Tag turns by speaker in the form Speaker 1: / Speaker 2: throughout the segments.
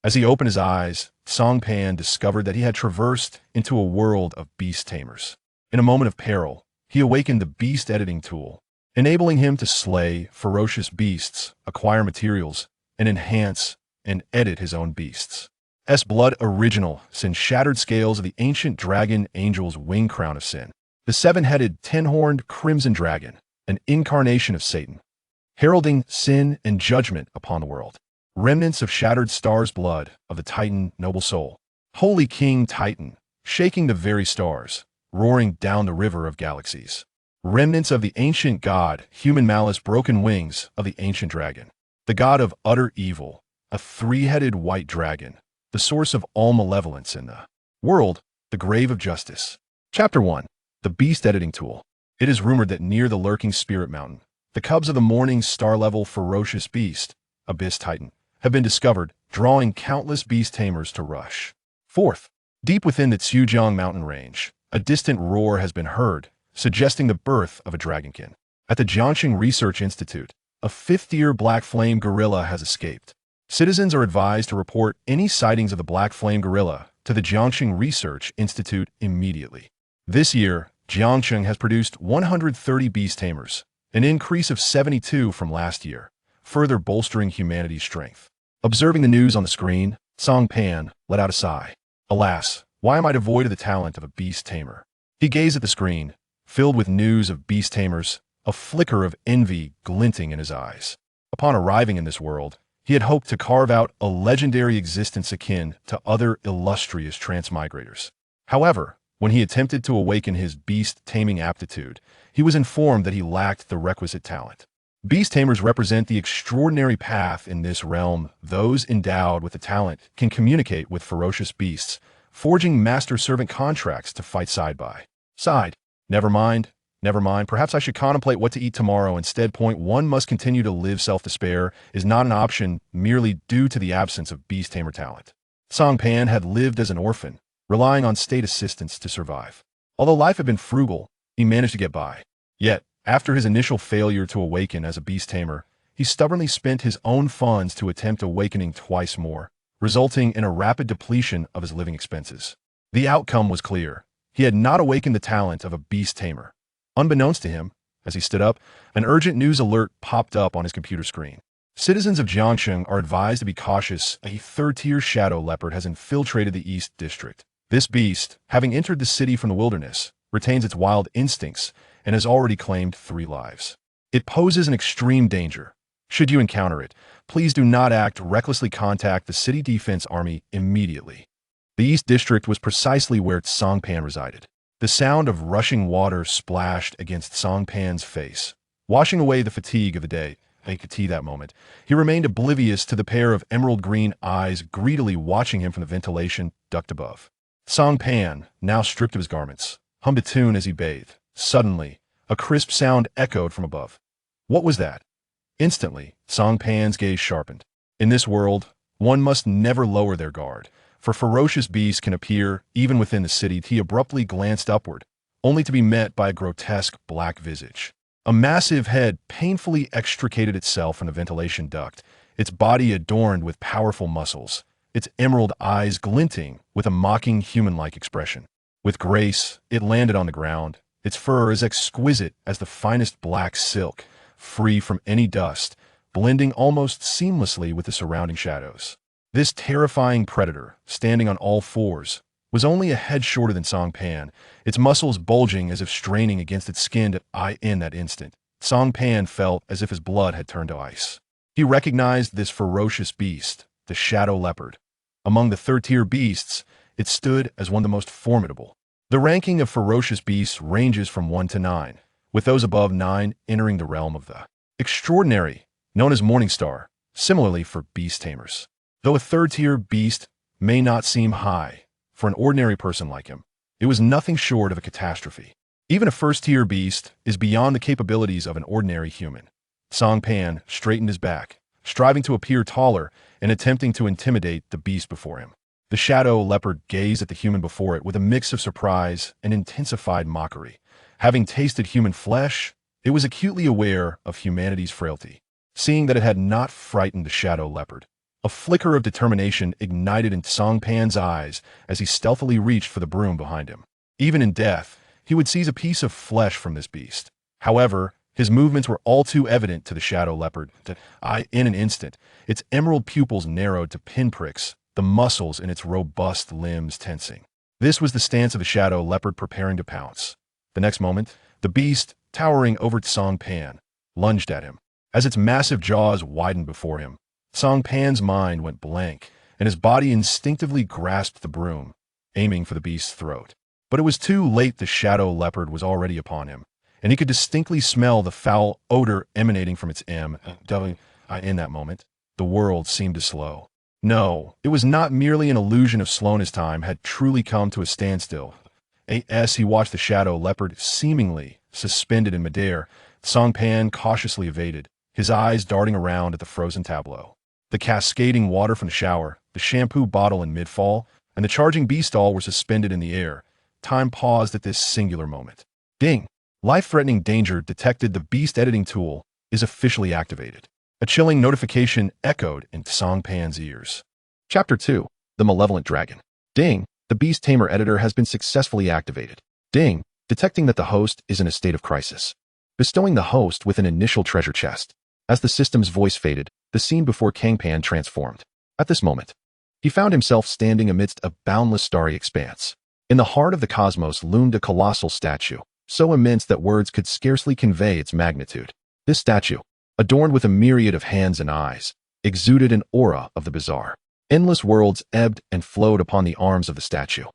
Speaker 1: As he opened his eyes, Cang Pan discovered that he had traversed into a world of Beast Tamers. In a moment of peril, he awakened the Beast Editing tool, enabling him to slay ferocious beasts, acquire materials, and enhance and edit his own beasts. Blood original sin shattered scales of the ancient dragon angel's wing crown of sin. The seven-headed, ten-horned crimson dragon, an incarnation of Satan, heralding sin and judgment upon the world. Remnants of shattered stars' blood of the Titan noble soul. Holy King Titan, shaking the very stars, roaring down the river of galaxies. Remnants of the ancient god, human malice broken wings of the ancient dragon. The god of utter evil, a three-headed white dragon, the source of all malevolence in the world, the grave of justice. Chapter 1. The Beast Editing Tool. It is rumored that near the lurking Spirit Mountain, the cubs of the morning star-level ferocious beast, Abyss Titan, have been discovered, drawing countless beast tamers to rush. Fourth, deep within the Zhujiang mountain range, a distant roar has been heard, suggesting the birth of a dragonkin. At the Jiangxing Research Institute, a fifth-year black flame gorilla has escaped. Citizens are advised to report any sightings of the black flame gorilla to the Jiangxing Research Institute immediately. This year, Jiangxing has produced 130 beast tamers, an increase of 72 from last year, further bolstering humanity's strength. Observing the news on the screen, Cang Pan let out a sigh. Alas, why am I devoid of the talent of a beast tamer? He gazed at the screen, filled with news of beast tamers, a flicker of envy glinting in his eyes. Upon arriving in this world, he had hoped to carve out a legendary existence akin to other illustrious transmigrators. However, when he attempted to awaken his beast taming aptitude, he was informed that he lacked the requisite talent. Beast tamers represent the extraordinary path in this realm. Those endowed with the talent can communicate with ferocious beasts, forging master-servant contracts to fight side by side. Never mind, perhaps I should contemplate what to eat tomorrow instead. Point 1 must continue to live. Self-despair is not an option merely due to the absence of beast tamer talent. Cang Pan had lived as an orphan, relying on state assistance to survive. Although life had been frugal, he managed to get by. Yet, after his initial failure to awaken as a beast tamer, he stubbornly spent his own funds to attempt awakening twice more, resulting in a rapid depletion of his living expenses. The outcome was clear. He had not awakened the talent of a beast tamer. Unbeknownst to him, as he stood up, an urgent news alert popped up on his computer screen. Citizens of Jiangxing are advised to be cautious. A third-tier shadow leopard has infiltrated the East District. This beast, having entered the city from the wilderness, retains its wild instincts and has already claimed 3 lives. It poses an extreme danger. Should you encounter it, please do not act recklessly. Contact the City Defense Army immediately. The East District was precisely where Cang Pan resided. The sound of rushing water splashed against Cang Pan's face, washing away the fatigue of the day. He could see that moment. He remained oblivious to the pair of emerald-green eyes greedily watching him from the ventilation duct above. Cang Pan, now stripped of his garments, hummed a tune as he bathed. Suddenly, a crisp sound echoed from above. What was that? Instantly, Cang Pan's gaze sharpened. In this world, one must never lower their guard, for ferocious beasts can appear even within the city. He abruptly glanced upward, only to be met by a grotesque black visage. A massive head painfully extricated itself from the ventilation duct, its body adorned with powerful muscles, its emerald eyes glinting with a mocking human-like expression. With grace, it landed on the ground, its fur as exquisite as the finest black silk, free from any dust, blending almost seamlessly with the surrounding shadows. This terrifying predator, standing on all fours, was only a head shorter than Cang Pan, its muscles bulging as if straining against its skin. In that instant, Cang Pan felt as if his blood had turned to ice. He recognized this ferocious beast, the shadow leopard. Among the third-tier beasts, it stood as one of the most formidable. The ranking of ferocious beasts ranges from 1 to 9, with those above 9 entering the realm of the extraordinary, known as Morningstar, similarly for beast tamers. Though a third-tier beast may not seem high for an ordinary person like him, it was nothing short of a catastrophe. Even a first-tier beast is beyond the capabilities of an ordinary human. Cang Pan straightened his back, striving to appear taller and attempting to intimidate the beast before him. The shadow leopard gazed at the human before it with a mix of surprise and intensified mockery. Having tasted human flesh, it was acutely aware of humanity's frailty. Seeing that it had not frightened the shadow leopard, A flicker of determination ignited in Cang Pan's eyes as he stealthily reached for the broom behind him. Even in death, he would seize a piece of flesh from this beast. However, his movements were all too evident to the shadow leopard that, in an instant, its emerald pupils narrowed to pinpricks, the muscles in its robust limbs tensing. This was the stance of the shadow leopard preparing to pounce. The next moment, the beast, towering over Cang Pan, lunged at him. As its massive jaws widened before him, Cang Pan's mind went blank, and his body instinctively grasped the broom, aiming for the beast's throat. But it was too late. The shadow leopard was already upon him, and he could distinctly smell the foul odor emanating from its In that moment, the world seemed to slow. No, it was not merely an illusion of slowness. Time had truly come to a standstill. As he watched the shadow leopard seemingly suspended in midair, Cang Pan cautiously evaded, his eyes darting around at the frozen tableau. The cascading water from the shower, the shampoo bottle in mid-fall, and the charging beast doll were suspended in the air. Time paused at this singular moment. Ding! Life-threatening danger detected. The beast editing tool is officially activated. A chilling notification echoed in Cang Pan's ears. Chapter 2. The Malevolent Dragon. Ding! The Beast Tamer editor has been successfully activated. Ding! Detecting that the host is in a state of crisis. Bestowing the host with an initial treasure chest. As the system's voice faded, the scene before Cang Pan transformed. At this moment, he found himself standing amidst a boundless starry expanse. In the heart of the cosmos loomed a colossal statue, so immense that words could scarcely convey its magnitude. This statue, adorned with a myriad of hands and eyes, exuded an aura of the bizarre. Endless worlds ebbed and flowed upon the arms of the statue,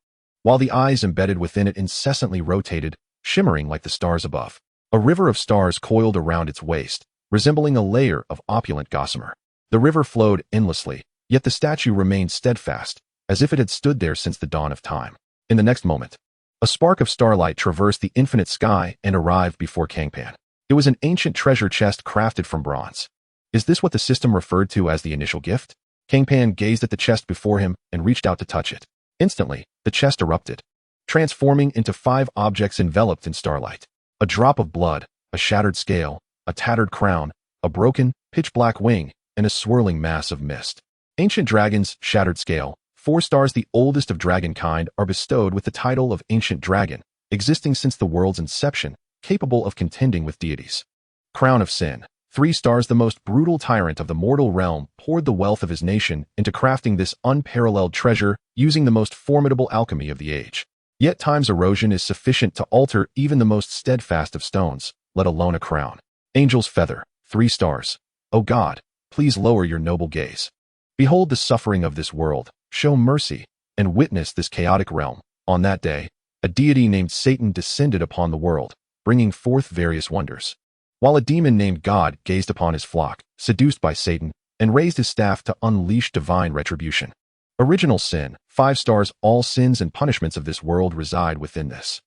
Speaker 1: while the eyes embedded within it incessantly rotated, shimmering like the stars above. A river of stars coiled around its waist, resembling a layer of opulent gossamer. The river flowed endlessly, yet the statue remained steadfast, as if it had stood there since the dawn of time. In the next moment, a spark of starlight traversed the infinite sky and arrived before Cang Pan. It was an ancient treasure chest crafted from bronze. Is this what the system referred to as the initial gift? Cang Pan gazed at the chest before him and reached out to touch it. Instantly, the chest erupted, transforming into 5 objects enveloped in starlight. A drop of blood, a shattered scale, a tattered crown, a broken, pitch-black wing, and a swirling mass of mist. Ancient dragons, shattered scale, 4 stars. The oldest of dragonkind are bestowed with the title of Ancient Dragon, existing since the world's inception, capable of contending with deities. Crown of Sin, 3 stars. The most brutal tyrant of the mortal realm poured the wealth of his nation into crafting this unparalleled treasure using the most formidable alchemy of the age. Yet time's erosion is sufficient to alter even the most steadfast of stones, let alone a crown. Angel's Feather, 3 stars. O God, please lower your noble gaze. Behold the suffering of this world, show mercy, and witness this chaotic realm. On that day, a deity named Satan descended upon the world, bringing forth various wonders. While a demon named God gazed upon his flock, seduced by Satan, and raised his staff to unleash divine retribution. Original Sin, 5 stars. All sins and punishments of this world reside within this.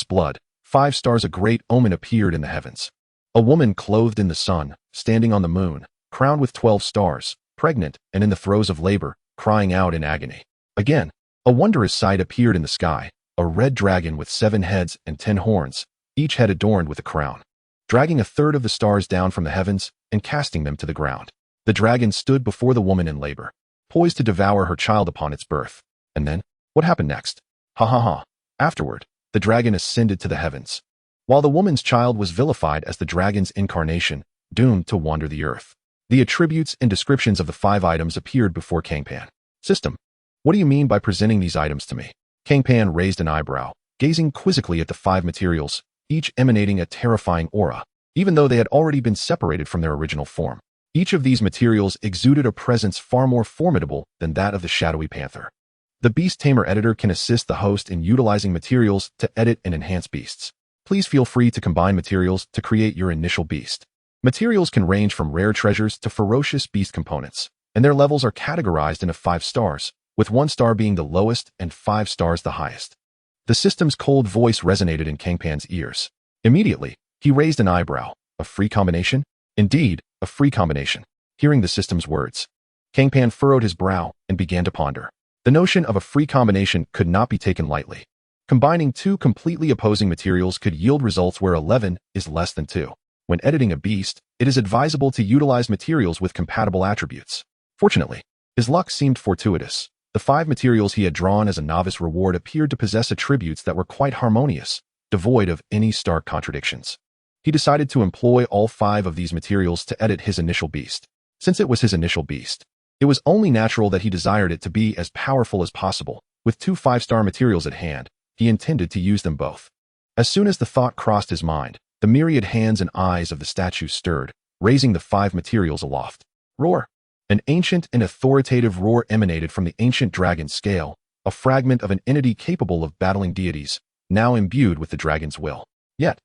Speaker 1: Blood, 5 stars. A great omen appeared in the heavens. A woman clothed in the sun, standing on the moon, crowned with 12 stars, pregnant and in the throes of labor, crying out in agony. Again, a wondrous sight appeared in the sky, a red dragon with 7 heads and 10 horns, each head adorned with a crown, dragging a third of the stars down from the heavens and casting them to the ground. The dragon stood before the woman in labor, poised to devour her child upon its birth. And then, what happened next? Ha ha ha. Afterward, the dragon ascended to the heavens, while the woman's child was vilified as the dragon's incarnation, doomed to wander the earth. The attributes and descriptions of the 5 items appeared before Cang Pan. System, what do you mean by presenting these items to me? Cang Pan raised an eyebrow, gazing quizzically at the 5 materials, each emanating a terrifying aura, even though they had already been separated from their original form. Each of these materials exuded a presence far more formidable than that of the shadowy panther. The Beast Tamer editor can assist the host in utilizing materials to edit and enhance beasts. Please feel free to combine materials to create your initial beast. Materials can range from rare treasures to ferocious beast components, and their levels are categorized into 5 stars, with 1 star being the lowest and 5 stars the highest. The system's cold voice resonated in Cang Pan's ears. Immediately, he raised an eyebrow. A free combination? Indeed, a free combination. Hearing the system's words, Cang Pan furrowed his brow and began to ponder. The notion of a free combination could not be taken lightly. Combining 2 completely opposing materials could yield results where 11 is less than 2. When editing a beast, it is advisable to utilize materials with compatible attributes. Fortunately, His luck seemed fortuitous. The 5 materials he had drawn as a novice reward appeared to possess attributes that were quite harmonious, devoid of any stark contradictions. He decided to employ all 5 of these materials to edit his initial beast. Since it was his initial beast, it was only natural that he desired it to be as powerful as possible. With 2 5-star materials at hand, he intended to use them both. As soon as the thought crossed his mind, the myriad hands and eyes of the statue stirred, raising the 5 materials aloft. Roar! An ancient and authoritative roar emanated from the ancient dragon scale, a fragment of an entity capable of battling deities, now imbued with the dragon's will. Yet,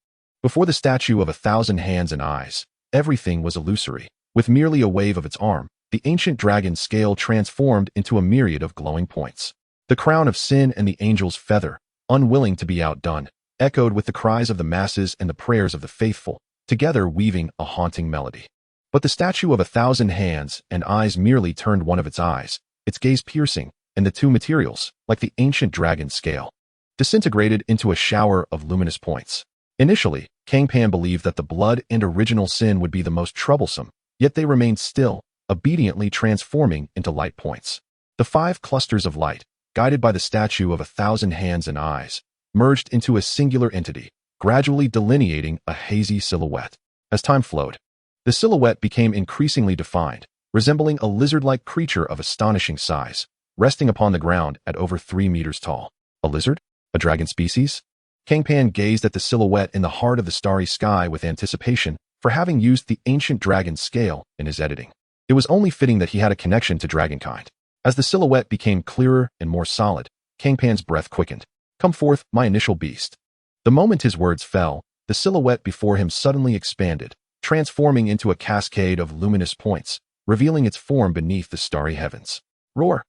Speaker 1: before the statue of 1,000 hands and eyes, everything was illusory. With merely a wave of its arm, the ancient dragon's scale transformed into a myriad of glowing points. The crown of sin and the angel's feather, unwilling to be outdone, echoed with the cries of the masses and the prayers of the faithful, together weaving a haunting melody. But the statue of 1,000 hands and eyes merely turned one of its eyes, its gaze piercing, and the 2 materials, like the ancient dragon's scale, disintegrated into a shower of luminous points. Initially, Cang Pan believed that the blood and original sin would be the most troublesome, yet they remained still, obediently transforming into light points. The 5 clusters of light, guided by the statue of 1,000 hands and eyes, merged into a singular entity, gradually delineating a hazy silhouette. As time flowed, the silhouette became increasingly defined, resembling a lizard-like creature of astonishing size, resting upon the ground at over 3 meters tall. A lizard? A dragon species? Cang Pan gazed at the silhouette in the heart of the starry sky with anticipation for having used the ancient dragon's scale in his editing. It was only fitting that he had a connection to dragonkind. As the silhouette became clearer and more solid, Cang Pan's breath quickened. Come forth, my initial beast. The moment his words fell, the silhouette before him suddenly expanded, transforming into a cascade of luminous points, revealing its form beneath the starry heavens. Roar!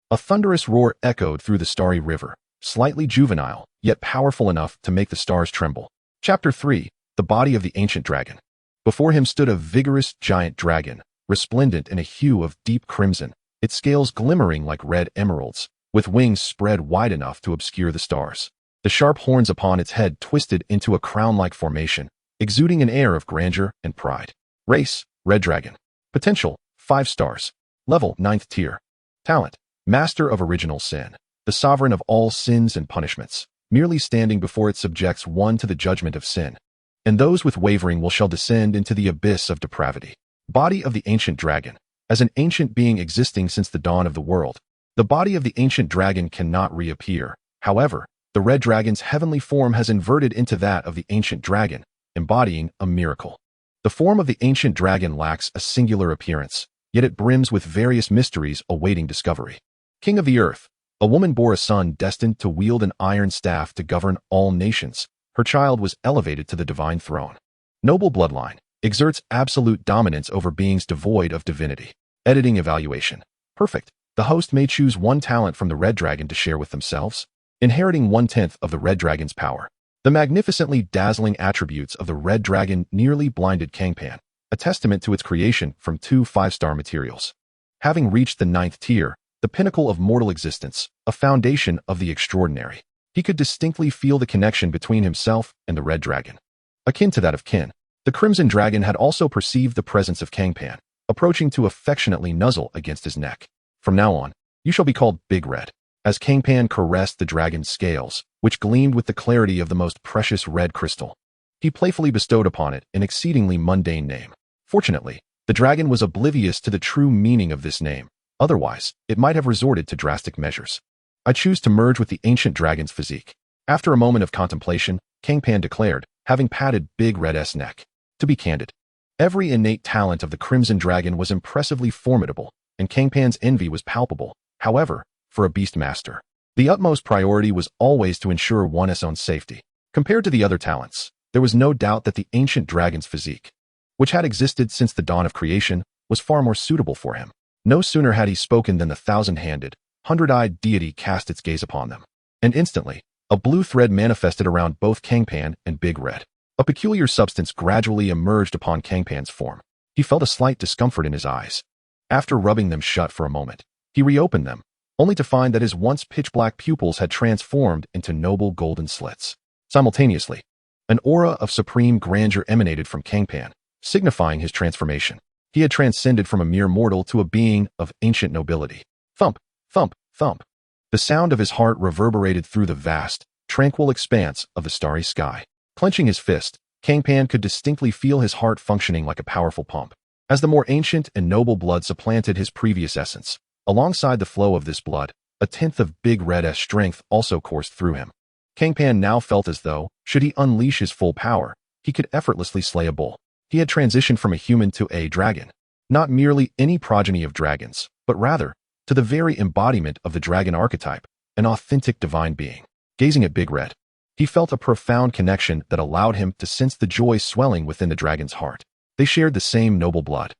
Speaker 1: A thunderous roar echoed through the starry river, slightly juvenile, yet powerful enough to make the stars tremble. Chapter 3. The Body of the Ancient Dragon. Before him stood a vigorous giant dragon, resplendent in a hue of deep crimson, its scales glimmering like red emeralds, with wings spread wide enough to obscure the stars. The sharp horns upon its head twisted into a crown-like formation, exuding an air of grandeur and pride. Race, Red Dragon. Potential, 5 stars. Level, 9th tier. Talent, Master of Original Sin, the sovereign of all sins and punishments, merely standing before it subjects one to the judgment of sin, and those with wavering shall descend into the abyss of depravity. Body of the Ancient Dragon. As an ancient being existing since the dawn of the world, the body of the ancient dragon cannot reappear. However, the red dragon's heavenly form has inverted into that of the ancient dragon, embodying a miracle. The form of the ancient dragon lacks a singular appearance, yet it brims with various mysteries awaiting discovery. King of the Earth. A woman bore a son destined to wield an iron staff to govern all nations. Her child was elevated to the divine throne. Noble bloodline. Exerts absolute dominance over beings devoid of divinity. Editing evaluation. Perfect. The host may choose 1 talent from the red dragon to share with themselves, inheriting 1/10 of the red dragon's power. The magnificently dazzling attributes of the red dragon nearly blinded Cang Pan, a testament to its creation from 2 5-star materials. Having reached the 9th tier, the pinnacle of mortal existence, a foundation of the extraordinary, he could distinctly feel the connection between himself and the red dragon. Akin to that of kin, the crimson dragon had also perceived the presence of Cang Pan, approaching to affectionately nuzzle against his neck. From now on, you shall be called Big Red. As Cang Pan caressed the dragon's scales, which gleamed with the clarity of the most precious red crystal, he playfully bestowed upon it an exceedingly mundane name. Fortunately, the dragon was oblivious to the true meaning of this name. Otherwise, it might have resorted to drastic measures. I choose to merge with the ancient dragon's physique. After a moment of contemplation, Cang Pan declared, having patted Big Red's neck. To be candid, every innate talent of the crimson dragon was impressively formidable, and Cang Pan's envy was palpable. However, for a beast master, the utmost priority was always to ensure one's own safety. Compared to the other talents, there was no doubt that the ancient dragon's physique, which had existed since the dawn of creation, was far more suitable for him. No sooner had he spoken than the 1,000-handed, 100-eyed deity cast its gaze upon them, and instantly, a blue thread manifested around both Cang Pan and Big Red. A peculiar substance gradually emerged upon Cang Pan's form. He felt a slight discomfort in his eyes. After rubbing them shut for a moment, he reopened them, only to find that his once pitch-black pupils had transformed into noble golden slits. Simultaneously, an aura of supreme grandeur emanated from Cang Pan, signifying his transformation. He had transcended from a mere mortal to a being of ancient nobility. Thump, thump, thump. The sound of his heart reverberated through the vast, tranquil expanse of the starry sky. Clenching his fist, Cang Pan could distinctly feel his heart functioning like a powerful pump. As the more ancient and noble blood supplanted his previous essence, alongside the flow of this blood, a tenth of Big Red's strength also coursed through him. Cang Pan now felt as though, should he unleash his full power, he could effortlessly slay a bull. He had transitioned from a human to a dragon. Not merely any progeny of dragons, but rather, to the very embodiment of the dragon archetype, an authentic divine being. Gazing at Big Red, he felt a profound connection that allowed him to sense the joy swelling within the dragon's heart. They shared the same noble blood.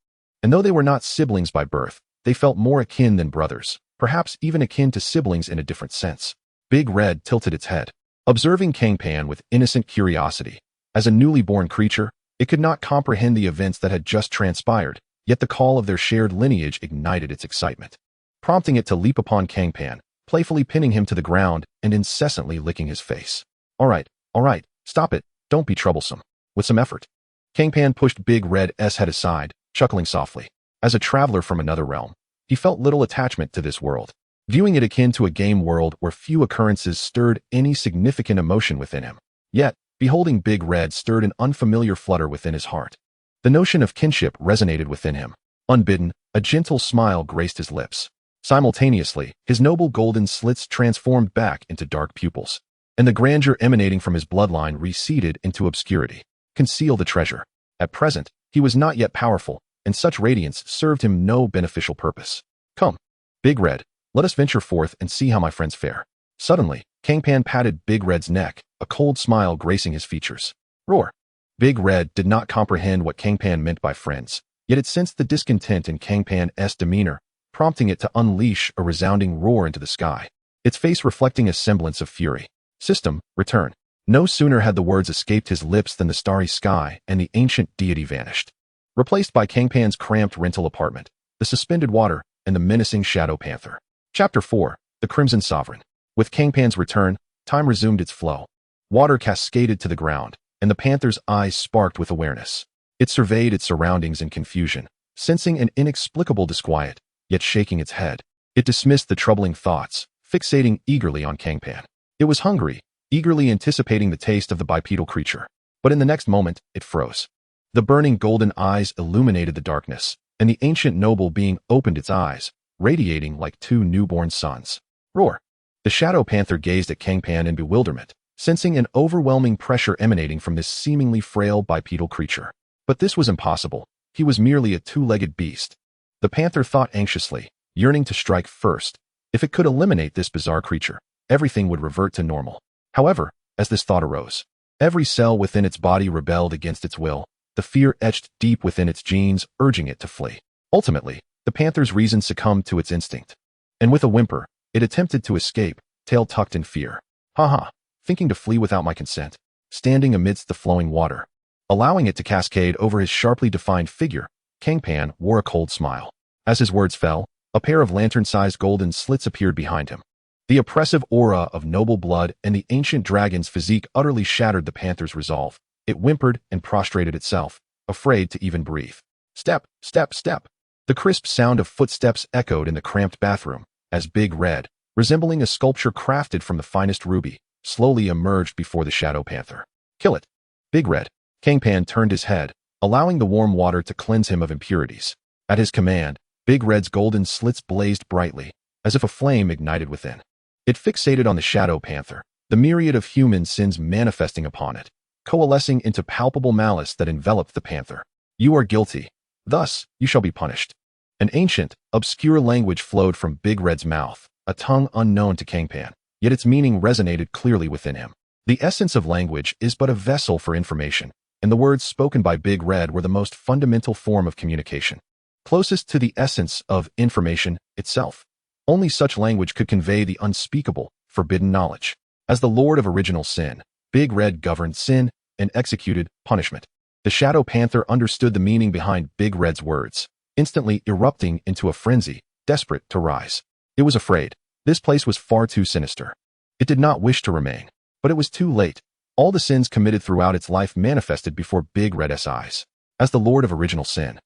Speaker 1: And though they were not siblings by birth, they felt more akin than brothers, perhaps even akin to siblings in a different sense. Big Red tilted its head, observing Cang Pan with innocent curiosity. As a newly born creature, it could not comprehend the events that had just transpired, yet the call of their shared lineage ignited its excitement, prompting it to leap upon Cang Pan, playfully pinning him to the ground and incessantly licking his face. All right, stop it, don't be troublesome. With some effort, Cang Pan pushed Big Red's head aside, chuckling softly. As a traveler from another realm, he felt little attachment to this world, viewing it akin to a game world where few occurrences stirred any significant emotion within him. Yet, beholding Big Red stirred an unfamiliar flutter within his heart. The notion of kinship resonated within him. Unbidden, a gentle smile graced his lips. Simultaneously, his noble golden slits transformed back into dark pupils, and the grandeur emanating from his bloodline receded into obscurity. Conceal the treasure. At present, he was not yet powerful, and such radiance served him no beneficial purpose. Come, Big Red, let us venture forth and see how my friends fare. Suddenly, Cang Pan patted Big Red's neck, a cold smile gracing his features. Roar. Big Red did not comprehend what Cang Pan meant by friends, yet it sensed the discontent in Cang Pan's demeanor, prompting it to unleash a resounding roar into the sky, its face reflecting a semblance of fury. System, return. No sooner had the words escaped his lips than the starry sky and the ancient deity vanished, replaced by Cang Pan's cramped rental apartment, the suspended water, and the menacing Shadow Panther. Chapter 4, The Crimson Sovereign. With Cang Pan's return, time resumed its flow. Water cascaded to the ground, and the panther's eyes sparked with awareness. It surveyed its surroundings in confusion, sensing an inexplicable disquiet, yet shaking its head. It dismissed the troubling thoughts, fixating eagerly on Cang Pan. It was hungry, eagerly anticipating the taste of the bipedal creature. But in the next moment, it froze. The burning golden eyes illuminated the darkness, and the ancient noble being opened its eyes, radiating like two newborn suns. Roar. The Shadow Panther gazed at Cang Pan in bewilderment, sensing an overwhelming pressure emanating from this seemingly frail bipedal creature. But this was impossible. He was merely a two-legged beast. The panther thought anxiously, yearning to strike first. If it could eliminate this bizarre creature, everything would revert to normal. However, as this thought arose, every cell within its body rebelled against its will, the fear etched deep within its genes, urging it to flee. Ultimately, the panther's reason succumbed to its instinct, and with a whimper, it attempted to escape, tail tucked in fear. Ha, thinking to flee without my consent, standing amidst the flowing water, allowing it to cascade over his sharply defined figure, Cang Pan wore a cold smile. As his words fell, a pair of lantern-sized golden slits appeared behind him. The oppressive aura of noble blood and the ancient dragon's physique utterly shattered the panther's resolve. It whimpered and prostrated itself, afraid to even breathe. Step, step, step. The crisp sound of footsteps echoed in the cramped bathroom, as Big Red, resembling a sculpture crafted from the finest ruby, slowly emerged before the Shadow Panther. Kill it. Big Red. Cang Pan turned his head, allowing the warm water to cleanse him of impurities. At his command, Big Red's golden slits blazed brightly, as if a flame ignited within. It fixated on the Shadow Panther, the myriad of human sins manifesting upon it, coalescing into palpable malice that enveloped the panther. You are guilty. Thus, you shall be punished. An ancient, obscure language flowed from Big Red's mouth, a tongue unknown to Cang Pan, yet its meaning resonated clearly within him. The essence of language is but a vessel for information, and the words spoken by Big Red were the most fundamental form of communication, closest to the essence of information itself. Only such language could convey the unspeakable, forbidden knowledge. As the Lord of Original Sin, Big Red governed sin and executed punishment. The Shadow Panther understood the meaning behind Big Red's words, instantly erupting into a frenzy, desperate to rise. It was afraid. This place was far too sinister. It did not wish to remain, but it was too late. All the sins committed throughout its life manifested before Big Red's eyes. As the Lord of Original Sin,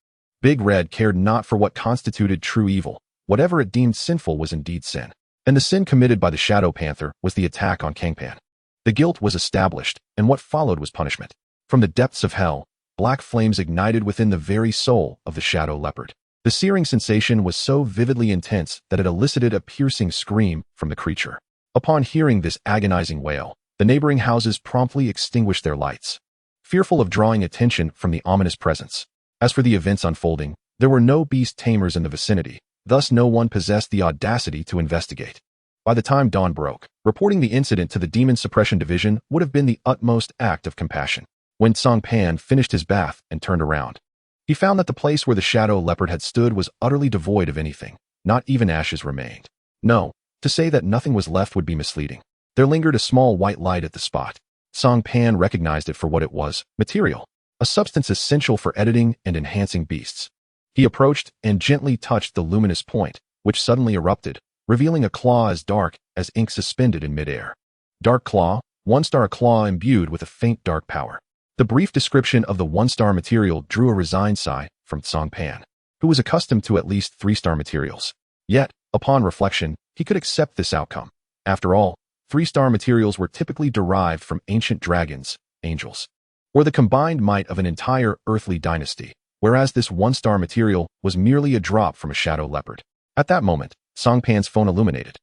Speaker 1: Big Red cared not for what constituted true evil. Whatever it deemed sinful was indeed sin. And the sin committed by the Shadow Panther was the attack on Cang Pan. The guilt was established, and what followed was punishment. From the depths of hell, black flames ignited within the very soul of the Shadow Leopard. The searing sensation was so vividly intense that it elicited a piercing scream from the creature. Upon hearing this agonizing wail, the neighboring houses promptly extinguished their lights, fearful of drawing attention from the ominous presence. As for the events unfolding, there were no Beast Tamers in the vicinity, thus no one possessed the audacity to investigate. By the time dawn broke, reporting the incident to the Demon Suppression Division would have been the utmost act of compassion. When Cang Pan finished his bath and turned around, he found that the place where the Shadow Leopard had stood was utterly devoid of anything. Not even ashes remained. No, to say that nothing was left would be misleading. There lingered a small white light at the spot. Cang Pan recognized it for what it was: material, a substance essential for editing and enhancing beasts. He approached and gently touched the luminous point, which suddenly erupted, revealing a claw as dark as ink suspended in midair. Dark claw, 1-star claw imbued with a faint dark power. The brief description of the 1-star material drew a resigned sigh from Cang Pan, who was accustomed to at least 3-star materials. Yet, upon reflection, he could accept this outcome. After all, 3-star materials were typically derived from ancient dragons, angels, or the combined might of an entire earthly dynasty, whereas this 1-star material was merely a drop from a Shadow Leopard. At that moment, Cang Pan's phone illuminated,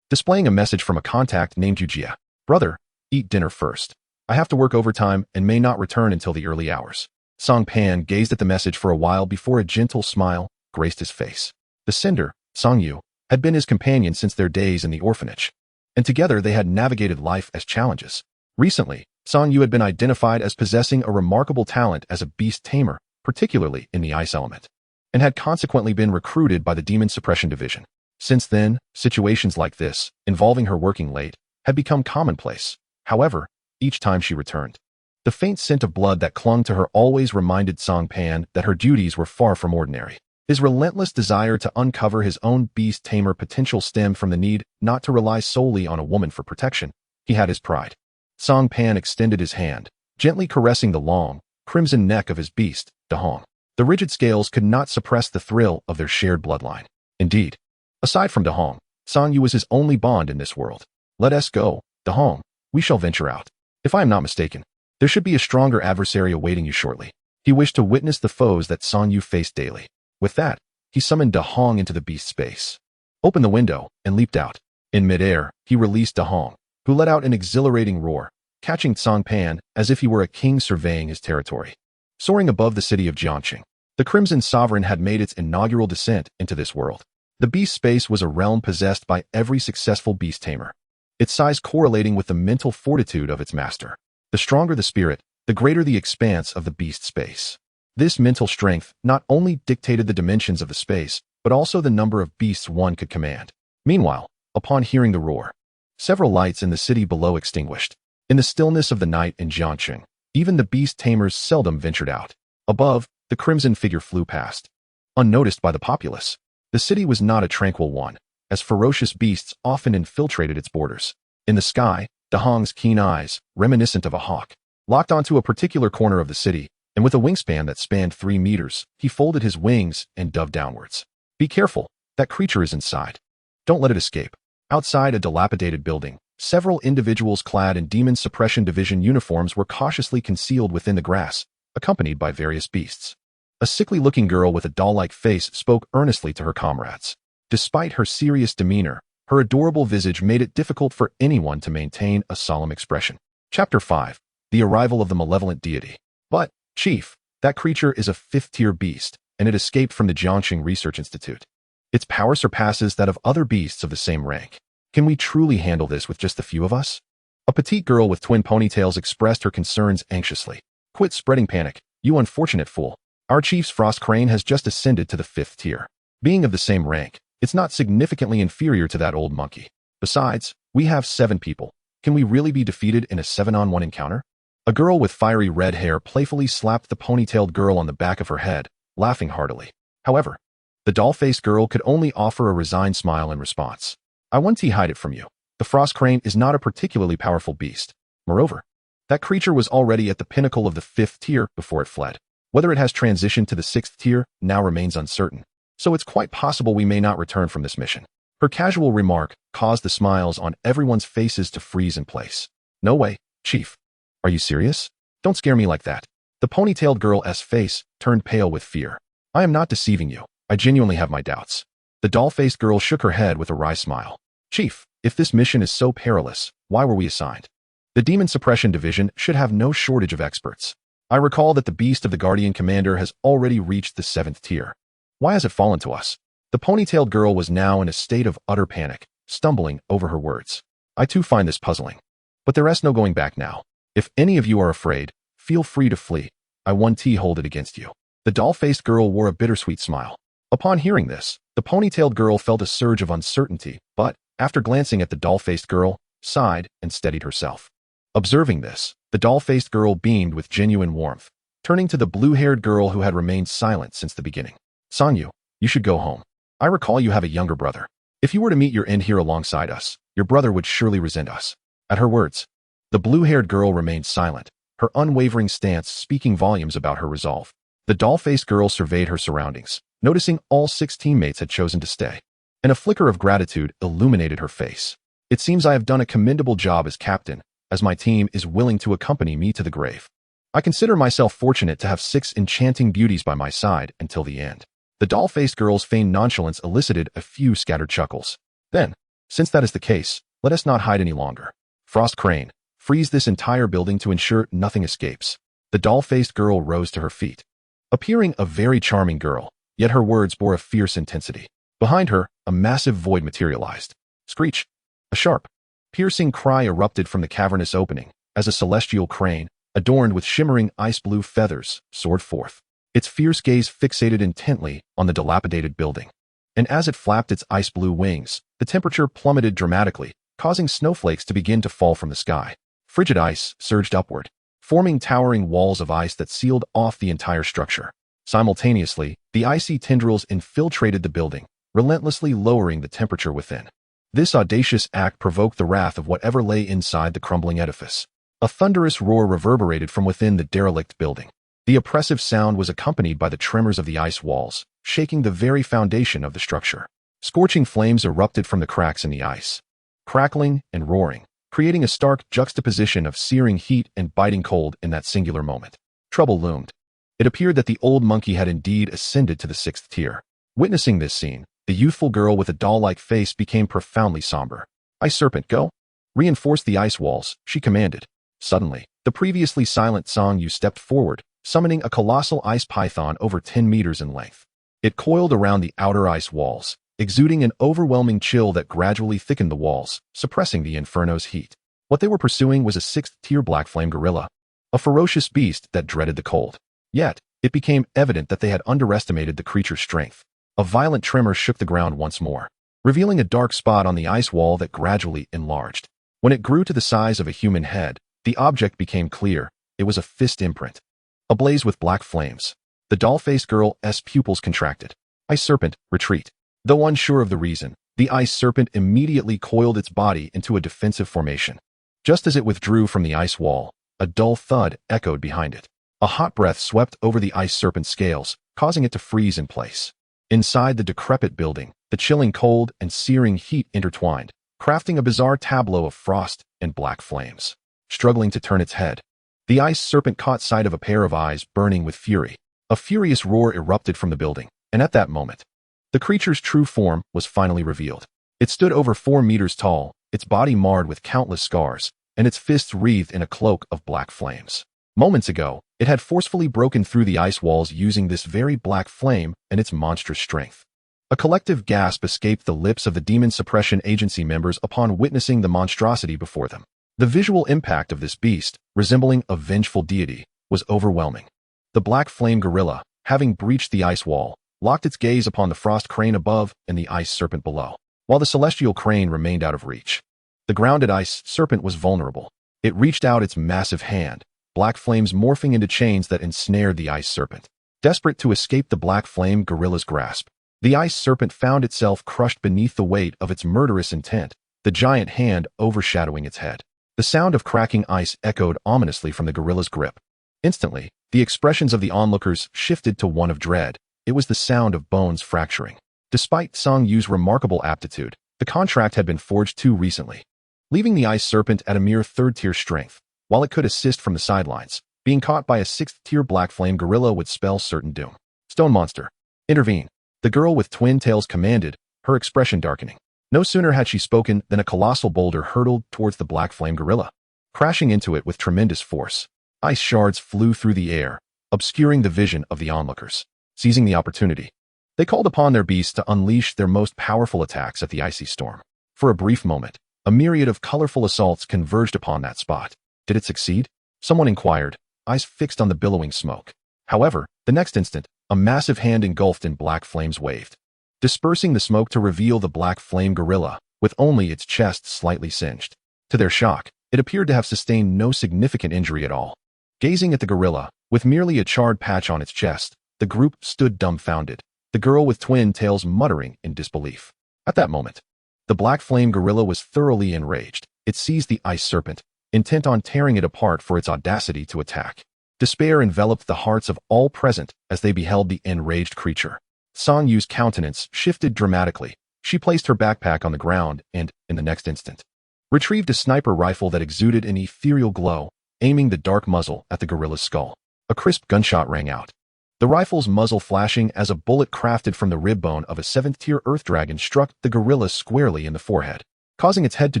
Speaker 1: displaying a message from a contact named Yujia. "Brother, eat dinner first. I have to work overtime and may not return until the early hours." Cang Pan gazed at the message for a while before a gentle smile graced his face. The sender, Sang Yu, had been his companion since their days in the orphanage, and together they had navigated life as challenges. Recently, Sang Yu had been identified as possessing a remarkable talent as a beast tamer, particularly in the ice element, and had consequently been recruited by the Demon Suppression Division. Since then, situations like this, involving her working late, had become commonplace. However, each time she returned, the faint scent of blood that clung to her always reminded Cang Pan that her duties were far from ordinary. His relentless desire to uncover his own beast tamer potential stemmed from the need not to rely solely on a woman for protection. He had his pride. Cang Pan extended his hand, gently caressing the long, crimson neck of his beast, Dahong. The rigid scales could not suppress the thrill of their shared bloodline. Indeed, aside from Dahong, Sang Yu was his only bond in this world. "Let us go, Dahong. We shall venture out. If I am not mistaken, there should be a stronger adversary awaiting you shortly." He wished to witness the foes that Sang Yu faced daily. With that, he summoned Dahong into the beast space, opened the window, and leaped out. In midair, he released Dahong, who let out an exhilarating roar, catching Cang Pan as if he were a king surveying his territory. Soaring above the city of Jiangqing, the Crimson Sovereign had made its inaugural descent into this world. The beast space was a realm possessed by every successful beast tamer, its size correlating with the mental fortitude of its master. The stronger the spirit, the greater the expanse of the beast space. This mental strength not only dictated the dimensions of the space, but also the number of beasts one could command. Meanwhile, upon hearing the roar, several lights in the city below extinguished. In the stillness of the night in Jiangqing, even the beast tamers seldom ventured out. Above, the crimson figure flew past, unnoticed by the populace. The city was not a tranquil one, as ferocious beasts often infiltrated its borders. In the sky, Dahong's keen eyes, reminiscent of a hawk, locked onto a particular corner of the city, and with a wingspan that spanned 3 meters, he folded his wings and dove downwards. "Be careful, that creature is inside. Don't let it escape." Outside a dilapidated building, several individuals clad in Demon Suppression Division uniforms were cautiously concealed within the grass, accompanied by various beasts. A sickly-looking girl with a doll-like face spoke earnestly to her comrades. Despite her serious demeanor, her adorable visage made it difficult for anyone to maintain a solemn expression. Chapter 5. The Arrival of the Malevolent Deity. "But, Chief, that creature is a 5th-tier beast, and it escaped from the Jiangqing Research Institute. Its power surpasses that of other beasts of the same rank. Can we truly handle this with just a few of us?" A petite girl with twin ponytails expressed her concerns anxiously. "Quit spreading panic, you unfortunate fool. Our chief's frost crane has just ascended to the 5th tier. Being of the same rank, it's not significantly inferior to that old monkey. Besides, we have 7 people. Can we really be defeated in a 7-on-1 encounter?" A girl with fiery red hair playfully slapped the ponytailed girl on the back of her head, laughing heartily. However, the doll-faced girl could only offer a resigned smile in response. "I won't hide it from you. The frost crane is not a particularly powerful beast. Moreover, that creature was already at the pinnacle of the 5th tier before it fled. Whether it has transitioned to the 6th tier now remains uncertain, so it's quite possible we may not return from this mission. Her casual remark caused the smiles on everyone's faces to freeze in place. No way, Chief. Are you serious? Don't scare me like that. The ponytailed girl's face turned pale with fear. I am not deceiving you. I genuinely have my doubts. The doll-faced girl shook her head with a wry smile. Chief, if this mission is so perilous, why were we assigned? The Demon Suppression Division should have no shortage of experts. I recall that the Beast of the Guardian Commander has already reached the 7th tier. Why has it fallen to us? The ponytailed girl was now in a state of utter panic, stumbling over her words. I too find this puzzling. But there is no going back now. If any of you are afraid, feel free to flee. I won't hold it against you. The doll-faced girl wore a bittersweet smile. Upon hearing this, the ponytailed girl felt a surge of uncertainty, but, after glancing at the doll-faced girl, sighed and steadied herself. Observing this, the doll-faced girl beamed with genuine warmth, turning to the blue-haired girl who had remained silent since the beginning. Sanyu, you should go home. I recall you have a younger brother. If you were to meet your end here alongside us, your brother would surely resent us. At her words, the blue-haired girl remained silent, her unwavering stance speaking volumes about her resolve. The doll-faced girl surveyed her surroundings, noticing all 6 teammates had chosen to stay. And a flicker of gratitude illuminated her face. It seems I have done a commendable job as captain, as my team is willing to accompany me to the grave. I consider myself fortunate to have 6 enchanting beauties by my side until the end. The doll-faced girl's feigned nonchalance elicited a few scattered chuckles. Then, since that is the case, let us not hide any longer. Frost Crane, freeze this entire building to ensure nothing escapes. The doll-faced girl rose to her feet. Appearing a very charming girl, yet her words bore a fierce intensity. Behind her, a massive void materialized. Screech! A sharp, piercing cry erupted from the cavernous opening as a celestial crane, adorned with shimmering ice-blue feathers, soared forth. Its fierce gaze fixated intently on the dilapidated building. And as it flapped its ice-blue wings, the temperature plummeted dramatically, causing snowflakes to begin to fall from the sky. Frigid ice surged upward, forming towering walls of ice that sealed off the entire structure. Simultaneously, the icy tendrils infiltrated the building, relentlessly lowering the temperature within. This audacious act provoked the wrath of whatever lay inside the crumbling edifice. A thunderous roar reverberated from within the derelict building. The oppressive sound was accompanied by the tremors of the ice walls, shaking the very foundation of the structure. Scorching flames erupted from the cracks in the ice, crackling and roaring, creating a stark juxtaposition of searing heat and biting cold in that singular moment. Trouble loomed. It appeared that the old monkey had indeed ascended to the 6th tier. Witnessing this scene, the youthful girl with a doll-like face became profoundly somber. Ice Serpent, go! Reinforce the ice walls, she commanded. Suddenly, the previously silent Sanyu stepped forward, summoning a colossal ice python over 10 meters in length. It coiled around the outer ice walls, exuding an overwhelming chill that gradually thickened the walls, suppressing the inferno's heat. What they were pursuing was a 6th-tier black flame gorilla, a ferocious beast that dreaded the cold. Yet, it became evident that they had underestimated the creature's strength. A violent tremor shook the ground once more, revealing a dark spot on the ice wall that gradually enlarged. When it grew to the size of a human head, the object became clear. It was a fist imprint, ablaze with black flames. The doll-faced girl's pupils contracted. Ice Serpent, retreat. Though unsure of the reason, the Ice Serpent immediately coiled its body into a defensive formation. Just as it withdrew from the ice wall, a dull thud echoed behind it. A hot breath swept over the Ice Serpent's scales, causing it to freeze in place. Inside the decrepit building, the chilling cold and searing heat intertwined, crafting a bizarre tableau of frost and black flames. Struggling to turn its head, the Ice Serpent caught sight of a pair of eyes burning with fury. A furious roar erupted from the building, and at that moment, the creature's true form was finally revealed. It stood over 4 meters tall, its body marred with countless scars, and its fists wreathed in a cloak of black flames. Moments ago, it had forcefully broken through the ice walls using this very black flame and its monstrous strength. A collective gasp escaped the lips of the Demon Suppression Agency members upon witnessing the monstrosity before them. The visual impact of this beast, resembling a vengeful deity, was overwhelming. The black flame gorilla, having breached the ice wall, locked its gaze upon the frost crane above and the Ice Serpent below, while the celestial crane remained out of reach. The grounded Ice Serpent was vulnerable. It reached out its massive hand, black flames morphing into chains that ensnared the Ice Serpent. Desperate to escape the black flame gorilla's grasp, the Ice Serpent found itself crushed beneath the weight of its murderous intent, the giant hand overshadowing its head. The sound of cracking ice echoed ominously from the gorilla's grip. Instantly, The expressions of the onlookers shifted to one of dread. It was the sound of bones fracturing. Despite Song Yu's remarkable aptitude, the contract had been forged too recently, leaving the ice serpent at a mere third-tier strength. While it could assist from the sidelines, being caught by a sixth-tier black flame gorilla would spell certain doom. Stone monster, intervene. The girl with twin tails commanded, her expression darkening. No sooner had she spoken than a colossal boulder hurtled towards the black flame gorilla, crashing into it with tremendous force. Ice shards flew through the air, obscuring the vision of the onlookers. Seizing the opportunity, they called upon their beasts to unleash their most powerful attacks at the icy storm. For a brief moment, a myriad of colorful assaults converged upon that spot. Did it succeed? Someone inquired, eyes fixed on the billowing smoke. However, the next instant, a massive hand engulfed in black flames waved, dispersing the smoke to reveal the black flame gorilla, with only its chest slightly singed. To their shock, it appeared to have sustained no significant injury at all. Gazing at the gorilla, with merely a charred patch on its chest, the group stood dumbfounded, the girl with twin tails muttering in disbelief. At that moment, the black flame gorilla was thoroughly enraged. It seized the ice serpent, intent on tearing it apart for its audacity to attack. Despair enveloped the hearts of all present as they beheld the enraged creature. Song Yu's countenance shifted dramatically. She placed her backpack on the ground and, in the next instant, retrieved a sniper rifle that exuded an ethereal glow, aiming the dark muzzle at the gorilla's skull. A crisp gunshot rang out, the rifle's muzzle flashing as a bullet crafted from the rib bone of a 7th-tier earth dragon struck the gorilla squarely in the forehead, causing its head to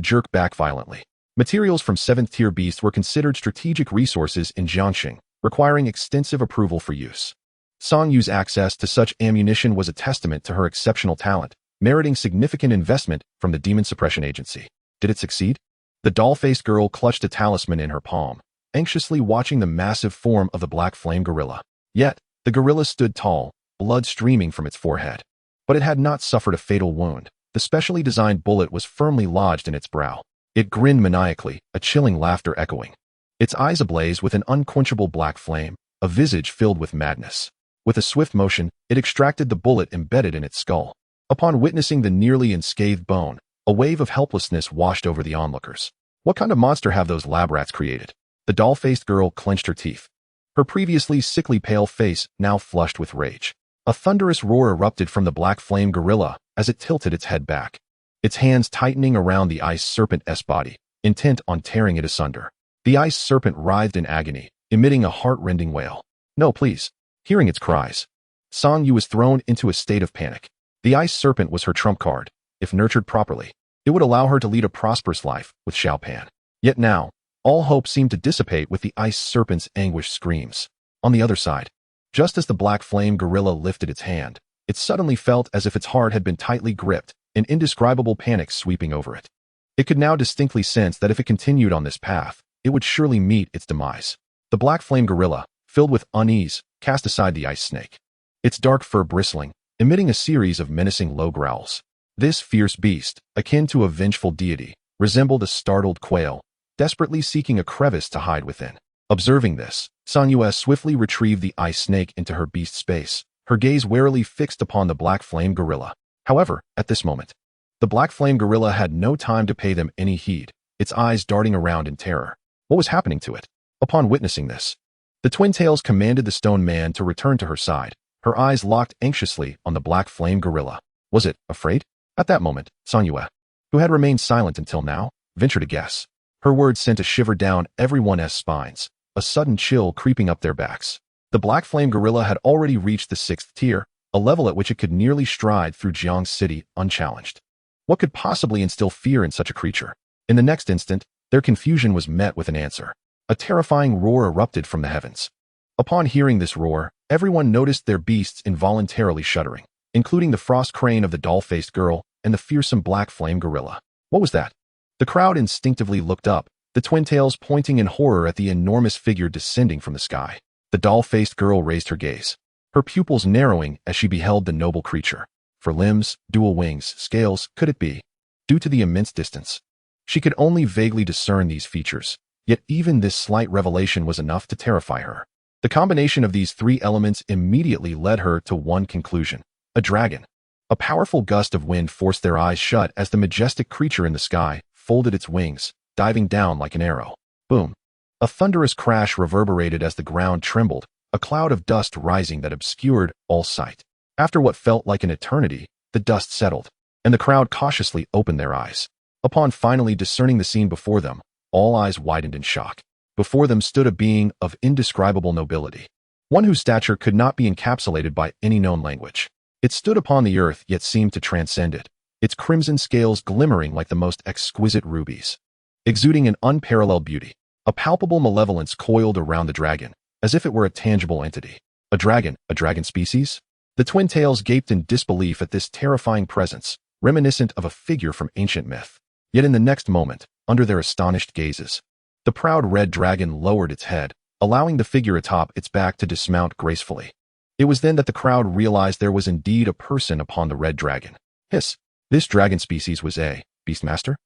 Speaker 1: jerk back violently. Materials from 7th-tier beasts were considered strategic resources in Jiangxing, requiring extensive approval for use. Song Yu's access to such ammunition was a testament to her exceptional talent, meriting significant investment from the Demon Suppression Agency. Did it succeed? The doll-faced girl clutched a talisman in her palm, anxiously watching the massive form of the black flame gorilla. Yet, the gorilla stood tall, blood streaming from its forehead. But it had not suffered a fatal wound. The specially designed bullet was firmly lodged in its brow. It grinned maniacally, a chilling laughter echoing. Its eyes ablaze with an unquenchable black flame, a visage filled with madness. With a swift motion, it extracted the bullet embedded in its skull. Upon witnessing the nearly unscathed bone, a wave of helplessness washed over the onlookers. What kind of monster have those lab rats created? The doll-faced girl clenched her teeth, her previously sickly pale face now flushed with rage. A thunderous roar erupted from the black flame gorilla as it tilted its head back, its hands tightening around the ice serpent's body, intent on tearing it asunder. The ice serpent writhed in agony, emitting a heart-rending wail. No, please. Hearing its cries, Song Yu was thrown into a state of panic. The ice serpent was her trump card. If nurtured properly, it would allow her to lead a prosperous life with Cang Pan. Yet now, all hope seemed to dissipate with the ice serpent's anguished screams. On the other side, just as the black flame gorilla lifted its hand, it suddenly felt as if its heart had been tightly gripped, an indescribable panic sweeping over it. It could now distinctly sense that if it continued on this path, it would surely meet its demise. The black flame gorilla, filled with unease, cast aside the ice snake, its dark fur bristling, emitting a series of menacing low growls. This fierce beast, akin to a vengeful deity, resembled a startled quail, desperately seeking a crevice to hide within. Observing this, Song Yu swiftly retrieved the ice snake into her beast space, her gaze warily fixed upon the black flame gorilla. However, at this moment, the black flame gorilla had no time to pay them any heed, its eyes darting around in terror. What was happening to it? Upon witnessing this, the twin tails commanded the stone man to return to her side, her eyes locked anxiously on the black flame gorilla. Was it afraid? At that moment, Song Yu, who had remained silent until now, ventured a guess. Her words sent a shiver down everyone's spines, a sudden chill creeping up their backs. The black flame gorilla had already reached the 6th tier, a level at which it could nearly stride through Jiang City unchallenged. What could possibly instill fear in such a creature? In the next instant, their confusion was met with an answer. A terrifying roar erupted from the heavens. Upon hearing this roar, everyone noticed their beasts involuntarily shuddering, including the frost crane of the doll-faced girl and the fearsome black flame gorilla. What was that? The crowd instinctively looked up, the twin tails pointing in horror at the enormous figure descending from the sky. The doll-faced girl raised her gaze, her pupils narrowing as she beheld the noble creature. For limbs, dual wings, scales, could it be? Due to the immense distance, she could only vaguely discern these features, yet even this slight revelation was enough to terrify her. The combination of these three elements immediately led her to one conclusion: a dragon. A powerful gust of wind forced their eyes shut as the majestic creature in the sky folded its wings, diving down like an arrow. Boom! A thunderous crash reverberated as the ground trembled, a cloud of dust rising that obscured all sight. After what felt like an eternity, the dust settled, and the crowd cautiously opened their eyes. Upon finally discerning the scene before them, all eyes widened in shock. Before them stood a being of indescribable nobility, one whose stature could not be encapsulated by any known language. It stood upon the earth yet seemed to transcend it, its crimson scales glimmering like the most exquisite rubies, exuding an unparalleled beauty. A palpable malevolence coiled around the dragon, as if it were a tangible entity. A dragon species? The twin tails gaped in disbelief at this terrifying presence, reminiscent of a figure from ancient myth. Yet in the next moment, under their astonished gazes, the proud red dragon lowered its head, allowing the figure atop its back to dismount gracefully. It was then that the crowd realized there was indeed a person upon the red dragon. Hiss! This dragon species was a beastmaster?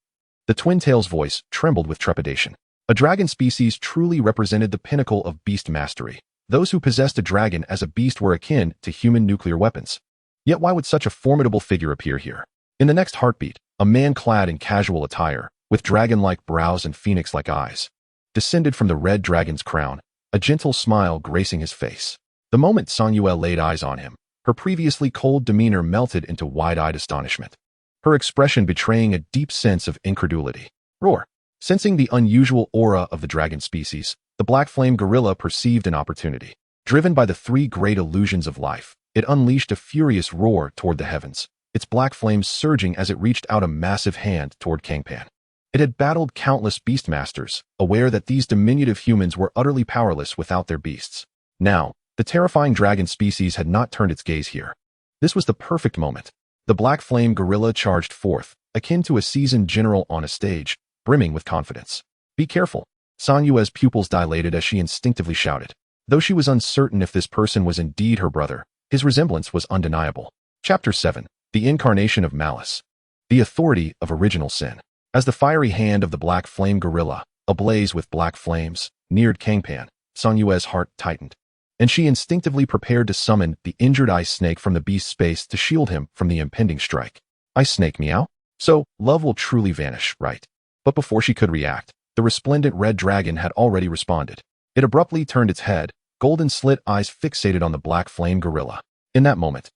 Speaker 1: The twin tail's voice trembled with trepidation. A dragon species truly represented the pinnacle of beast mastery. Those who possessed a dragon as a beast were akin to human nuclear weapons. Yet why would such a formidable figure appear here? In the next heartbeat, a man clad in casual attire, with dragon-like brows and phoenix-like eyes, descended from the red dragon's crown, a gentle smile gracing his face. The moment Sanyue laid eyes on him, her previously cold demeanor melted into wide-eyed astonishment, her expression betraying a deep sense of incredulity. Roar! Sensing the unusual aura of the dragon species, the black flame gorilla perceived an opportunity. Driven by the three great illusions of life, it unleashed a furious roar toward the heavens, its black flames surging as it reached out a massive hand toward Cang Pan. It had battled countless beastmasters, aware that these diminutive humans were utterly powerless without their beasts. Now, the terrifying dragon species had not turned its gaze here. This was the perfect moment. The black flame gorilla charged forth, akin to a seasoned general on a stage, brimming with confidence. Be careful. Sanyue's pupils dilated as she instinctively shouted. Though she was uncertain if this person was indeed her brother, his resemblance was undeniable. Chapter 7. The Incarnation of Malice. The Authority of Original Sin. As the fiery hand of the black flame gorilla, ablaze with black flames, neared Cang Pan, Sanyue's heart tightened, and she instinctively prepared to summon the injured ice snake from the beast's space to shield him from the impending strike. Ice snake, meow? So, love will truly vanish, right? But before she could react, the resplendent red dragon had already responded. It abruptly turned its head, golden slit eyes fixated on the black flame gorilla. In that moment,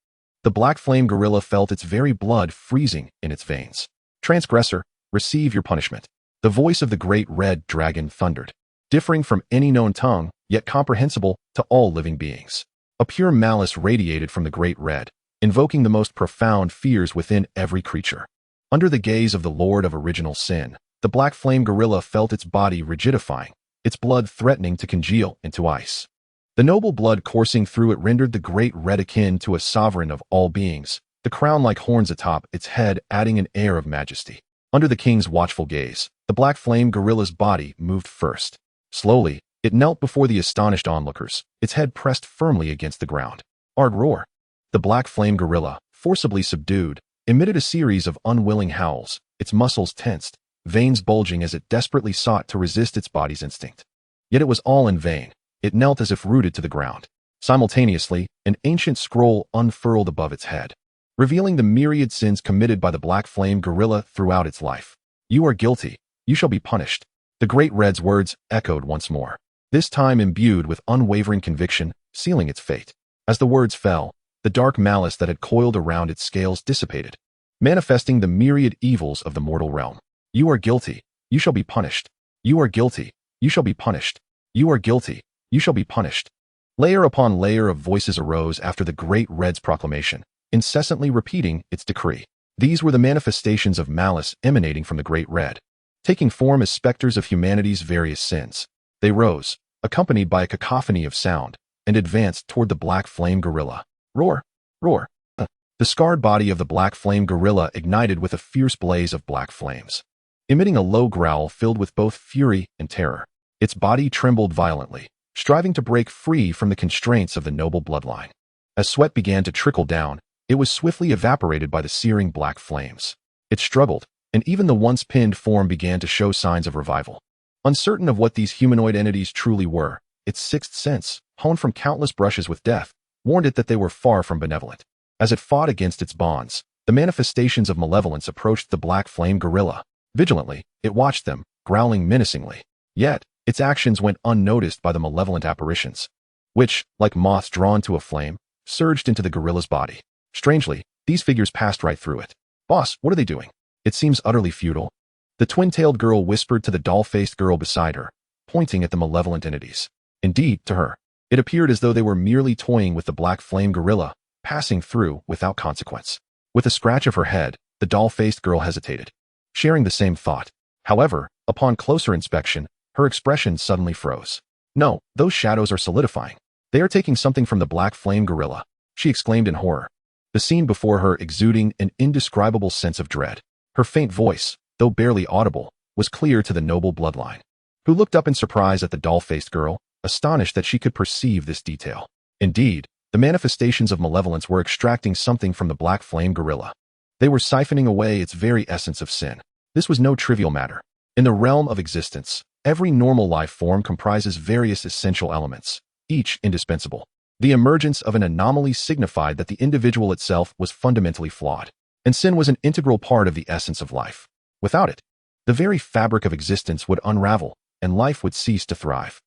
Speaker 1: the black flame gorilla felt its very blood freezing in its veins. Transgressor, receive your punishment. The voice of the great red dragon thundered, differing from any known tongue, yet comprehensible to all living beings. A pure malice radiated from the great red, invoking the most profound fears within every creature. Under the gaze of the Lord of Original Sin, the black flame gorilla felt its body rigidifying, its blood threatening to congeal into ice. The noble blood coursing through it rendered the great red akin to a sovereign of all beings, the crown like horns atop its head adding an air of majesty. Under the king's watchful gaze, the black flame gorilla's body moved first. Slowly, it knelt before the astonished onlookers, its head pressed firmly against the ground. Arg roar! The black flame gorilla, forcibly subdued, emitted a series of unwilling howls, its muscles tensed, veins bulging as it desperately sought to resist its body's instinct. Yet it was all in vain. It knelt as if rooted to the ground. Simultaneously, an ancient scroll unfurled above its head, revealing the myriad sins committed by the black flame gorilla throughout its life. You are guilty. You shall be punished. The great red's words echoed once more, this time imbued with unwavering conviction, sealing its fate. As the words fell, the dark malice that had coiled around its scales dissipated, manifesting the myriad evils of the mortal realm. You are guilty. You shall be punished. You are guilty. You shall be punished. You are guilty. You shall be punished. Layer upon layer of voices arose after the great red's proclamation, incessantly repeating its decree. These were the manifestations of malice emanating from the great red, taking form as specters of humanity's various sins. They rose, accompanied by a cacophony of sound, and advanced toward the black flame gorilla. Roar! Roar! The scarred body of the black flame gorilla ignited with a fierce blaze of black flames, emitting a low growl filled with both fury and terror. Its body trembled violently, striving to break free from the constraints of the noble bloodline. As sweat began to trickle down, it was swiftly evaporated by the searing black flames. It struggled, and even the once pinned form began to show signs of revival. Uncertain of what these humanoid entities truly were, its sixth sense, honed from countless brushes with death, warned it that they were far from benevolent. As it fought against its bonds, the manifestations of malevolence approached the black flame gorilla. Vigilantly, it watched them, growling menacingly. Yet, its actions went unnoticed by the malevolent apparitions. which, like moths drawn to a flame, surged into the gorilla's body. Strangely, these figures passed right through it. "Boss, what are they doing? It seems utterly futile," the twin-tailed girl whispered to the doll-faced girl beside her, pointing at the malevolent entities. Indeed, to her, it appeared as though they were merely toying with the black flame gorilla, passing through without consequence. With a scratch of her head, the doll-faced girl hesitated, sharing the same thought. However, upon closer inspection, her expression suddenly froze. "No, those shadows are solidifying. They are taking something from the black flame gorilla," she exclaimed in horror, the scene before her exuding an indescribable sense of dread. Her faint voice, though barely audible, was clear to the noble bloodline, who looked up in surprise at the doll-faced girl, astonished that she could perceive this detail. Indeed, the manifestations of malevolence were extracting something from the black flame gorilla. They were siphoning away its very essence of sin. This was no trivial matter. In the realm of existence, every normal life form comprises various essential elements, each indispensable. The emergence of an anomaly signified that the individual itself was fundamentally flawed, and sin was an integral part of the essence of life. Without it, the very fabric of existence would unravel, and life would cease to thrive.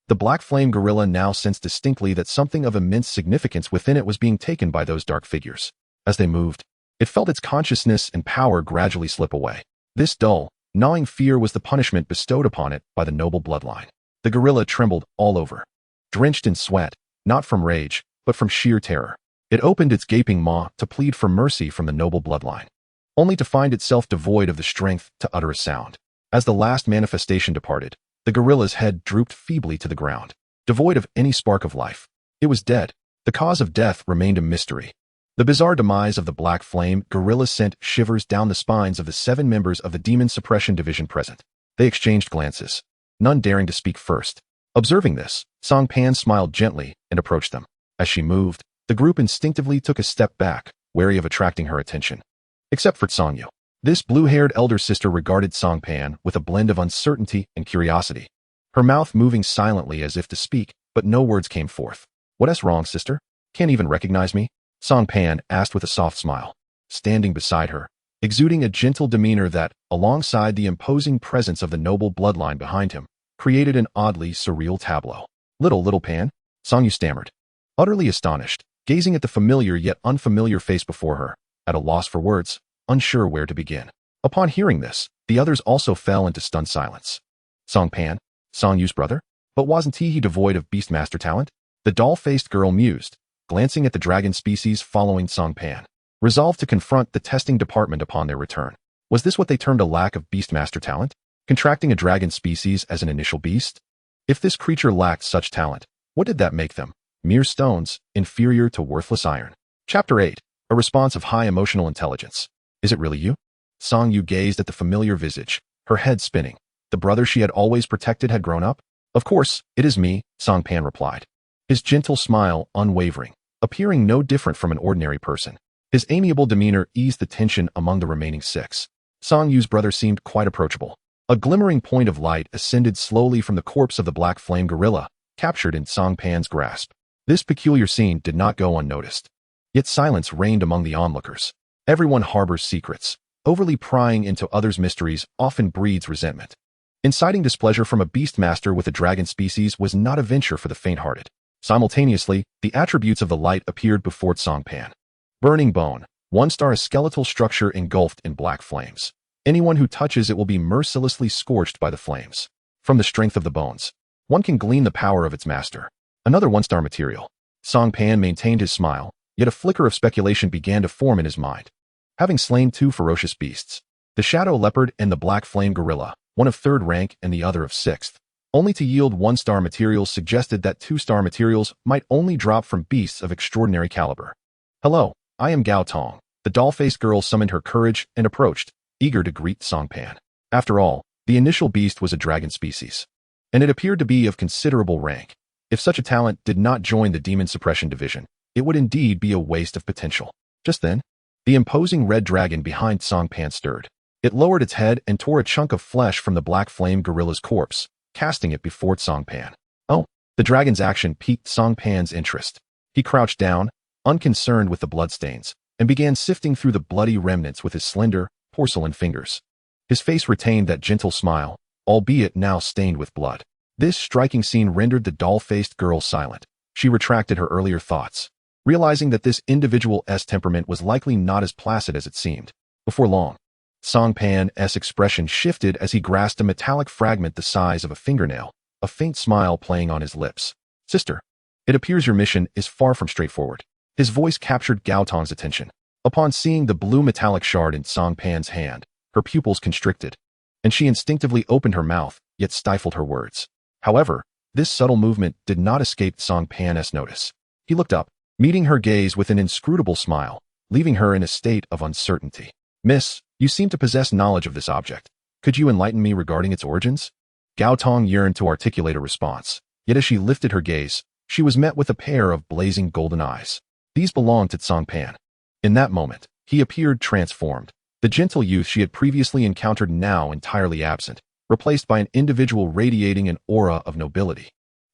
Speaker 1: The black flame gorilla now sensed distinctly that something of immense significance within it was being taken by those dark figures. As they moved, it felt its consciousness and power gradually slip away. This dull, gnawing fear was the punishment bestowed upon it by the noble bloodline. The gorilla trembled all over. Drenched in sweat, not from rage, but from sheer terror, it opened its gaping maw to plead for mercy from the noble bloodline, only to find itself devoid of the strength to utter a sound. As the last manifestation departed, the gorilla's head drooped feebly to the ground, devoid of any spark of life. It was dead. The cause of death remained a mystery. The bizarre demise of the black flame gorilla sent shivers down the spines of the 7 members of the Demon Suppression Division present. They exchanged glances, none daring to speak first. Observing this, Cang Pan smiled gently and approached them. As she moved, the group instinctively took a step back, wary of attracting her attention. Except for Sangyu. This blue-haired elder sister regarded Cang Pan with a blend of uncertainty and curiosity, her mouth moving silently as if to speak, but no words came forth. "What's wrong, sister? Can't even recognize me?" Cang Pan asked with a soft smile, standing beside her, exuding a gentle demeanor that, alongside the imposing presence of the noble bloodline behind him, created an oddly surreal tableau. Little Pan," Sangyu stammered, utterly astonished, gazing at the familiar yet unfamiliar face before her, at a loss for words, unsure where to begin. Upon hearing this, the others also fell into stunned silence. Cang Pan, Sangyu's brother? But wasn't he devoid of Beastmaster talent? The doll-faced girl mused, glancing at the dragon species following Cang Pan, resolved to confront the testing department upon their return. Was this what they termed a lack of Beastmaster talent? Contracting a dragon species as an initial beast? If this creature lacked such talent, what did that make them? Mere stones, inferior to worthless iron. Chapter 8. A response of high emotional intelligence. "Is it really you?" Sangyu gazed at the familiar visage, her head spinning. The brother she had always protected had grown up? "Of course, it is me," Cang Pan replied, his gentle smile unwavering, appearing no different from an ordinary person. His amiable demeanor eased the tension among the remaining 6. Sangyu's brother seemed quite approachable. A glimmering point of light ascended slowly from the corpse of the black flame gorilla, captured in Cang Pan's grasp. This peculiar scene did not go unnoticed. Yet silence reigned among the onlookers. Everyone harbors secrets. Overly prying into others' mysteries often breeds resentment. Inciting displeasure from a beastmaster with a dragon species was not a venture for the faint-hearted. Simultaneously, the attributes of the light appeared before Cang Pan. Burning bone, 1-star, a skeletal structure engulfed in black flames. Anyone who touches it will be mercilessly scorched by the flames. From the strength of the bones, one can glean the power of its master. Another 1-star material. Cang Pan maintained his smile, yet a flicker of speculation began to form in his mind. Having slain 2 ferocious beasts, the shadow leopard and the black flame gorilla, one of 3rd rank and the other of 6th, only to yield 1-star materials suggested that 2-star materials might only drop from beasts of extraordinary caliber. "Hello, I am Gao Tong." The doll-faced girl summoned her courage and approached, eager to greet Cang Pan. After all, the initial beast was a dragon species, and it appeared to be of considerable rank. If such a talent did not join the Demon Suppression Division, it would indeed be a waste of potential. Just then, the imposing red dragon behind Cang Pan stirred. It lowered its head and tore a chunk of flesh from the black flame gorilla's corpse, casting it before Cang Pan. Oh, the dragon's action piqued Cang Pan's interest. He crouched down, unconcerned with the bloodstains, and began sifting through the bloody remnants with his slender, porcelain fingers. His face retained that gentle smile, albeit now stained with blood. This striking scene rendered the doll-faced girl silent, She retracted her earlier thoughts, realizing that this individual's temperament was likely not as placid as it seemed. Before long, Cang Pan's expression shifted as he grasped a metallic fragment the size of a fingernail, a faint smile playing on his lips. Sister, it appears your mission is far from straightforward. His voice captured Gao Tong's attention. Upon seeing the blue metallic shard in Cang Pan's hand, her pupils constricted, and she instinctively opened her mouth, yet stifled her words. However, this subtle movement did not escape Cang Pan's notice. He looked up, meeting her gaze with an inscrutable smile, leaving her in a state of uncertainty. Miss, you seem to possess knowledge of this object. Could you enlighten me regarding its origins? Gao Tong yearned to articulate a response, yet as she lifted her gaze, she was met with a pair of blazing golden eyes. These belonged to Cang Pan. In that moment, he appeared transformed. The gentle youth she had previously encountered now entirely absent, replaced by an individual radiating an aura of nobility,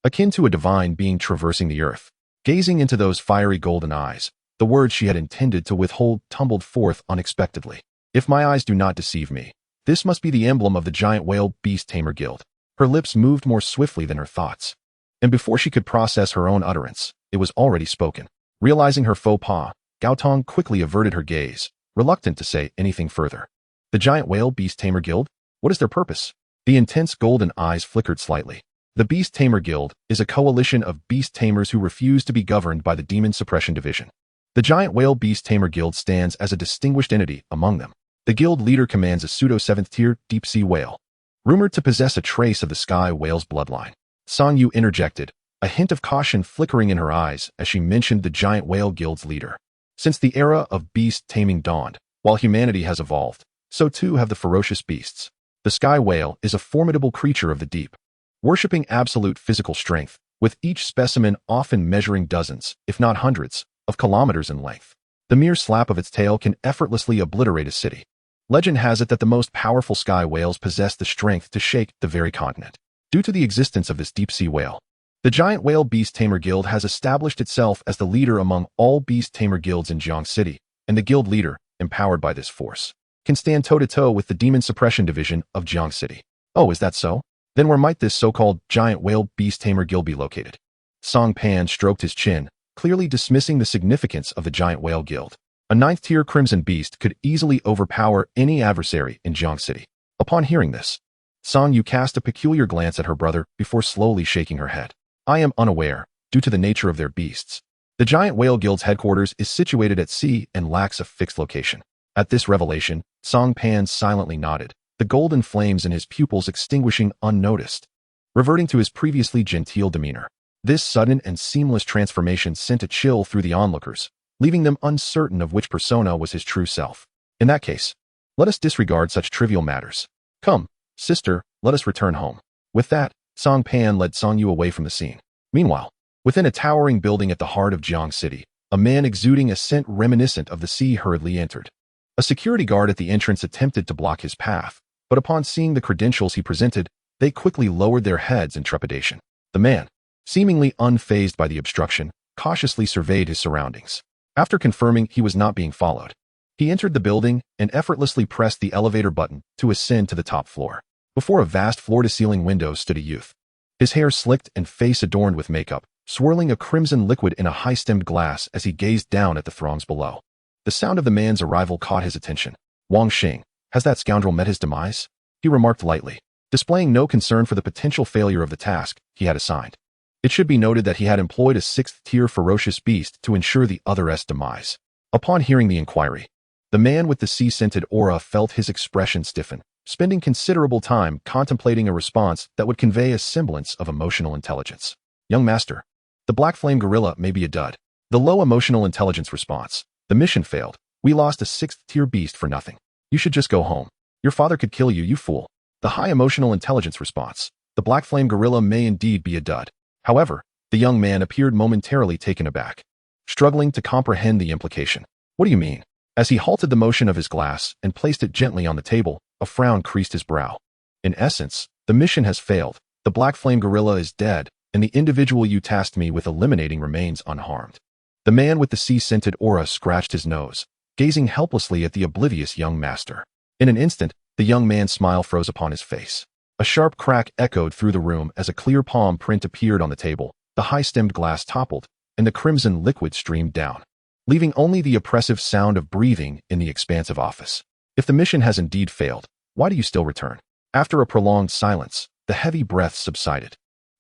Speaker 1: akin to a divine being traversing the earth. Gazing into those fiery golden eyes, the words she had intended to withhold tumbled forth unexpectedly. If my eyes do not deceive me, this must be the emblem of the giant whale Beast Tamer Guild. Her lips moved more swiftly than her thoughts, and before she could process her own utterance, it was already spoken. Realizing her faux pas, Gao Tong quickly averted her gaze, reluctant to say anything further. The giant whale Beast Tamer Guild? What is their purpose? The intense golden eyes flickered slightly. The Beast Tamer Guild is a coalition of beast tamers who refuse to be governed by the Demon Suppression Division. The giant whale Beast Tamer Guild stands as a distinguished entity among them. The guild leader commands a pseudo-7th-tier deep-sea whale, rumored to possess a trace of the sky whale's bloodline. Song Yu interjected, a hint of caution flickering in her eyes as she mentioned the giant whale guild's leader. Since the era of beast taming dawned, while humanity has evolved, so too have the ferocious beasts. The sky whale is a formidable creature of the deep, worshipping absolute physical strength, with each specimen often measuring dozens, if not hundreds, of kilometers in length. The mere slap of its tail can effortlessly obliterate a city. Legend has it that the most powerful sky whales possess the strength to shake the very continent. Due to the existence of this deep-sea whale, the giant whale Beast Tamer Guild has established itself as the leader among all beast tamer guilds in Jiang City, and the guild leader, empowered by this force, can stand toe-to-toe with the Demon Suppression Division of Jiang City. Oh, is that so? Then where might this so-called giant whale Beast Tamer Guild be located? Cang Pan stroked his chin, clearly dismissing the significance of the giant whale guild. A 9th-tier crimson beast could easily overpower any adversary in Jiang City. Upon hearing this, Song Yu cast a peculiar glance at her brother before slowly shaking her head. I am unaware, due to the nature of their beasts. The giant whale guild's headquarters is situated at sea and lacks a fixed location. At this revelation, Cang Pan silently nodded, the golden flames in his pupils extinguishing unnoticed, reverting to his previously genteel demeanor. This sudden and seamless transformation sent a chill through the onlookers, leaving them uncertain of which persona was his true self. In that case, let us disregard such trivial matters. Come, sister, let us return home. With that, Cang Pan led Song Yu away from the scene. Meanwhile, within a towering building at the heart of Jiang City, a man exuding a scent reminiscent of the sea hurriedly entered. A security guard at the entrance attempted to block his path, but upon seeing the credentials he presented, they quickly lowered their heads in trepidation. The man, seemingly unfazed by the obstruction, cautiously surveyed his surroundings. After confirming he was not being followed, he entered the building and effortlessly pressed the elevator button to ascend to the top floor. Before a vast floor-to-ceiling window stood a youth, his hair slicked and face adorned with makeup, swirling a crimson liquid in a high-stemmed glass as he gazed down at the throngs below. The sound of the man's arrival caught his attention. Wang Xing, has that scoundrel met his demise? He remarked lightly, displaying no concern for the potential failure of the task he had assigned. It should be noted that he had employed a 6th-tier ferocious beast to ensure the other's demise. Upon hearing the inquiry, the man with the sea-scented aura felt his expression stiffen, spending considerable time contemplating a response that would convey a semblance of emotional intelligence. Young master, the Black Flame Gorilla may be a dud. The low emotional intelligence response. The mission failed. We lost a 6th-tier beast for nothing. You should just go home. Your father could kill you, you fool. The high emotional intelligence response. The Black Flame Gorilla may indeed be a dud. However, the young man appeared momentarily taken aback, struggling to comprehend the implication. What do you mean? As he halted the motion of his glass and placed it gently on the table, a frown creased his brow. In essence, the mission has failed. The Black Flame Gorilla is dead, and the individual you tasked me with eliminating remains unharmed. The man with the sea-scented aura scratched his nose, gazing helplessly at the oblivious young master. In an instant, the young man's smile froze upon his face. A sharp crack echoed through the room as a clear palm print appeared on the table, the high-stemmed glass toppled, and the crimson liquid streamed down, leaving only the oppressive sound of breathing in the expansive office. If the mission has indeed failed, why do you still return? After a prolonged silence, the heavy breaths subsided,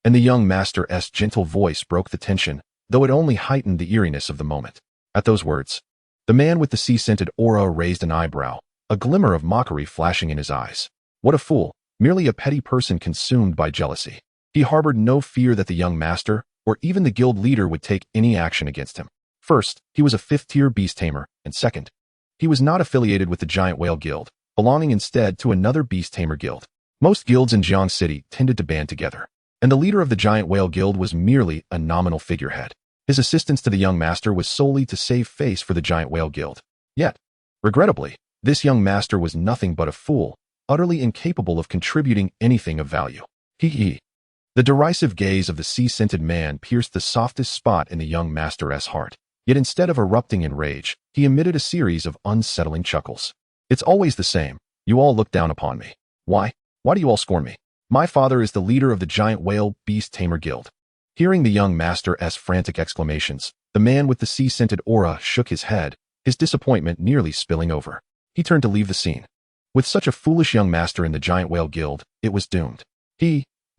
Speaker 1: and the young master's gentle voice broke the tension, though it only heightened the eeriness of the moment. At those words, the man with the sea-scented aura raised an eyebrow, a glimmer of mockery flashing in his eyes. What a fool, merely a petty person consumed by jealousy. He harbored no fear that the young master, or even the guild leader, would take any action against him. First, he was a 5th-tier beast tamer, and second, he was not affiliated with the Giant Whale Guild, belonging instead to another beast tamer guild. Most guilds in Jiang City tended to band together, and the leader of the Giant Whale Guild was merely a nominal figurehead. His assistance to the young master was solely to save face for the Giant Whale Guild. Yet, regrettably, this young master was nothing but a fool, utterly incapable of contributing anything of value. Hee. The derisive gaze of the sea-scented man pierced the softest spot in the young master's heart. Yet instead of erupting in rage, he emitted a series of unsettling chuckles. It's always the same. You all look down upon me. Why? Why do you all scorn me? My father is the leader of the Giant Whale Beast Tamer Guild. Hearing the young master's frantic exclamations, the man with the sea-scented aura shook his head, his disappointment nearly spilling over. He turned to leave the scene. With such a foolish young master in the Giant Whale Guild, it was doomed.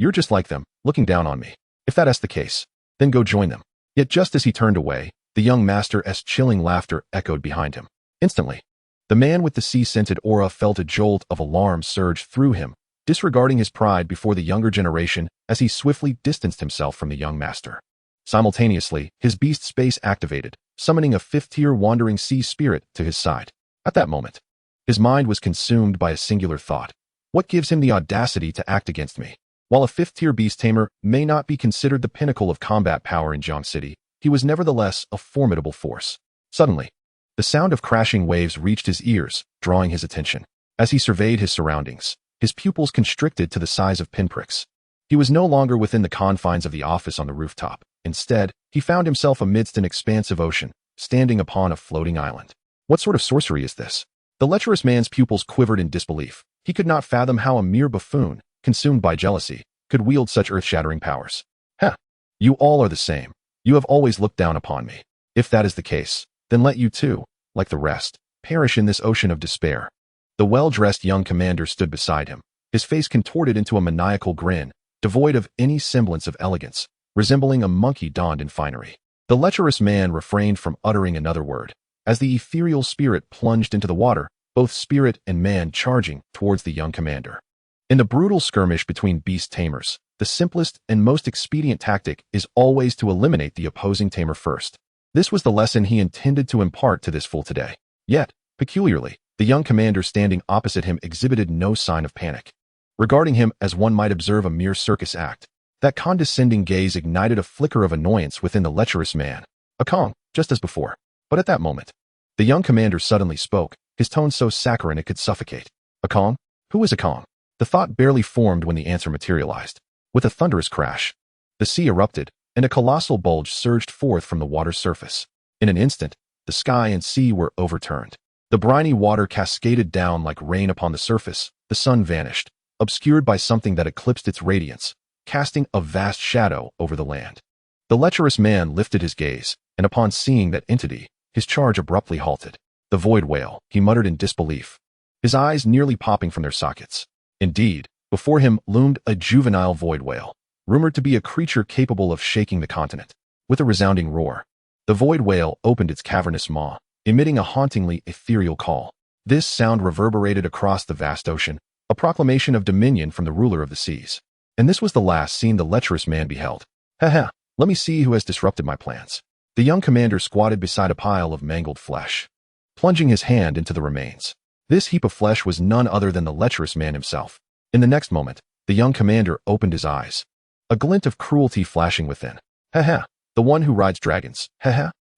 Speaker 1: You're just like them, looking down on me. If that is the case, then go join them. Yet just as he turned away, the young master's chilling laughter echoed behind him. Instantly, the man with the sea-scented aura felt a jolt of alarm surge through him, disregarding his pride before the younger generation as he swiftly distanced himself from the young master. Simultaneously, his beast space activated, summoning a 5th-tier wandering sea spirit to his side. At that moment, his mind was consumed by a singular thought. What gives him the audacity to act against me? While a 5th-tier beast tamer may not be considered the pinnacle of combat power in Jiang City, he was nevertheless a formidable force. Suddenly, the sound of crashing waves reached his ears, drawing his attention. As he surveyed his surroundings, his pupils constricted to the size of pinpricks. He was no longer within the confines of the office on the rooftop. Instead, he found himself amidst an expansive ocean, standing upon a floating island. What sort of sorcery is this? The lecherous man's pupils quivered in disbelief. He could not fathom how a mere buffoon, consumed by jealousy, could wield such earth-shattering powers. You all are the same. You have always looked down upon me. If that is the case, then let you too, like the rest, perish in this ocean of despair. The well-dressed young commander stood beside him, his face contorted into a maniacal grin, devoid of any semblance of elegance, resembling a monkey donned in finery. The lecherous man refrained from uttering another word, as the ethereal spirit plunged into the water, both spirit and man charging towards the young commander. In the brutal skirmish between beast tamers, the simplest and most expedient tactic is always to eliminate the opposing tamer first. This was the lesson he intended to impart to this fool today. Yet, peculiarly, the young commander standing opposite him exhibited no sign of panic. Regarding him as one might observe a mere circus act, that condescending gaze ignited a flicker of annoyance within the lecherous man. A Cang, just as before. But at that moment, the young commander suddenly spoke, his tone so saccharine it could suffocate. A Cang? Who is a Cang? The thought barely formed when the answer materialized. With a thunderous crash, the sea erupted, and a colossal bulge surged forth from the water's surface. In an instant, the sky and sea were overturned. The briny water cascaded down like rain upon the surface. The sun vanished, obscured by something that eclipsed its radiance, casting a vast shadow over the land. The lecherous man lifted his gaze, and upon seeing that entity, his charge abruptly halted. The void whale, he muttered in disbelief, his eyes nearly popping from their sockets. Indeed, before him loomed a juvenile void whale, rumored to be a creature capable of shaking the continent. With a resounding roar, the void whale opened its cavernous maw, emitting a hauntingly ethereal call. This sound reverberated across the vast ocean, a proclamation of dominion from the ruler of the seas. And this was the last scene the lecherous man beheld. Let me see who has disrupted my plans. The young commander squatted beside a pile of mangled flesh, plunging his hand into the remains. This heap of flesh was none other than the lecherous man himself. In the next moment, the young commander opened his eyes, a glint of cruelty flashing within. The one who rides dragons.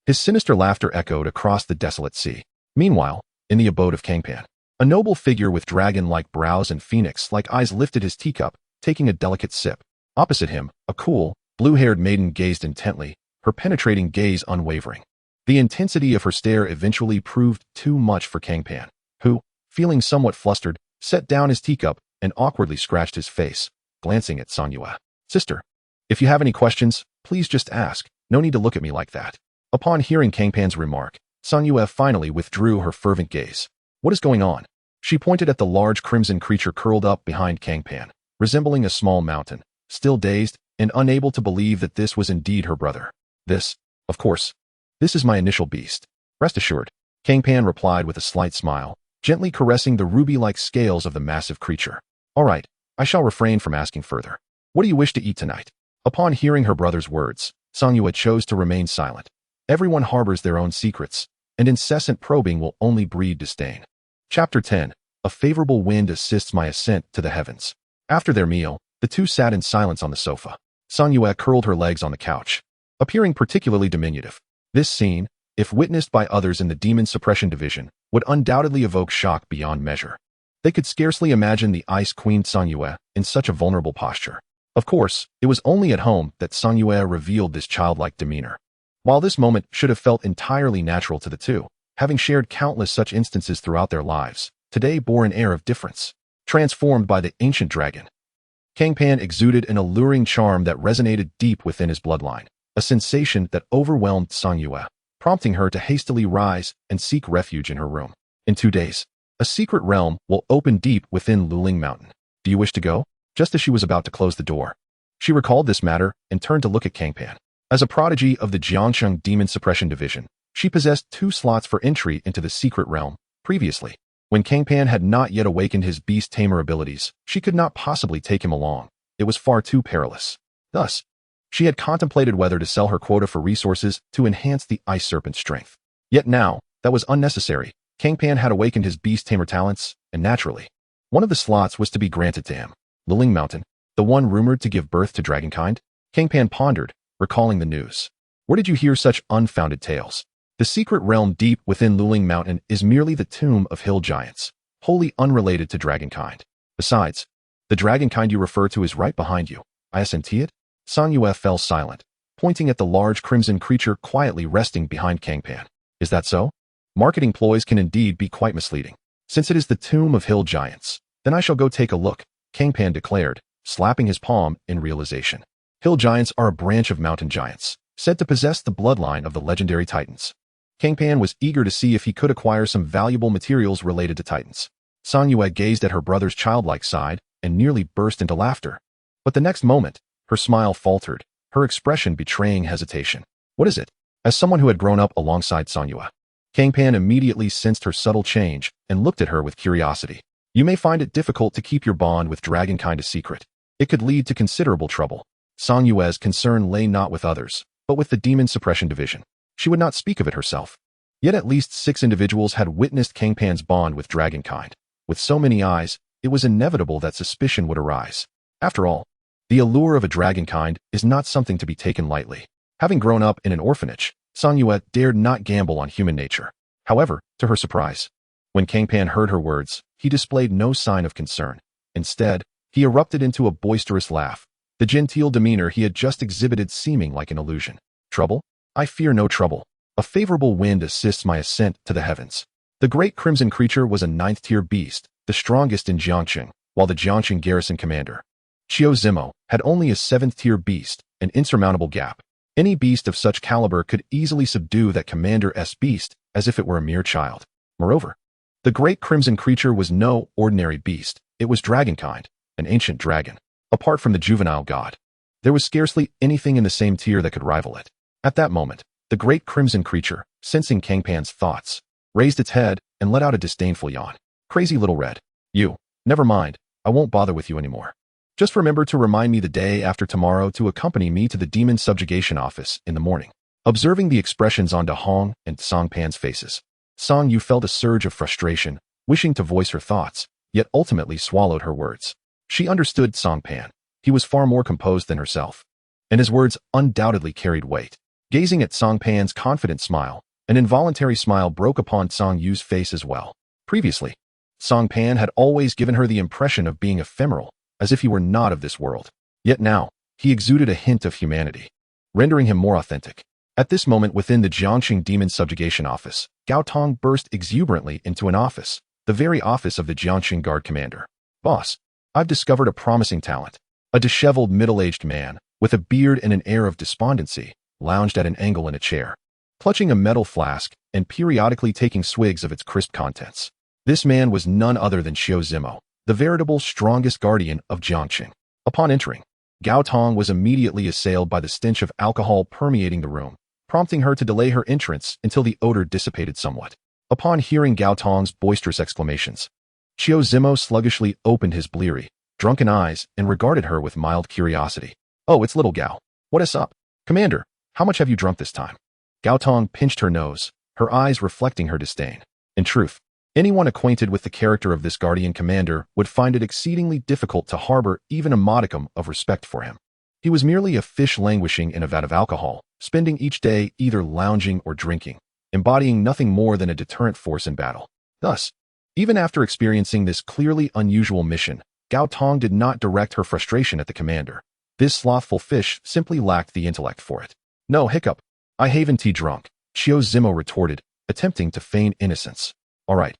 Speaker 1: His sinister laughter echoed across the desolate sea. Meanwhile, in the abode of Cang Pan, a noble figure with dragon-like brows and phoenix-like eyes lifted his teacup, taking a delicate sip. Opposite him, a cool, blue-haired maiden gazed intently, her penetrating gaze unwavering. The intensity of her stare eventually proved too much for Cang Pan, who, feeling somewhat flustered, set down his teacup and awkwardly scratched his face, glancing at Sanyue. Sister, if you have any questions, Please just ask. No need to look at me like that. Upon hearing Cang Pan's remark, Sang Yue finally withdrew her fervent gaze. What is going on? She pointed at the large crimson creature curled up behind Cang Pan, resembling a small mountain, still dazed and unable to believe that this was indeed her brother. This, of course, this is my initial beast. Rest assured, Cang Pan replied with a slight smile, gently caressing the ruby-like scales of the massive creature. All right, I shall refrain from asking further. What do you wish to eat tonight? Upon hearing her brother's words, Sang Yue chose to remain silent. Everyone harbors their own secrets, and incessant probing will only breed disdain. Chapter 10. A favorable wind assists my ascent to the heavens. After their meal, the two sat in silence on the sofa. Sang Yue curled her legs on the couch, appearing particularly diminutive. This scene, if witnessed by others in the Demon Suppression Division, would undoubtedly evoke shock beyond measure. They could scarcely imagine the Ice Queen Sang Yue in such a vulnerable posture. Of course, it was only at home that Sang Yue revealed this childlike demeanor. While this moment should have felt entirely natural to the two, having shared countless such instances throughout their lives, today bore an air of difference. Transformed by the ancient dragon, Cang Pan exuded an alluring charm that resonated deep within his bloodline, a sensation that overwhelmed Sang Yue, prompting her to hastily rise and seek refuge in her room. In 2 days, a secret realm will open deep within Luling Mountain. Do you wish to go? Just as she was about to close the door, she recalled this matter and turned to look at Cang Pan. As a prodigy of the Jiangsheng Demon Suppression Division, she possessed 2 slots for entry into the secret realm. Previously, when Cang Pan had not yet awakened his Beast Tamer abilities, she could not possibly take him along. It was far too perilous. Thus, she had contemplated whether to sell her quota for resources to enhance the Ice Serpent's strength. Yet now, that was unnecessary. Cang Pan had awakened his Beast Tamer talents, and naturally, one of the slots was to be granted to him. Luling Mountain, the one rumored to give birth to dragonkind? Cang Pan pondered, recalling the news. Where did you hear such unfounded tales? The secret realm deep within Luling Mountain is merely the tomb of hill giants, wholly unrelated to dragonkind. Besides, the dragonkind you refer to is right behind you. Isn't it? Sang Yue fell silent, pointing at the large crimson creature quietly resting behind Cang Pan. Is that so? Marketing ploys can indeed be quite misleading. Since it is the tomb of hill giants, then I shall go take a look, Cang Pan declared, slapping his palm in realization. Hill giants are a branch of mountain giants, said to possess the bloodline of the legendary titans. Cang Pan was eager to see if he could acquire some valuable materials related to titans. Sang Yue gazed at her brother's childlike side and nearly burst into laughter. But the next moment, her smile faltered, her expression betraying hesitation. What is it? As someone who had grown up alongside Sang Yue, Cang Pan immediately sensed her subtle change and looked at her with curiosity. You may find it difficult to keep your bond with dragonkind a secret. It could lead to considerable trouble. Sang Yue's concern lay not with others, but with the Demon Suppression Division. She would not speak of it herself. Yet at least 6 individuals had witnessed Cang Pan's bond with dragonkind. With so many eyes, it was inevitable that suspicion would arise. After all, the allure of a dragonkind is not something to be taken lightly. Having grown up in an orphanage, Sang Yue dared not gamble on human nature. However, to her surprise, when Cang Pan heard her words, he displayed no sign of concern. Instead, he erupted into a boisterous laugh, the genteel demeanor he had just exhibited seeming like an illusion. Trouble? I fear no trouble. A favorable wind assists my ascent to the heavens. The great crimson creature was a 9th-tier beast, the strongest in Jiangsheng, while the Jiangsheng garrison commander, Qiu Zimo, had only a 7th-tier beast, an insurmountable gap. Any beast of such caliber could easily subdue that commander's beast as if it were a mere child. Moreover, the great crimson creature was no ordinary beast. It was dragonkind, an ancient dragon. Apart from the juvenile god, there was scarcely anything in the same tier that could rival it. At that moment, the great crimson creature, sensing Cang Pan's thoughts, raised its head and let out a disdainful yawn. Crazy little red. You. Never mind, I won't bother with you anymore. Just remember to remind me the day after tomorrow to accompany me to the demon subjugation office in the morning. Observing the expressions on Da Hong and Sang Pan's faces, Sang Yu felt a surge of frustration, wishing to voice her thoughts, yet ultimately swallowed her words. She understood Sang Pan. He was far more composed than herself, and his words undoubtedly carried weight. Gazing at Sang Pan's confident smile, an involuntary smile broke upon Sang Yu's face as well. Previously, Sang Pan had always given her the impression of being ephemeral, as if he were not of this world. Yet now, he exuded a hint of humanity, rendering him more authentic. At this moment within the Jiangxing Demon Subjugation Office, Gao Tong burst exuberantly into an office, the very office of the Jiangxing Guard Commander. Boss, I've discovered a promising talent. A disheveled middle-aged man, with a beard and an air of despondency, lounged at an angle in a chair, clutching a metal flask and periodically taking swigs of its crisp contents. This man was none other than Xiao Zimo, the veritable strongest guardian of Jiangqing. Upon entering, Gao Tong was immediately assailed by the stench of alcohol permeating the room, prompting her to delay her entrance until the odor dissipated somewhat. Upon hearing Gao Tong's boisterous exclamations, Xiao Zimo sluggishly opened his bleary, drunken eyes and regarded her with mild curiosity. "Oh, it's little Gao. What is up? Commander, how much have you drunk this time?" Gao Tong pinched her nose, her eyes reflecting her disdain. In truth, anyone acquainted with the character of this guardian commander would find it exceedingly difficult to harbor even a modicum of respect for him. He was merely a fish languishing in a vat of alcohol, spending each day either lounging or drinking, embodying nothing more than a deterrent force in battle. Thus, even after experiencing this clearly unusual mission, Gao Tong did not direct her frustration at the commander. This slothful fish simply lacked the intellect for it. "No, hiccup. I haven't tea drunk," Xiao Zimo retorted, attempting to feign innocence. All right,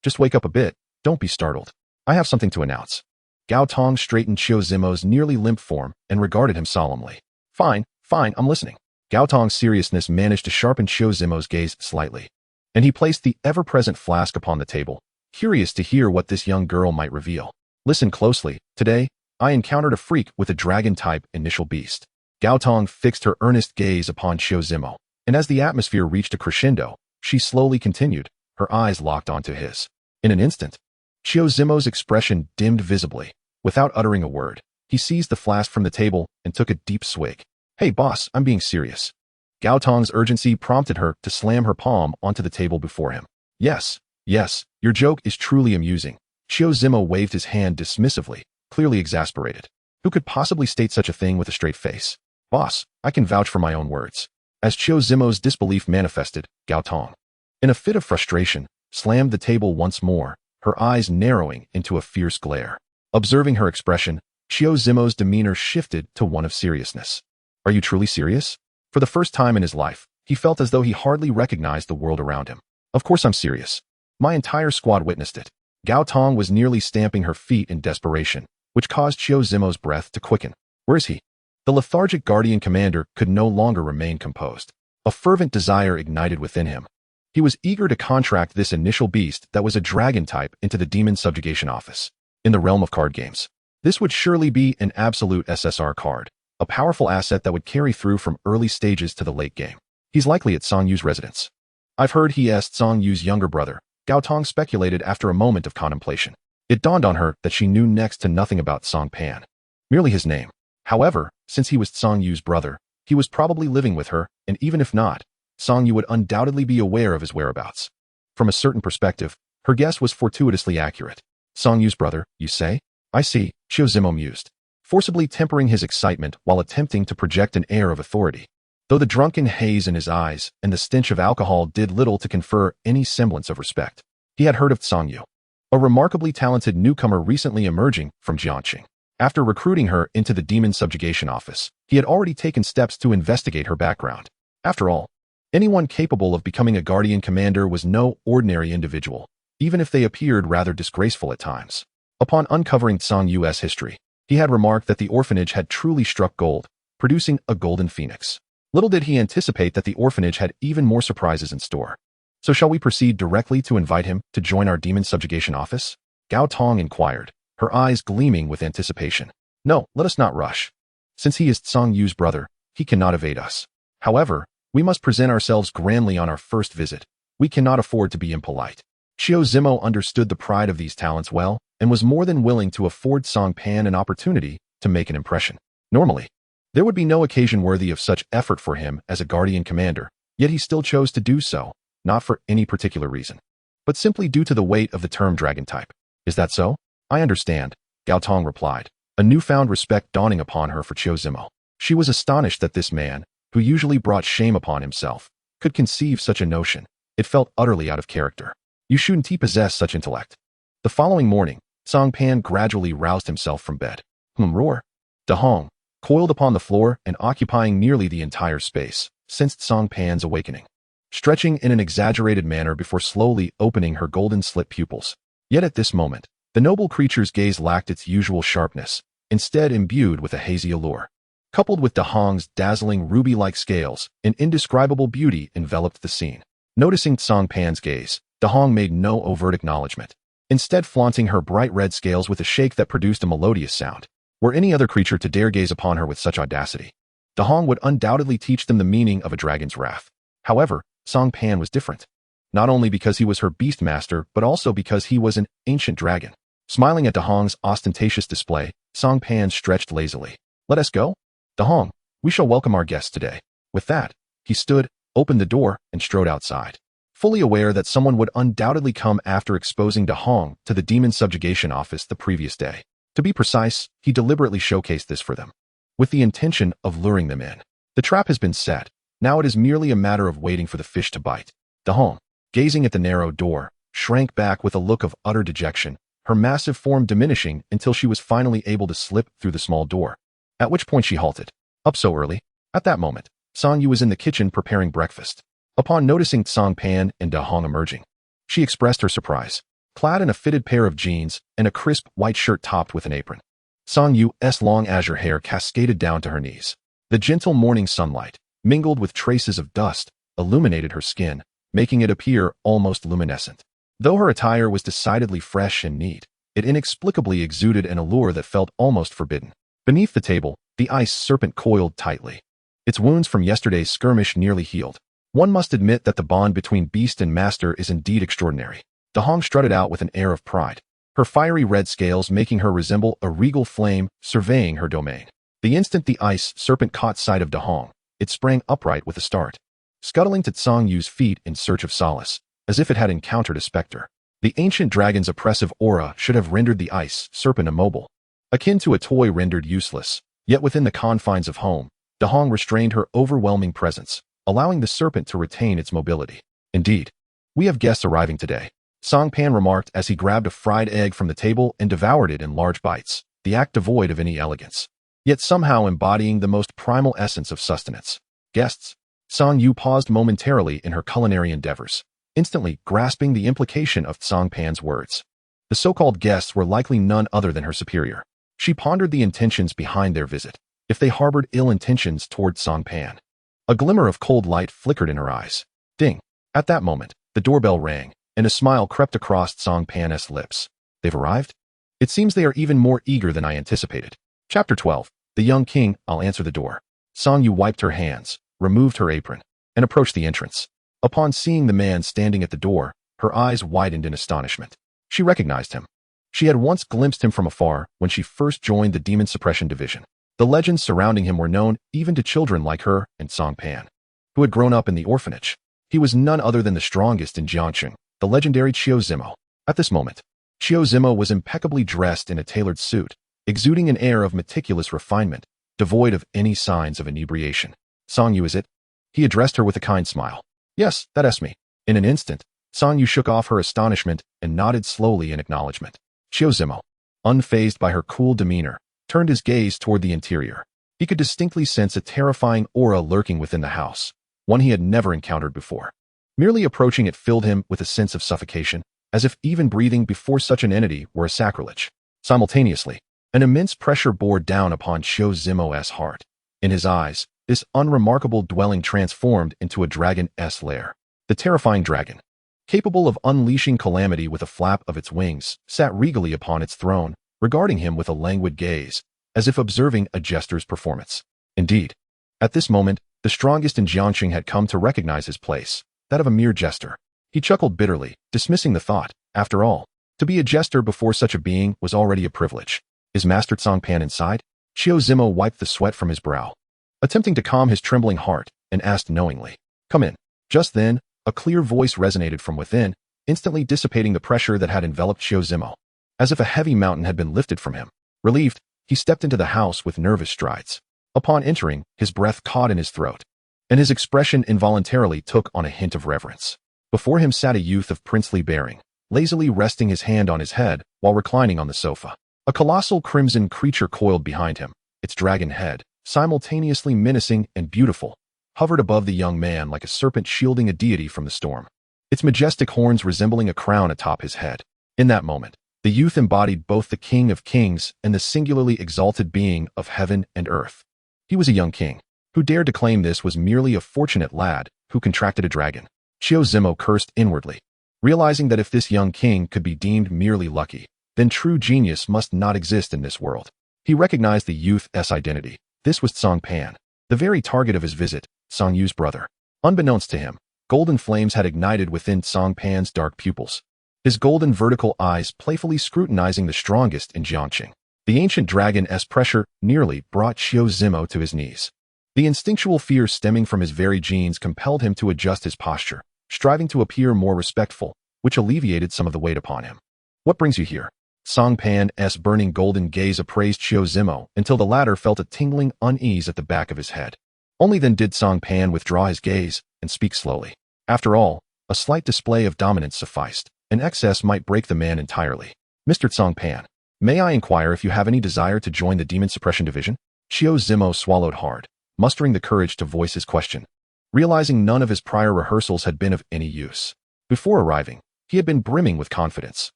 Speaker 1: just wake up a bit, don't be startled. I have something to announce." Gao Tong straightened Xiao Zimo's nearly limp form and regarded him solemnly. Fine, I'm listening." Gao Tong's seriousness managed to sharpen Xiao Zimo's gaze slightly, and he placed the ever-present flask upon the table, curious to hear what this young girl might reveal. "Listen closely. Today, I encountered a freak with a dragon-type initial beast." Gao Tong fixed her earnest gaze upon Xiao Zimo, and as the atmosphere reached a crescendo, she slowly continued, her eyes locked onto his. In an instant, Xiao Zimo's expression dimmed visibly. Without uttering a word, he seized the flask from the table and took a deep swig. "Hey boss, I'm being serious." Gao Tong's urgency prompted her to slam her palm onto the table before him. Yes, your joke is truly amusing." Xiao Zimo waved his hand dismissively, clearly exasperated. Who could possibly state such a thing with a straight face? "Boss, I can vouch for my own words." As Xiao Zimo's disbelief manifested, Gao Tong, in a fit of frustration, slammed the table once more, her eyes narrowing into a fierce glare. Observing her expression, Xiao Zimo's demeanor shifted to one of seriousness. "Are you truly serious?" For the first time in his life, he felt as though he hardly recognized the world around him. "Of course I'm serious. My entire squad witnessed it." Gao Tong was nearly stamping her feet in desperation, which caused Xiao Zimo's breath to quicken. "Where is he?" The lethargic guardian commander could no longer remain composed. A fervent desire ignited within him. He was eager to contract this initial beast that was a dragon type into the demon subjugation office. In the realm of card games, this would surely be an absolute SSR card, a powerful asset that would carry through from early stages to the late game. He's likely at Song Yu's residence. "I've heard he is Song Yu's younger brother," Gao Tong speculated after a moment of contemplation. It dawned on her that she knew next to nothing about Cang Pan, merely his name. However, since he was Song Yu's brother, he was probably living with her, and even if not, Song Yu would undoubtedly be aware of his whereabouts. From a certain perspective, her guess was fortuitously accurate. "Song Yu's brother, you say?" "I see," Xiao Zimo mused, forcibly tempering his excitement while attempting to project an air of authority. Though the drunken haze in his eyes and the stench of alcohol did little to confer any semblance of respect, he had heard of Song Yu, a remarkably talented newcomer recently emerging from Jiangqing. After recruiting her into the demon subjugation office, he had already taken steps to investigate her background. After all, anyone capable of becoming a guardian commander was no ordinary individual, even if they appeared rather disgraceful at times. Upon uncovering Song Yu's history, he had remarked that the orphanage had truly struck gold, producing a golden phoenix. Little did he anticipate that the orphanage had even more surprises in store. "So shall we proceed directly to invite him to join our demon subjugation office?" Gao Tong inquired, her eyes gleaming with anticipation. "No, let us not rush. Since he is Song Yu's brother, he cannot evade us. However, we must present ourselves grandly on our first visit. We cannot afford to be impolite." Xiao Zimo understood the pride of these talents well and was more than willing to afford Cang Pan an opportunity to make an impression. Normally, there would be no occasion worthy of such effort for him as a guardian commander, yet he still chose to do so, not for any particular reason, but simply due to the weight of the term dragon type. "Is that so?" "I understand," Gao Tong replied, a newfound respect dawning upon her for Xiao Zimo. She was astonished that this man, who usually brought shame upon himself, could conceive such a notion. It felt utterly out of character. You shouldn't possess such intellect. The following morning, Cang Pan gradually roused himself from bed. Roar. Da Hong, coiled upon the floor and occupying nearly the entire space, sensed Cang Pan's awakening, stretching in an exaggerated manner before slowly opening her golden slit pupils. Yet at this moment, the noble creature's gaze lacked its usual sharpness. instead imbued with a hazy allure. Coupled with Dahong's dazzling ruby-like scales, an indescribable beauty enveloped the scene. Noticing Cang Pan's gaze, Dahong made no overt acknowledgement, instead flaunting her bright red scales with a shake that produced a melodious sound. Were any other creature to dare gaze upon her with such audacity, Dahong would undoubtedly teach them the meaning of a dragon's wrath. However, Cang Pan was different. Not only because he was her beast master, but also because he was an ancient dragon. Smiling at Dahong's ostentatious display, Cang Pan stretched lazily. Let us go? Dahong, we shall welcome our guests today. With that, he stood, opened the door, and strode outside. Fully aware that someone would undoubtedly come after exposing Dahong to the demon subjugation office the previous day. To be precise, he deliberately showcased this for them, with the intention of luring them in. The trap has been set. Now it is merely a matter of waiting for the fish to bite. Dahong, gazing at the narrow door, shrank back with a look of utter dejection, her massive form diminishing until she was finally able to slip through the small door. At which point she halted. Up so early? At that moment, Cang Yu was in the kitchen preparing breakfast. Upon noticing Cang Pan and Dahong emerging, she expressed her surprise. Clad in a fitted pair of jeans and a crisp white shirt topped with an apron, Cang Yu's long azure hair cascaded down to her knees. The gentle morning sunlight, mingled with traces of dust, illuminated her skin, making it appear almost luminescent. Though her attire was decidedly fresh and neat, it inexplicably exuded an allure that felt almost forbidden. Beneath the table, the ice serpent coiled tightly. Its wounds from yesterday's skirmish nearly healed. One must admit that the bond between beast and master is indeed extraordinary. Dahong strutted out with an air of pride, her fiery red scales making her resemble a regal flame surveying her domain. The instant the ice serpent caught sight of Dahong, it sprang upright with a start, scuttling to Cang Yu's feet in search of solace, as if it had encountered a specter. The ancient dragon's oppressive aura should have rendered the ice serpent immobile, akin to a toy rendered useless. Yet within the confines of home, Dahong restrained her overwhelming presence, allowing the serpent to retain its mobility. Indeed, we have guests arriving today, Cang Pan remarked as he grabbed a fried egg from the table and devoured it in large bites, the act devoid of any elegance, yet somehow embodying the most primal essence of sustenance. Guests? Cang Yu paused momentarily in her culinary endeavors, instantly grasping the implication of Cang Pan's words. The so-called guests were likely none other than her superior. She pondered the intentions behind their visit, if they harbored ill intentions toward Cang Pan. A glimmer of cold light flickered in her eyes. Ding! At that moment, the doorbell rang, and a smile crept across Cang Pan's lips. They've arrived? It seems they are even more eager than I anticipated. Chapter 12. The Young King, I'll answer the door. Cang Yu wiped her hands, removed her apron, and approached the entrance. Upon seeing the man standing at the door, her eyes widened in astonishment. She recognized him. She had once glimpsed him from afar when she first joined the Demon Suppression Division. The legends surrounding him were known even to children like her and Cang Pan, who had grown up in the orphanage. He was none other than the strongest in Jiangqing, the legendary Qiu Zimo. At this moment, Qiu Zimo was impeccably dressed in a tailored suit, exuding an air of meticulous refinement, devoid of any signs of inebriation. Cang Yu, is it? He addressed her with a kind smile. Yes, that's me. In an instant, Cang Yu shook off her astonishment and nodded slowly in acknowledgement. Qiu Zimo, unfazed by her cool demeanor, turned his gaze toward the interior. He could distinctly sense a terrifying aura lurking within the house, one he had never encountered before. Merely approaching it filled him with a sense of suffocation, as if even breathing before such an entity were a sacrilege. Simultaneously, an immense pressure bore down upon Qiu Zimo's heart. In his eyes, this unremarkable dwelling transformed into a dragon's lair. The terrifying dragon, capable of unleashing calamity with a flap of its wings, sat regally upon its throne, regarding him with a languid gaze, as if observing a jester's performance. Indeed, at this moment, the strongest in Jiangqing had come to recognize his place, that of a mere jester. He chuckled bitterly, dismissing the thought. After all, to be a jester before such a being was already a privilege. Is Master Cang Pan inside? Qiu Zimo wiped the sweat from his brow, attempting to calm his trembling heart, and asked knowingly, "Come in." Just then, a clear voice resonated from within, instantly dissipating the pressure that had enveloped Qiu Zimo. As if a heavy mountain had been lifted from him. Relieved, he stepped into the house with nervous strides. Upon entering, his breath caught in his throat, and his expression involuntarily took on a hint of reverence. Before him sat a youth of princely bearing, lazily resting his hand on his head while reclining on the sofa. A colossal crimson creature coiled behind him, its dragon head, simultaneously menacing and beautiful, hovered above the young man like a serpent shielding a deity from the storm, its majestic horns resembling a crown atop his head. In that moment, The youth embodied both the King of Kings and the singularly exalted being of heaven and earth. He was a young king, who dared to claim this was merely a fortunate lad who contracted a dragon. Zimo cursed inwardly, realizing that if this young king could be deemed merely lucky, then true genius must not exist in this world. He recognized the youth's identity. This was Cang Pan, the very target of his visit, Cang Yu's brother. Unbeknownst to him, golden flames had ignited within Cang Pan's dark pupils, his golden vertical eyes playfully scrutinizing the strongest in Jiangqing. The ancient dragon's pressure nearly brought Zimo to his knees. The instinctual fear stemming from his very genes compelled him to adjust his posture, striving to appear more respectful, which alleviated some of the weight upon him. What brings you here? Cang Pan's burning golden gaze appraised Zimo until the latter felt a tingling unease at the back of his head. Only then did Cang Pan withdraw his gaze and speak slowly. After all, a slight display of dominance sufficed. An excess might break the man entirely. Mr. Cang Pan, may I inquire if you have any desire to join the Demon Suppression Division? Zimo swallowed hard, mustering the courage to voice his question. Realizing none of his prior rehearsals had been of any use. Before arriving, he had been brimming with confidence,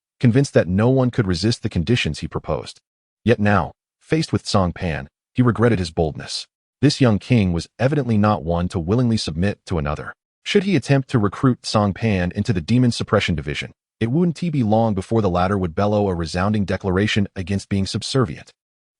Speaker 1: convinced that no one could resist the conditions he proposed. Yet now, faced with Cang Pan, he regretted his boldness. This young king was evidently not one to willingly submit to another. Should he attempt to recruit Cang Pan into the Demon Suppression Division, it wouldn't be long before the latter would bellow a resounding declaration against being subservient,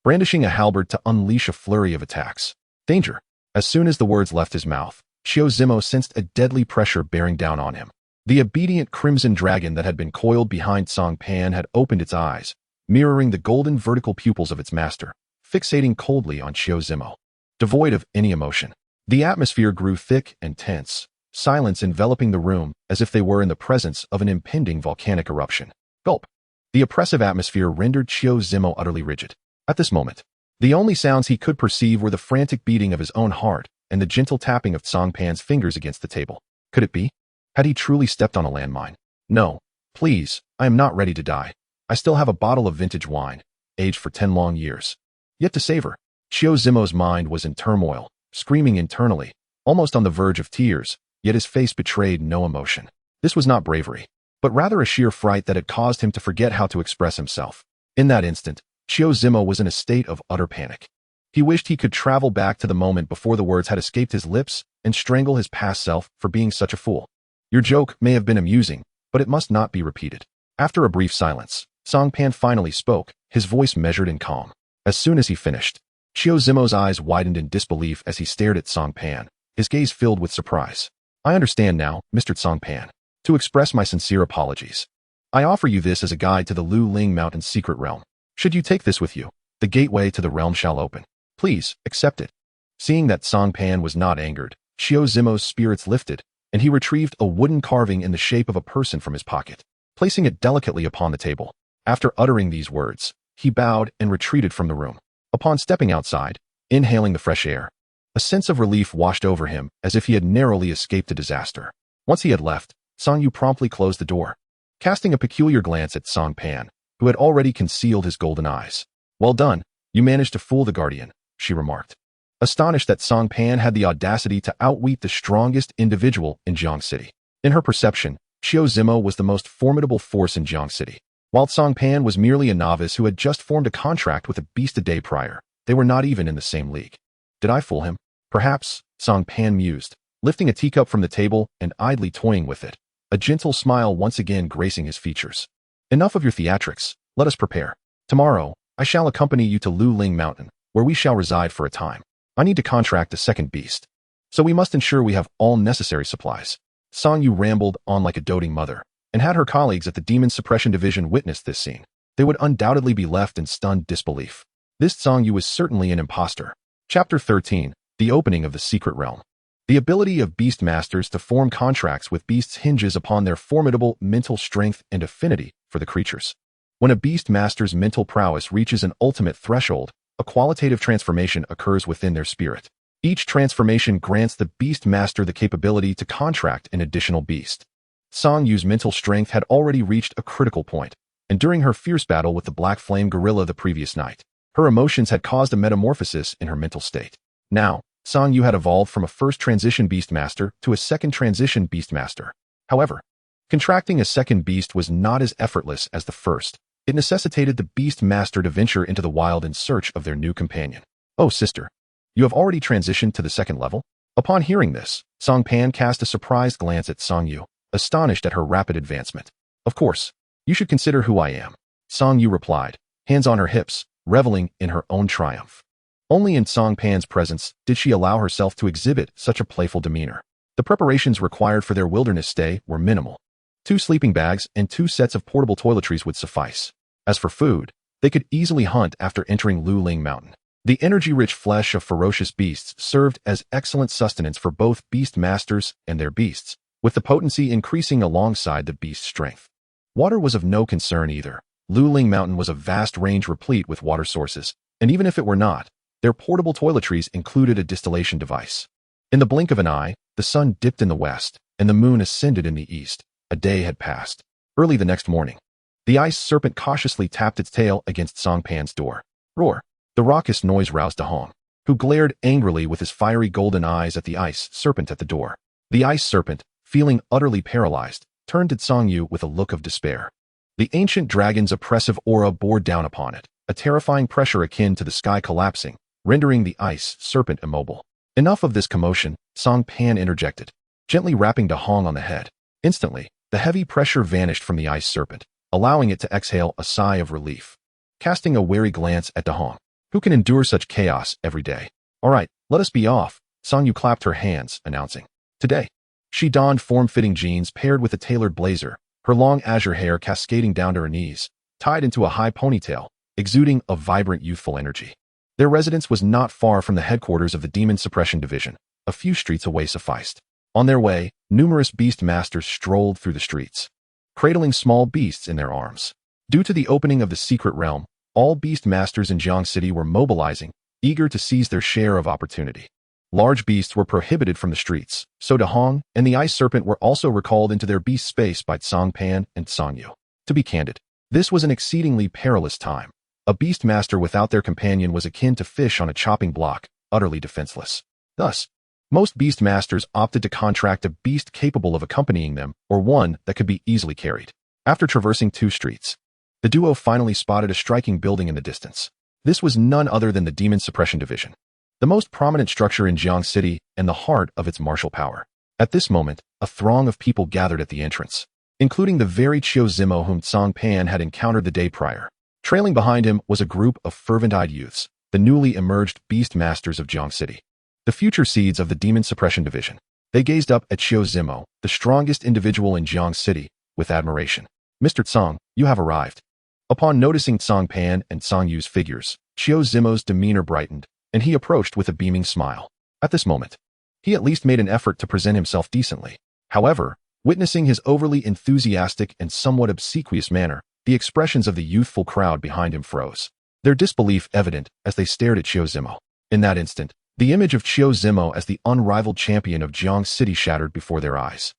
Speaker 1: brandishing a halberd to unleash a flurry of attacks. Danger! As soon as the words left his mouth, Zimo sensed a deadly pressure bearing down on him. The obedient crimson dragon that had been coiled behind Cang Pan had opened its eyes, mirroring the golden vertical pupils of its master, fixating coldly on Zimo. Devoid of any emotion, the atmosphere grew thick and tense, silence enveloping the room as if they were in the presence of an impending volcanic eruption. Gulp! The oppressive atmosphere rendered Zimo utterly rigid. At this moment, the only sounds he could perceive were the frantic beating of his own heart and the gentle tapping of Cang Pan's fingers against the table. Could it be? Had he truly stepped on a landmine? No. Please, I am not ready to die. I still have a bottle of vintage wine, aged for 10 long years, yet to savor. Zimo's mind was in turmoil, screaming internally, almost on the verge of tears, yet his face betrayed no emotion. This was not bravery, but rather a sheer fright that had caused him to forget how to express himself. In that instant, Zimo was in a state of utter panic. He wished he could travel back to the moment before the words had escaped his lips and strangle his past self for being such a fool. Your joke may have been amusing, but it must not be repeated. After a brief silence, Cang Pan finally spoke, his voice measured and calm. As soon as he finished, Zimo's eyes widened in disbelief as he stared at Cang Pan, his gaze filled with surprise. I understand now, Mr. Cang Pan. To express my sincere apologies, I offer you this as a guide to the Lu Ling Mountain's secret realm. Should you take this with you, the gateway to the realm shall open. Please, accept it. Seeing that Cang Pan was not angered, Zimo's spirits lifted, and he retrieved a wooden carving in the shape of a person from his pocket, placing it delicately upon the table. After uttering these words, he bowed and retreated from the room. Upon stepping outside, inhaling the fresh air, a sense of relief washed over him as if he had narrowly escaped a disaster. Once he had left, Cang Yu promptly closed the door, casting a peculiar glance at Cang Pan, who had already concealed his golden eyes. Well done, you managed to fool the guardian, she remarked, astonished that Cang Pan had the audacity to outwit the strongest individual in Jiang City. In her perception, Zimo was the most formidable force in Jiang City. While Cang Pan was merely a novice who had just formed a contract with a beast a day prior, they were not even in the same league. Did I fool him? Perhaps, Cang Pan mused, lifting a teacup from the table and idly toying with it, a gentle smile once again gracing his features. Enough of your theatrics, let us prepare. Tomorrow, I shall accompany you to Lu Ling Mountain, where we shall reside for a time. I need to contract a second beast, so we must ensure we have all necessary supplies. Cang Yu rambled on like a doting mother, and had her colleagues at the Demon Suppression Division witness this scene, they would undoubtedly be left in stunned disbelief. This Cang Yu was certainly an imposter. Chapter 13, The Opening of the Secret Realm. The ability of beast masters to form contracts with beasts hinges upon their formidable mental strength and affinity for the creatures. When a beast master's mental prowess reaches an ultimate threshold, a qualitative transformation occurs within their spirit. Each transformation grants the beast master the capability to contract an additional beast. Cang Yu's mental strength had already reached a critical point, and during her fierce battle with the Black Flame Gorilla the previous night, her emotions had caused a metamorphosis in her mental state. Now, Cang Yu had evolved from a first transition beastmaster to a second transition beastmaster. However, contracting a second beast was not as effortless as the first, It necessitated the Beast Master to venture into the wild in search of their new companion. "Oh, sister, you have already transitioned to the second level?" Upon hearing this, Cang Pan cast a surprised glance at Song Yu, astonished at her rapid advancement. "Of course, you should consider who I am," Song Yu replied, hands on her hips, reveling in her own triumph. Only in Cang Pan's presence did she allow herself to exhibit such a playful demeanor. The preparations required for their wilderness stay were minimal. 2 sleeping bags and 2 sets of portable toiletries would suffice. As for food, they could easily hunt after entering Luling Mountain. The energy-rich flesh of ferocious beasts served as excellent sustenance for both beast masters and their beasts, with the potency increasing alongside the beast's strength. Water was of no concern either. Luling Mountain was a vast range replete with water sources, and even if it were not, their portable toiletries included a distillation device. In the blink of an eye, the sun dipped in the west, and the moon ascended in the east. A day had passed. Early the next morning, the ice serpent cautiously tapped its tail against Cang Pan's door. Roar! The raucous noise roused Dahong, who glared angrily with his fiery golden eyes at the ice serpent at the door. The ice serpent, feeling utterly paralyzed, turned to Song Yu with a look of despair. The ancient dragon's oppressive aura bore down upon it, a terrifying pressure akin to the sky collapsing, rendering the ice serpent immobile. Enough of this commotion, Cang Pan interjected, gently rapping Dahong on the head. Instantly, the heavy pressure vanished from the ice serpent, allowing it to exhale a sigh of relief. Casting a wary glance at Dahong, who can endure such chaos every day? "All right, let us be off," Song Yu clapped her hands, announcing. Today, she donned form-fitting jeans paired with a tailored blazer, her long azure hair cascading down to her knees, tied into a high ponytail, exuding a vibrant youthful energy. Their residence was not far from the headquarters of the Demon Suppression Division. A few streets away sufficed. On their way, numerous beast masters strolled through the streets, cradling small beasts in their arms. Due to the opening of the secret realm, all beast masters in Jiang City were mobilizing, eager to seize their share of opportunity. Large beasts were prohibited from the streets, so Dahong and the ice serpent were also recalled into their beast space by Cang Pan and Song Yu. To be candid, this was an exceedingly perilous time. A beast master without their companion was akin to fish on a chopping block, utterly defenseless. Thus, most beast masters opted to contract a beast capable of accompanying them, or one that could be easily carried. After traversing 2 streets, the duo finally spotted a striking building in the distance. This was none other than the Demon Suppression Division, the most prominent structure in Jiang City and the heart of its martial power. At this moment, a throng of people gathered at the entrance, including the very Chiu Zimo whom Cang Pan had encountered the day prior. Trailing behind him was a group of fervent-eyed youths, the newly emerged beast masters of Jiang City, the future seeds of the Demon Suppression Division. They gazed up at Chiu Zimo, the strongest individual in Jiang City, with admiration. "Mr. Cang, you have arrived." Upon noticing Cang Pan and Song Yu's figures, Chiu Zimo's demeanor brightened, and he approached with a beaming smile. At this moment, he at least made an effort to present himself decently. However, witnessing his overly enthusiastic and somewhat obsequious manner, the expressions of the youthful crowd behind him froze, their disbelief evident as they stared at Chiu Zimo. In that instant, the image of Chiu Zimo as the unrivaled champion of Jiang City shattered before their eyes.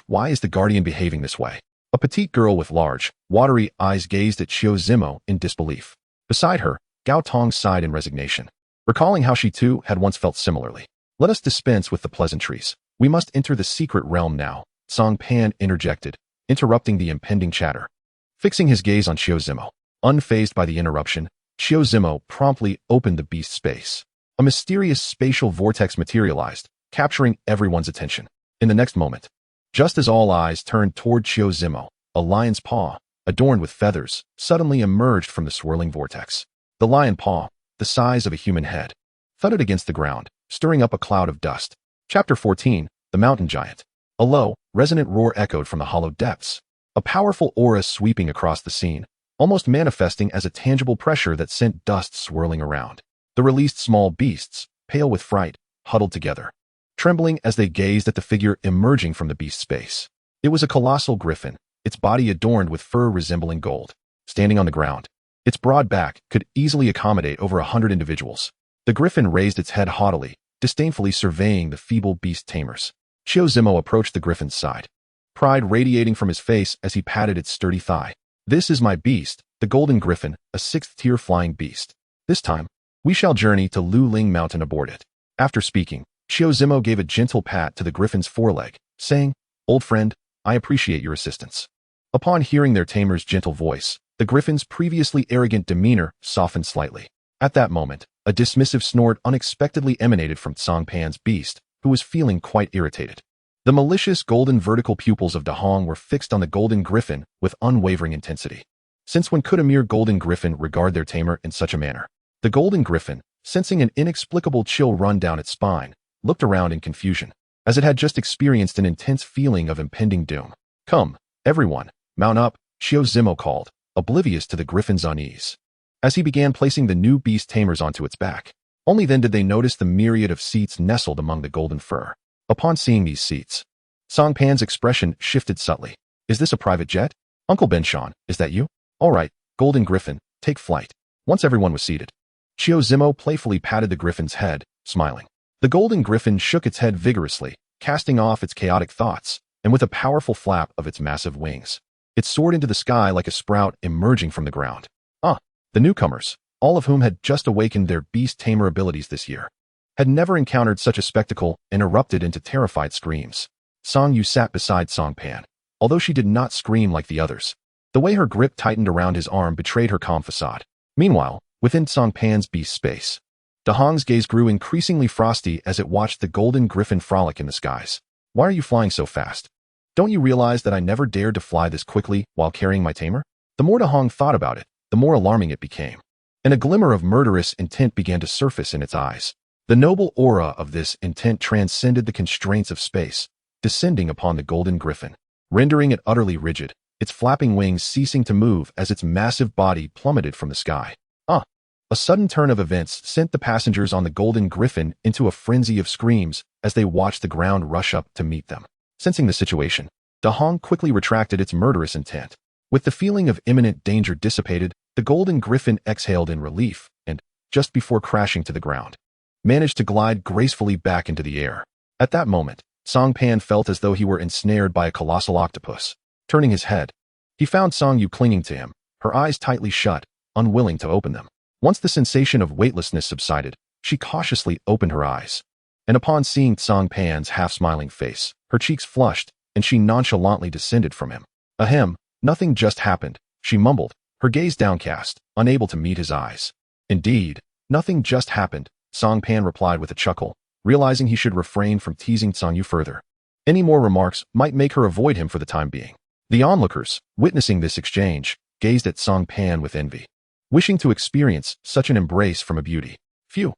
Speaker 1: Why is the guardian behaving this way? A petite girl with large, watery eyes gazed at Chiu Zimo in disbelief. Beside her, Gao Tong sighed in resignation, recalling how she too had once felt similarly. "Let us dispense with the pleasantries. We must enter the secret realm now," Cang Pan interjected, interrupting the impending chatter. Fixing his gaze on Chiu Zimo, unfazed by the interruption, Chiu Zimo promptly opened the beast space. A mysterious spatial vortex materialized, capturing everyone's attention. In the next moment, just as all eyes turned toward Chiu Zimo, a lion's paw, adorned with feathers, suddenly emerged from the swirling vortex. The lion paw, the size of a human head, thudded against the ground, stirring up a cloud of dust. Chapter 14, The Mountain Giant. A low, resonant roar echoed from the hollow depths, a powerful aura sweeping across the scene, almost manifesting as a tangible pressure that sent dust swirling around. The released small beasts, pale with fright, huddled together, trembling as they gazed at the figure emerging from the beast space. It was a colossal griffin, its body adorned with fur resembling gold. Standing on the ground, its broad back could easily accommodate over 100 individuals. The griffin raised its head haughtily, disdainfully surveying the feeble Beast Tamers. Chiu Zimo approached the griffin's side, pride radiating from his face as he patted its sturdy thigh. "This is my beast, the golden griffin, a 6th-tier flying beast. This time, we shall journey to Luling Mountain aboard it." After speaking, Chiu Zimo gave a gentle pat to the griffin's foreleg, saying, "Old friend, I appreciate your assistance." Upon hearing their tamer's gentle voice, The griffin's previously arrogant demeanor softened slightly. At that moment, a dismissive snort unexpectedly emanated from Cang Pan's beast, who was feeling quite irritated. The malicious golden vertical pupils of Dahong were fixed on the golden griffin with unwavering intensity. Since when could a mere golden griffin regard their tamer in such a manner? The golden griffin, sensing an inexplicable chill run down its spine, looked around in confusion, as it had just experienced an intense feeling of impending doom. "Come, everyone, mount up," Xiao Zimo called, oblivious to the griffin's unease. As he began placing the new beast tamers onto its back, only then did they notice the myriad of seats nestled among the golden fur. Upon seeing these seats, Cang Pan's expression shifted subtly. "Is this a private jet? Uncle Benshan, is that you? All right, golden griffin, take flight." Once everyone was seated, Xiao Zimo playfully patted the griffin's head, smiling. The golden griffin shook its head vigorously, casting off its chaotic thoughts, and with a powerful flap of its massive wings, it soared into the sky like a sprout emerging from the ground. The newcomers, all of whom had just awakened their beast tamer abilities this year, had never encountered such a spectacle and erupted into terrified screams. Song Yu sat beside Cang Pan, although she did not scream like the others. The way her grip tightened around his arm betrayed her calm facade. Meanwhile, within Cang Pan's beast space, Dahong's gaze grew increasingly frosty as it watched the golden griffin frolic in the skies. "Why are you flying so fast? Don't you realize that I never dared to fly this quickly while carrying my tamer?" The more Dahong thought about it, the more alarming it became, and a glimmer of murderous intent began to surface in its eyes. The noble aura of this intent transcended the constraints of space, descending upon the golden griffin, rendering it utterly rigid, its flapping wings ceasing to move as its massive body plummeted from the sky. A sudden turn of events sent the passengers on the golden griffin into a frenzy of screams as they watched the ground rush up to meet them. Sensing the situation, Dahong quickly retracted its murderous intent. With the feeling of imminent danger dissipated, the golden griffin exhaled in relief and, just before crashing to the ground, managed to glide gracefully back into the air. At that moment, Cang Pan felt as though he were ensnared by a colossal octopus. Turning his head, he found Song Yu clinging to him, her eyes tightly shut, unwilling to open them. Once the sensation of weightlessness subsided, she cautiously opened her eyes, and upon seeing Cang Pan's half-smiling face, her cheeks flushed, and she nonchalantly descended from him. "Ahem, nothing just happened," she mumbled, her gaze downcast, unable to meet his eyes. "Indeed, nothing just happened," Cang Pan replied with a chuckle, realizing he should refrain from teasing Song Yu further. Any more remarks might make her avoid him for the time being. The onlookers, witnessing this exchange, gazed at Cang Pan with envy, wishing to experience such an embrace from a beauty. Phew,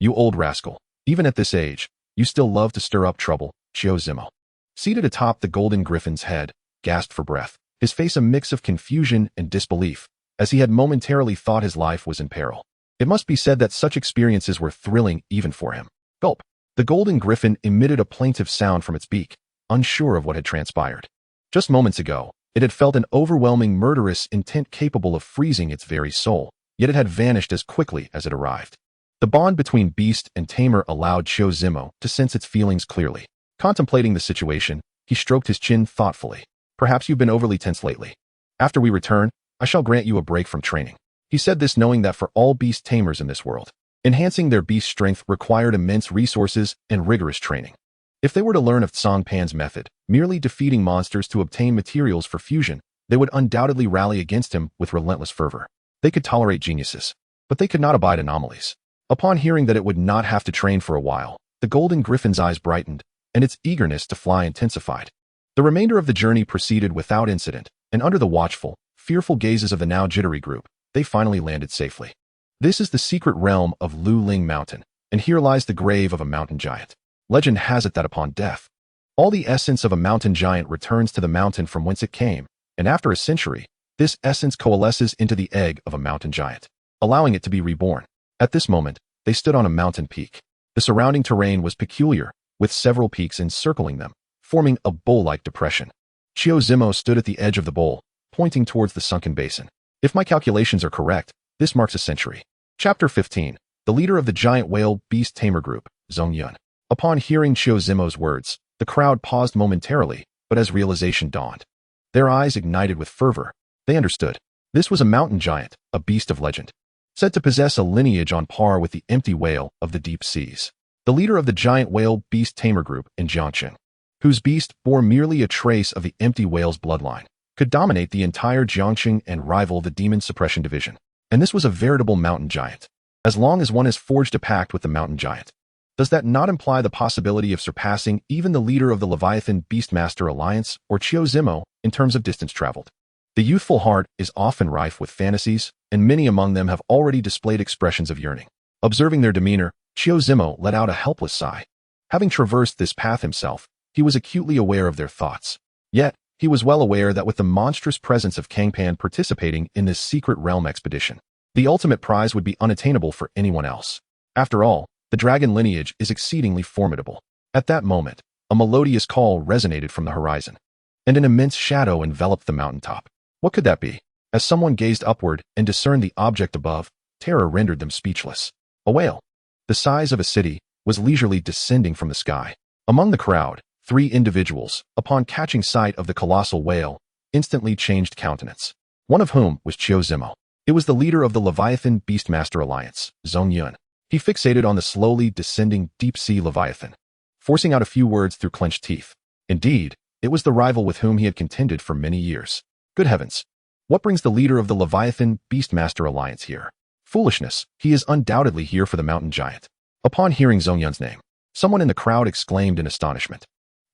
Speaker 1: you old rascal. Even at this age, you still love to stir up trouble," Xiao Zimo, seated atop the golden griffin's head, gasped for breath, his face a mix of confusion and disbelief, as he had momentarily thought his life was in peril. It must be said that such experiences were thrilling even for him. Gulp. The golden griffin emitted a plaintive sound from its beak, unsure of what had transpired. Just moments ago, it had felt an overwhelming murderous intent capable of freezing its very soul, yet it had vanished as quickly as it arrived. The bond between beast and tamer allowed Xiao Zimo to sense its feelings clearly. Contemplating the situation, he stroked his chin thoughtfully. "Perhaps you've been overly tense lately. After we return, I shall grant you a break from training." He said this knowing that for all beast tamers in this world, enhancing their beast strength required immense resources and rigorous training. If they were to learn of Cang Pan's method, merely defeating monsters to obtain materials for fusion, they would undoubtedly rally against him with relentless fervor. They could tolerate geniuses, but they could not abide anomalies. Upon hearing that it would not have to train for a while, the golden griffin's eyes brightened, and its eagerness to fly intensified. The remainder of the journey proceeded without incident, and under the watchful, fearful gazes of the now jittery group, they finally landed safely. This is the secret realm of Lu Ling Mountain, and here lies the grave of a mountain giant. Legend has it that upon death, all the essence of a mountain giant returns to the mountain from whence it came, and after a century, this essence coalesces into the egg of a mountain giant, allowing it to be reborn. At this moment, they stood on a mountain peak. The surrounding terrain was peculiar, with several peaks encircling them, forming a bowl-like depression. Xiao Zimo stood at the edge of the bowl, pointing towards the sunken basin. "If my calculations are correct, this marks a century." Chapter 15. The leader of the giant whale beast tamer group, Zhong Yun. Upon hearing Xiao Zimo's words, the crowd paused momentarily, but as realization dawned, their eyes ignited with fervor. They understood. This was a mountain giant, a beast of legend, said to possess a lineage on par with the empty whale of the deep seas. The leader of the giant whale beast tamer group in Jiangcheng, whose beast bore merely a trace of the empty whale's bloodline. could dominate the entire Jiangxing and rival the Demon Suppression Division. And this was a veritable mountain giant. As long as one has forged a pact with the mountain giant, does that not imply the possibility of surpassing even the leader of the Leviathan Beastmaster Alliance or Qiu Zimo in terms of distance traveled? The youthful heart is often rife with fantasies, and many among them have already displayed expressions of yearning. Observing their demeanor, Qiu Zimo let out a helpless sigh. Having traversed this path himself, he was acutely aware of their thoughts. Yet, he was well aware that with the monstrous presence of Cang Pan participating in this secret realm expedition, the ultimate prize would be unattainable for anyone else. After all, the dragon lineage is exceedingly formidable. At that moment, a melodious call resonated from the horizon, and an immense shadow enveloped the mountaintop. What could that be? As someone gazed upward and discerned the object above, terror rendered them speechless. A whale, the size of a city, was leisurely descending from the sky. Among the crowd, 3 individuals, upon catching sight of the colossal whale, instantly changed countenance. One of whom was Qiu Zimo. It was the leader of the Leviathan Beastmaster Alliance, Zhong Yun. He fixated on the slowly descending deep-sea Leviathan, forcing out a few words through clenched teeth. Indeed, it was the rival with whom he had contended for many years. Good heavens! What brings the leader of the Leviathan Beastmaster Alliance here? Foolishness, he is undoubtedly here for the mountain giant. Upon hearing Zhong Yun's name, someone in the crowd exclaimed in astonishment.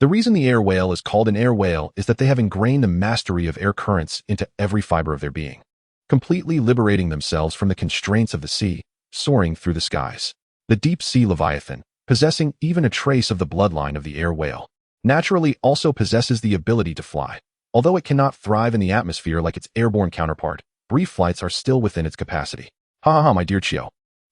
Speaker 1: The reason the air whale is called an air whale is that they have ingrained the mastery of air currents into every fiber of their being, completely liberating themselves from the constraints of the sea, soaring through the skies. The deep-sea Leviathan, possessing even a trace of the bloodline of the air whale, naturally also possesses the ability to fly. Although it cannot thrive in the atmosphere like its airborne counterpart, brief flights are still within its capacity. Ha ha ha, my dear Qiu.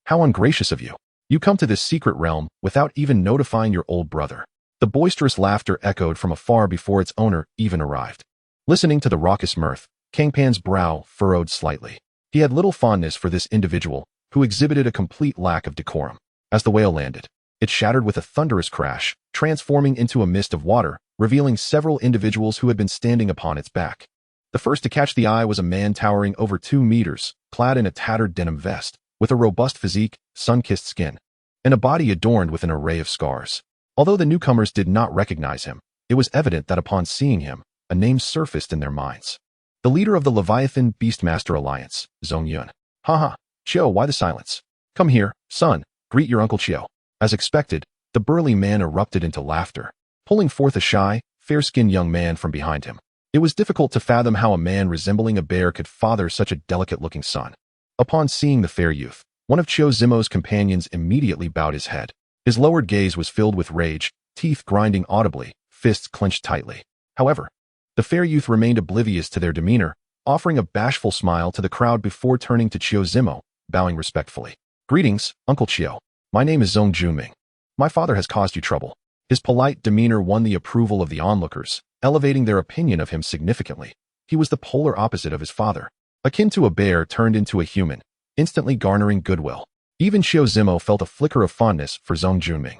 Speaker 1: How ungracious of you. You come to this secret realm without even notifying your old brother. The boisterous laughter echoed from afar before its owner even arrived. Listening to the raucous mirth, Cang Pan's brow furrowed slightly. He had little fondness for this individual, who exhibited a complete lack of decorum. As the whale landed, it shattered with a thunderous crash, transforming into a mist of water, revealing several individuals who had been standing upon its back. The first to catch the eye was a man towering over 2 meters, clad in a tattered denim vest, with a robust physique, sun-kissed skin, and a body adorned with an array of scars. Although the newcomers did not recognize him, it was evident that upon seeing him, a name surfaced in their minds. The leader of the Leviathan Beastmaster Alliance, Zhong Yun. Ha, Qiu, why the silence? Come here, son, greet your Uncle Qiu. As expected, the burly man erupted into laughter, pulling forth a shy, fair-skinned young man from behind him. It was difficult to fathom how a man resembling a bear could father such a delicate-looking son. Upon seeing the fair youth, one of Qiu Zimo's companions immediately bowed his head. His lowered gaze was filled with rage, teeth grinding audibly, fists clenched tightly. However, the fair youth remained oblivious to their demeanor, offering a bashful smile to the crowd before turning to Qiu Zimo, bowing respectfully. Greetings, Uncle Qiu. My name is Zhong Junming. My father has caused you trouble. His polite demeanor won the approval of the onlookers, elevating their opinion of him significantly. He was the polar opposite of his father, akin to a bear turned into a human, instantly garnering goodwill. Even Qiu Zimo felt a flicker of fondness for Zhong Junming.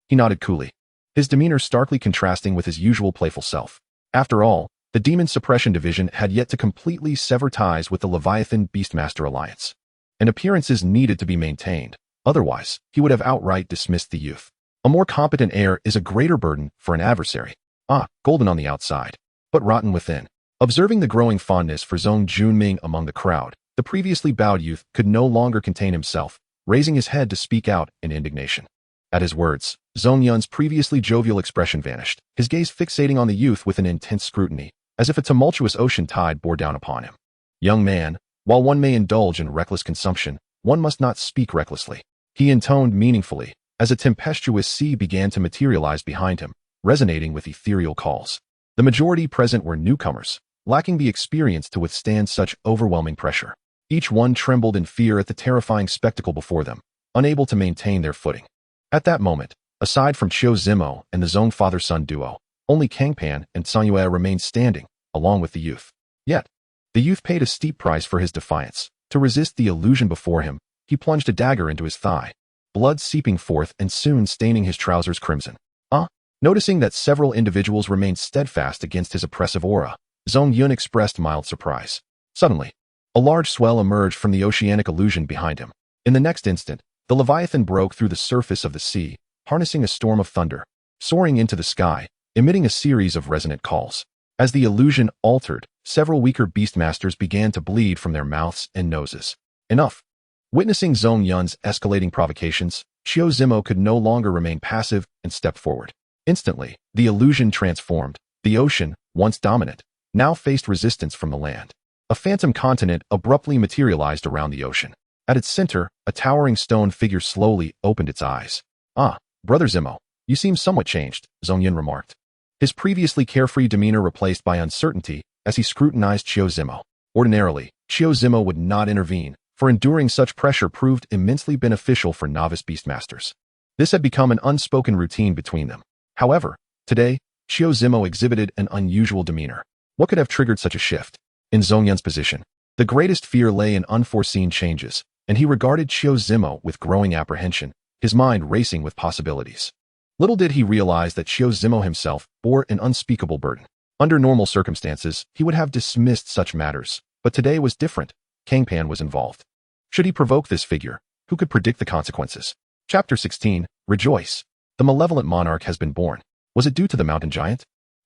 Speaker 1: He nodded coolly, his demeanor starkly contrasting with his usual playful self. After all, the Demon Suppression Division had yet to completely sever ties with the Leviathan Beastmaster Alliance, and appearances needed to be maintained. Otherwise, he would have outright dismissed the youth. A more competent heir is a greater burden for an adversary. Golden on the outside, but rotten within. Observing the growing fondness for Zhong Junming among the crowd, the previously bowed youth could no longer contain himself, raising his head to speak out in indignation. At his words, Zhong Yun's previously jovial expression vanished, his gaze fixating on the youth with an intense scrutiny, as if a tumultuous ocean tide bore down upon him. Young man, while one may indulge in reckless consumption, one must not speak recklessly. He intoned meaningfully, as a tempestuous sea began to materialize behind him, resonating with ethereal calls. The majority present were newcomers, lacking the experience to withstand such overwhelming pressure. Each one trembled in fear at the terrifying spectacle before them, unable to maintain their footing. At that moment, aside from Qiu Zimo and the Zhong father-son duo, only Cang Pan and Sanyue remained standing, along with the youth. Yet, the youth paid a steep price for his defiance. To resist the illusion before him, he plunged a dagger into his thigh, blood seeping forth and soon staining his trousers crimson. Noticing that several individuals remained steadfast against his oppressive aura, Zhong Yun expressed mild surprise. Suddenly, a large swell emerged from the oceanic illusion behind him. In the next instant, the Leviathan broke through the surface of the sea, harnessing a storm of thunder, soaring into the sky, emitting a series of resonant calls. As the illusion altered, several weaker beastmasters began to bleed from their mouths and noses. Enough. Witnessing Zhong Yun's escalating provocations, Xiao Zimo could no longer remain passive and stepped forward. Instantly, the illusion transformed. The ocean, once dominant, now faced resistance from the land. A phantom continent abruptly materialized around the ocean. At its center, a towering stone figure slowly opened its eyes. "Ah, Brother Zimo, you seem somewhat changed," Zhong Yun remarked. His previously carefree demeanor replaced by uncertainty as he scrutinized Xiao Zimo. Ordinarily, Xiao Zimo would not intervene, for enduring such pressure proved immensely beneficial for novice beastmasters. This had become an unspoken routine between them. However, today, Xiao Zimo exhibited an unusual demeanor. What could have triggered such a shift? In Zhong Yun's position, the greatest fear lay in unforeseen changes, and he regarded Xiao Zimo with growing apprehension, his mind racing with possibilities. Little did he realize that Xiao Zimo himself bore an unspeakable burden. Under normal circumstances, he would have dismissed such matters, but today was different. Cang Pan was involved. Should he provoke this figure? Who could predict the consequences? Chapter 16, Rejoice. The malevolent monarch has been born. Was it due to the mountain giant?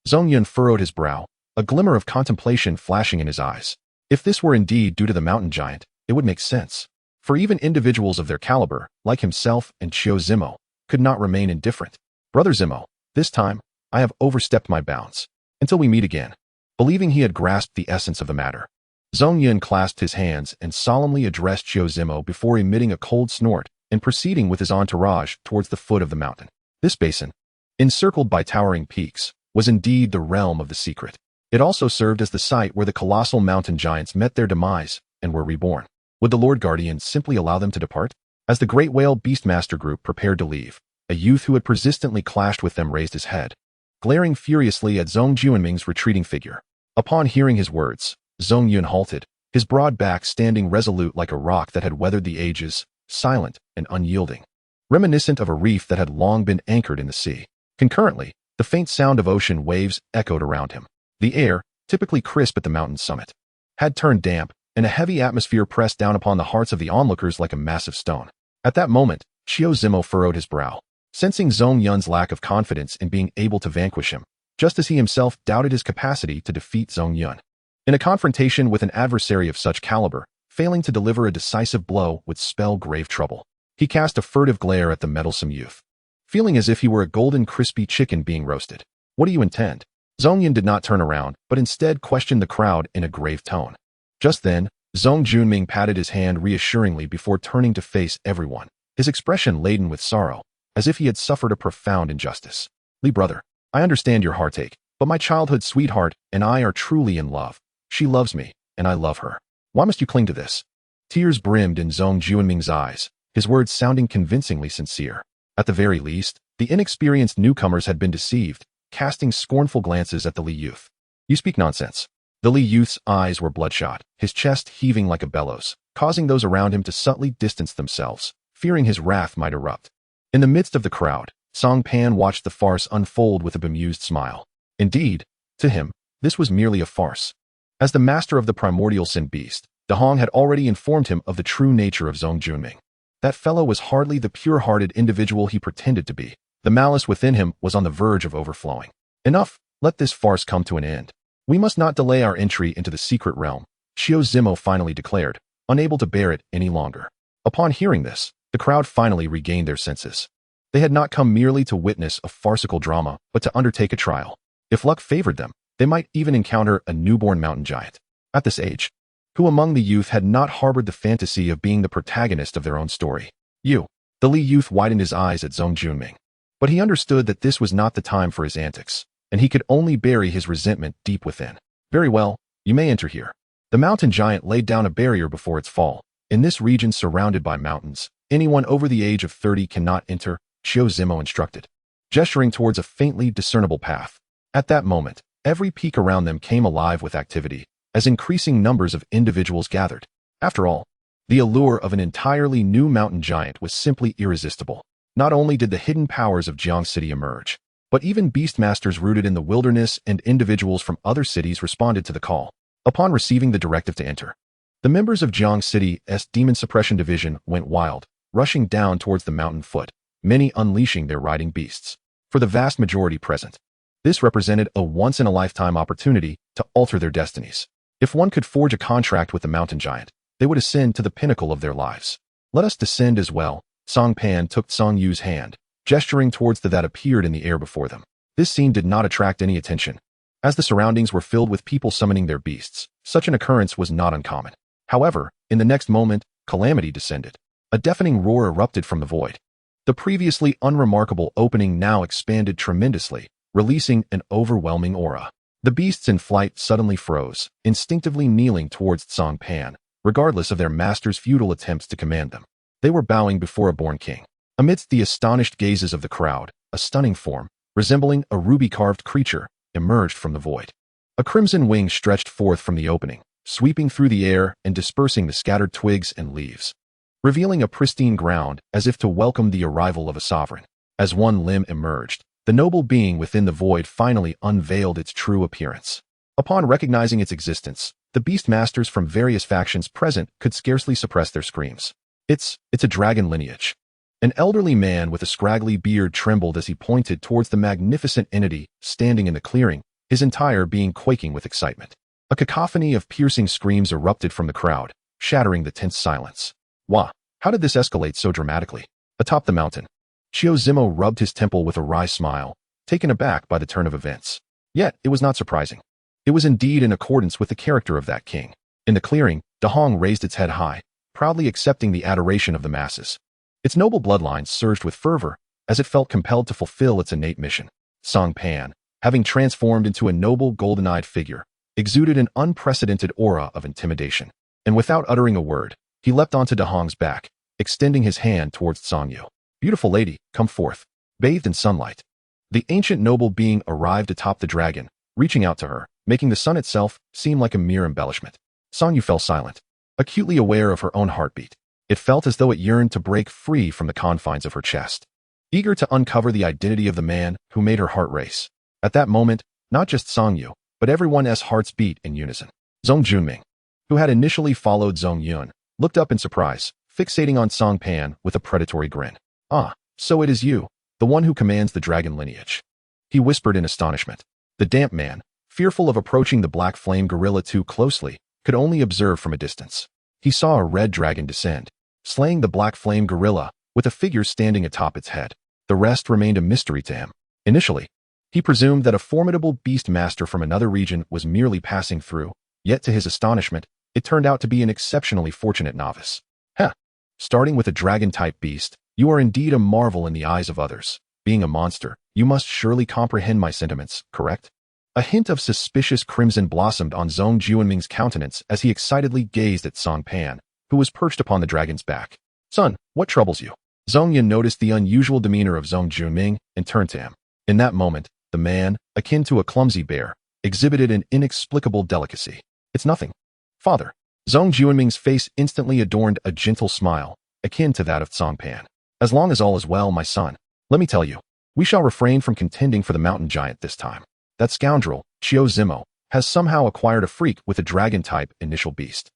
Speaker 1: Zhong Yun furrowed his brow, a glimmer of contemplation flashing in his eyes. If this were indeed due to the mountain giant, it would make sense. For even individuals of their caliber, like himself and Xiao Zimo, could not remain indifferent. Brother Zimo, this time, I have overstepped my bounds. Until we meet again. Believing he had grasped the essence of the matter, Zhong Yun clasped his hands and solemnly addressed Xiao Zimo before emitting a cold snort and proceeding with his entourage towards the foot of the mountain. This basin, encircled by towering peaks, was indeed the realm of the secret. It also served as the site where the colossal mountain giants met their demise and were reborn. Would the Lord Guardian simply allow them to depart? As the Great Whale Beastmaster group prepared to leave, a youth who had persistently clashed with them raised his head, glaring furiously at Zhong Juanming's retreating figure. Upon hearing his words, Zhong Yun halted, his broad back standing resolute like a rock that had weathered the ages, silent and unyielding, reminiscent of a reef that had long been anchored in the sea. Concurrently, the faint sound of ocean waves echoed around him. The air, typically crisp at the mountain's summit, had turned damp, and a heavy atmosphere pressed down upon the hearts of the onlookers like a massive stone. At that moment, Xiao Zimo furrowed his brow, sensing Zhong Yun's lack of confidence in being able to vanquish him, just as he himself doubted his capacity to defeat Zhong Yun. In a confrontation with an adversary of such caliber, failing to deliver a decisive blow would spell grave trouble. He cast a furtive glare at the meddlesome youth, feeling as if he were a golden crispy chicken being roasted. "What do you intend?" Zhong Yun did not turn around, but instead questioned the crowd in a grave tone. Just then, Zhong Junming patted his hand reassuringly before turning to face everyone, his expression laden with sorrow, as if he had suffered a profound injustice. "Li brother, I understand your heartache, but my childhood sweetheart and I are truly in love. She loves me, and I love her. Why must you cling to this?" Tears brimmed in Zhong Junming's eyes, his words sounding convincingly sincere. At the very least, the inexperienced newcomers had been deceived, casting scornful glances at the Li youth. "You speak nonsense." The Li youth's eyes were bloodshot, his chest heaving like a bellows, causing those around him to subtly distance themselves, fearing his wrath might erupt. In the midst of the crowd, Cang Pan watched the farce unfold with a bemused smile. Indeed, to him, this was merely a farce. As the master of the primordial sin beast, De Hong had already informed him of the true nature of Zhong Junming. That fellow was hardly the pure-hearted individual he pretended to be. The malice within him was on the verge of overflowing. Enough, let this farce come to an end. We must not delay our entry into the secret realm, Xiao Zimo finally declared, unable to bear it any longer. Upon hearing this, the crowd finally regained their senses. They had not come merely to witness a farcical drama, but to undertake a trial. If luck favored them, they might even encounter a newborn mountain giant. At this age, who among the youth had not harbored the fantasy of being the protagonist of their own story? "You." The Li youth widened his eyes at Zhong Junming. But he understood that this was not the time for his antics, and he could only bury his resentment deep within. "Very well, you may enter here." The mountain giant laid down a barrier before its fall. In this region surrounded by mountains, anyone over the age of 30 cannot enter, Xiao Zimo instructed, gesturing towards a faintly discernible path. At that moment, every peak around them came alive with activity, as increasing numbers of individuals gathered. After all, the allure of an entirely new mountain giant was simply irresistible. Not only did the hidden powers of Jiang City emerge, but even beastmasters rooted in the wilderness and individuals from other cities responded to the call. Upon receiving the directive to enter, the members of Jiang City's Demon Suppression Division went wild, rushing down towards the mountain foot, many unleashing their riding beasts. For the vast majority present, This represented a once-in-a-lifetime opportunity to alter their destinies. If one could forge a contract with the mountain giant, they would ascend to the pinnacle of their lives. Let us descend as well. Cang Pan took Song Yu's hand, gesturing towards the that appeared in the air before them. This scene did not attract any attention, as the surroundings were filled with people summoning their beasts. Such an occurrence was not uncommon. However, in the next moment, calamity descended. A deafening roar erupted from the void. The previously unremarkable opening now expanded tremendously, releasing an overwhelming aura. The beasts in flight suddenly froze, instinctively kneeling towards Cang Pan, regardless of their master's futile attempts to command them. They were bowing before a born king. Amidst the astonished gazes of the crowd, a stunning form, resembling a ruby-carved creature, emerged from the void. A crimson wing stretched forth from the opening, sweeping through the air and dispersing the scattered twigs and leaves, revealing a pristine ground as if to welcome the arrival of a sovereign. As one limb emerged, the noble being within the void finally unveiled its true appearance. Upon recognizing its existence, the beast masters from various factions present could scarcely suppress their screams. It's a dragon lineage. An elderly man with a scraggly beard trembled as he pointed towards the magnificent entity standing in the clearing, his entire being quaking with excitement. A cacophony of piercing screams erupted from the crowd, shattering the tense silence. Wah! How did this escalate so dramatically? Atop the mountain, Xiao Zimo rubbed his temple with a wry smile, taken aback by the turn of events. Yet, it was not surprising. It was indeed in accordance with the character of that king. In the clearing, Dahong raised its head high, proudly accepting the adoration of the masses. Its noble bloodlines surged with fervor as it felt compelled to fulfill its innate mission. Cang Pan, having transformed into a noble golden-eyed figure, exuded an unprecedented aura of intimidation. And without uttering a word, he leapt onto Dahong's back, extending his hand towards Song Yu. Beautiful lady, come forth. Bathed in sunlight, the ancient noble being arrived atop the dragon, reaching out to her, making the sun itself seem like a mere embellishment. Song Yu fell silent, acutely aware of her own heartbeat. It felt as though it yearned to break free from the confines of her chest, eager to uncover the identity of the man who made her heart race. At that moment, not just Song Yu, but everyone's hearts beat in unison. Zhong Junming, who had initially followed Zhong Yun, looked up in surprise, fixating on Cang Pan with a predatory grin. Ah, so it is you, the one who commands the dragon lineage. He whispered in astonishment. The damp man, fearful of approaching the black flame gorilla too closely, could only observe from a distance. He saw a red dragon descend, slaying the black flame gorilla, with a figure standing atop its head. The rest remained a mystery to him. Initially, he presumed that a formidable beast master from another region was merely passing through, yet to his astonishment, it turned out to be an exceptionally fortunate novice. Heh! Starting with a dragon-type beast, you are indeed a marvel in the eyes of others. Being a monster, you must surely comprehend my sentiments, correct? A hint of suspicious crimson blossomed on Zhong Junming's countenance as he excitedly gazed at Cang Pan, who was perched upon the dragon's back. Son, what troubles you? Zhong Yun noticed the unusual demeanor of Zhong Junming and turned to him. In that moment, the man, akin to a clumsy bear, exhibited an inexplicable delicacy. It's nothing. Father. Zhong Junming's face instantly adorned a gentle smile, akin to that of Cang Pan. As long as all is well, my son, let me tell you, we shall refrain from contending for the mountain giant this time. That scoundrel, Xiao Zimo, has somehow acquired a freak with a dragon-type initial beast.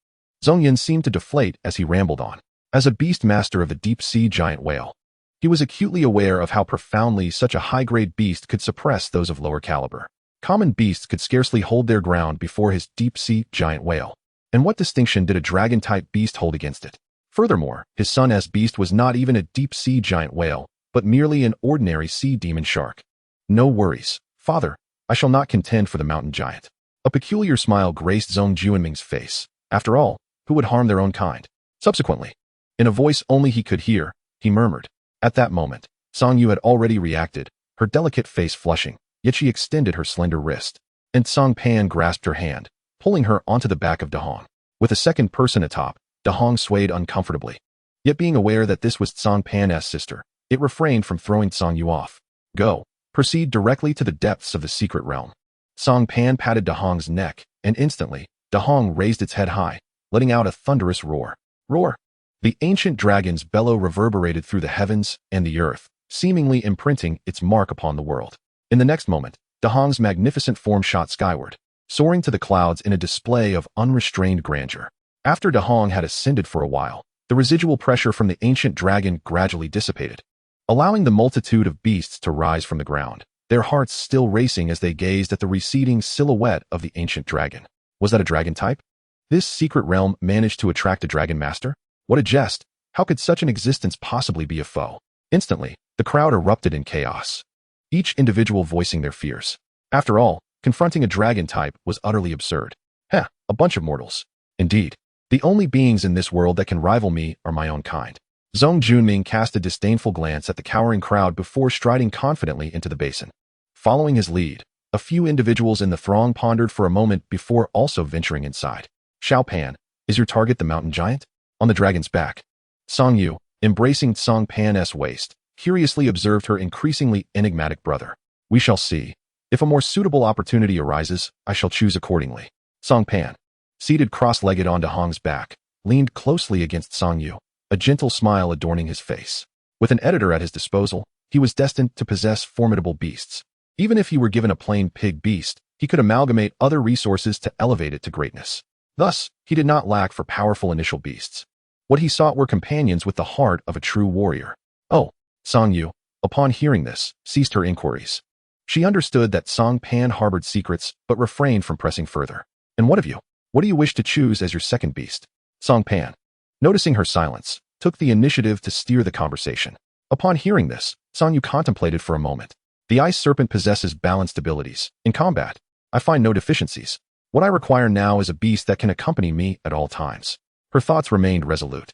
Speaker 1: Zhong Yun seemed to deflate as he rambled on. As a beast master of the deep-sea giant whale, he was acutely aware of how profoundly such a high-grade beast could suppress those of lower caliber. Common beasts could scarcely hold their ground before his deep-sea giant whale. And what distinction did a dragon-type beast hold against it? Furthermore, his son-s beast was not even a deep-sea giant whale, but merely an ordinary sea demon shark. No worries, father, I shall not contend for the mountain giant. A peculiar smile graced Zhong Junming's face. After all, who would harm their own kind? Subsequently, in a voice only he could hear, he murmured. At that moment, Song Yu had already reacted, her delicate face flushing, yet she extended her slender wrist. And Cang Pan grasped her hand, pulling her onto the back of Dahong. With a second person atop, Dahong swayed uncomfortably. Yet being aware that this was Cang Pan's sister, it refrained from throwing Song Yu off. Go. Proceed directly to the depths of the secret realm. Cang Pan patted Dahong's neck, and instantly, Dahong raised its head high, letting out a thunderous roar. Roar! The ancient dragon's bellow reverberated through the heavens and the earth, seemingly imprinting its mark upon the world. In the next moment, Dahong's magnificent form shot skyward, soaring to the clouds in a display of unrestrained grandeur. After Dahong had ascended for a while, the residual pressure from the ancient dragon gradually dissipated, allowing the multitude of beasts to rise from the ground. their hearts still racing as they gazed at the receding silhouette of the ancient dragon. Was that a dragon type? This secret realm managed to attract a dragon master? What a jest! How could such an existence possibly be a foe? Instantly, the crowd erupted in chaos, each individual voicing their fears. After all, confronting a dragon type was utterly absurd. Heh, a bunch of mortals. Indeed, the only beings in this world that can rival me are my own kind. Zhong Junming cast a disdainful glance at the cowering crowd before striding confidently into the basin. Following his lead, a few individuals in the throng pondered for a moment before also venturing inside. Xiao Pan, is your target the mountain giant? On the dragon's back. Song Yu, embracing Cang Pan's waist, curiously observed her increasingly enigmatic brother. We shall see. If a more suitable opportunity arises, I shall choose accordingly. Cang Pan, seated cross-legged on De Hong's back, leaned closely against Song Yu, a gentle smile adorning his face. With an editor at his disposal, he was destined to possess formidable beasts. Even if he were given a plain pig beast, he could amalgamate other resources to elevate it to greatness. Thus, he did not lack for powerful initial beasts. What he sought were companions with the heart of a true warrior. Oh, Song Yu, upon hearing this, ceased her inquiries. She understood that Cang Pan harbored secrets, but refrained from pressing further. And what of you? What do you wish to choose as your second beast? Cang Pan, noticing her silence, took the initiative to steer the conversation. Upon hearing this, Song Yu contemplated for a moment. The ice serpent possesses balanced abilities. In combat, I find no deficiencies. What I require now is a beast that can accompany me at all times. Her thoughts remained resolute.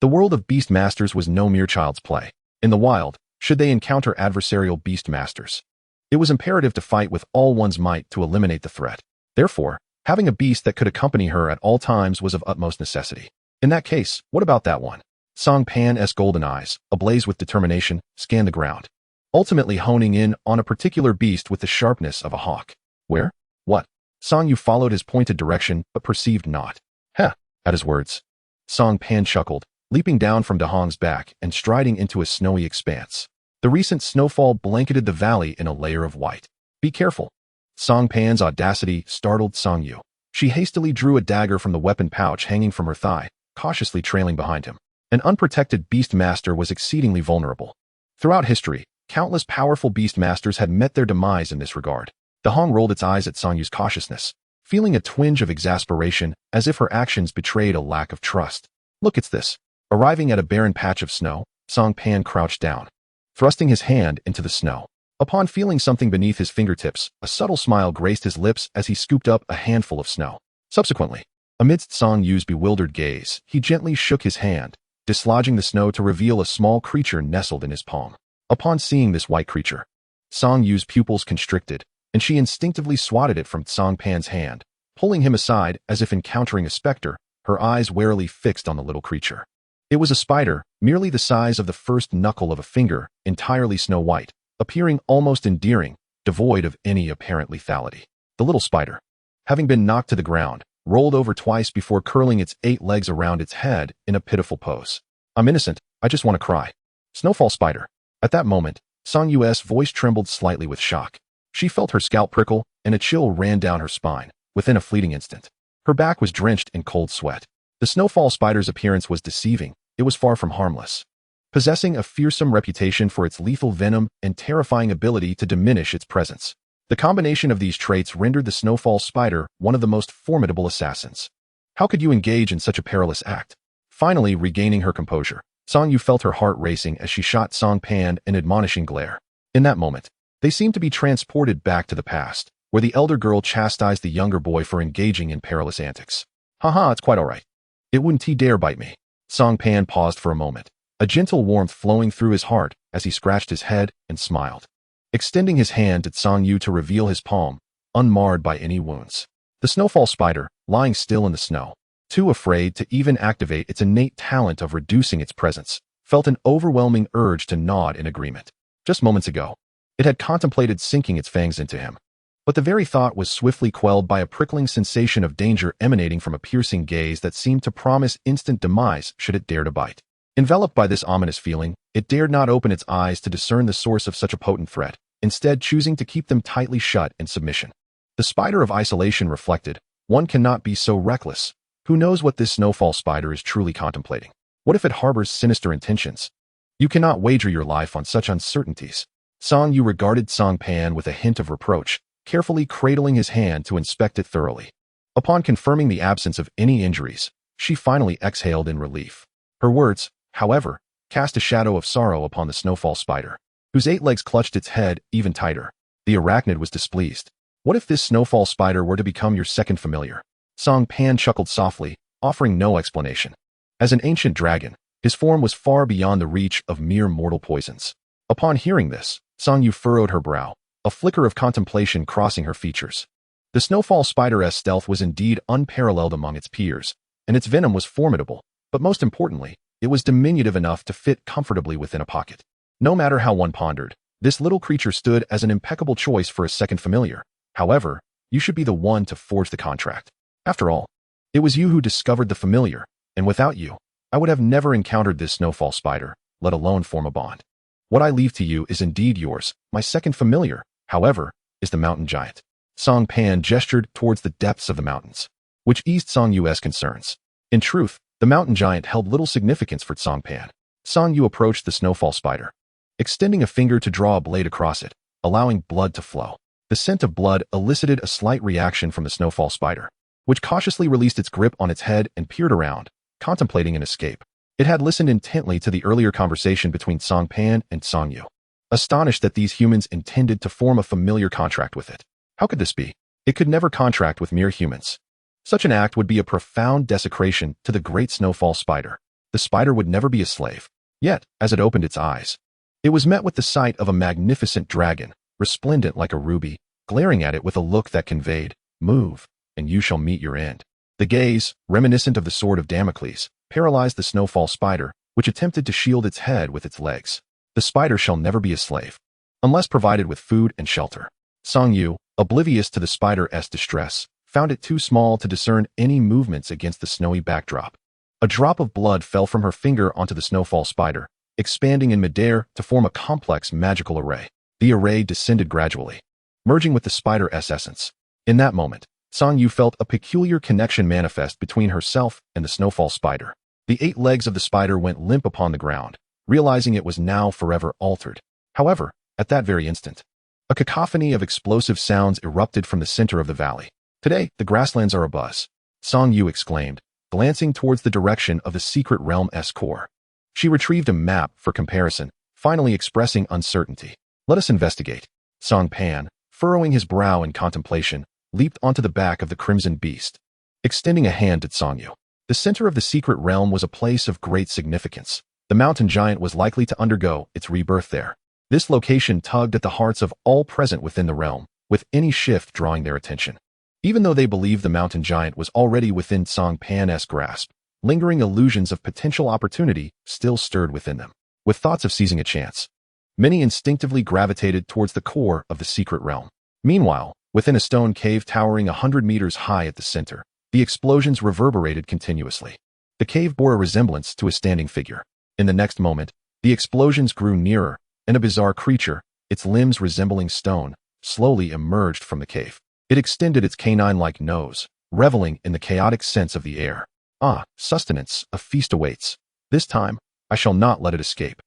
Speaker 1: The world of beast masters was no mere child's play. In the wild, should they encounter adversarial beast masters, it was imperative to fight with all one's might to eliminate the threat. Therefore, having a beast that could accompany her at all times was of utmost necessity. In that case, what about that one? Cang Pan's golden eyes, ablaze with determination, scanned the ground, ultimately honing in on a particular beast with the sharpness of a hawk. Where? What? Song Yu followed his pointed direction, but perceived naught. Heh! At his words, Cang Pan chuckled, leaping down from De Hong's back and striding into a snowy expanse. The recent snowfall blanketed the valley in a layer of white. Be careful. Cang Pan's audacity startled Song Yu. She hastily drew a dagger from the weapon pouch hanging from her thigh, cautiously trailing behind him. An unprotected beast master was exceedingly vulnerable. Throughout history, countless powerful beast masters had met their demise in this regard. De Hong rolled its eyes at Song Yu's cautiousness, feeling a twinge of exasperation as if her actions betrayed a lack of trust. Look, it's this. Arriving at a barren patch of snow, Cang Pan crouched down, thrusting his hand into the snow. Upon feeling something beneath his fingertips, a subtle smile graced his lips as he scooped up a handful of snow. Subsequently, amidst Song Yu's bewildered gaze, he gently shook his hand, dislodging the snow to reveal a small creature nestled in his palm. Upon seeing this white creature, Song Yu's pupils constricted, and she instinctively swatted it from Cang Pan's hand, pulling him aside as if encountering a specter, her eyes warily fixed on the little creature. It was a spider, merely the size of the first knuckle of a finger, entirely snow-white, appearing almost endearing, devoid of any apparent lethality. The little spider, having been knocked to the ground, rolled over twice before curling its 8 legs around its head in a pitiful pose. I'm innocent, I just want to cry. Snowfall spider. At that moment, Song Yu's voice trembled slightly with shock. She felt her scalp prickle, and a chill ran down her spine, within a fleeting instant. Her back was drenched in cold sweat. The snowfall spider's appearance was deceiving. It was far from harmless, possessing a fearsome reputation for its lethal venom and terrifying ability to diminish its presence. The combination of these traits rendered the snowfall spider one of the most formidable assassins. How could you engage in such a perilous act? Finally regaining her composure, Song Yu felt her heart racing as she shot Cang Pan an admonishing glare. In that moment, they seemed to be transported back to the past, where the elder girl chastised the younger boy for engaging in perilous antics. Haha, it's quite all right. It wouldn't he dare bite me. Cang Pan paused for a moment, a gentle warmth flowing through his heart as he scratched his head and smiled, extending his hand to Song Yu to reveal his palm, unmarred by any wounds. The snowfall spider, lying still in the snow, too afraid to even activate its innate talent of reducing its presence, felt an overwhelming urge to nod in agreement. Just moments ago, it had contemplated sinking its fangs into him. But the very thought was swiftly quelled by a prickling sensation of danger emanating from a piercing gaze that seemed to promise instant demise should it dare to bite. Enveloped by this ominous feeling, it dared not open its eyes to discern the source of such a potent threat, instead choosing to keep them tightly shut in submission. The spider of isolation reflected, one cannot be so reckless. Who knows what this snowfall spider is truly contemplating? What if it harbors sinister intentions? You cannot wager your life on such uncertainties. Song Yu regarded Cang Pan with a hint of reproach, carefully cradling his hand to inspect it thoroughly. Upon confirming the absence of any injuries, she finally exhaled in relief. Her words, however, cast a shadow of sorrow upon the snowfall spider, whose 8 legs clutched its head even tighter. The arachnid was displeased. What if this snowfall spider were to become your second familiar? Cang Pan chuckled softly, offering no explanation. As an ancient dragon, his form was far beyond the reach of mere mortal poisons. Upon hearing this, Song Yu furrowed her brow, a flicker of contemplation crossing her features. The snowfall spider's stealth was indeed unparalleled among its peers, and its venom was formidable, but most importantly, it was diminutive enough to fit comfortably within a pocket. No matter how one pondered, this little creature stood as an impeccable choice for a second familiar. However, you should be the one to forge the contract. After all, it was you who discovered the familiar, and without you, I would have never encountered this snowfall spider, let alone form a bond. What I leave to you is indeed yours. My second familiar, however, is the mountain giant. Cang Pan gestured towards the depths of the mountains, which eased Song Yu's concerns. In truth, the mountain giant held little significance for Cang Pan. Song Yu approached the snowfall spider, extending a finger to draw a blade across it, allowing blood to flow. The scent of blood elicited a slight reaction from the snowfall spider, which cautiously released its grip on its head and peered around, contemplating an escape. It had listened intently to the earlier conversation between Cang Pan and Song Yu, astonished that these humans intended to form a familiar contract with it. How could this be? It could never contract with mere humans. Such an act would be a profound desecration to the great snowfall spider. The spider would never be a slave. Yet, as it opened its eyes, it was met with the sight of a magnificent dragon, resplendent like a ruby, glaring at it with a look that conveyed, "Move, and you shall meet your end." The gaze, reminiscent of the sword of Damocles, paralyzed the snowfall spider, which attempted to shield its head with its legs. The spider shall never be a slave, unless provided with food and shelter. Song Yu, oblivious to the spider's distress, found it too small to discern any movements against the snowy backdrop. A drop of blood fell from her finger onto the snowfall spider, expanding in midair to form a complex magical array. The array descended gradually, merging with the spider's essence. In that moment, Song Yu felt a peculiar connection manifest between herself and the snowfall spider. The 8 legs of the spider went limp upon the ground, realizing it was now forever altered. However, at that very instant, a cacophony of explosive sounds erupted from the center of the valley. "Today, the grasslands are abuzz," Song Yu exclaimed, glancing towards the direction of the secret realm's core. She retrieved a map for comparison, finally expressing uncertainty. "Let us investigate." Cang Pan, furrowing his brow in contemplation, leaped onto the back of the crimson beast, extending a hand to Song Yu. The center of the secret realm was a place of great significance. The mountain giant was likely to undergo its rebirth there. This location tugged at the hearts of all present within the realm, with any shift drawing their attention. Even though they believed the mountain giant was already within Cang Pan's grasp, lingering illusions of potential opportunity still stirred within them. With thoughts of seizing a chance, many instinctively gravitated towards the core of the secret realm. Meanwhile, within a stone cave towering 100 meters high at the center, the explosions reverberated continuously. The cave bore a resemblance to a standing figure. In the next moment, the explosions grew nearer, and a bizarre creature, its limbs resembling stone, slowly emerged from the cave. It extended its canine-like nose, reveling in the chaotic sense of the air. "Ah, sustenance, a feast awaits. This time, I shall not let it escape.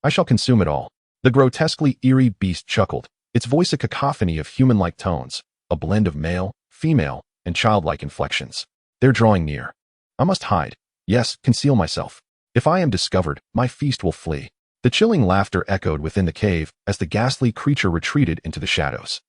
Speaker 1: I shall consume it all." The grotesquely eerie beast chuckled, its voice a cacophony of human-like tones, a blend of male, female, and childlike inflections. "They're drawing near. I must hide. Yes, conceal myself. If I am discovered, my feast will flee." The chilling laughter echoed within the cave as the ghastly creature retreated into the shadows.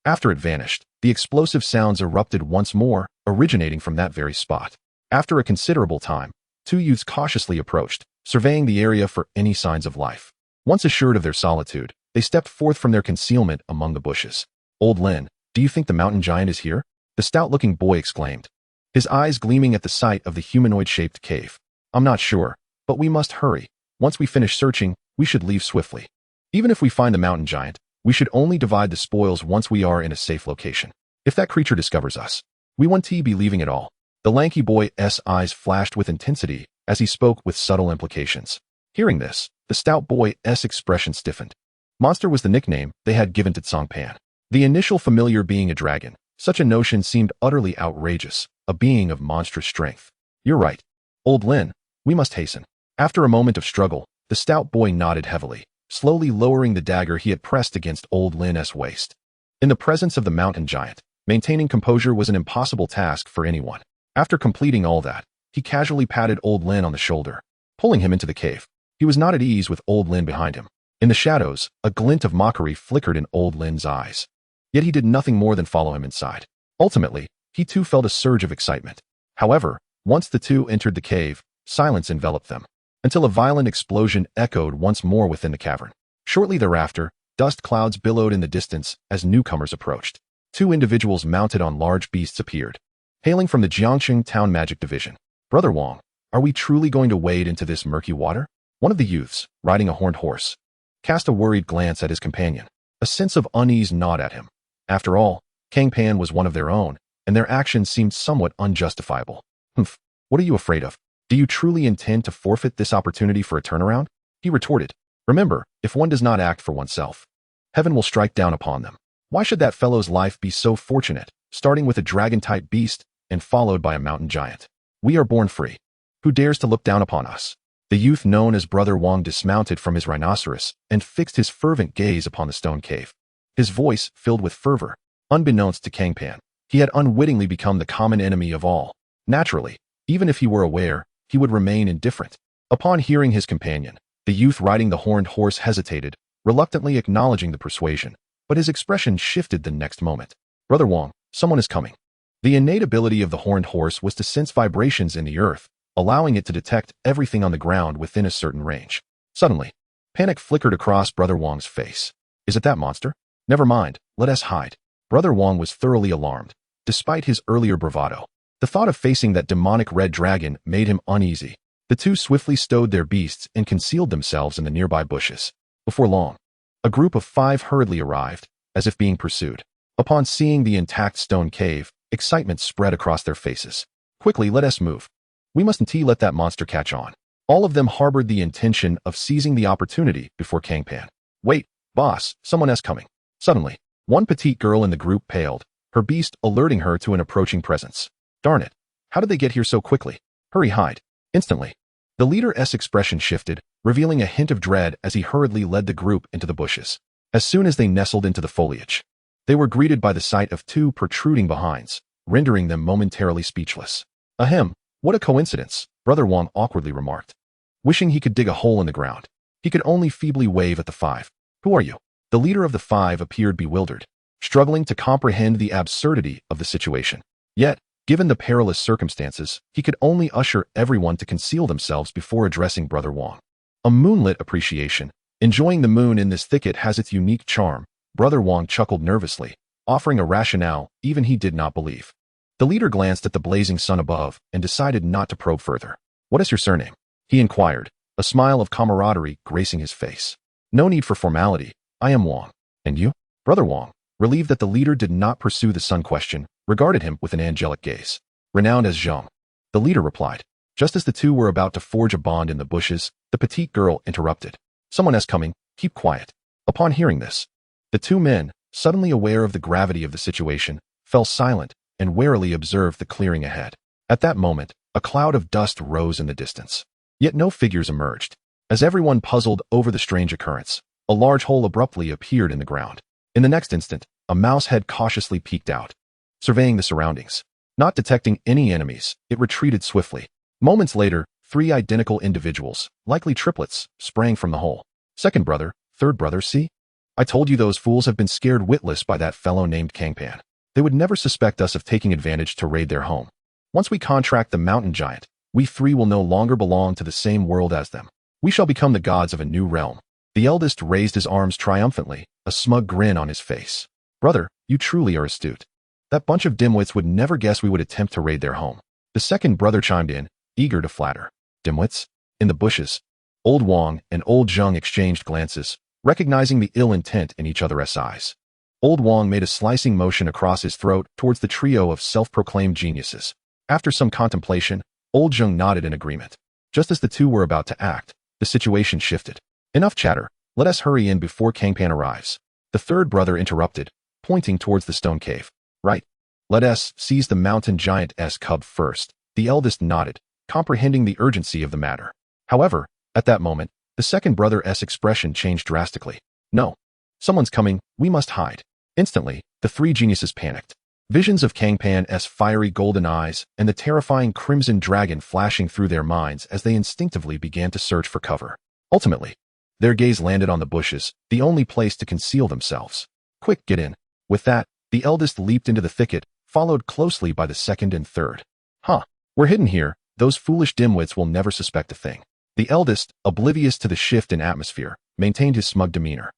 Speaker 1: After it vanished, the explosive sounds erupted once more, originating from that very spot. After a considerable time, 2 youths cautiously approached, surveying the area for any signs of life. Once assured of their solitude, they stepped forth from their concealment among the bushes. "Old Lin, do you think the mountain giant is here?" the stout-looking boy exclaimed, his eyes gleaming at the sight of the humanoid-shaped cave. "I'm not sure, but we must hurry. Once we finish searching, we should leave swiftly. Even if we find the mountain giant, we should only divide the spoils once we are in a safe location. If that creature discovers us, we won't be leaving at all." The lanky boy's eyes flashed with intensity as he spoke with subtle implications. Hearing this, the stout boy's expression stiffened. Monster was the nickname they had given to Cang Pan. The initial familiar being a dragon, such a notion seemed utterly outrageous, a being of monstrous strength. "You're right. Old Lin, we must hasten." After a moment of struggle, the stout boy nodded heavily, slowly lowering the dagger he had pressed against old Lin's waist. In the presence of the mountain giant, maintaining composure was an impossible task for anyone. After completing all that, he casually patted old Lin on the shoulder, pulling him into the cave. He was not at ease with old Lin behind him. In the shadows, a glint of mockery flickered in old Lin's eyes. Yet he did nothing more than follow him inside. Ultimately, he too felt a surge of excitement. However, once the two entered the cave, silence enveloped them, until a violent explosion echoed once more within the cavern. Shortly thereafter, dust clouds billowed in the distance as newcomers approached. Two individuals mounted on large beasts appeared, hailing from the Jiangxing Town Magic Division. Brother Wang, are we truly going to wade into this murky water? One of the youths, riding a horned horse, cast a worried glance at his companion. A sense of unease gnawed at him. After all, Cang Pan was one of their own, and their actions seemed somewhat unjustifiable. Humph, what are you afraid of? Do you truly intend to forfeit this opportunity for a turnaround? He retorted. Remember, if one does not act for oneself, heaven will strike down upon them. Why should that fellow's life be so fortunate, starting with a dragon-type beast and followed by a mountain giant? We are born free. Who dares to look down upon us? The youth known as Brother Wang dismounted from his rhinoceros and fixed his fervent gaze upon the stone cave. His voice filled with fervor. Unbeknownst to Cang Pan, he had unwittingly become the common enemy of all. Naturally, even if he were aware, he would remain indifferent. Upon hearing his companion, the youth riding the horned horse hesitated, reluctantly acknowledging the persuasion, but his expression shifted the next moment. Brother Wang, someone is coming. The innate ability of the horned horse was to sense vibrations in the earth, allowing it to detect everything on the ground within a certain range. Suddenly, panic flickered across Brother Wang's face. Is it that monster? Never mind, let us hide. Brother Wang was thoroughly alarmed, despite his earlier bravado. The thought of facing that demonic red dragon made him uneasy. The two swiftly stowed their beasts and concealed themselves in the nearby bushes. Before long, a group of 5 hurriedly arrived, as if being pursued. Upon seeing the intact stone cave, excitement spread across their faces. Quickly, let us move. We mustn't let that monster catch on. All of them harbored the intention of seizing the opportunity before Cang Pan. Wait, boss, someone else coming. Suddenly, one petite girl in the group paled, her beast alerting her to an approaching presence. Darn it, how did they get here so quickly? Hurry, hide. Instantly, the leader's expression shifted, revealing a hint of dread as he hurriedly led the group into the bushes. As soon as they nestled into the foliage, they were greeted by the sight of 2 protruding behinds, rendering them momentarily speechless. Ahem, what a coincidence, Brother Wang awkwardly remarked. Wishing he could dig a hole in the ground, he could only feebly wave at the 5. Who are you? The leader of the 5 appeared bewildered, struggling to comprehend the absurdity of the situation. Yet, given the perilous circumstances, he could only usher everyone to conceal themselves before addressing Brother Wang. A moonlit appreciation. Enjoying the moon in this thicket has its unique charm. Brother Wang chuckled nervously, offering a rationale even he did not believe. The leader glanced at the blazing sun above and decided not to probe further. What is your surname? He inquired, a smile of camaraderie gracing his face. No need for formality. I am Wang. And you? Brother Wang, relieved that the leader did not pursue the sun question, regarded him with an angelic gaze. Renowned as Zhang. The leader replied. Just as the two were about to forge a bond in the bushes, the petite girl interrupted. Someone is coming. Keep quiet. Upon hearing this, the 2 men, suddenly aware of the gravity of the situation, fell silent and warily observed the clearing ahead. At that moment, a cloud of dust rose in the distance. Yet no figures emerged. As everyone puzzled over the strange occurrence, a large hole abruptly appeared in the ground. In the next instant, a mouse head cautiously peeked out, surveying the surroundings. Not detecting any enemies, it retreated swiftly. Moments later, 3 identical individuals, likely triplets, sprang from the hole. Second brother, third brother, see? I told you those fools have been scared witless by that fellow named Cang Pan. They would never suspect us of taking advantage to raid their home. Once we contract the mountain giant, we 3 will no longer belong to the same world as them. We shall become the gods of a new realm. The eldest raised his arms triumphantly, a smug grin on his face. Brother, you truly are astute. That bunch of dimwits would never guess we would attempt to raid their home. The second brother chimed in, eager to flatter. Dimwits? In the bushes, Old Wang and Old Zheng exchanged glances, recognizing the ill intent in each other's eyes. Old Wang made a slicing motion across his throat towards the trio of self-proclaimed geniuses. After some contemplation, Old Zheng nodded in agreement. Just as the two were about to act, the situation shifted. Enough chatter, let us hurry in before Cang Pan arrives. The third brother interrupted, pointing towards the stone cave. Right. Let us seize the mountain giant's cub first. The eldest nodded, comprehending the urgency of the matter. However, at that moment, The second brother's expression changed drastically. No. Someone's coming, we must hide. Instantly, the three geniuses panicked. Visions of Cang Pan's fiery golden eyes and the terrifying crimson dragon flashing through their minds as they instinctively began to search for cover. Ultimately, their gaze landed on the bushes, the only place to conceal themselves. Quick, get in. With that, the eldest leaped into the thicket, followed closely by the second and third. Huh. We're hidden here, those foolish dimwits will never suspect a thing. The eldest, oblivious to the shift in atmosphere, maintained his smug demeanor.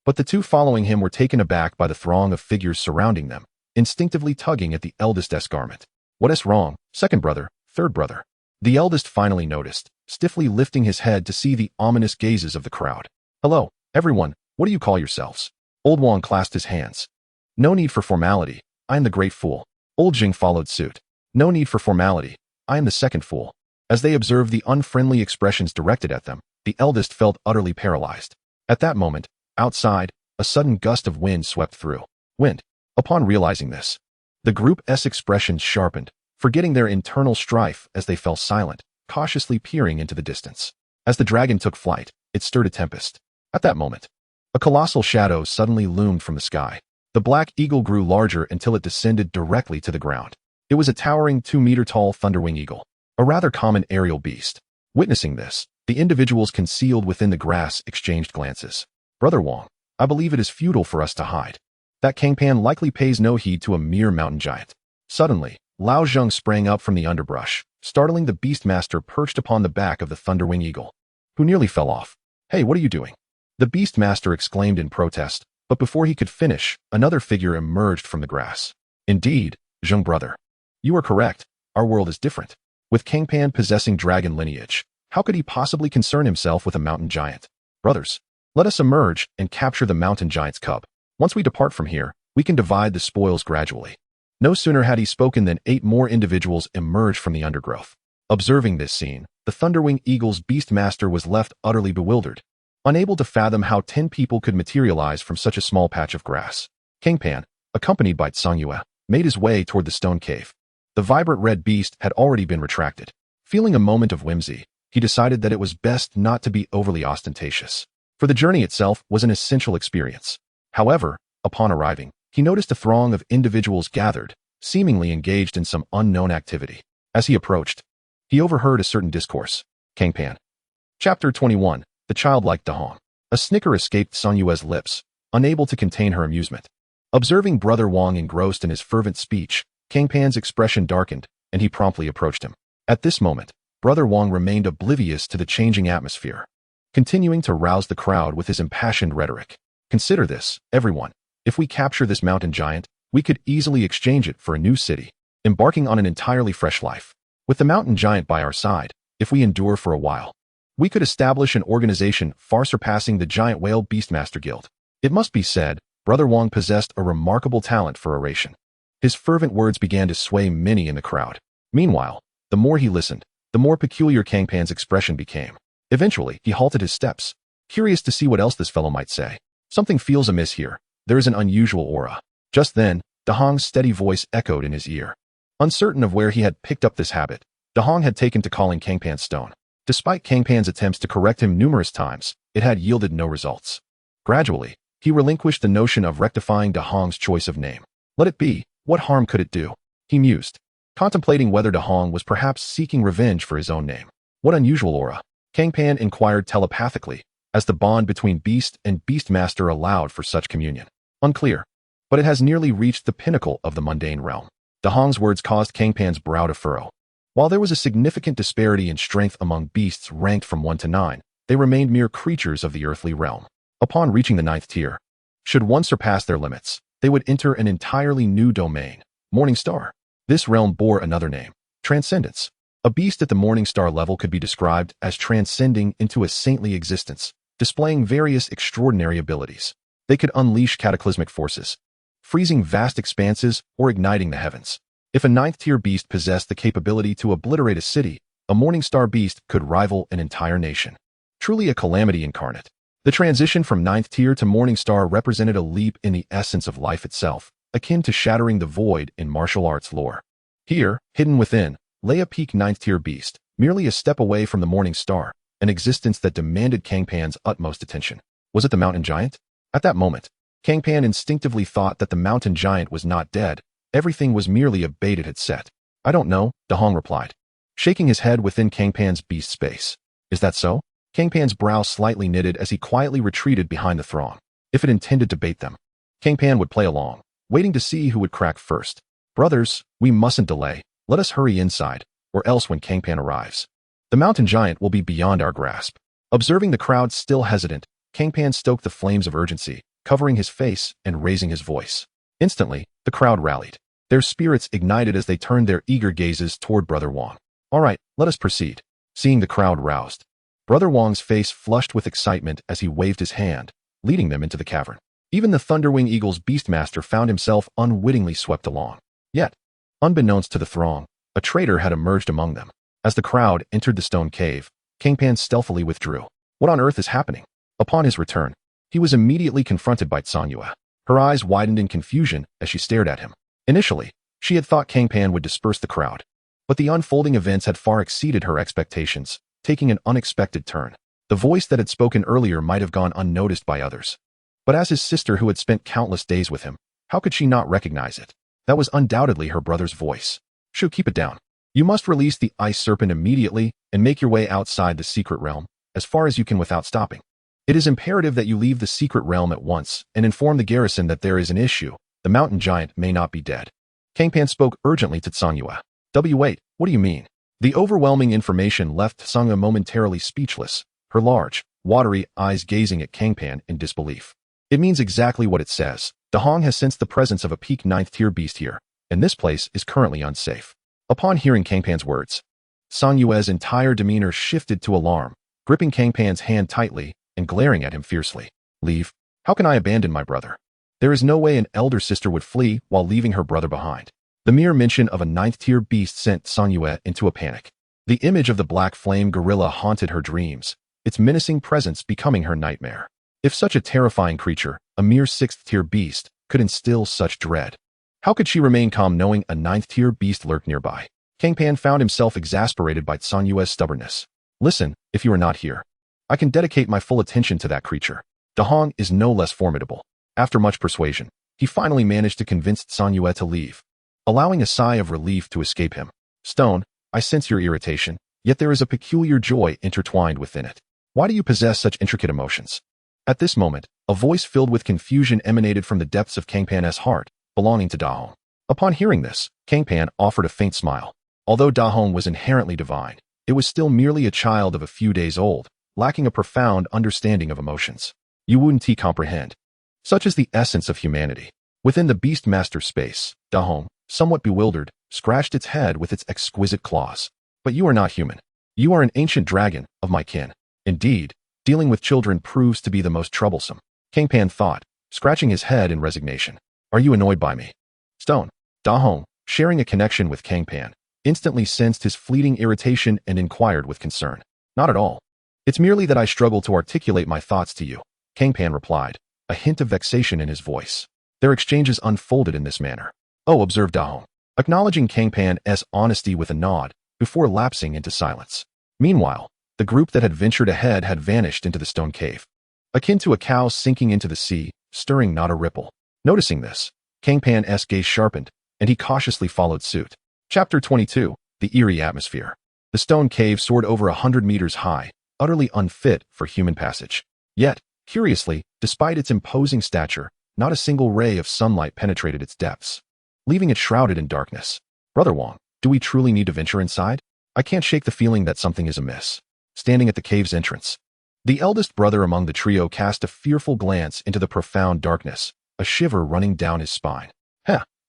Speaker 1: But the two following him were taken aback by the throng of figures surrounding them, instinctively tugging at the eldest's garment. What is wrong, second brother, third brother? The eldest finally noticed, stiffly lifting his head to see the ominous gazes of the crowd. Hello, everyone, what do you call yourselves? Old Wang clasped his hands. No need for formality, I am the great fool. Old Jing followed suit. No need for formality, I am the second fool. As they observed the unfriendly expressions directed at them, the eldest felt utterly paralyzed. At that moment, outside, a sudden gust of wind swept through. Wind. Upon realizing this, the group's expressions sharpened, forgetting their internal strife as they fell silent, cautiously peering into the distance. As the dragon took flight, it stirred a tempest. At that moment, a colossal shadow suddenly loomed from the sky. The black eagle grew larger until it descended directly to the ground. It was a towering 2-meter-tall thunderwing eagle, a rather common aerial beast. Witnessing this, the individuals concealed within the grass exchanged glances. Brother Wang, I believe it is futile for us to hide. That Cang Pan likely pays no heed to a mere mountain giant. Suddenly, Lao Zheng sprang up from the underbrush, startling the Beastmaster perched upon the back of the thunderwing eagle, who nearly fell off. Hey, what are you doing? The Beastmaster exclaimed in protest, but before he could finish, another figure emerged from the grass. Indeed, Zheng brother. You are correct, our world is different. With Cang Pan possessing dragon lineage, how could he possibly concern himself with a mountain giant? Brothers, let us emerge and capture the mountain giant's cub. Once we depart from here, we can divide the spoils gradually. No sooner had he spoken than 8 more individuals emerged from the undergrowth. Observing this scene, the Thunderwing Eagle's Beastmaster was left utterly bewildered, unable to fathom how 10 people could materialize from such a small patch of grass. Cang Pan, accompanied by Tsongyue, made his way toward the stone cave. The vibrant red beast had already been retracted. Feeling a moment of whimsy, he decided that it was best not to be overly ostentatious, for the journey itself was an essential experience. However, upon arriving, he noticed a throng of individuals gathered, seemingly engaged in some unknown activity. As he approached, he overheard a certain discourse. Cang Pan. Chapter 21, The Childlike Dahong. A snicker escaped Sonyue's lips, unable to contain her amusement. Observing Brother Wang engrossed in his fervent speech, Cang Pan's expression darkened, and he promptly approached him. At this moment, Brother Wang remained oblivious to the changing atmosphere, continuing to rouse the crowd with his impassioned rhetoric. Consider this, everyone. If we capture this mountain giant, we could easily exchange it for a new city, embarking on an entirely fresh life. With the mountain giant by our side, if we endure for a while, we could establish an organization far surpassing the giant whale Beastmaster Guild. It must be said, Brother Wang possessed a remarkable talent for oration. His fervent words began to sway many in the crowd. Meanwhile, the more he listened, the more peculiar Cang Pan's expression became. Eventually, he halted his steps, curious to see what else this fellow might say. Something feels amiss here. There is an unusual aura. Just then, Dahong's steady voice echoed in his ear. Uncertain of where he had picked up this habit, Dahong had taken to calling Cang Pan stone. Despite Cang Pan's attempts to correct him numerous times, it had yielded no results. Gradually, he relinquished the notion of rectifying Dahong's choice of name. Let it be, what harm could it do? He mused, contemplating whether Dahong was perhaps seeking revenge for his own name. What unusual aura? Cang Pan inquired telepathically, as the bond between Beast and Beastmaster allowed for such communion. Unclear, but it has nearly reached the pinnacle of the mundane realm. Dahong's words caused Cang Pan's brow to furrow. While there was a significant disparity in strength among beasts ranked from 1 to 9, they remained mere creatures of the earthly realm. Upon reaching the 9th tier, should one surpass their limits, they would enter an entirely new domain, Morning Star. This realm bore another name, Transcendence. A beast at the Morning Star level could be described as transcending into a saintly existence, displaying various extraordinary abilities. They could unleash cataclysmic forces, freezing vast expanses or igniting the heavens. If a 9th-tier beast possessed the capability to obliterate a city, a Morning Star beast could rival an entire nation. Truly a calamity incarnate. The transition from 9th tier to Morning Star represented a leap in the essence of life itself, akin to shattering the void in martial arts lore. Here, hidden within, lay a peak 9th-tier beast, merely a step away from the Morning Star, an existence that demanded Cang Pan's utmost attention. Was it the mountain giant? At that moment, Cang Pan instinctively thought that the mountain giant was not dead. Everything was merely a bait it had set. I don't know, Dahong replied, shaking his head within Cang Pan's beast space. Is that so? Cang Pan's brow slightly knitted as he quietly retreated behind the throng. If it intended to bait them, Cang Pan would play along, waiting to see who would crack first. Brothers, we mustn't delay. Let us hurry inside, or else when Cang Pan arrives, the mountain giant will be beyond our grasp. Observing the crowd still hesitant, Cang Pan stoked the flames of urgency, covering his face and raising his voice. Instantly, the crowd rallied. Their spirits ignited as they turned their eager gazes toward Brother Wong. All right, let us proceed. Seeing the crowd roused, Brother Wong's face flushed with excitement as he waved his hand, leading them into the cavern. Even the Thunderwing Eagle's Beastmaster found himself unwittingly swept along. Yet, unbeknownst to the throng, a traitor had emerged among them. As the crowd entered the stone cave, Cang Pan stealthily withdrew. What on earth is happening? Upon his return, he was immediately confronted by Tsanyue. Her eyes widened in confusion as she stared at him. Initially, she had thought Cang Pan would disperse the crowd, but the unfolding events had far exceeded her expectations, taking an unexpected turn. The voice that had spoken earlier might have gone unnoticed by others, but as his sister who had spent countless days with him, how could she not recognize it? That was undoubtedly her brother's voice. Shu, keep it down. You must release the ice serpent immediately and make your way outside the secret realm, as far as you can without stopping. It is imperative that you leave the secret realm at once and inform the garrison that there is an issue. The mountain giant may not be dead. Cang Pan spoke urgently to Tsanyue. Wait, what do you mean? The overwhelming information left Tsanyue momentarily speechless, her large, watery eyes gazing at Cang Pan in disbelief. It means exactly what it says. Dahong has sensed the presence of a peak 9th tier beast here, and this place is currently unsafe. Upon hearing Cang Pan's words, Tsanyue's entire demeanor shifted to alarm, gripping Cang Pan's hand tightly and glaring at him fiercely. Leave? How can I abandon my brother? There is no way an elder sister would flee while leaving her brother behind. The mere mention of a 9th tier beast sent Tsanyue into a panic. The image of the black flame gorilla haunted her dreams, its menacing presence becoming her nightmare. If such a terrifying creature, a mere 6th tier beast, could instill such dread, how could she remain calm knowing a 9th tier beast lurked nearby? Cang Pan found himself exasperated by Tsanyue's stubbornness. Listen, if you are not here, I can dedicate my full attention to that creature. Dahong is no less formidable. After much persuasion, he finally managed to convince Tsanyue to leave, allowing a sigh of relief to escape him. Stone, I sense your irritation, yet there is a peculiar joy intertwined within it. Why do you possess such intricate emotions? At this moment, a voice filled with confusion emanated from the depths of Cang Pan's heart, belonging to Dahong. Upon hearing this, Cang Pan offered a faint smile. Although Dahong was inherently divine, it was still merely a child of a few days old, lacking a profound understanding of emotions. You wouldn't comprehend. Such is the essence of humanity. Within the Beastmaster space, Dahong, somewhat bewildered, scratched its head with its exquisite claws. But you are not human. You are an ancient dragon, of my kin. Indeed, dealing with children proves to be the most troublesome. Cang Pan thought, scratching his head in resignation. Are you annoyed by me? Stone. Dahong, sharing a connection with Cang Pan, instantly sensed his fleeting irritation and inquired with concern. Not at all. It's merely that I struggle to articulate my thoughts to you, Cang Pan replied, a hint of vexation in his voice. Their exchanges unfolded in this manner. Oh, observed Dahong, acknowledging Cang Pan's honesty with a nod, before lapsing into silence. Meanwhile, the group that had ventured ahead had vanished into the stone cave, akin to a cow sinking into the sea, stirring not a ripple. Noticing this, Cang Pan's gaze sharpened, and he cautiously followed suit. Chapter 22, The Eerie Atmosphere. The stone cave soared over 100 meters high, utterly unfit for human passage. Yet, curiously, despite its imposing stature, not a single ray of sunlight penetrated its depths, leaving it shrouded in darkness. Brother Wong, do we truly need to venture inside? I can't shake the feeling that something is amiss. Standing at the cave's entrance, the eldest brother among the trio cast a fearful glance into the profound darkness, a shiver running down his spine.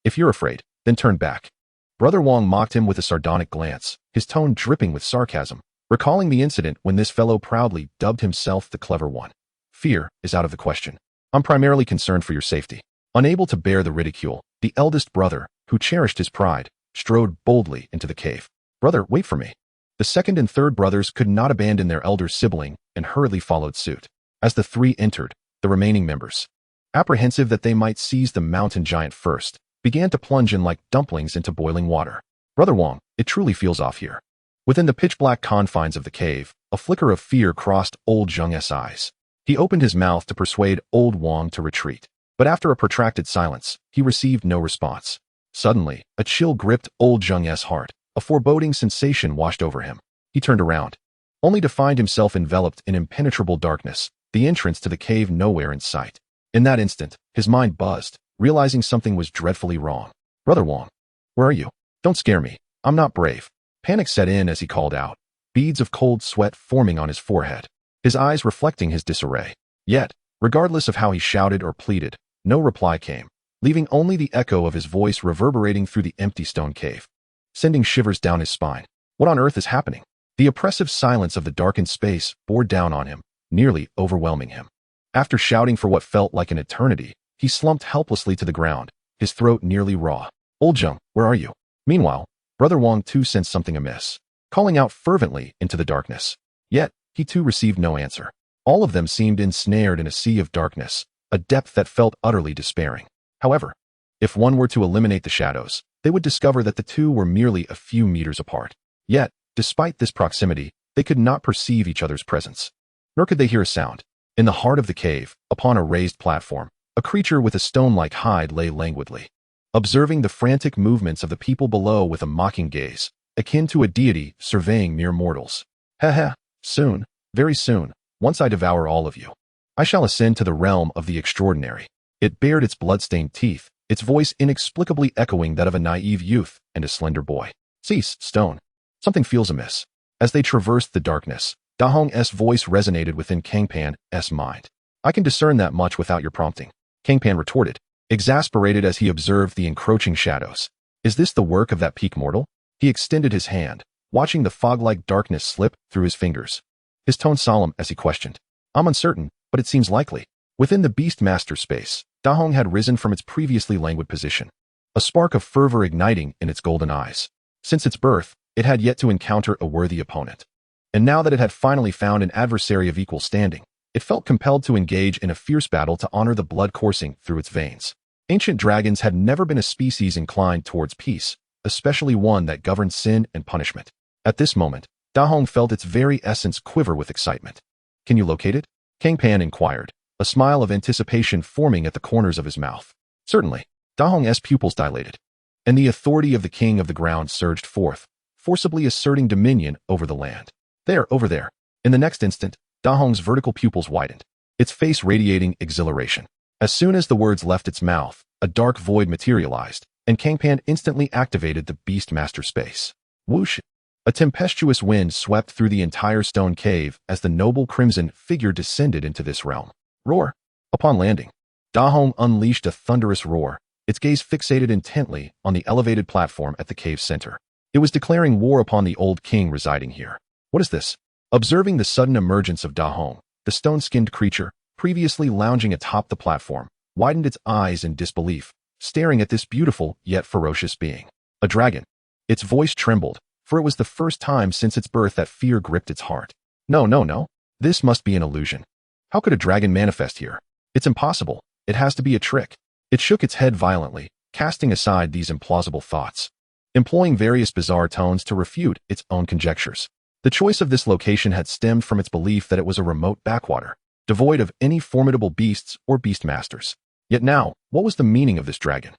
Speaker 1: If you're afraid, then turn back. Brother Wong mocked him with a sardonic glance, his tone dripping with sarcasm, recalling the incident when this fellow proudly dubbed himself the clever one. Fear is out of the question. I'm primarily concerned for your safety. Unable to bear the ridicule, the eldest brother, who cherished his pride, strode boldly into the cave. Brother, wait for me. The second and third brothers could not abandon their elder sibling and hurriedly followed suit. As the three entered, the remaining members, apprehensive that they might seize the mountain giant first, began to plunge in like dumplings into boiling water. Brother Wong, it truly feels off here. Within the pitch-black confines of the cave, A flicker of fear crossed old Zheng's eyes. He opened his mouth to persuade old Wang to retreat. But after a protracted silence, he received no response. Suddenly, a chill gripped old Zheng's heart. A foreboding sensation washed over him. He turned around, only to find himself enveloped in impenetrable darkness, the entrance to the cave nowhere in sight. In that instant, his mind buzzed, realizing something was dreadfully wrong. "Brother Wang, where are you? Don't scare me. I'm not brave." Panic set in as he called out, beads of cold sweat forming on his forehead, his eyes reflecting his disarray. Yet, regardless of how he shouted or pleaded, no reply came, leaving only the echo of his voice reverberating through the empty stone cave, sending shivers down his spine. What on earth is happening? The oppressive silence of the darkened space bore down on him, nearly overwhelming him. After shouting for what felt like an eternity, he slumped helplessly to the ground, his throat nearly raw. "Old Zheng, where are you?" Meanwhile, Brother Wang too sensed something amiss, calling out fervently into the darkness. Yet, he too received no answer. All of them seemed ensnared in a sea of darkness, a depth that felt utterly despairing. However, if one were to eliminate the shadows, they would discover that the two were merely a few meters apart. Yet, despite this proximity, they could not perceive each other's presence. Nor could they hear a sound. In the heart of the cave, upon a raised platform, a creature with a stone-like hide lay languidly, observing the frantic movements of the people below with a mocking gaze, akin to a deity surveying mere mortals. "Ha, soon, very soon, once I devour all of you, I shall ascend to the realm of the extraordinary." It bared its blood-stained teeth, its voice inexplicably echoing that of a naive youth and a slender boy. "Cease, stone. Something feels amiss." As they traversed the darkness, Da Hong's voice resonated within Cang Pan's mind. "I can discern that much without your prompting," Cang Pan retorted, exasperated as he observed the encroaching shadows. "Is this the work of that peak mortal?" He extended his hand, watching the fog-like darkness slip through his fingers, his tone solemn as he questioned. "I'm uncertain, but it seems likely." Within the Beast Master space, Da Hong had risen from its previously languid position, a spark of fervor igniting in its golden eyes. Since its birth, it had yet to encounter a worthy opponent. And now that it had finally found an adversary of equal standing, it felt compelled to engage in a fierce battle to honor the blood coursing through its veins. Ancient dragons had never been a species inclined towards peace, especially one that governed sin and punishment. At this moment, Da Hong felt its very essence quiver with excitement. "Can you locate it?" Cang Pan inquired, a smile of anticipation forming at the corners of his mouth. "Certainly." Da Hong's pupils dilated, and the authority of the king of the ground surged forth, forcibly asserting dominion over the land. "There, over there." In the next instant, Da Hong's vertical pupils widened, its face radiating exhilaration. As soon as the words left its mouth, a dark void materialized, and Cang Pan instantly activated the Beast Master space. Whoosh! A tempestuous wind swept through the entire stone cave as the noble crimson figure descended into this realm. Roar! Upon landing, Da Hong unleashed a thunderous roar, its gaze fixated intently on the elevated platform at the cave's center. It was declaring war upon the old king residing here. "What is this?" Observing the sudden emergence of Da Hong, the stone-skinned creature, previously lounging atop the platform, widened its eyes in disbelief, staring at this beautiful yet ferocious being. A dragon. Its voice trembled, for it was the first time since its birth that fear gripped its heart. No. This must be an illusion. How could a dragon manifest here? It's impossible. It has to be a trick. It shook its head violently, casting aside these implausible thoughts, employing various bizarre tones to refute its own conjectures. The choice of this location had stemmed from its belief that it was a remote backwater, devoid of any formidable beasts or beast masters. Yet now, what was the meaning of this dragon?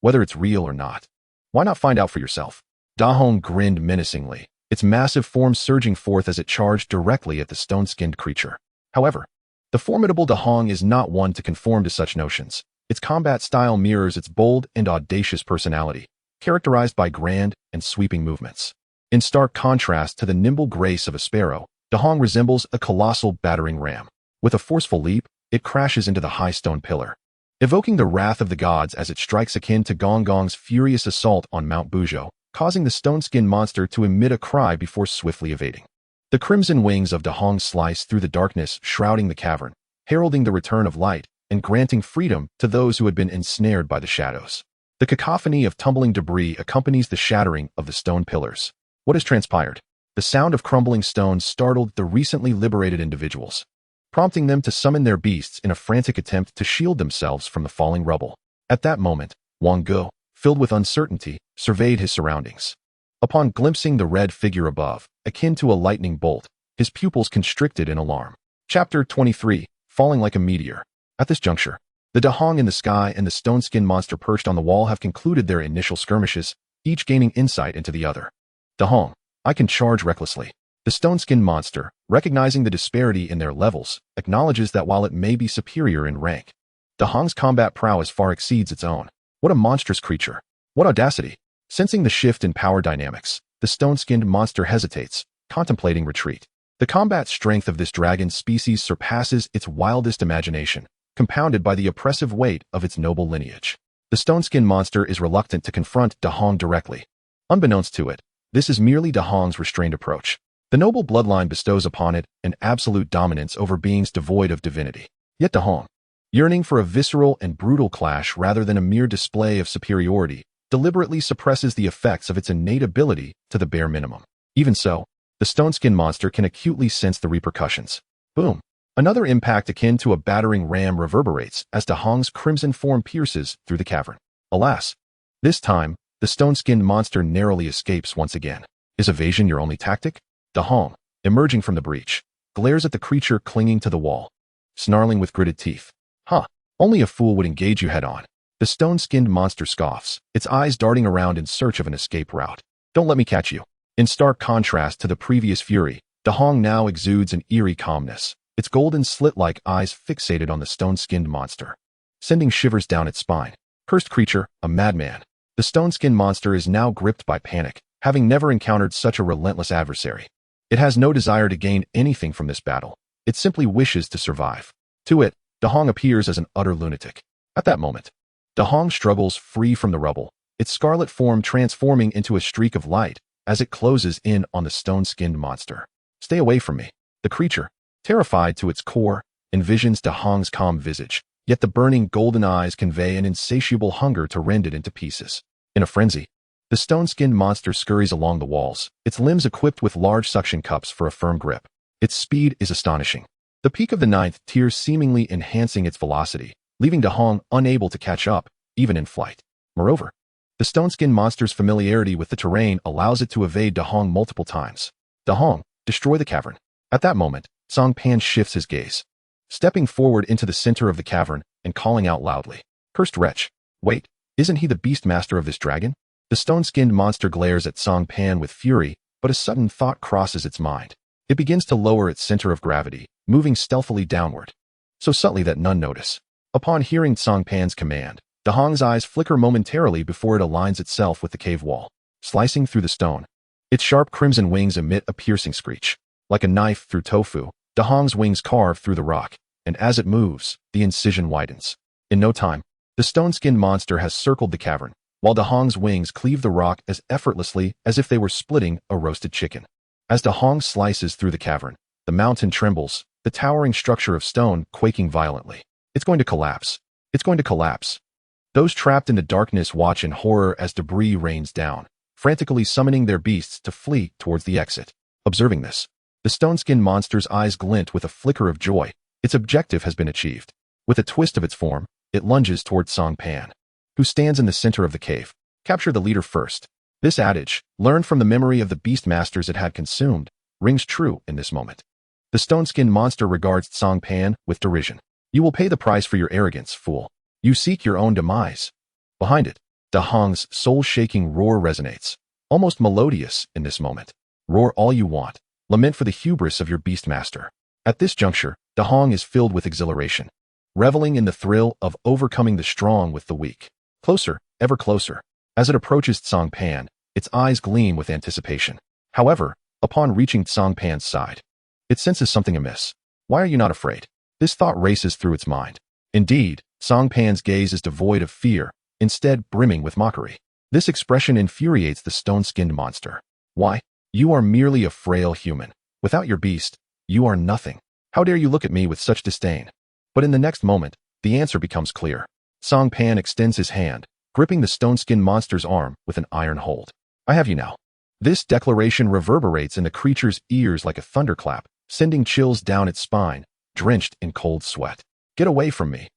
Speaker 1: Whether it's real or not. Why not find out for yourself? Da Hong grinned menacingly, its massive form surging forth as it charged directly at the stone-skinned creature. However, the formidable Da Hong is not one to conform to such notions. Its combat style mirrors its bold and audacious personality, characterized by grand and sweeping movements. In stark contrast to the nimble grace of a sparrow, Da Hong resembles a colossal battering ram. With a forceful leap, it crashes into the high stone pillar, evoking the wrath of the gods as it strikes akin to Gong Gong's furious assault on Mount Buzhou, causing the stone-skinned monster to emit a cry before swiftly evading. The crimson wings of Da Hong slice through the darkness shrouding the cavern, heralding the return of light and granting freedom to those who had been ensnared by the shadows. The cacophony of tumbling debris accompanies the shattering of the stone pillars. What has transpired? The sound of crumbling stones startled the recently liberated individuals, prompting them to summon their beasts in a frantic attempt to shield themselves from the falling rubble. At that moment, Wang Ge, filled with uncertainty, surveyed his surroundings. Upon glimpsing the red figure above, akin to a lightning bolt, his pupils constricted in alarm. Chapter 23, Falling Like a Meteor. At this juncture, the Dahong in the sky and the stone-skinned monster perched on the wall have concluded their initial skirmishes, each gaining insight into the other. Dahong, I can charge recklessly. The stone-skinned monster, recognizing the disparity in their levels, acknowledges that while it may be superior in rank, Dahong's combat prowess far exceeds its own. What a monstrous creature. What audacity. Sensing the shift in power dynamics, the stone-skinned monster hesitates, contemplating retreat. The combat strength of this dragon species surpasses its wildest imagination, compounded by the oppressive weight of its noble lineage. The stone-skinned monster is reluctant to confront Dahong directly. Unbeknownst to it, this is merely Dahong's restrained approach. The noble bloodline bestows upon it an absolute dominance over beings devoid of divinity. Yet Dahong, yearning for a visceral and brutal clash rather than a mere display of superiority, deliberately suppresses the effects of its innate ability to the bare minimum. Even so, the stone-skinned monster can acutely sense the repercussions. Boom! Another impact akin to a battering ram reverberates as Dahong's crimson form pierces through the cavern. Alas! This time, the stone-skinned monster narrowly escapes once again. Is evasion your only tactic? Dahong, emerging from the breach, glares at the creature clinging to the wall, snarling with gritted teeth. Huh, only a fool would engage you head-on. The stone-skinned monster scoffs, its eyes darting around in search of an escape route. Don't let me catch you. In stark contrast to the previous fury, Dahong now exudes an eerie calmness, its golden slit-like eyes fixated on the stone-skinned monster, sending shivers down its spine. Cursed creature, a madman. The stone-skinned monster is now gripped by panic, having never encountered such a relentless adversary. It has no desire to gain anything from this battle. It simply wishes to survive. To it, Dahong appears as an utter lunatic. At that moment, Dahong struggles free from the rubble, its scarlet form transforming into a streak of light as it closes in on the stone-skinned monster. Stay away from me. The creature, terrified to its core, envisions Dahong's calm visage, yet the burning golden eyes convey an insatiable hunger to rend it into pieces. In a frenzy, the stone-skinned monster scurries along the walls, its limbs equipped with large suction cups for a firm grip. Its speed is astonishing, the peak of the ninth tier seemingly enhancing its velocity, leaving Dahong unable to catch up, even in flight. Moreover, the stone-skinned monster's familiarity with the terrain allows it to evade Dahong multiple times. Dahong, destroy the cavern. At that moment, Cang Pan shifts his gaze, stepping forward into the center of the cavern and calling out loudly. Cursed wretch. Wait, isn't he the beast master of this dragon? The stone-skinned monster glares at Cang Pan with fury, but a sudden thought crosses its mind. It begins to lower its center of gravity, moving stealthily downward, so subtly that none notice. Upon hearing Cang Pan's command, Dahong's eyes flicker momentarily before it aligns itself with the cave wall, slicing through the stone. Its sharp crimson wings emit a piercing screech. Like a knife through tofu, Dahong's wings carve through the rock, and as it moves, the incision widens. In no time, the stone-skinned monster has circled the cavern, while Dahong's wings cleave the rock as effortlessly as if they were splitting a roasted chicken. As Dahong slices through the cavern, the mountain trembles, the towering structure of stone quaking violently. It's going to collapse. It's going to collapse. Those trapped in the darkness watch in horror as debris rains down, frantically summoning their beasts to flee towards the exit. Observing this, the stone-skinned monster's eyes glint with a flicker of joy. Its objective has been achieved. With a twist of its form, it lunges toward Cang Pan, who stands in the center of the cave. Capture the leader first. This adage, learned from the memory of the beast masters it had consumed, rings true in this moment. The stone-skinned monster regards Cang Pan with derision. You will pay the price for your arrogance, fool. You seek your own demise. Behind it, Dahong's soul-shaking roar resonates, almost melodious in this moment. Roar all you want. Lament for the hubris of your beast master. At this juncture, Dahong is filled with exhilaration, reveling in the thrill of overcoming the strong with the weak. Closer, ever closer. As it approaches Cang Pan, its eyes gleam with anticipation. However, upon reaching Cang Pan's side, it senses something amiss. Why are you not afraid? This thought races through its mind. Indeed, Cang Pan's gaze is devoid of fear, instead brimming with mockery. This expression infuriates the stone-skinned monster. Why? You are merely a frail human. Without your beast, you are nothing. How dare you look at me with such disdain? But in the next moment, the answer becomes clear. Cang Pan extends his hand, gripping the stone-skinned monster's arm with an iron hold. I have you now. This declaration reverberates in the creature's ears like a thunderclap, sending chills down its spine, drenched in cold sweat. Get away from me.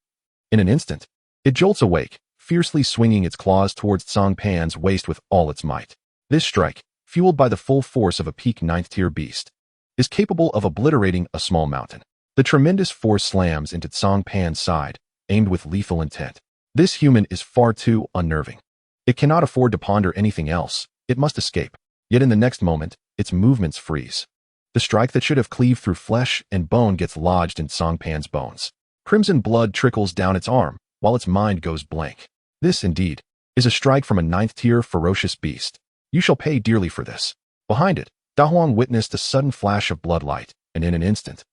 Speaker 1: In an instant, it jolts awake, fiercely swinging its claws towards Cang Pan's waist with all its might. This strike, fueled by the full force of a peak 9th-tier beast, is capable of obliterating a small mountain. The tremendous force slams into Cang Pan's side, aimed with lethal intent. This human is far too unnerving. It cannot afford to ponder anything else. It must escape. Yet in the next moment, its movements freeze. The strike that should have cleaved through flesh and bone gets lodged in Cang Pan's bones. Crimson blood trickles down its arm, while its mind goes blank. This, indeed, is a strike from a 9th-tier ferocious beast. You shall pay dearly for this. Behind it, Da Huang witnessed a sudden flash of bloodlight, and in an instant,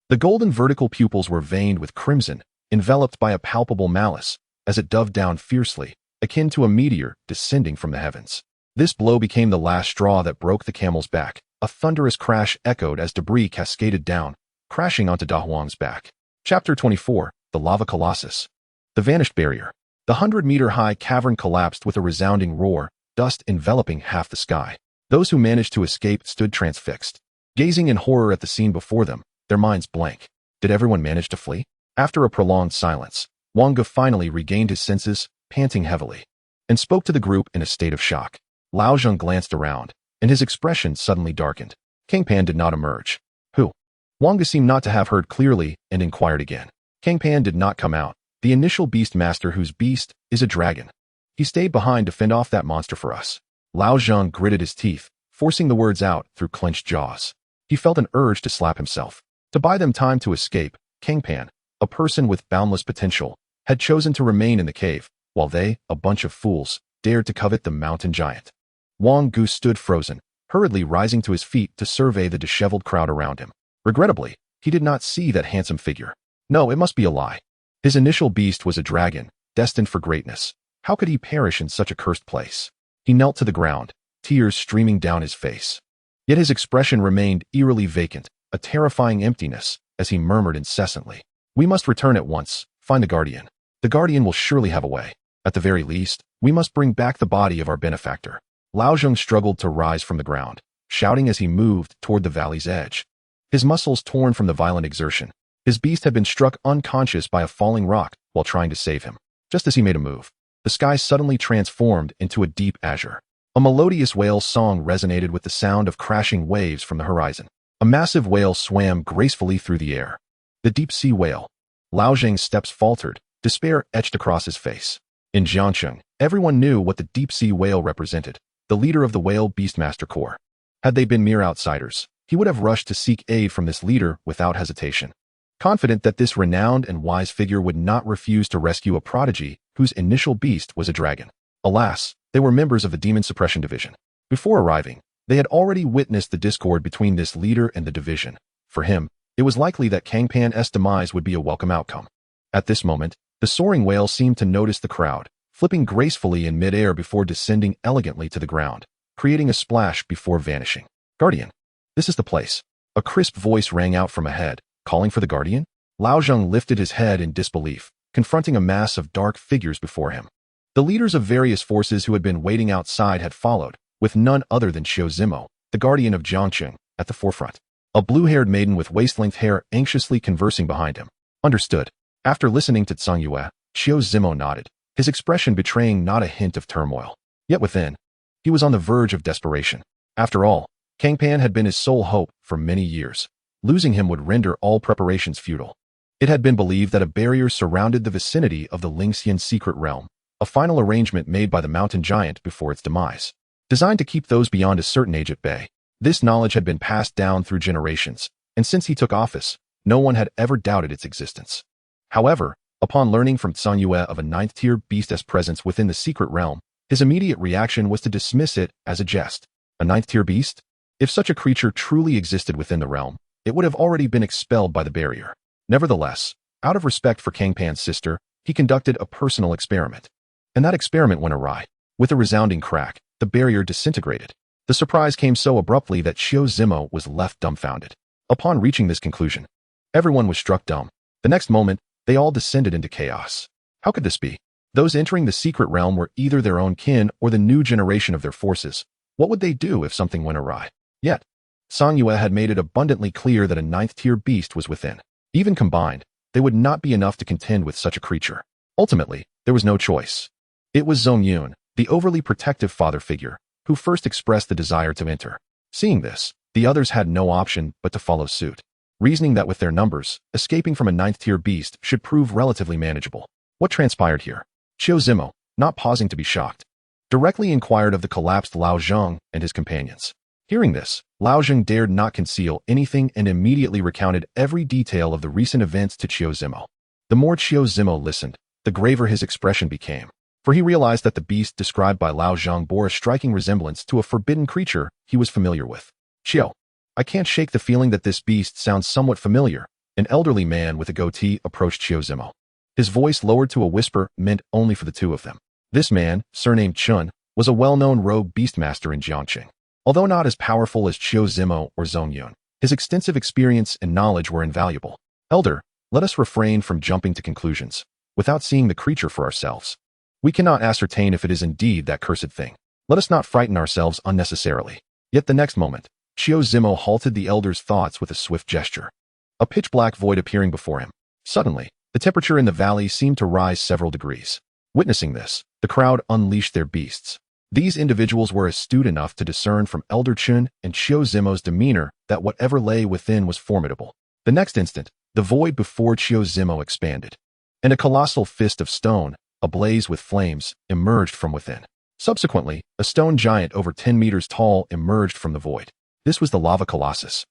Speaker 1: the golden vertical pupils were veined with crimson, enveloped by a palpable malice, as it dove down fiercely, akin to a meteor descending from the heavens. This blow became the last straw that broke the camel's back. A thunderous crash echoed as debris cascaded down, crashing onto Da Huang's back. Chapter 24, The Lava Colossus. The Vanished Barrier. The 100-meter-high cavern collapsed with a resounding roar, dust enveloping half the sky. Those who managed to escape stood transfixed, gazing in horror at the scene before them, their minds blank. Did everyone manage to flee? After a prolonged silence, Wang Ge finally regained his senses, panting heavily, and spoke to the group in a state of shock. Lao Zheng glanced around, and his expression suddenly darkened. Cang Pan did not emerge. Who? Wang Ge seemed not to have heard clearly and inquired again. Cang Pan did not come out, the initial beast master whose beast is a dragon. He stayed behind to fend off that monster for us. Lao Zheng gritted his teeth, forcing the words out through clenched jaws. He felt an urge to slap himself. To buy them time to escape, Cang Pan, a person with boundless potential, had chosen to remain in the cave, while they, a bunch of fools, dared to covet the mountain giant. Wang Ge stood frozen, hurriedly rising to his feet to survey the disheveled crowd around him. Regrettably, he did not see that handsome figure. No, it must be a lie. His initial beast was a dragon, destined for greatness. How could he perish in such a cursed place? He knelt to the ground, tears streaming down his face. Yet his expression remained eerily vacant, a terrifying emptiness, as he murmured incessantly. We must return at once, find the Guardian. The Guardian will surely have a way. At the very least, we must bring back the body of our benefactor. Lao Zheng struggled to rise from the ground, shouting as he moved toward the valley's edge. His muscles torn from the violent exertion. His beast had been struck unconscious by a falling rock while trying to save him. Just as he made a move, the sky suddenly transformed into a deep azure. A melodious whale song resonated with the sound of crashing waves from the horizon. A massive whale swam gracefully through the air. The deep-sea whale. Lao Zheng's steps faltered, despair etched across his face. In Jiangcheng, everyone knew what the deep-sea whale represented. The leader of the Whale Beastmaster Corps. Had they been mere outsiders, he would have rushed to seek aid from this leader without hesitation, confident that this renowned and wise figure would not refuse to rescue a prodigy whose initial beast was a dragon. Alas, they were members of the Demon Suppression Division. Before arriving, they had already witnessed the discord between this leader and the division. For him, it was likely that Cang Pan's demise would be a welcome outcome. At this moment, the soaring whale seemed to notice the crowd, flipping gracefully in mid-air before descending elegantly to the ground, creating a splash before vanishing. Guardian. This is the place. A crisp voice rang out from ahead, calling for the Guardian. Lao Zheng lifted his head in disbelief, confronting a mass of dark figures before him. The leaders of various forces who had been waiting outside had followed, with none other than Xiao Zimo, the Guardian of Jiangcheng, at the forefront. A blue-haired maiden with waist-length hair anxiously conversing behind him. Understood. After listening to Zhang Yue, Xiao Zimo nodded, his expression betraying not a hint of turmoil. Yet within, he was on the verge of desperation. After all, Cang Pan had been his sole hope for many years. Losing him would render all preparations futile. It had been believed that a barrier surrounded the vicinity of the Lingxian secret realm, a final arrangement made by the mountain giant before its demise, designed to keep those beyond a certain age at bay. This knowledge had been passed down through generations, and since he took office, no one had ever doubted its existence. However, upon learning from Zhang Yue of a 9th-tier beast's presence within the secret realm, his immediate reaction was to dismiss it as a jest. A 9th-tier beast? If such a creature truly existed within the realm, it would have already been expelled by the barrier. Nevertheless, out of respect for Cang Pan's sister, he conducted a personal experiment. And that experiment went awry. With a resounding crack, the barrier disintegrated. The surprise came so abruptly that Xiao Zimo was left dumbfounded. Upon reaching this conclusion, everyone was struck dumb. The next moment, they all descended into chaos. How could this be? Those entering the secret realm were either their own kin or the new generation of their forces. What would they do if something went awry? Yet, Zhang Yue had made it abundantly clear that a 9th-tier beast was within. Even combined, they would not be enough to contend with such a creature. Ultimately, there was no choice. It was Zhong Yun, the overly protective father figure, who first expressed the desire to enter. Seeing this, The others had no option but to follow suit, reasoning that with their numbers, escaping from a 9th-tier beast should prove relatively manageable. What transpired here? Qiu Zimo, not pausing to be shocked, directly inquired of the collapsed Lao Zheng and his companions. Hearing this, Lao Zheng dared not conceal anything and immediately recounted every detail of the recent events to Qiu Zimo. The more Qiu Zimo listened, the graver his expression became, for he realized that the beast described by Lao Zheng bore a striking resemblance to a forbidden creature he was familiar with. Qiu, I can't shake the feeling that this beast sounds somewhat familiar. An elderly man with a goatee approached Qiu Zimo. His voice lowered to a whisper meant only for the two of them. This man, surnamed Chun, was a well-known rogue beastmaster in Jiangqing. Although not as powerful as Qiu Zimo or Zhong Yun, his extensive experience and knowledge were invaluable. Elder, let us refrain from jumping to conclusions, without seeing the creature for ourselves. We cannot ascertain if it is indeed that cursed thing. Let us not frighten ourselves unnecessarily. Yet the next moment, Qiu Zimo halted the elder's thoughts with a swift gesture. A pitch-black void appearing before him. Suddenly, the temperature in the valley seemed to rise several degrees. Witnessing this, the crowd unleashed their beasts. These individuals were astute enough to discern from Elder Chun and Qiu Zimo's demeanor that whatever lay within was formidable. The next instant, the void before Qiu Zimo expanded, and a colossal fist of stone, ablaze with flames, emerged from within. Subsequently, a stone giant over 10 meters tall emerged from the void. This was the Lava Colossus,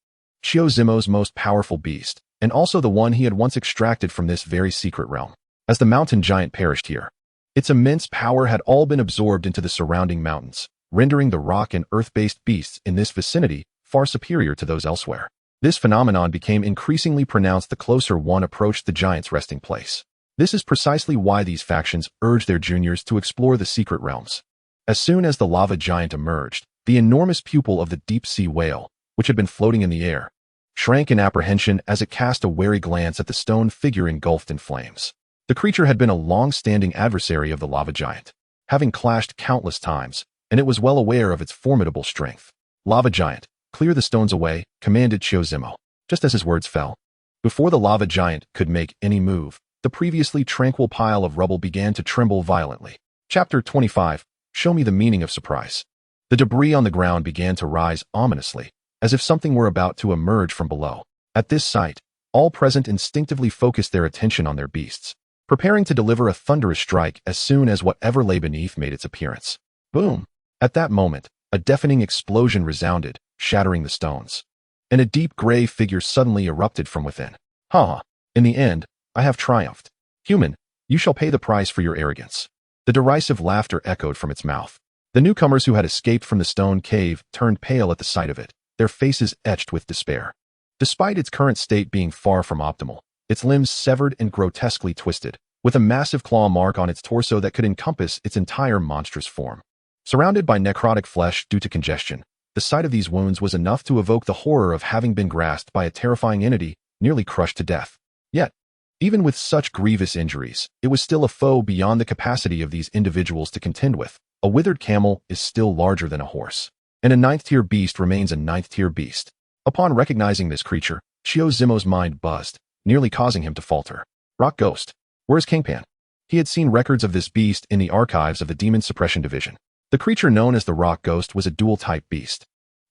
Speaker 1: Qiu Zimo's most powerful beast, and also the one he had once extracted from this very secret realm. As the mountain giant perished here, its immense power had all been absorbed into the surrounding mountains, rendering the rock and earth-based beasts in this vicinity far superior to those elsewhere. This phenomenon became increasingly pronounced the closer one approached the giant's resting place. This is precisely why these factions urged their juniors to explore the secret realms. As soon as the lava giant emerged, the enormous pupil of the deep-sea whale, which had been floating in the air, shrank in apprehension as it cast a wary glance at the stone figure engulfed in flames. The creature had been a long-standing adversary of the lava giant, having clashed countless times, and it was well aware of its formidable strength. Lava giant, clear the stones away, commanded Qiu Zimo. Just as his words fell, before the lava giant could make any move, the previously tranquil pile of rubble began to tremble violently. Chapter 25. Show me the meaning of surprise. The debris on the ground began to rise ominously, as if something were about to emerge from below. At this sight, all present instinctively focused their attention on their beasts, preparing to deliver a thunderous strike as soon as whatever lay beneath made its appearance. Boom! At that moment, a deafening explosion resounded, shattering the stones, and a deep gray figure suddenly erupted from within. Ha! In the end, I have triumphed. Human, you shall pay the price for your arrogance. The derisive laughter echoed from its mouth. The newcomers who had escaped from the stone cave turned pale at the sight of it, their faces etched with despair. Despite its current state being far from optimal, its limbs severed and grotesquely twisted, with a massive claw mark on its torso that could encompass its entire monstrous form. Surrounded by necrotic flesh due to congestion, the sight of these wounds was enough to evoke the horror of having been grasped by a terrifying entity, nearly crushed to death. Yet, even with such grievous injuries, it was still a foe beyond the capacity of these individuals to contend with. A withered camel is still larger than a horse, and a 9th-tier beast remains a 9th-tier beast. Upon recognizing this creature, Qiu Zimo's mind buzzed, nearly causing him to falter. Rock Ghost. Where's Cang Pan? He had seen records of this beast in the archives of the Demon Suppression Division. The creature known as the Rock Ghost was a dual-type beast,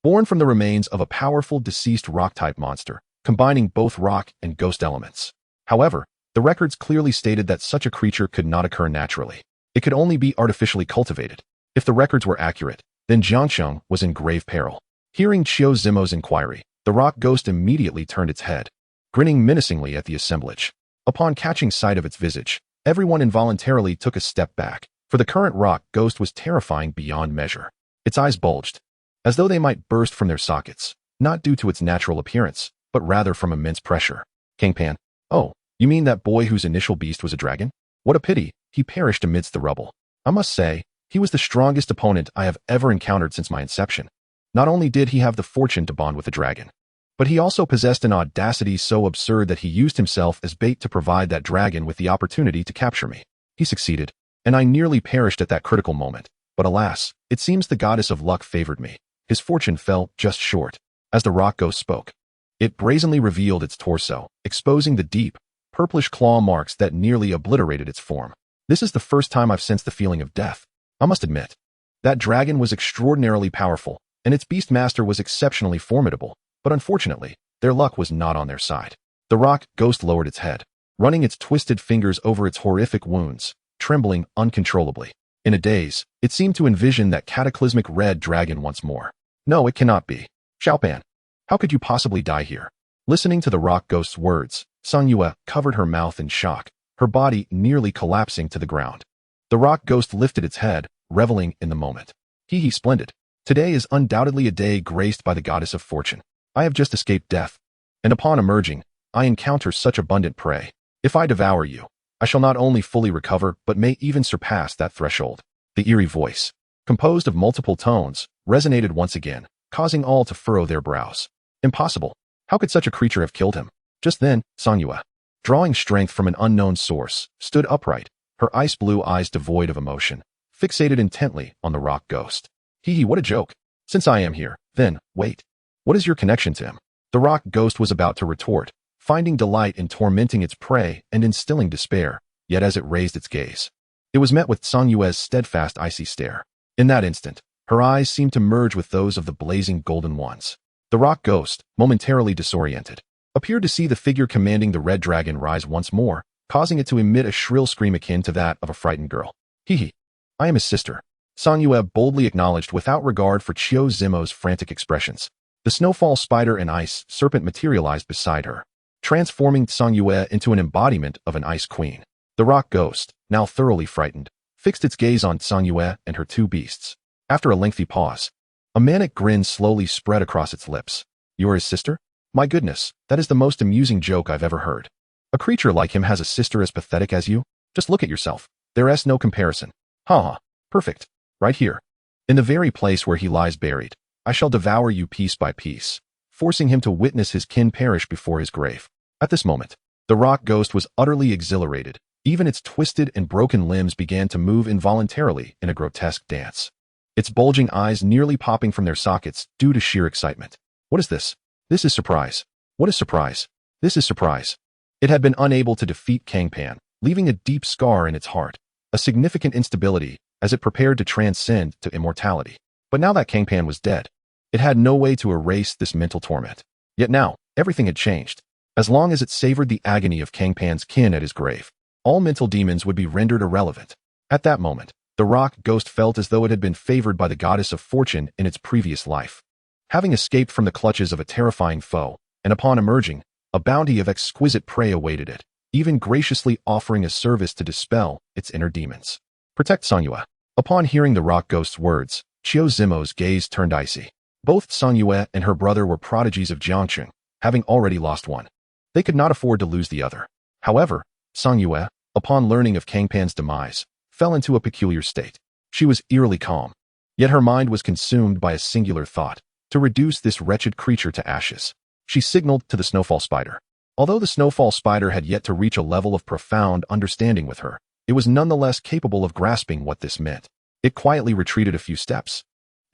Speaker 1: born from the remains of a powerful deceased rock-type monster, combining both rock and ghost elements. However, the records clearly stated that such a creature could not occur naturally. It could only be artificially cultivated. If the records were accurate, then Jiangsheng was in grave peril. Hearing Qiu Zimo's inquiry, the rock ghost immediately turned its head, grinning menacingly at the assemblage. Upon catching sight of its visage, everyone involuntarily took a step back, for the current rock ghost was terrifying beyond measure. Its eyes bulged, as though they might burst from their sockets, not due to its natural appearance, but rather from immense pressure. Cang Pan. Oh, you mean that boy whose initial beast was a dragon? What a pity, he perished amidst the rubble. I must say, he was the strongest opponent I have ever encountered since my inception. Not only did he have the fortune to bond with a dragon, but he also possessed an audacity so absurd that he used himself as bait to provide that dragon with the opportunity to capture me. He succeeded, and I nearly perished at that critical moment. But alas, it seems the goddess of luck favored me. His fortune fell just short. As the rock ghost spoke, it brazenly revealed its torso, exposing the deep, purplish claw marks that nearly obliterated its form. This is the first time I've sensed the feeling of death. I must admit, that dragon was extraordinarily powerful, and its beastmaster was exceptionally formidable, but unfortunately, their luck was not on their side. The rock ghost lowered its head, running its twisted fingers over its horrific wounds, trembling uncontrollably. In a daze, it seemed to envision that cataclysmic red dragon once more. No, it cannot be. Cang Pan, how could you possibly die here? Listening to the rock ghost's words, Sang Yue covered her mouth in shock, her body nearly collapsing to the ground. The rock ghost lifted its head, reveling in the moment. Hee, splendid. Today is undoubtedly a day graced by the goddess of fortune. I have just escaped death, and upon emerging, I encounter such abundant prey. If I devour you, I shall not only fully recover but may even surpass that threshold. The eerie voice, composed of multiple tones, resonated once again, causing all to furrow their brows. Impossible. How could such a creature have killed him? Just then, Sang Yue, drawing strength from an unknown source, stood upright, her ice-blue eyes devoid of emotion, fixated intently on the rock ghost. Hee, what a joke. Since I am here, then, wait. What is your connection to him? The rock ghost was about to retort, finding delight in tormenting its prey and instilling despair, yet as it raised its gaze, it was met with Sang Yue's steadfast icy stare. In that instant, her eyes seemed to merge with those of the blazing golden ones. The rock ghost, momentarily disoriented, appeared to see the figure commanding the red dragon rise once more, causing it to emit a shrill scream akin to that of a frightened girl. Hee, I am his sister, Sang Yue boldly acknowledged without regard for Chiu Zimo's frantic expressions. The snowfall spider and ice serpent materialized beside her, transforming Sang Yue into an embodiment of an ice queen. The rock ghost, now thoroughly frightened, fixed its gaze on Sang Yue and her two beasts. After a lengthy pause, a manic grin slowly spread across its lips. You are his sister? My goodness, that is the most amusing joke I've ever heard. A creature like him has a sister as pathetic as you? Just look at yourself. There is no comparison. Ha, perfect. Right here. In the very place where he lies buried, I shall devour you piece by piece, forcing him to witness his kin perish before his grave. At this moment, the rock ghost was utterly exhilarated. Even its twisted and broken limbs began to move involuntarily in a grotesque dance, its bulging eyes nearly popping from their sockets due to sheer excitement. What is this? This is surprise. What is surprise? This is surprise. It had been unable to defeat Cang Pan, leaving a deep scar in its heart, a significant instability as it prepared to transcend to immortality. But now that Cang Pan was dead, it had no way to erase this mental torment. Yet now, everything had changed. As long as it savored the agony of Cang Pan's kin at his grave, all mental demons would be rendered irrelevant. At that moment, the rock ghost felt as though it had been favored by the goddess of fortune in its previous life. Having escaped from the clutches of a terrifying foe, and upon emerging, a bounty of exquisite prey awaited it, even graciously offering a service to dispel its inner demons. Protect Sang Yue. Upon hearing the rock ghost's words, Chiu Zimo's gaze turned icy. Both Sang Yue and her brother were prodigies of Jiangqing, having already lost one. They could not afford to lose the other. However, Sang Yue, upon learning of Cang Pan's demise, fell into a peculiar state. She was eerily calm, yet her mind was consumed by a singular thought: to reduce this wretched creature to ashes. She signaled to the snowfall spider. Although the snowfall spider had yet to reach a level of profound understanding with her, it was nonetheless capable of grasping what this meant. It quietly retreated a few steps,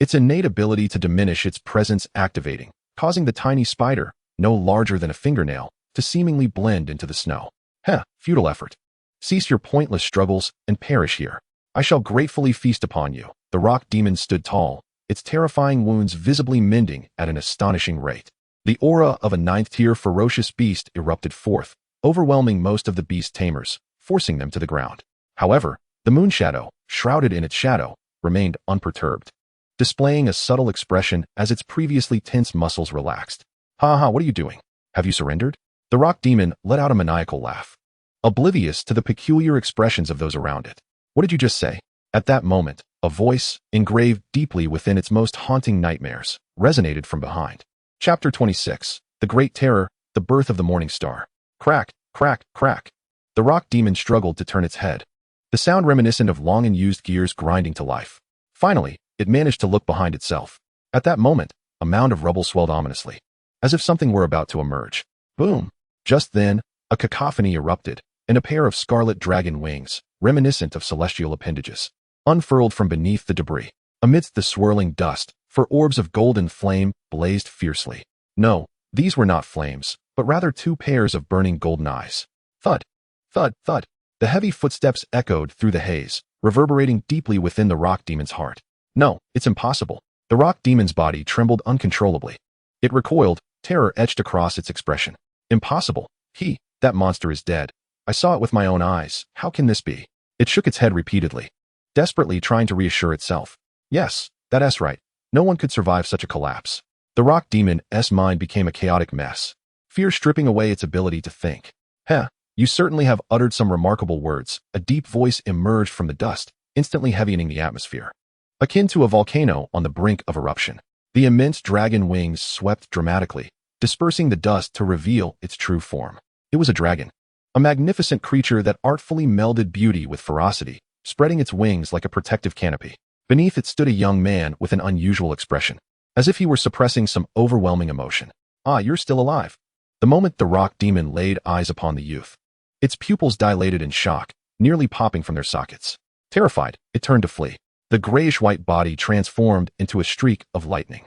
Speaker 1: its innate ability to diminish its presence activating, causing the tiny spider, no larger than a fingernail, to seemingly blend into the snow. Futile effort. Cease your pointless struggles and perish here. I shall gratefully feast upon you. The rock demon stood tall, its terrifying wounds visibly mending at an astonishing rate. The aura of a ninth-tier ferocious beast erupted forth, overwhelming most of the Beast Tamers, forcing them to the ground. However, the moon shadow, shrouded in its shadow, remained unperturbed, displaying a subtle expression as its previously tense muscles relaxed. What are you doing? Have you surrendered? The rock demon let out a maniacal laugh, oblivious to the peculiar expressions of those around it. What did you just say? At that moment, a voice, engraved deeply within its most haunting nightmares, resonated from behind. Chapter 26. The Great Terror, the Birth of the Morning Star. Crack, crack, crack. The rock demon struggled to turn its head, the sound reminiscent of long unused gears grinding to life. Finally, it managed to look behind itself. At that moment, a mound of rubble swelled ominously, as if something were about to emerge. Boom! Just then, a cacophony erupted, and a pair of scarlet dragon wings, reminiscent of celestial appendages, unfurled from beneath the debris. Amidst the swirling dust, for orbs of golden flame blazed fiercely. No, these were not flames, but rather two pairs of burning golden eyes. Thud, thud, thud. The heavy footsteps echoed through the haze, reverberating deeply within the rock demon's heart. No, it's impossible. The rock demon's body trembled uncontrollably. It recoiled, terror etched across its expression. Impossible. That monster is dead. I saw it with my own eyes. How can this be? It shook its head repeatedly, desperately trying to reassure itself. Yes, that's right. No one could survive such a collapse. The rock demon's mind became a chaotic mess, fear stripping away its ability to think. You certainly have uttered some remarkable words. A deep voice emerged from the dust, instantly heavying the atmosphere. Akin to a volcano on the brink of eruption, the immense dragon wings swept dramatically, dispersing the dust to reveal its true form. It was a dragon, a magnificent creature that artfully melded beauty with ferocity, spreading its wings like a protective canopy. Beneath it stood a young man with an unusual expression, as if he were suppressing some overwhelming emotion. You're still alive. The moment the rock demon laid eyes upon the youth, its pupils dilated in shock, nearly popping from their sockets. Terrified, it turned to flee. The grayish-white body transformed into a streak of lightning,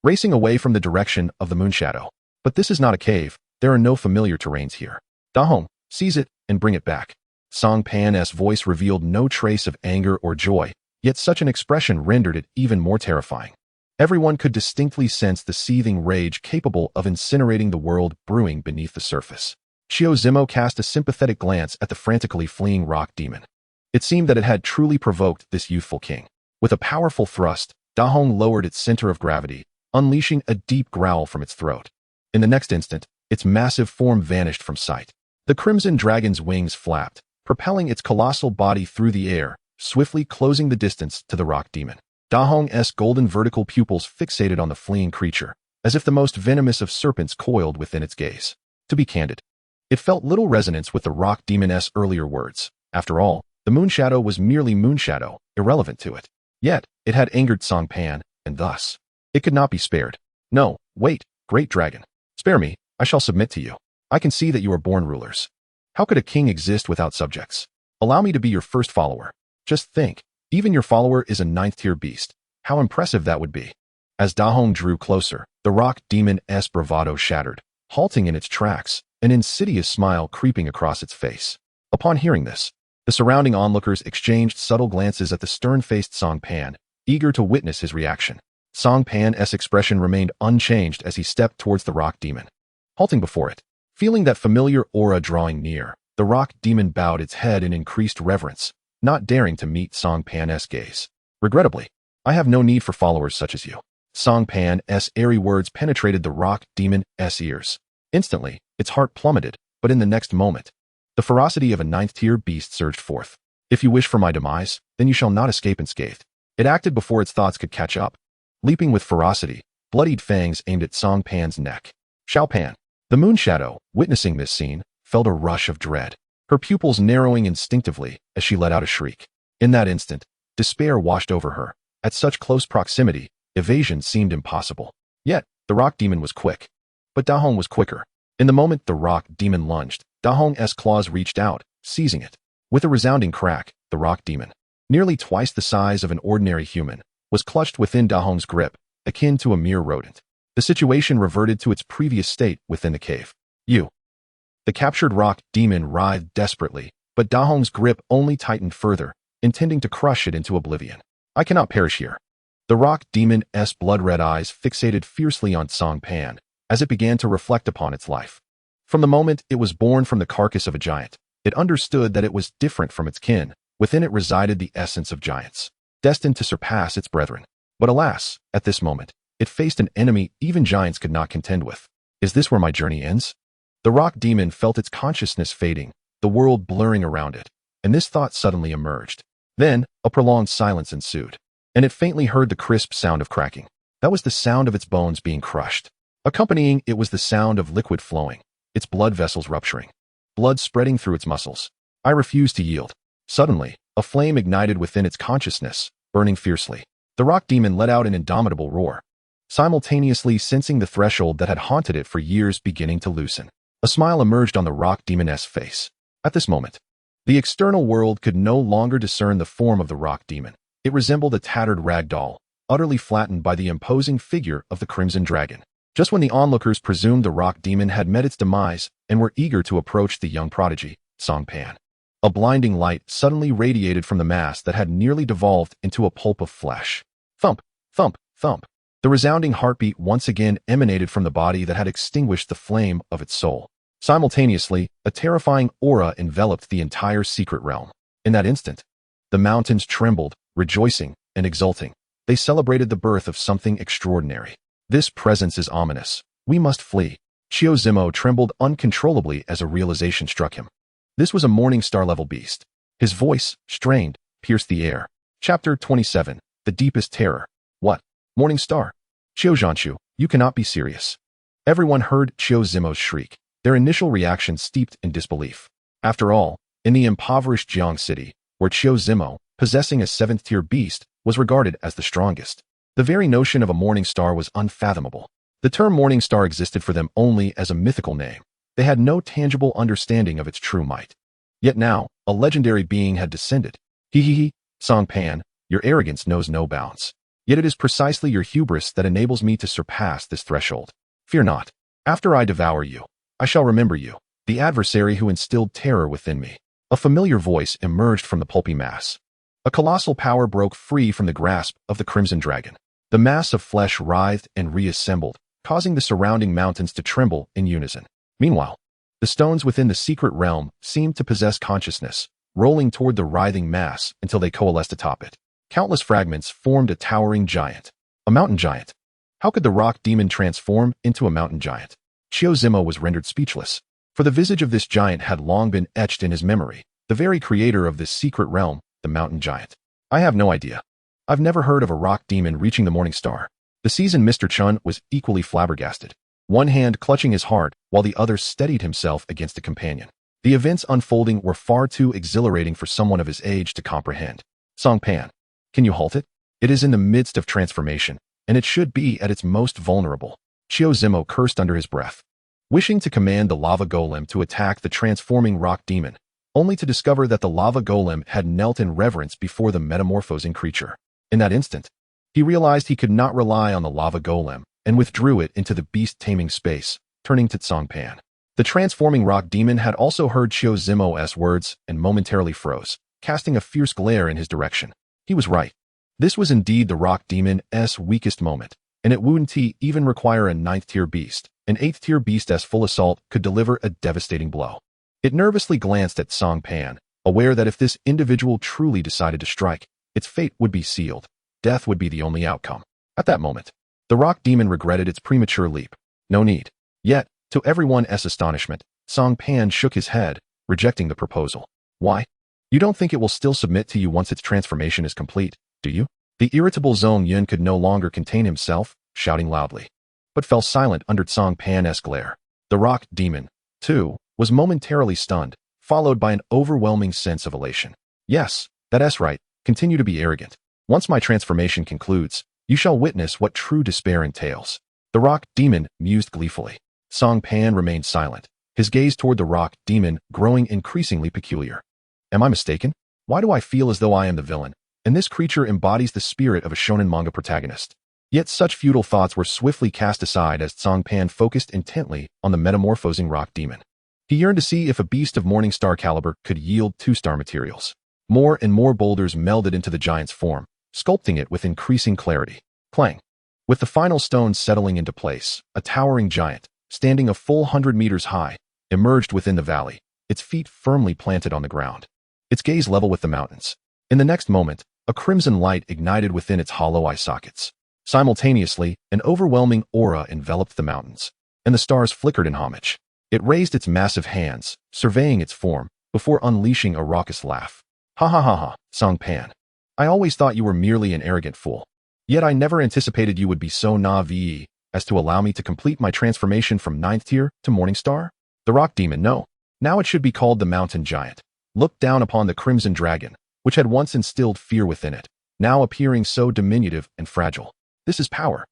Speaker 1: racing away from the direction of the moonshadow. But this is not a cave. There are no familiar terrains here. Dahong, seize it and bring it back. Cang Pan's voice revealed no trace of anger or joy, yet such an expression rendered it even more terrifying. Everyone could distinctly sense the seething rage capable of incinerating the world brewing beneath the surface. Xiao Zimo cast a sympathetic glance at the frantically fleeing rock demon. It seemed that it had truly provoked this youthful king. With a powerful thrust, Dahong lowered its center of gravity, unleashing a deep growl from its throat. In the next instant, its massive form vanished from sight. The crimson dragon's wings flapped, propelling its colossal body through the air, swiftly closing the distance to the rock demon. Dahong's golden vertical pupils fixated on the fleeing creature, as if the most venomous of serpents coiled within its gaze. To be candid, it felt little resonance with the rock demon's earlier words. After all, the moonshadow was merely moonshadow, irrelevant to it. Yet, it had angered Cang Pan, and thus, it could not be spared. No, wait, great dragon. Spare me, I shall submit to you. I can see that you are born rulers. How could a king exist without subjects? Allow me to be your first follower. Just think, even your follower is a 9th-tier beast. How impressive that would be. As Dahong drew closer, the rock demon's bravado shattered, halting in its tracks, an insidious smile creeping across its face. Upon hearing this, the surrounding onlookers exchanged subtle glances at the stern-faced Cang Pan, eager to witness his reaction. Cang Pan's expression remained unchanged as he stepped towards the rock demon. Halting before it, feeling that familiar aura drawing near, the rock demon bowed its head in increased reverence, not daring to meet Cang Pan's gaze. Regrettably, I have no need for followers such as you. Cang Pan's airy words penetrated the rock demon's ears. Instantly, its heart plummeted, but in the next moment, the ferocity of a 9th-tier beast surged forth. If you wish for my demise, then you shall not escape unscathed. It acted before its thoughts could catch up. Leaping with ferocity, bloodied fangs aimed at Cang Pan's neck. Xiao Pan. The moonshadow, witnessing this scene, felt a rush of dread, her pupils narrowing instinctively as she let out a shriek. In that instant, despair washed over her. At such close proximity, evasion seemed impossible. Yet, the rock demon was quick. But Dahong was quicker. In the moment the rock demon lunged, Dahong's claws reached out, seizing it. With a resounding crack, the rock demon, nearly twice the size of an ordinary human, was clutched within Dahong's grip, akin to a mere rodent. The situation reverted to its previous state within the cave. The captured rock demon writhed desperately, but Dahong's grip only tightened further, intending to crush it into oblivion. I cannot perish here. The rock demon's blood-red eyes fixated fiercely on Cang Pan, as it began to reflect upon its life. From the moment it was born from the carcass of a giant, it understood that it was different from its kin. Within it resided the essence of giants, destined to surpass its brethren. But alas, at this moment, it faced an enemy even giants could not contend with. Is this where my journey ends? The rock demon felt its consciousness fading, the world blurring around it, and this thought suddenly emerged. Then, a prolonged silence ensued, and it faintly heard the crisp sound of cracking. That was the sound of its bones being crushed. Accompanying it was the sound of liquid flowing, its blood vessels rupturing, blood spreading through its muscles. I refused to yield. Suddenly, a flame ignited within its consciousness, burning fiercely. The rock demon let out an indomitable roar, simultaneously sensing the threshold that had haunted it for years beginning to loosen. A smile emerged on the rock demon's face. At this moment, the external world could no longer discern the form of the rock demon. It resembled a tattered rag doll, utterly flattened by the imposing figure of the crimson dragon. Just when the onlookers presumed the rock demon had met its demise and were eager to approach the young prodigy, Cang Pan, a blinding light suddenly radiated from the mass that had nearly devolved into a pulp of flesh. Thump, thump, thump. The resounding heartbeat once again emanated from the body that had extinguished the flame of its soul. Simultaneously, a terrifying aura enveloped the entire secret realm. In that instant, the mountains trembled, rejoicing and exulting. They celebrated the birth of something extraordinary. This presence is ominous. We must flee. Chiozimo trembled uncontrollably as a realization struck him. This was a Morning Star-level beast. His voice, strained, pierced the air. Chapter 27. The Deepest Terror. What? Morning Star? Chiozhanshu, you cannot be serious. Everyone heard Chiozimo's shriek. Their initial reaction steeped in disbelief. After all, in the impoverished Jiang city, where Chiozimo, possessing a 7th-tier beast, was regarded as the strongest, the very notion of a Morning Star was unfathomable. The term Morning Star existed for them only as a mythical name. They had no tangible understanding of its true might. Yet now, a legendary being had descended. Cang Pan, your arrogance knows no bounds. Yet it is precisely your hubris that enables me to surpass this threshold. Fear not. After I devour you, I shall remember you, the adversary who instilled terror within me. A familiar voice emerged from the pulpy mass. A colossal power broke free from the grasp of the Crimson Dragon. The mass of flesh writhed and reassembled, causing the surrounding mountains to tremble in unison. Meanwhile, the stones within the secret realm seemed to possess consciousness, rolling toward the writhing mass until they coalesced atop it. Countless fragments formed a towering giant. A mountain giant. How could the rock demon transform into a mountain giant? Chiozimo was rendered speechless, for the visage of this giant had long been etched in his memory, the very creator of this secret realm, the mountain giant. I have no idea. I've never heard of a rock demon reaching the Morning Star. The seasoned Mr. Chun was equally flabbergasted, one hand clutching his heart while the other steadied himself against a companion. The events unfolding were far too exhilarating for someone of his age to comprehend. Cang Pan, can you halt it? It is in the midst of transformation, and it should be at its most vulnerable. Chiozimo cursed under his breath, wishing to command the lava golem to attack the transforming rock demon, only to discover that the lava golem had knelt in reverence before the metamorphosing creature. In that instant, he realized he could not rely on the lava golem and withdrew it into the beast taming space, turning to Cang Pan. The transforming rock demon had also heard Chiozimo's words and momentarily froze, casting a fierce glare in his direction. He was right. This was indeed the rock demon's weakest moment, and it wouldn't even require a 9th-tier beast. An 8th-tier beast's full assault could deliver a devastating blow. It nervously glanced at Cang Pan, aware that if this individual truly decided to strike, its fate would be sealed. Death would be the only outcome. At that moment, the rock demon regretted its premature leap. No need. Yet, to everyone's astonishment, Cang Pan shook his head, rejecting the proposal. Why? You don't think it will still submit to you once its transformation is complete, do you? The irritable Zhong Yun could no longer contain himself, shouting loudly, but fell silent under Cang Pan's glare. The rock demon, too, was momentarily stunned, followed by an overwhelming sense of elation. Yes, that's right, continue to be arrogant. Once my transformation concludes, you shall witness what true despair entails. The rock demon mused gleefully. Cang Pan remained silent, his gaze toward the rock demon growing increasingly peculiar. Am I mistaken? Why do I feel as though I am the villain, and this creature embodies the spirit of a shonen manga protagonist? Yet such futile thoughts were swiftly cast aside as Cang Pan focused intently on the metamorphosing rock demon. He yearned to see if a beast of Morning Star caliber could yield 2-star materials. More and more boulders melded into the giant's form, sculpting it with increasing clarity. Clang! With the final stones settling into place, a towering giant, standing a full 100 meters high, emerged within the valley, its feet firmly planted on the ground, its gaze level with the mountains. In the next moment, a crimson light ignited within its hollow eye sockets. Simultaneously, an overwhelming aura enveloped the mountains, and the stars flickered in homage. It raised its massive hands, surveying its form, before unleashing a raucous laugh. Ha ha ha ha, Cang Pan. I always thought you were merely an arrogant fool. Yet I never anticipated you would be so naive as to allow me to complete my transformation from 9th tier to Morning Star. The rock demon, no. Now it should be called the mountain giant, looked down upon the crimson dragon, which had once instilled fear within it, now appearing so diminutive and fragile. This is power.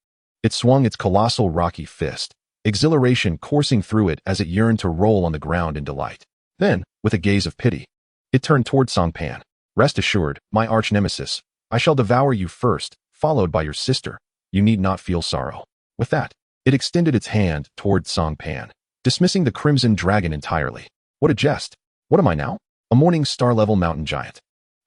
Speaker 1: It swung its colossal rocky fist, exhilaration coursing through it as it yearned to roll on the ground in delight. Then, with a gaze of pity, it turned toward Cang Pan. Rest assured, my arch-nemesis, I shall devour you first, followed by your sister. You need not feel sorrow. With that, it extended its hand toward Cang Pan, dismissing the crimson dragon entirely. What a jest! What am I now? A Morning Star-level mountain giant.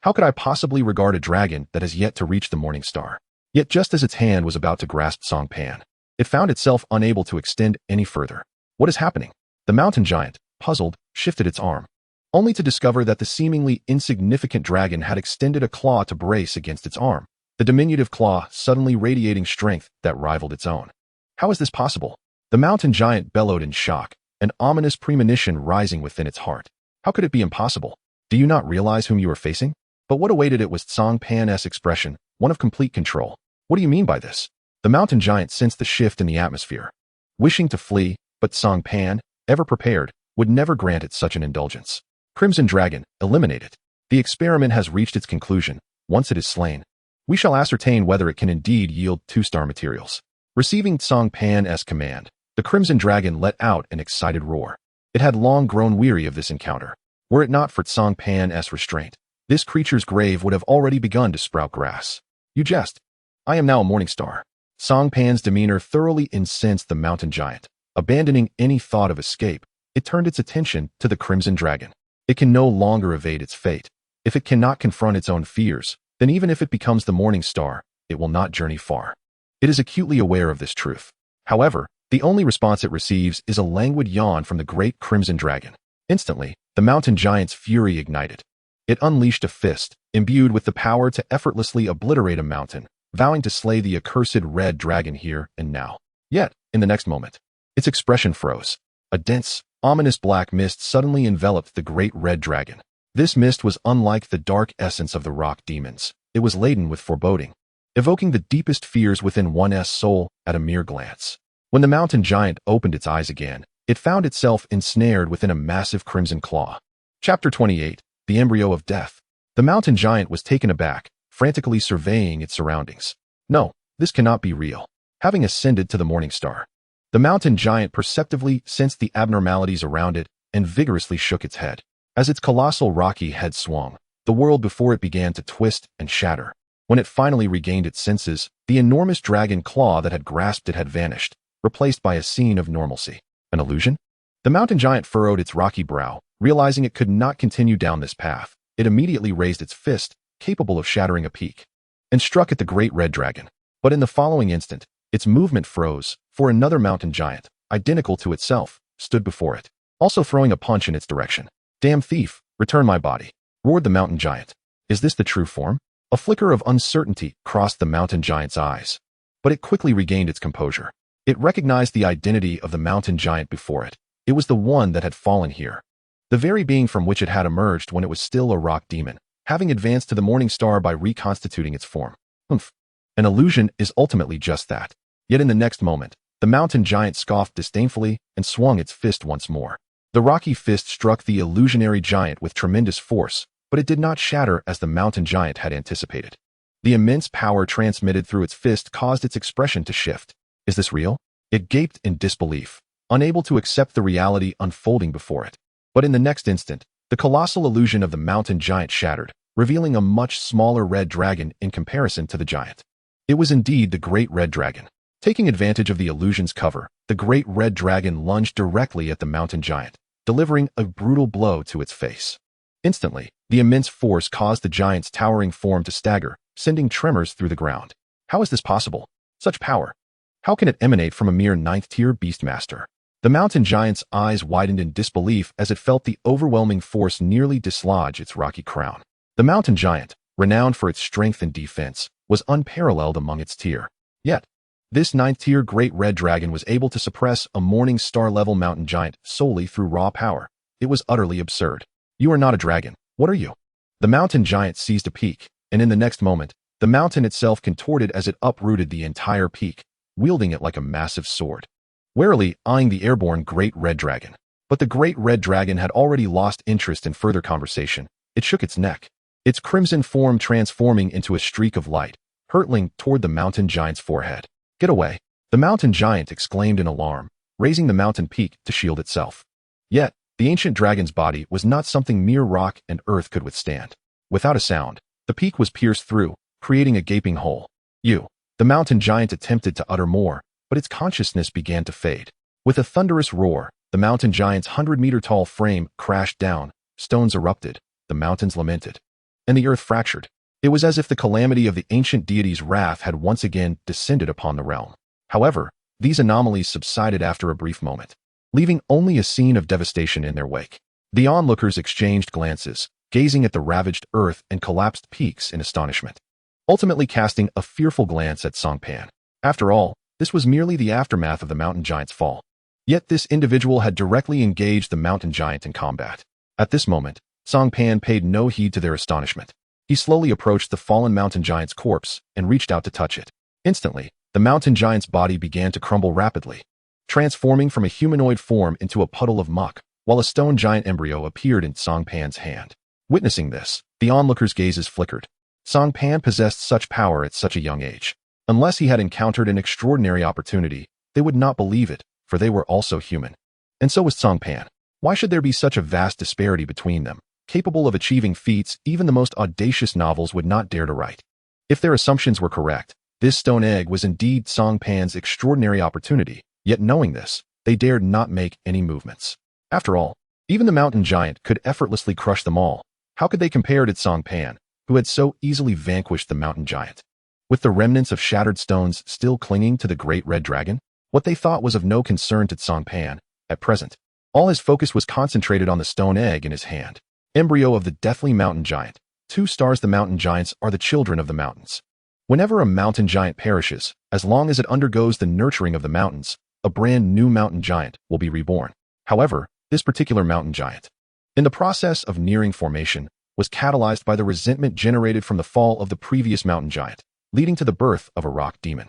Speaker 1: How could I possibly regard a dragon that has yet to reach the Morning Star? Yet just as its hand was about to grasp Cang Pan, it found itself unable to extend any further. What is happening? The mountain giant, puzzled, shifted its arm, only to discover that the seemingly insignificant dragon had extended a claw to brace against its arm, the diminutive claw suddenly radiating strength that rivaled its own. How is this possible? The mountain giant bellowed in shock, an ominous premonition rising within its heart. How could it be impossible? Do you not realize whom you are facing? But what awaited it was Cang Pan's expression, one of complete control. What do you mean by this? The mountain giant sensed the shift in the atmosphere, wishing to flee, but Cang Pan, ever prepared, would never grant it such an indulgence. Crimson Dragon, eliminated. The experiment has reached its conclusion. Once it is slain, we shall ascertain whether it can indeed yield 2-star materials. Receiving Cang Pan's command, the Crimson Dragon let out an excited roar. It had long grown weary of this encounter. Were it not for Cang Pan's restraint, this creature's grave would have already begun to sprout grass. You jest. I am now a morning star. Cang Pan's demeanor thoroughly incensed the mountain giant. Abandoning any thought of escape, it turned its attention to the Crimson Dragon. It can no longer evade its fate. If it cannot confront its own fears, then even if it becomes the morning star, it will not journey far. It is acutely aware of this truth. However, the only response it receives is a languid yawn from the great Crimson Dragon. Instantly, the mountain giant's fury ignited. It unleashed a fist, imbued with the power to effortlessly obliterate a mountain, vowing to slay the accursed red dragon here and now. Yet, in the next moment, its expression froze. A dense, ominous black mist suddenly enveloped the great red dragon. This mist was unlike the dark essence of the rock demons. It was laden with foreboding, evoking the deepest fears within one's soul at a mere glance. When the mountain giant opened its eyes again, it found itself ensnared within a massive crimson claw. Chapter 28, The Embryo of Death. The mountain giant was taken aback, frantically surveying its surroundings. No, this cannot be real. Having ascended to the morning star, the mountain giant perceptibly sensed the abnormalities around it and vigorously shook its head. As its colossal rocky head swung, the world before it began to twist and shatter. When it finally regained its senses, the enormous dragon claw that had grasped it had vanished, replaced by a scene of normalcy. An illusion? The mountain giant furrowed its rocky brow, realizing it could not continue down this path. It immediately raised its fist, capable of shattering a peak, and struck at the great red dragon. But in the following instant, its movement froze, for another mountain giant, identical to itself, stood before it, also throwing a punch in its direction. Damn thief, return my body, roared the mountain giant. Is this the true form? A flicker of uncertainty crossed the mountain giant's eyes, but it quickly regained its composure. It recognized the identity of the mountain giant before it. It was the one that had fallen here, the very being from which it had emerged when it was still a rock demon, having advanced to the morning star by reconstituting its form. Humph. An illusion is ultimately just that. Yet in the next moment, the mountain giant scoffed disdainfully and swung its fist once more. The rocky fist struck the illusionary giant with tremendous force, but it did not shatter as the mountain giant had anticipated. The immense power transmitted through its fist caused its expression to shift. Is this real? It gaped in disbelief, unable to accept the reality unfolding before it. But in the next instant, the colossal illusion of the mountain giant shattered, revealing a much smaller red dragon in comparison to the giant. It was indeed the great red dragon. Taking advantage of the illusion's cover, the great red dragon lunged directly at the mountain giant, delivering a brutal blow to its face. Instantly, the immense force caused the giant's towering form to stagger, sending tremors through the ground. How is this possible? Such power. How can it emanate from a mere 9th-tier beastmaster? The mountain giant's eyes widened in disbelief as it felt the overwhelming force nearly dislodge its rocky crown. The mountain giant, renowned for its strength and defense, was unparalleled among its tier. Yet, this 9th-tier Great Red Dragon was able to suppress a morning star-level mountain giant solely through raw power. It was utterly absurd. You are not a dragon. What are you? The mountain giant seized a peak, and in the next moment, the mountain itself contorted as it uprooted the entire peak, wielding it like a massive sword, warily eyeing the airborne Great Red Dragon. But the Great Red Dragon had already lost interest in further conversation. It shook its neck, its crimson form transforming into a streak of light, hurtling toward the mountain giant's forehead. Get away! The mountain giant exclaimed in alarm, raising the mountain peak to shield itself. Yet, the ancient dragon's body was not something mere rock and earth could withstand. Without a sound, the peak was pierced through, creating a gaping hole. The mountain giant attempted to utter more, but its consciousness began to fade. With a thunderous roar, the mountain giant's 100-meter-tall frame crashed down, stones erupted, the mountains lamented, and the earth fractured. It was as if the calamity of the ancient deity's wrath had once again descended upon the realm. However, these anomalies subsided after a brief moment, leaving only a scene of devastation in their wake. The onlookers exchanged glances, gazing at the ravaged earth and collapsed peaks in astonishment, ultimately casting a fearful glance at Cang Pan. After all, this was merely the aftermath of the mountain giant's fall. Yet this individual had directly engaged the mountain giant in combat. At this moment, Cang Pan paid no heed to their astonishment. He slowly approached the fallen mountain giant's corpse and reached out to touch it. Instantly, the mountain giant's body began to crumble rapidly, transforming from a humanoid form into a puddle of muck, while a stone giant embryo appeared in Cang Pan's hand. Witnessing this, the onlookers' gazes flickered. Cang Pan possessed such power at such a young age. Unless he had encountered an extraordinary opportunity, they would not believe it, for they were also human. And so was Cang Pan. Why should there be such a vast disparity between them, capable of achieving feats even the most audacious novels would not dare to write? If their assumptions were correct, this stone egg was indeed Cang Pan's extraordinary opportunity, yet knowing this, they dared not make any movements. After all, even the mountain giant could effortlessly crush them all. How could they compare to Cang Pan, who had so easily vanquished the mountain giant? With the remnants of shattered stones still clinging to the Great Red Dragon, what they thought was of no concern to Cang Pan. At present, all his focus was concentrated on the stone egg in his hand. Embryo of the deathly mountain giant. 2 stars. The mountain giants are the children of the mountains. Whenever a mountain giant perishes, as long as it undergoes the nurturing of the mountains, a brand new mountain giant will be reborn. However, this particular mountain giant, in the process of nearing formation, was catalyzed by the resentment generated from the fall of the previous mountain giant, leading to the birth of a rock demon,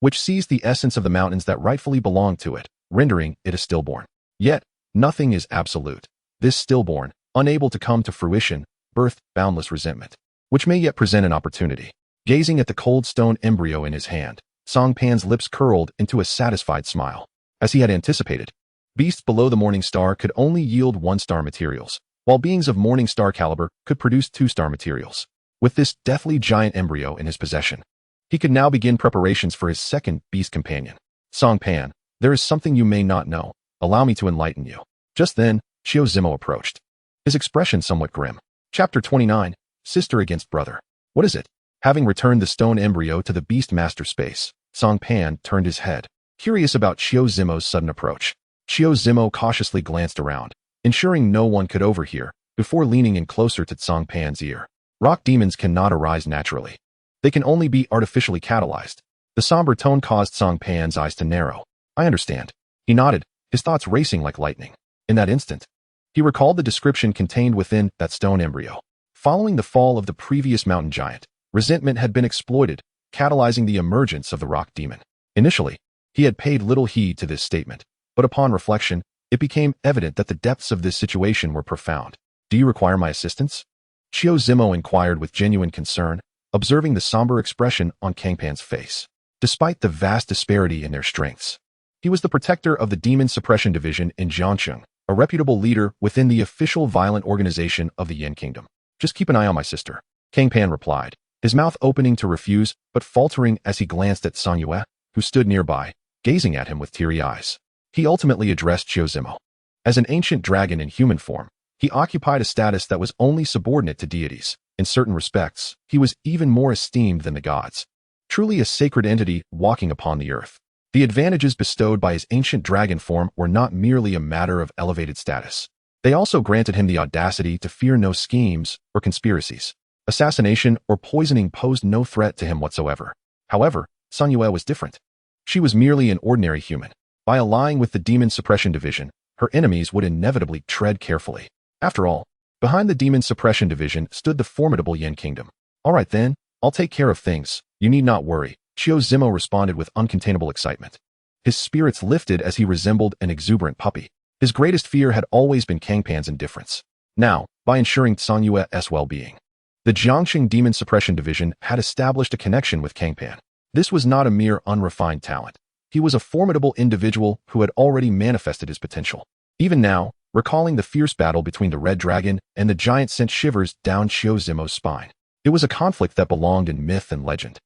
Speaker 1: which seized the essence of the mountains that rightfully belonged to it, rendering it a stillborn. Yet, nothing is absolute. This stillborn, unable to come to fruition, birthed boundless resentment, which may yet present an opportunity. Gazing at the cold stone embryo in his hand, Cang Pan's lips curled into a satisfied smile. As he had anticipated, beasts below the morning star could only yield 1-star materials, while beings of morning star caliber could produce 2-star materials. With this deathly giant embryo in his possession, he could now begin preparations for his second beast companion. Cang Pan, there is something you may not know. Allow me to enlighten you. Just then, Zimo approached, his expression somewhat grim. Chapter 29, Sister Against Brother. What is it? Having returned the stone embryo to the beast master space, Cang Pan turned his head, curious about Zimo's sudden approach. Zimo cautiously glanced around, ensuring no one could overhear, before leaning in closer to Cang Pan's ear. Rock demons cannot arise naturally. They can only be artificially catalyzed. The somber tone caused Cang Pan's eyes to narrow. I understand. He nodded, his thoughts racing like lightning. In that instant, he recalled the description contained within that stone embryo. Following the fall of the previous mountain giant, resentment had been exploited, catalyzing the emergence of the rock demon. Initially, he had paid little heed to this statement, but upon reflection, it became evident that the depths of this situation were profound. Do you require my assistance? Zimo inquired with genuine concern, observing the somber expression on Cang Pan's face. Despite the vast disparity in their strengths, he was the protector of the Demon Suppression Division in Jiangcheng, a reputable leader within the official violent organization of the Yin Kingdom. Just keep an eye on my sister, Cang Pan replied, his mouth opening to refuse, but faltering as he glanced at Sang Yue, who stood nearby, gazing at him with teary eyes. He ultimately addressed Zimo. As an ancient dragon in human form, he occupied a status that was only subordinate to deities. In certain respects, he was even more esteemed than the gods. Truly a sacred entity walking upon the earth. The advantages bestowed by his ancient dragon form were not merely a matter of elevated status. They also granted him the audacity to fear no schemes or conspiracies. Assassination or poisoning posed no threat to him whatsoever. However, Sang Yue was different. She was merely an ordinary human. By allying with the Demon Suppression Division, her enemies would inevitably tread carefully. After all, behind the Demon Suppression Division stood the formidable Yin Kingdom. All right then, I'll take care of things. You need not worry, Zimo responded with uncontainable excitement. His spirits lifted as he resembled an exuberant puppy. His greatest fear had always been Cang Pan's indifference. Now, by ensuring Sang Yue's well-being, the Jiangxing Demon Suppression Division had established a connection with Cang Pan. This was not a mere unrefined talent. He was a formidable individual who had already manifested his potential. Even now, recalling the fierce battle between the Red Dragon and the giant sent shivers down Zimo's spine. It was a conflict that belonged in myth and legend.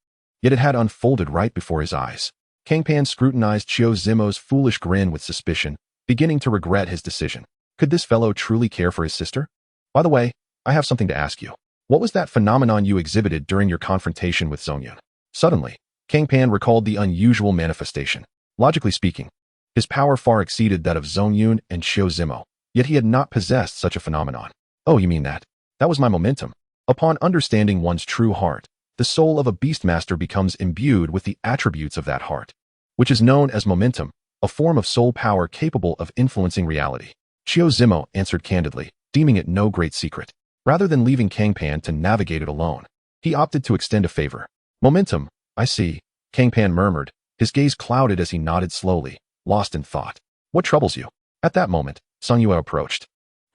Speaker 1: Yet it had unfolded right before his eyes. Cang Pan scrutinized Zimo's foolish grin with suspicion, beginning to regret his decision. Could this fellow truly care for his sister? By the way, I have something to ask you. What was that phenomenon you exhibited during your confrontation with Zongyun? Suddenly, Cang Pan recalled the unusual manifestation. Logically speaking, his power far exceeded that of Zongyun and Xiao Zimo, yet he had not possessed such a phenomenon. Oh, you mean that? That was my momentum. Upon understanding one's true heart, the soul of a beastmaster becomes imbued with the attributes of that heart, which is known as momentum, a form of soul power capable of influencing reality. Xiao Zimo answered candidly, deeming it no great secret. Rather than leaving Cang Pan to navigate it alone, he opted to extend a favor. Momentum, I see, Cang Pan murmured, his gaze clouded as he nodded slowly, lost in thought. What troubles you? At that moment, Song Yue approached,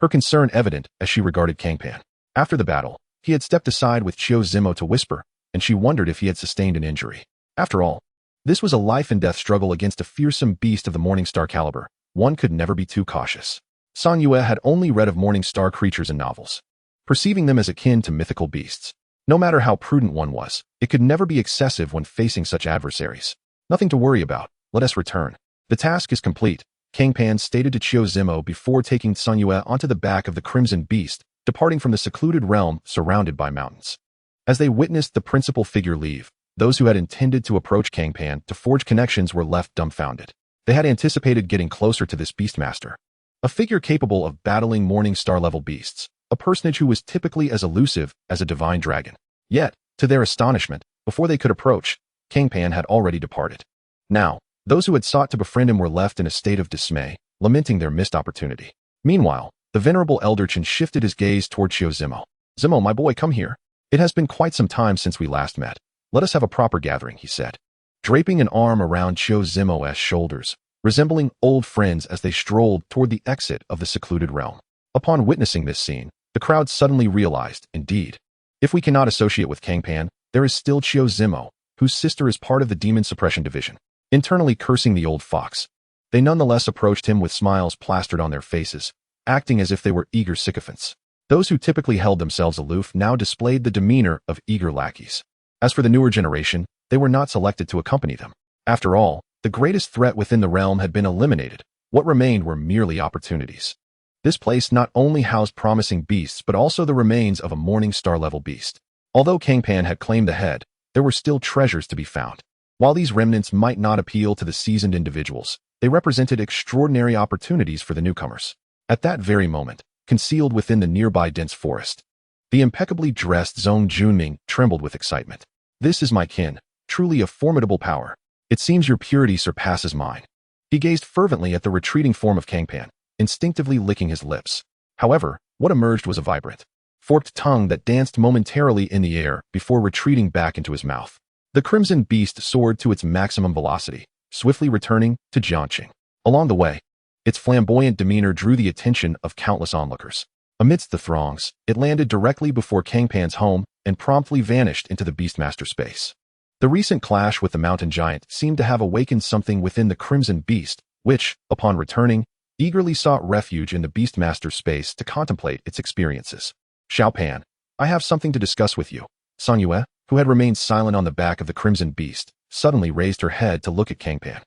Speaker 1: her concern evident as she regarded Cang Pan. After the battle, he had stepped aside with Xiao Zimo to whisper, and she wondered if he had sustained an injury. After all, this was a life-and-death struggle against a fearsome beast of the Morning Star caliber. One could never be too cautious. Song Yue had only read of Morning Star creatures in novels, perceiving them as akin to mythical beasts. No matter how prudent one was, it could never be excessive when facing such adversaries. Nothing to worry about. Let us return. The task is complete, Cang Pan stated to Xiao Zimo before taking Song Yue onto the back of the Crimson Beast, departing from the secluded realm surrounded by mountains. As they witnessed the principal figure leave, those who had intended to approach Cang Pan to forge connections were left dumbfounded. They had anticipated getting closer to this beastmaster, a figure capable of battling Morning Star-level beasts, a personage who was typically as elusive as a divine dragon. Yet, to their astonishment, before they could approach, Cang Pan had already departed. Now, those who had sought to befriend him were left in a state of dismay, lamenting their missed opportunity. Meanwhile, the venerable Elderchin shifted his gaze toward Xiao Zimo. Zimo, my boy, come here. It has been quite some time since we last met. Let us have a proper gathering, he said, draping an arm around Xiao Zimo's shoulders, resembling old friends as they strolled toward the exit of the secluded realm. Upon witnessing this scene, the crowd suddenly realized, indeed, if we cannot associate with Cang Pan, there is still Xiao Zimo, whose sister is part of the Demon Suppression Division. Internally cursing the old fox, they nonetheless approached him with smiles plastered on their faces, acting as if they were eager sycophants. Those who typically held themselves aloof now displayed the demeanor of eager lackeys. As for the newer generation, they were not selected to accompany them. After all, the greatest threat within the realm had been eliminated. What remained were merely opportunities. This place not only housed promising beasts but also the remains of a Morning Star-level beast. Although Cang Pan had claimed the head, there were still treasures to be found. While these remnants might not appeal to the seasoned individuals, they represented extraordinary opportunities for the newcomers. At that very moment, concealed within the nearby dense forest, the impeccably dressed Zhong Junming trembled with excitement. This is my kin, truly a formidable power. It seems your purity surpasses mine. He gazed fervently at the retreating form of Cang Pan, instinctively licking his lips. However, what emerged was a vibrant, forked tongue that danced momentarily in the air before retreating back into his mouth. The crimson beast soared to its maximum velocity, swiftly returning to Jiangqing. Along the way, its flamboyant demeanor drew the attention of countless onlookers. Amidst the throngs, it landed directly before Cang Pan's home and promptly vanished into the Beastmaster space. The recent clash with the mountain giant seemed to have awakened something within the crimson beast, which, upon returning, eagerly sought refuge in the Beastmaster space to contemplate its experiences. Xiao Pan, I have something to discuss with you. Song Yue, who had remained silent on the back of the crimson beast, suddenly raised her head to look at Cang Pan.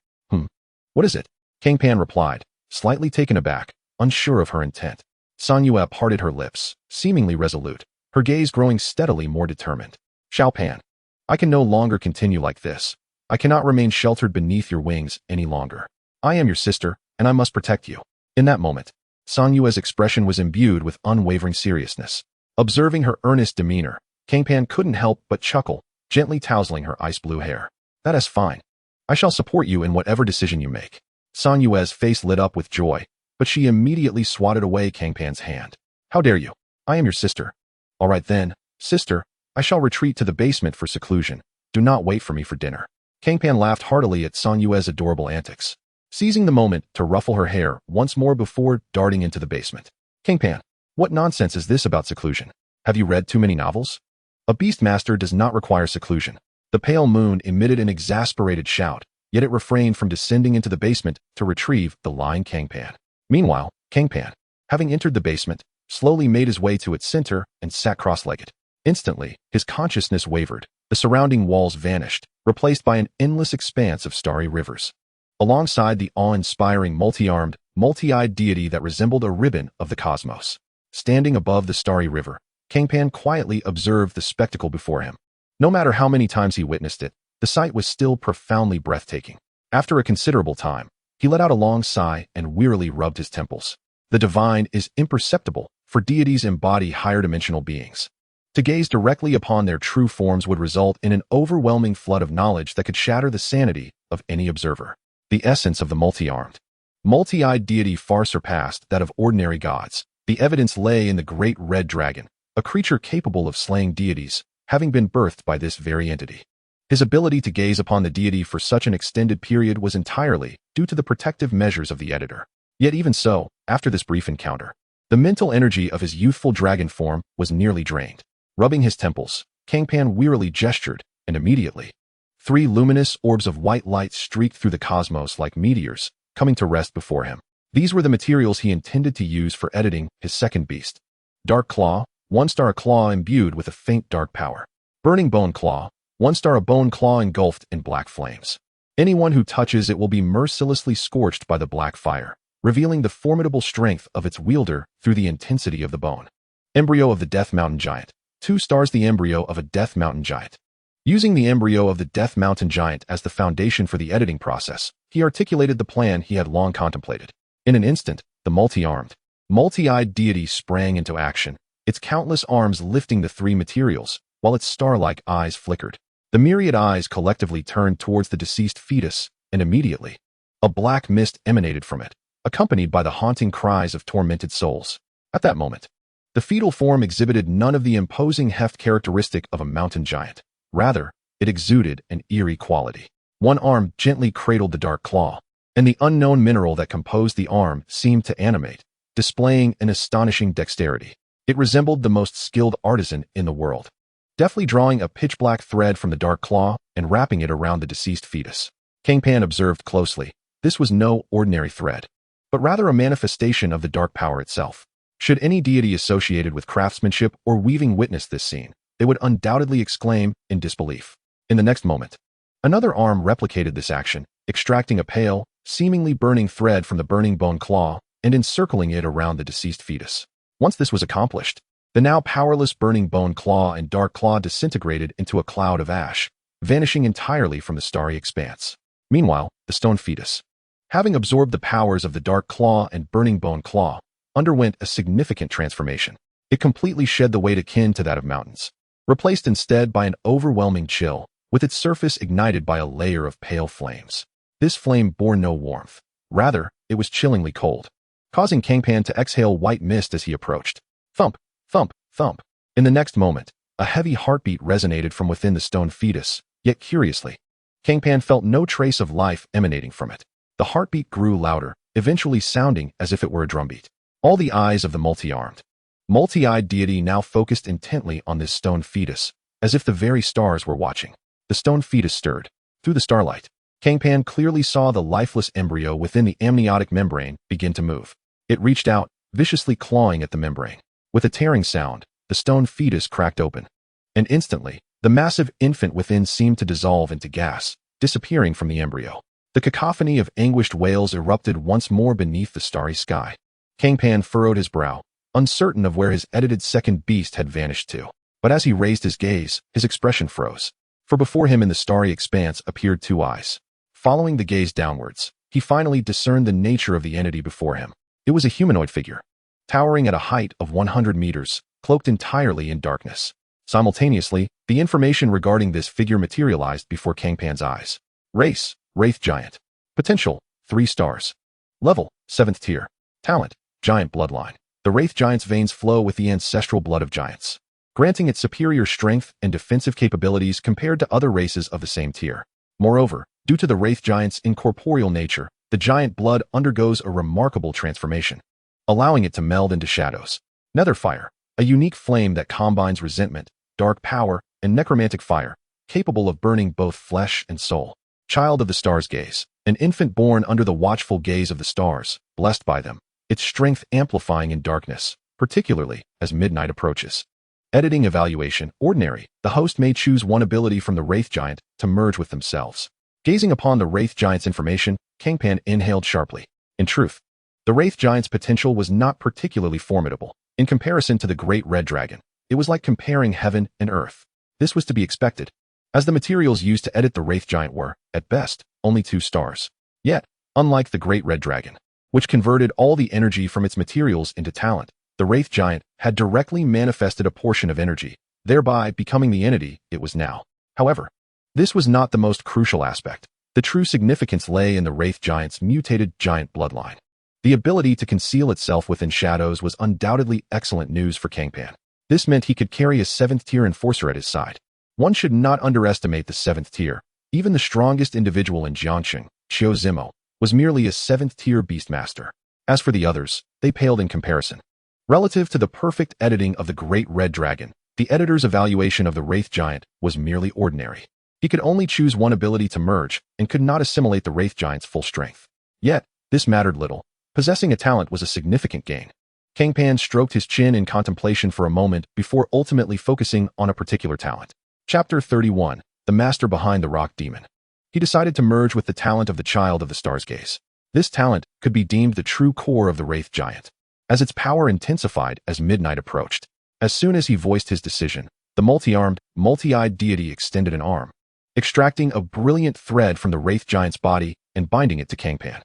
Speaker 1: What is it? Cang Pan replied, slightly taken aback, unsure of her intent. Song Yue parted her lips, seemingly resolute, her gaze growing steadily more determined. Xiao Pan, I can no longer continue like this. I cannot remain sheltered beneath your wings any longer. I am your sister, and I must protect you. In that moment, Song Yue's expression was imbued with unwavering seriousness. Observing her earnest demeanor, Cang Pan couldn't help but chuckle, gently tousling her ice-blue hair. That is fine. I shall support you in whatever decision you make. Song Yue's face lit up with joy, but she immediately swatted away Cang Pan's hand. How dare you? I am your sister. All right then, sister, I shall retreat to the basement for seclusion. Do not wait for me for dinner. Cang Pan laughed heartily at Song Yue's adorable antics, seizing the moment to ruffle her hair once more before darting into the basement. Cang Pan, what nonsense is this about seclusion? Have you read too many novels? A beastmaster does not require seclusion. The pale moon emitted an exasperated shout, yet it refrained from descending into the basement to retrieve the lying Cang Pan. Meanwhile, Cang Pan, having entered the basement, slowly made his way to its center and sat cross-legged. Instantly, his consciousness wavered. The surrounding walls vanished, replaced by an endless expanse of starry rivers. Alongside the awe-inspiring multi-armed, multi-eyed deity that resembled a ribbon of the cosmos. Standing above the starry river, Cang Pan quietly observed the spectacle before him. No matter how many times he witnessed it, the sight was still profoundly breathtaking. After a considerable time, he let out a long sigh and wearily rubbed his temples. The divine is imperceptible, for deities embody higher-dimensional beings. To gaze directly upon their true forms would result in an overwhelming flood of knowledge that could shatter the sanity of any observer. The essence of the multi-armed, multi-eyed deity far surpassed that of ordinary gods. The evidence lay in the Great Red Dragon, a creature capable of slaying deities, having been birthed by this very entity. His ability to gaze upon the deity for such an extended period was entirely due to the protective measures of the editor. Yet even so, after this brief encounter, the mental energy of his youthful dragon form was nearly drained. Rubbing his temples, Cang Pan wearily gestured, and immediately, 3 luminous orbs of white light streaked through the cosmos like meteors, coming to rest before him. These were the materials he intended to use for editing his second beast. Dark Claw, 1-star claw imbued with a faint dark power. Burning Bone Claw, 1-star a bone claw engulfed in black flames. Anyone who touches it will be mercilessly scorched by the black fire, revealing the formidable strength of its wielder through the intensity of the bone. Embryo of the Death Mountain Giant. 2 stars the embryo of a Death Mountain Giant. Using the embryo of the Death Mountain Giant as the foundation for the editing process, he articulated the plan he had long contemplated. In an instant, the multi-armed, multi-eyed deity sprang into action, its countless arms lifting the 3 materials, while its star-like eyes flickered. The myriad eyes collectively turned towards the deceased fetus, and immediately, a black mist emanated from it, accompanied by the haunting cries of tormented souls. At that moment, the fetal form exhibited none of the imposing heft characteristic of a mountain giant. Rather, it exuded an eerie quality. One arm gently cradled the dark claw, and the unknown mineral that composed the arm seemed to animate, displaying an astonishing dexterity. It resembled the most skilled artisan in the world, deftly drawing a pitch-black thread from the dark claw and wrapping it around the deceased fetus. Cang Pan observed closely. This was no ordinary thread, but rather a manifestation of the dark power itself. Should any deity associated with craftsmanship or weaving witness this scene, they would undoubtedly exclaim in disbelief. In the next moment, another arm replicated this action, extracting a pale, seemingly burning thread from the burning bone claw and encircling it around the deceased fetus. Once this was accomplished, the now powerless burning bone claw and dark claw disintegrated into a cloud of ash, vanishing entirely from the starry expanse. Meanwhile, the stone fetus, having absorbed the powers of the dark claw and burning bone claw, underwent a significant transformation. It completely shed the weight akin to that of mountains, replaced instead by an overwhelming chill, with its surface ignited by a layer of pale flames. This flame bore no warmth. Rather, it was chillingly cold, causing Cang Pan to exhale white mist as he approached. Thump, thump, thump. In the next moment, a heavy heartbeat resonated from within the stone fetus, yet curiously, Cang Pan felt no trace of life emanating from it. The heartbeat grew louder, eventually sounding as if it were a drumbeat. All the eyes of the multi-armed, multi-eyed deity now focused intently on this stone fetus, as if the very stars were watching. The stone fetus stirred. Through the starlight, Cang Pan clearly saw the lifeless embryo within the amniotic membrane begin to move. It reached out, viciously clawing at the membrane. With a tearing sound, the stone fetus cracked open. And instantly, the massive infant within seemed to dissolve into gas, disappearing from the embryo. The cacophony of anguished wails erupted once more beneath the starry sky. Cang Pan furrowed his brow, uncertain of where his edited second beast had vanished to. But as he raised his gaze, his expression froze. For before him in the starry expanse appeared 2 eyes. Following the gaze downwards, he finally discerned the nature of the entity before him. It was a humanoid figure, towering at a height of 100 meters, cloaked entirely in darkness. Simultaneously, the information regarding this figure materialized before Cang Pan's eyes. Race, Wraith Giant. Potential, 3 stars. Level, 7th tier. Talent, Giant Bloodline. The Wraith Giant's veins flow with the ancestral blood of giants, granting it superior strength and defensive capabilities compared to other races of the same tier. Moreover, due to the Wraith Giant's incorporeal nature, the giant blood undergoes a remarkable transformation, allowing it to meld into shadows. Netherfire, a unique flame that combines resentment, dark power, and necromantic fire, capable of burning both flesh and soul. Child of the Stars Gaze, an infant born under the watchful gaze of the stars, blessed by them, its strength amplifying in darkness, particularly as midnight approaches. Editing evaluation, ordinary. The host may choose one ability from the Wraith Giant to merge with themselves. Gazing upon the Wraith Giant's information, Cang Pan inhaled sharply. In truth, the Wraith Giant's potential was not particularly formidable. In comparison to the Great Red Dragon, It was like comparing heaven and earth. This was to be expected, as the materials used to edit the Wraith Giant were, at best, only 2 stars. Yet, unlike the Great Red Dragon, which converted all the energy from its materials into talent, the Wraith Giant had directly manifested a portion of energy, thereby becoming the entity it was now. However, this was not the most crucial aspect. The true significance lay in the Wraith Giant's mutated giant bloodline. The ability to conceal itself within shadows was undoubtedly excellent news for Cang Pan. This meant he could carry a 7th-tier enforcer at his side. One should not underestimate the 7th tier. Even the strongest individual in Jiangxing, Qiu Zimo, was merely a 7th-tier beastmaster. As for the others, they paled in comparison. Relative to the perfect editing of the Great Red Dragon, the editor's evaluation of the Wraith Giant was merely ordinary. He could only choose one ability to merge and could not assimilate the Wraith Giant's full strength. Yet, this mattered little. Possessing a talent was a significant gain. Cang Pan stroked his chin in contemplation for a moment before ultimately focusing on a particular talent. Chapter 31, The Master Behind the Rock Demon. He decided to merge with the talent of the Child of the Star's Gaze. This talent could be deemed the true core of the Wraith Giant, as its power intensified as midnight approached. As soon as he voiced his decision, the multi-armed, multi-eyed deity extended an arm, extracting a brilliant thread from the Wraith Giant's body and binding it to Cang Pan.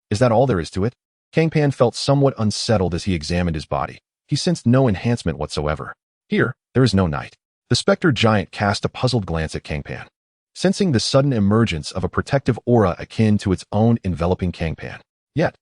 Speaker 1: Is that all there is to it? Cang Pan felt somewhat unsettled as he examined his body. He sensed no enhancement whatsoever. Here, there is no night. The Spectre Giant cast a puzzled glance at Cang Pan, sensing the sudden emergence of a protective aura akin to its own enveloping Cang Pan. Yet,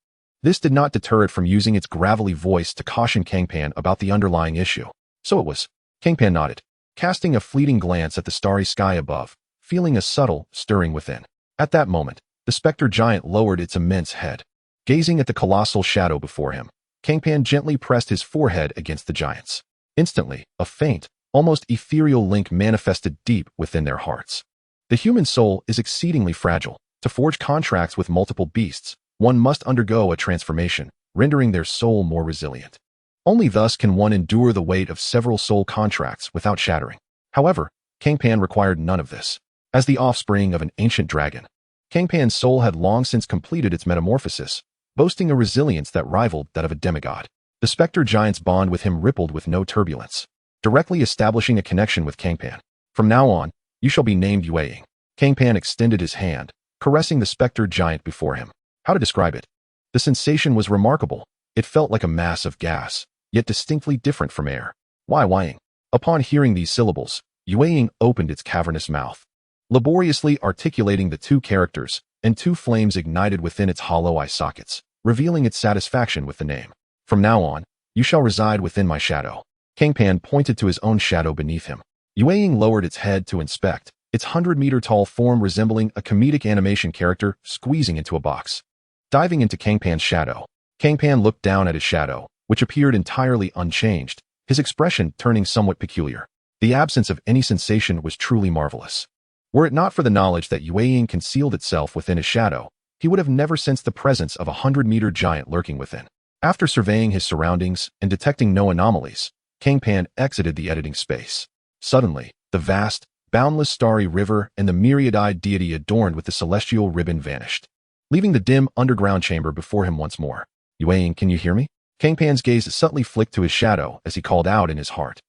Speaker 1: this did not deter it from using its gravelly voice to caution Cang Pan about the underlying issue. So it was. Cang Pan nodded, casting a fleeting glance at the starry sky above, feeling a subtle stirring within. At that moment, the Spectre Giant lowered its immense head. Gazing at the colossal shadow before him, Cang Pan gently pressed his forehead against the giant's. Instantly, a faint, almost ethereal link manifested deep within their hearts. The human soul is exceedingly fragile. To forge contracts with multiple beasts, one must undergo a transformation, rendering their soul more resilient. Only thus can one endure the weight of several soul contracts without shattering. However, Cang Pan required none of this. As the offspring of an ancient dragon, Cang Pan's soul had long since completed its metamorphosis, boasting a resilience that rivaled that of a demigod. The Spectre Giant's bond with him rippled with no turbulence, directly establishing a connection with Cang Pan. From now on, you shall be named Yueying. Cang Pan extended his hand, caressing the Spectre Giant before him. How to describe it? The sensation was remarkable. It felt like a mass of gas, yet distinctly different from air. Why Yueying? Upon hearing these syllables, Yueying opened its cavernous mouth, laboriously articulating the 2 characters, and 2 flames ignited within its hollow eye sockets, revealing its satisfaction with the name. From now on, you shall reside within my shadow. Cang Pan pointed to his own shadow beneath him. Yueying lowered its head to inspect, its 100-meter-tall form resembling a comedic animation character squeezing into a box. Diving into Cang Pan's shadow, Cang Pan looked down at his shadow, which appeared entirely unchanged, his expression turning somewhat peculiar. The absence of any sensation was truly marvelous. Were it not for the knowledge that Yueying concealed itself within his shadow, he would have never sensed the presence of a 100-meter giant lurking within. After surveying his surroundings and detecting no anomalies, Cang Pan exited the editing space. Suddenly, the vast, boundless starry river and the myriad-eyed deity adorned with the celestial ribbon vanished, leaving the dim underground chamber before him once more. Yueying, can you hear me? Cang Pan's gaze subtly flicked to his shadow as he called out in his heart.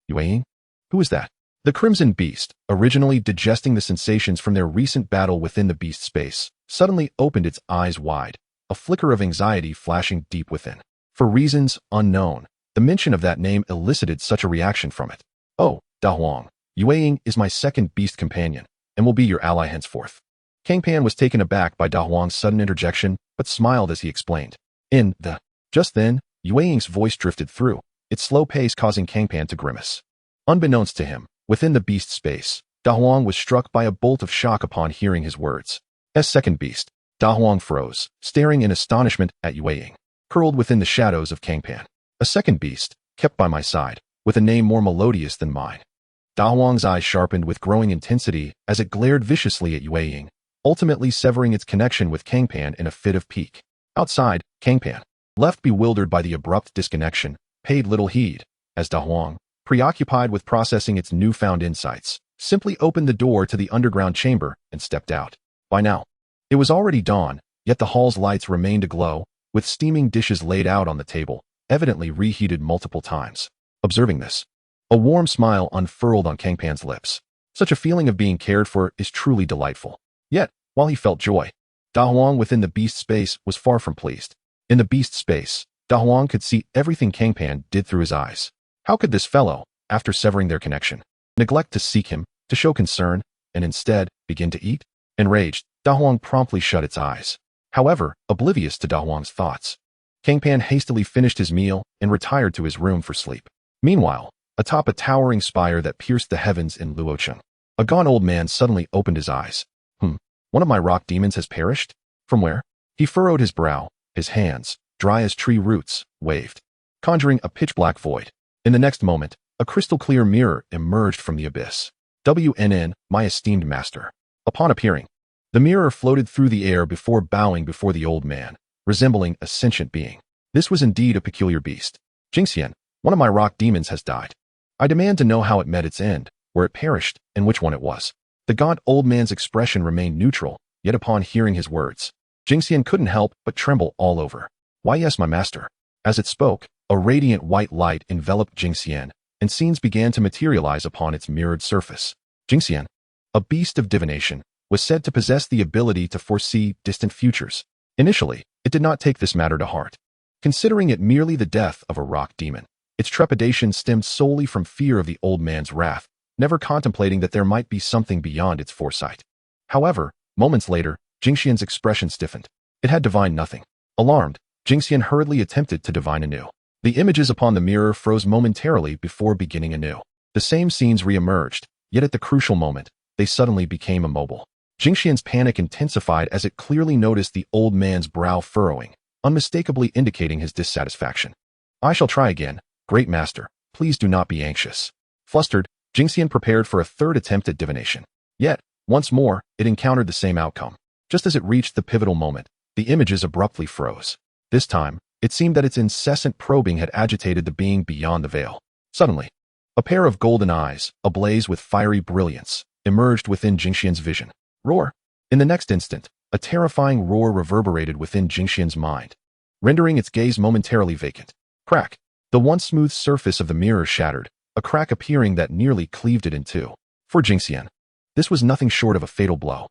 Speaker 1: Yueying? Who is that? The Crimson Beast, originally digesting the sensations from their recent battle within the beast space, suddenly opened its eyes wide, a flicker of anxiety flashing deep within. For reasons unknown, the mention of that name elicited such a reaction from it. Oh, Da Huang, Yueying is my second beast companion, and will be your ally henceforth. Cang Pan was taken aback by Da Huang's sudden interjection, but smiled as he explained. Just then, Yueying's voice drifted through, its slow pace causing Cang Pan to grimace. Unbeknownst to him, within the beast space, Da Huang was struck by a bolt of shock upon hearing his words. As second beast, Da Huang froze, staring in astonishment at Yueying, curled within the shadows of Cang Pan. A second beast, kept by my side, with a name more melodious than mine. Da Huang's eyes sharpened with growing intensity as it glared viciously at Yueying, ultimately severing its connection with Cang Pan in a fit of pique. Outside, Cang Pan, left bewildered by the abrupt disconnection, paid little heed, as Da Huang, preoccupied with processing its newfound insights, simply opened the door to the underground chamber and stepped out. By now, it was already dawn, yet the hall's lights remained aglow, with steaming dishes laid out on the table, evidently reheated multiple times. Observing this, a warm smile unfurled on Cang Pan's lips. Such a feeling of being cared for is truly delightful. Yet, while he felt joy, Da Huang within the beast space was far from pleased. In the beast space, Da Huang could see everything Cang Pan did through his eyes. How could this fellow, after severing their connection, neglect to seek him, to show concern, and instead begin to eat? Enraged, Da Huang promptly shut its eyes. However, oblivious to Da Huang's thoughts, Cang Pan hastily finished his meal and retired to his room for sleep. Meanwhile, atop a towering spire that pierced the heavens in Luocheng, a gaunt old man suddenly opened his eyes. One of my rock demons has perished? From where? He furrowed his brow, his hands, dry as tree roots, waved, conjuring a pitch-black void. In the next moment, a crystal-clear mirror emerged from the abyss. WNN, my esteemed master. Upon appearing, the mirror floated through the air before bowing before the old man, resembling a sentient being. This was indeed a peculiar beast. Jingxian, one of my rock demons has died. I demand to know how it met its end, where it perished, and which one it was. The gaunt old man's expression remained neutral, yet upon hearing his words, Jingxian couldn't help but tremble all over. Why yes, my master. As it spoke, a radiant white light enveloped Jingxian, and scenes began to materialize upon its mirrored surface. Jingxian, a beast of divination, was said to possess the ability to foresee distant futures. Initially, it did not take this matter to heart, considering it merely the death of a rock demon. Its trepidation stemmed solely from fear of the old man's wrath, never contemplating that there might be something beyond its foresight. However, moments later, Jingxian's expression stiffened. It had divined nothing. Alarmed, Jingxian hurriedly attempted to divine anew. The images upon the mirror froze momentarily before beginning anew. The same scenes re-emerged, yet at the crucial moment, they suddenly became immobile. Jingxian's panic intensified as it clearly noticed the old man's brow furrowing, unmistakably indicating his dissatisfaction. I shall try again, great master, please do not be anxious. Flustered, Jingxian prepared for a third attempt at divination. Yet, once more, it encountered the same outcome. Just as it reached the pivotal moment, the images abruptly froze. This time, it seemed that its incessant probing had agitated the being beyond the veil. Suddenly, a pair of golden eyes, ablaze with fiery brilliance, emerged within Jingxian's vision. Roar! In the next instant, a terrifying roar reverberated within Jingxian's mind, rendering its gaze momentarily vacant. Crack! The once smooth surface of the mirror shattered, a crack appearing that nearly cleaved it in two. For Jingxian, this was nothing short of a fatal blow.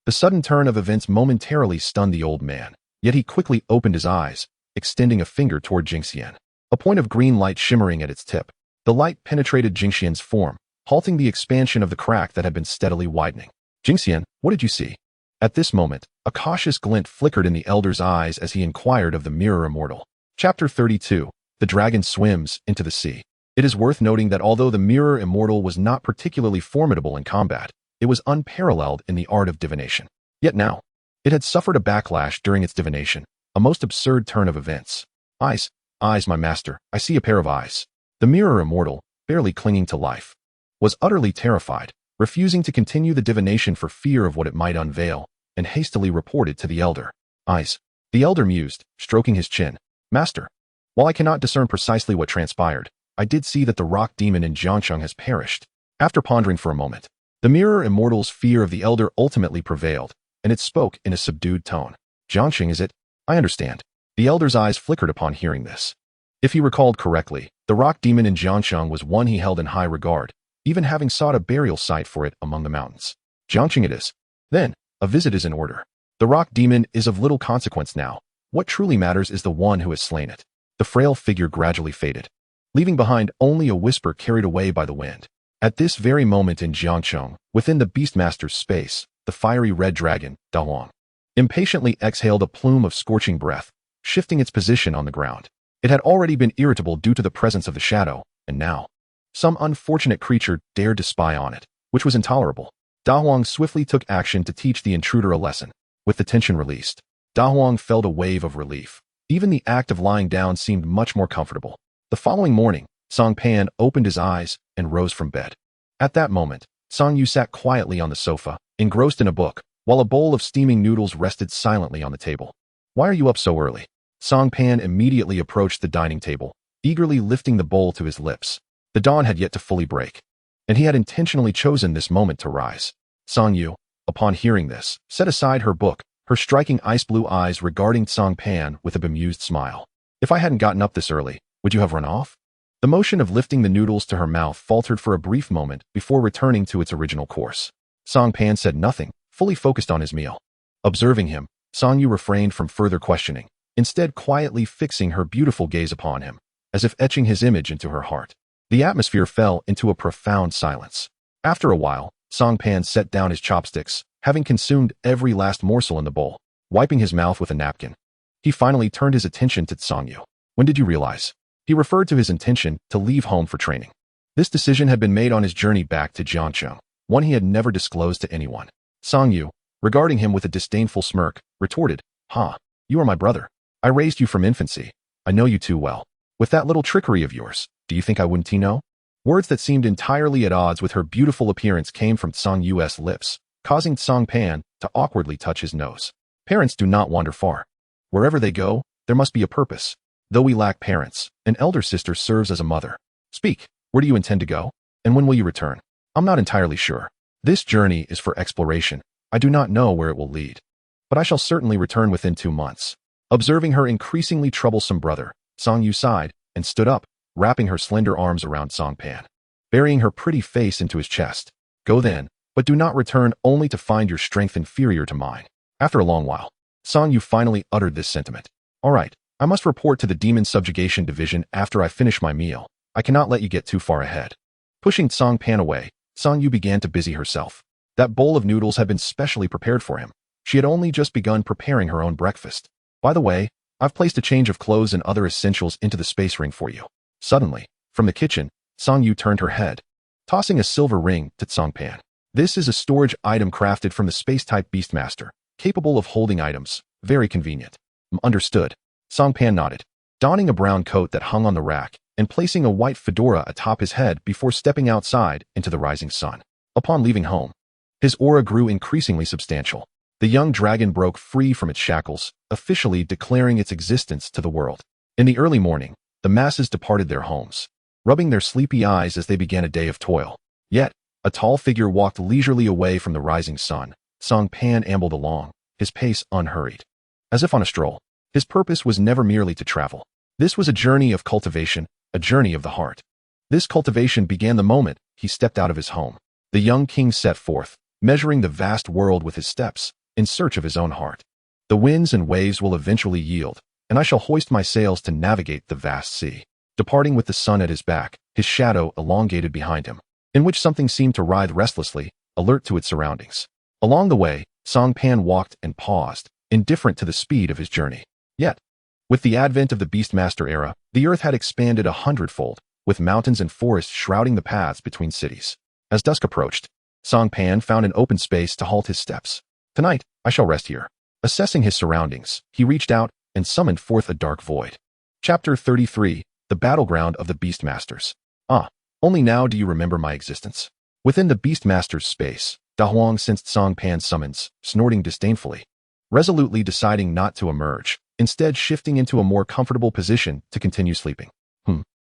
Speaker 1: The sudden turn of events momentarily stunned the old man, yet he quickly opened his eyes, extending a finger toward Jingxian. A point of green light shimmering at its tip. The light penetrated Jingxian's form, halting the expansion of the crack that had been steadily widening. Jingxian, what did you see? At this moment, a cautious glint flickered in the elder's eyes as he inquired of the mirror immortal. Chapter 32. The dragon swims into the sea. It is worth noting that although the mirror immortal was not particularly formidable in combat, it was unparalleled in the art of divination. Yet now, it had suffered a backlash during its divination, a most absurd turn of events. Eyes, my master, I see a pair of eyes. The mirror immortal, barely clinging to life, was utterly terrified, refusing to continue the divination for fear of what it might unveil, and hastily reported to the elder. Eyes. The elder mused, stroking his chin. Master, while I cannot discern precisely what transpired, I did see that the rock demon in Jiangsheng has perished. After pondering for a moment, the mirror immortal's fear of the elder ultimately prevailed, and it spoke in a subdued tone. Jiangsheng, is it? I understand. The elder's eyes flickered upon hearing this. If he recalled correctly, the rock demon in Jiangsheng was one he held in high regard, even having sought a burial site for it among the mountains. Jiangsheng it is. Then, a visit is in order. The rock demon is of little consequence now. What truly matters is the one who has slain it. The frail figure gradually faded, leaving behind only a whisper carried away by the wind. At this very moment in Jiangsheng, within the Beastmaster's space, the fiery red dragon, Da Huang, impatiently exhaled a plume of scorching breath, shifting its position on the ground. It had already been irritable due to the presence of the shadow, and now, some unfortunate creature dared to spy on it, which was intolerable. Da Huang swiftly took action to teach the intruder a lesson. With the tension released, Da Huang felt a wave of relief. Even the act of lying down seemed much more comfortable. The following morning, Cang Pan opened his eyes and rose from bed. At that moment, Cang Yu sat quietly on the sofa, engrossed in a book, while a bowl of steaming noodles rested silently on the table. Why are you up so early? Cang Pan immediately approached the dining table, eagerly lifting the bowl to his lips. The dawn had yet to fully break, and he had intentionally chosen this moment to rise. Cang Yu, upon hearing this, set aside her book, her striking ice-blue eyes regarding Cang Pan with a bemused smile. If I hadn't gotten up this early, would you have run off? The motion of lifting the noodles to her mouth faltered for a brief moment before returning to its original course. Cang Pan said nothing, fully focused on his meal. Observing him, Song Yu refrained from further questioning, instead quietly fixing her beautiful gaze upon him, as if etching his image into her heart. The atmosphere fell into a profound silence. After a while, Cang Pan set down his chopsticks, having consumed every last morsel in the bowl, wiping his mouth with a napkin. He finally turned his attention to Song Yu. When did you realize? He referred to his intention to leave home for training. This decision had been made on his journey back to Jiangcheng, one he had never disclosed to anyone. Song Yu, regarding him with a disdainful smirk, retorted, You are my brother. I raised you from infancy. I know you too well. With that little trickery of yours, do you think I wouldn't know? Words that seemed entirely at odds with her beautiful appearance came from Song Yu's lips, causing Cang Pan to awkwardly touch his nose. Parents do not wander far. Wherever they go, there must be a purpose. Though we lack parents, an elder sister serves as a mother. Speak, where do you intend to go? And when will you return? I'm not entirely sure. This journey is for exploration. I do not know where it will lead. But I shall certainly return within 2 months. Observing her increasingly troublesome brother, Song Yu sighed and stood up, wrapping her slender arms around Cang Pan, burying her pretty face into his chest. Go then, but do not return only to find your strength inferior to mine. After a long while, Song Yu finally uttered this sentiment. All right, I must report to the Demon Subjugation Division after I finish my meal. I cannot let you get too far ahead. Pushing Cang Pan away, Song Yu began to busy herself. That bowl of noodles had been specially prepared for him. She had only just begun preparing her own breakfast. By the way, I've placed a change of clothes and other essentials into the space ring for you. Suddenly, from the kitchen, Song Yu turned her head, tossing a silver ring to Cang Pan. This is a storage item crafted from the space-type Beastmaster, capable of holding items. Very convenient. Understood. Cang Pan nodded, donning a brown coat that hung on the rack and placing a white fedora atop his head before stepping outside into the rising sun. Upon leaving home, his aura grew increasingly substantial. The young dragon broke free from its shackles, officially declaring its existence to the world. In the early morning, the masses departed their homes, rubbing their sleepy eyes as they began a day of toil. Yet, a tall figure walked leisurely away from the rising sun. Cang Pan ambled along, his pace unhurried. As if on a stroll, his purpose was never merely to travel. This was a journey of cultivation, a journey of the heart. This cultivation began the moment he stepped out of his home. The young king set forth, measuring the vast world with his steps, in search of his own heart. The winds and waves will eventually yield, and I shall hoist my sails to navigate the vast sea. Departing with the sun at his back, his shadow elongated behind him, in which something seemed to writhe restlessly, alert to its surroundings. Along the way, Cang Pan walked and paused, indifferent to the speed of his journey. Yet, with the advent of the Beastmaster era, the earth had expanded 100-fold, with mountains and forests shrouding the paths between cities. As dusk approached, Cang Pan found an open space to halt his steps. Tonight, I shall rest here. Assessing his surroundings, he reached out and summoned forth a dark void. Chapter 33, The Battleground of the Beastmasters. Only now do you remember my existence. Within the Beastmaster's space, Da Huang sensed Cang Pan's summons, snorting disdainfully, resolutely deciding not to emerge, instead shifting into a more comfortable position to continue sleeping.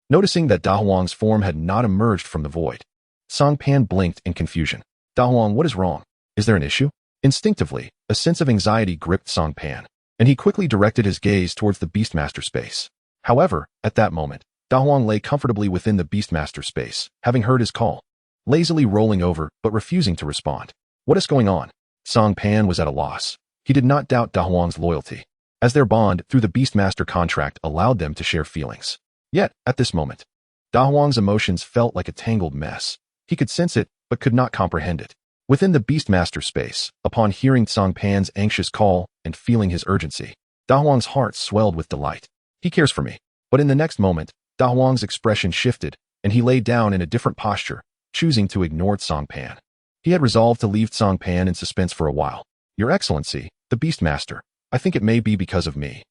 Speaker 1: Noticing that Da Huang's form had not emerged from the void, Cang Pan blinked in confusion. Da Huang, what is wrong? Is there an issue? Instinctively, a sense of anxiety gripped Cang Pan, and he quickly directed his gaze towards the Beastmaster space. However, at that moment, Da Huang lay comfortably within the Beastmaster space, having heard his call, lazily rolling over but refusing to respond. What is going on? Cang Pan was at a loss. He did not doubt Da Huang's loyalty, as their bond through the Beastmaster contract allowed them to share feelings. Yet, at this moment, Da Huang's emotions felt like a tangled mess. He could sense it, but could not comprehend it. Within the Beastmaster space, upon hearing Cang Pan's anxious call and feeling his urgency, Da Huang's heart swelled with delight. He cares for me. But in the next moment, Da Huang's expression shifted, and he lay down in a different posture, choosing to ignore Cang Pan. He had resolved to leave Cang Pan in suspense for a while. Your Excellency, the Beastmaster, I think it may be because of me.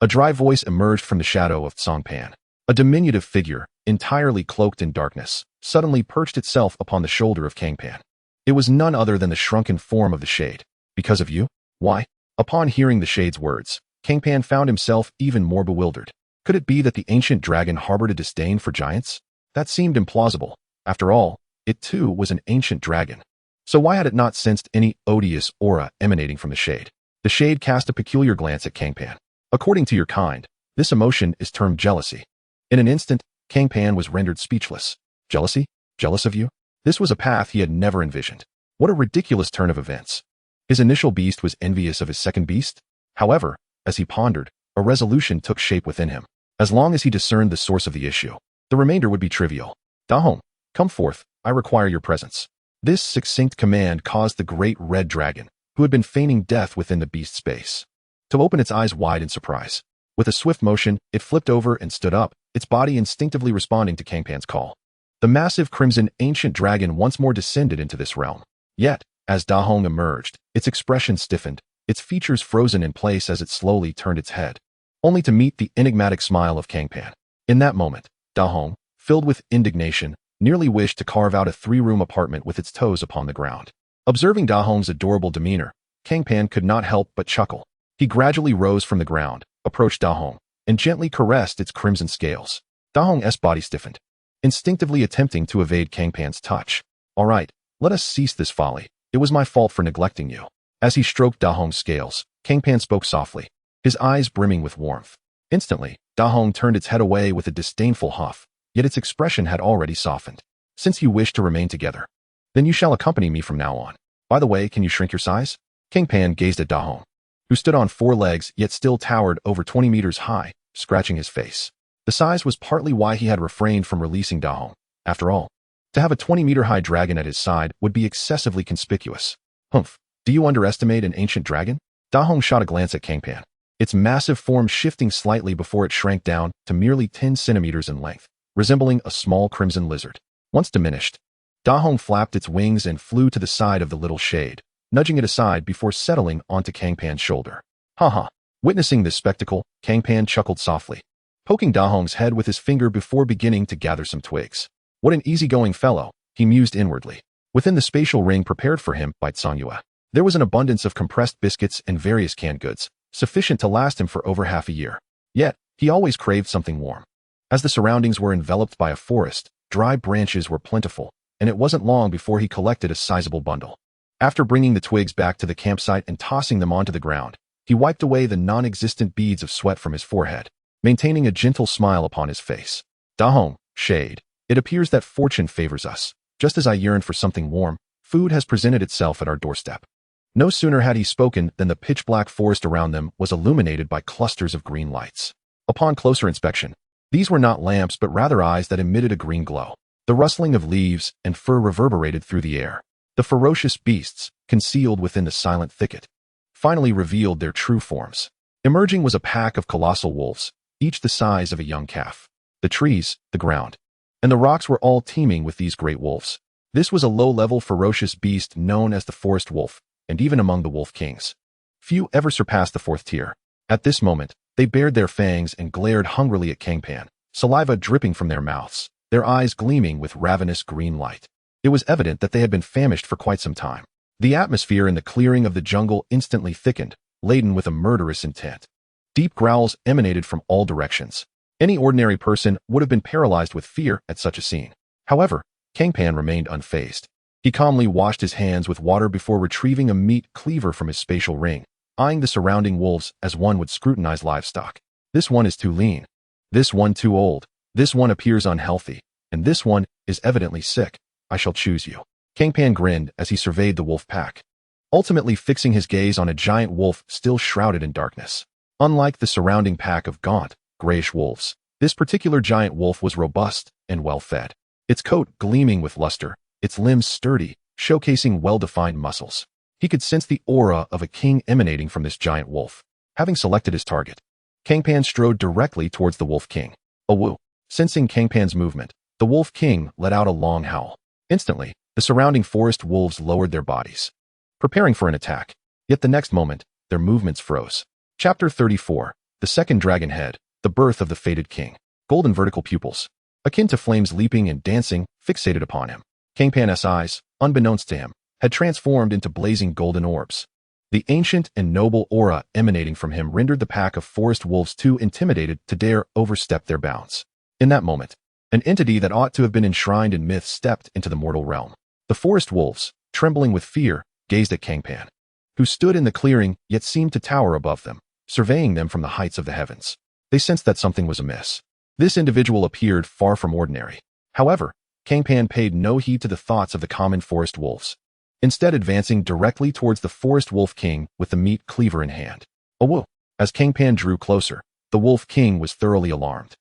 Speaker 1: A dry voice emerged from the shadow of Cang Pan. A diminutive figure, entirely cloaked in darkness, suddenly perched itself upon the shoulder of Cang Pan. It was none other than the shrunken form of the Shade. Because of you? Why? Upon hearing the Shade's words, Cang Pan found himself even more bewildered. Could it be that the ancient dragon harbored a disdain for giants? That seemed implausible. After all, it too was an ancient dragon. So why had it not sensed any odious aura emanating from the Shade? The Shade cast a peculiar glance at Cang Pan. According to your kind, this emotion is termed jealousy. In an instant, Cang Pan was rendered speechless. Jealousy? Jealous of you? This was a path he had never envisioned. What a ridiculous turn of events. His initial beast was envious of his second beast. However, as he pondered, a resolution took shape within him. As long as he discerned the source of the issue, the remainder would be trivial. Dahong, come forth, I require your presence. This succinct command caused the Great Red Dragon, who had been feigning death within the beast space, to open its eyes wide in surprise. With a swift motion, it flipped over and stood up, its body instinctively responding to Cang Pan's call. The massive crimson ancient dragon once more descended into this realm. Yet, as Dahong emerged, its expression stiffened, its features frozen in place as it slowly turned its head, only to meet the enigmatic smile of Cang Pan. In that moment, Dahong, filled with indignation, nearly wished to carve out a 3-room apartment with its toes upon the ground. Observing Dahong's adorable demeanor, Cang Pan could not help but chuckle. He gradually rose from the ground, approached Dahong, and gently caressed its crimson scales. Dahong's body stiffened, instinctively attempting to evade Cang Pan's touch. All right, let us cease this folly. It was my fault for neglecting you. As he stroked Dahong's scales, Cang Pan spoke softly, his eyes brimming with warmth. Instantly, Dahong turned its head away with a disdainful huff, yet its expression had already softened. Since you wish to remain together, then you shall accompany me from now on. By the way, can you shrink your size? Cang Pan gazed at Dahong, who stood on 4 legs yet still towered over 20 meters high, scratching his face. The size was partly why he had refrained from releasing Dahong. After all, to have a 20-meter-high dragon at his side would be excessively conspicuous. Humph, do you underestimate an ancient dragon? Dahong shot a glance at Cang Pan, its massive form shifting slightly before it shrank down to merely 10 centimeters in length, resembling a small crimson lizard. Once diminished, Dahong flapped its wings and flew to the side of the little shade, nudging it aside before settling onto Cang Pan's shoulder. Ha. Witnessing this spectacle, Cang Pan chuckled softly, poking Dahong's head with his finger before beginning to gather some twigs. What an easygoing fellow, he mused inwardly. Within the spatial ring prepared for him by Tsangyue, there was an abundance of compressed biscuits and various canned goods, sufficient to last him for over half a year. Yet, he always craved something warm. As the surroundings were enveloped by a forest, dry branches were plentiful, and it wasn't long before he collected a sizable bundle. After bringing the twigs back to the campsite and tossing them onto the ground, he wiped away the non-existent beads of sweat from his forehead, maintaining a gentle smile upon his face. Dahong, shade. It appears that fortune favors us. Just as I yearned for something warm, food has presented itself at our doorstep. No sooner had he spoken than the pitch-black forest around them was illuminated by clusters of green lights. Upon closer inspection, these were not lamps but rather eyes that emitted a green glow. The rustling of leaves and fur reverberated through the air. The ferocious beasts, concealed within the silent thicket, finally revealed their true forms. Emerging was a pack of colossal wolves, each the size of a young calf. The trees, the ground, and the rocks were all teeming with these great wolves. This was a low-level ferocious beast known as the forest wolf, and even among the wolf kings, few ever surpassed the 4th tier. At this moment, they bared their fangs and glared hungrily at Cang Pan, saliva dripping from their mouths, their eyes gleaming with ravenous green light. It was evident that they had been famished for quite some time. The atmosphere in the clearing of the jungle instantly thickened, laden with a murderous intent. Deep growls emanated from all directions. Any ordinary person would have been paralyzed with fear at such a scene. However, Cang Pan remained unfazed. He calmly washed his hands with water before retrieving a meat cleaver from his spatial ring, eyeing the surrounding wolves as one would scrutinize livestock. This one is too lean. This one too old. This one appears unhealthy. And this one is evidently sick. I shall choose you. Cang Pan grinned as he surveyed the wolf pack, ultimately fixing his gaze on a giant wolf still shrouded in darkness. Unlike the surrounding pack of gaunt, grayish wolves, this particular giant wolf was robust and well-fed. Its coat gleaming with luster, its limbs sturdy, showcasing well-defined muscles. He could sense the aura of a king emanating from this giant wolf. Having selected his target, Cang Pan strode directly towards the wolf king. Awoo! Sensing Cang Pan's movement, the wolf king let out a long howl. Instantly, the surrounding forest wolves lowered their bodies, preparing for an attack. Yet the next moment, their movements froze. Chapter 34. The Second Dragon Head. The Birth of the Fated King. Golden vertical pupils, akin to flames leaping and dancing, fixated upon him. Cang Pan's eyes, unbeknownst to him, had transformed into blazing golden orbs. The ancient and noble aura emanating from him rendered the pack of forest wolves too intimidated to dare overstep their bounds. In that moment, an entity that ought to have been enshrined in myth stepped into the mortal realm. The forest wolves, trembling with fear, gazed at Cang Pan, who stood in the clearing yet seemed to tower above them, surveying them from the heights of the heavens. They sensed that something was amiss. This individual appeared far from ordinary. However, Cang Pan paid no heed to the thoughts of the common forest wolves, instead advancing directly towards the forest wolf king with the meat cleaver in hand. Awoo! As Cang Pan drew closer, the wolf king was thoroughly alarmed,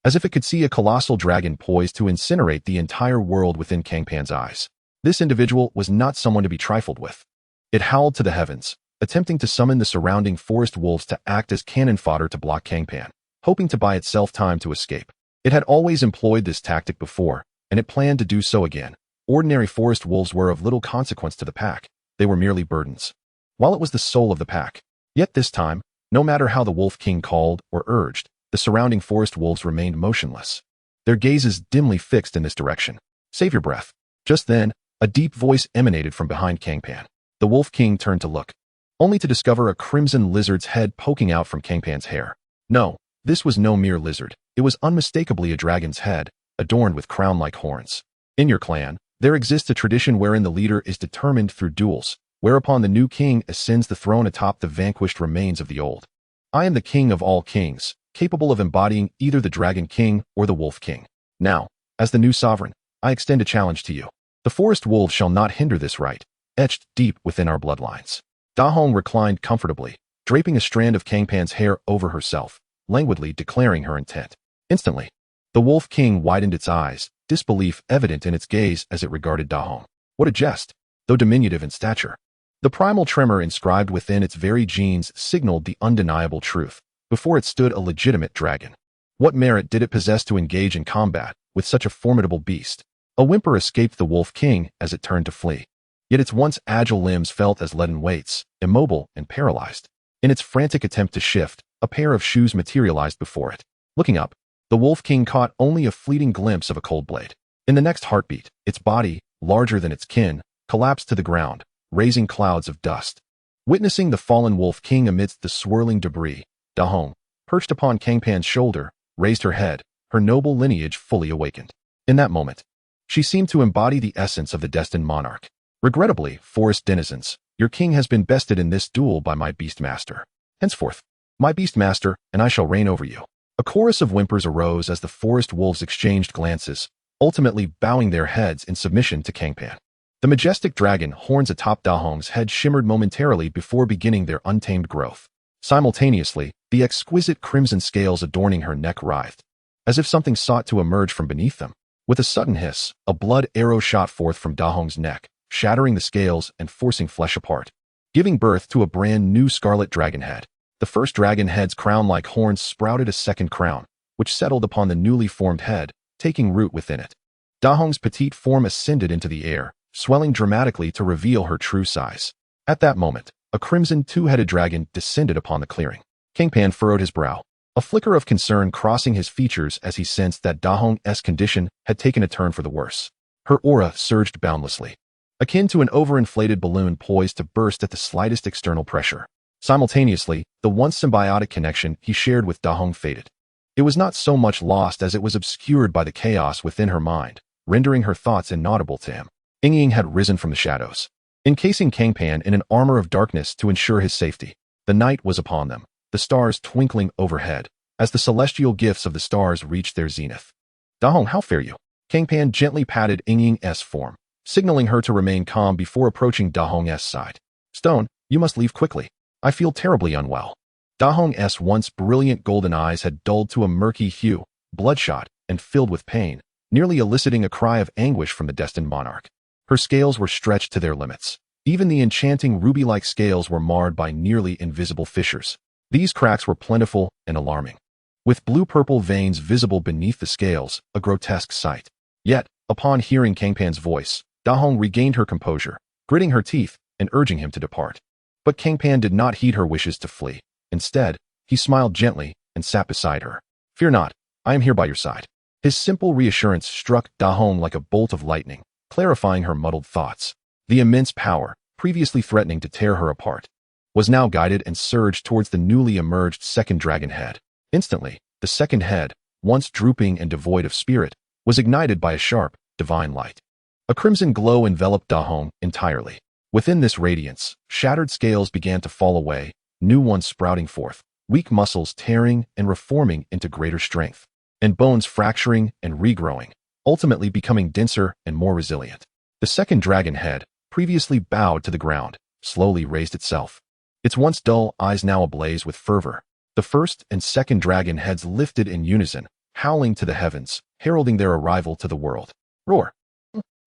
Speaker 1: as if it could see a colossal dragon poised to incinerate the entire world within Cang Pan's eyes. This individual was not someone to be trifled with. It howled to the heavens, attempting to summon the surrounding forest wolves to act as cannon fodder to block Cang Pan, hoping to buy itself time to escape. It had always employed this tactic before, and it planned to do so again. Ordinary forest wolves were of little consequence to the pack. They were merely burdens, while it was the soul of the pack. Yet this time, no matter how the Wolf King called or urged, the surrounding forest wolves remained motionless, their gazes dimly fixed in this direction. Save your breath. Just then, a deep voice emanated from behind Cang Pan. The Wolf King turned to look, only to discover a crimson lizard's head poking out from Cang Pan's hair. No, this was no mere lizard. It was unmistakably a dragon's head, adorned with crown-like horns. In your clan, there exists a tradition wherein the leader is determined through duels, whereupon the new king ascends the throne atop the vanquished remains of the old. I am the king of all kings, capable of embodying either the Dragon King or the Wolf King. Now, as the new sovereign, I extend a challenge to you. The forest wolves shall not hinder this right, etched deep within our bloodlines. Da Hong reclined comfortably, draping a strand of Cang Pan's hair over herself, languidly declaring her intent. Instantly, the Wolf King widened its eyes, disbelief evident in its gaze as it regarded Da Hong. What a jest, though diminutive in stature. The primal tremor inscribed within its very genes signaled the undeniable truth. Before it stood a legitimate dragon. What merit did it possess to engage in combat with such a formidable beast? A whimper escaped the Wolf King as it turned to flee. Yet its once agile limbs felt as leaden weights, immobile and paralyzed. In its frantic attempt to shift, a pair of shoes materialized before it. Looking up, the Wolf King caught only a fleeting glimpse of a cold blade. In the next heartbeat, its body, larger than its kin, collapsed to the ground, raising clouds of dust. Witnessing the fallen Wolf King amidst the swirling debris, Da Hong, perched upon Cang Pan's shoulder, raised her head, her noble lineage fully awakened. In that moment, she seemed to embody the essence of the destined monarch. Regrettably, forest denizens, your king has been bested in this duel by my beast master. Henceforth, my beast master and I shall reign over you. A chorus of whimpers arose as the forest wolves exchanged glances, ultimately bowing their heads in submission to Cang Pan. The majestic dragon horns atop Da Hong's head shimmered momentarily before beginning their untamed growth. Simultaneously, the exquisite crimson scales adorning her neck writhed, as if something sought to emerge from beneath them. With a sudden hiss, a blood arrow shot forth from Da Hong's neck, shattering the scales and forcing flesh apart, giving birth to a brand new scarlet dragon head. The first dragon head's crown-like horns sprouted a second crown, which settled upon the newly formed head, taking root within it. Da Hong's petite form ascended into the air, swelling dramatically to reveal her true size. At that moment, a crimson two-headed dragon descended upon the clearing. Cang Pan furrowed his brow, a flicker of concern crossing his features as he sensed that Da Hong's condition had taken a turn for the worse. Her aura surged boundlessly, akin to an overinflated balloon poised to burst at the slightest external pressure. Simultaneously, the once symbiotic connection he shared with Da Hong faded. It was not so much lost as it was obscured by the chaos within her mind, rendering her thoughts inaudible to him. Ying had risen from the shadows, encasing Cang Pan in an armor of darkness to ensure his safety. The night was upon them, the stars twinkling overhead, as the celestial gifts of the stars reached their zenith. Da Hong, how fare you? Cang Pan gently patted Ying's form, signaling her to remain calm before approaching Da Hong's side. Stone, you must leave quickly. I feel terribly unwell. Da Hong's once brilliant golden eyes had dulled to a murky hue, bloodshot and filled with pain, nearly eliciting a cry of anguish from the destined monarch. Her scales were stretched to their limits. Even the enchanting ruby-like scales were marred by nearly invisible fissures. These cracks were plentiful and alarming, with blue-purple veins visible beneath the scales, a grotesque sight. Yet, upon hearing Cang Pan's voice, Da Hong regained her composure, gritting her teeth and urging him to depart. But Cang Pan did not heed her wishes to flee. Instead, he smiled gently and sat beside her. Fear not, I am here by your side. His simple reassurance struck Da Hong like a bolt of lightning, clarifying her muddled thoughts. The immense power, previously threatening to tear her apart, was now guided and surged towards the newly emerged second dragon head. Instantly, the second head, once drooping and devoid of spirit, was ignited by a sharp, divine light. A crimson glow enveloped Da Hong entirely. Within this radiance, shattered scales began to fall away, new ones sprouting forth, weak muscles tearing and reforming into greater strength. and bones fracturing and regrowing, ultimately becoming denser and more resilient. The second dragon head, previously bowed to the ground, slowly raised itself. Its once dull eyes now ablaze with fervor. The first and second dragon heads lifted in unison, howling to the heavens, heralding their arrival to the world. Roar.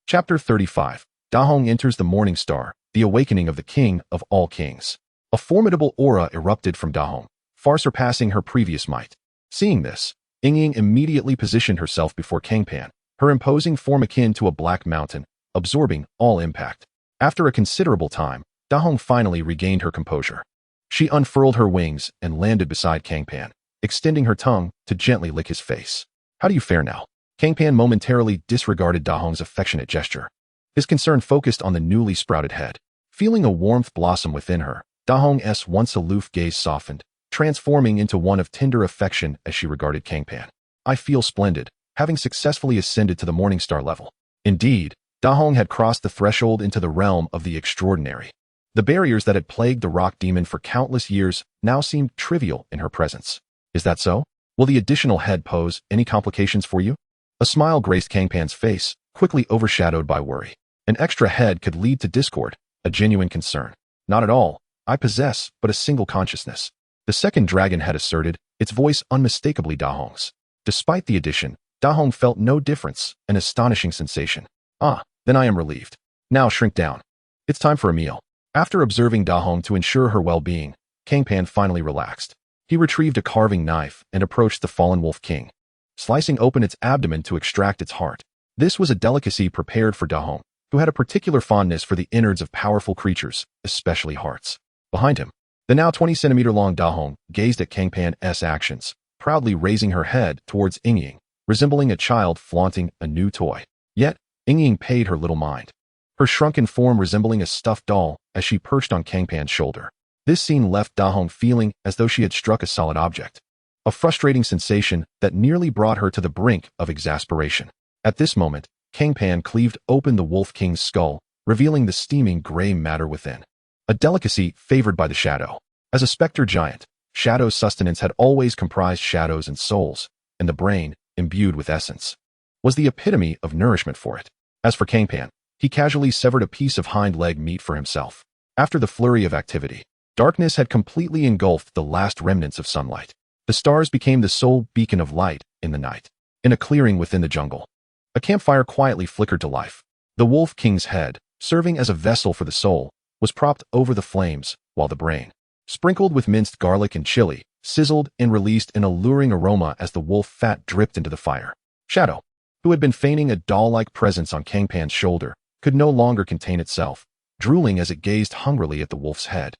Speaker 1: Chapter 35. Dahong enters the Morning Star, the awakening of the King of all kings. A formidable aura erupted from Dahong, far surpassing her previous might. Seeing this, Ying immediately positioned herself before Cang Pan, her imposing form akin to a black mountain, absorbing all impact. After a considerable time, Dahong finally regained her composure. She unfurled her wings and landed beside Cang Pan, extending her tongue to gently lick his face. How do you fare now? Cang Pan momentarily disregarded Dahong's affectionate gesture. His concern focused on the newly sprouted head. Feeling a warmth blossom within her, Dahong's once aloof gaze softened, transforming into one of tender affection as she regarded Cang Pan. I feel splendid, having successfully ascended to the Morning Star level. Indeed, Dahong had crossed the threshold into the realm of the extraordinary. The barriers that had plagued the rock demon for countless years now seemed trivial in her presence. Is that so? Will the additional head pose any complications for you? A smile graced Cang Pan's face, quickly overshadowed by worry. An extra head could lead to discord, a genuine concern. Not at all. I possess but a single consciousness. The second dragon had asserted, its voice unmistakably Dahong's. Despite the addition, Dahong felt no difference, an astonishing sensation. Ah, then I am relieved. Now shrink down. It's time for a meal. After observing Dahong to ensure her well-being, Cang Pan finally relaxed. He retrieved a carving knife and approached the fallen wolf king, slicing open its abdomen to extract its heart. This was a delicacy prepared for Dahong, who had a particular fondness for the innards of powerful creatures, especially hearts. Behind him, the now 20-centimeter-long Dahong gazed at Cang Pan's actions, proudly raising her head towards Ying, resembling a child flaunting a new toy. Yet, Ying paid her little mind, her shrunken form resembling a stuffed doll as she perched on Cang Pan's shoulder. This scene left Dahong feeling as though she had struck a solid object, a frustrating sensation that nearly brought her to the brink of exasperation. At this moment, Cang Pan cleaved open the Wolf King's skull, revealing the steaming gray matter within, a delicacy favored by the shadow. As a specter giant, Shadow's sustenance had always comprised shadows and souls, and the brain, imbued with essence, was the epitome of nourishment for it. As for Cang Pan, he casually severed a piece of hind leg meat for himself. After the flurry of activity, darkness had completely engulfed the last remnants of sunlight. The stars became the sole beacon of light in the night. In a clearing within the jungle, a campfire quietly flickered to life. The Wolf King's head, serving as a vessel for the soul, was propped over the flames, while the brain, sprinkled with minced garlic and chili, sizzled and released an alluring aroma as the wolf fat dripped into the fire. Shadow, who had been feigning a doll-like presence on Cang Pan's shoulder, could no longer contain itself, drooling as it gazed hungrily at the wolf's head,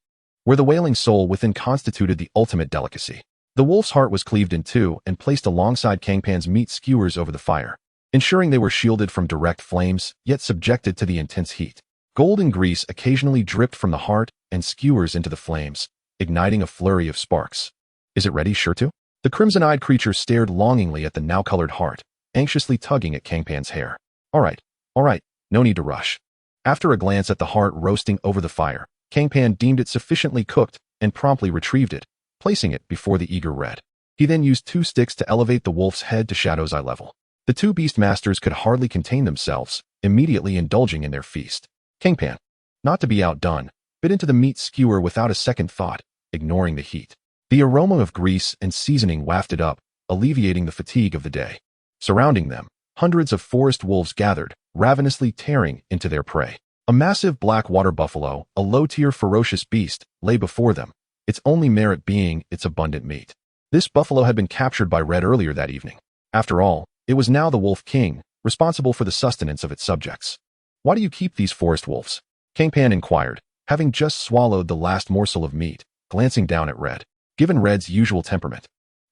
Speaker 1: where the wailing soul within constituted the ultimate delicacy. The wolf's heart was cleaved in two and placed alongside Cang Pan's meat skewers over the fire, ensuring they were shielded from direct flames, yet subjected to the intense heat. Golden grease occasionally dripped from the heart and skewers into the flames, igniting a flurry of sparks. Is it ready, sure to? The crimson-eyed creature stared longingly at the now-colored heart, anxiously tugging at Cang Pan's hair. All right, no need to rush. After a glance at the heart roasting over the fire, Cang Pan deemed it sufficiently cooked and promptly retrieved it, placing it before the eager red. He then used 2 sticks to elevate the wolf's head to Shadow's eye level. The 2 beast masters could hardly contain themselves, immediately indulging in their feast. Cang Pan, not to be outdone, bit into the meat skewer without a second thought, ignoring the heat. The aroma of grease and seasoning wafted up, alleviating the fatigue of the day. Surrounding them, hundreds of forest wolves gathered, ravenously tearing into their prey. A massive black water buffalo, a low-tier ferocious beast, lay before them, its only merit being its abundant meat. This buffalo had been captured by Red earlier that evening. After all, it was now the Wolf King, responsible for the sustenance of its subjects. Why do you keep these forest wolves? Cang Pan inquired, having just swallowed the last morsel of meat, glancing down at Red. Given Red's usual temperament,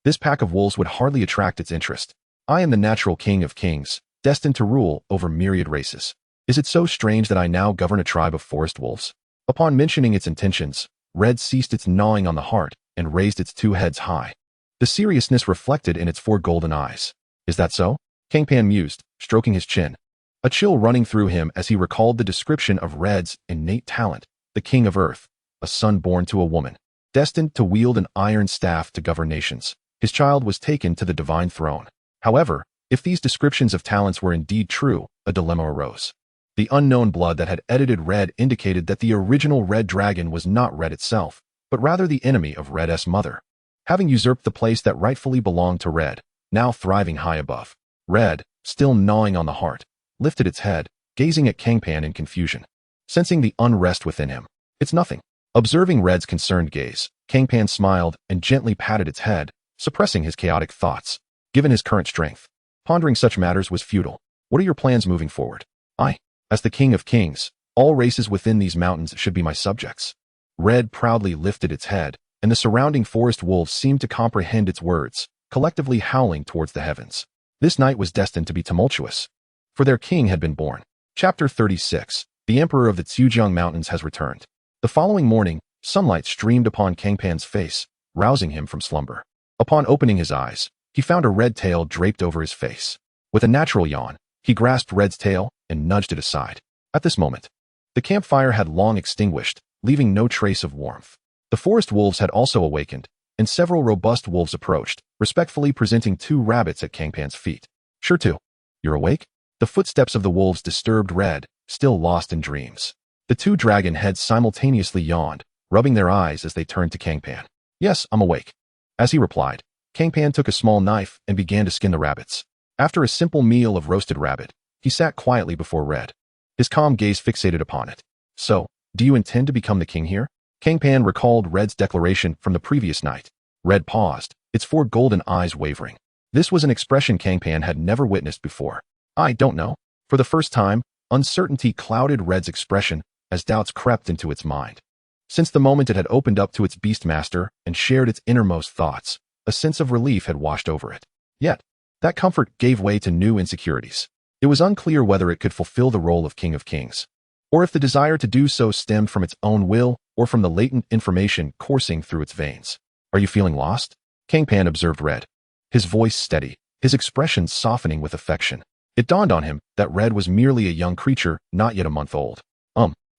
Speaker 1: this pack of wolves would hardly attract its interest. I am the natural king of kings, destined to rule over myriad races. Is it so strange that I now govern a tribe of forest wolves? Upon mentioning its intentions, Red ceased its gnawing on the heart and raised its 2 heads high, the seriousness reflected in its 4 golden eyes. Is that so? Cang Pan mused, stroking his chin, a chill running through him as he recalled the description of Red's innate talent, the king of earth, a son born to a woman, destined to wield an iron staff to govern nations. His child was taken to the divine throne. However, if these descriptions of talents were indeed true, a dilemma arose. The unknown blood that had edited Red indicated that the original Red Dragon was not Red itself, but rather the enemy of Red's mother. Having usurped the place that rightfully belonged to Red, now thriving high above, Red, still gnawing on the heart, lifted its head, gazing at Cang Pan in confusion. Sensing the unrest within him, "It's nothing." Observing Red's concerned gaze, Cang Pan smiled and gently patted its head, suppressing his chaotic thoughts. Given his current strength, pondering such matters was futile. "What are your plans moving forward?" As the King of Kings, all races within these mountains should be my subjects." Red proudly lifted its head, and the surrounding forest wolves seemed to comprehend its words, collectively howling towards the heavens. This night was destined to be tumultuous, for their king had been born. Chapter 36. The Emperor of the Zhejiang Mountains has returned. The following morning, sunlight streamed upon Cang Pan's face, rousing him from slumber. Upon opening his eyes, he found a red tail draped over his face. With a natural yawn, he grasped Red's tail and nudged it aside. At this moment, the campfire had long extinguished, leaving no trace of warmth. The forest wolves had also awakened, and several robust wolves approached, respectfully presenting 2 rabbits at Cang Pan's feet. "Sure too. You're awake?" The footsteps of the wolves disturbed Red, still lost in dreams. The 2 dragon heads simultaneously yawned, rubbing their eyes as they turned to Cang Pan. "Yes, I'm awake." As he replied, Cang Pan took a small knife and began to skin the rabbits. After a simple meal of roasted rabbit, he sat quietly before Red, his calm gaze fixated upon it. "So, do you intend to become the king here?" Cang Pan recalled Red's declaration from the previous night. Red paused, its 4 golden eyes wavering. This was an expression Cang Pan had never witnessed before. "I don't know." For the first time, uncertainty clouded Red's expression as doubts crept into its mind. Since the moment it had opened up to its beastmaster and shared its innermost thoughts, a sense of relief had washed over it. Yet, that comfort gave way to new insecurities. It was unclear whether it could fulfill the role of King of Kings, or if the desire to do so stemmed from its own will or from the latent information coursing through its veins. "Are you feeling lost?" Cang Pan observed Red, his voice steady, his expression softening with affection. It dawned on him that Red was merely a young creature, not yet a month old.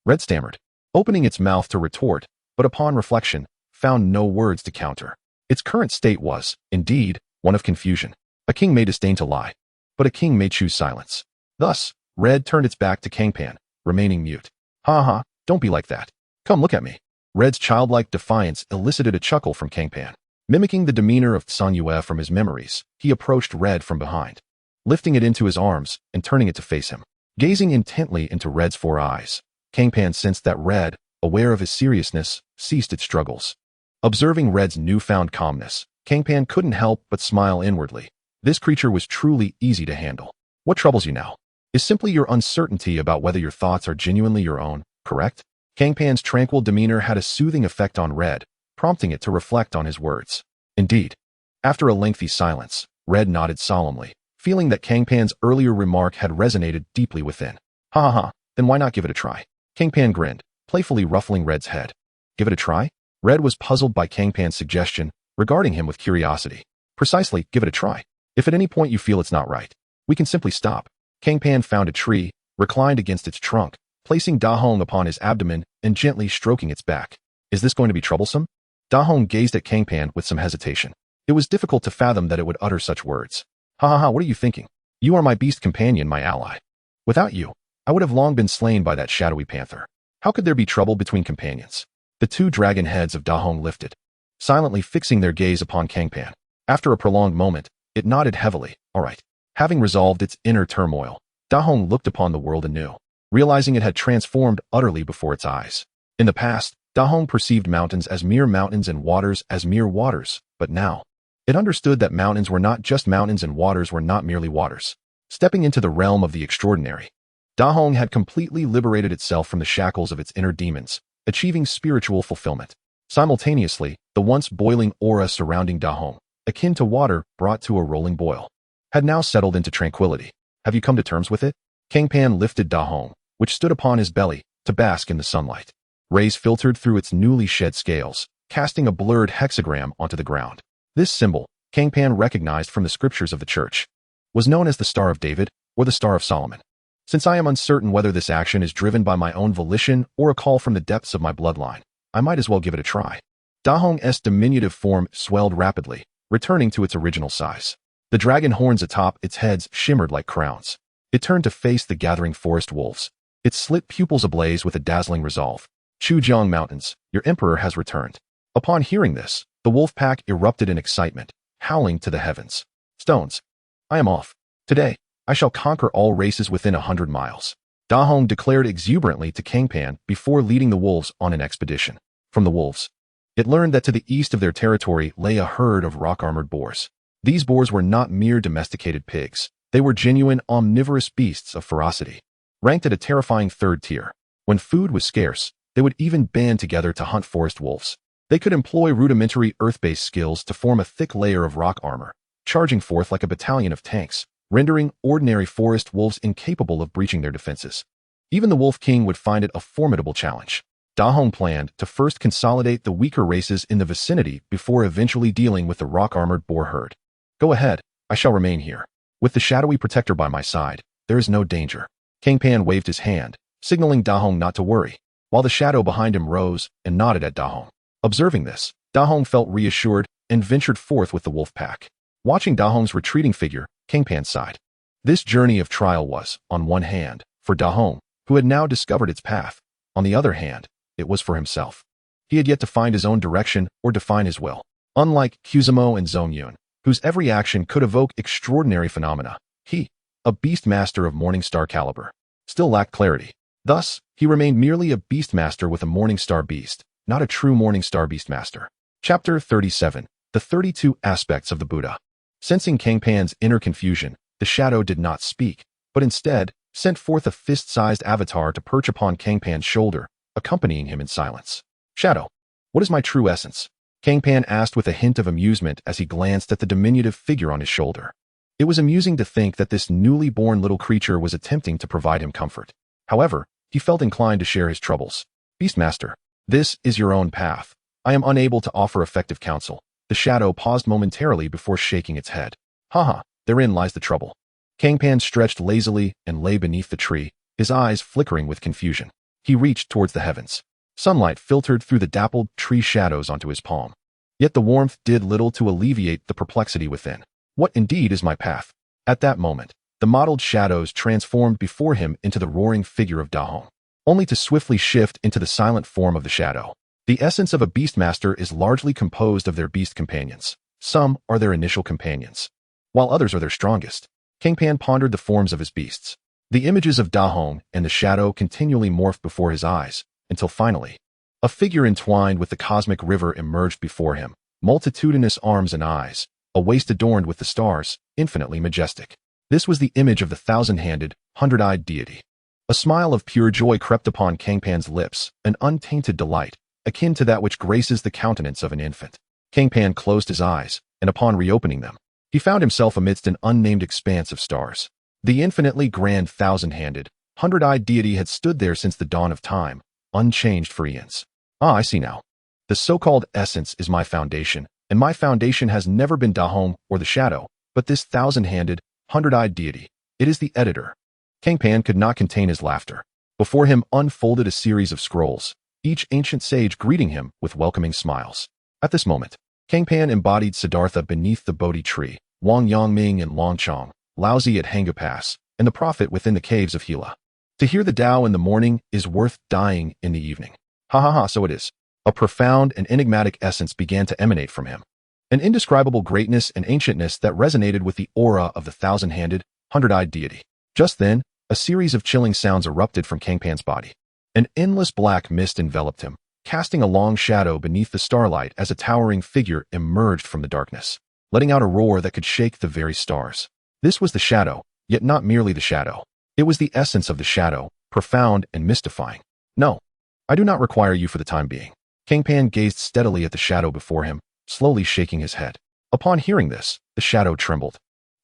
Speaker 1: Red stammered, opening its mouth to retort, but upon reflection, found no words to counter. Its current state was, indeed, one of confusion. A king may disdain to lie, but a king may choose silence. Thus, Red turned its back to Cang Pan, remaining mute. "Ha, don't be like that. Come look at me." Red's childlike defiance elicited a chuckle from Cang Pan. Mimicking the demeanor of Sun Yue from his memories, he approached Red from behind, lifting it into his arms and turning it to face him. Gazing intently into Red's 4 eyes, Cang Pan sensed that Red, aware of his seriousness, ceased its struggles. Observing Red's newfound calmness, Cang Pan couldn't help but smile inwardly. This creature was truly easy to handle. "What troubles you now? Is simply your uncertainty about whether your thoughts are genuinely your own, correct?" Cang Pan's tranquil demeanor had a soothing effect on Red, prompting it to reflect on his words. Indeed. After a lengthy silence, Red nodded solemnly, feeling that Cang Pan's earlier remark had resonated deeply within. Ha, then why not give it a try?" Cang Pan grinned, playfully ruffling Red's head. "Give it a try?" Red was puzzled by Cang Pan's suggestion, regarding him with curiosity. "Precisely, give it a try. If at any point you feel it's not right, we can simply stop." Cang Pan found a tree, reclined against its trunk, placing Da Hong upon his abdomen and gently stroking its back. "Is this going to be troublesome?" Da Hong gazed at Cang Pan with some hesitation. It was difficult to fathom that it would utter such words. Ha, what are you thinking? You are my beast companion, my ally. Without you, I would have long been slain by that shadowy panther. How could there be trouble between companions?" The 2 dragon heads of Da Hong lifted, silently fixing their gaze upon Cang Pan. After a prolonged moment, it nodded heavily. "All right." Having resolved its inner turmoil, Da Hong looked upon the world anew, realizing it had transformed utterly before its eyes. In the past, Da Hong perceived mountains as mere mountains and waters as mere waters, but now, it understood that mountains were not just mountains and waters were not merely waters. Stepping into the realm of the extraordinary, Da Hong had completely liberated itself from the shackles of its inner demons, achieving spiritual fulfillment. Simultaneously, the once boiling aura surrounding Da Hong, akin to water brought to a rolling boil, had now settled into tranquility. "Have you come to terms with it?" Cang Pan lifted Da Hong, which stood upon his belly, to bask in the sunlight. Rays filtered through its newly shed scales, casting a blurred hexagram onto the ground. This symbol, Cang Pan recognized from the scriptures of the church, was known as the Star of David or the Star of Solomon. "Since I am uncertain whether this action is driven by my own volition or a call from the depths of my bloodline, I might as well give it a try." Da Hong's diminutive form swelled rapidly, returning to its original size. The dragon horns atop its heads shimmered like crowns. It turned to face the gathering forest wolves, its slit pupils ablaze with a dazzling resolve. Chujiang Mountains, your emperor has returned. Upon hearing this, the wolf pack erupted in excitement, howling to the heavens. Stones. I am off. Today, I shall conquer all races within 100 miles. Da Hong declared exuberantly to Cang Pan before leading the wolves on an expedition. From the wolves, it learned that to the east of their territory lay a herd of rock-armored boars. These boars were not mere domesticated pigs. They were genuine omnivorous beasts of ferocity, ranked at a terrifying third tier. When food was scarce, they would even band together to hunt forest wolves. They could employ rudimentary earth-based skills to form a thick layer of rock armor, charging forth like a battalion of tanks, rendering ordinary forest wolves incapable of breaching their defenses. Even the Wolf King would find it a formidable challenge. Da Hong planned to first consolidate the weaker races in the vicinity before eventually dealing with the rock-armored boar herd. Go ahead, I shall remain here. With the shadowy protector by my side, there is no danger. Cang Pan waved his hand, signaling Da Hong not to worry, while the shadow behind him rose and nodded at Da Hong. Observing this, Da Hong felt reassured and ventured forth with the wolf pack. Watching Da Hong's retreating figure, Cang Pan sighed. This journey of trial was, on one hand, for Da Hong, who had now discovered its path. On the other hand, it was for himself. He had yet to find his own direction or define his will. Unlike Kuzumo and Zongyun, whose every action could evoke extraordinary phenomena, he, a beast master of Morningstar caliber, still lacked clarity. Thus, he remained merely a beast master with a Morningstar beast, not a true Morningstar beast master. Chapter 37. The 32 Aspects of the Buddha. Sensing Cang Pan's inner confusion, the shadow did not speak, but instead sent forth a fist-sized avatar to perch upon Cang Pan's shoulder, accompanying him in silence. Shadow, what is my true essence? Cang Pan asked with a hint of amusement as he glanced at the diminutive figure on his shoulder. It was amusing to think that this newly born little creature was attempting to provide him comfort. However, he felt inclined to share his troubles. Beastmaster, this is your own path. I am unable to offer effective counsel. The shadow paused momentarily before shaking its head. Haha, therein lies the trouble. Cang Pan stretched lazily and lay beneath the tree, his eyes flickering with confusion. He reached towards the heavens. Sunlight filtered through the dappled tree shadows onto his palm. Yet the warmth did little to alleviate the perplexity within. What indeed is my path? At that moment, the mottled shadows transformed before him into the roaring figure of Da Hong, only to swiftly shift into the silent form of the shadow. The essence of a beastmaster is largely composed of their beast companions. Some are their initial companions, while others are their strongest. Cang Pan pondered the forms of his beasts. The images of Da Hong and the shadow continually morphed before his eyes, until finally, a figure entwined with the cosmic river emerged before him, multitudinous arms and eyes, a waist adorned with the stars, infinitely majestic. This was the image of the thousand-handed, hundred-eyed deity. A smile of pure joy crept upon Cang Pan's lips, an untainted delight, akin to that which graces the countenance of an infant. Cang Pan closed his eyes, and upon reopening them, he found himself amidst an unnamed expanse of stars. The infinitely grand thousand-handed, hundred-eyed deity had stood there since the dawn of time, unchanged for eons. Ah, I see now. The so-called essence is my foundation, and my foundation has never been Da Hong or the shadow, but this thousand-handed, hundred-eyed deity. It is the editor. Cang Pan could not contain his laughter. Before him unfolded a series of scrolls, each ancient sage greeting him with welcoming smiles. At this moment, Cang Pan embodied Siddhartha beneath the Bodhi tree, Wang Yangming and Long Chong, Laozi at Hanga Pass, and the prophet within the caves of Hela. To hear the Tao in the morning is worth dying in the evening. Ha ha ha, so it is. A profound and enigmatic essence began to emanate from him. An indescribable greatness and ancientness that resonated with the aura of the thousand-handed, hundred-eyed deity. Just then, a series of chilling sounds erupted from Cang Pan's body. An endless black mist enveloped him, casting a long shadow beneath the starlight as a towering figure emerged from the darkness, letting out a roar that could shake the very stars. This was the shadow, yet not merely the shadow. It was the essence of the shadow, profound and mystifying. No, I do not require you for the time being. Cang Pan gazed steadily at the shadow before him, slowly shaking his head. Upon hearing this, the shadow trembled,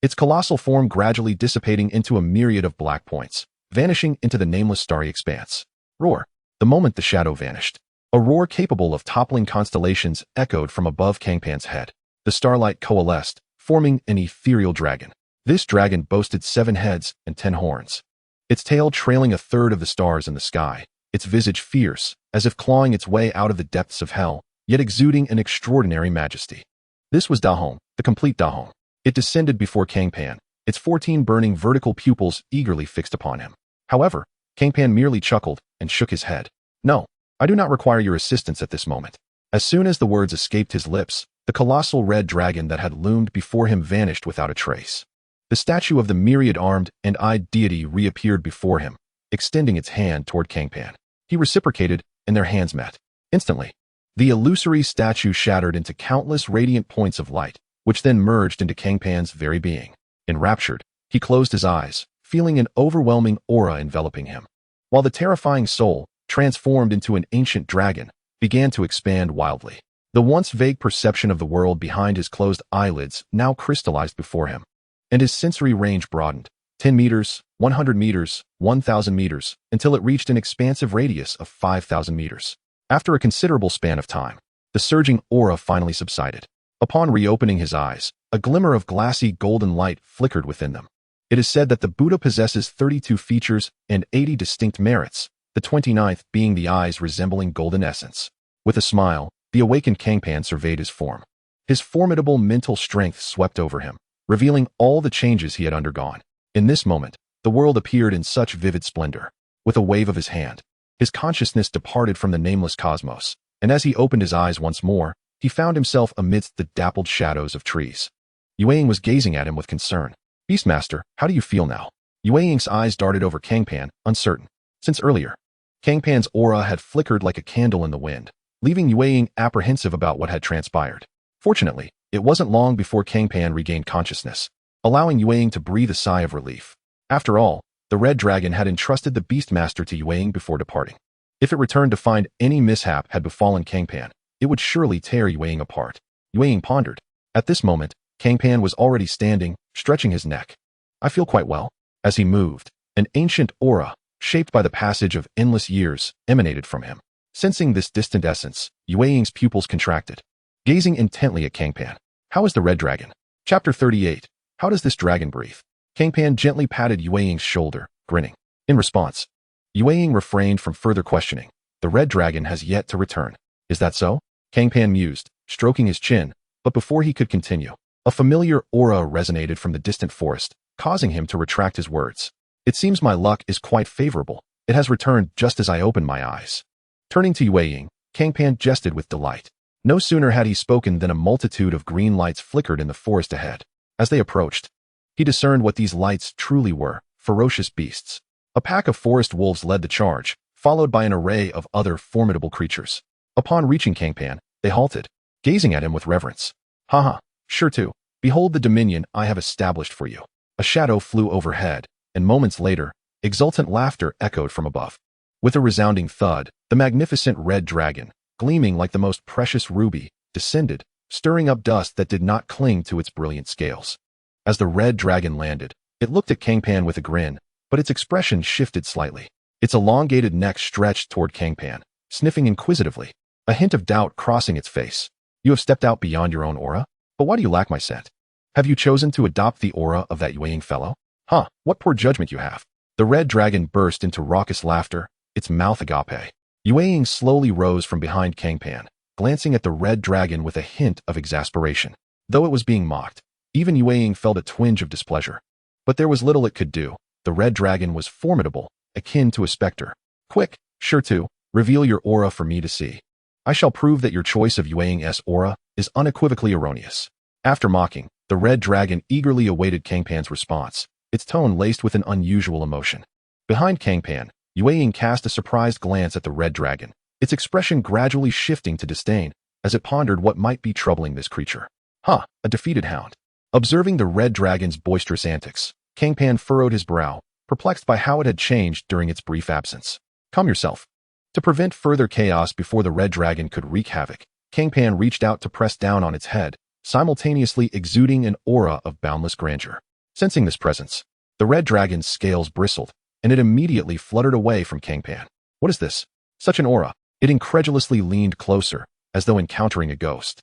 Speaker 1: its colossal form gradually dissipating into a myriad of black points, vanishing into the nameless starry expanse. Roar. The moment the shadow vanished, a roar capable of toppling constellations echoed from above Cang Pan's head. The starlight coalesced, forming an ethereal dragon. This dragon boasted 7 heads and 10 horns, its tail trailing a third of the stars in the sky, its visage fierce, as if clawing its way out of the depths of hell, yet exuding an extraordinary majesty. This was Da Hong, the complete Da Hong. It descended before Cang Pan, its 14 burning vertical pupils eagerly fixed upon him. However, Cang Pan merely chuckled and shook his head. No, I do not require your assistance at this moment. As soon as the words escaped his lips, the colossal red dragon that had loomed before him vanished without a trace. The statue of the myriad-armed and eyed deity reappeared before him, extending its hand toward Cang Pan. He reciprocated, and their hands met. Instantly, the illusory statue shattered into countless radiant points of light, which then merged into Cang Pan's very being. Enraptured, he closed his eyes, feeling an overwhelming aura enveloping him. While the terrifying soul, transformed into an ancient dragon, began to expand wildly. The once vague perception of the world behind his closed eyelids now crystallized before him, and his sensory range broadened, 10 meters, 100 meters, 1,000 meters, until it reached an expansive radius of 5,000 meters. After a considerable span of time, the surging aura finally subsided. Upon reopening his eyes, a glimmer of glassy golden light flickered within them. It is said that the Buddha possesses 32 features and 80 distinct merits, the 29th being the eyes resembling golden essence. With a smile, the awakened Cang Pan surveyed his form. His formidable mental strength swept over him, revealing all the changes he had undergone. In this moment, the world appeared in such vivid splendor. With a wave of his hand, his consciousness departed from the nameless cosmos, and as he opened his eyes once more, he found himself amidst the dappled shadows of trees. Yue was gazing at him with concern. Beastmaster, how do you feel now? Yue's eyes darted over Cang Pan, uncertain. Since earlier, Cang Pan's aura had flickered like a candle in the wind, leaving Yue apprehensive about what had transpired. Fortunately, it wasn't long before Cang Pan regained consciousness, allowing Yue to breathe a sigh of relief. After all, the Red Dragon had entrusted the Beastmaster to Yue before departing. If it returned to find any mishap had befallen Cang Pan, it would surely tear Yue apart. Yue pondered. At this moment, Cang Pan was already standing, stretching his neck. I feel quite well. As he moved, an ancient aura, shaped by the passage of endless years, emanated from him. Sensing this distant essence, Yue's pupils contracted, gazing intently at Cang Pan. How is the Red Dragon? Chapter 38. How does this dragon breathe? Cang Pan gently patted Yue's shoulder, grinning. In response, Yue refrained from further questioning. The Red Dragon has yet to return. Is that so? Cang Pan mused, stroking his chin, but before he could continue, a familiar aura resonated from the distant forest, causing him to retract his words. It seems my luck is quite favorable. It has returned just as I opened my eyes. Turning to Yue, Cang Pan jested with delight. No sooner had he spoken than a multitude of green lights flickered in the forest ahead. As they approached, he discerned what these lights truly were: ferocious beasts. A pack of forest wolves led the charge, followed by an array of other formidable creatures. Upon reaching Cang Pan, they halted, gazing at him with reverence. Haha, sure too. Behold the dominion I have established for you. A shadow flew overhead, and moments later, exultant laughter echoed from above. With a resounding thud, the magnificent red dragon, gleaming like the most precious ruby, descended, stirring up dust that did not cling to its brilliant scales. As the red dragon landed, it looked at Cang Pan with a grin, but its expression shifted slightly. Its elongated neck stretched toward Cang Pan, sniffing inquisitively, a hint of doubt crossing its face. You have stepped out beyond your own aura? But why do you lack my scent? Have you chosen to adopt the aura of that Yue fellow? Huh, what poor judgment you have. The red dragon burst into raucous laughter, its mouth agape. Yue slowly rose from behind Cang Pan, glancing at the red dragon with a hint of exasperation. Though it was being mocked, even Yue felt a twinge of displeasure. But there was little it could do. The red dragon was formidable, akin to a specter. Quick, sure to, reveal your aura for me to see. I shall prove that your choice of Yue's aura is unequivocally erroneous. After mocking, the red dragon eagerly awaited Cang Pan's response, its tone laced with an unusual emotion. Behind Cang Pan, Yue cast a surprised glance at the red dragon, its expression gradually shifting to disdain as it pondered what might be troubling this creature. A defeated hound. Observing the red dragon's boisterous antics, Cang Pan furrowed his brow, perplexed by how it had changed during its brief absence. Calm yourself. To prevent further chaos before the red dragon could wreak havoc, Cang Pan reached out to press down on its head, simultaneously exuding an aura of boundless grandeur. Sensing this presence, the red dragon's scales bristled, and it immediately fluttered away from Cang Pan. What is this? Such an aura. It incredulously leaned closer, as though encountering a ghost.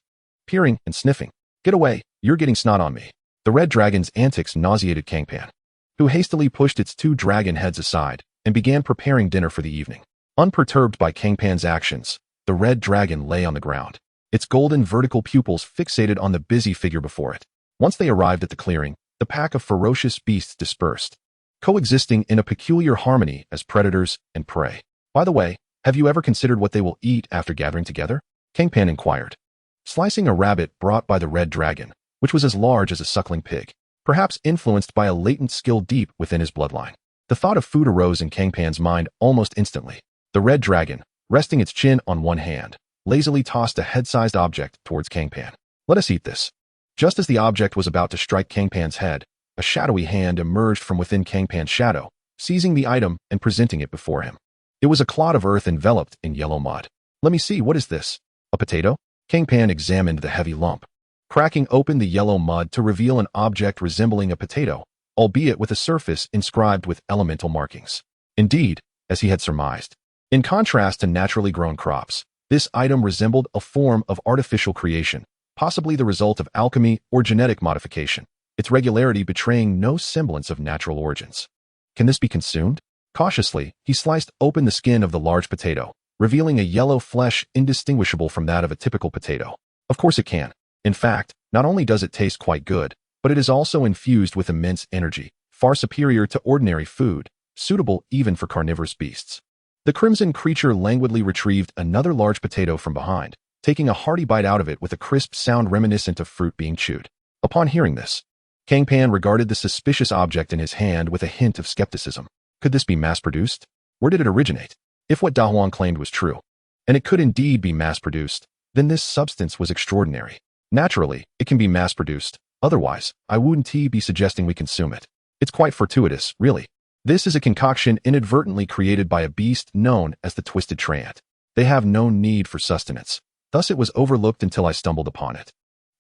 Speaker 1: Peering and sniffing. Get away, you're getting snot on me. The red dragon's antics nauseated Cang Pan, who hastily pushed its two dragon heads aside and began preparing dinner for the evening. Unperturbed by Cang Pan's actions, the red dragon lay on the ground, its golden vertical pupils fixated on the busy figure before it. Once they arrived at the clearing, the pack of ferocious beasts dispersed, coexisting in a peculiar harmony as predators and prey. By the way, have you ever considered what they will eat after gathering together? Cang Pan inquired, slicing a rabbit brought by the red dragon, which was as large as a suckling pig, perhaps influenced by a latent skill deep within his bloodline. The thought of food arose in Cang Pan's mind almost instantly. The red dragon, resting its chin on one hand, lazily tossed a head-sized object towards Cang Pan. Let us eat this. Just as the object was about to strike Cang Pan's head, a shadowy hand emerged from within Cang Pan's shadow, seizing the item and presenting it before him. It was a clod of earth enveloped in yellow mud. Let me see, what is this? A potato? Cang Pan examined the heavy lump, cracking open the yellow mud to reveal an object resembling a potato, albeit with a surface inscribed with elemental markings. Indeed, as he had surmised. In contrast to naturally grown crops, this item resembled a form of artificial creation, possibly the result of alchemy or genetic modification, its regularity betraying no semblance of natural origins. Can this be consumed? Cautiously, he sliced open the skin of the large potato, revealing a yellow flesh indistinguishable from that of a typical potato. Of course it can. In fact, not only does it taste quite good, but it is also infused with immense energy, far superior to ordinary food, suitable even for carnivorous beasts. The crimson creature languidly retrieved another large potato from behind, taking a hearty bite out of it with a crisp sound reminiscent of fruit being chewed. Upon hearing this, Cang Pan regarded the suspicious object in his hand with a hint of skepticism. Could this be mass-produced? Where did it originate? If what Da Huang claimed was true, and it could indeed be mass-produced, then this substance was extraordinary. Naturally, it can be mass-produced. Otherwise, I wouldn't be suggesting we consume it. It's quite fortuitous, really. This is a concoction inadvertently created by a beast known as the Twisted Treant. They have no need for sustenance. Thus it was overlooked until I stumbled upon it.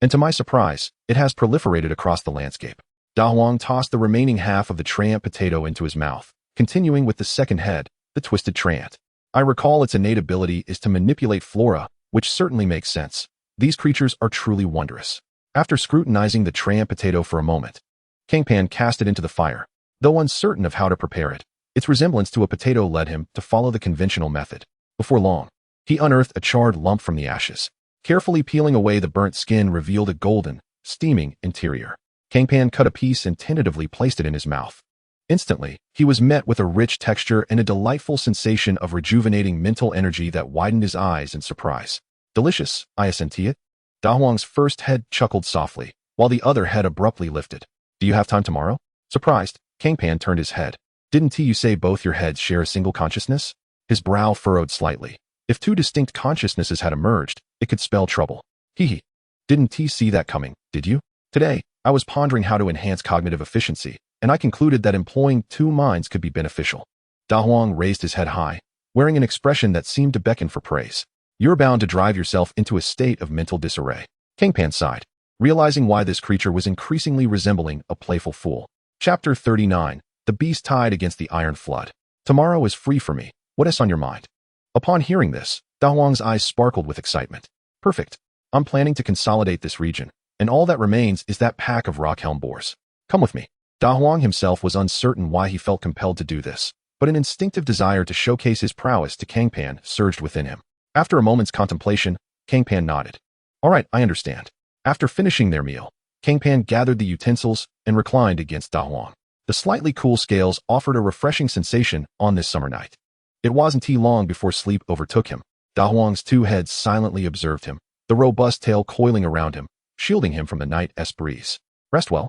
Speaker 1: And to my surprise, it has proliferated across the landscape. Da Huang tossed the remaining half of the Treant potato into his mouth, continuing with the second head, the Twisted Treant. I recall its innate ability is to manipulate flora, which certainly makes sense. These creatures are truly wondrous. After scrutinizing the Treant potato for a moment, Cang Pan cast it into the fire. Though uncertain of how to prepare it, its resemblance to a potato led him to follow the conventional method. Before long, he unearthed a charred lump from the ashes. Carefully peeling away the burnt skin revealed a golden, steaming interior. Cang Pan cut a piece and tentatively placed it in his mouth. Instantly, he was met with a rich texture and a delightful sensation of rejuvenating mental energy that widened his eyes in surprise. Delicious, I assenti it. Da Huang's first head chuckled softly, while the other head abruptly lifted. Do you have time tomorrow? Surprised, Cang Pan turned his head. Didn't you say both your heads share a single consciousness? His brow furrowed slightly. If two distinct consciousnesses had emerged, it could spell trouble. Hee. Didn't you see that coming, did you? Today, I was pondering how to enhance cognitive efficiency, and I concluded that employing two minds could be beneficial. Da Huang raised his head high, wearing an expression that seemed to beckon for praise. You're bound to drive yourself into a state of mental disarray. Cang Pan sighed, realizing why this creature was increasingly resembling a playful fool. Chapter 39. The Beast Tied Against the Iron Flood. Tomorrow is free for me. What is on your mind? Upon hearing this, Da Huang's eyes sparkled with excitement. Perfect. I'm planning to consolidate this region, and all that remains is that pack of rockhelm boars. Come with me. Da Huang himself was uncertain why he felt compelled to do this, but an instinctive desire to showcase his prowess to Cang Pan surged within him. After a moment's contemplation, Cang Pan nodded. All right, I understand. After finishing their meal, Cang Pan gathered the utensils and reclined against Da Huang. The slightly cool scales offered a refreshing sensation on this summer night. It wasn't long before sleep overtook him. Da Huang's two heads silently observed him, the robust tail coiling around him, shielding him from the night's breeze. Rest well,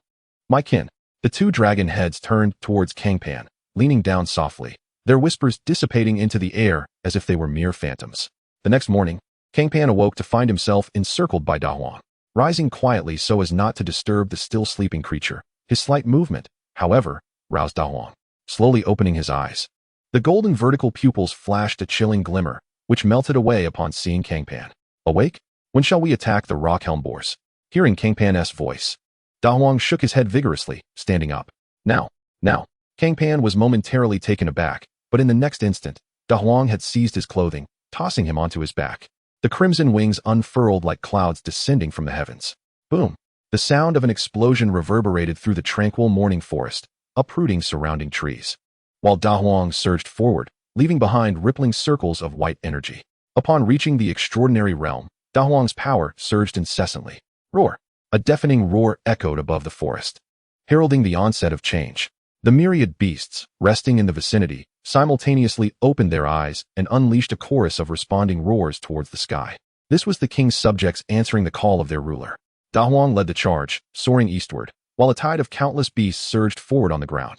Speaker 1: my kin. The two dragon heads turned towards Cang Pan, leaning down softly, their whispers dissipating into the air as if they were mere phantoms. The next morning, Cang Pan awoke to find himself encircled by Da Huang. Rising quietly so as not to disturb the still sleeping creature, his slight movement, however, roused Da Huang. Slowly opening his eyes, the golden vertical pupils flashed a chilling glimmer, which melted away upon seeing Cang Pan. Awake? When shall we attack the rockhelm boars? Hearing Cang Pan's voice, Da Huang shook his head vigorously, standing up. Now. Cang Pan was momentarily taken aback, but in the next instant, Da Huang had seized his clothing, tossing him onto his back. The crimson wings unfurled like clouds descending from the heavens. Boom! The sound of an explosion reverberated through the tranquil morning forest, uprooting surrounding trees, while Da Huang surged forward, leaving behind rippling circles of white energy. Upon reaching the extraordinary realm, Da Huang's power surged incessantly. Roar! A deafening roar echoed above the forest, heralding the onset of change. The myriad beasts, resting in the vicinity, simultaneously opened their eyes and unleashed a chorus of responding roars towards the sky. This was the king's subjects answering the call of their ruler. Da Huang led the charge, soaring eastward, while a tide of countless beasts surged forward on the ground.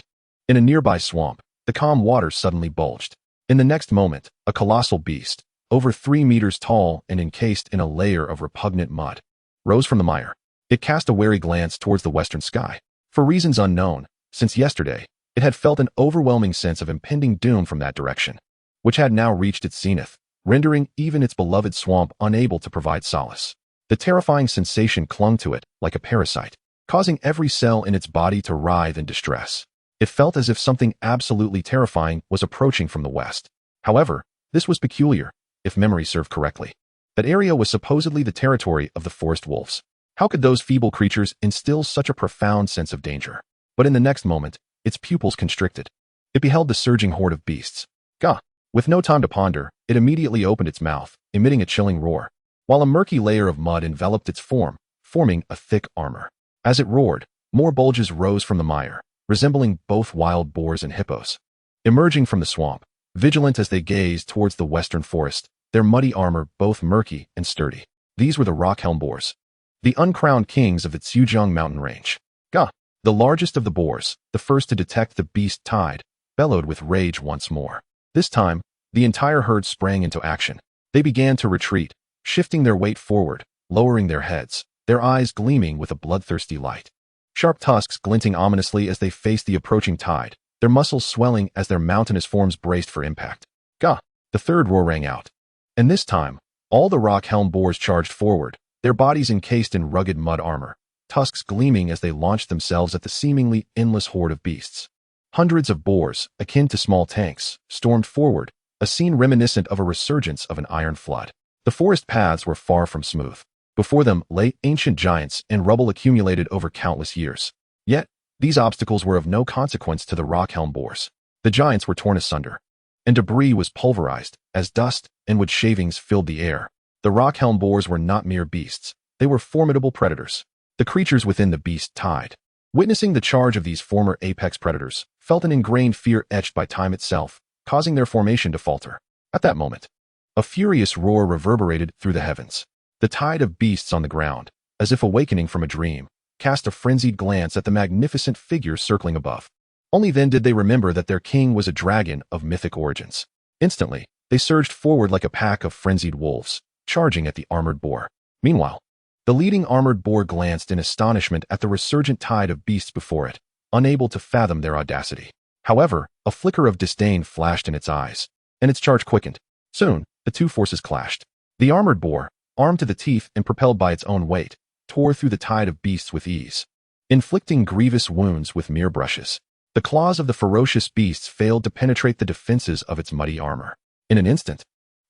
Speaker 1: In a nearby swamp, the calm waters suddenly bulged. In the next moment, a colossal beast, over 3 meters tall and encased in a layer of repugnant mud, rose from the mire. It cast a wary glance towards the western sky. For reasons unknown, since yesterday, it had felt an overwhelming sense of impending doom from that direction, which had now reached its zenith, rendering even its beloved swamp unable to provide solace. The terrifying sensation clung to it like a parasite, causing every cell in its body to writhe in distress. It felt as if something absolutely terrifying was approaching from the west. However, this was peculiar, if memory served correctly. That area was supposedly the territory of the forest wolves. How could those feeble creatures instill such a profound sense of danger? But in the next moment, its pupils constricted. It beheld the surging horde of beasts. Gah! With no time to ponder, it immediately opened its mouth, emitting a chilling roar, while a murky layer of mud enveloped its form, forming a thick armor. As it roared, more bulges rose from the mire, resembling both wild boars and hippos. Emerging from the swamp, vigilant as they gazed towards the western forest, their muddy armor both murky and sturdy. These were the rock-helm boars, the uncrowned kings of the Zhujiang mountain range. Gah! The largest of the boars, the first to detect the beast tide, bellowed with rage once more. This time, the entire herd sprang into action. They began to retreat, shifting their weight forward, lowering their heads, their eyes gleaming with a bloodthirsty light. Sharp tusks glinting ominously as they faced the approaching tide, their muscles swelling as their mountainous forms braced for impact. Gah! The third roar rang out. And this time, all the rock-helm boars charged forward, their bodies encased in rugged mud armor, tusks gleaming as they launched themselves at the seemingly endless horde of beasts. Hundreds of boars, akin to small tanks, stormed forward, a scene reminiscent of a resurgence of an iron flood. The forest paths were far from smooth. Before them lay ancient giants and rubble accumulated over countless years. Yet, these obstacles were of no consequence to the rock-helm boars. The giants were torn asunder, and debris was pulverized as dust and wood shavings filled the air. The rock-helm boars were not mere beasts. They were formidable predators. The creatures within the beast tide, witnessing the charge of these former apex predators, felt an ingrained fear etched by time itself, causing their formation to falter. At that moment, a furious roar reverberated through the heavens. The tide of beasts on the ground, as if awakening from a dream, cast a frenzied glance at the magnificent figure circling above. Only then did they remember that their king was a dragon of mythic origins. Instantly, they surged forward like a pack of frenzied wolves, charging at the armored boar. Meanwhile, the leading armored boar glanced in astonishment at the resurgent tide of beasts before it, unable to fathom their audacity. However, a flicker of disdain flashed in its eyes, and its charge quickened. Soon, the two forces clashed. The armored boar, armed to the teeth and propelled by its own weight, tore through the tide of beasts with ease, inflicting grievous wounds with mere brushes. The claws of the ferocious beasts failed to penetrate the defenses of its muddy armor. In an instant,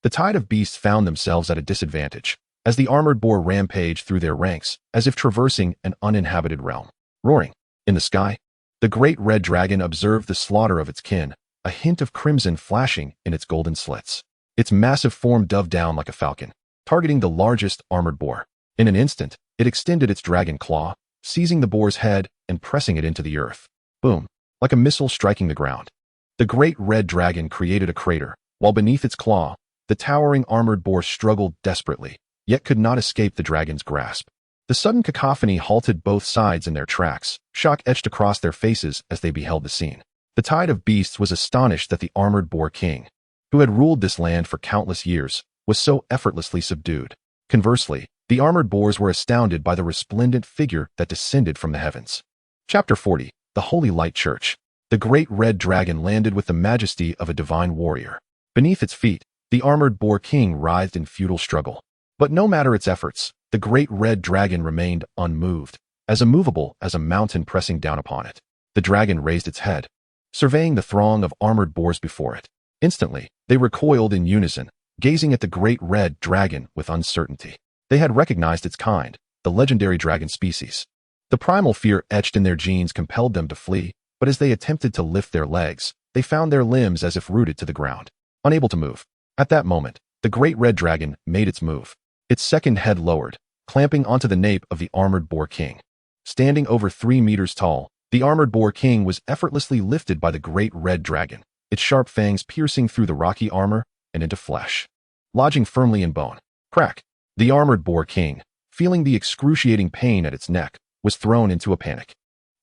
Speaker 1: the tide of beasts found themselves at a disadvantage, as the armored boar rampaged through their ranks, as if traversing an uninhabited realm. Roaring in the sky, the great red dragon observed the slaughter of its kin, a hint of crimson flashing in its golden slits. Its massive form dove down like a falcon, targeting the largest armored boar. In an instant, it extended its dragon claw, seizing the boar's head and pressing it into the earth. Boom! Like a missile striking the ground. The great red dragon created a crater, while beneath its claw, the towering armored boar struggled desperately, yet could not escape the dragon's grasp. The sudden cacophony halted both sides in their tracks, shock etched across their faces as they beheld the scene. The tide of beasts was astonished that the armored boar king, who had ruled this land for countless years, was so effortlessly subdued. Conversely, the armored boars were astounded by the resplendent figure that descended from the heavens. Chapter 40. The Holy Light Church. The great red dragon landed with the majesty of a divine warrior. Beneath its feet, the armored boar king writhed in futile struggle. But no matter its efforts, the great red dragon remained unmoved, as immovable as a mountain pressing down upon it. The dragon raised its head, surveying the throng of armored boars before it. Instantly, they recoiled in unison, gazing at the great red dragon with uncertainty. They had recognized its kind, the legendary dragon species. The primal fear etched in their genes compelled them to flee, but as they attempted to lift their legs, they found their limbs as if rooted to the ground, unable to move. At that moment, the great red dragon made its move. Its second head lowered, clamping onto the nape of the armored boar king. Standing over 3 meters tall, the armored boar king was effortlessly lifted by the Great Red Dragon, its sharp fangs piercing through the rocky armor and into flesh, lodging firmly in bone. Crack! The armored boar king, feeling the excruciating pain at its neck, was thrown into a panic.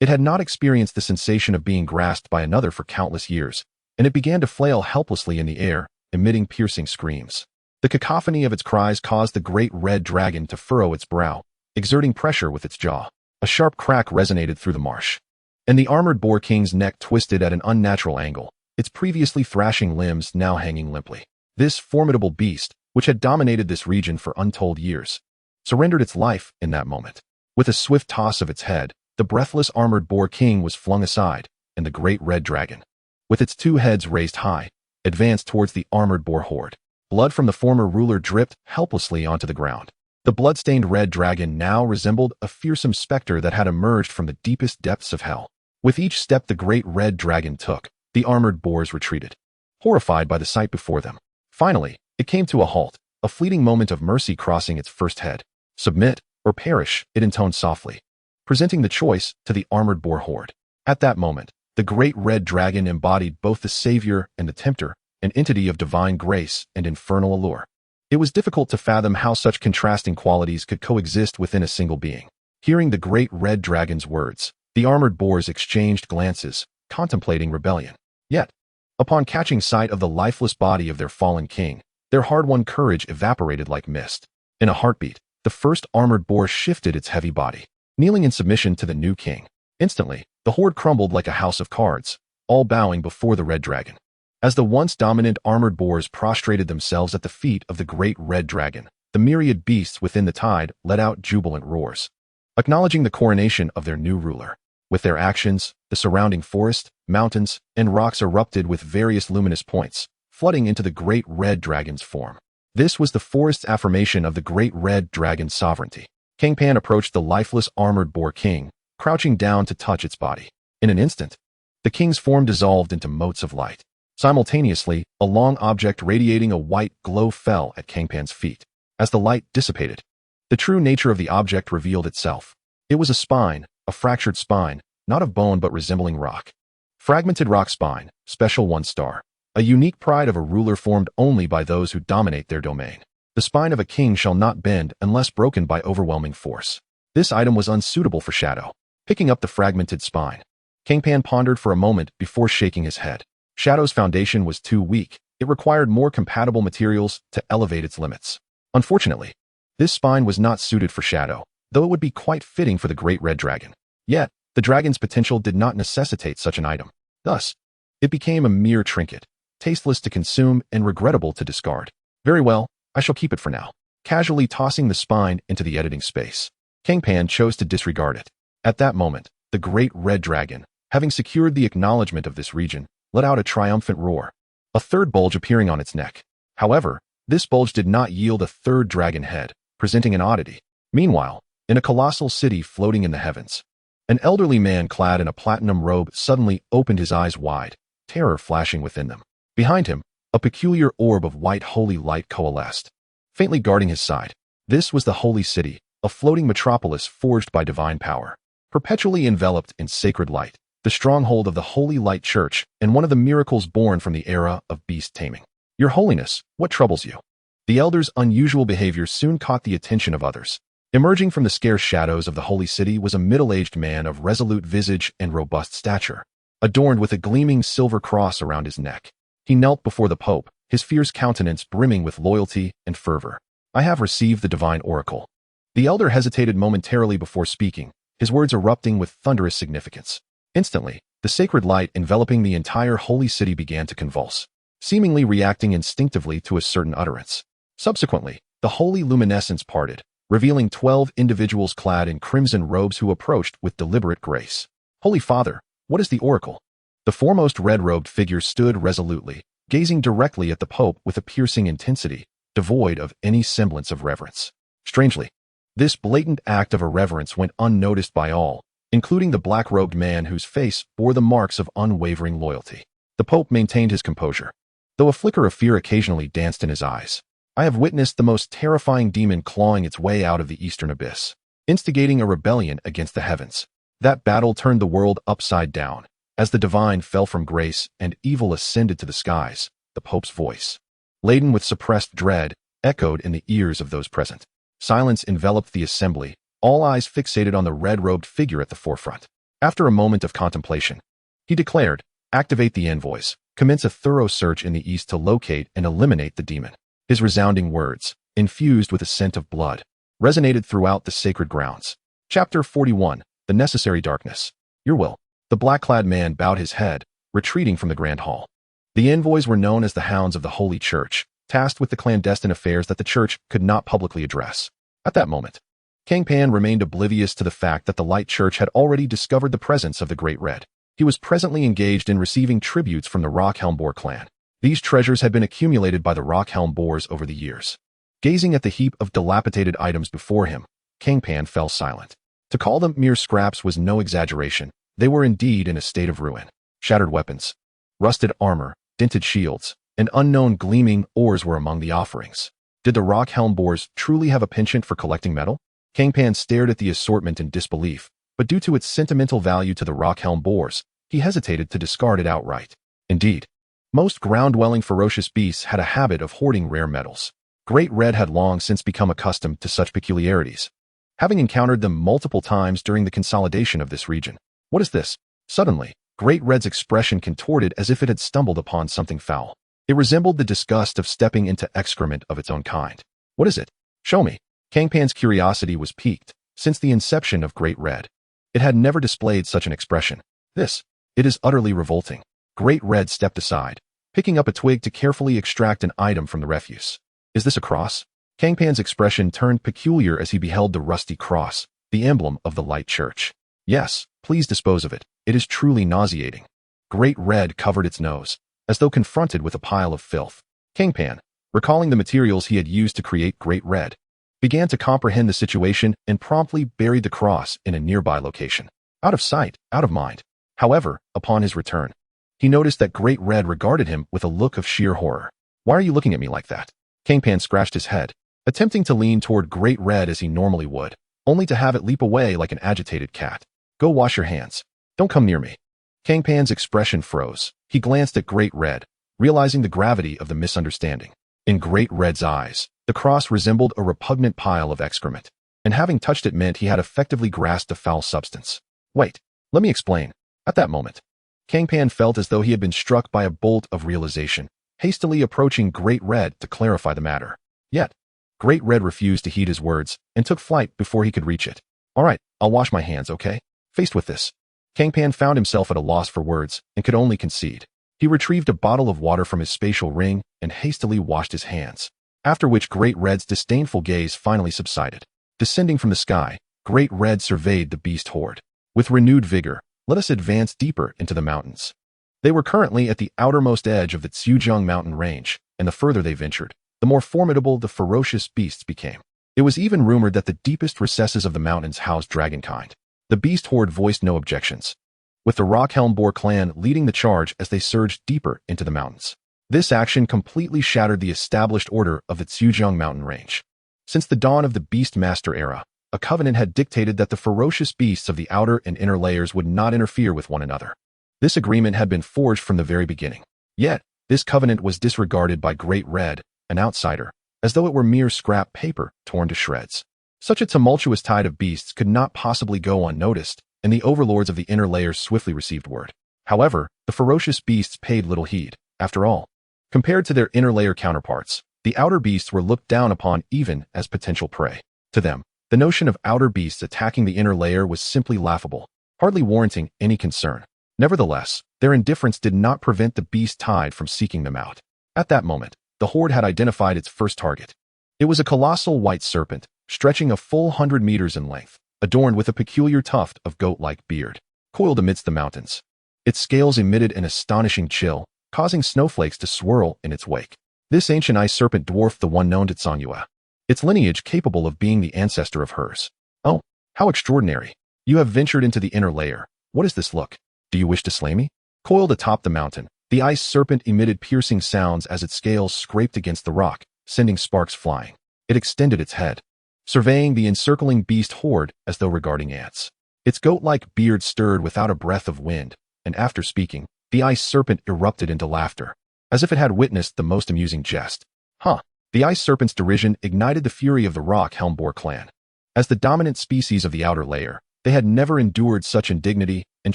Speaker 1: It had not experienced the sensation of being grasped by another for countless years, and it began to flail helplessly in the air, emitting piercing screams. The cacophony of its cries caused the Great Red Dragon to furrow its brow, exerting pressure with its jaw. A sharp crack resonated through the marsh, and the armored boar king's neck twisted at an unnatural angle, its previously thrashing limbs now hanging limply. This formidable beast, which had dominated this region for untold years, surrendered its life in that moment. With a swift toss of its head, the breathless armored boar king was flung aside, and the Great Red Dragon, with its 2 heads raised high, advanced towards the armored boar horde. Blood from the former ruler dripped helplessly onto the ground. The blood-stained red dragon now resembled a fearsome specter that had emerged from the deepest depths of hell. With each step the Great Red Dragon took, the armored boars retreated, horrified by the sight before them. Finally, it came to a halt, a fleeting moment of mercy crossing its first head. Submit or perish, it intoned softly, presenting the choice to the armored boar horde. At that moment, the Great Red Dragon embodied both the savior and the tempter, an entity of divine grace and infernal allure. It was difficult to fathom how such contrasting qualities could coexist within a single being. Hearing the Great Red Dragon's words, the armored boars exchanged glances, contemplating rebellion. Yet, upon catching sight of the lifeless body of their fallen king, their hard-won courage evaporated like mist. In a heartbeat, the first armored boar shifted its heavy body, kneeling in submission to the new king. Instantly, the horde crumbled like a house of cards, all bowing before the Red Dragon. As the once dominant armored boars prostrated themselves at the feet of the Great Red Dragon, the myriad beasts within the tide let out jubilant roars, acknowledging the coronation of their new ruler. With their actions, the surrounding forest, mountains, and rocks erupted with various luminous points, flooding into the Great Red Dragon's form. This was the forest's affirmation of the Great Red Dragon's sovereignty. Cang Pan approached the lifeless armored boar king, crouching down to touch its body. In an instant, the king's form dissolved into motes of light. Simultaneously, a long object radiating a white glow fell at Cang Pan's feet. As the light dissipated, the true nature of the object revealed itself. It was a spine, a fractured spine, not of bone but resembling rock. Fragmented rock spine, special 1 star. A unique pride of a ruler formed only by those who dominate their domain. The spine of a king shall not bend unless broken by overwhelming force. This item was unsuitable for Shadow. Picking up the fragmented spine, Cang Pan pondered for a moment before shaking his head. Shadow's foundation was too weak. It required more compatible materials to elevate its limits. Unfortunately, this spine was not suited for Shadow, though it would be quite fitting for the Great Red Dragon. Yet, the dragon's potential did not necessitate such an item. Thus, it became a mere trinket, tasteless to consume and regrettable to discard. Very well, I shall keep it for now. Casually tossing the spine into the editing space, Cang Pan chose to disregard it. At that moment, the Great Red Dragon, having secured the acknowledgement of this region, let out a triumphant roar, a third bulge appearing on its neck. However, this bulge did not yield a third dragon head, presenting an oddity. Meanwhile, in a colossal city floating in the heavens, an elderly man clad in a platinum robe suddenly opened his eyes wide, terror flashing within them. Behind him, a peculiar orb of white holy light coalesced, faintly guarding his side. This was the Holy City, a floating metropolis forged by divine power, perpetually enveloped in sacred light, the stronghold of the Holy Light Church and one of the miracles born from the era of beast taming. Your Holiness, what troubles you? The elder's unusual behavior soon caught the attention of others. Emerging from the scarce shadows of the Holy City was a middle-aged man of resolute visage and robust stature, adorned with a gleaming silver cross around his neck. He knelt before the Pope, his fierce countenance brimming with loyalty and fervor. I have received the divine oracle. The elder hesitated momentarily before speaking, his words erupting with thunderous significance. Instantly, the sacred light enveloping the entire holy city began to convulse, seemingly reacting instinctively to a certain utterance. Subsequently, the holy luminescence parted, revealing 12 individuals clad in crimson robes who approached with deliberate grace. Holy Father, what is the oracle? The foremost red-robed figure stood resolutely, gazing directly at the Pope with a piercing intensity, devoid of any semblance of reverence. Strangely, this blatant act of irreverence went unnoticed by all, including the black-robed man whose face bore the marks of unwavering loyalty. The Pope maintained his composure, though a flicker of fear occasionally danced in his eyes. I have witnessed the most terrifying demon clawing its way out of the eastern abyss, instigating a rebellion against the heavens. That battle turned the world upside down. As the divine fell from grace and evil ascended to the skies, the Pope's voice, laden with suppressed dread, echoed in the ears of those present. Silence enveloped the assembly, all eyes fixated on the red-robed figure at the forefront. After a moment of contemplation, he declared, "Activate the envoys. Commence a thorough search in the east to locate and eliminate the demon." His resounding words, infused with a scent of blood, resonated throughout the sacred grounds. Chapter 41. The Necessary Darkness. Your will. The black-clad man bowed his head, retreating from the grand hall. The envoys were known as the Hounds of the Holy Church, tasked with the clandestine affairs that the church could not publicly address. At that moment, Cang Pan remained oblivious to the fact that the Light Church had already discovered the presence of the Great Red. He was presently engaged in receiving tributes from the Rockhelm Boar clan. These treasures had been accumulated by the Rockhelm Boars over the years. Gazing at the heap of dilapidated items before him, Cang Pan fell silent. To call them mere scraps was no exaggeration. They were indeed in a state of ruin. Shattered weapons, rusted armor, dented shields, and unknown gleaming ores were among the offerings. Did the Rockhelm Boars truly have a penchant for collecting metal? Cang Pan stared at the assortment in disbelief, but due to its sentimental value to the Rockhelm Boars, he hesitated to discard it outright. Indeed, most ground-dwelling ferocious beasts had a habit of hoarding rare metals. Great Red had long since become accustomed to such peculiarities, having encountered them multiple times during the consolidation of this region. What is this? Suddenly, Great Red's expression contorted as if it had stumbled upon something foul. It resembled the disgust of stepping into excrement of its own kind. What is it? Show me. Cang Pan's curiosity was piqued. Since the inception of Great Red, it had never displayed such an expression. It is utterly revolting. Great Red stepped aside, picking up a twig to carefully extract an item from the refuse. Is this a cross? Cang Pan's expression turned peculiar as he beheld the rusty cross, the emblem of the Light Church. Yes, please dispose of it. It is truly nauseating. Great Red covered its nose, as though confronted with a pile of filth. Cang Pan, recalling the materials he had used to create Great Red, began to comprehend the situation and promptly buried the cross in a nearby location. Out of sight, out of mind. However, upon his return, he noticed that Great Red regarded him with a look of sheer horror. Why are you looking at me like that? Cang Pan scratched his head, attempting to lean toward Great Red as he normally would, only to have it leap away like an agitated cat. Go wash your hands. Don't come near me. Cang Pan's expression froze. He glanced at Great Red, realizing the gravity of the misunderstanding. In Great Red's eyes, the cross resembled a repugnant pile of excrement, and having touched it meant he had effectively grasped a foul substance. Wait, let me explain. At that moment, Cang Pan felt as though he had been struck by a bolt of realization, hastily approaching Great Red to clarify the matter. Yet, Great Red refused to heed his words and took flight before he could reach it. All right, I'll wash my hands, okay? Faced with this, Cang Pan found himself at a loss for words and could only concede. He retrieved a bottle of water from his spatial ring and hastily washed his hands, after which Great Red's disdainful gaze finally subsided. Descending from the sky, Great Red surveyed the beast horde. With renewed vigor, let us advance deeper into the mountains. They were currently at the outermost edge of the Zhujiang mountain range, and the further they ventured, the more formidable the ferocious beasts became. It was even rumored that the deepest recesses of the mountains housed dragonkind. The beast horde voiced no objections, with the Rockhelm Boar clan leading the charge as they surged deeper into the mountains. This action completely shattered the established order of the Zhujiang mountain range. Since the dawn of the Beastmaster era, a covenant had dictated that the ferocious beasts of the outer and inner layers would not interfere with one another. This agreement had been forged from the very beginning. Yet, this covenant was disregarded by Great Red, an outsider, as though it were mere scrap paper torn to shreds. Such a tumultuous tide of beasts could not possibly go unnoticed, and the overlords of the inner layers swiftly received word. However, the ferocious beasts paid little heed. After all, compared to their inner layer counterparts, the outer beasts were looked down upon even as potential prey. To them, the notion of outer beasts attacking the inner layer was simply laughable, hardly warranting any concern. Nevertheless, their indifference did not prevent the beast tide from seeking them out. At that moment, the horde had identified its first target. It was a colossal white serpent, stretching a full 100 meters in length, adorned with a peculiar tuft of goat-like beard, coiled amidst the mountains. Its scales emitted an astonishing chill, causing snowflakes to swirl in its wake. This ancient ice serpent dwarfed the one known to Tsongyue, its lineage capable of being the ancestor of hers. Oh, how extraordinary. You have ventured into the inner layer. What is this look? Do you wish to slay me? Coiled atop the mountain, the ice serpent emitted piercing sounds as its scales scraped against the rock, sending sparks flying. It extended its head, surveying the encircling beast horde as though regarding ants. Its goat-like beard stirred without a breath of wind, and after speaking, the ice serpent erupted into laughter, as if it had witnessed the most amusing jest. Huh. The ice serpent's derision ignited the fury of the Rock Helmboar clan. As the dominant species of the outer layer, they had never endured such indignity and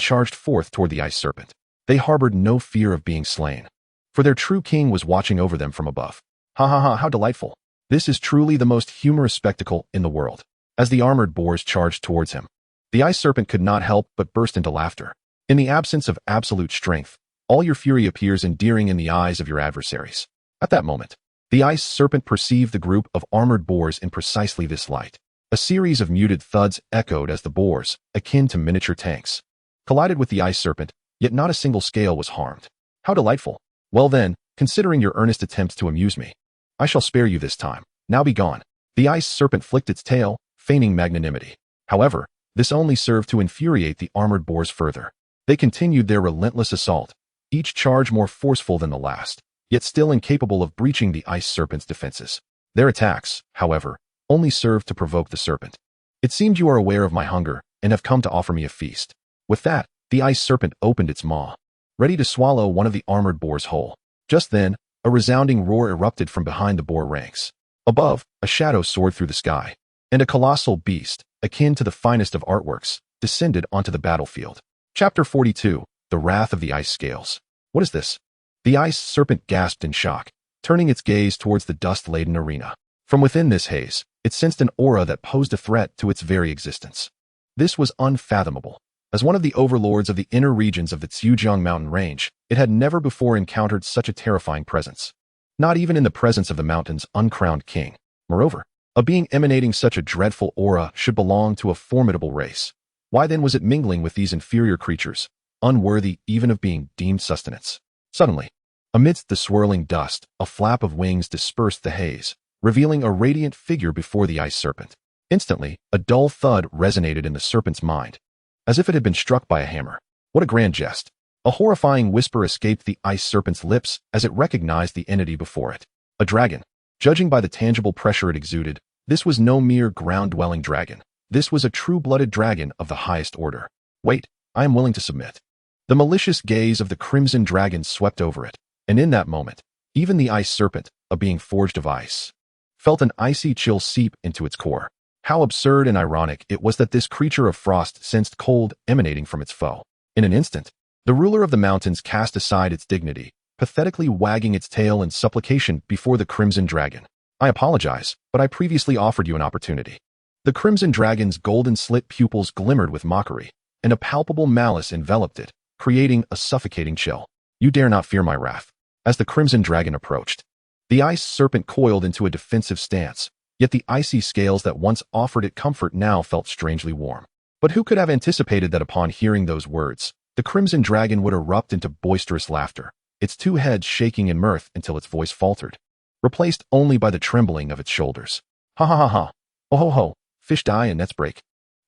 Speaker 1: charged forth toward the ice serpent. They harbored no fear of being slain, for their true king was watching over them from above. Ha ha ha, how delightful. This is truly the most humorous spectacle in the world. As the armored boars charged towards him, the ice serpent could not help but burst into laughter. In the absence of absolute strength, all your fury appears endearing in the eyes of your adversaries. At that moment, the ice serpent perceived the group of armored boars in precisely this light. A series of muted thuds echoed as the boars, akin to miniature tanks, collided with the ice serpent, yet not a single scale was harmed. How delightful. Well then, considering your earnest attempts to amuse me, I shall spare you this time. Now be gone. The ice serpent flicked its tail, feigning magnanimity. However, this only served to infuriate the armored boars further. They continued their relentless assault, each charge more forceful than the last, yet still incapable of breaching the ice serpent's defenses. Their attacks, however, only served to provoke the serpent. It seemed you are aware of my hunger and have come to offer me a feast. With that, the ice serpent opened its maw, ready to swallow one of the armored boars whole. Just then, a resounding roar erupted from behind the boar ranks. Above, a shadow soared through the sky, and a colossal beast, akin to the finest of artworks, descended onto the battlefield. Chapter 42, The Wrath of the Ice Scales. What is this? The ice serpent gasped in shock, turning its gaze towards the dust-laden arena. From within this haze, it sensed an aura that posed a threat to its very existence. This was unfathomable. As one of the overlords of the inner regions of the Zhejiang mountain range, it had never before encountered such a terrifying presence. Not even in the presence of the mountain's uncrowned king. Moreover, a being emanating such a dreadful aura should belong to a formidable race. Why then was it mingling with these inferior creatures, unworthy even of being deemed sustenance? Suddenly, amidst the swirling dust, a flap of wings dispersed the haze, revealing a radiant figure before the ice serpent. Instantly, a dull thud resonated in the serpent's mind, as if it had been struck by a hammer. What a grand jest! A horrifying whisper escaped the ice serpent's lips as it recognized the entity before it. A dragon. Judging by the tangible pressure it exuded, this was no mere ground-dwelling dragon. This was a true-blooded dragon of the highest order. Wait, I am willing to submit. The malicious gaze of the crimson dragon swept over it, and in that moment, even the ice serpent, a being forged of ice, felt an icy chill seep into its core. How absurd and ironic it was that this creature of frost sensed cold emanating from its foe. In an instant, the ruler of the mountains cast aside its dignity, pathetically wagging its tail in supplication before the crimson dragon. I apologize, but I previously offered you an opportunity. The crimson dragon's golden slit pupils glimmered with mockery, and a palpable malice enveloped it, creating a suffocating chill. You dare not fear my wrath. As the crimson dragon approached, the ice serpent coiled into a defensive stance, yet the icy scales that once offered it comfort now felt strangely warm. But who could have anticipated that upon hearing those words, the crimson dragon would erupt into boisterous laughter, its two heads shaking in mirth until its voice faltered, replaced only by the trembling of its shoulders. Ha ha ha ha. Oh ho ho, fish die and nets break.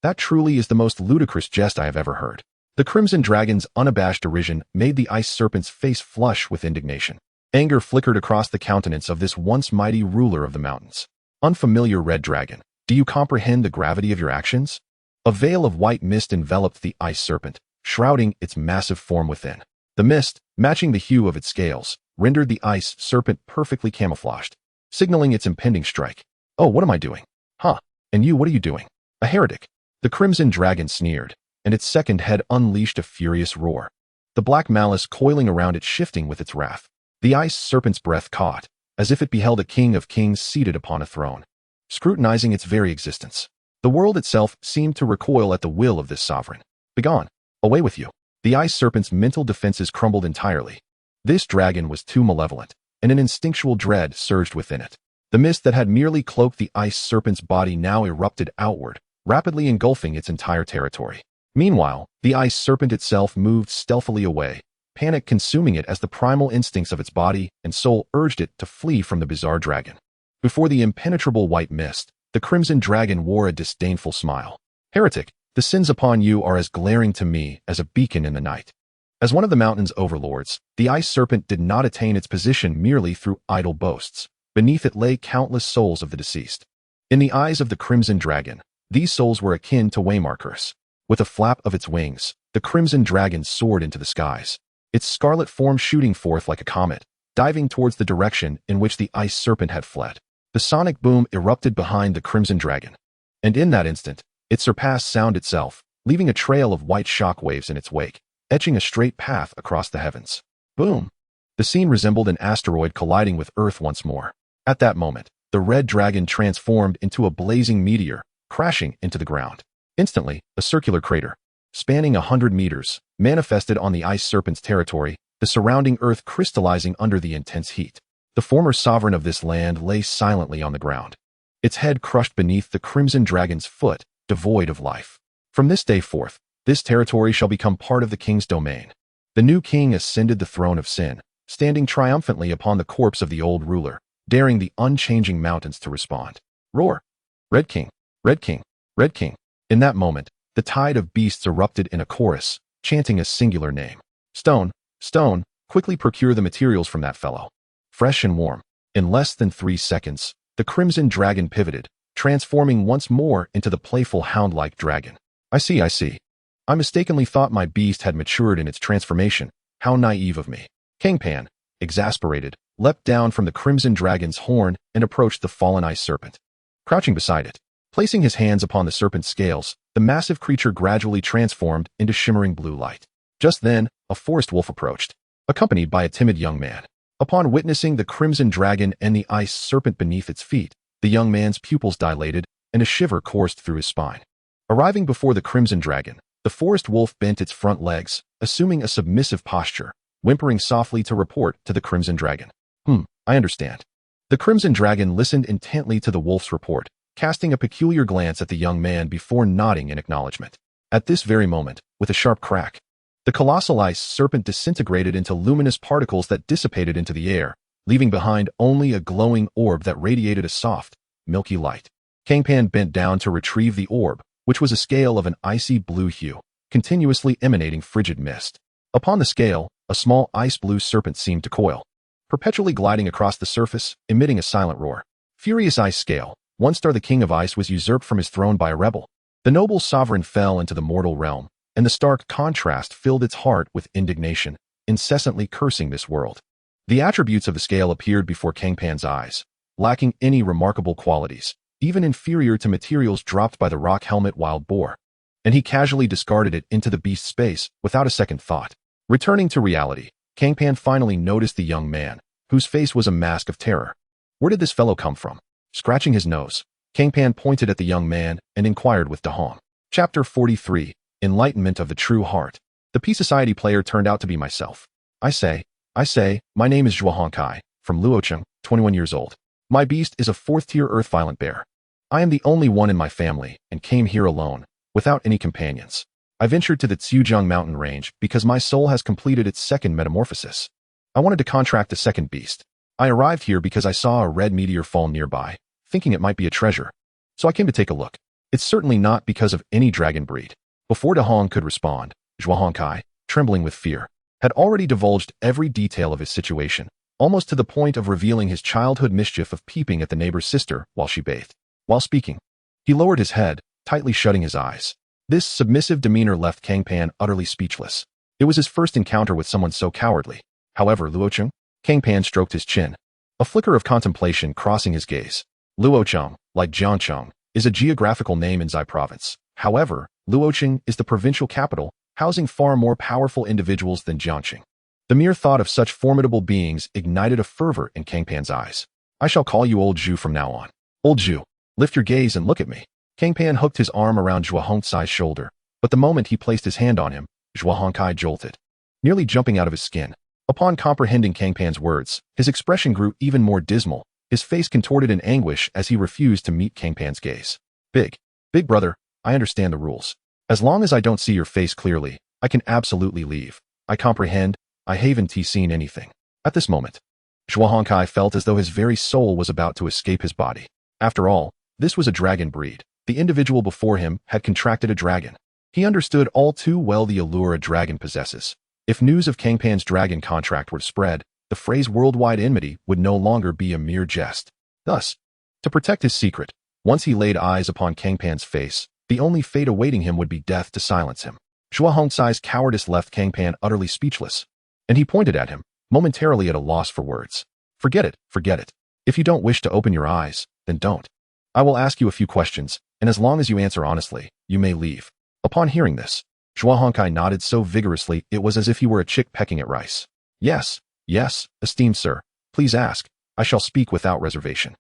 Speaker 1: That truly is the most ludicrous jest I have ever heard. The crimson dragon's unabashed derision made the ice serpent's face flush with indignation. Anger flickered across the countenance of this once mighty ruler of the mountains. Unfamiliar red dragon, do you comprehend the gravity of your actions? A veil of white mist enveloped the ice serpent, shrouding its massive form within. The mist, matching the hue of its scales, rendered the ice serpent perfectly camouflaged, signaling its impending strike. Oh, what am I doing? Huh, and you, what are you doing? A heretic. The crimson dragon sneered, and its second head unleashed a furious roar, the black malice coiling around it shifting with its wrath. The ice serpent's breath caught, as if it beheld a king of kings seated upon a throne, scrutinizing its very existence. The world itself seemed to recoil at the will of this sovereign. Begone, away with you. The ice serpent's mental defenses crumbled entirely. This dragon was too malevolent, and an instinctual dread surged within it. The mist that had merely cloaked the ice serpent's body now erupted outward, rapidly engulfing its entire territory. Meanwhile, the ice serpent itself moved stealthily away, panic consuming it as the primal instincts of its body and soul urged it to flee from the bizarre dragon. Before the impenetrable white mist, the crimson dragon wore a disdainful smile. Heretic, the sins upon you are as glaring to me as a beacon in the night. As one of the mountain's overlords, the ice serpent did not attain its position merely through idle boasts, Beneath it lay countless souls of the deceased. In the eyes of the Crimson Dragon, these souls were akin to waymarkers. With a flap of its wings, the Crimson Dragon soared into the skies, its scarlet form shooting forth like a comet, diving towards the direction in which the ice serpent had fled. The sonic boom erupted behind the Crimson Dragon, and in that instant, it surpassed sound itself, leaving a trail of white shock waves in its wake, etching a straight path across the heavens. Boom! The scene resembled an asteroid colliding with Earth once more. At that moment, the red dragon transformed into a blazing meteor, crashing into the ground. Instantly, a circular crater, spanning 100 meters, manifested on the ice serpent's territory, the surrounding Earth crystallizing under the intense heat. The former sovereign of this land lay silently on the ground, its head crushed beneath the Crimson Dragon's foot, devoid of life. From this day forth, this territory shall become part of the king's domain. The new king ascended the throne of sin, standing triumphantly upon the corpse of the old ruler, daring the unchanging mountains to respond. Roar! Red King! Red King! Red King! In that moment, the tide of beasts erupted in a chorus, chanting a singular name. Stone, stone, quickly procure the materials from that fellow. Fresh and warm. In less than 3 seconds, the Crimson Dragon pivoted, transforming once more into the playful hound-like dragon. I see. I mistakenly thought my beast had matured in its transformation. How naive of me. Cang Pan, exasperated, leapt down from the Crimson Dragon's horn and approached the fallen ice serpent. Crouching beside it, placing his hands upon the serpent's scales, the massive creature gradually transformed into shimmering blue light. Just then, a forest wolf approached, accompanied by a timid young man. Upon witnessing the Crimson Dragon and the ice serpent beneath its feet, the young man's pupils dilated, and a shiver coursed through his spine. Arriving before the Crimson Dragon, the forest wolf bent its front legs, assuming a submissive posture, whimpering softly to report to the Crimson Dragon. I understand. The Crimson Dragon listened intently to the wolf's report, casting a peculiar glance at the young man before nodding in acknowledgement. At this very moment, with a sharp crack, the colossal ice serpent disintegrated into luminous particles that dissipated into the air, leaving behind only a glowing orb that radiated a soft, milky light. Cang Pan bent down to retrieve the orb, which was a scale of an icy blue hue, continuously emanating frigid mist. Upon the scale, a small ice-blue serpent seemed to coil, perpetually gliding across the surface, emitting a silent roar. Furious ice scale, one star the king of ice was usurped from his throne by a rebel. The noble sovereign fell into the mortal realm, and the stark contrast filled its heart with indignation, incessantly cursing this world. The attributes of the scale appeared before Cang Pan's eyes, lacking any remarkable qualities, even inferior to materials dropped by the rock helmet wild boar, and he casually discarded it into the beast's space without a second thought. Returning to reality, Cang Pan finally noticed the young man, whose face was a mask of terror. Where did this fellow come from? Scratching his nose, Cang Pan pointed at the young man and inquired with Dahong. Chapter 43, Enlightenment of the True Heart. The Peace Society player turned out to be myself. I say, my name is Zhuahong Kai, from Luocheng, 21 years old. My beast is a 4th-tier Earth Violent Bear. I am the only one in my family and came here alone, without any companions. I ventured to the Xiujiang mountain range because my soul has completed its 2nd metamorphosis. I wanted to contract a 2nd beast. I arrived here because I saw a red meteor fall nearby, thinking it might be a treasure. So I came to take a look. It's certainly not because of any dragon breed. Before Dahong could respond, Zhuahong Kai, trembling with fear, had already divulged every detail of his situation, almost to the point of revealing his childhood mischief of peeping at the neighbor's sister while she bathed. While speaking, he lowered his head, tightly shutting his eyes. This submissive demeanor left Cang Pan utterly speechless. It was his first encounter with someone so cowardly. However, Luocheng? Cang Pan stroked his chin, a flicker of contemplation crossing his gaze. Luocheng, like Jiangcheng, is a geographical name in Zai province. However, Luocheng is the provincial capital, housing far more powerful individuals than Jiangcheng. The mere thought of such formidable beings ignited a fervor in Cang Pan's eyes. I shall call you Old Zhu from now on. Old Zhu, lift your gaze and look at me. Cang Pan hooked his arm around Zhuahong Kai's shoulder, but the moment he placed his hand on him, Zhuahong Kai jolted, nearly jumping out of his skin. Upon comprehending Cang Pan's words, his expression grew even more dismal, his face contorted in anguish as he refused to meet Cang Pan's gaze. Big brother, I understand the rules. As long as I don't see your face clearly, I can absolutely leave. I comprehend, I haven't seen anything. At this moment, Zhuahong Kai felt as though his very soul was about to escape his body. After all, this was a dragon breed. The individual before him had contracted a dragon. He understood all too well the allure a dragon possesses. If news of Cang Pan's dragon contract were to spread, the phrase worldwide enmity would no longer be a mere jest. Thus, to protect his secret, once he laid eyes upon Cang Pan's face, the only fate awaiting him would be death to silence him. Zhuo Hongcai's cowardice left Cang Pan utterly speechless, and he pointed at him, momentarily at a loss for words. Forget it, forget it. If you don't wish to open your eyes, then don't. I will ask you a few questions, and as long as you answer honestly, you may leave. Upon hearing this, Zhuo Hongcai nodded so vigorously it was as if he were a chick pecking at rice. Yes, yes, esteemed sir, please ask. I shall speak without reservation.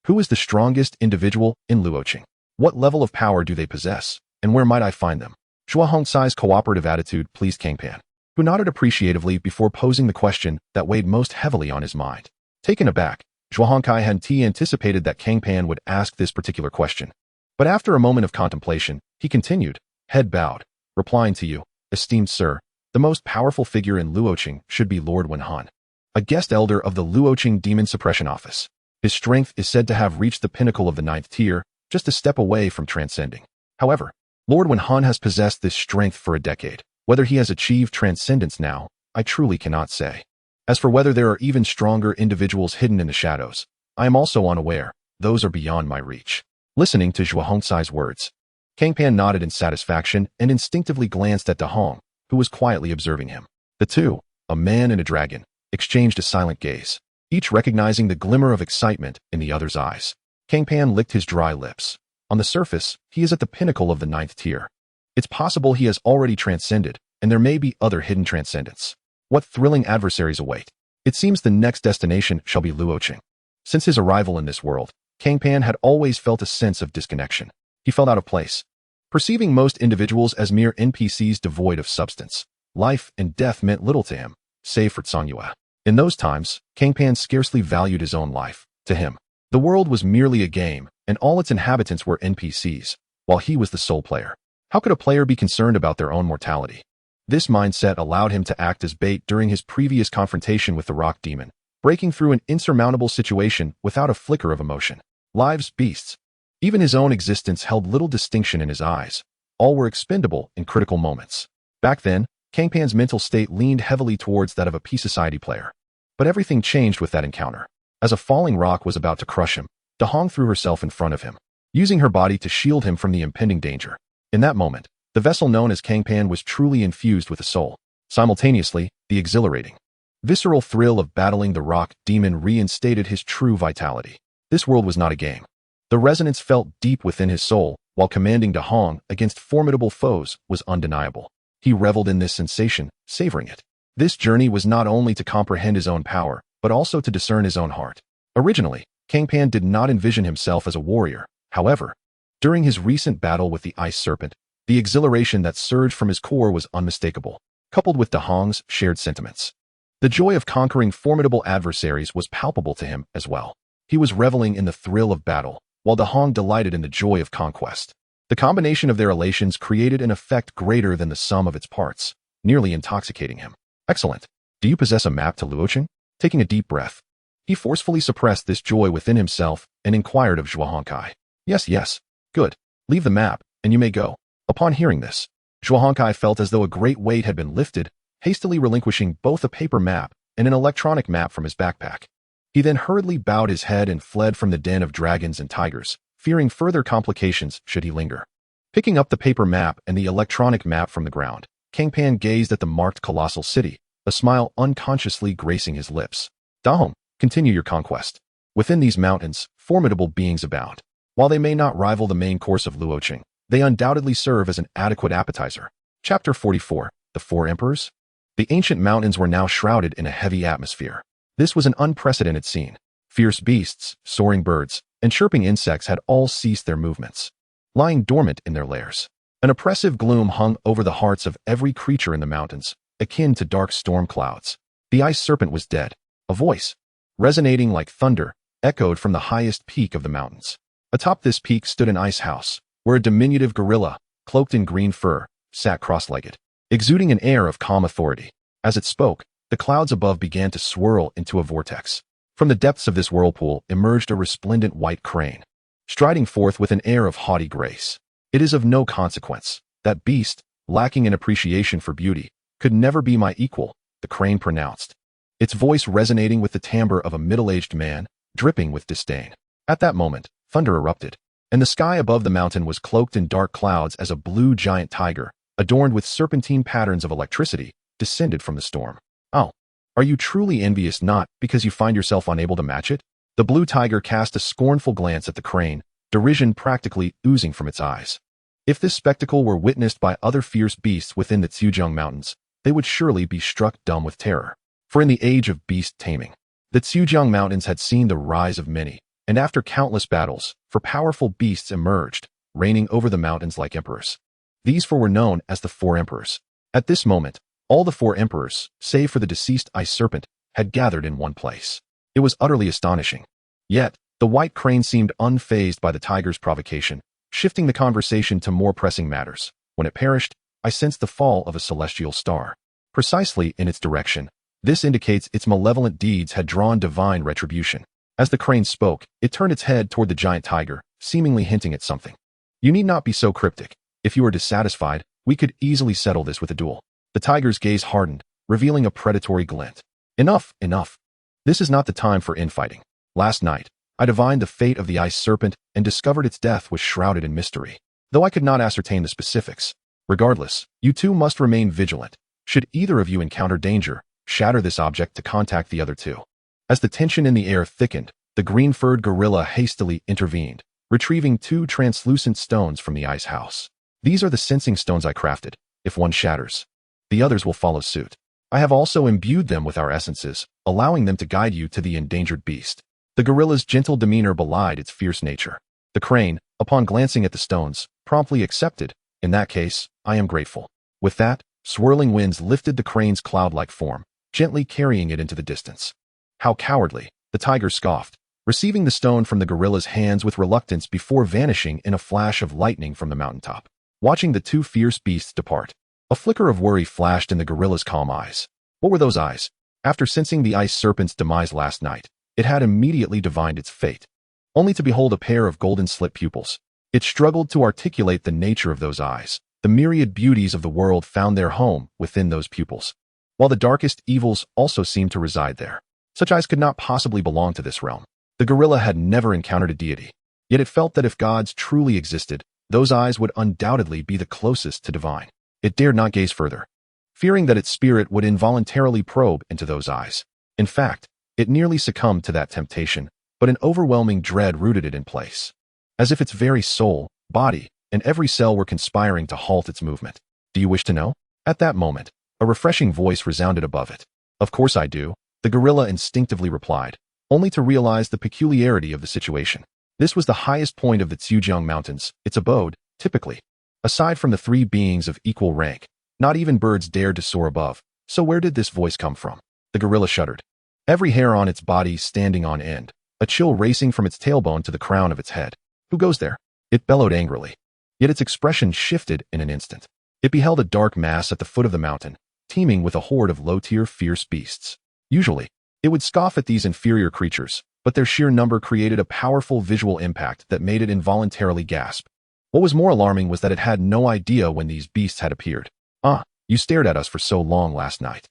Speaker 1: Who is the strongest individual in Luoqing? What level of power do they possess, and where might I find them? Zhuo Hongcai's cooperative attitude pleased Cang Pan, who nodded appreciatively before posing the question that weighed most heavily on his mind. Taken aback, Zhuo Hongcai hadn't anticipated that Cang Pan would ask this particular question. But after a moment of contemplation, he continued, head bowed, replying to you, esteemed sir, the most powerful figure in Luoqing should be Lord Wenhan, a guest elder of the Luoqing Demon Suppression Office. His strength is said to have reached the pinnacle of the 9th tier, just a step away from transcending. However, Lord Wenhan has possessed this strength for a decade. Whether he has achieved transcendence now, I truly cannot say. As for whether there are even stronger individuals hidden in the shadows, I am also unaware. Those are beyond my reach. Listening to Zhuo Hongcai's words, Cang Pan nodded in satisfaction and instinctively glanced at Da Hong, who was quietly observing him. The two, a man and a dragon, exchanged a silent gaze, each recognizing the glimmer of excitement in the other's eyes. Cang Pan licked his dry lips. On the surface, he is at the pinnacle of the 9th tier. It's possible he has already transcended, and there may be other hidden transcendents. What thrilling adversaries await? It seems the next destination shall be Luoqing. Since his arrival in this world, Cang Pan had always felt a sense of disconnection. He felt out of place, perceiving most individuals as mere NPCs devoid of substance. Life and death meant little to him, save for Yue. In those times, Cang Pan scarcely valued his own life. To him, the world was merely a game, and all its inhabitants were NPCs, while he was the sole player. How could a player be concerned about their own mortality? This mindset allowed him to act as bait during his previous confrontation with the rock demon, breaking through an insurmountable situation without a flicker of emotion. Lives, beasts. Even his own existence held little distinction in his eyes. All were expendable in critical moments. Back then, Cang Pan's mental state leaned heavily towards that of a peace society player. But everything changed with that encounter. As a falling rock was about to crush him, Da Hong threw herself in front of him, using her body to shield him from the impending danger. In that moment, the vessel known as Cang Pan was truly infused with a soul. Simultaneously, the exhilarating, visceral thrill of battling the rock demon reinstated his true vitality. This world was not a game. The resonance felt deep within his soul, while commanding Da Hong against formidable foes was undeniable. He reveled in this sensation, savoring it. This journey was not only to comprehend his own power, but also to discern his own heart. Originally, Cang Pan did not envision himself as a warrior. However, during his recent battle with the Ice Serpent, the exhilaration that surged from his core was unmistakable, coupled with Da Hong's shared sentiments. The joy of conquering formidable adversaries was palpable to him as well. He was reveling in the thrill of battle, while Da Hong delighted in the joy of conquest. The combination of their elations created an effect greater than the sum of its parts, nearly intoxicating him. Excellent. Do you possess a map to Luoqing? Taking a deep breath, he forcefully suppressed this joy within himself and inquired of Zhuo Hongcai. Yes. Good. Leave the map, and you may go. Upon hearing this, Zhuo Hongcai felt as though a great weight had been lifted, hastily relinquishing both a paper map and an electronic map from his backpack. He then hurriedly bowed his head and fled from the den of dragons and tigers, fearing further complications should he linger. Picking up the paper map and the electronic map from the ground, Cang Pan gazed at the marked colossal city, a smile unconsciously gracing his lips. Da Hong, continue your conquest. Within these mountains, formidable beings abound. While they may not rival the main course of Luoqing, they undoubtedly serve as an adequate appetizer. Chapter 44, The Four Emperors? The ancient mountains were now shrouded in a heavy atmosphere. This was an unprecedented scene. Fierce beasts, soaring birds, and chirping insects had all ceased their movements, lying dormant in their lairs. An oppressive gloom hung over the hearts of every creature in the mountains, akin to dark storm clouds. The ice serpent was dead. A voice, resonating like thunder, echoed from the highest peak of the mountains. Atop this peak stood an ice house, where a diminutive gorilla, cloaked in green fur, sat cross-legged, exuding an air of calm authority. As it spoke, the clouds above began to swirl into a vortex. From the depths of this whirlpool emerged a resplendent white crane, striding forth with an air of haughty grace. It is of no consequence. That beast, lacking in appreciation for beauty, could never be my equal, the crane pronounced. its voice resonating with the timbre of a middle-aged man, dripping with disdain. At that moment, thunder erupted, and the sky above the mountain was cloaked in dark clouds as a blue giant tiger, adorned with serpentine patterns of electricity, descended from the storm. Oh, are you truly envious not because you find yourself unable to match it? The blue tiger cast a scornful glance at the crane, derision practically oozing from its eyes. If this spectacle were witnessed by other fierce beasts within the Zhejiang Mountains, they would surely be struck dumb with terror. For in the age of beast taming, the Zhejiang Mountains had seen the rise of many, and after countless battles, for powerful beasts emerged, reigning over the mountains like emperors. These four were known as the Four Emperors. At this moment, all the four emperors, save for the deceased ice serpent, had gathered in one place. It was utterly astonishing. Yet, the white crane seemed unfazed by the tiger's provocation, shifting the conversation to more pressing matters. When it perished, I sensed the fall of a celestial star. Precisely in its direction, this indicates its malevolent deeds had drawn divine retribution. As the crane spoke, it turned its head toward the giant tiger, seemingly hinting at something. You need not be so cryptic. If you are dissatisfied, we could easily settle this with a duel. The tiger's gaze hardened, revealing a predatory glint. Enough, enough. This is not the time for infighting. Last night, I divined the fate of the ice serpent and discovered its death was shrouded in mystery, though I could not ascertain the specifics. Regardless, you two must remain vigilant. Should either of you encounter danger, shatter this object to contact the other two. As the tension in the air thickened, the green-furred gorilla hastily intervened, retrieving two translucent stones from the ice house. These are the sensing stones I crafted. If one shatters, the others will follow suit. I have also imbued them with our essences, allowing them to guide you to the endangered beast. The gorilla's gentle demeanor belied its fierce nature. The crane, upon glancing at the stones, promptly accepted. In that case, I am grateful. With that, swirling winds lifted the crane's cloud-like form, gently carrying it into the distance. How cowardly, the tiger scoffed, receiving the stone from the gorilla's hands with reluctance before vanishing in a flash of lightning from the mountaintop. Watching the two fierce beasts depart, a flicker of worry flashed in the gorilla's calm eyes. What were those eyes? After sensing the ice serpent's demise last night, it had immediately divined its fate, only to behold a pair of golden slit pupils. It struggled to articulate the nature of those eyes. The myriad beauties of the world found their home within those pupils, while the darkest evils also seemed to reside there. Such eyes could not possibly belong to this realm. The gorilla had never encountered a deity, yet it felt that if gods truly existed, those eyes would undoubtedly be the closest to divine. It dared not gaze further, fearing that its spirit would involuntarily probe into those eyes. In fact, it nearly succumbed to that temptation, but an overwhelming dread rooted it in place, as if its very soul, body, and every cell were conspiring to halt its movement. Do you wish to know? At that moment, a refreshing voice resounded above it. Of course I do, the gorilla instinctively replied, only to realize the peculiarity of the situation. This was the highest point of the Zhejiang Mountains, its abode, typically. Aside from the three beings of equal rank, not even birds dared to soar above. So where did this voice come from? The gorilla shuddered, every hair on its body standing on end, a chill racing from its tailbone to the crown of its head. Who goes there? It bellowed angrily. Yet its expression shifted in an instant. It beheld a dark mass at the foot of the mountain, teeming with a horde of low-tier fierce beasts. Usually, it would scoff at these inferior creatures, but their sheer number created a powerful visual impact that made it involuntarily gasp. What was more alarming was that it had no idea when these beasts had appeared. Ah, you stared at us for so long last night.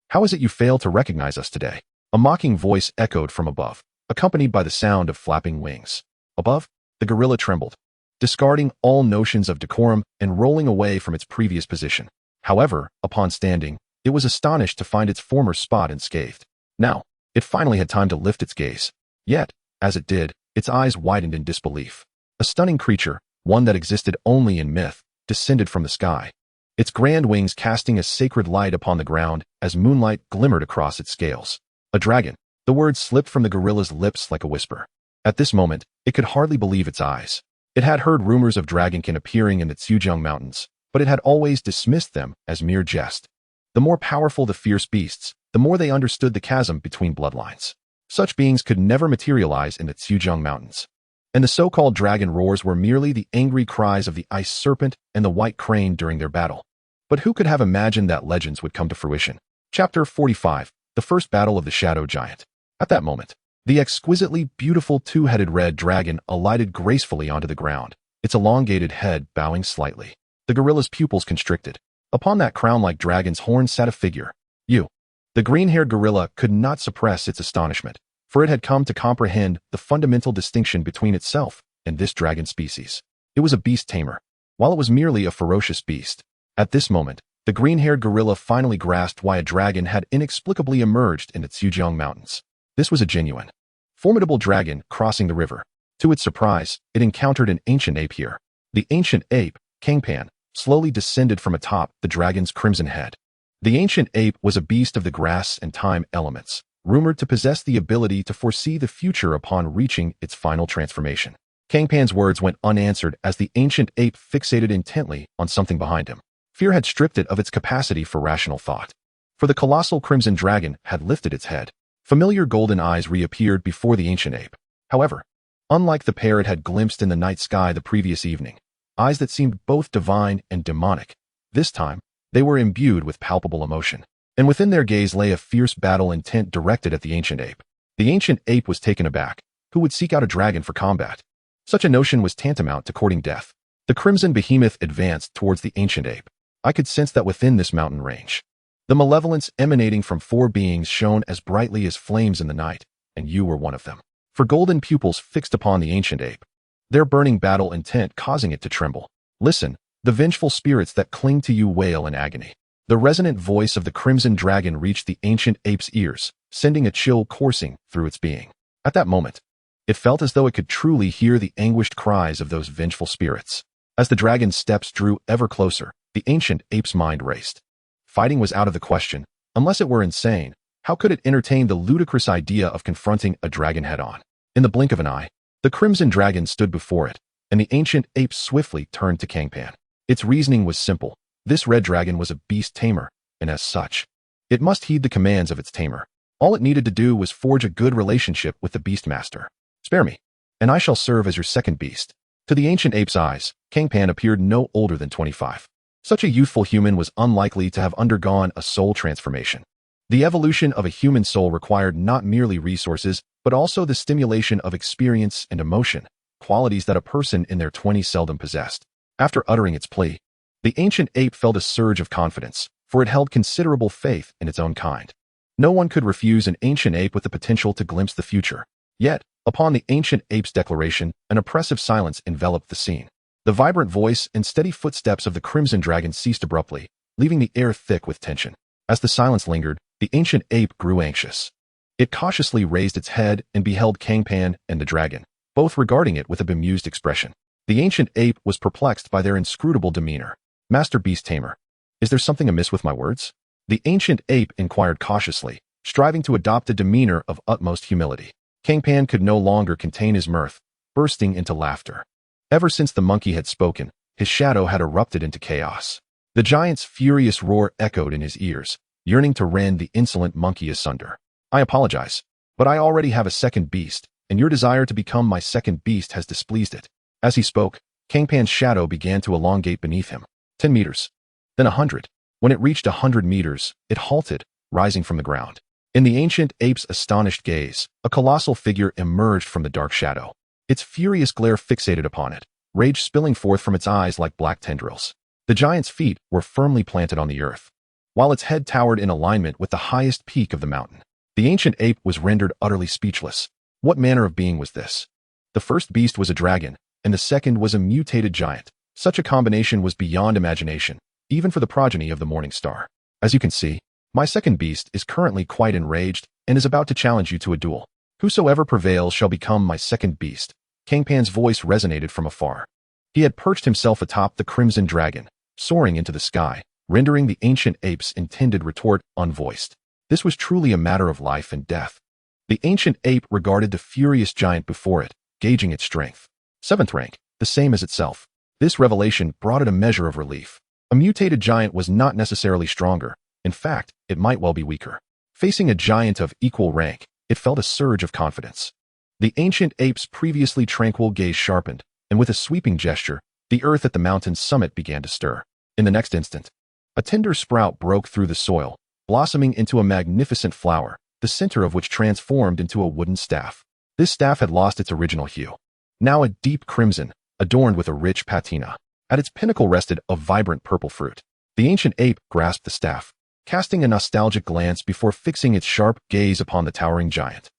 Speaker 1: How is it you failed to recognize us today? A mocking voice echoed from above, accompanied by the sound of flapping wings. Above, the gorilla trembled, discarding all notions of decorum and rolling away from its previous position. However, upon standing, it was astonished to find its former spot unscathed. Now, it finally had time to lift its gaze. Yet, as it did, its eyes widened in disbelief. A stunning creature, one that existed only in myth, descended from the sky, its grand wings casting a sacred light upon the ground as moonlight glimmered across its scales. A dragon. The words slipped from the gorilla's lips like a whisper. At this moment, it could hardly believe its eyes. It had heard rumors of dragonkin appearing in the Zhejiang Mountains, but it had always dismissed them as mere jest. The more powerful the fierce beasts, the more they understood the chasm between bloodlines. Such beings could never materialize in the Zhejiang Mountains. And the so-called dragon roars were merely the angry cries of the ice serpent and the white crane during their battle. But who could have imagined that legends would come to fruition? Chapter 45, The First Battle of the Shadow Giant. At that moment, the exquisitely beautiful two-headed red dragon alighted gracefully onto the ground, its elongated head bowing slightly. The gorilla's pupils constricted. Upon that crown-like dragon's horn sat a figure. You. The green-haired gorilla could not suppress its astonishment, for it had come to comprehend the fundamental distinction between itself and this dragon species. It was a beast tamer, while it was merely a ferocious beast. At this moment, the green-haired gorilla finally grasped why a dragon had inexplicably emerged in the Zhejiang Mountains. This was a genuine, formidable dragon crossing the river. To its surprise, it encountered an ancient ape here. The ancient ape, Cang Pan, slowly descended from atop the dragon's crimson head. The ancient ape was a beast of the grass and time elements, rumored to possess the ability to foresee the future upon reaching its final transformation. Cang Pan's words went unanswered as the ancient ape fixated intently on something behind him. Fear had stripped it of its capacity for rational thought. For the colossal crimson dragon had lifted its head. Familiar golden eyes reappeared before the ancient ape. However, unlike the pair it had glimpsed in the night sky the previous evening, eyes that seemed both divine and demonic, this time, they were imbued with palpable emotion. And within their gaze lay a fierce battle intent directed at the ancient ape. The ancient ape was taken aback. Who would seek out a dragon for combat? Such a notion was tantamount to courting death. The crimson behemoth advanced towards the ancient ape. I could sense that within this mountain range, the malevolence emanating from four beings shone as brightly as flames in the night, and you were one of them. For golden pupils fixed upon the ancient ape, their burning battle intent causing it to tremble. Listen, the vengeful spirits that cling to you wail in agony. The resonant voice of the crimson dragon reached the ancient ape's ears, sending a chill coursing through its being. At that moment, it felt as though it could truly hear the anguished cries of those vengeful spirits. As the dragon's steps drew ever closer, the ancient ape's mind raced. Fighting was out of the question. Unless it were insane, how could it entertain the ludicrous idea of confronting a dragon head-on? In the blink of an eye, the crimson dragon stood before it, and the ancient ape swiftly turned to Cang Pan. Its reasoning was simple. This red dragon was a beast tamer, and as such, it must heed the commands of its tamer. All it needed to do was forge a good relationship with the beastmaster. Spare me, and I shall serve as your second beast. To the ancient ape's eyes, Cang Pan appeared no older than 25. Such a youthful human was unlikely to have undergone a soul transformation. The evolution of a human soul required not merely resources, but also the stimulation of experience and emotion, qualities that a person in their 20s seldom possessed. After uttering its plea, the ancient ape felt a surge of confidence, for it held considerable faith in its own kind. No one could refuse an ancient ape with the potential to glimpse the future. Yet, upon the ancient ape's declaration, an oppressive silence enveloped the scene. The vibrant voice and steady footsteps of the crimson dragon ceased abruptly, leaving the air thick with tension. As the silence lingered, the ancient ape grew anxious. It cautiously raised its head and beheld Cang Pan and the dragon, both regarding it with a bemused expression. The ancient ape was perplexed by their inscrutable demeanor. Master Beast Tamer, is there something amiss with my words? The ancient ape inquired cautiously, striving to adopt a demeanor of utmost humility. Cang Pan could no longer contain his mirth, bursting into laughter. Ever since the monkey had spoken, his shadow had erupted into chaos. The giant's furious roar echoed in his ears, yearning to rend the insolent monkey asunder. I apologize, but I already have a second beast, and your desire to become my second beast has displeased it. As he spoke, Cang Pan's shadow began to elongate beneath him. 10 meters. Then 100. When it reached 100 meters, it halted, rising from the ground. In the ancient ape's astonished gaze, a colossal figure emerged from the dark shadow. Its furious glare fixated upon it, rage spilling forth from its eyes like black tendrils. The giant's feet were firmly planted on the earth, while its head towered in alignment with the highest peak of the mountain. The ancient ape was rendered utterly speechless. What manner of being was this? The first beast was a dragon, and the second was a mutated giant. Such a combination was beyond imagination, even for the progeny of the morning star. As you can see, my second beast is currently quite enraged and is about to challenge you to a duel. Whosoever prevails shall become my second beast. Cang Pan's voice resonated from afar. He had perched himself atop the crimson dragon, soaring into the sky, rendering the ancient ape's intended retort unvoiced. This was truly a matter of life and death. The ancient ape regarded the furious giant before it, gauging its strength. 7th rank, the same as itself. This revelation brought it a measure of relief. A mutated giant was not necessarily stronger. In fact, it might well be weaker. Facing a giant of equal rank, it felt a surge of confidence. The ancient ape's previously tranquil gaze sharpened, and with a sweeping gesture, the earth at the mountain's summit began to stir. In the next instant, a tender sprout broke through the soil, blossoming into a magnificent flower, the center of which transformed into a wooden staff. This staff had lost its original hue. Now a deep crimson, adorned with a rich patina. At its pinnacle rested a vibrant purple fruit. The ancient ape grasped the staff. casting a nostalgic glance before fixing its sharp gaze upon the towering giant.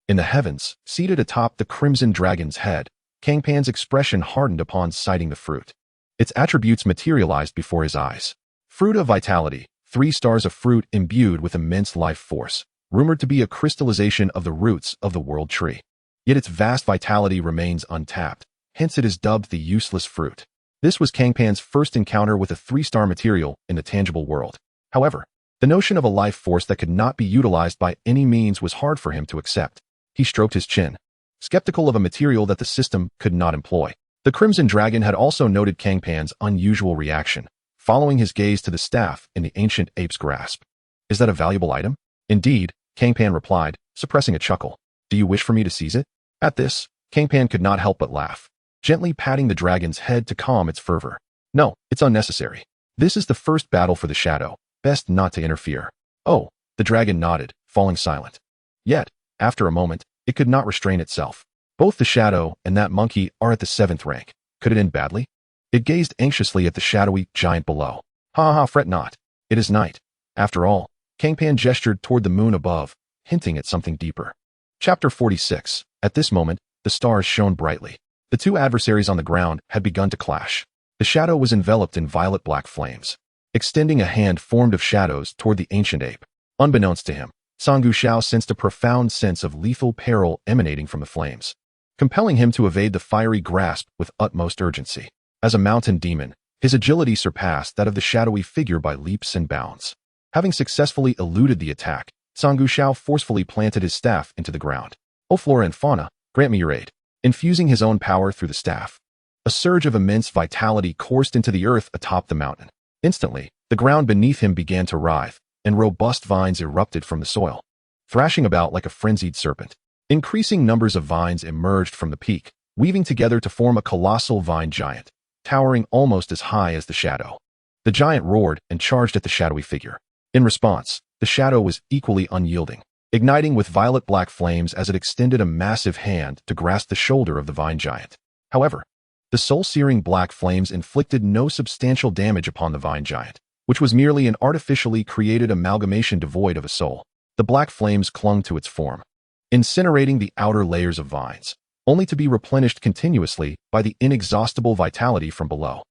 Speaker 1: In the heavens, seated atop the crimson dragon's head, Cang Pan's expression hardened upon sighting the fruit. Its attributes materialized before his eyes. Fruit of vitality, 3 stars of fruit imbued with immense life force, rumored to be a crystallization of the roots of the world tree. Yet its vast vitality remains untapped, hence it is dubbed the useless fruit. This was Cang Pan's first encounter with a 3-star material in the tangible world. However, the notion of a life force that could not be utilized by any means was hard for him to accept. He stroked his chin, skeptical of a material that the system could not employ. The Crimson Dragon had also noted Cang Pan's unusual reaction, following his gaze to the staff in the ancient ape's grasp. Is that a valuable item? Indeed, Cang Pan replied, suppressing a chuckle. Do you wish for me to seize it? At this, Cang Pan could not help but laugh, gently patting the dragon's head to calm its fervor. No, it's unnecessary. This is the first battle for the shadow. Best not to interfere. Oh, the dragon nodded, falling silent. Yet, after a moment, it could not restrain itself. Both the shadow and that monkey are at the 7th rank. Could it end badly? It gazed anxiously at the shadowy giant below. Ha, fret not. It is night. After all, Cang Pan gestured toward the moon above, hinting at something deeper. Chapter 46. At this moment, the stars shone brightly. The 2 adversaries on the ground had begun to clash. The shadow was enveloped in violet-black flames. Extending a hand formed of shadows toward the ancient ape. Unbeknownst to him, Song Gushao sensed a profound sense of lethal peril emanating from the flames, compelling him to evade the fiery grasp with utmost urgency. As a mountain demon, his agility surpassed that of the shadowy figure by leaps and bounds. Having successfully eluded the attack, Song Gushao forcefully planted his staff into the ground. O flora and fauna, grant me your aid. Infusing his own power through the staff, a surge of immense vitality coursed into the earth atop the mountain. Instantly, the ground beneath him began to writhe, and robust vines erupted from the soil, thrashing about like a frenzied serpent. Increasing numbers of vines emerged from the peak, weaving together to form a colossal vine giant, towering almost as high as the shadow. The giant roared and charged at the shadowy figure. In response, the shadow was equally unyielding, igniting with violet-black flames as it extended a massive hand to grasp the shoulder of the vine giant. However, the soul-searing black flames inflicted no substantial damage upon the vine giant, which was merely an artificially created amalgamation devoid of a soul. The black flames clung to its form, incinerating the outer layers of vines, only to be replenished continuously by the inexhaustible vitality from below.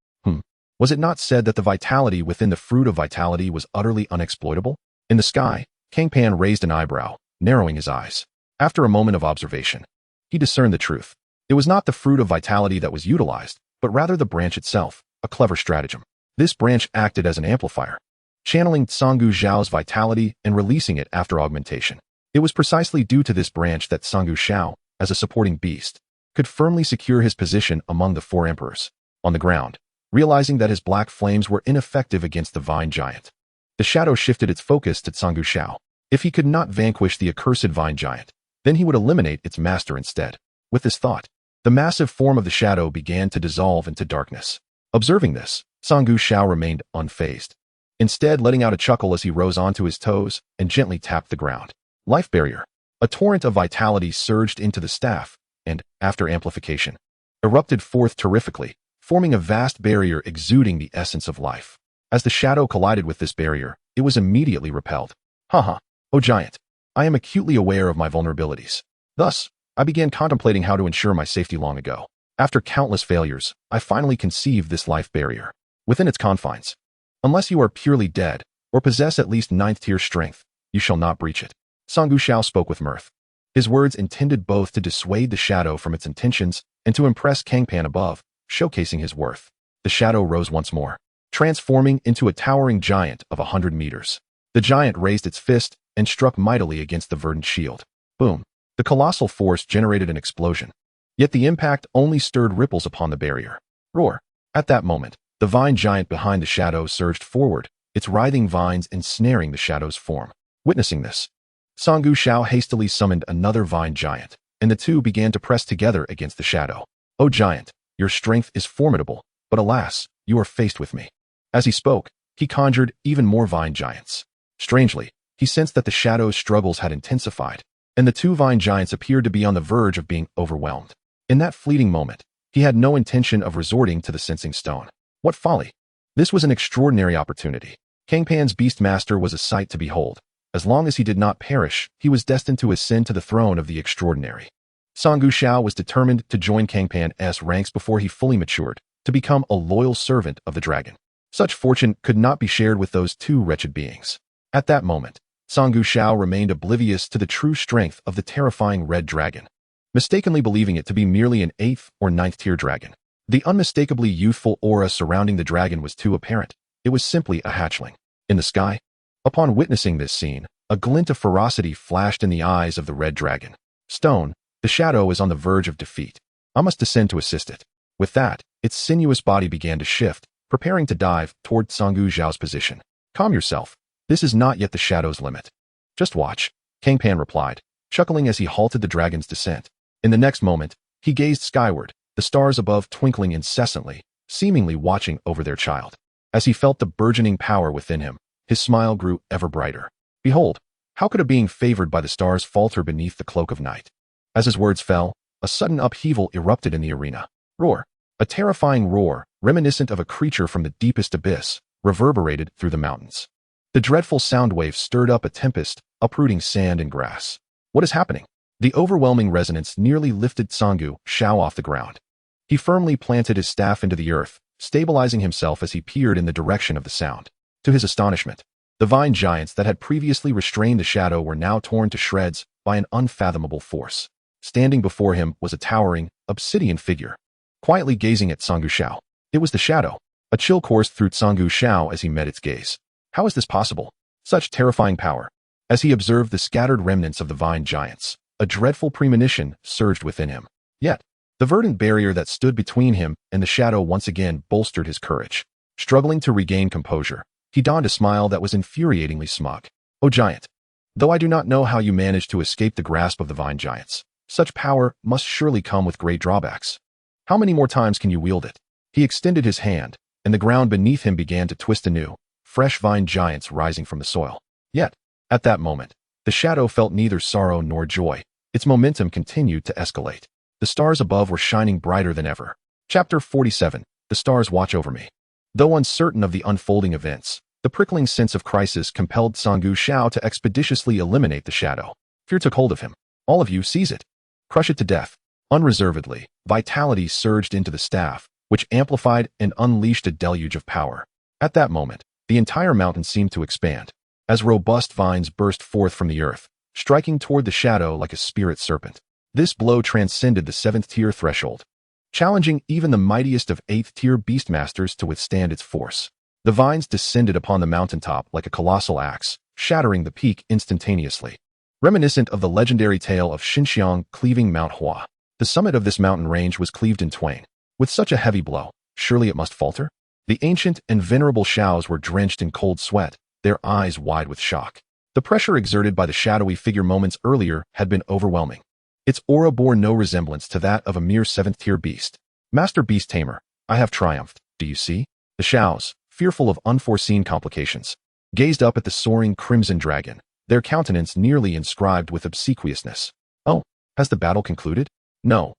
Speaker 1: Was it not said that the vitality within the fruit of vitality was utterly unexploitable? In the sky, Cang Pan raised an eyebrow, narrowing his eyes. After a moment of observation, he discerned the truth. It was not the fruit of vitality that was utilized, but rather the branch itself, a clever stratagem. This branch acted as an amplifier, channeling Song Gushao vitality and releasing it after augmentation. It was precisely due to this branch that Song Gushao, as a supporting beast, could firmly secure his position among the 4 emperors. On the ground, realizing that his black flames were ineffective against the vine giant, the shadow shifted its focus to Song Gushao. If he could not vanquish the accursed vine giant, then he would eliminate its master instead. With this thought, the massive form of the shadow began to dissolve into darkness. Observing this, Song Gushao remained unfazed, instead letting out a chuckle as he rose onto his toes and gently tapped the ground. Life barrier. A torrent of vitality surged into the staff and, after amplification, erupted forth terrifically, forming a vast barrier exuding the essence of life. As the shadow collided with this barrier, it was immediately repelled. O giant, I am acutely aware of my vulnerabilities. Thus, I began contemplating how to ensure my safety long ago. After countless failures, I finally conceived this life barrier. Within its confines, unless you are purely dead or possess at least 9th-tier strength, you shall not breach it. Song Gushao spoke with mirth. His words intended both to dissuade the shadow from its intentions and to impress Cang Pan above, showcasing his worth. The shadow rose once more, transforming into a towering giant of 100 meters. The giant raised its fist and struck mightily against the verdant shield. Boom! The colossal force generated an explosion. Yet the impact only stirred ripples upon the barrier. Roar! At that moment, the vine giant behind the shadow surged forward, its writhing vines ensnaring the shadow's form. Witnessing this, Song Gushao hastily summoned another vine giant, and the 2 began to press together against the shadow. O giant, your strength is formidable, but alas, you are faced with me. As he spoke, he conjured even more vine giants. Strangely, he sensed that the shadow's struggles had intensified, and the 2 vine giants appeared to be on the verge of being overwhelmed. In that fleeting moment, he had no intention of resorting to the sensing stone. What folly! This was an extraordinary opportunity. Cang Pan's Beastmaster was a sight to behold. As long as he did not perish, he was destined to ascend to the throne of the extraordinary. Song Shao was determined to join Cang Pan's ranks before he fully matured, to become a loyal servant of the dragon. Such fortune could not be shared with those two wretched beings. At that moment, Song Shao remained oblivious to the true strength of the terrifying red dragon, mistakenly believing it to be merely an 8th or 9th tier dragon. The unmistakably youthful aura surrounding the dragon was too apparent. It was simply a hatchling. In the sky, upon witnessing this scene, a glint of ferocity flashed in the eyes of the red dragon. Stone, the shadow is on the verge of defeat. I must descend to assist it. With that, its sinuous body began to shift, preparing to dive toward Song Xiao's position. Calm yourself. This is not yet the shadow's limit. Just watch, Cang Pan replied, chuckling as he halted the dragon's descent. In the next moment, he gazed skyward, the stars above twinkling incessantly, seemingly watching over their child. As he felt the burgeoning power within him, his smile grew ever brighter. Behold, how could a being favored by the stars falter beneath the cloak of night? As his words fell, a sudden upheaval erupted in the arena. Roar! A terrifying roar, reminiscent of a creature from the deepest abyss, reverberated through the mountains. The dreadful sound wave stirred up a tempest, uprooting sand and grass. What is happening? The overwhelming resonance nearly lifted Song Shao off the ground. He firmly planted his staff into the earth, stabilizing himself as he peered in the direction of the sound. To his astonishment, the vine giants that had previously restrained the shadow were now torn to shreds by an unfathomable force. Standing before him was a towering, obsidian figure, quietly gazing at Song Shao. It was the shadow. A chill coursed through Song Shao as he met its gaze. How is this possible? Such terrifying power. As he observed the scattered remnants of the vine giants, a dreadful premonition surged within him. Yet, the verdant barrier that stood between him and the shadow once again bolstered his courage. Struggling to regain composure, he donned a smile that was infuriatingly smug. O giant! Though I do not know how you managed to escape the grasp of the vine giants, such power must surely come with great drawbacks. How many more times can you wield it? He extended his hand, and the ground beneath him began to twist anew, fresh vine giants rising from the soil. Yet, at that moment, the shadow felt neither sorrow nor joy. Its momentum continued to escalate. The stars above were shining brighter than ever. Chapter 47. The stars watch over me. Though uncertain of the unfolding events, the prickling sense of crisis compelled Song Shao to expeditiously eliminate the shadow. Fear took hold of him. All of you seize it. Crush it to death. Unreservedly, vitality surged into the staff, which amplified and unleashed a deluge of power. At that moment, the entire mountain seemed to expand, as robust vines burst forth from the earth, striking toward the shadow like a spirit serpent. This blow transcended the 7th tier threshold, challenging even the mightiest of 8th tier beastmasters to withstand its force. The vines descended upon the mountaintop like a colossal axe, shattering the peak instantaneously. Reminiscent of the legendary tale of Xinxiang cleaving Mount Hua, the summit of this mountain range was cleaved in twain. With such a heavy blow, surely it must falter? The ancient and venerable Shaos were drenched in cold sweat, their eyes wide with shock. The pressure exerted by the shadowy figure moments earlier had been overwhelming. Its aura bore no resemblance to that of a mere 7th tier beast. Master Beast Tamer, I have triumphed, do you see? The Shaos, fearful of unforeseen complications, gazed up at the soaring crimson dragon, their countenance nearly inscribed with obsequiousness. Oh, has the battle concluded? No,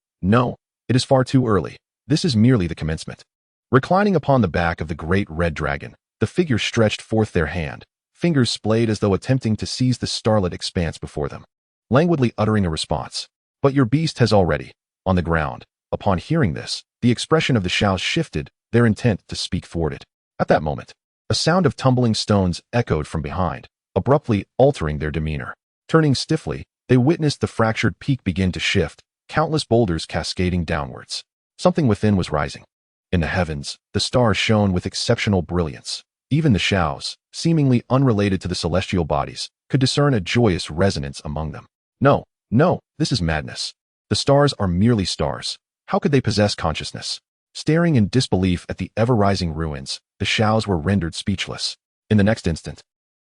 Speaker 1: it is far too early. This is merely the commencement. Reclining upon the back of the great red dragon, the figure stretched forth their hand, fingers splayed as though attempting to seize the starlit expanse before them, languidly uttering a response. But your beast has already, on the ground. Upon hearing this, the expression of the Shaos shifted, their intent to speak thwarted. At that moment, a sound of tumbling stones echoed from behind, abruptly altering their demeanor. Turning stiffly, they witnessed the fractured peak begin to shift, countless boulders cascading downwards. Something within was rising. In the heavens, the stars shone with exceptional brilliance. Even the Shaos, seemingly unrelated to the celestial bodies, could discern a joyous resonance among them. No, this is madness. The stars are merely stars. How could they possess consciousness? Staring in disbelief at the ever-rising ruins, the Shaos were rendered speechless. In the next instant,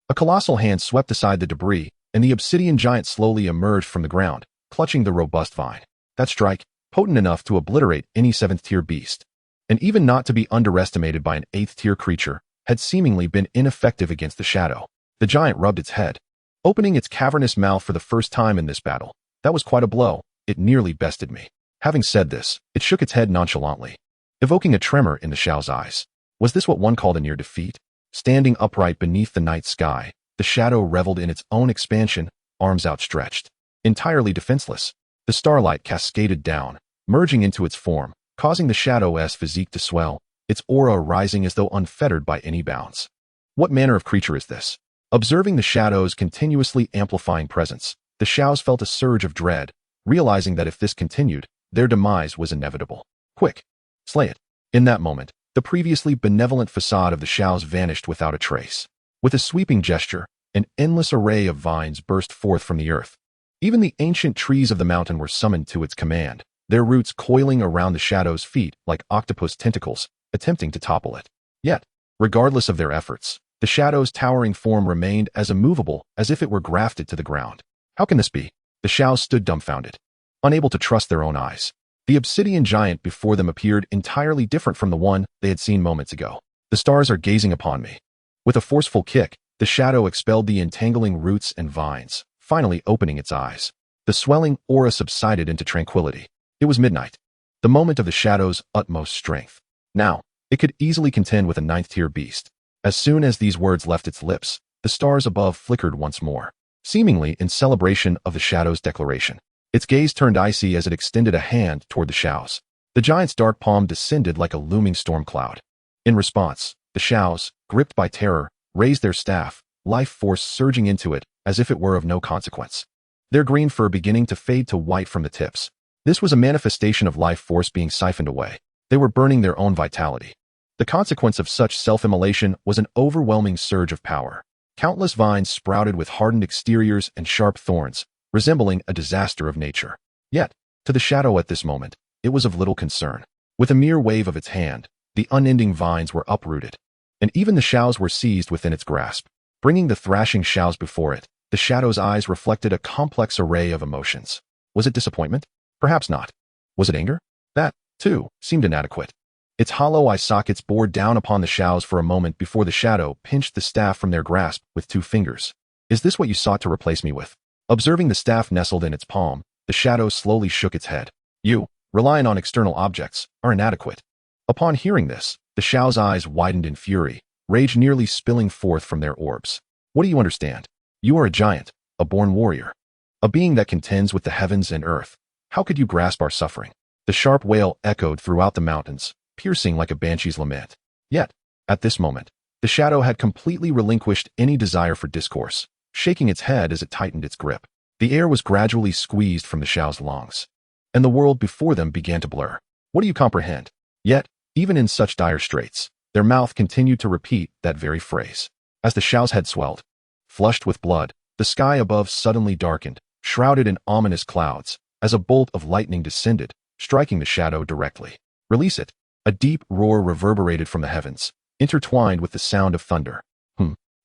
Speaker 1: a colossal hand swept aside the debris, and the obsidian giant slowly emerged from the ground, clutching the robust vine. That strike, potent enough to obliterate any 7th tier beast, and even not to be underestimated by an 8th tier creature, had seemingly been ineffective against the shadow. The giant rubbed its head, opening its cavernous mouth for the first time in this battle. That was quite a blow. It nearly bested me. Having said this, it shook its head nonchalantly, evoking a tremor in the Shao's eyes. Was this what one called a near defeat? Standing upright beneath the night sky, the shadow reveled in its own expansion, arms outstretched. Entirely defenseless, the starlight cascaded down, merging into its form, causing the shadow's physique to swell, its aura rising as though unfettered by any bounds. What manner of creature is this? Observing the shadow's continuously amplifying presence, the Xiaos felt a surge of dread, realizing that if this continued, their demise was inevitable. Quick! Slay it! In that moment, the previously benevolent facade of the Xiaos vanished without a trace. With a sweeping gesture, an endless array of vines burst forth from the earth. Even the ancient trees of the mountain were summoned to its command, their roots coiling around the shadow's feet like octopus tentacles, attempting to topple it. Yet, regardless of their efforts, the shadow's towering form remained as immovable as if it were grafted to the ground. How can this be? The Xiaos stood dumbfounded, unable to trust their own eyes. The obsidian giant before them appeared entirely different from the one they had seen moments ago. The stars are gazing upon me. With a forceful kick, the shadow expelled the entangling roots and vines, finally opening its eyes. The swelling aura subsided into tranquility. It was midnight, the moment of the shadow's utmost strength. Now, it could easily contend with a ninth-tier beast. As soon as these words left its lips, the stars above flickered once more, seemingly in celebration of the shadow's declaration. Its gaze turned icy as it extended a hand toward the Xiaos. The giant's dark palm descended like a looming storm cloud. In response, the Xiaos, gripped by terror, raised their staff, life force surging into it as if it were of no consequence. Their green fur beginning to fade to white from the tips. This was a manifestation of life force being siphoned away. They were burning their own vitality. The consequence of such self-immolation was an overwhelming surge of power. Countless vines sprouted with hardened exteriors and sharp thorns, resembling a disaster of nature. Yet, to the shadow at this moment, it was of little concern. With a mere wave of its hand, the unending vines were uprooted, and even the Xiaos were seized within its grasp. Bringing the thrashing Xiaos before it, the shadow's eyes reflected a complex array of emotions. Was it disappointment? Perhaps not. Was it anger? That, too, seemed inadequate. Its hollow eye sockets bore down upon the Xiaos for a moment before the shadow pinched the staff from their grasp with 2 fingers. Is this what you sought to replace me with? Observing the staff nestled in its palm, the shadow slowly shook its head. You, relying on external objects, are inadequate. Upon hearing this, the Xiao's eyes widened in fury, rage nearly spilling forth from their orbs. What do you understand? You are a giant, a born warrior, a being that contends with the heavens and earth. How could you grasp our suffering? The sharp wail echoed throughout the mountains, piercing like a banshee's lament. Yet, at this moment, the shadow had completely relinquished any desire for discourse, shaking its head as it tightened its grip. The air was gradually squeezed from the Xiao's lungs, and the world before them began to blur. What do you comprehend? Yet, even in such dire straits, their mouth continued to repeat that very phrase. As the Xiao's head swelled, flushed with blood, the sky above suddenly darkened, shrouded in ominous clouds, as a bolt of lightning descended, striking the shadow directly. Release it. A deep roar reverberated from the heavens, intertwined with the sound of thunder.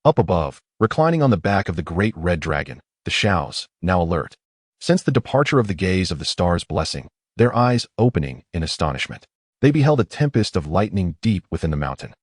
Speaker 1: Up above, reclining on the back of the Great Red Dragon, the Xiaos, now alert, sensed the departure of the gaze of the star's blessing, their eyes opening in astonishment. They beheld a tempest of lightning deep within the mountain,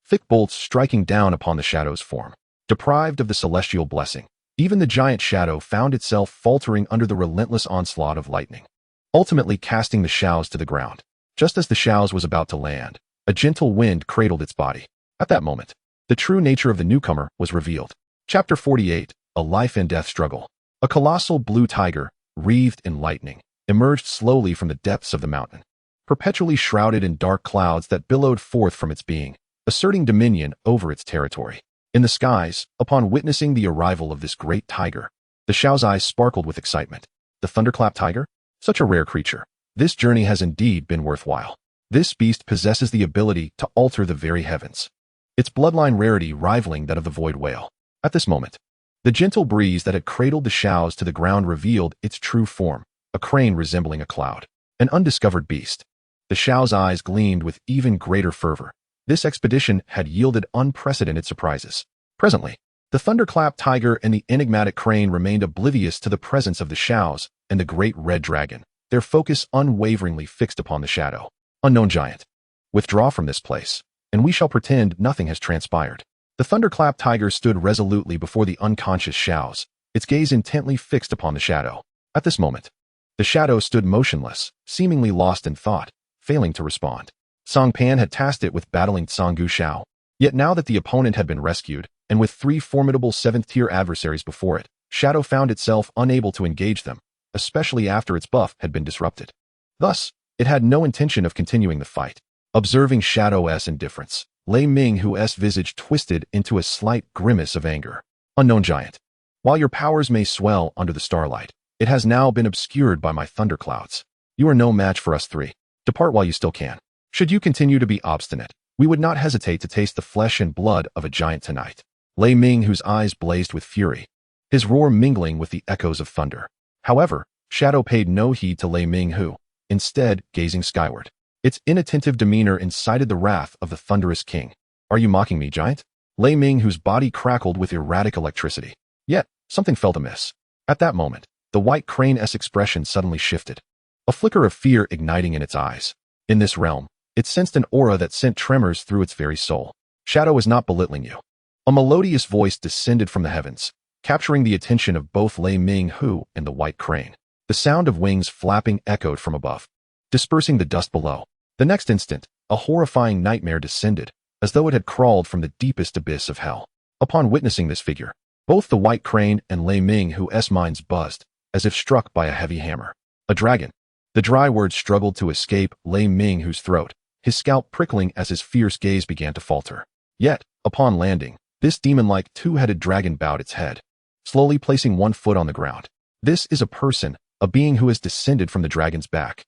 Speaker 1: thick bolts striking down upon the shadow's form. Deprived of the celestial blessing, even the giant shadow found itself faltering under the relentless onslaught of lightning, ultimately casting the Xiaos to the ground. Just as the Xiaos was about to land, a gentle wind cradled its body. At that moment, the true nature of the newcomer was revealed. Chapter 48, A Life and Death Struggle. A colossal blue tiger, wreathed in lightning, emerged slowly from the depths of the mountain, perpetually shrouded in dark clouds that billowed forth from its being, asserting dominion over its territory. In the skies, upon witnessing the arrival of this great tiger, the Xiao's eyes sparkled with excitement. The thunderclap tiger? Such a rare creature. This journey has indeed been worthwhile. This beast possesses the ability to alter the very heavens, its bloodline rarity rivaling that of the void whale. At this moment, the gentle breeze that had cradled the Xiaos to the ground revealed its true form, a crane resembling a cloud, an undiscovered beast. The Xiao's eyes gleamed with even greater fervor. This expedition had yielded unprecedented surprises. Presently, the thunderclap tiger and the enigmatic crane remained oblivious to the presence of the Xiaos and the Great Red Dragon, their focus unwaveringly fixed upon the shadow. Unknown giant, withdraw from this place, and we shall pretend nothing has transpired. The thunderclap tiger stood resolutely before the unconscious Xiaos, its gaze intently fixed upon the shadow. At this moment, the shadow stood motionless, seemingly lost in thought, failing to respond. Cang Pan had tasked it with battling Cang Gu Xiao. Yet now that the opponent had been rescued, and with 3 formidable 7th-tier adversaries before it, Shadow found itself unable to engage them, especially after its buff had been disrupted. Thus, it had no intention of continuing the fight. Observing Shadow's indifference, Lei Minghu's visage twisted into a slight grimace of anger. Unknown giant. While your powers may swell under the starlight, it has now been obscured by my thunderclouds. You are no match for us 3. Depart while you still can. Should you continue to be obstinate, we would not hesitate to taste the flesh and blood of a giant tonight. Lei Minghu's eyes blazed with fury, his roar mingling with the echoes of thunder. However, Shadow paid no heed to Lei Minghu, instead gazing skyward. Its inattentive demeanor incited the wrath of the thunderous king. Are you mocking me, giant? Lei Minghu's body crackled with erratic electricity. Yet, something felt amiss. At that moment, the white crane's expression suddenly shifted, a flicker of fear igniting in its eyes. In this realm, it sensed an aura that sent tremors through its very soul. Shadow is not belittling you. A melodious voice descended from the heavens, capturing the attention of both Lei Minghu and the white crane. The sound of wings flapping echoed from above, dispersing the dust below. The next instant, a horrifying nightmare descended, as though it had crawled from the deepest abyss of hell. Upon witnessing this figure, both the white crane and Lei Minghu's minds buzzed, as if struck by a heavy hammer. A dragon. The dry words struggled to escape Lei Minghu's throat, his scalp prickling as his fierce gaze began to falter. Yet, upon landing, this demon-like 2-headed dragon bowed its head, slowly placing one foot on the ground. This is a person, a being who has descended from the dragon's back.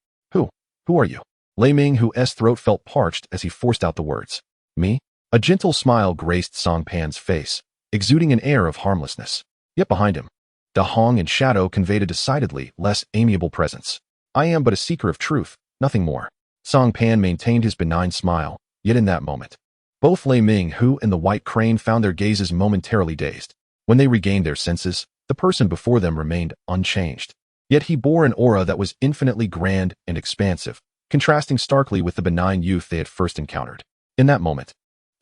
Speaker 1: Who are you? Lei Minghu's throat felt parched as he forced out the words. Me? A gentle smile graced Cang Pan's face, exuding an air of harmlessness. Yet behind him, Dahong and Shadow conveyed a decidedly less amiable presence. I am but a seeker of truth, nothing more. Cang Pan maintained his benign smile, yet in that moment, both Lei Minghu and the white crane found their gazes momentarily dazed. When they regained their senses, the person before them remained unchanged. Yet he bore an aura that was infinitely grand and expansive, contrasting starkly with the benign youth they had first encountered. In that moment,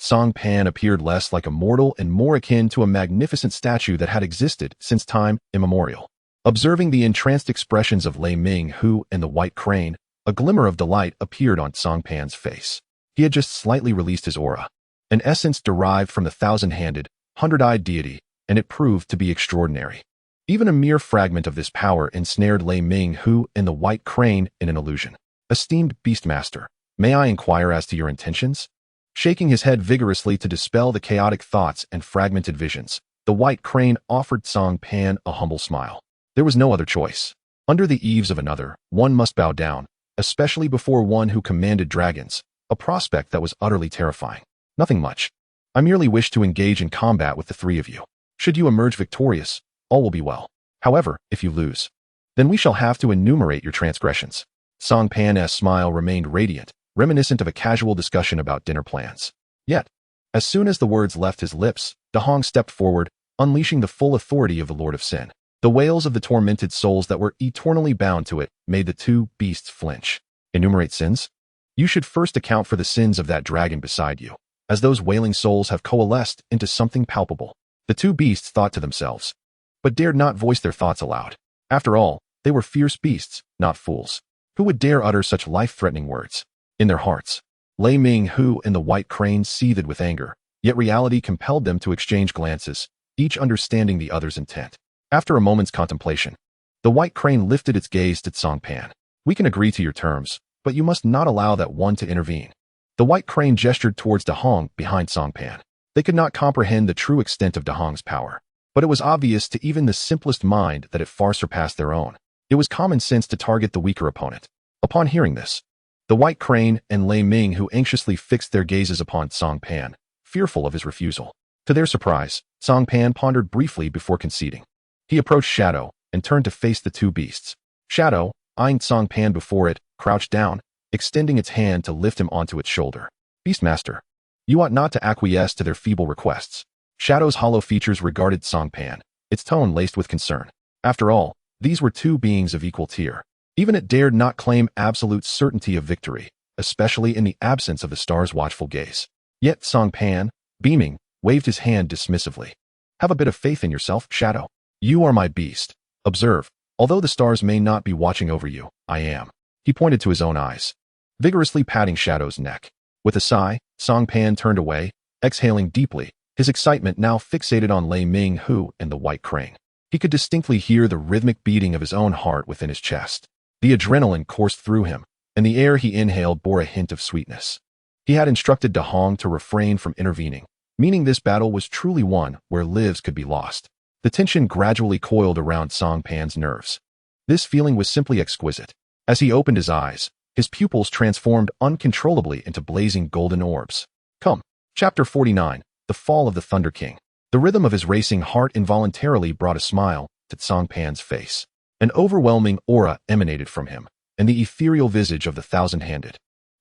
Speaker 1: Cang Pan appeared less like a mortal and more akin to a magnificent statue that had existed since time immemorial. Observing the entranced expressions of Lei Minghu and the white crane, a glimmer of delight appeared on Cang Pan's face. He had just slightly released his aura, an essence derived from the 1,000-handed, 100-eyed deity, and it proved to be extraordinary. Even a mere fragment of this power ensnared Lei Minghu and the white crane in an illusion. Esteemed Beastmaster, may I inquire as to your intentions? Shaking his head vigorously to dispel the chaotic thoughts and fragmented visions, the white crane offered Cang Pan a humble smile. There was no other choice. Under the eaves of another, one must bow down, especially before one who commanded dragons, a prospect that was utterly terrifying. Nothing much. I merely wish to engage in combat with the 3 of you. Should you emerge victorious, all will be well. However, if you lose, then we shall have to enumerate your transgressions. Cang Pan's smile remained radiant, reminiscent of a casual discussion about dinner plans. Yet, as soon as the words left his lips, Dahong stepped forward, unleashing the full authority of the Lord of Sin. The wails of the tormented souls that were eternally bound to it made the 2 beasts flinch. Enumerate sins? You should first account for the sins of that dragon beside you, as those wailing souls have coalesced into something palpable. The 2 beasts thought to themselves, but dared not voice their thoughts aloud. After all, they were fierce beasts, not fools. Who would dare utter such life-threatening words? In their hearts, Lei Minghu and the white crane seethed with anger, yet reality compelled them to exchange glances, each understanding the other's intent. After a moment's contemplation, the white crane lifted its gaze to Cang Pan. We can agree to your terms, but you must not allow that one to intervene. The white crane gestured towards Dahong behind Cang Pan. They could not comprehend the true extent of Dahong's power, but it was obvious to even the simplest mind that it far surpassed their own. It was common sense to target the weaker opponent. Upon hearing this, the white crane and Lei Minghu anxiously fixed their gazes upon Cang Pan, fearful of his refusal. To their surprise, Cang Pan pondered briefly before conceding. He approached Shadow and turned to face the 2 beasts. Shadow, eyeing Cang Pan before it, crouched down, extending its hand to lift him onto its shoulder. Beastmaster, you ought not to acquiesce to their feeble requests. Shadow's hollow features regarded Cang Pan, its tone laced with concern. After all, these were 2 beings of equal tier. Even it dared not claim absolute certainty of victory, especially in the absence of the star's watchful gaze. Yet Cang Pan, beaming, waved his hand dismissively. Have a bit of faith in yourself, Shadow. You are my beast. Observe, although the stars may not be watching over you, I am. He pointed to his own eyes, vigorously patting Shadow's neck. With a sigh, Cang Pan turned away, Exhaling deeply, his excitement now fixated on Lei Ming Hu and the white crane. He could distinctly hear the rhythmic beating of his own heart within his chest. The adrenaline coursed through him, and the air he inhaled bore a hint of sweetness. He had instructed De Hong to refrain from intervening, meaning this battle was truly one where lives could be lost. The tension gradually coiled around Cang Pan's nerves. This feeling was simply exquisite. As he opened his eyes, his pupils transformed uncontrollably into blazing golden orbs. Come. Chapter 49, The Fall of the Thunder King. The rhythm of his racing heart involuntarily brought a smile to Cang Pan's face. An overwhelming aura emanated from him, and the ethereal visage of the thousand-handed,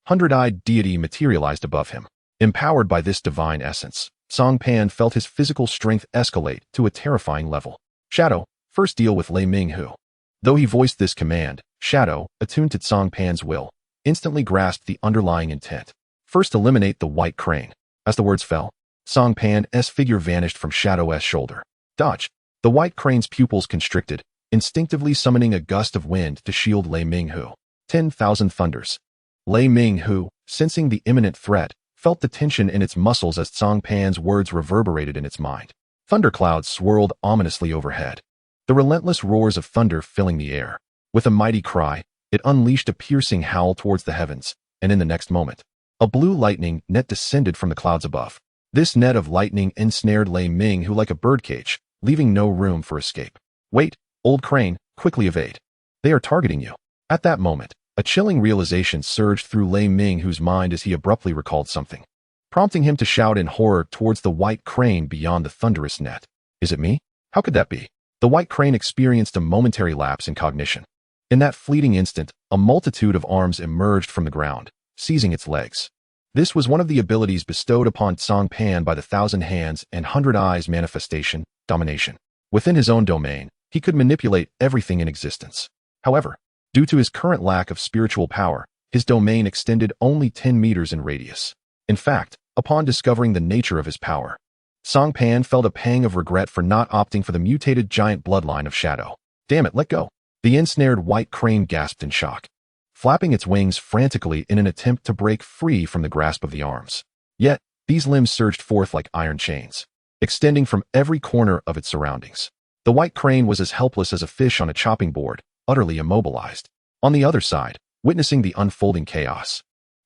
Speaker 1: hundred-eyed deity materialized above him. Empowered by this divine essence, Cang Pan felt his physical strength escalate to a terrifying level. Shadow, first deal with Lei Ming Hu. Though he voiced this command, Shadow, attuned to Cang Pan's will, instantly grasped the underlying intent. First eliminate the white crane. As the words fell, Cang Pan's figure vanished from Shadow's shoulder. Dodge. The white crane's pupils constricted, instinctively summoning a gust of wind to shield Lei Ming Hu. 10,000 thunders. Lei Ming Hu, sensing the imminent threat, felt the tension in its muscles as Cang Pan's words reverberated in its mind. Thunderclouds swirled ominously overhead, the relentless roars of thunder filling the air. With a mighty cry, it unleashed a piercing howl towards the heavens, and in the next moment, a blue lightning net descended from the clouds above. This net of lightning ensnared Lei Ming Hu like a birdcage, leaving no room for escape. Wait, old crane, quickly evade. They are targeting you. At that moment, a chilling realization surged through Lei Ming Hu's mind as he abruptly recalled something, prompting him to shout in horror towards the white crane beyond the thunderous net. Is it me? How could that be? The white crane experienced a momentary lapse in cognition. In that fleeting instant, a multitude of arms emerged from the ground, seizing its legs. This was one of the abilities bestowed upon Cang Pan by the Thousand Hands and Hundred Eyes manifestation, domination. Within his own domain, he could manipulate everything in existence. However, due to his current lack of spiritual power, his domain extended only 10 meters in radius. In fact, upon discovering the nature of his power, Cang Pan felt a pang of regret for not opting for the mutated giant bloodline of Shadow. Damn it, let go. The ensnared white crane gasped in shock, flapping its wings frantically in an attempt to break free from the grasp of the arms. Yet, these limbs surged forth like iron chains, extending from every corner of its surroundings. The white crane was as helpless as a fish on a chopping board, utterly immobilized. On the other side, witnessing the unfolding chaos,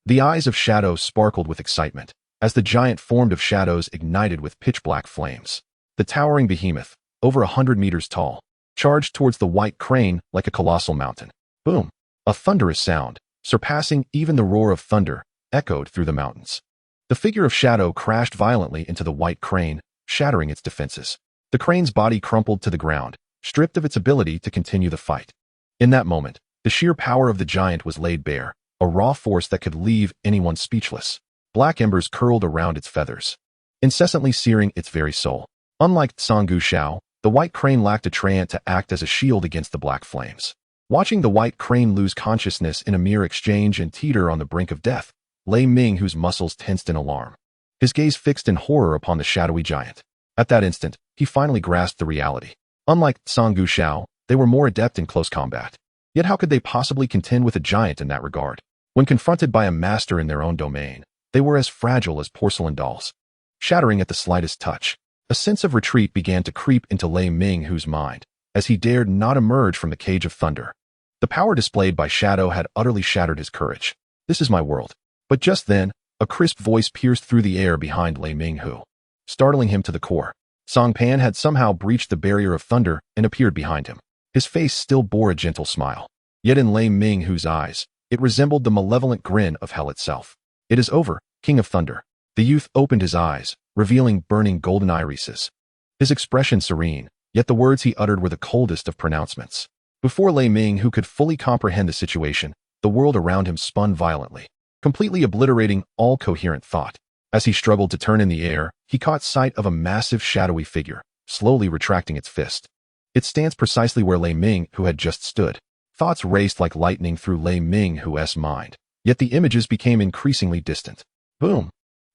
Speaker 1: the eyes of Shadow sparkled with excitement, as the giant formed of shadows ignited with pitch-black flames. The towering behemoth, over 100 meters tall, charged towards the white crane like a colossal mountain. Boom! A thunderous sound, surpassing even the roar of thunder, echoed through the mountains. The figure of Shadow crashed violently into the white crane, shattering its defenses. The crane's body crumpled to the ground, stripped of its ability to continue the fight. In that moment, the sheer power of the giant was laid bare, a raw force that could leave anyone speechless. Black embers curled around its feathers, incessantly searing its very soul. Unlike Tsangu Shao, the white crane lacked a treant to act as a shield against the black flames. Watching the white crane lose consciousness in a mere exchange and teeter on the brink of death, Lei Ming Hu's muscles tensed in alarm, his gaze fixed in horror upon the shadowy giant. At that instant, he finally grasped the reality. Unlike Tsangu Shao, they were more adept in close combat. Yet how could they possibly contend with a giant in that regard? When confronted by a master in their own domain, they were as fragile as porcelain dolls, shattering at the slightest touch. A sense of retreat began to creep into Lei Ming Hu's mind, as he dared not emerge from the cage of thunder. The power displayed by Shadow had utterly shattered his courage. This is my world. But just then, a crisp voice pierced through the air behind Lei Ming Hu, startling him to the core. Cang Pan had somehow breached the barrier of thunder and appeared behind him. His face still bore a gentle smile. Yet in Lei Ming Hu's eyes, it resembled the malevolent grin of hell itself. It is over, King of Thunder. The youth opened his eyes, revealing burning golden irises. His expression serene, yet the words he uttered were the coldest of pronouncements. Before Lei Ming Hu could fully comprehend the situation, the world around him spun violently, completely obliterating all coherent thought. As he struggled to turn in the air, he caught sight of a massive shadowy figure, slowly retracting its fist. It stands precisely where Lei Ming Hu had just stood. Thoughts raced like lightning through Lei Ming Hu's mind, yet the images became increasingly distant. Boom!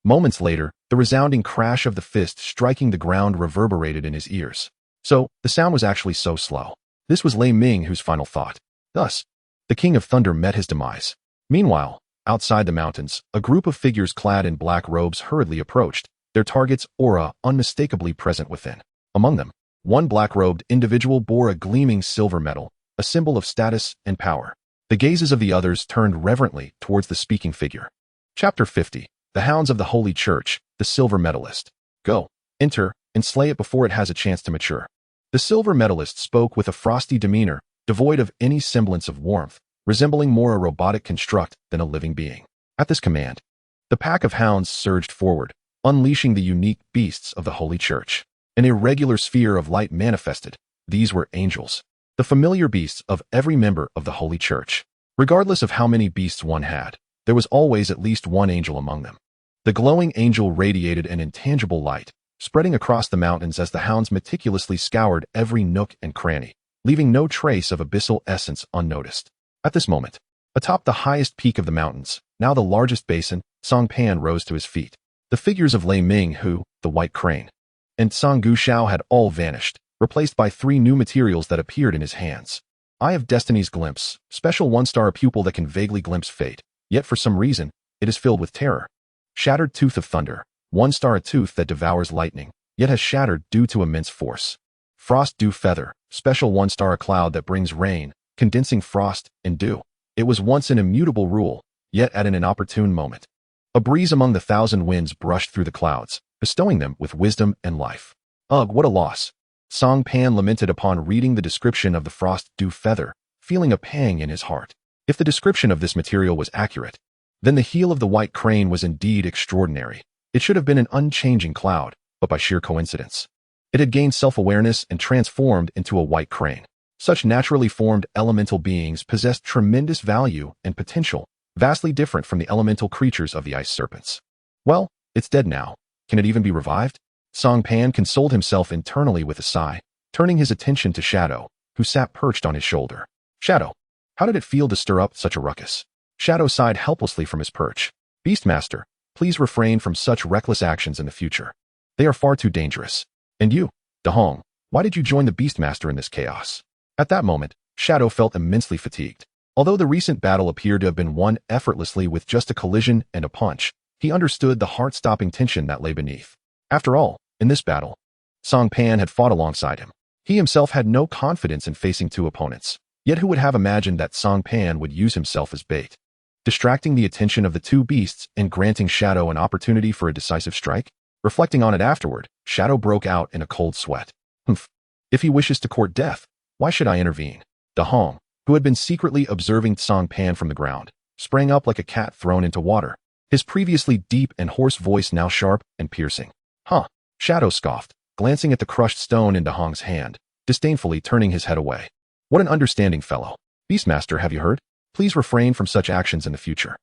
Speaker 1: Moments later, the resounding crash of the fist striking the ground reverberated in his ears. So, the sound was actually so slow. This was Lei Ming Hu's final thought. Thus, the King of Thunder met his demise. Meanwhile, outside the mountains, a group of figures clad in black robes hurriedly approached, their target's aura unmistakably present within. Among them, one black-robed individual bore a gleaming silver medal, a symbol of status and power. The gazes of the others turned reverently towards the speaking figure. Chapter 50. The Hounds of the Holy Church, the Silver Medalist. Go, enter, and slay it before it has a chance to mature. The silver medalist spoke with a frosty demeanor, devoid of any semblance of warmth, resembling more a robotic construct than a living being. At this command, the pack of hounds surged forward, unleashing the unique beasts of the Holy Church. An irregular sphere of light manifested. These were angels, the familiar beasts of every member of the Holy Church. Regardless of how many beasts one had, there was always at least one angel among them. The glowing angel radiated an intangible light, spreading across the mountains as the hounds meticulously scoured every nook and cranny, leaving no trace of abyssal essence unnoticed. At this moment, atop the highest peak of the mountains, now the largest basin, Cang Pan rose to his feet. The figures of Lei Ming Hu, the White Crane, and Cang Gu Xiao had all vanished, replaced by 3 new materials that appeared in his hands. Eye of Destiny's Glimpse, special 1-star pupil that can vaguely glimpse fate, yet for some reason, it is filled with terror. Shattered Tooth of Thunder, 1-star a tooth that devours lightning, yet has shattered due to immense force. Frost Dew Feather, special 1-star a cloud that brings rain, condensing frost and dew. It was once an immutable rule, yet at an inopportune moment. A breeze among the 1,000 winds brushed through the clouds, bestowing them with wisdom and life. Ugh, what a loss. Cang Pan lamented upon reading the description of the Frost Dew Feather, feeling a pang in his heart. If the description of this material was accurate, then the heel of the White Crane was indeed extraordinary. It should have been an unchanging cloud, but by sheer coincidence, it had gained self-awareness and transformed into a white crane. Such naturally formed elemental beings possessed tremendous value and potential, vastly different from the elemental creatures of the ice serpents. Well, it's dead now. Can it even be revived? Cang Pan consoled himself internally with a sigh, turning his attention to Shadow, who sat perched on his shoulder. Shadow, how did it feel to stir up such a ruckus? Shadow sighed helplessly from his perch. Beastmaster, please refrain from such reckless actions in the future. They are far too dangerous. And you, Dahong, why did you join the Beastmaster in this chaos? At that moment, Shadow felt immensely fatigued. Although the recent battle appeared to have been won effortlessly with just a collision and a punch, he understood the heart-stopping tension that lay beneath. After all, in this battle, Cang Pan had fought alongside him. He himself had no confidence in facing 2 opponents. Yet who would have imagined that Cang Pan would use himself as bait, distracting the attention of the 2 beasts and granting Shadow an opportunity for a decisive strike? Reflecting on it afterward, Shadow broke out in a cold sweat. Humph. If he wishes to court death, why should I intervene? Dahong, who had been secretly observing Cang Pan from the ground, sprang up like a cat thrown into water, his previously deep and hoarse voice now sharp and piercing. Huh, Shadow scoffed, glancing at the crushed stone in Dahong's hand, disdainfully turning his head away. What an understanding fellow. Beastmaster, have you heard? Please refrain from such actions in the future.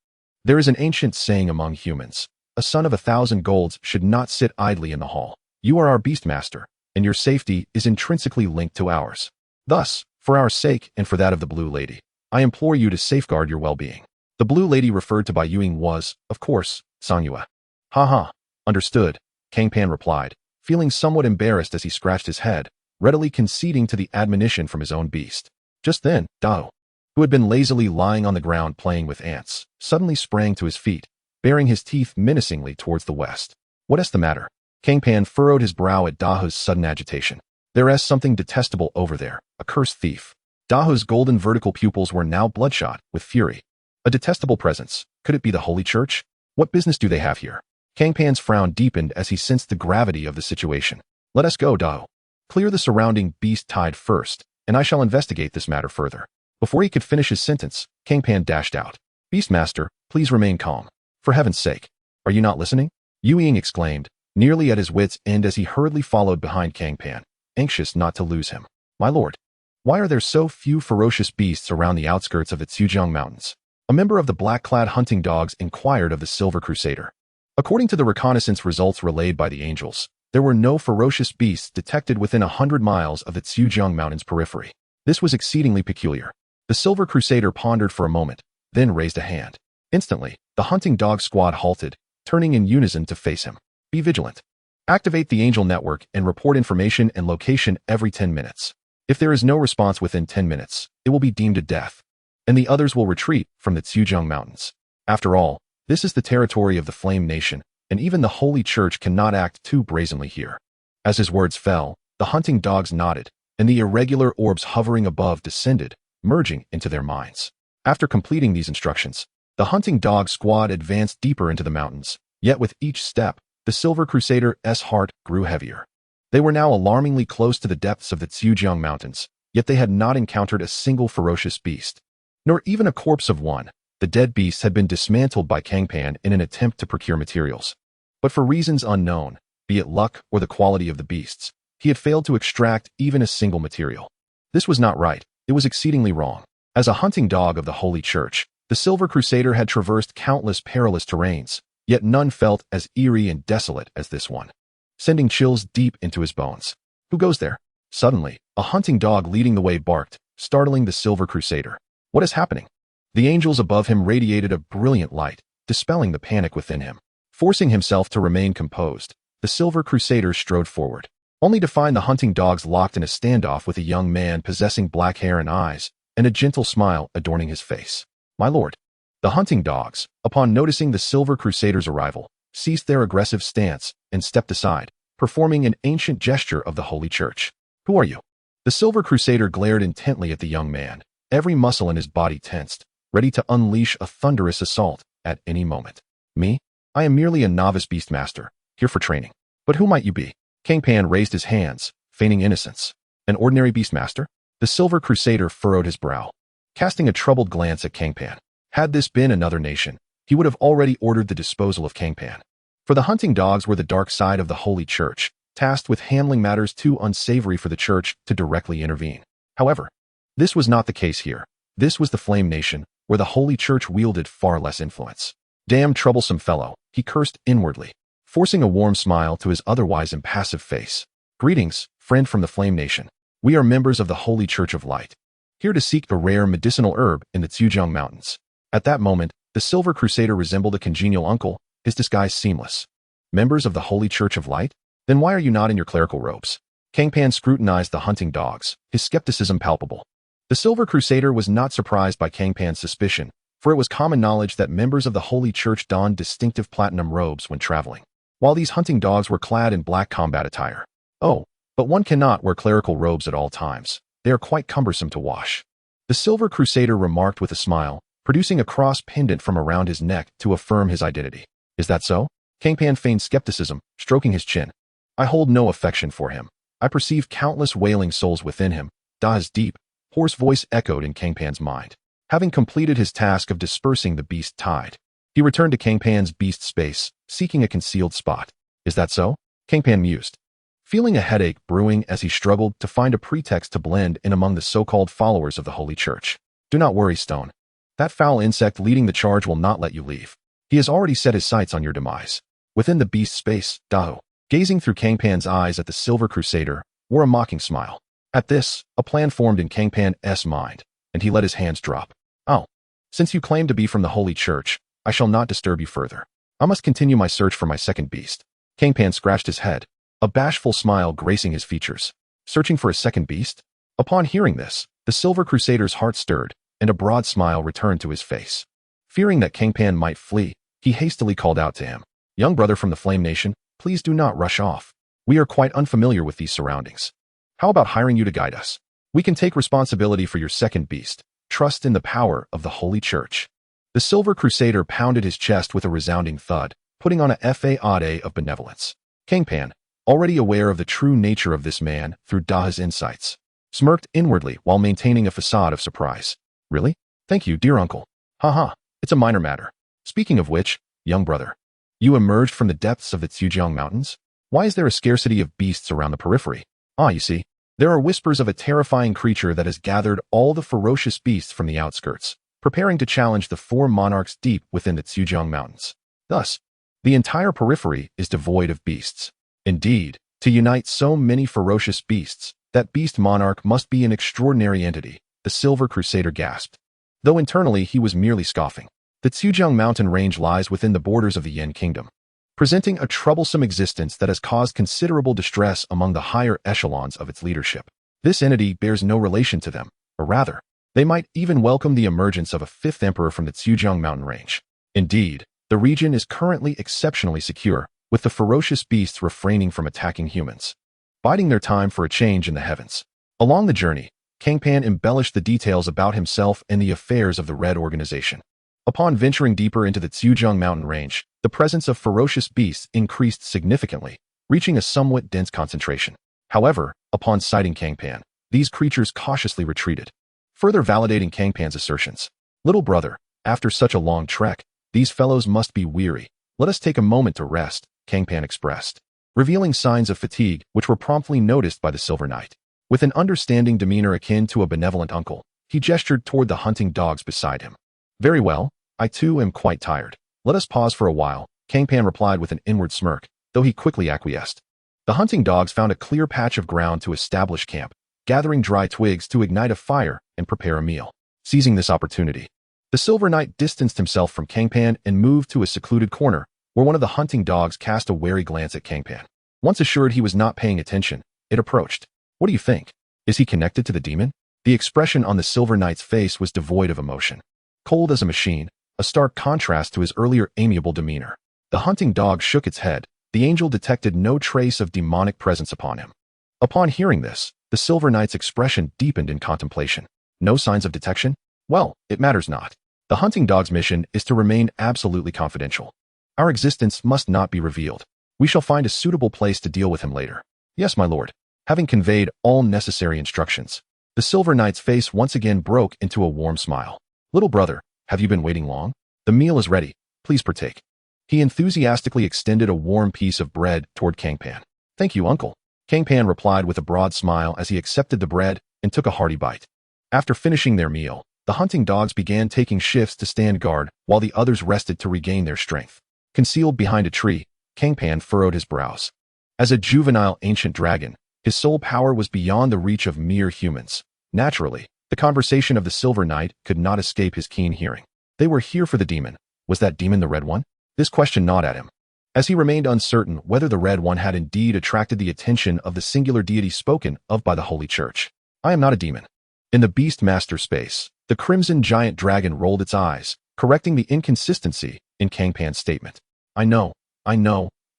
Speaker 1: There is an ancient saying among humans, a son of 1,000 golds should not sit idly in the hall. You are our Beastmaster, and your safety is intrinsically linked to ours. Thus, for our sake and for that of the Blue Lady, I implore you to safeguard your well-being. The Blue Lady referred to by Yuing was, of course, Sangyue. Ha. Understood, Cang Pan replied, feeling somewhat embarrassed as he scratched his head, readily conceding to the admonition from his own beast. Just then, Dao, who had been lazily lying on the ground playing with ants, suddenly sprang to his feet, baring his teeth menacingly towards the west. What is the matter? Cang Pan furrowed his brow at Dahu's sudden agitation. There is something detestable over there, a cursed thief. Dahu's golden vertical pupils were now bloodshot with fury. A detestable presence. Could it be the Holy Church? What business do they have here? Cang Pan's frown deepened as he sensed the gravity of the situation. Let us go, Dahu. Clear the surrounding beast tide first, and I shall investigate this matter further. Before he could finish his sentence, Cang Pan dashed out. Beastmaster, please remain calm. For heaven's sake. Are you not listening? Yu Ying exclaimed, nearly at his wits' end as he hurriedly followed behind Cang Pan, anxious not to lose him. My lord, why are there so few ferocious beasts around the outskirts of the Zhujiang Mountains? A member of the black-clad hunting dogs inquired of the Silver Crusader. According to the reconnaissance results relayed by the angels, there were no ferocious beasts detected within 100 miles of the Zhujiang Mountains periphery. This was exceedingly peculiar. The Silver Crusader pondered for a moment, then raised a hand. Instantly, the hunting dog squad halted, turning in unison to face him. Be vigilant. Activate the Angel Network and report information and location every 10 minutes. If there is no response within 10 minutes, it will be deemed a death, and the others will retreat from the Zhujiang Mountains. After all, this is the territory of the Flame Nation, and even the Holy Church cannot act too brazenly here. As his words fell, the hunting dogs nodded, and the irregular orbs hovering above descended, merging into their minds. After completing these instructions, the hunting dog squad advanced deeper into the mountains, yet with each step, the Silver Crusader's heart grew heavier. They were now alarmingly close to the depths of the Zhejiang Mountains, yet they had not encountered a single ferocious beast, nor even a corpse of one. The dead beasts had been dismantled by Cang Pan in an attempt to procure materials. But for reasons unknown, be it luck or the quality of the beasts, he had failed to extract even a single material. This was not right, it was exceedingly wrong. As a hunting dog of the Holy Church, the Silver Crusader had traversed countless perilous terrains, yet none felt as eerie and desolate as this one, sending chills deep into his bones. Who goes there? Suddenly, a hunting dog leading the way barked, startling the Silver Crusader. What is happening? The angels above him radiated a brilliant light, dispelling the panic within him. Forcing himself to remain composed, the Silver Crusader strode forward, only to find the hunting dogs locked in a standoff with a young man possessing black hair and eyes, and a gentle smile adorning his face. My lord. The hunting dogs, upon noticing the Silver Crusader's arrival, ceased their aggressive stance and stepped aside, performing an ancient gesture of the Holy Church. Who are you? The Silver Crusader glared intently at the young man, every muscle in his body tensed, ready to unleash a thunderous assault at any moment. Me? I am merely a novice beastmaster, here for training. But who might you be? Cang Pan raised his hands, feigning innocence. An ordinary beastmaster? The Silver Crusader furrowed his brow, casting a troubled glance at Cang Pan. Had this been another nation, he would have already ordered the disposal of Cang Pan. For the hunting dogs were the dark side of the Holy Church, tasked with handling matters too unsavory for the Church to directly intervene. However, this was not the case here. This was the Flame Nation, where the Holy Church wielded far less influence. Damn troublesome fellow, he cursed inwardly, forcing a warm smile to his otherwise impassive face. Greetings, friend from the Flame Nation. We are members of the Holy Church of Light, here to seek a rare medicinal herb in the Zhejiang Mountains. At that moment, the Silver Crusader resembled a congenial uncle, his disguise seamless. Members of the Holy Church of Light? Then why are you not in your clerical robes? Cang Pan scrutinized the hunting dogs, his skepticism palpable. The Silver Crusader was not surprised by Cang Pan's suspicion, for it was common knowledge that members of the Holy Church donned distinctive platinum robes when traveling, while these hunting dogs were clad in black combat attire. Oh, but one cannot wear clerical robes at all times. They are quite cumbersome to wash. The Silver Crusader remarked with a smile, producing a cross pendant from around his neck to affirm his identity. Is that so? Cang Pan feigned skepticism, stroking his chin. I hold no affection for him. I perceive countless wailing souls within him. Da's deep, hoarse voice echoed in Cang Pan's mind. Having completed his task of dispersing the beast tide, he returned to Cang Pan's beast space, seeking a concealed spot. Is that so? Cang Pan mused, feeling a headache brewing as he struggled to find a pretext to blend in among the so-called followers of the Holy Church. Do not worry, Stone. That foul insect leading the charge will not let you leave. He has already set his sights on your demise. Within the beast space, Dao, gazing through Cang Pan's eyes at the Silver Crusader, wore a mocking smile. At this, a plan formed in Cang Pan's mind, and he let his hands drop. Oh, since you claim to be from the Holy Church, I shall not disturb you further. I must continue my search for my second beast. Cang Pan scratched his head, a bashful smile gracing his features. Searching for a second beast? Upon hearing this, the Silver Crusader's heart stirred, and a broad smile returned to his face. Fearing that Cang Pan might flee, he hastily called out to him. Young brother from the Flame Nation, please do not rush off. We are quite unfamiliar with these surroundings. How about hiring you to guide us? We can take responsibility for your second beast. Trust in the power of the Holy Church. The Silver Crusader pounded his chest with a resounding thud, putting on a facade of benevolence. Cang Pan, already aware of the true nature of this man through Da's insights, smirked inwardly while maintaining a facade of surprise. Really? Thank you, dear uncle. Haha, it's a minor matter. Speaking of which, young brother, you emerged from the depths of the Zhejiang Mountains? Why is there a scarcity of beasts around the periphery? Ah, you see, there are whispers of a terrifying creature that has gathered all the ferocious beasts from the outskirts, preparing to challenge the 4 monarchs deep within the Zhejiang Mountains. Thus, the entire periphery is devoid of beasts. Indeed, to unite so many ferocious beasts, that beast monarch must be an extraordinary entity, the Silver Crusader gasped. Though internally he was merely scoffing. The Zhejiang mountain range lies within the borders of the Yin Kingdom, presenting a troublesome existence that has caused considerable distress among the higher echelons of its leadership. This entity bears no relation to them, or rather, they might even welcome the emergence of a 5th emperor from the Zhejiang mountain range. Indeed, The region is currently exceptionally secure, with the ferocious beasts refraining from attacking humans, biding their time for a change in the heavens. Along the journey, Cang Pan embellished the details about himself and the affairs of the Red Organization. Upon venturing deeper into the Zhejiang mountain range, the presence of ferocious beasts increased significantly, reaching a somewhat dense concentration. However, upon sighting Cang Pan, these creatures cautiously retreated, further validating Cang Pan's assertions. Little brother, after such a long trek, these fellows must be weary. Let us take a moment to rest, Cang Pan expressed, revealing signs of fatigue which were promptly noticed by the Silver Knight. With an understanding demeanor akin to a benevolent uncle, he gestured toward the hunting dogs beside him. Very well, I too am quite tired. Let us pause for a while, Cang Pan replied with an inward smirk, though he quickly acquiesced. The hunting dogs found a clear patch of ground to establish camp, gathering dry twigs to ignite a fire and prepare a meal. Seizing this opportunity, the Silver Knight distanced himself from Cang Pan and moved to a secluded corner, where one of the hunting dogs cast a wary glance at Cang Pan. Once assured he was not paying attention, it approached. What do you think? Is he connected to the demon? The expression on the Silver Knight's face was devoid of emotion. Cold as a machine, a stark contrast to his earlier amiable demeanor. The hunting dog shook its head. The angel detected no trace of demonic presence upon him. Upon hearing this, the Silver Knight's expression deepened in contemplation. No signs of detection? Well, it matters not. The hunting dog's mission is to remain absolutely confidential. Our existence must not be revealed. We shall find a suitable place to deal with him later. Yes, my lord. Having conveyed all necessary instructions, the Silver Knight's face once again broke into a warm smile. Little brother, have you been waiting long? The meal is ready. Please partake. He enthusiastically extended a warm piece of bread toward Cang Pan. Thank you, uncle. Cang Pan replied with a broad smile as he accepted the bread and took a hearty bite. After finishing their meal, the hunting dogs began taking shifts to stand guard while the others rested to regain their strength. Concealed behind a tree, Cang Pan furrowed his brows. As a juvenile ancient dragon, his soul power was beyond the reach of mere humans. Naturally, the conversation of the Silver Knight could not escape his keen hearing. They were here for the demon. Was that demon the Red One? This question gnawed at him, as he remained uncertain whether the Red One had indeed attracted the attention of the singular deity spoken of by the Holy Church. I am not a demon. In the Beast Master space, the Crimson Giant Dragon rolled its eyes, correcting the inconsistency in Cang Pan's statement. I know.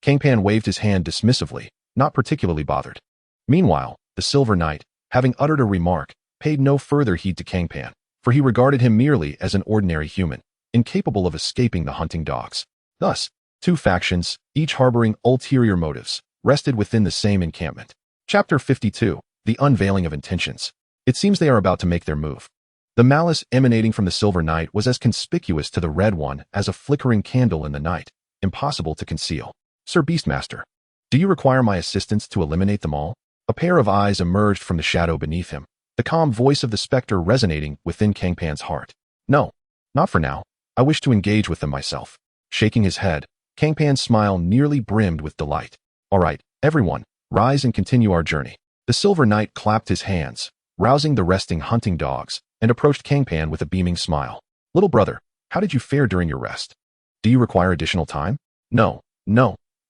Speaker 1: Cang Pan waved his hand dismissively, not particularly bothered. Meanwhile, the Silver Knight, having uttered a remark, paid no further heed to Cang Pan, for he regarded him merely as an ordinary human, incapable of escaping the hunting dogs. Thus, two factions, each harboring ulterior motives, rested within the same encampment. Chapter 52, The Unveiling of Intentions. It seems they are about to make their move. The malice emanating from the Silver Knight was as conspicuous to the Red One as a flickering candle in the night, impossible to conceal. Sir Beastmaster, do you require my assistance to eliminate them all? A pair of eyes emerged from the shadow beneath him, the calm voice of the specter resonating within Cang Pan's heart. No, not for now. I wish to engage with them myself. Shaking his head, Cang Pan's smile nearly brimmed with delight. All right, everyone, rise and continue our journey. The Silver Knight clapped his hands, rousing the resting hunting dogs, and approached Cang Pan with a beaming smile. Little brother, how did you fare during your rest? Do you require additional time? No.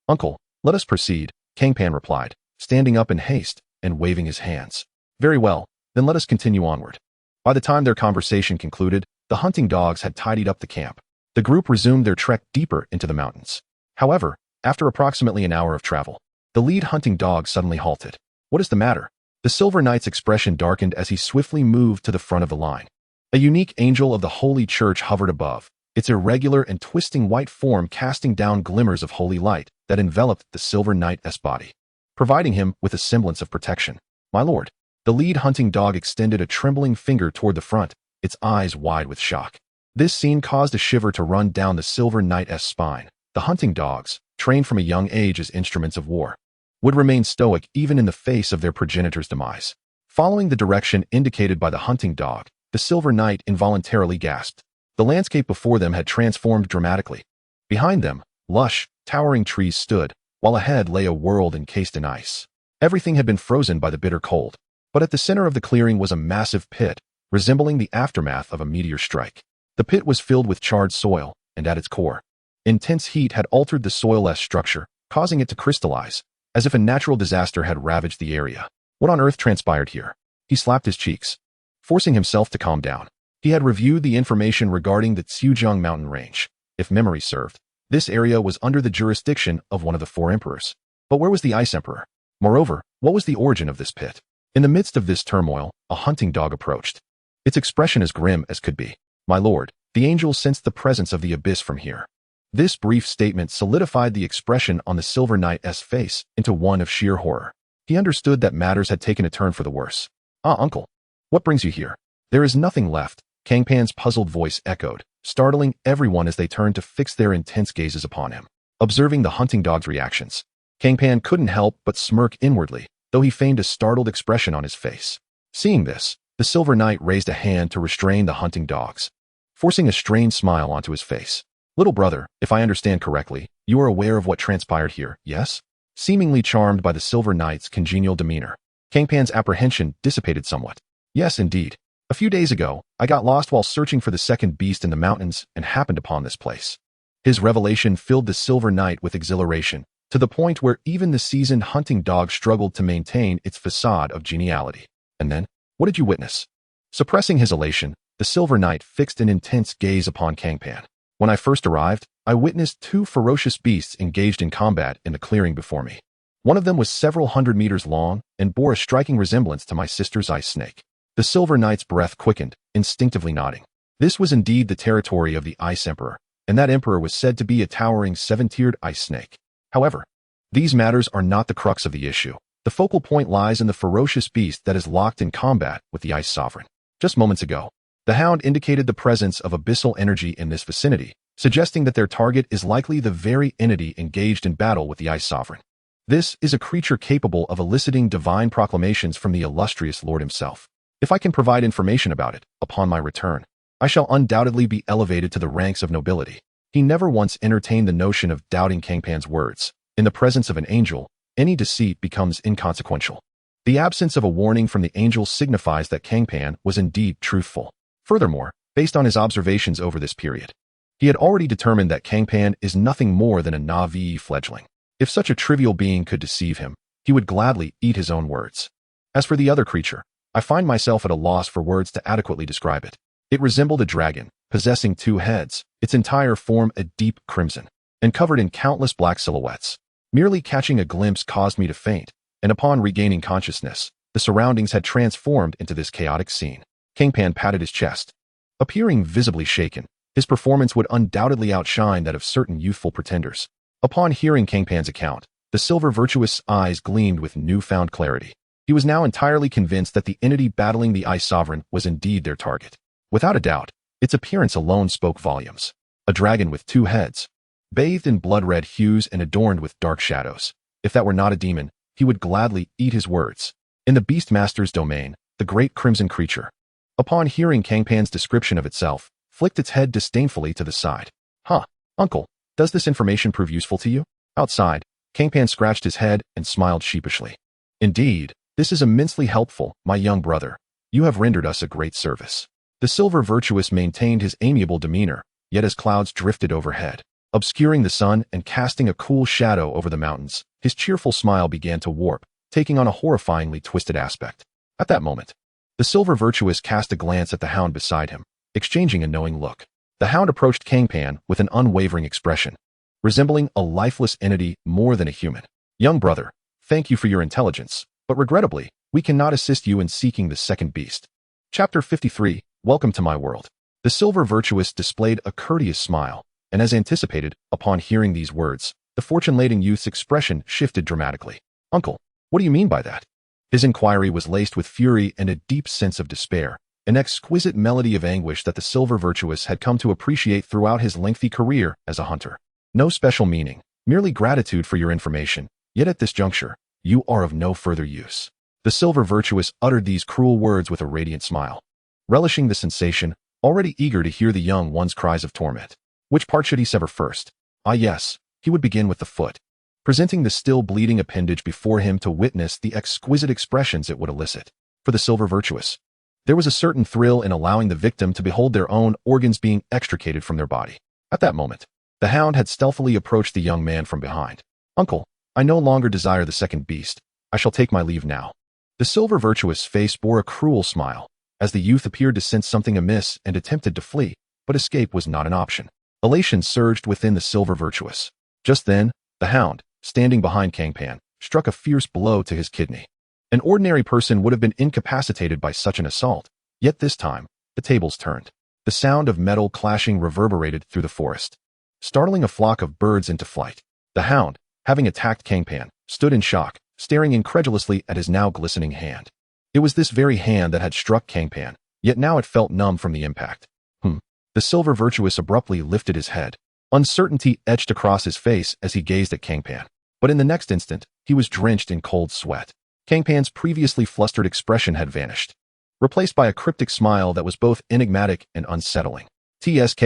Speaker 1: Uncle, let us proceed, Cang Pan replied, standing up in haste and waving his hands. Very well, then let us continue onward. By the time their conversation concluded, the hunting dogs had tidied up the camp. The group resumed their trek deeper into the mountains. However, after approximately an hour of travel, the lead hunting dog suddenly halted. What is the matter? The Silver Knight's expression darkened as he swiftly moved to the front of the line. A unique angel of the Holy Church hovered above, its irregular and twisting white form casting down glimmers of holy light that enveloped the Silver Knight's body, providing him with a semblance of protection. My lord, the lead hunting dog extended a trembling finger toward the front, its eyes wide with shock. This scene caused a shiver to run down the Silver Knight's spine. The hunting dogs, trained from a young age as instruments of war, would remain stoic even in the face of their progenitor's demise. Following the direction indicated by the hunting dog, the Silver Knight involuntarily gasped. The landscape before them had transformed dramatically. Behind them, lush, towering trees stood, while ahead lay a world encased in ice. Everything had been frozen by the bitter cold, but at the center of the clearing was a massive pit, resembling the aftermath of a meteor strike. The pit was filled with charred soil, and at its core, intense heat had altered the soil-less structure, causing it to crystallize, as if a natural disaster had ravaged the area. What on earth transpired here? He slapped his cheeks, forcing himself to calm down. He had reviewed the information regarding the Zhejiang mountain range. If memory served, This area was under the jurisdiction of one of the four emperors. But where was the Ice Emperor? Moreover, what was the origin of this pit? In the midst of this turmoil, a hunting dog approached. Its expression as grim as could be. My lord, the angel sensed the presence of the abyss from here. This brief statement solidified the expression on the Silver Knight's face into one of sheer horror. He understood that matters had taken a turn for the worse. Ah, uncle. What brings you here? There is nothing left, Cang Pan's puzzled voice echoed, startling everyone as they turned to fix their intense gazes upon him. Observing the hunting dog's reactions, Cang Pan couldn't help but smirk inwardly, though he feigned a startled expression on his face. Seeing this, the Silver Knight raised a hand to restrain the hunting dogs, forcing a strained smile onto his face. Little brother, if I understand correctly, you are aware of what transpired here, yes? Seemingly charmed by the Silver Knight's congenial demeanor, Cang Pan's apprehension dissipated somewhat. Yes, indeed. A few days ago, I got lost while searching for the second beast in the mountains and happened upon this place. His revelation filled the Silver Knight with exhilaration, to the point where even the seasoned hunting dog struggled to maintain its facade of geniality. And then, what did you witness? Suppressing his elation, the Silver Knight fixed an intense gaze upon Cang Pan. When I first arrived, I witnessed two ferocious beasts engaged in combat in the clearing before me. One of them was several hundred meters long and bore a striking resemblance to my sister's ice snake. The Silver Knight's breath quickened, instinctively nodding. This was indeed the territory of the Ice Emperor, and that emperor was said to be a towering seven-tiered ice snake. However, these matters are not the crux of the issue. The focal point lies in the ferocious beast that is locked in combat with the Ice Sovereign. Just moments ago, the hound indicated the presence of abyssal energy in this vicinity, suggesting that their target is likely the very entity engaged in battle with the Ice Sovereign. This is a creature capable of eliciting divine proclamations from the illustrious Lord himself. If I can provide information about it, upon my return, I shall undoubtedly be elevated to the ranks of nobility. He never once entertained the notion of doubting Cang Pan's words. In the presence of an angel, any deceit becomes inconsequential. The absence of a warning from the angel signifies that Cang Pan was indeed truthful. Furthermore, based on his observations over this period, he had already determined that Cang Pan is nothing more than a Na'vi fledgling. If such a trivial being could deceive him, he would gladly eat his own words. As for the other creature, I find myself at a loss for words to adequately describe it. It resembled a dragon, possessing two heads, its entire form a deep crimson, and covered in countless black silhouettes. Merely catching a glimpse caused me to faint, and upon regaining consciousness, the surroundings had transformed into this chaotic scene. Cang Pan patted his chest. Appearing visibly shaken, his performance would undoubtedly outshine that of certain youthful pretenders. Upon hearing Cang Pan's account, the silver virtuous eyes gleamed with newfound clarity. He was now entirely convinced that the entity battling the Ice Sovereign was indeed their target. Without a doubt, its appearance alone spoke volumes. A dragon with two heads, bathed in blood-red hues and adorned with dark shadows. If that were not a demon, he would gladly eat his words. In the Beastmaster's domain, the great crimson creature, upon hearing Cang Pan's description of itself, flicked its head disdainfully to the side. Huh, uncle, does this information prove useful to you? Outside, Cang Pan scratched his head and smiled sheepishly. Indeed, this is immensely helpful, my young brother. You have rendered us a great service. The silver virtuous maintained his amiable demeanor, yet as clouds drifted overhead, obscuring the sun and casting a cool shadow over the mountains, his cheerful smile began to warp, taking on a horrifyingly twisted aspect. At that moment, the silver virtuous cast a glance at the hound beside him, exchanging a knowing look. The hound approached Cang Pan with an unwavering expression, resembling a lifeless entity more than a human. Young brother, thank you for your intelligence, but regrettably, we cannot assist you in seeking the second beast. Chapter 53, Welcome to my world. The silver virtuous displayed a courteous smile, and as anticipated, upon hearing these words, the fortune-laden youth's expression shifted dramatically. Uncle, what do you mean by that? His inquiry was laced with fury and a deep sense of despair, an exquisite melody of anguish that the silver virtuous had come to appreciate throughout his lengthy career as a hunter. No special meaning, merely gratitude for your information, yet at this juncture, you are of no further use. The silver virtuous uttered these cruel words with a radiant smile, relishing the sensation, already eager to hear the young one's cries of torment. Which part should he sever first? Ah yes, he would begin with the foot, presenting the still bleeding appendage before him to witness the exquisite expressions it would elicit. For the silver virtuous, there was a certain thrill in allowing the victim to behold their own organs being extricated from their body. At that moment, the hound had stealthily approached the young man from behind. Uncle, I no longer desire the second beast. I shall take my leave now. The silver virtuous face bore a cruel smile, as the youth appeared to sense something amiss and attempted to flee, but escape was not an option. Elation surged within the Silver Virtuous. Just then, the Hound, standing behind Cang Pan, struck a fierce blow to his kidney. An ordinary person would have been incapacitated by such an assault, yet this time, the tables turned. The sound of metal clashing reverberated through the forest, startling a flock of birds into flight. The Hound, having attacked Cang Pan, stood in shock, staring incredulously at his now glistening hand. It was this very hand that had struck Cang Pan, yet now it felt numb from the impact. The Silver Virtuous abruptly lifted his head. Uncertainty etched across his face as he gazed at Cang Pan. But in the next instant, he was drenched in cold sweat. Cang Pan's previously flustered expression had vanished, replaced by a cryptic smile that was both enigmatic and unsettling. TSK.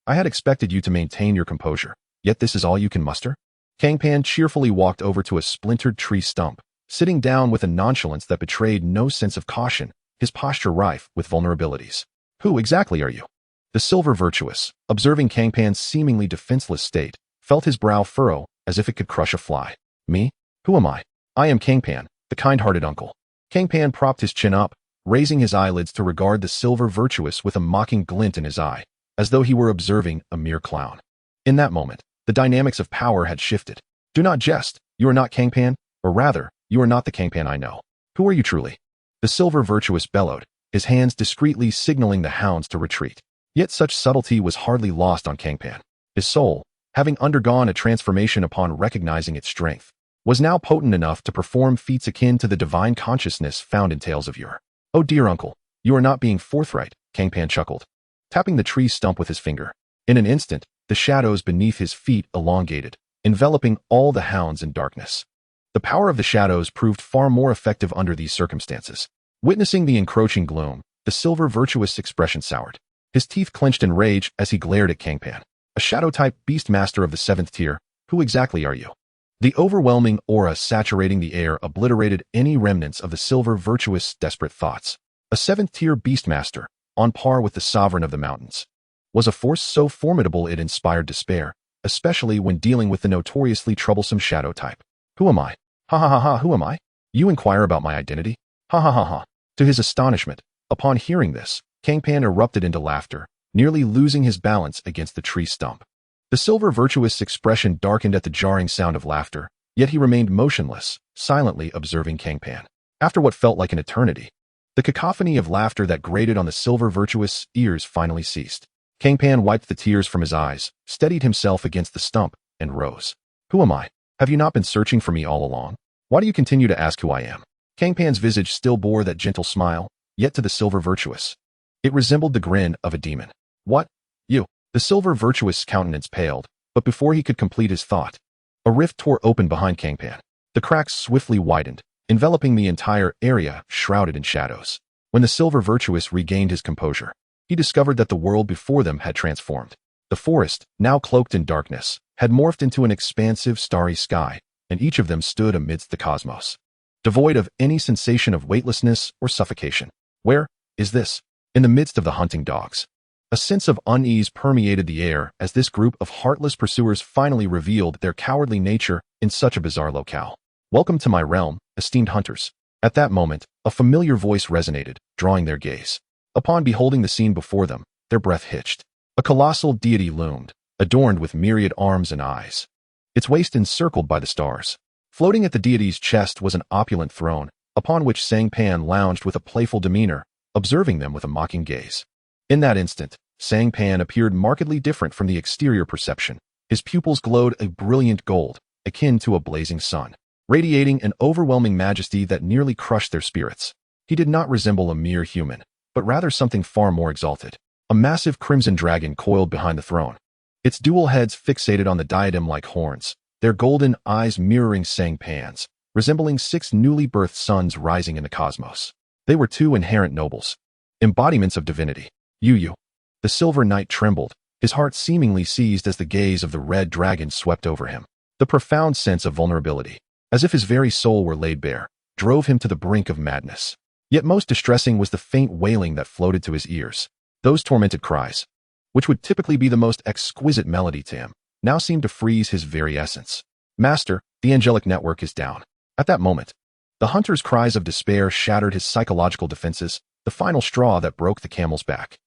Speaker 1: I had expected you to maintain your composure, yet this is all you can muster? Cang Pan cheerfully walked over to a splintered tree stump, sitting down with a nonchalance that betrayed no sense of caution, his posture rife with vulnerabilities. Who exactly are you? The Silver Virtuous, observing Cang Pan's seemingly defenseless state, felt his brow furrow as if it could crush a fly. Me? Who am I? I am Cang Pan, the kind-hearted uncle. Cang Pan propped his chin up, raising his eyelids to regard the Silver Virtuous with a mocking glint in his eye, as though he were observing a mere clown. In that moment, the dynamics of power had shifted. Do not jest. You are not Cang Pan, or rather, you are not the Cang Pan I know. Who are you truly? The Silver Virtuous bellowed, his hands discreetly signaling the hounds to retreat. Yet such subtlety was hardly lost on Cang Pan. His soul, having undergone a transformation upon recognizing its strength, was now potent enough to perform feats akin to the divine consciousness found in tales of yore. Oh dear uncle, you are not being forthright, Cang Pan chuckled, tapping the tree stump with his finger. In an instant, the shadows beneath his feet elongated, enveloping all the hounds in darkness. The power of the shadows proved far more effective under these circumstances. Witnessing the encroaching gloom, the Silver Virtuous expression soured. His teeth clenched in rage as he glared at Cang Pan. A shadow-type beast master of the 7th tier, who exactly are you? The overwhelming aura saturating the air obliterated any remnants of the Silver Virtuous' desperate thoughts. A 7th tier beast master, on par with the sovereign of the mountains, was a force so formidable it inspired despair, especially when dealing with the notoriously troublesome shadow type. Who am I? Ha, who am I? You inquire about my identity? Ha. To his astonishment, upon hearing this, Cang Pan erupted into laughter, nearly losing his balance against the tree stump. The Silver Virtuous' expression darkened at the jarring sound of laughter, yet he remained motionless, silently observing Cang Pan. After what felt like an eternity, the cacophony of laughter that grated on the Silver Virtuous' ears finally ceased. Cang Pan wiped the tears from his eyes, steadied himself against the stump, and rose. Who am I? Have you not been searching for me all along? Why do you continue to ask who I am? Cang Pan's visage still bore that gentle smile, yet to the Silver Virtuous, it resembled the grin of a demon. What? You? The Silver Virtuous' countenance paled, but before he could complete his thought, a rift tore open behind Cang Pan. The cracks swiftly widened, enveloping the entire area shrouded in shadows. When the Silver Virtuous regained his composure, he discovered that the world before them had transformed. The forest, now cloaked in darkness, had morphed into an expansive starry sky, and each of them stood amidst the cosmos, devoid of any sensation of weightlessness or suffocation. Where is this? In the midst of the hunting dogs. A sense of unease permeated the air as this group of heartless pursuers finally revealed their cowardly nature in such a bizarre locale. Welcome to my realm, esteemed hunters. At that moment, a familiar voice resonated, drawing their gaze. Upon beholding the scene before them, their breath hitched. A colossal deity loomed, adorned with myriad arms and eyes, its waist encircled by the stars. Floating at the deity's chest was an opulent throne, upon which Cang Pan lounged with a playful demeanor, observing them with a mocking gaze. In that instant, Cang Pan appeared markedly different from the exterior perception. His pupils glowed a brilliant gold, akin to a blazing sun, radiating an overwhelming majesty that nearly crushed their spirits. He did not resemble a mere human, but rather something far more exalted. A massive crimson dragon coiled behind the throne, its dual heads fixated on the diadem like horns, their golden eyes mirroring Cang Pan's, resembling 6 newly birthed suns rising in the cosmos. They were 2 inherent nobles, embodiments of divinity. You. The Silver Knight trembled, his heart seemingly seized as the gaze of the red dragon swept over him. The profound sense of vulnerability, as if his very soul were laid bare, drove him to the brink of madness. Yet most distressing was the faint wailing that floated to his ears. Those tormented cries, which would typically be the most exquisite melody to him, now seemed to freeze his very essence. Master, the angelic network is down. At that moment, the hunter's cries of despair shattered his psychological defenses, the final straw that broke the camel's back.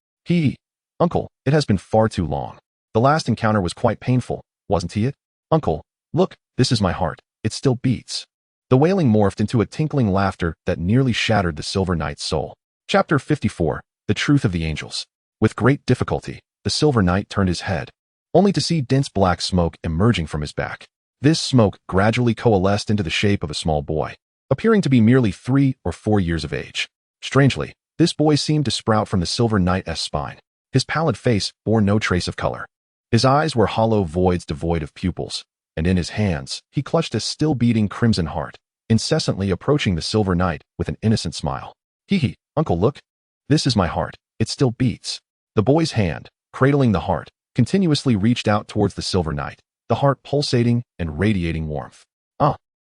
Speaker 1: Uncle, it has been far too long. The last encounter was quite painful, wasn't it? Uncle, look, this is my heart. It still beats. The wailing morphed into a tinkling laughter that nearly shattered the Silver Knight's soul. Chapter 54. The Truth of the Angels. With great difficulty, the Silver Knight turned his head, only to see dense black smoke emerging from his back. This smoke gradually coalesced into the shape of a small boy, appearing to be merely 3 or 4 years of age. Strangely, this boy seemed to sprout from the Silver Knight's spine. His pallid face bore no trace of color. His eyes were hollow voids devoid of pupils, and in his hands he clutched a still-beating crimson heart, incessantly approaching the Silver Knight with an innocent smile. Hee, Uncle, look. This is my heart. It still beats. The boy's hand, cradling the heart, continuously reached out towards the Silver Knight, the heart pulsating and radiating warmth.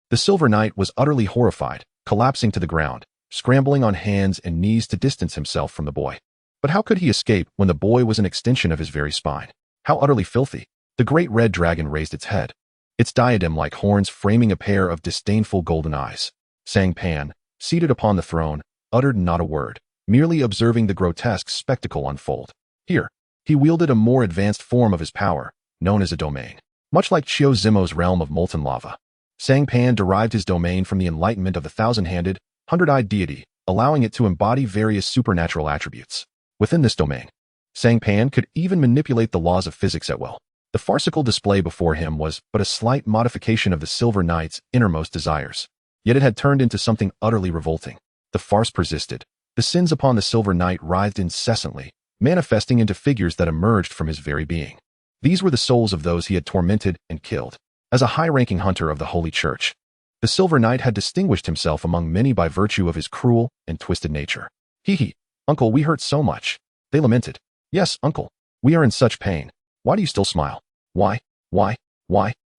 Speaker 1: The Silver Knight was utterly horrified, collapsing to the ground, scrambling on hands and knees to distance himself from the boy. But how could he escape when the boy was an extension of his very spine? How utterly filthy! The Great Red Dragon raised its head, its diadem-like horns framing a pair of disdainful golden eyes. Cang Pan, seated upon the throne, uttered not a word, merely observing the grotesque spectacle unfold. Here, he wielded a more advanced form of his power, known as a domain. Much like Chiu Zimo's realm of molten lava, Cang Pan derived his domain from the enlightenment of the thousand-handed, hundred-eyed deity, allowing it to embody various supernatural attributes. Within this domain, Cang Pan could even manipulate the laws of physics at will. The farcical display before him was but a slight modification of the Silver Knight's innermost desires. Yet it had turned into something utterly revolting. The farce persisted. The sins upon the Silver Knight writhed incessantly, manifesting into figures that emerged from his very being. These were the souls of those he had tormented and killed. As a high-ranking hunter of the Holy Church, the Silver Knight had distinguished himself among many by virtue of his cruel and twisted nature. Hee, Uncle, we hurt so much. They lamented. Yes, Uncle, we are in such pain. Why do you still smile? Why?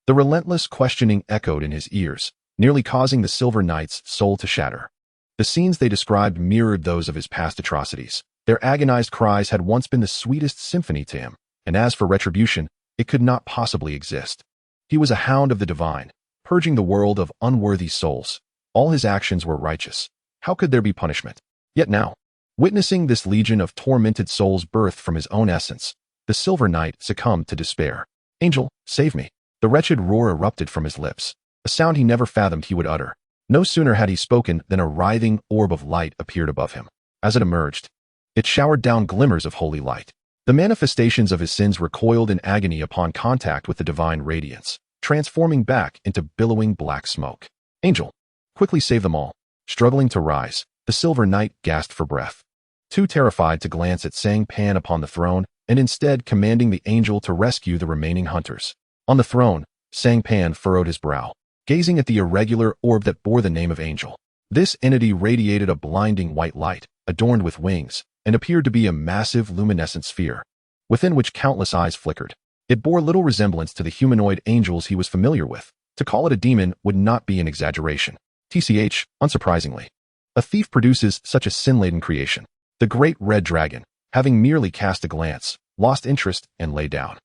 Speaker 1: The relentless questioning echoed in his ears, nearly causing the Silver Knight's soul to shatter. The scenes they described mirrored those of his past atrocities. Their agonized cries had once been the sweetest symphony to him, and as for retribution, it could not possibly exist. He was a hound of the divine, purging the world of unworthy souls. All his actions were righteous. How could there be punishment? Yet now, witnessing this legion of tormented souls birthed from his own essence, the Silver Knight succumbed to despair. Angel, save me. The wretched roar erupted from his lips, a sound he never fathomed he would utter. No sooner had he spoken than a writhing orb of light appeared above him. As it emerged, it showered down glimmers of holy light. The manifestations of his sins recoiled in agony upon contact with the divine radiance, transforming back into billowing black smoke. Angel, quickly save them all. Struggling to rise, the Silver Knight gasped for breath, too terrified to glance at Cang Pan upon the throne, and instead commanding the angel to rescue the remaining hunters. On the throne, Cang Pan furrowed his brow, gazing at the irregular orb that bore the name of Angel. This entity radiated a blinding white light, adorned with wings, and appeared to be a massive luminescent sphere, within which countless eyes flickered. It bore little resemblance to the humanoid angels he was familiar with. To call it a demon would not be an exaggeration. TCH, unsurprisingly, a thief produces such a sin-laden creation. The Great Red Dragon, having merely cast a glance, lost interest and lay down.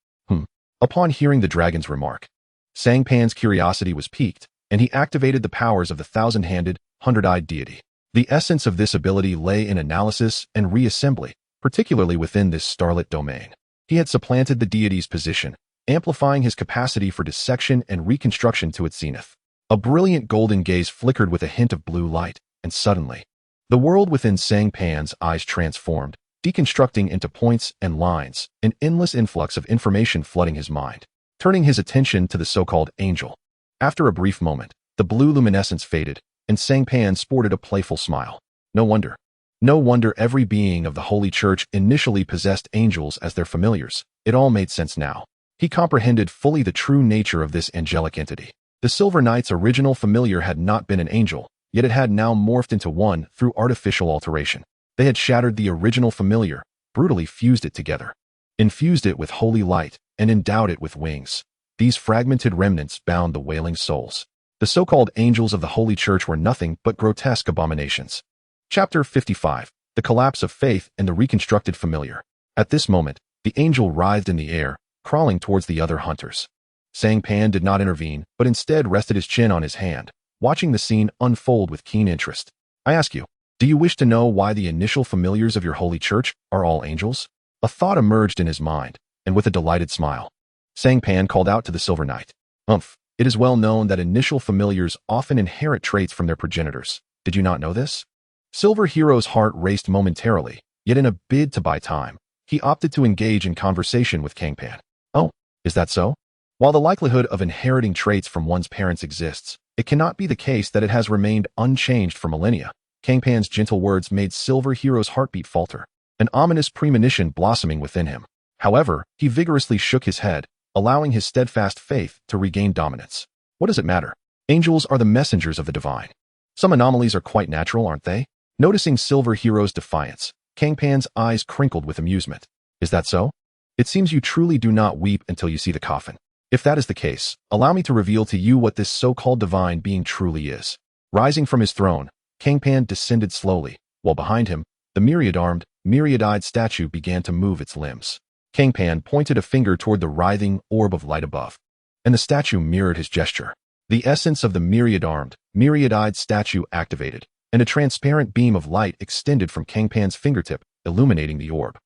Speaker 1: Upon hearing the dragon's remark, Cang Pan's curiosity was piqued, and he activated the powers of the thousand-handed, hundred-eyed deity. The essence of this ability lay in analysis and reassembly, particularly within this starlit domain. He had supplanted the deity's position, amplifying his capacity for dissection and reconstruction to its zenith. A brilliant golden gaze flickered with a hint of blue light, and suddenly, the world within Cang Pan's eyes transformed, deconstructing into points and lines, an endless influx of information flooding his mind, turning his attention to the so-called angel. After a brief moment, the blue luminescence faded, and Cang Pan sported a playful smile. No wonder every being of the Holy Church initially possessed angels as their familiars. It all made sense now. He comprehended fully the true nature of this angelic entity. The Silver Knight's original familiar had not been an angel, yet it had now morphed into one through artificial alteration. They had shattered the original familiar, brutally fused it together, infused it with holy light, and endowed it with wings. These fragmented remnants bound the wailing souls. The so-called angels of the Holy Church were nothing but grotesque abominations. Chapter 55. The Collapse of Faith and the Reconstructed Familiar. At this moment, the angel writhed in the air, crawling towards the other hunters. Cang Pan did not intervene, but instead rested his chin on his hand, watching the scene unfold with keen interest. I ask you, do you wish to know why the initial familiars of your Holy Church are all angels? A thought emerged in his mind, and with a delighted smile, Cang Pan called out to the Silver Knight. It is well known that initial familiars often inherit traits from their progenitors. Did you not know this? Silver Hero's heart raced momentarily, yet in a bid to buy time, he opted to engage in conversation with Cang Pan. Oh, is that so? While the likelihood of inheriting traits from one's parents exists, it cannot be the case that it has remained unchanged for millennia. Cang Pan's gentle words made Silver Hero's heartbeat falter, an ominous premonition blossoming within him. However, he vigorously shook his head, allowing his steadfast faith to regain dominance. What does it matter? Angels are the messengers of the divine. Some anomalies are quite natural, aren't they? Noticing Silver Hero's defiance, Cang Pan's eyes crinkled with amusement. Is that so? It seems you truly do not weep until you see the coffin. If that is the case, allow me to reveal to you what this so-called divine being truly is. Rising from his throne, Cang Pan descended slowly, while behind him, the myriad-armed, myriad-eyed statue began to move its limbs. Cang Pan pointed a finger toward the writhing orb of light above, and the statue mirrored his gesture. The essence of the myriad-armed, myriad-eyed statue activated, and a transparent beam of light extended from Cang Pan's fingertip, illuminating the orb.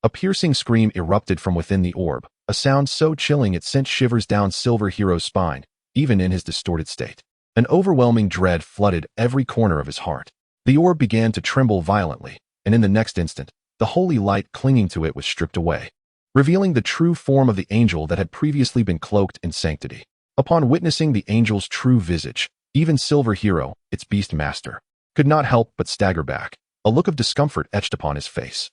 Speaker 1: A piercing scream erupted from within the orb, a sound so chilling it sent shivers down Silver Hero's spine, even in his distorted state. An overwhelming dread flooded every corner of his heart. The orb began to tremble violently, and in the next instant, the holy light clinging to it was stripped away, revealing the true form of the angel that had previously been cloaked in sanctity. Upon witnessing the angel's true visage, even Silver Hero, its beast master, could not help but stagger back, a look of discomfort etched upon his face.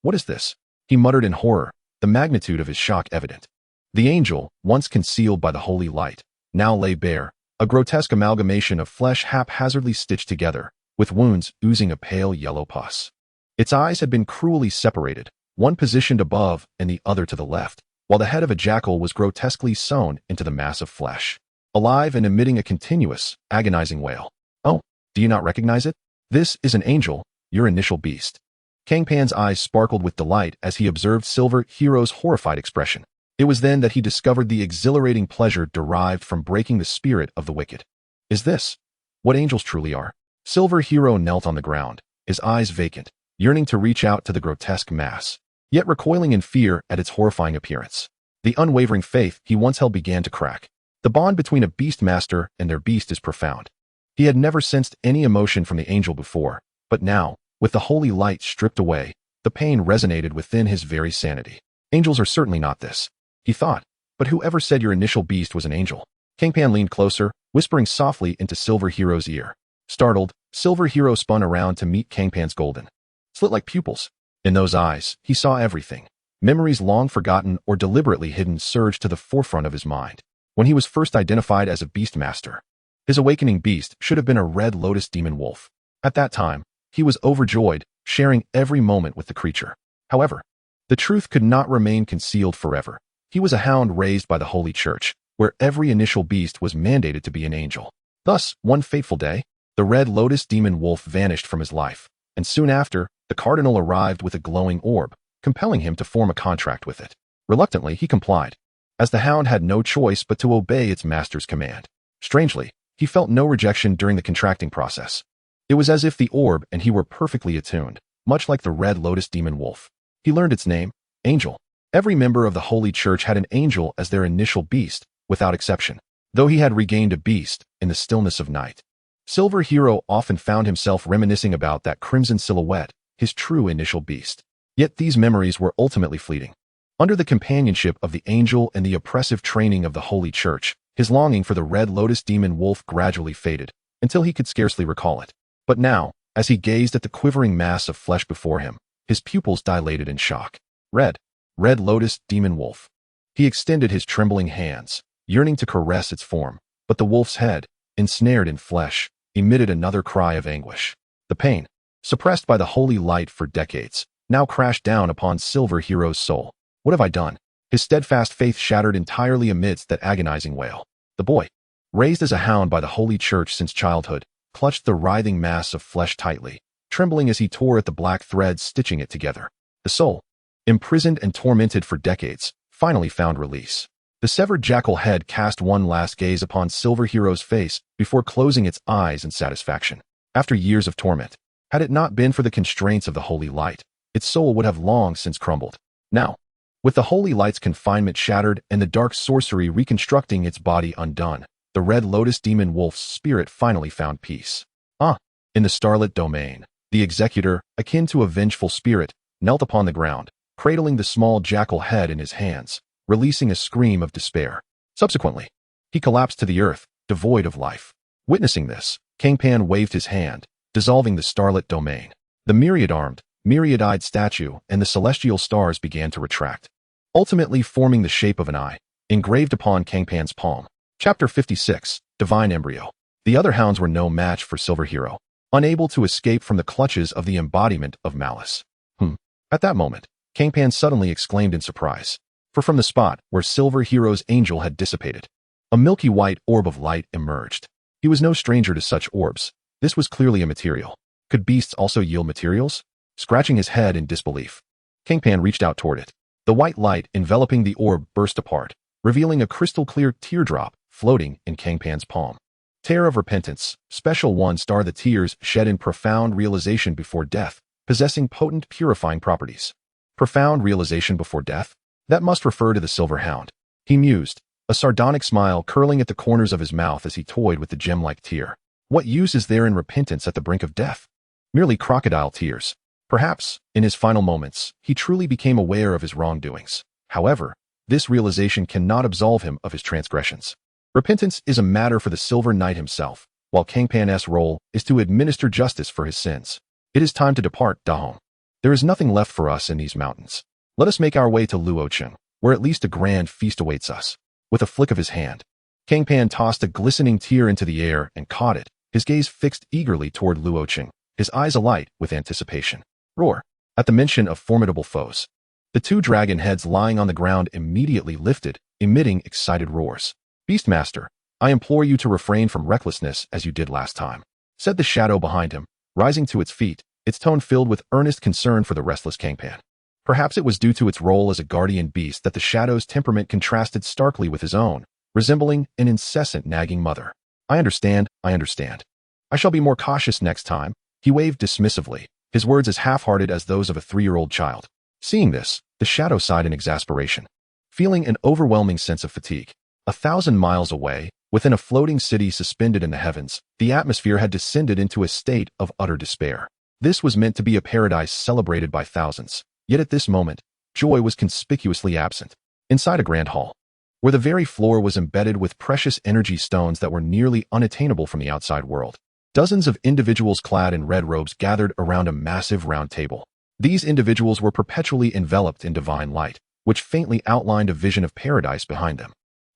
Speaker 1: What is this? He muttered in horror, the magnitude of his shock evident. The angel, once concealed by the holy light, now lay bare, a grotesque amalgamation of flesh haphazardly stitched together, with wounds oozing a pale yellow pus. Its eyes had been cruelly separated, one positioned above and the other to the left, while the head of a jackal was grotesquely sewn into the mass of flesh, alive and emitting a continuous, agonizing wail. Oh, do you not recognize it? This is an angel, your initial beast. Cang Pan's eyes sparkled with delight as he observed Silver Hero's horrified expression. It was then that he discovered the exhilarating pleasure derived from breaking the spirit of the wicked. Is this what angels truly are? Silver Hero knelt on the ground, his eyes vacant, yearning to reach out to the grotesque mass, yet recoiling in fear at its horrifying appearance. The unwavering faith he once held began to crack. The bond between a beast master and their beast is profound. He had never sensed any emotion from the angel before, but now, with the holy light stripped away, the pain resonated within his very sanity. Angels are certainly not this, he thought, but whoever said your initial beast was an angel? Cang Pan leaned closer, whispering softly into Silver Hero's ear. Startled, Silver Hero spun around to meet Cang Pan's golden, slit-like pupils. In those eyes, he saw everything. Memories long forgotten or deliberately hidden surged to the forefront of his mind. When he was first identified as a beast master, his awakening beast should have been a red lotus demon wolf. At that time, he was overjoyed, sharing every moment with the creature. However, the truth could not remain concealed forever. He was a hound raised by the Holy Church, where every initial beast was mandated to be an angel. Thus, one fateful day, the red lotus demon wolf vanished from his life, and soon after, the cardinal arrived with a glowing orb, compelling him to form a contract with it. Reluctantly, he complied, as the hound had no choice but to obey its master's command. Strangely, he felt no rejection during the contracting process. It was as if the orb and he were perfectly attuned, much like the red lotus demon wolf. He learned its name, Angel. Every member of the Holy Church had an angel as their initial beast, without exception, though he had regained a beast in the stillness of night. Silver Hero often found himself reminiscing about that crimson silhouette, his true initial beast. Yet these memories were ultimately fleeting. Under the companionship of the angel and the oppressive training of the Holy Church, his longing for the red lotus demon wolf gradually faded, until he could scarcely recall it. But now, as he gazed at the quivering mass of flesh before him, his pupils dilated in shock. Red lotus demon wolf. He extended his trembling hands, yearning to caress its form, but the wolf's head, ensnared in flesh, emitted another cry of anguish. The pain, suppressed by the holy light for decades, now crashed down upon Silver Hero's soul. What have I done? His steadfast faith shattered entirely amidst that agonizing wail. The boy, raised as a hound by the Holy Church since childhood, clutched the writhing mass of flesh tightly, trembling as he tore at the black threads stitching it together. The soul, imprisoned and tormented for decades, finally found release. The severed jackal head cast one last gaze upon Silver Hero's face before closing its eyes in satisfaction. After years of torment, had it not been for the constraints of the holy light, its soul would have long since crumbled. Now, with the holy light's confinement shattered and the dark sorcery reconstructing its body undone, the Red Lotus Demon Wolf's spirit finally found peace. In the starlit domain, the executor, akin to a vengeful spirit, knelt upon the ground, cradling the small jackal head in his hands, releasing a scream of despair. Subsequently, he collapsed to the earth, devoid of life. Witnessing this, Cang Pan waved his hand, dissolving the starlit domain. The myriad-armed, myriad-eyed statue and the celestial stars began to retract, ultimately forming the shape of an eye, engraved upon Cang Pan's palm. Chapter 56, Divine Embryo. The other hounds were no match for Silver Hero, unable to escape from the clutches of the embodiment of malice. At that moment, Cang Pan suddenly exclaimed in surprise, for from the spot where Silver Hero's angel had dissipated, a milky white orb of light emerged. He was no stranger to such orbs. This was clearly a material. Could beasts also yield materials? Scratching his head in disbelief, Cang Pan reached out toward it. The white light enveloping the orb burst apart, revealing a crystal-clear teardrop floating in Cang Pan's palm. Tear of Repentance, Special 1 star. The tears shed in profound realization before death, possessing potent purifying properties. Profound realization before death? That must refer to the Silver Hound. He mused, a sardonic smile curling at the corners of his mouth as he toyed with the gem-like tear. What use is there in repentance at the brink of death? Merely crocodile tears. Perhaps, in his final moments, he truly became aware of his wrongdoings. However, this realization cannot absolve him of his transgressions. Repentance is a matter for the Silver Knight himself, while Cang Pan's role is to administer justice for his sins. It is time to depart, Dahong. There is nothing left for us in these mountains. Let us make our way to Luocheng, where at least a grand feast awaits us. With a flick of his hand, Cang Pan tossed a glistening tear into the air and caught it, his gaze fixed eagerly toward Luocheng, his eyes alight with anticipation. Roar! At the mention of formidable foes, the two dragon heads lying on the ground immediately lifted, emitting excited roars. Beastmaster, I implore you to refrain from recklessness as you did last time, said the shadow behind him, rising to its feet, its tone filled with earnest concern for the restless Cang Pan. Perhaps it was due to its role as a guardian beast that the shadow's temperament contrasted starkly with his own, resembling an incessant nagging mother. I understand. I shall be more cautious next time, he waved dismissively, his words as half-hearted as those of a 3-year-old child. Seeing this, the shadow sighed in exasperation, feeling an overwhelming sense of fatigue. 1,000 miles away, within a floating city suspended in the heavens, the atmosphere had descended into a state of utter despair. This was meant to be a paradise celebrated by thousands, yet at this moment, joy was conspicuously absent. Inside a grand hall, where the very floor was embedded with precious energy stones that were nearly unattainable from the outside world, dozens of individuals clad in red robes gathered around a massive round table. These individuals were perpetually enveloped in divine light, which faintly outlined a vision of paradise behind them.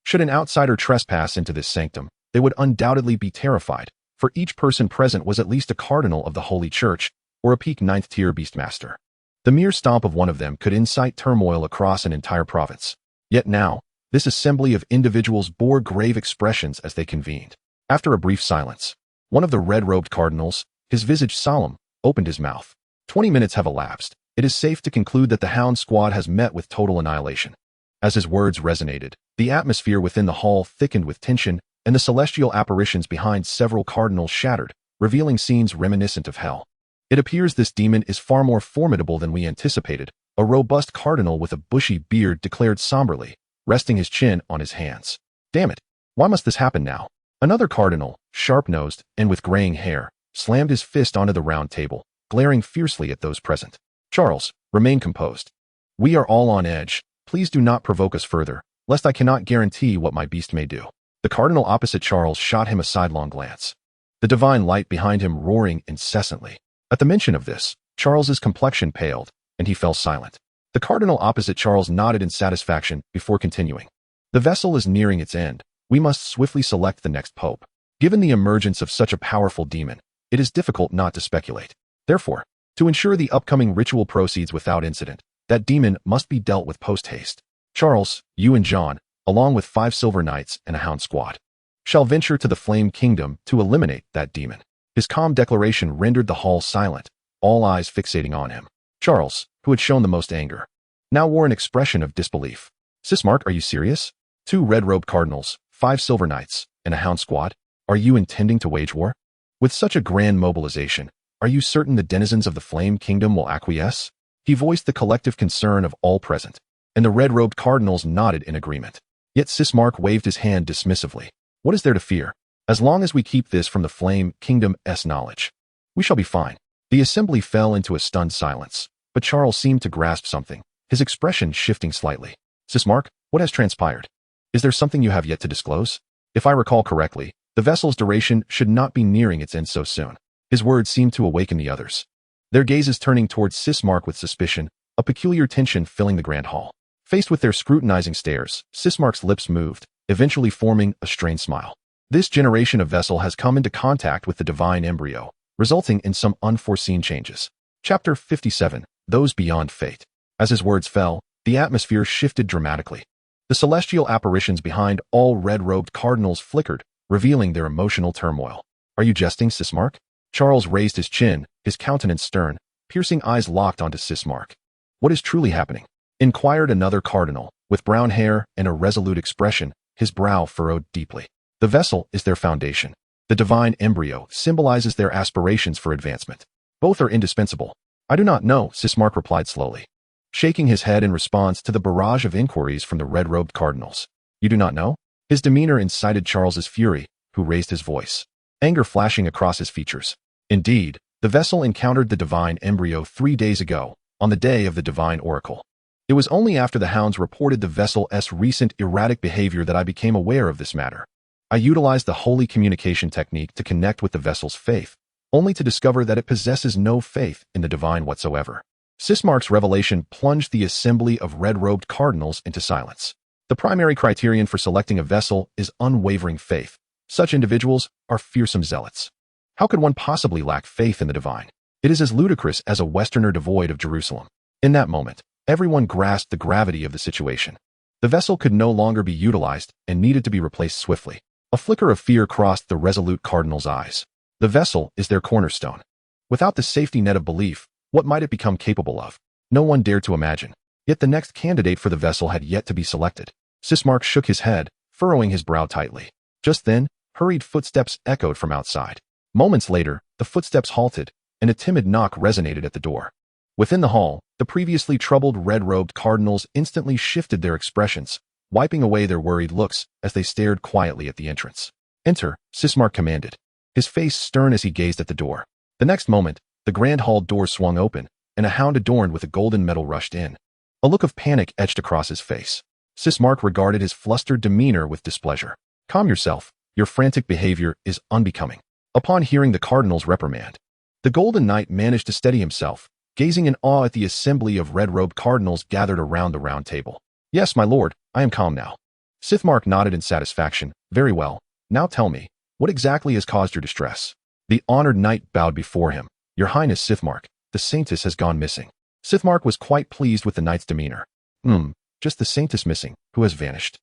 Speaker 1: Should an outsider trespass into this sanctum, they would undoubtedly be terrified, for each person present was at least a cardinal of the Holy Church or a peak 9th-tier beastmaster. The mere stomp of one of them could incite turmoil across an entire province. Yet now, this assembly of individuals bore grave expressions as they convened. After a brief silence, one of the red-robed cardinals, his visage solemn, opened his mouth. 20 minutes have elapsed. It is safe to conclude that the Hound Squad has met with total annihilation. As his words resonated, the atmosphere within the hall thickened with tension, and the celestial apparitions behind several cardinals shattered, revealing scenes reminiscent of hell. It appears this demon is far more formidable than we anticipated, a robust cardinal with a bushy beard declared somberly, resting his chin on his hands. Damn it! Why must this happen now? Another cardinal, sharp-nosed and with graying hair, slammed his fist onto the round table, glaring fiercely at those present. Charles, remain composed. We are all on edge. Please do not provoke us further, lest I cannot guarantee what my beast may do. The cardinal opposite Charles shot him a sidelong glance, the divine light behind him roaring incessantly. At the mention of this, Charles's complexion paled, and he fell silent. The cardinal opposite Charles nodded in satisfaction before continuing. The vessel is nearing its end. We must swiftly select the next pope. Given the emergence of such a powerful demon, it is difficult not to speculate. Therefore, to ensure the upcoming ritual proceeds without incident, that demon must be dealt with post-haste. Charles, you and John, along with 5 silver knights and a hound squad, shall venture to the Flame Kingdom to eliminate that demon. His calm declaration rendered the hall silent, all eyes fixating on him. Charles, who had shown the most anger, now wore an expression of disbelief. Sismark, are you serious? 2 red-robed cardinals, 5 silver knights, and a hound squad? Are you intending to wage war? With such a grand mobilization, are you certain the denizens of the Flame Kingdom will acquiesce? He voiced the collective concern of all present, and the red-robed cardinals nodded in agreement. Yet Sismark waved his hand dismissively. What is there to fear? As long as we keep this from the Flame Kingdom's knowledge, we shall be fine. The assembly fell into a stunned silence, but Charles seemed to grasp something, his expression shifting slightly. Sismark, what has transpired? Is there something you have yet to disclose? If I recall correctly, the vessel's duration should not be nearing its end so soon. His words seemed to awaken the others, their gazes turning towards Sismark with suspicion, a peculiar tension filling the grand hall. Faced with their scrutinizing stares, Sismark's lips moved, eventually forming a strained smile. This generation of vessel has come into contact with the divine embryo, resulting in some unforeseen changes. Chapter 57, Those Beyond Fate. As his words fell, the atmosphere shifted dramatically. The celestial apparitions behind all red-robed cardinals flickered, revealing their emotional turmoil. Are you jesting, Sismark? Charles raised his chin, his countenance stern, piercing eyes locked onto Sismark. What is truly happening? Inquired another cardinal, with brown hair and a resolute expression, his brow furrowed deeply. The vessel is their foundation. The divine embryo symbolizes their aspirations for advancement. Both are indispensable. I do not know, Sismark replied slowly, shaking his head in response to the barrage of inquiries from the red-robed cardinals. You do not know? His demeanor incited Charles's fury, who raised his voice, anger flashing across his features. Indeed, the vessel encountered the divine embryo 3 days ago, on the day of the divine oracle. It was only after the hounds reported the vessel's recent erratic behavior that I became aware of this matter. I utilized the holy communication technique to connect with the vessel's faith, only to discover that it possesses no faith in the divine whatsoever. Sismark's revelation plunged the assembly of red-robed cardinals into silence. The primary criterion for selecting a vessel is unwavering faith. Such individuals are fearsome zealots. How could one possibly lack faith in the divine? It is as ludicrous as a Westerner devoid of Jerusalem. In that moment, everyone grasped the gravity of the situation. The vessel could no longer be utilized and needed to be replaced swiftly. A flicker of fear crossed the resolute cardinal's eyes. The vessel is their cornerstone. Without the safety net of belief, what might it become capable of? No one dared to imagine. Yet the next candidate for the vessel had yet to be selected. Sismark shook his head, furrowing his brow tightly. Just then, hurried footsteps echoed from outside. Moments later, the footsteps halted, and a timid knock resonated at the door. Within the hall, the previously troubled red-robed cardinals instantly shifted their expressions, wiping away their worried looks as they stared quietly at the entrance. Enter, Sismark commanded, his face stern as he gazed at the door. The next moment, the grand hall door swung open, and a hound adorned with a golden medal rushed in. A look of panic etched across his face. Sismark regarded his flustered demeanor with displeasure. Calm yourself. Your frantic behavior is unbecoming. Upon hearing the cardinal's reprimand, the Golden Knight managed to steady himself, gazing in awe at the assembly of red-robed cardinals gathered around the round table. Yes, my lord, I am calm now. Sismark nodded in satisfaction. Very well. Now tell me, what exactly has caused your distress? The honored knight bowed before him. Your Highness Sithmark, the Saintess has gone missing. Sithmark was quite pleased with the knight's demeanor. Just the Saintess missing, who has vanished.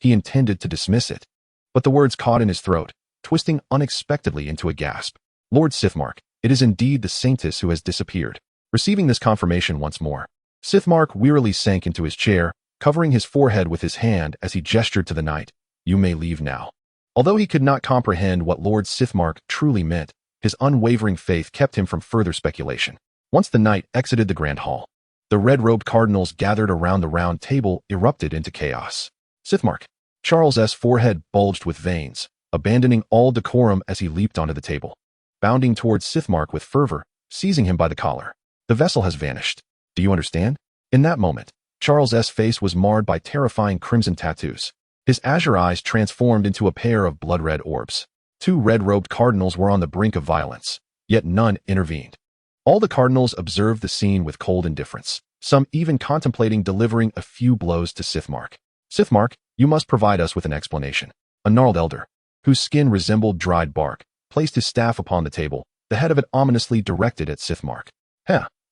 Speaker 1: He intended to dismiss it, but the words caught in his throat, twisting unexpectedly into a gasp. Lord Sithmark, it is indeed the Saintess who has disappeared. Receiving this confirmation once more, Sithmark wearily sank into his chair, covering his forehead with his hand as he gestured to the knight. You may leave now. Although he could not comprehend what Lord Sithmark truly meant, his unwavering faith kept him from further speculation. Once the knight exited the grand hall, the red-robed cardinals gathered around the round table erupted into chaos. Sithmark. Charles's forehead bulged with veins, abandoning all decorum as he leaped onto the table, bounding towards Sithmark with fervor, seizing him by the collar. The vessel has vanished. Do you understand? In that moment, Charles's face was marred by terrifying crimson tattoos. His azure eyes transformed into a pair of blood-red orbs. 2 red-robed cardinals were on the brink of violence, yet none intervened. All the cardinals observed the scene with cold indifference, some even contemplating delivering a few blows to Sithmark. Sithmark, you must provide us with an explanation. A gnarled elder, whose skin resembled dried bark, placed his staff upon the table, the head of it ominously directed at Sithmark.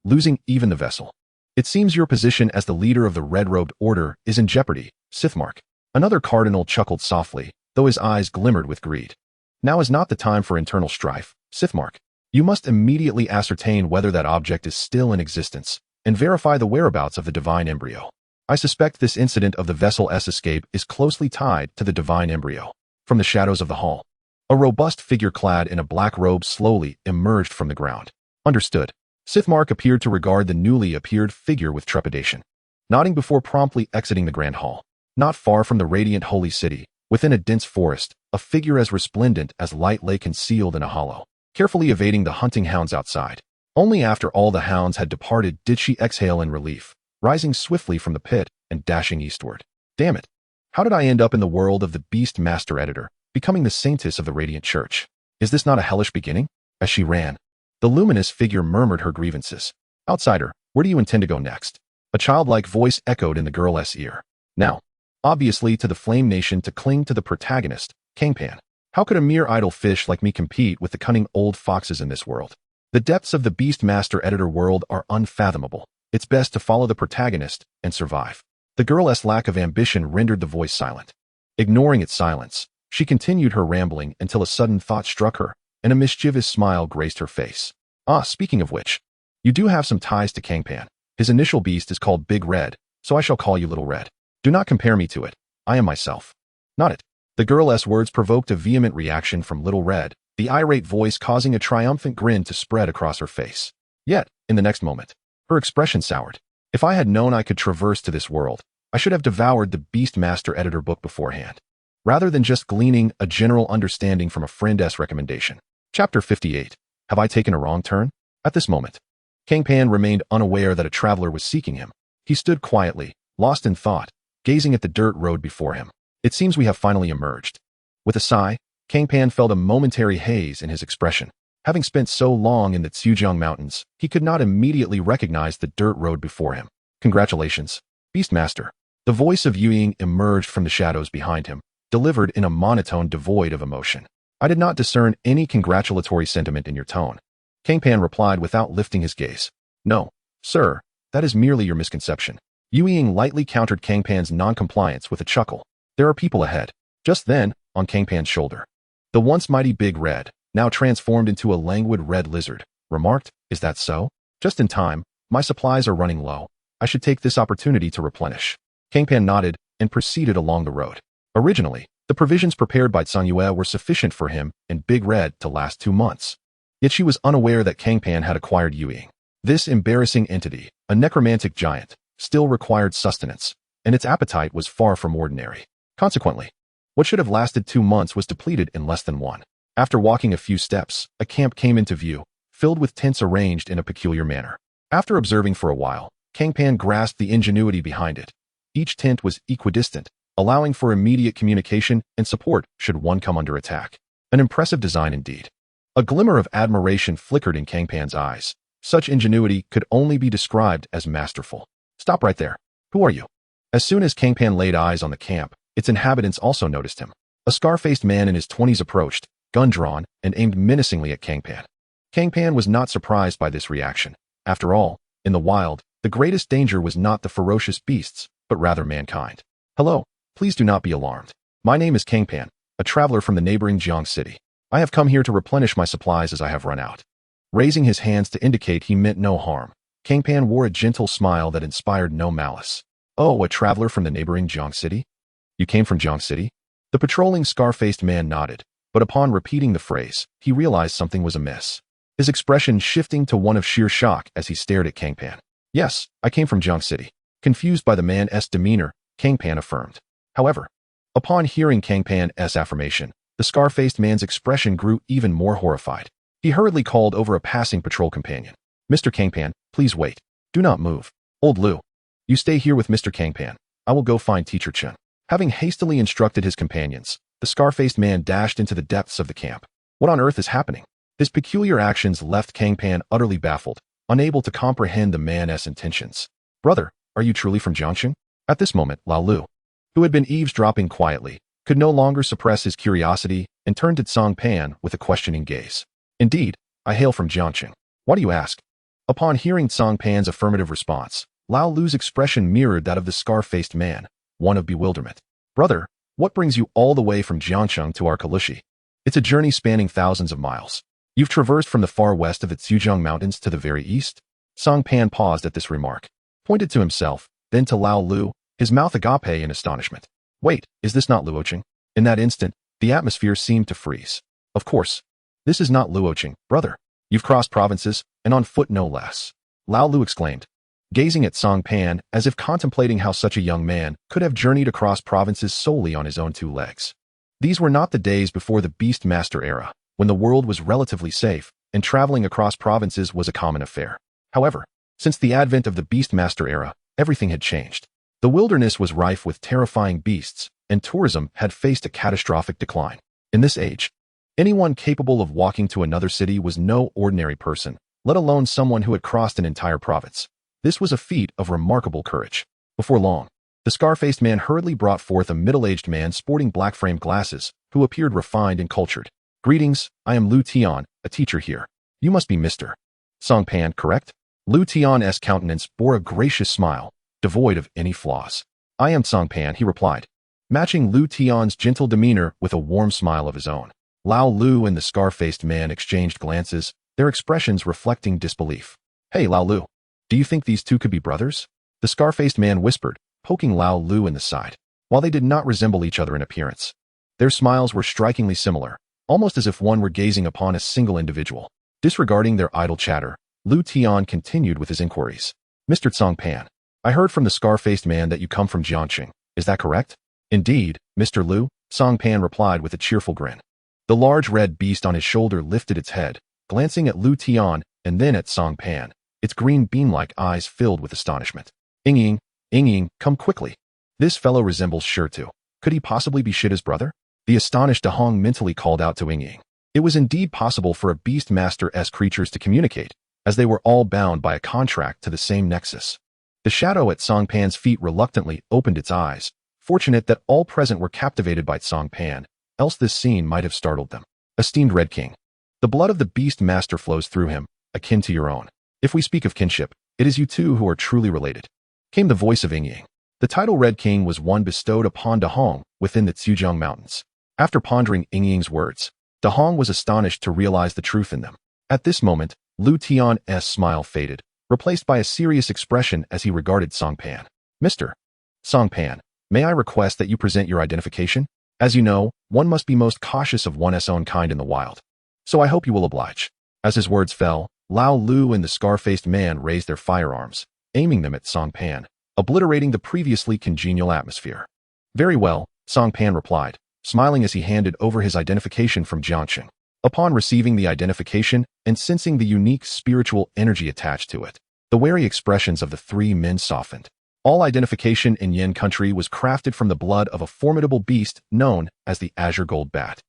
Speaker 1: Losing even the vessel. It seems your position as the leader of the red-robed order is in jeopardy, Sithmark. Another cardinal chuckled softly, though his eyes glimmered with greed. Now is not the time for internal strife, Sithmark. You must immediately ascertain whether that object is still in existence, and verify the whereabouts of the divine embryo. I suspect this incident of the vessel's escape is closely tied to the divine embryo. From the shadows of the hall, a robust figure clad in a black robe slowly emerged from the ground. Understood. Sithmark appeared to regard the newly appeared figure with trepidation, nodding before promptly exiting the grand hall. Not far from the radiant holy city, within a dense forest, a figure as resplendent as light lay concealed in a hollow, carefully evading the hunting hounds outside. Only after all the hounds had departed did she exhale in relief, rising swiftly from the pit and dashing eastward. Damn it! How did I end up in the world of the Beast Master Editor, becoming the saintess of the Radiant Church? Is this not a hellish beginning? As she ran, the luminous figure murmured her grievances. Outsider, where do you intend to go next? A childlike voice echoed in the girl's ear. Now, obviously to the Flame Nation to cling to the protagonist, Cang Pan. How could a mere idle fish like me compete with the cunning old foxes in this world? The depths of the Beast Master Editor world are unfathomable. It's best to follow the protagonist and survive. The girl's lack of ambition rendered the voice silent. Ignoring its silence, she continued her rambling until a sudden thought struck her, and a mischievous smile graced her face. Ah, speaking of which, you do have some ties to Cang Pan. His initial beast is called Big Red, so I shall call you Little Red. Do not compare me to it. I am myself. Not it. The girl's words provoked a vehement reaction from Little Red, the irate voice causing a triumphant grin to spread across her face. Yet, in the next moment, her expression soured. If I had known I could traverse to this world, I should have devoured the Beast Master Editor book beforehand, rather than just gleaning a general understanding from a friend's recommendation. Chapter 58. Have I taken a wrong turn? At this moment, Cang Pan remained unaware that a traveler was seeking him. He stood quietly, lost in thought, gazing at the dirt road before him. It seems we have finally emerged. With a sigh, Cang Pan felt a momentary haze in his expression. Having spent so long in the Zhejiang Mountains, he could not immediately recognize the dirt road before him. Congratulations, Beastmaster. The voice of Yuying emerged from the shadows behind him, delivered in a monotone devoid of emotion. I did not discern any congratulatory sentiment in your tone. Cang Pan replied without lifting his gaze. No, sir, that is merely your misconception. Yuying lightly countered Cang Pan's non-compliance with a chuckle. There are people ahead. Just then, on Cang Pan's shoulder, the once mighty Big Red, now transformed into a languid red lizard, remarked, Is that so? Just in time, my supplies are running low. I should take this opportunity to replenish. Cang Pan nodded and proceeded along the road. Originally, the provisions prepared by Tsang Yue were sufficient for him and Big Red to last 2 months. Yet she was unaware that Cang Pan had acquired Yuying. This embarrassing entity, a necromantic giant, still required sustenance, and its appetite was far from ordinary. Consequently, what should have lasted 2 months was depleted in less than 1. After walking a few steps, a camp came into view, filled with tents arranged in a peculiar manner. After observing for a while, Cang Pan grasped the ingenuity behind it. Each tent was equidistant, allowing for immediate communication and support should one come under attack. An impressive design indeed. A glimmer of admiration flickered in Cang Pan's eyes. Such ingenuity could only be described as masterful. Stop right there. Who are you? As soon as Cang Pan laid eyes on the camp, its inhabitants also noticed him. A scar-faced man in his 20s approached, gun drawn, and aimed menacingly at Cang Pan. Cang Pan was not surprised by this reaction. After all, in the wild, the greatest danger was not the ferocious beasts, but rather mankind. Hello, please do not be alarmed. My name is Cang Pan, a traveler from the neighboring Jiang city. I have come here to replenish my supplies as I have run out. Raising his hands to indicate he meant no harm, Cang Pan wore a gentle smile that inspired no malice. Oh, a traveler from the neighboring Jiang city? You came from Jiang city? The patrolling scar-faced man nodded, but upon repeating the phrase, he realized something was amiss. His expression shifting to one of sheer shock as he stared at Cang Pan. Yes, I came from Jiang city. Confused by the man's demeanor, Cang Pan affirmed. However, upon hearing Cang Pan's affirmation, the scar-faced man's expression grew even more horrified. He hurriedly called over a passing patrol companion. Mr. Cang Pan, please wait. Do not move. Old Lu, you stay here with Mr. Cang Pan. I will go find Teacher Chen. Having hastily instructed his companions, the scar-faced man dashed into the depths of the camp. What on earth is happening? His peculiar actions left Cang Pan utterly baffled, unable to comprehend the man's intentions. Brother, are you truly from Jiangxing? At this moment, Lao Lu, who had been eavesdropping quietly, could no longer suppress his curiosity and turned to Cang Pan with a questioning gaze. Indeed, I hail from Jiangxing. Why do you ask? Upon hearing Cang Pan's affirmative response, Lao Lu's expression mirrored that of the scar-faced man, one of bewilderment. Brother, what brings you all the way from Jiangxing to our Kalishi? It's a journey spanning thousands of miles. You've traversed from the far west of the Zhejiang Mountains to the very east? Cang Pan paused at this remark, pointed to himself, then to Lao Lu, his mouth agape in astonishment. Wait, is this not Luoqing? In that instant, the atmosphere seemed to freeze. Of course, this is not Luoqing, brother. You've crossed provinces, and on foot no less. Lao Lu exclaimed, gazing at Cang Pan as if contemplating how such a young man could have journeyed across provinces solely on his own two legs. These were not the days before the Beast Master era, when the world was relatively safe, and traveling across provinces was a common affair. However, since the advent of the Beast Master era, everything had changed. The wilderness was rife with terrifying beasts, and tourism had faced a catastrophic decline. In this age, anyone capable of walking to another city was no ordinary person, let alone someone who had crossed an entire province. This was a feat of remarkable courage. Before long, the scar-faced man hurriedly brought forth a middle-aged man sporting black-framed glasses, who appeared refined and cultured. Greetings, I am Lu Tian, a teacher here. You must be Mr. Cang Pan, correct? Lu Tian's countenance bore a gracious smile, devoid of any flaws. I am Cang Pan, he replied, matching Lu Tian's gentle demeanor with a warm smile of his own. Lao Lu and the scar-faced man exchanged glances, their expressions reflecting disbelief. Hey, Lao Lu, do you think these two could be brothers? The scar-faced man whispered, poking Lao Lu in the side. While they did not resemble each other in appearance, their smiles were strikingly similar, almost as if one were gazing upon a single individual. Disregarding their idle chatter, Lu Tian continued with his inquiries. Mr. Cang Pan, I heard from the scar-faced man that you come from Jiangqing. Is that correct? Indeed, Mr. Lu, Cang Pan replied with a cheerful grin. The large red beast on his shoulder lifted its head, glancing at Lu Tian and then at Cang Pan, its green beam-like eyes filled with astonishment. Ying, come quickly. This fellow resembles Shirtu. Could he possibly be Shida's brother? The astonished Dahong mentally called out to Ying. It was indeed possible for a Beast Master-esque creatures to communicate, as they were all bound by a contract to the same nexus. The shadow at Cang Pan's feet reluctantly opened its eyes, fortunate that all present were captivated by Cang Pan, else this scene might have startled them. Esteemed Red King, the blood of the Beast Master flows through him, akin to your own. If we speak of kinship, it is you two who are truly related. Came the voice of Ying. The title Red King was one bestowed upon Dahong within the Zhejiang Mountains. After pondering Ying's words, Dahong was astonished to realize the truth in them. At this moment, Lu Tian's smile faded, replaced by a serious expression as he regarded Cang Pan. Mr. Cang Pan, may I request that you present your identification? As you know, one must be most cautious of one's own kind in the wild. So I hope you will oblige. As his words fell, Lao Lu and the scar-faced man raised their firearms, aiming them at Cang Pan, obliterating the previously congenial atmosphere. Very well, Cang Pan replied, smiling as he handed over his identification from Jiangqing. Upon receiving the identification and sensing the unique spiritual energy attached to it, the wary expressions of the three men softened. All identification in Yin country was crafted from the blood of a formidable beast known as the Azure Gold Bat,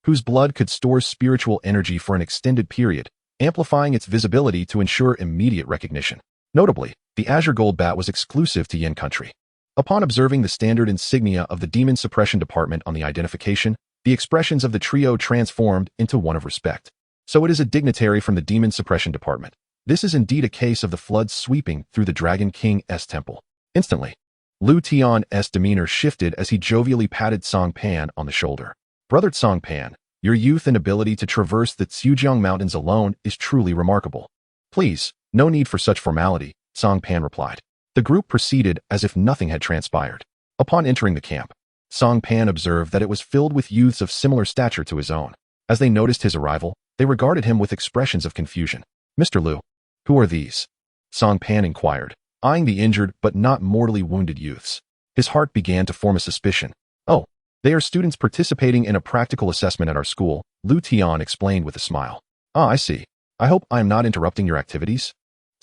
Speaker 1: whose blood could store spiritual energy for an extended period, amplifying its visibility to ensure immediate recognition. Notably, the Azure Gold Bat was exclusive to Yin country. Upon observing the standard insignia of the Demon Suppression Department on the identification, the expressions of the trio transformed into one of respect. So it is a dignitary from the Demon Suppression Department. This is indeed a case of the floods sweeping through the Dragon King's temple. Instantly, Lu Tian's demeanor shifted as he jovially patted Cang Pan on the shoulder. Brother Cang Pan, your youth and ability to traverse the Zhejiang Mountains alone is truly remarkable. Please, no need for such formality, Cang Pan replied. The group proceeded as if nothing had transpired. Upon entering the camp, Cang Pan observed that it was filled with youths of similar stature to his own. As they noticed his arrival, they regarded him with expressions of confusion. Mr. Lu, who are these? Cang Pan inquired, eyeing the injured but not mortally wounded youths. His heart began to form a suspicion. Oh, they are students participating in a practical assessment at our school, Lu Tian explained with a smile. Ah, I see. I hope I am not interrupting your activities?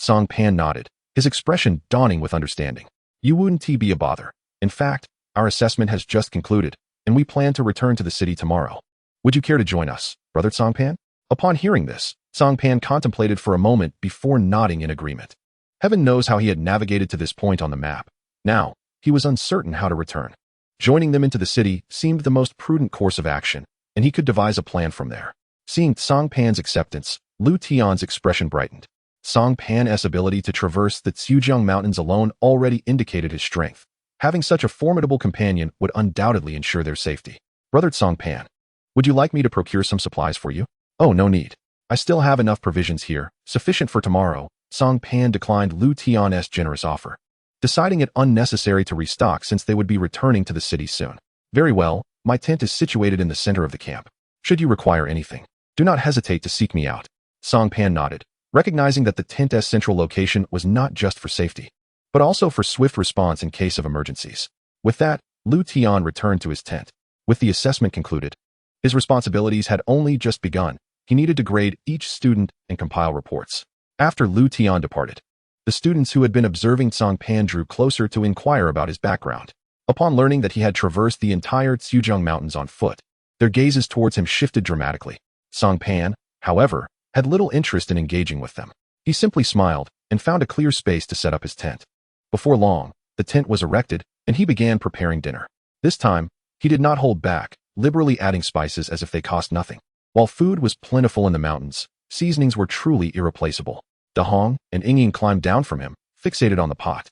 Speaker 1: Cang Pan nodded, his expression dawning with understanding. You wouldn't be a bother. In fact, our assessment has just concluded, and we plan to return to the city tomorrow. Would you care to join us, Brother Cang Pan? Upon hearing this, Cang Pan contemplated for a moment before nodding in agreement. Heaven knows how he had navigated to this point on the map. Now, he was uncertain how to return. Joining them into the city seemed the most prudent course of action, and he could devise a plan from there. Seeing Cang Pan's acceptance, Lu Tian's expression brightened. Cang Pan's ability to traverse the Zhejiang Mountains alone already indicated his strength. Having such a formidable companion would undoubtedly ensure their safety. Brother Cang Pan, would you like me to procure some supplies for you? Oh, no need. I still have enough provisions here, sufficient for tomorrow. Cang Pan declined Lu Tian's generous offer, deciding it unnecessary to restock since they would be returning to the city soon. Very well, my tent is situated in the center of the camp. Should you require anything, do not hesitate to seek me out. Cang Pan nodded, recognizing that the tent's central location was not just for safety, but also for swift response in case of emergencies. With that, Lu Tian returned to his tent. With the assessment concluded, his responsibilities had only just begun. He needed to grade each student and compile reports. After Lu Tian departed, the students who had been observing Cang Pan drew closer to inquire about his background. Upon learning that he had traversed the entire Zhujiang Mountains on foot, their gazes towards him shifted dramatically. Cang Pan, however, had little interest in engaging with them. He simply smiled and found a clear space to set up his tent. Before long, the tent was erected, and he began preparing dinner. This time, he did not hold back, liberally adding spices as if they cost nothing. While food was plentiful in the mountains, seasonings were truly irreplaceable. Da Hong and Ying climbed down from him, fixated on the pot.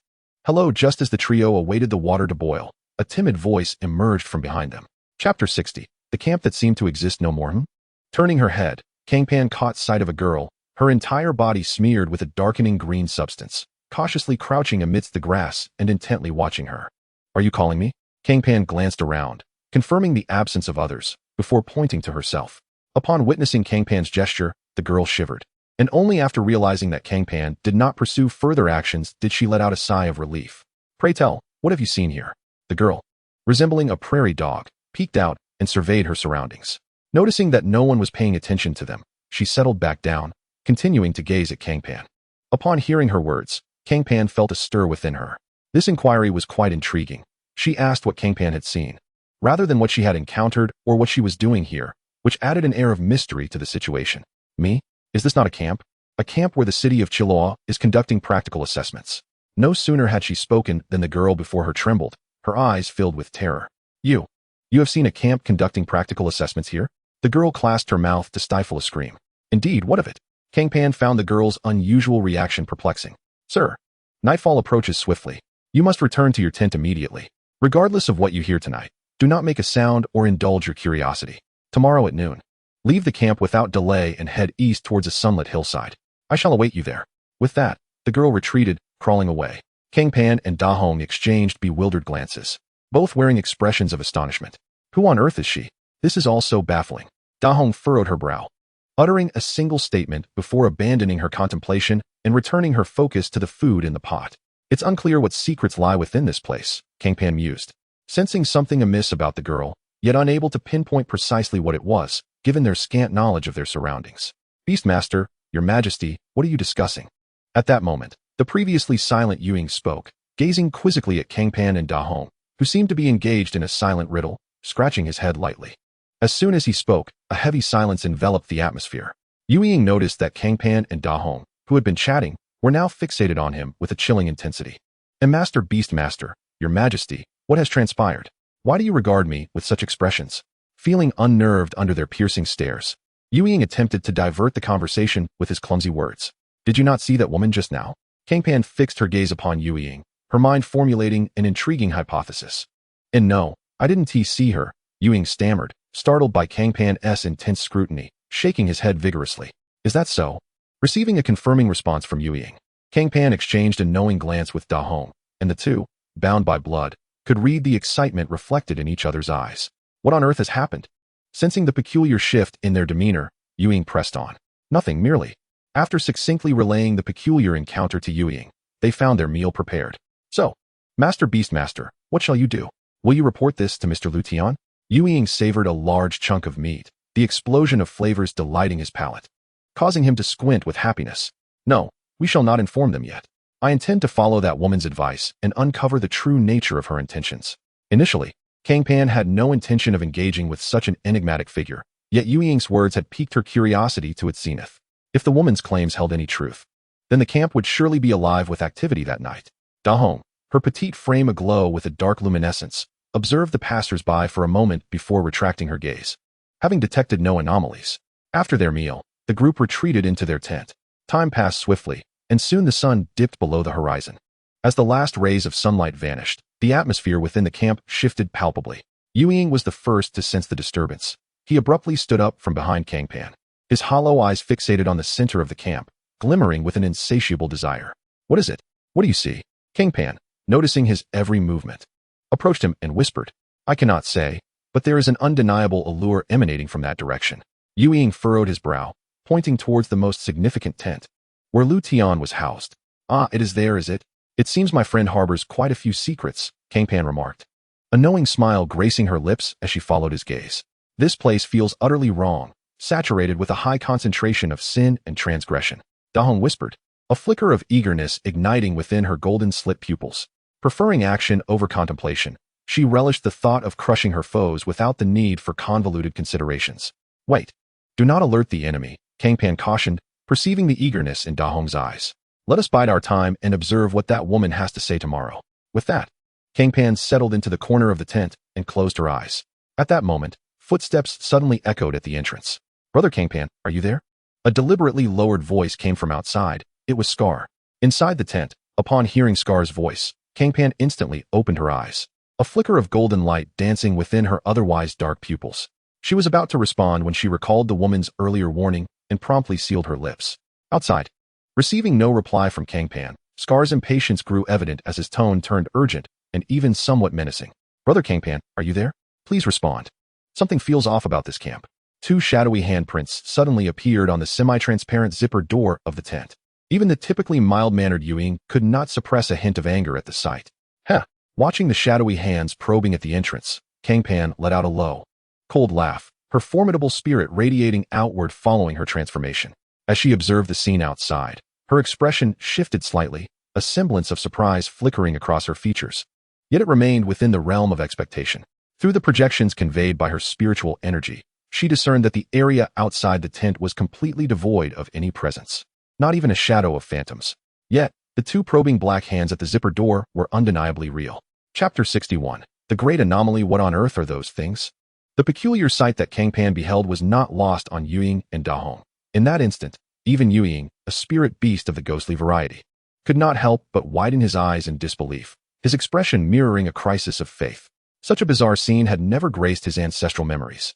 Speaker 1: Hello. Just as the trio awaited the water to boil, a timid voice emerged from behind them. Chapter 60. The camp that seemed to exist no more. Turning her head, Cang Pan caught sight of a girl, her entire body smeared with a darkening green substance, cautiously crouching amidst the grass and intently watching her. Are you calling me? Cang Pan glanced around, confirming the absence of others, before pointing to herself. Upon witnessing Cang Pan's gesture, the girl shivered, and only after realizing that Cang Pan did not pursue further actions did she let out a sigh of relief. Pray tell, what have you seen here? The girl, resembling a prairie dog, peeked out and surveyed her surroundings. Noticing that no one was paying attention to them, she settled back down, continuing to gaze at Cang Pan. Upon hearing her words, Cang Pan felt a stir within her. This inquiry was quite intriguing. She asked what Cang Pan had seen, rather than what she had encountered or what she was doing here, which added an air of mystery to the situation. Me? Is this not a camp? A camp where the city of Chiloa is conducting practical assessments. No sooner had she spoken than the girl before her trembled, her eyes filled with terror. You have seen a camp conducting practical assessments here? The girl clasped her mouth to stifle a scream. Indeed, what of it? Cang Pan found the girl's unusual reaction perplexing. Sir, nightfall approaches swiftly. You must return to your tent immediately. Regardless of what you hear tonight, do not make a sound or indulge your curiosity. Tomorrow at noon, leave the camp without delay and head east towards a sunlit hillside. I shall await you there. With that, the girl retreated, crawling away. Cang Pan and Da Hong exchanged bewildered glances, both wearing expressions of astonishment. Who on earth is she? This is all so baffling. Da Hong furrowed her brow, uttering a single statement before abandoning her contemplation and returning her focus to the food in the pot. It's unclear what secrets lie within this place, Cang Pan mused, sensing something amiss about the girl, yet unable to pinpoint precisely what it was, given their scant knowledge of their surroundings. Beastmaster, your majesty, what are you discussing? At that moment, the previously silent Ying spoke, gazing quizzically at Cang Pan and Da Hong, who seemed to be engaged in a silent riddle, scratching his head lightly. As soon as he spoke, a heavy silence enveloped the atmosphere. Ying noticed that Cang Pan and Da Hong, who had been chatting, were now fixated on him with a chilling intensity. And Master Beastmaster, your majesty, what has transpired? Why do you regard me with such expressions? Feeling unnerved under their piercing stares, Ying attempted to divert the conversation with his clumsy words. Did you not see that woman just now? Cang Pan fixed her gaze upon Ying, her mind formulating an intriguing hypothesis. And no, I didn't see her, Ying stammered, startled by Cang Pan's intense scrutiny, shaking his head vigorously. Is that so? Receiving a confirming response from Ying, Cang Pan exchanged a knowing glance with Da Hong, and the two, bound by blood, could read the excitement reflected in each other's eyes. What on earth has happened? Sensing the peculiar shift in their demeanor, Ying pressed on. Nothing, merely. After succinctly relaying the peculiar encounter to Ying, they found their meal prepared. So, Master Beastmaster, what shall you do? Will you report this to Mr. Lu Tian? Ying savored a large chunk of meat, the explosion of flavors delighting his palate, causing him to squint with happiness. No, we shall not inform them yet. I intend to follow that woman's advice and uncover the true nature of her intentions. Initially, Cang Pan had no intention of engaging with such an enigmatic figure, yet Ying's words had piqued her curiosity to its zenith. If the woman's claims held any truth, then the camp would surely be alive with activity that night. Da Hong, her petite frame aglow with a dark luminescence, observed the passers-by for a moment before retracting her gaze. Having detected no anomalies, after their meal, the group retreated into their tent. Time passed swiftly, and soon the sun dipped below the horizon. As the last rays of sunlight vanished, the atmosphere within the camp shifted palpably. Ying was the first to sense the disturbance. He abruptly stood up from behind Cang Pan, his hollow eyes fixated on the center of the camp, glimmering with an insatiable desire. What is it? What do you see? Cang Pan, noticing his every movement, approached him and whispered. I cannot say, but there is an undeniable allure emanating from that direction. Ying furrowed his brow, pointing towards the most significant tent, where Lu Tian was housed. Ah, it is there, is it? It seems my friend harbors quite a few secrets, Cang Pan remarked, a knowing smile gracing her lips as she followed his gaze. This place feels utterly wrong, saturated with a high concentration of sin and transgression, Dahong whispered, a flicker of eagerness igniting within her golden-slit pupils. Preferring action over contemplation, she relished the thought of crushing her foes without the need for convoluted considerations. Wait. Do not alert the enemy, Cang Pan cautioned, perceiving the eagerness in Dahong's eyes. Let us bide our time and observe what that woman has to say tomorrow. With that, Cang Pan settled into the corner of the tent and closed her eyes. At that moment, footsteps suddenly echoed at the entrance. Brother Cang Pan, are you there? A deliberately lowered voice came from outside. It was Scar. Inside the tent, upon hearing Scar's voice, Cang Pan instantly opened her eyes, a flicker of golden light dancing within her otherwise dark pupils. She was about to respond when she recalled the woman's earlier warning and promptly sealed her lips. Outside, receiving no reply from Cang Pan, Scar's impatience grew evident as his tone turned urgent and even somewhat menacing. Brother Cang Pan, are you there? Please respond. Something feels off about this camp. Two shadowy handprints suddenly appeared on the semi-transparent zipper door of the tent. Even the typically mild-mannered Yuying could not suppress a hint of anger at the sight. Huh! Watching the shadowy hands probing at the entrance, Cang Pan let out a low, cold laugh, her formidable spirit radiating outward following her transformation. As she observed the scene outside, her expression shifted slightly, a semblance of surprise flickering across her features. Yet it remained within the realm of expectation. Through the projections conveyed by her spiritual energy, she discerned that the area outside the tent was completely devoid of any presence. Not even a shadow of phantoms. Yet, the two probing black hands at the zipper door were undeniably real. Chapter 61. The Great Anomaly. What on earth are those things? The peculiar sight that Cang Pan beheld was not lost on Yuying and Dahong. In that instant, even Yuying, a spirit beast of the ghostly variety, could not help but widen his eyes in disbelief, his expression mirroring a crisis of faith. Such a bizarre scene had never graced his ancestral memories.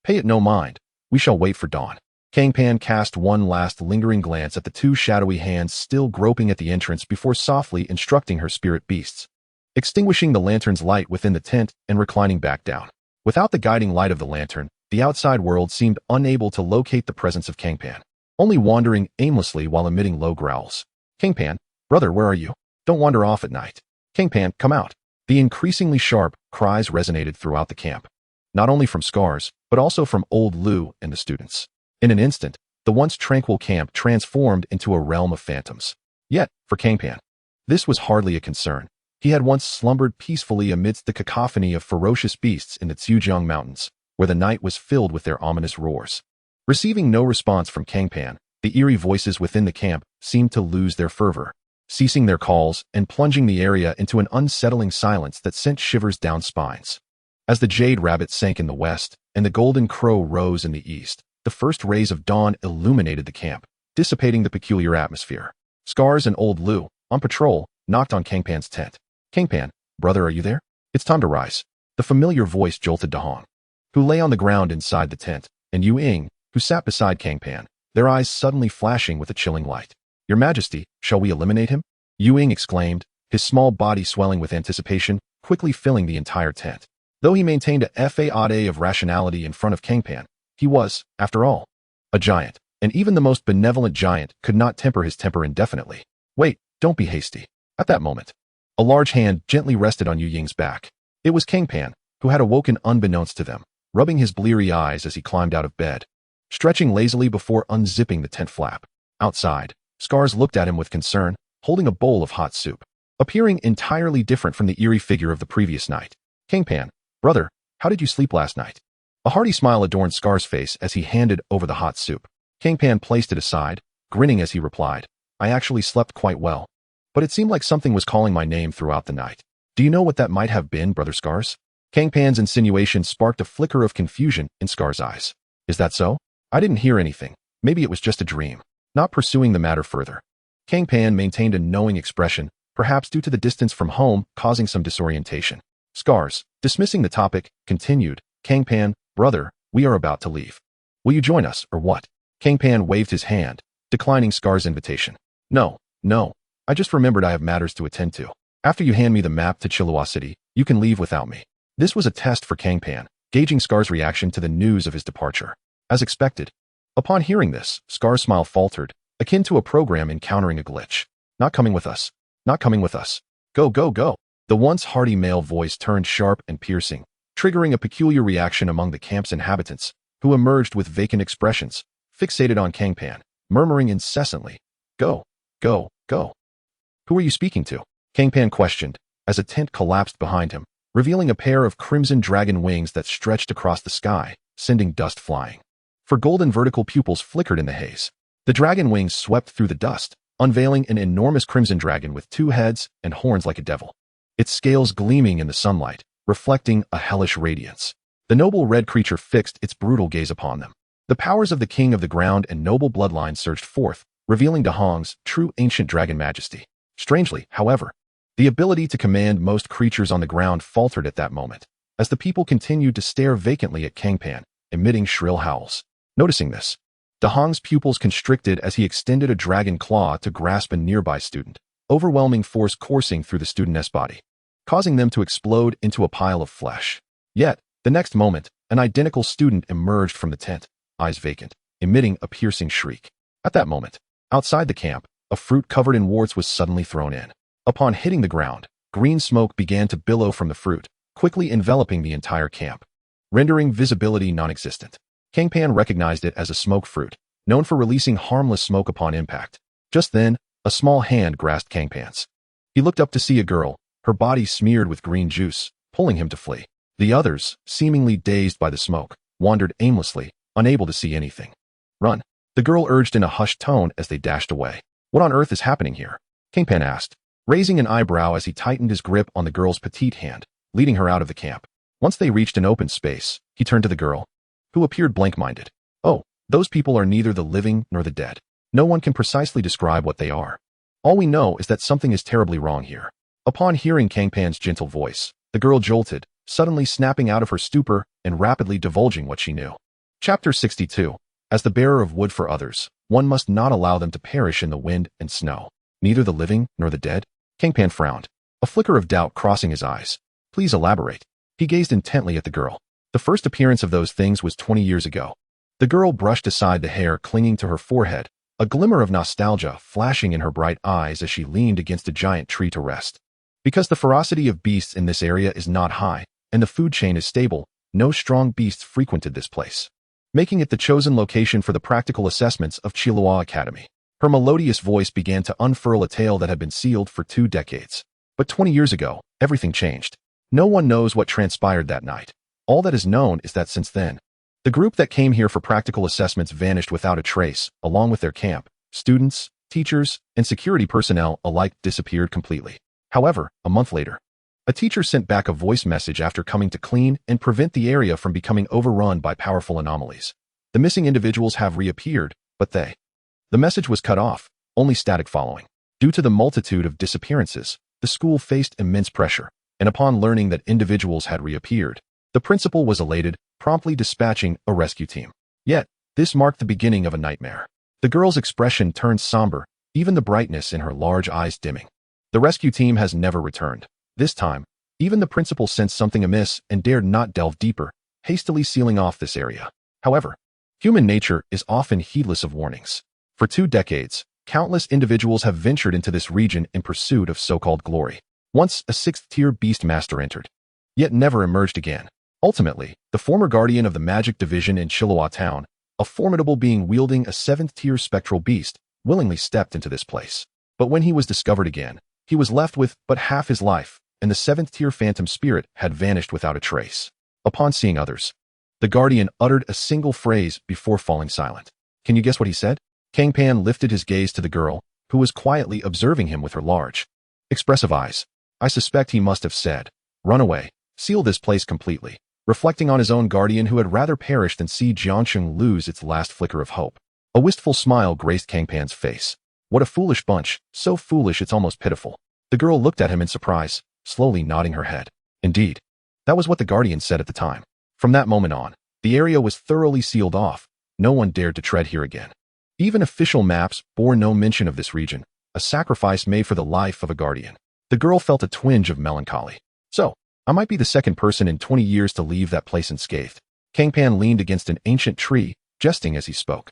Speaker 1: Pay it no mind. We shall wait for dawn. Cang Pan cast one last lingering glance at the two shadowy hands still groping at the entrance before softly instructing her spirit beasts, extinguishing the lantern's light within the tent and reclining back down. Without the guiding light of the lantern, the outside world seemed unable to locate the presence of Cang Pan, only wandering aimlessly while emitting low growls. Cang Pan, brother, where are you? Don't wander off at night. Cang Pan, come out. The increasingly sharp cries resonated throughout the camp, not only from Scars, but also from old Lu and the students. In an instant, the once tranquil camp transformed into a realm of phantoms. Yet, for Cang Pan, this was hardly a concern. He had once slumbered peacefully amidst the cacophony of ferocious beasts in the Zhujiang Mountains, where the night was filled with their ominous roars. Receiving no response from Cang Pan, the eerie voices within the camp seemed to lose their fervor, ceasing their calls and plunging the area into an unsettling silence that sent shivers down spines. As the jade rabbit sank in the west and the golden crow rose in the east, the first rays of dawn illuminated the camp, dissipating the peculiar atmosphere. Scars and old Lu, on patrol, knocked on Cang Pan's tent. Cang Pan, brother, are you there? It's time to rise. The familiar voice jolted Dahong, who lay on the ground inside the tent, and Yuying, who sat beside Cang Pan, their eyes suddenly flashing with a chilling light. Your Majesty, shall we eliminate him? Yuying exclaimed, his small body swelling with anticipation, quickly filling the entire tent. Though he maintained a facade of rationality in front of Cang Pan, he was, after all, a giant, and even the most benevolent giant could not temper his temper indefinitely. Wait, don't be hasty. At that moment, a large hand gently rested on Yuying's back. It was Cang Pan, who had awoken unbeknownst to them, rubbing his bleary eyes as he climbed out of bed, stretching lazily before unzipping the tent flap. Outside, Scars looked at him with concern, holding a bowl of hot soup, appearing entirely different from the eerie figure of the previous night. Cang Pan, brother, how did you sleep last night? A hearty smile adorned Scar's face as he handed over the hot soup. Cang Pan placed it aside, grinning as he replied, I actually slept quite well, but it seemed like something was calling my name throughout the night. Do you know what that might have been, brother Scars? Cang Pan's insinuation sparked a flicker of confusion in Scar's eyes. Is that so? I didn't hear anything. Maybe it was just a dream. Not pursuing the matter further, Cang Pan maintained a knowing expression, perhaps due to the distance from home causing some disorientation. Scars, dismissing the topic, continued, Cang Pan, brother, we are about to leave. Will you join us, or what? Cang Pan waved his hand, declining Scar's invitation. No, I just remembered I have matters to attend to. After you hand me the map to Chilua City, you can leave without me. This was a test for Cang Pan, gauging Scar's reaction to the news of his departure. As expected, Upon hearing this, Scar's smile faltered, akin to a program encountering a glitch. Not coming with us. Not coming with us. Go, go, go. The once hearty male voice turned sharp and piercing, triggering a peculiar reaction among the camp's inhabitants, who emerged with vacant expressions, fixated on Cang Pan, murmuring incessantly, "Go, go, go." "Who are you speaking to?" Cang Pan questioned, as a tent collapsed behind him, revealing a pair of crimson dragon wings that stretched across the sky, sending dust flying. For golden vertical pupils flickered in the haze. The dragon wings swept through the dust, unveiling an enormous crimson dragon with 2 heads and horns like a devil. Its scales gleaming in the sunlight, reflecting a hellish radiance. The noble red creature fixed its brutal gaze upon them. The powers of the king of the ground and noble bloodline surged forth, revealing Dahong's true ancient dragon majesty. Strangely, however, the ability to command most creatures on the ground faltered at that moment, as the people continued to stare vacantly at Cang Pan, emitting shrill howls. Noticing this, Dahong's pupils constricted as he extended a dragon claw to grasp a nearby student, overwhelming force coursing through the student's body, causing them to explode into a pile of flesh. Yet, the next moment, an identical student emerged from the tent, eyes vacant, emitting a piercing shriek. At that moment, outside the camp, a fruit covered in warts was suddenly thrown in. Upon hitting the ground, green smoke began to billow from the fruit, quickly enveloping the entire camp, rendering visibility non-existent. Cang Pan recognized it as a smoke fruit, known for releasing harmless smoke upon impact. Just then, a small hand grasped Cang Pan's. He looked up to see a girl, her body smeared with green juice, pulling him to flee. The others, seemingly dazed by the smoke, wandered aimlessly, unable to see anything. "Run," the girl urged in a hushed tone as they dashed away. "What on earth is happening here?" Cang Pan asked, raising an eyebrow as he tightened his grip on the girl's petite hand, leading her out of the camp. Once they reached an open space, he turned to the girl, who appeared blank-minded. "Oh, those people are neither the living nor the dead. No one can precisely describe what they are. All we know is that something is terribly wrong here." Upon hearing Cang Pan's gentle voice, the girl jolted, suddenly snapping out of her stupor and rapidly divulging what she knew. Chapter 62. As the bearer of wood for others, one must not allow them to perish in the wind and snow. Neither the living nor the dead? Cang Pan frowned, a flicker of doubt crossing his eyes. "Please elaborate." He gazed intently at the girl. The first appearance of those things was 20 years ago. The girl brushed aside the hair clinging to her forehead, a glimmer of nostalgia flashing in her bright eyes as she leaned against a giant tree to rest. Because the ferocity of beasts in this area is not high, and the food chain is stable, no strong beasts frequented this place, making it the chosen location for the practical assessments of Chilua Academy. Her melodious voice began to unfurl a tale that had been sealed for 2 decades. But 20 years ago, everything changed. No one knows what transpired that night. All that is known is that since then, the group that came here for practical assessments vanished without a trace, along with their camp. Students, teachers, and security personnel alike disappeared completely. However, a month later, a teacher sent back a voice message after coming to clean and prevent the area from becoming overrun by powerful anomalies. The missing individuals have reappeared, but the message was cut off, only static following. Due to the multitude of disappearances, the school faced immense pressure, and upon learning that individuals had reappeared, the principal was elated, promptly dispatching a rescue team. Yet, this marked the beginning of a nightmare. The girl's expression turned somber, even the brightness in her large eyes dimming. The rescue team has never returned. This time, even the principal sensed something amiss and dared not delve deeper, hastily sealing off this area. However, human nature is often heedless of warnings. For 2 decades, countless individuals have ventured into this region in pursuit of so-called glory. Once a 6th-tier beast master entered, yet never emerged again. Ultimately, the former guardian of the magic division in Chilua Town, a formidable being wielding a 7th-tier spectral beast, willingly stepped into this place. But when he was discovered again, he was left with but half his life, and the 7th-tier phantom spirit had vanished without a trace. Upon seeing others, the guardian uttered a single phrase before falling silent. Can you guess what he said? Cang Pan lifted his gaze to the girl, who was quietly observing him with her large, expressive eyes. I suspect he must have said, "Run away, seal this place completely," reflecting on his own guardian who had rather perished than see Jiangsheng lose its last flicker of hope. A wistful smile graced Cang Pan's face. What a foolish bunch, so foolish it's almost pitiful. The girl looked at him in surprise, slowly nodding her head. Indeed, that was what the guardian said at the time. From that moment on, the area was thoroughly sealed off. No one dared to tread here again. Even official maps bore no mention of this region, a sacrifice made for the life of a guardian. The girl felt a twinge of melancholy. So, I might be the second person in 20 years to leave that place unscathed. Cang Pan leaned against an ancient tree, jesting as he spoke.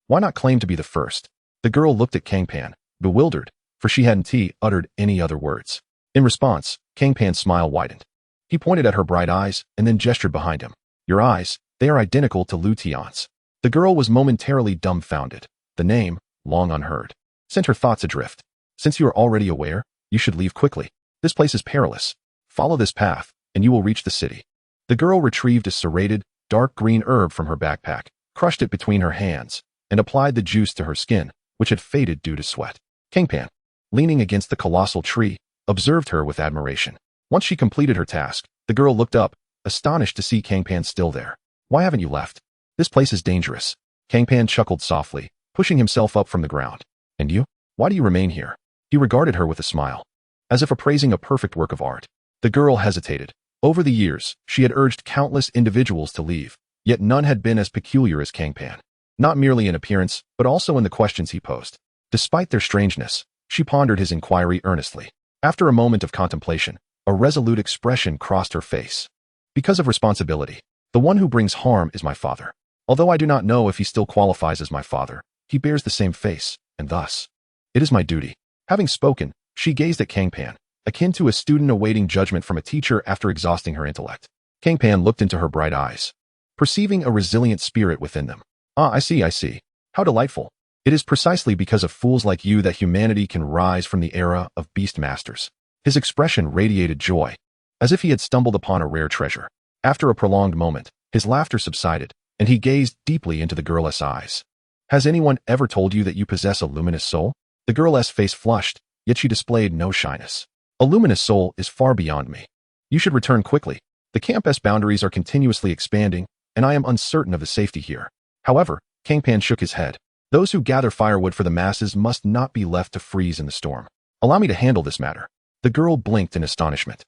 Speaker 1: Why not claim to be the first? The girl looked at Cang Pan, bewildered, for she hadn't uttered any other words. In response, Cang Pan's smile widened. He pointed at her bright eyes and then gestured behind him. Your eyes, they are identical to Lu Tian's. The girl was momentarily dumbfounded. The name, long unheard, sent her thoughts adrift. Since you are already aware, you should leave quickly. This place is perilous. Follow this path, and you will reach the city. The girl retrieved a serrated, dark green herb from her backpack, crushed it between her hands, and applied the juice to her skin, which had faded due to sweat. Cang Pan, leaning against the colossal tree, observed her with admiration. Once she completed her task, the girl looked up, astonished to see Cang Pan still there. Why haven't you left? This place is dangerous. Cang Pan chuckled softly, pushing himself up from the ground. And you? Why do you remain here? He regarded her with a smile, as if appraising a perfect work of art. The girl hesitated. Over the years, she had urged countless individuals to leave, yet none had been as peculiar as Cang Pan. Not merely in appearance, but also in the questions he posed. Despite their strangeness, she pondered his inquiry earnestly. After a moment of contemplation, a resolute expression crossed her face. Because of responsibility, the one who brings harm is my father. Although I do not know if he still qualifies as my father, he bears the same face, and thus, it is my duty. Having spoken, she gazed at Cang Pan, akin to a student awaiting judgment from a teacher after exhausting her intellect. Cang Pan looked into her bright eyes, perceiving a resilient spirit within them. Ah, I see. How delightful. It is precisely because of fools like you that humanity can rise from the era of beast masters. His expression radiated joy, as if he had stumbled upon a rare treasure. After a prolonged moment, his laughter subsided, and he gazed deeply into the girl's eyes. Has anyone ever told you that you possess a luminous soul? The girl's face flushed, yet she displayed no shyness. A luminous soul is far beyond me. You should return quickly. The campus boundaries are continuously expanding, and I am uncertain of the safety here. However, Cang Pan shook his head. Those who gather firewood for the masses must not be left to freeze in the storm. Allow me to handle this matter. The girl blinked in astonishment.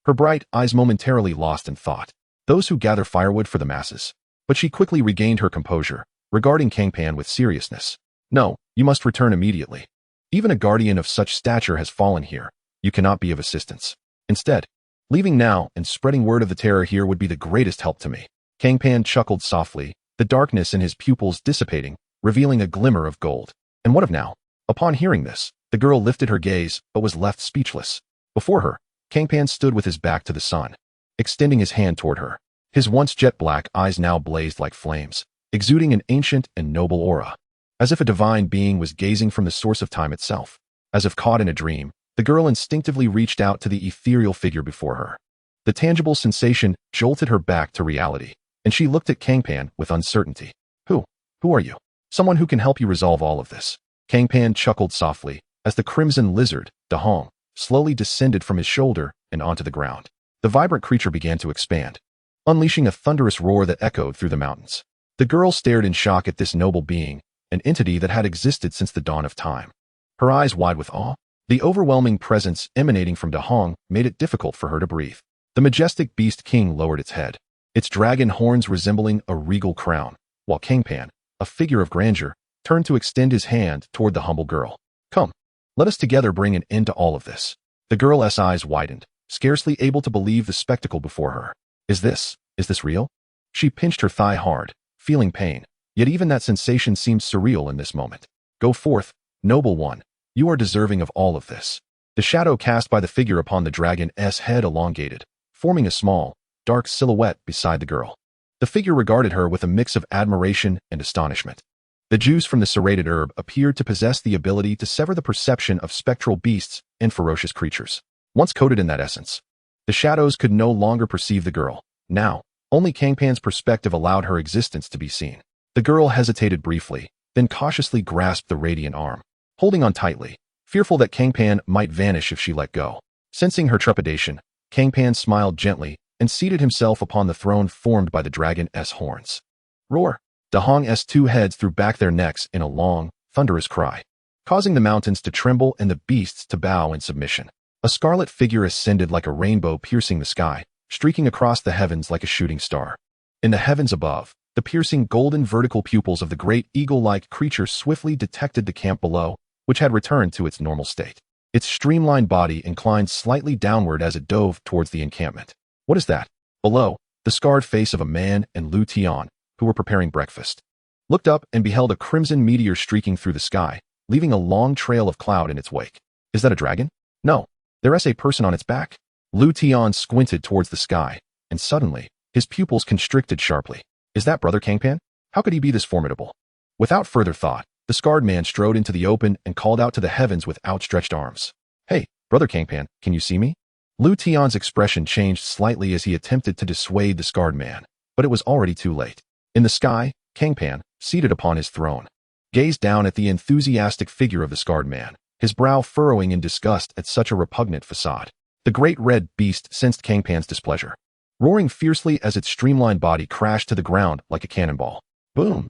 Speaker 1: Her bright eyes momentarily lost in thought. Those who gather firewood for the masses. But she quickly regained her composure, regarding Cang Pan with seriousness. No, you must return immediately. Even a guardian of such stature has fallen here. You cannot be of assistance. Instead, leaving now and spreading word of the terror here would be the greatest help to me. Cang Pan chuckled softly, the darkness in his pupils dissipating, revealing a glimmer of gold. And what of now? Upon hearing this, the girl lifted her gaze, but was left speechless. Before her, Cang Pan stood with his back to the sun, extending his hand toward her. His once jet-black eyes now blazed like flames, exuding an ancient and noble aura. As if a divine being was gazing from the source of time itself. As if caught in a dream, the girl instinctively reached out to the ethereal figure before her. The tangible sensation jolted her back to reality, and she looked at Cang Pan with uncertainty. Who are you? Someone who can help you resolve all of this. Cang Pan chuckled softly, as the crimson lizard, Dahong, slowly descended from his shoulder and onto the ground. The vibrant creature began to expand, unleashing a thunderous roar that echoed through the mountains. The girl stared in shock at this noble being, an entity that had existed since the dawn of time. Her eyes wide with awe, the overwhelming presence emanating from Dahong made it difficult for her to breathe. The majestic beast king lowered its head, its dragon horns resembling a regal crown, while Cang Pan, a figure of grandeur, turned to extend his hand toward the humble girl. Come, let us together bring an end to all of this. The girl's eyes widened, scarcely able to believe the spectacle before her. Is this real? She pinched her thigh hard, feeling pain, yet even that sensation seemed surreal in this moment. Go forth, noble one, you are deserving of all of this. The shadow cast by the figure upon the dragon's head elongated, forming a small, dark silhouette beside the girl. The figure regarded her with a mix of admiration and astonishment. The juice from the serrated herb appeared to possess the ability to sever the perception of spectral beasts and ferocious creatures. Once coated in that essence, the shadows could no longer perceive the girl. Now, only Cang Pan's perspective allowed her existence to be seen. The girl hesitated briefly, then cautiously grasped the radiant arm, holding on tightly, fearful that Cang Pan might vanish if she let go. Sensing her trepidation, Cang Pan smiled gently and seated himself upon the throne formed by the dragon's horns. Roar! Dahong's two heads threw back their necks in a long, thunderous cry, causing the mountains to tremble and the beasts to bow in submission. A scarlet figure ascended like a rainbow piercing the sky, streaking across the heavens like a shooting star. In the heavens above, the piercing golden vertical pupils of the great eagle-like creature swiftly detected the camp below, which had returned to its normal state. Its streamlined body inclined slightly downward as it dove towards the encampment. What is that? Below, the scarred face of a man and Lu Tian, who were preparing breakfast. looked up and beheld a crimson meteor streaking through the sky, leaving a long trail of cloud in its wake. Is that a dragon? No. There's a person on its back. Lu Tian squinted towards the sky, and suddenly, his pupils constricted sharply. Is that Brother Cang Pan? How could he be this formidable? Without further thought, the scarred man strode into the open and called out to the heavens with outstretched arms. Hey, Brother Cang Pan, can you see me? Lu Tian's expression changed slightly as he attempted to dissuade the scarred man, but it was already too late. In the sky, Cang Pan, seated upon his throne, gazed down at the enthusiastic figure of the scarred man, his brow furrowing in disgust at such a repugnant facade. The great red beast sensed Cang Pan's displeasure, roaring fiercely as its streamlined body crashed to the ground like a cannonball. Boom!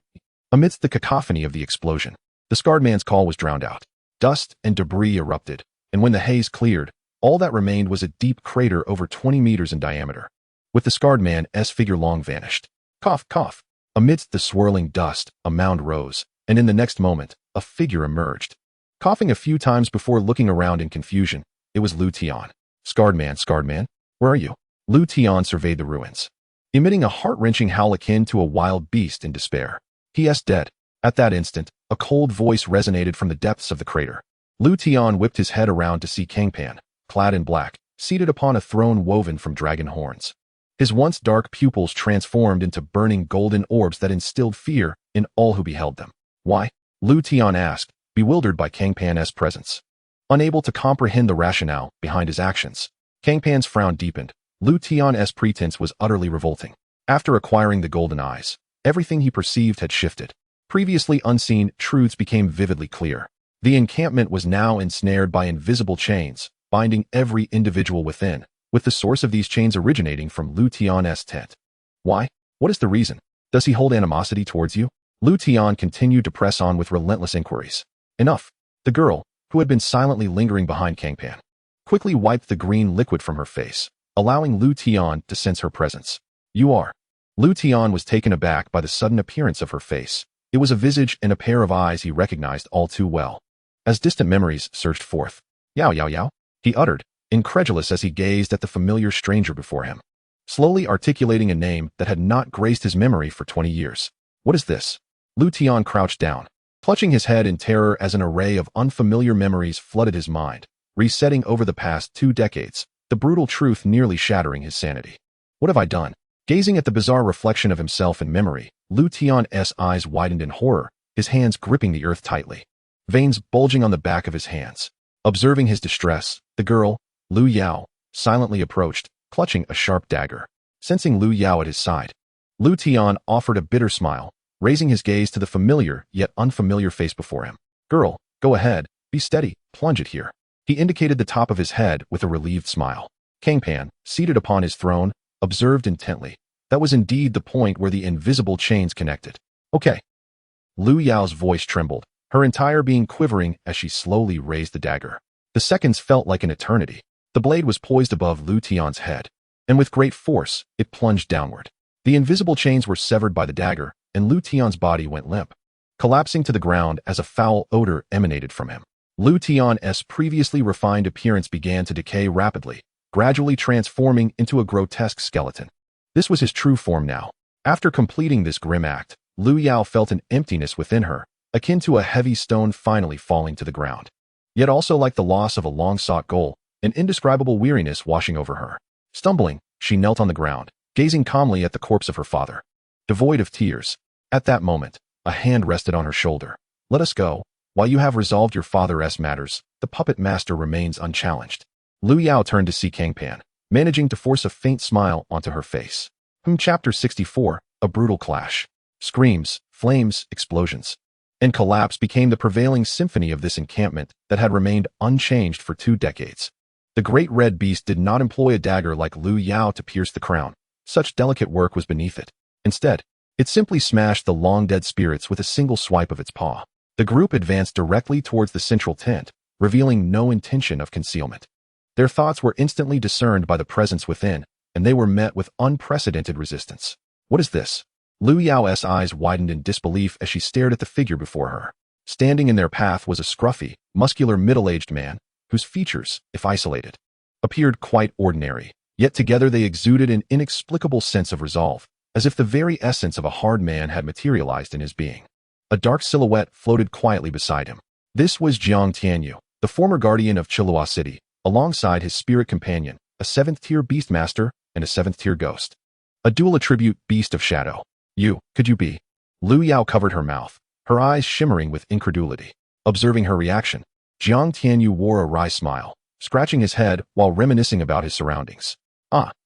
Speaker 1: Amidst the cacophony of the explosion, the scarred man's call was drowned out. Dust and debris erupted, and when the haze cleared, all that remained was a deep crater over 20 meters in diameter. With the scarred man's figure long vanished. Cough, cough. Amidst the swirling dust, a mound rose, and in the next moment, a figure emerged. Coughing a few times before looking around in confusion, it was Lu Tian. Scarred man, where are you? Lu Tian surveyed the ruins, emitting a heart-wrenching howl akin to a wild beast in despair. He.S. dead. At that instant, a cold voice resonated from the depths of the crater. Lu Tian whipped his head around to see Cang Pan, clad in black, seated upon a throne woven from dragon horns. His once dark pupils transformed into burning golden orbs that instilled fear in all who beheld them. Why? Lu Tian asked, bewildered by Cang Pan's presence. Unable to comprehend the rationale behind his actions, Cang Pan's frown deepened. Lu Tian's pretense was utterly revolting. After acquiring the golden eyes, everything he perceived had shifted. Previously unseen truths became vividly clear. The encampment was now ensnared by invisible chains, binding every individual within, with the source of these chains originating from Lu Tian's tent. Why? What is the reason? Does he hold animosity towards you? Lu Tian continued to press on with relentless inquiries. Enough. The girl, who had been silently lingering behind Cang Pan, quickly wiped the green liquid from her face, allowing Lu Tian to sense her presence. You are. Lu Tian was taken aback by the sudden appearance of her face. It was a visage and a pair of eyes he recognized all too well. As distant memories surged forth, Yao Yao Yao, he uttered, incredulous as he gazed at the familiar stranger before him, slowly articulating a name that had not graced his memory for 20 years. What is this? Lu Tian crouched down, clutching his head in terror as an array of unfamiliar memories flooded his mind, resetting over the past 2 decades, the brutal truth nearly shattering his sanity. What have I done? Gazing at the bizarre reflection of himself in memory, Lu Tian's eyes widened in horror, his hands gripping the earth tightly, veins bulging on the back of his hands. Observing his distress, the girl, Lu Yao, silently approached, clutching a sharp dagger. Sensing Lu Yao at his side, Lu Tian offered a bitter smile, raising his gaze to the familiar yet unfamiliar face before him. Girl, go ahead, be steady, plunge it here. He indicated the top of his head with a relieved smile. Cang Pan, seated upon his throne, observed intently. That was indeed the point where the invisible chains connected. Okay. Lu Yao's voice trembled, her entire being quivering as she slowly raised the dagger. The seconds felt like an eternity. The blade was poised above Lu Tian's head, and with great force, it plunged downward. The invisible chains were severed by the dagger, and Lu Tian's body went limp, collapsing to the ground as a foul odor emanated from him. Lu Tian's previously refined appearance began to decay rapidly, gradually transforming into a grotesque skeleton. This was his true form now. After completing this grim act, Lu Yao felt an emptiness within her, akin to a heavy stone finally falling to the ground. Yet also like the loss of a long-sought goal, an indescribable weariness washing over her. Stumbling, she knelt on the ground, gazing calmly at the corpse of her father, devoid of tears. At that moment, a hand rested on her shoulder. Let us go. While you have resolved your father's matters, the puppet master remains unchallenged. Lu Yao turned to see Cang Pan, managing to force a faint smile onto her face. Chapter 64, A Brutal Clash. Screams, flames, explosions, and collapse became the prevailing symphony of this encampment that had remained unchanged for 2 decades. The great red beast did not employ a dagger like Lu Yao to pierce the crown. Such delicate work was beneath it. Instead, it simply smashed the long-dead spirits with a single swipe of its paw. The group advanced directly towards the central tent, revealing no intention of concealment. Their thoughts were instantly discerned by the presence within, and they were met with unprecedented resistance. What is this? Lu Yao's eyes widened in disbelief as she stared at the figure before her. Standing in their path was a scruffy, muscular middle-aged man, whose features, if isolated, appeared quite ordinary, yet together they exuded an inexplicable sense of resolve, as if the very essence of a hard man had materialized in his being. A dark silhouette floated quietly beside him. This was Jiang Tianyu, the former guardian of Chilua City, alongside his spirit companion, a 7th-tier beastmaster and a 7th-tier ghost. A dual attribute beast of shadow. Could you be? Lu Yao covered her mouth, her eyes shimmering with incredulity. Observing her reaction, Jiang Tianyu wore a wry smile, scratching his head while reminiscing about his surroundings.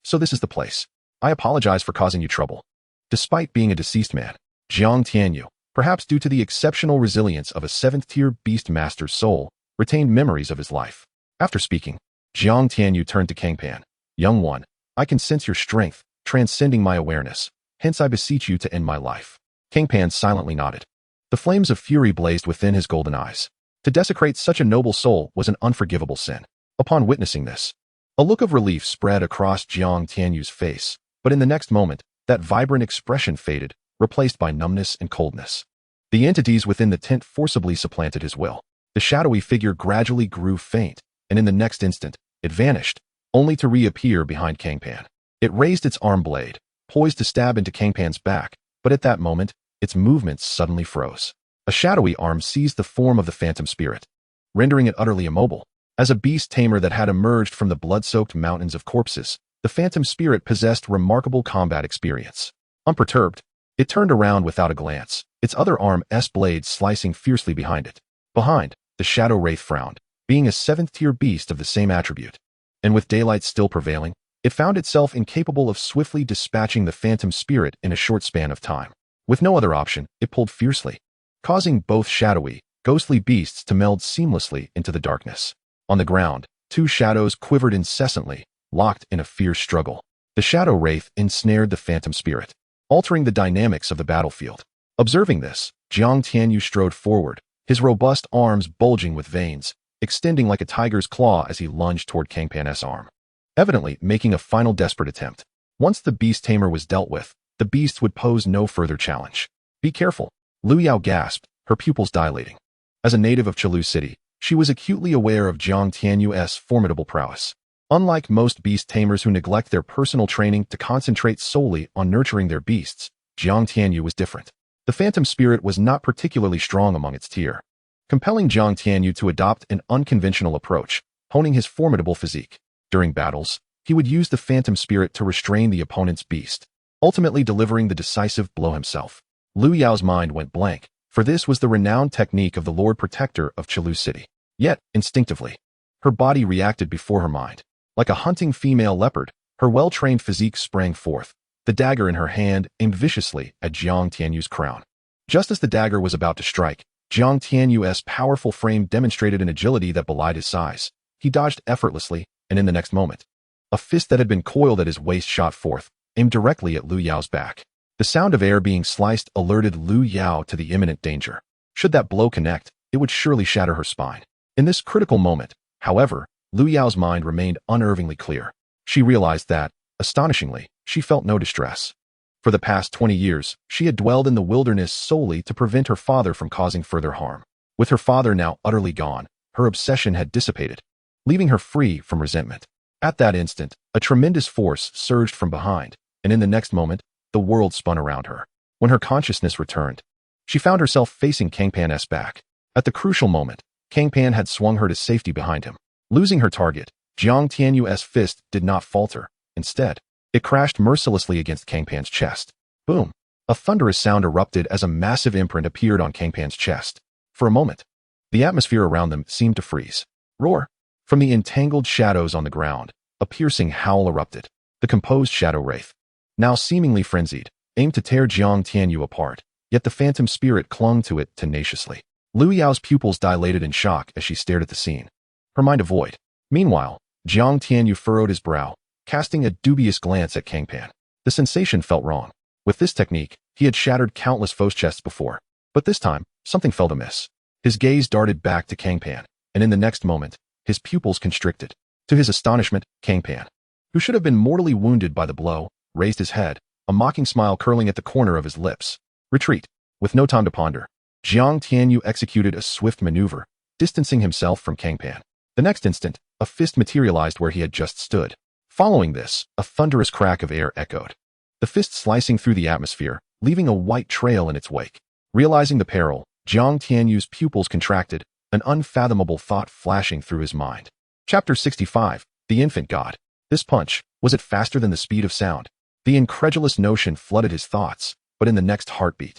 Speaker 1: So this is the place. I apologize for causing you trouble. Despite being a deceased man, Jiang Tianyu, perhaps due to the exceptional resilience of a 7th-tier beastmaster's soul, retained memories of his life. After speaking, Jiang Tianyu turned to Cang Pan. Young one, I can sense your strength, transcending my awareness. Hence I beseech you to end my life. Cang Pan silently nodded. The flames of fury blazed within his golden eyes. To desecrate such a noble soul was an unforgivable sin. Upon witnessing this, a look of relief spread across Jiang Tianyu's face, but in the next moment, that vibrant expression faded, replaced by numbness and coldness. The entities within the tent forcibly supplanted his will. The shadowy figure gradually grew faint, and in the next instant, it vanished, only to reappear behind Cang Pan. It raised its arm blade, poised to stab into Cang Pan's back, but at that moment, its movements suddenly froze. A shadowy arm seized the form of the phantom spirit, rendering it utterly immobile. As a beast tamer that had emerged from the blood-soaked mountains of corpses, the phantom spirit possessed remarkable combat experience. Unperturbed, it turned around without a glance, its other arm's blade slicing fiercely behind it. Behind, the shadow wraith frowned, being a 7th-tier beast of the same attribute. And with daylight still prevailing, it found itself incapable of swiftly dispatching the phantom spirit in a short span of time. With no other option, it pulled fiercely, causing both shadowy, ghostly beasts to meld seamlessly into the darkness. On the ground, two shadows quivered incessantly, locked in a fierce struggle. The shadow wraith ensnared the phantom spirit, altering the dynamics of the battlefield. Observing this, Jiang Tianyu strode forward, his robust arms bulging with veins, extending like a tiger's claw as he lunged toward Cang Pan's arm, evidently making a final desperate attempt. Once the beast tamer was dealt with, the beasts would pose no further challenge. Be careful, Lu Yao gasped, her pupils dilating. As a native of Chilua City, she was acutely aware of Jiang Tianyu's formidable prowess. Unlike most beast tamers who neglect their personal training to concentrate solely on nurturing their beasts, Jiang Tianyu was different. The phantom spirit was not particularly strong among its tier, compelling Jiang Tianyu to adopt an unconventional approach, honing his formidable physique. During battles, he would use the phantom spirit to restrain the opponent's beast, ultimately delivering the decisive blow himself. Lu Yao's mind went blank, for this was the renowned technique of the Lord Protector of Chilua City. Yet, instinctively, her body reacted before her mind. Like a hunting female leopard, her well-trained physique sprang forth, the dagger in her hand aimed viciously at Jiang Tianyu's crown. Just as the dagger was about to strike, Jiang Tianyu's powerful frame demonstrated an agility that belied his size. He dodged effortlessly, and in the next moment, a fist that had been coiled at his waist shot forth, aimed directly at Lu Yao's back. The sound of air being sliced alerted Lu Yao to the imminent danger. Should that blow connect, it would surely shatter her spine. In this critical moment, however, Lu Yao's mind remained unervingly clear. She realized that, astonishingly, she felt no distress. For the past 20 years, she had dwelled in the wilderness solely to prevent her father from causing further harm. With her father now utterly gone, her obsession had dissipated, leaving her free from resentment. At that instant, a tremendous force surged from behind, and in the next moment, the world spun around her. When her consciousness returned, she found herself facing Cang Pan's back. At the crucial moment, Cang Pan had swung her to safety behind him. Losing her target, Jiang Tianyu's fist did not falter. Instead, it crashed mercilessly against Cang Pan's chest. Boom! A thunderous sound erupted as a massive imprint appeared on Cang Pan's chest. For a moment, the atmosphere around them seemed to freeze. Roar! From the entangled shadows on the ground, a piercing howl erupted. The composed shadow wraith, now seemingly frenzied, aimed to tear Jiang Tianyu apart, yet the phantom spirit clung to it tenaciously. Lu Yao's pupils dilated in shock as she stared at the scene, her mind a void. Meanwhile, Jiang Tianyu furrowed his brow, casting a dubious glance at Cang Pan. The sensation felt wrong. With this technique, he had shattered countless foes' chests before, but this time, something felt amiss. His gaze darted back to Cang Pan, and in the next moment, his pupils constricted. To his astonishment, Cang Pan, who should have been mortally wounded by the blow, raised his head, a mocking smile curling at the corner of his lips. Retreat. With no time to ponder, Jiang Tianyu executed a swift maneuver, distancing himself from Cang Pan. The next instant, a fist materialized where he had just stood. Following this, a thunderous crack of air echoed. the fist slicing through the atmosphere, leaving a white trail in its wake. Realizing the peril, Jiang Tianyu's pupils contracted, an unfathomable thought flashing through his mind. Chapter 65, The Infant God. This punch, was it faster than the speed of sound? The incredulous notion flooded his thoughts, but in the next heartbeat,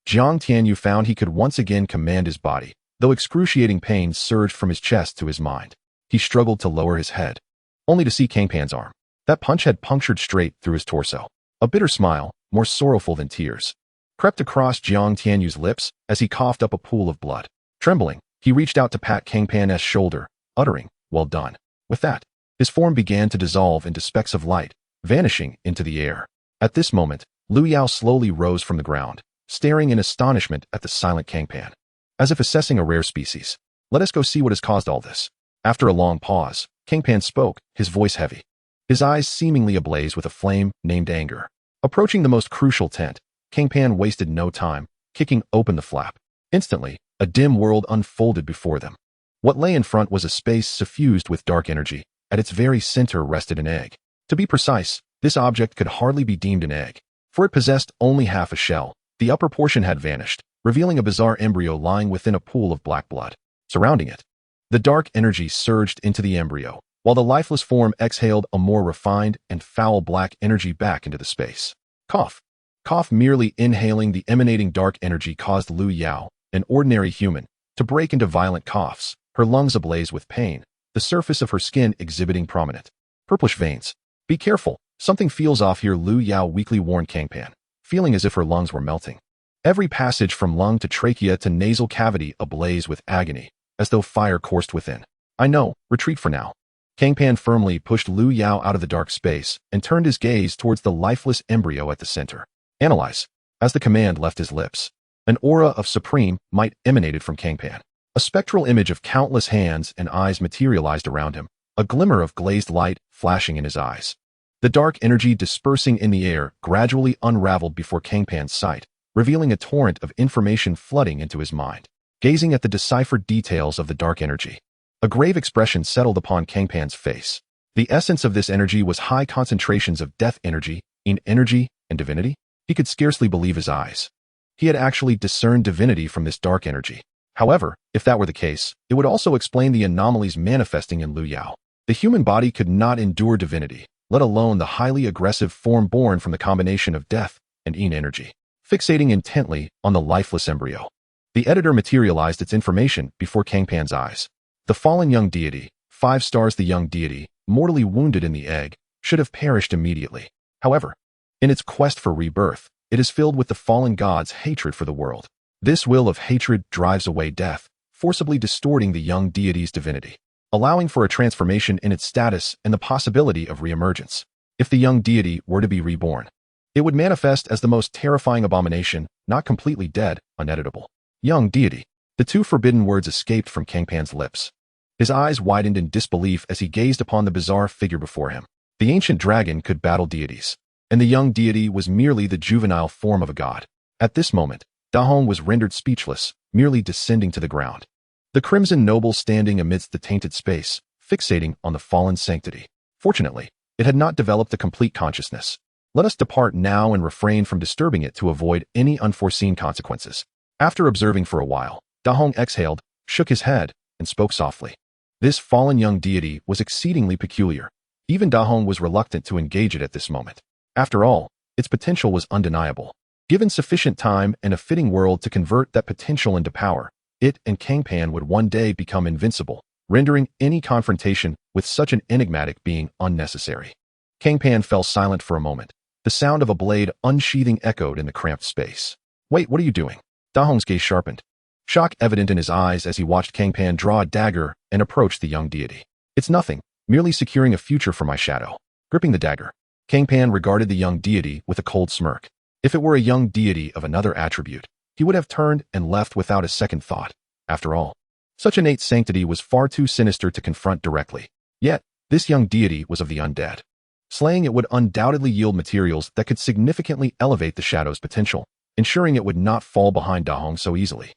Speaker 1: Jiang Tianyu found he could once again command his body, though excruciating pain surged from his chest to his mind. He struggled to lower his head, only to see Cang Pan's arm. That punch had punctured straight through his torso. A bitter smile, more sorrowful than tears, crept across Jiang Tianyu's lips as he coughed up a pool of blood. Trembling, he reached out to pat Cang Pan's shoulder, uttering, "Well done." With that, his form began to dissolve into specks of light, vanishing into the air. At this moment, Lu Yao slowly rose from the ground, staring in astonishment at the silent Cang Pan, as if assessing a rare species. "Let us go see what has caused all this." After a long pause, Cang Pan spoke, his voice heavy, his eyes seemingly ablaze with a flame named anger. Approaching the most crucial tent, Cang Pan wasted no time, kicking open the flap. Instantly, a dim world unfolded before them. What lay in front was a space suffused with dark energy. At its very center rested an egg. To be precise, this object could hardly be deemed an egg, for it possessed only half a shell. The upper portion had vanished, revealing a bizarre embryo lying within a pool of black blood. Surrounding it, the dark energy surged into the embryo, while the lifeless form exhaled a more refined and foul black energy back into the space. Cough. Cough. Merely inhaling the emanating dark energy caused Lu Yao, an ordinary human, to break into violent coughs, her lungs ablaze with pain, the surface of her skin exhibiting prominent purplish veins. "Be careful, something feels off here," Lu Yao weakly warned Cang Pan, feeling as if her lungs were melting. Every passage from lung to trachea to nasal cavity ablaze with agony, as though fire coursed within. "I know, retreat for now." Cang Pan firmly pushed Lu Yao out of the dark space and turned his gaze towards the lifeless embryo at the center. "Analyze." As the command left his lips, an aura of supreme might emanated from Cang Pan. A spectral image of countless hands and eyes materialized around him, a glimmer of glazed light flashing in his eyes. The dark energy dispersing in the air gradually unraveled before Cang Pan's sight, revealing a torrent of information flooding into his mind. Gazing at the deciphered details of the dark energy, a grave expression settled upon Cang Pan's face. The essence of this energy was high concentrations of death energy, energy, and divinity. He could scarcely believe his eyes. He had actually discerned divinity from this dark energy. However, if that were the case, it would also explain the anomalies manifesting in Lu Yao. The human body could not endure divinity, let alone the highly aggressive form born from the combination of death and energy. Fixating intently on the lifeless embryo, the editor materialized its information before Cang Pan's eyes. The fallen young deity, 5 stars. The young deity, mortally wounded in the egg, should have perished immediately. However, in its quest for rebirth, it is filled with the fallen god's hatred for the world. This will of hatred drives away death, forcibly distorting the young deity's divinity, allowing for a transformation in its status and the possibility of reemergence. If the young deity were to be reborn, it would manifest as the most terrifying abomination, not completely dead, uneditable. Young deity. The 2 forbidden words escaped from Cang Pan's lips. His eyes widened in disbelief as he gazed upon the bizarre figure before him. The ancient dragon could battle deities, and the young deity was merely the juvenile form of a god. At this moment, Dahong was rendered speechless, merely descending to the ground. The crimson noble standing amidst the tainted space, fixating on the fallen sanctity. Fortunately, it had not developed a complete consciousness. Let us depart now and refrain from disturbing it to avoid any unforeseen consequences. After observing for a while, Dahong exhaled, shook his head, and spoke softly. This fallen young deity was exceedingly peculiar. Even Dahong was reluctant to engage it at this moment. After all, its potential was undeniable. Given sufficient time and a fitting world to convert that potential into power, it and Cang Pan would one day become invincible, rendering any confrontation with such an enigmatic being unnecessary. Cang Pan fell silent for a moment. The sound of a blade unsheathing echoed in the cramped space. "Wait, what are you doing?" Dahong's gaze sharpened, shock evident in his eyes as he watched Cang Pan draw a dagger and approach the young deity. "It's nothing, merely securing a future for my shadow." Gripping the dagger, Cang Pan regarded the young deity with a cold smirk. If it were a young deity of another attribute, he would have turned and left without a second thought. After all, such innate sanctity was far too sinister to confront directly. Yet, this young deity was of the undead. Slaying it would undoubtedly yield materials that could significantly elevate the shadow's potential, ensuring it would not fall behind Dahong so easily.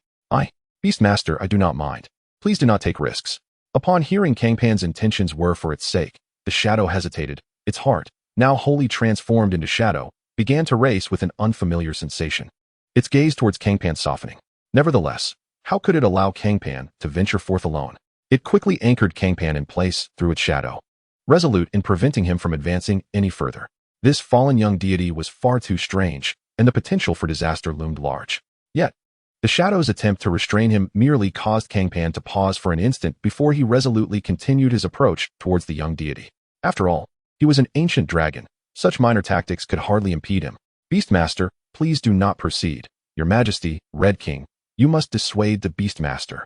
Speaker 1: Beastmaster, I do not mind. Please do not take risks." Upon hearing Cang Pan's intentions were for its sake, the shadow hesitated, its heart, now wholly transformed into shadow, began to race with an unfamiliar sensation. Its gaze towards Cang Pan softening. Nevertheless, how could it allow Cang Pan to venture forth alone? It quickly anchored Cang Pan in place through its shadow, resolute in preventing him from advancing any further. This fallen young deity was far too strange, and the potential for disaster loomed large. Yet, the shadow's attempt to restrain him merely caused Cang Pan to pause for an instant before he resolutely continued his approach towards the young deity. After all, he was an ancient dragon. Such minor tactics could hardly impede him. Beastmaster, please do not proceed. Your Majesty, Red King, you must dissuade the Beastmaster.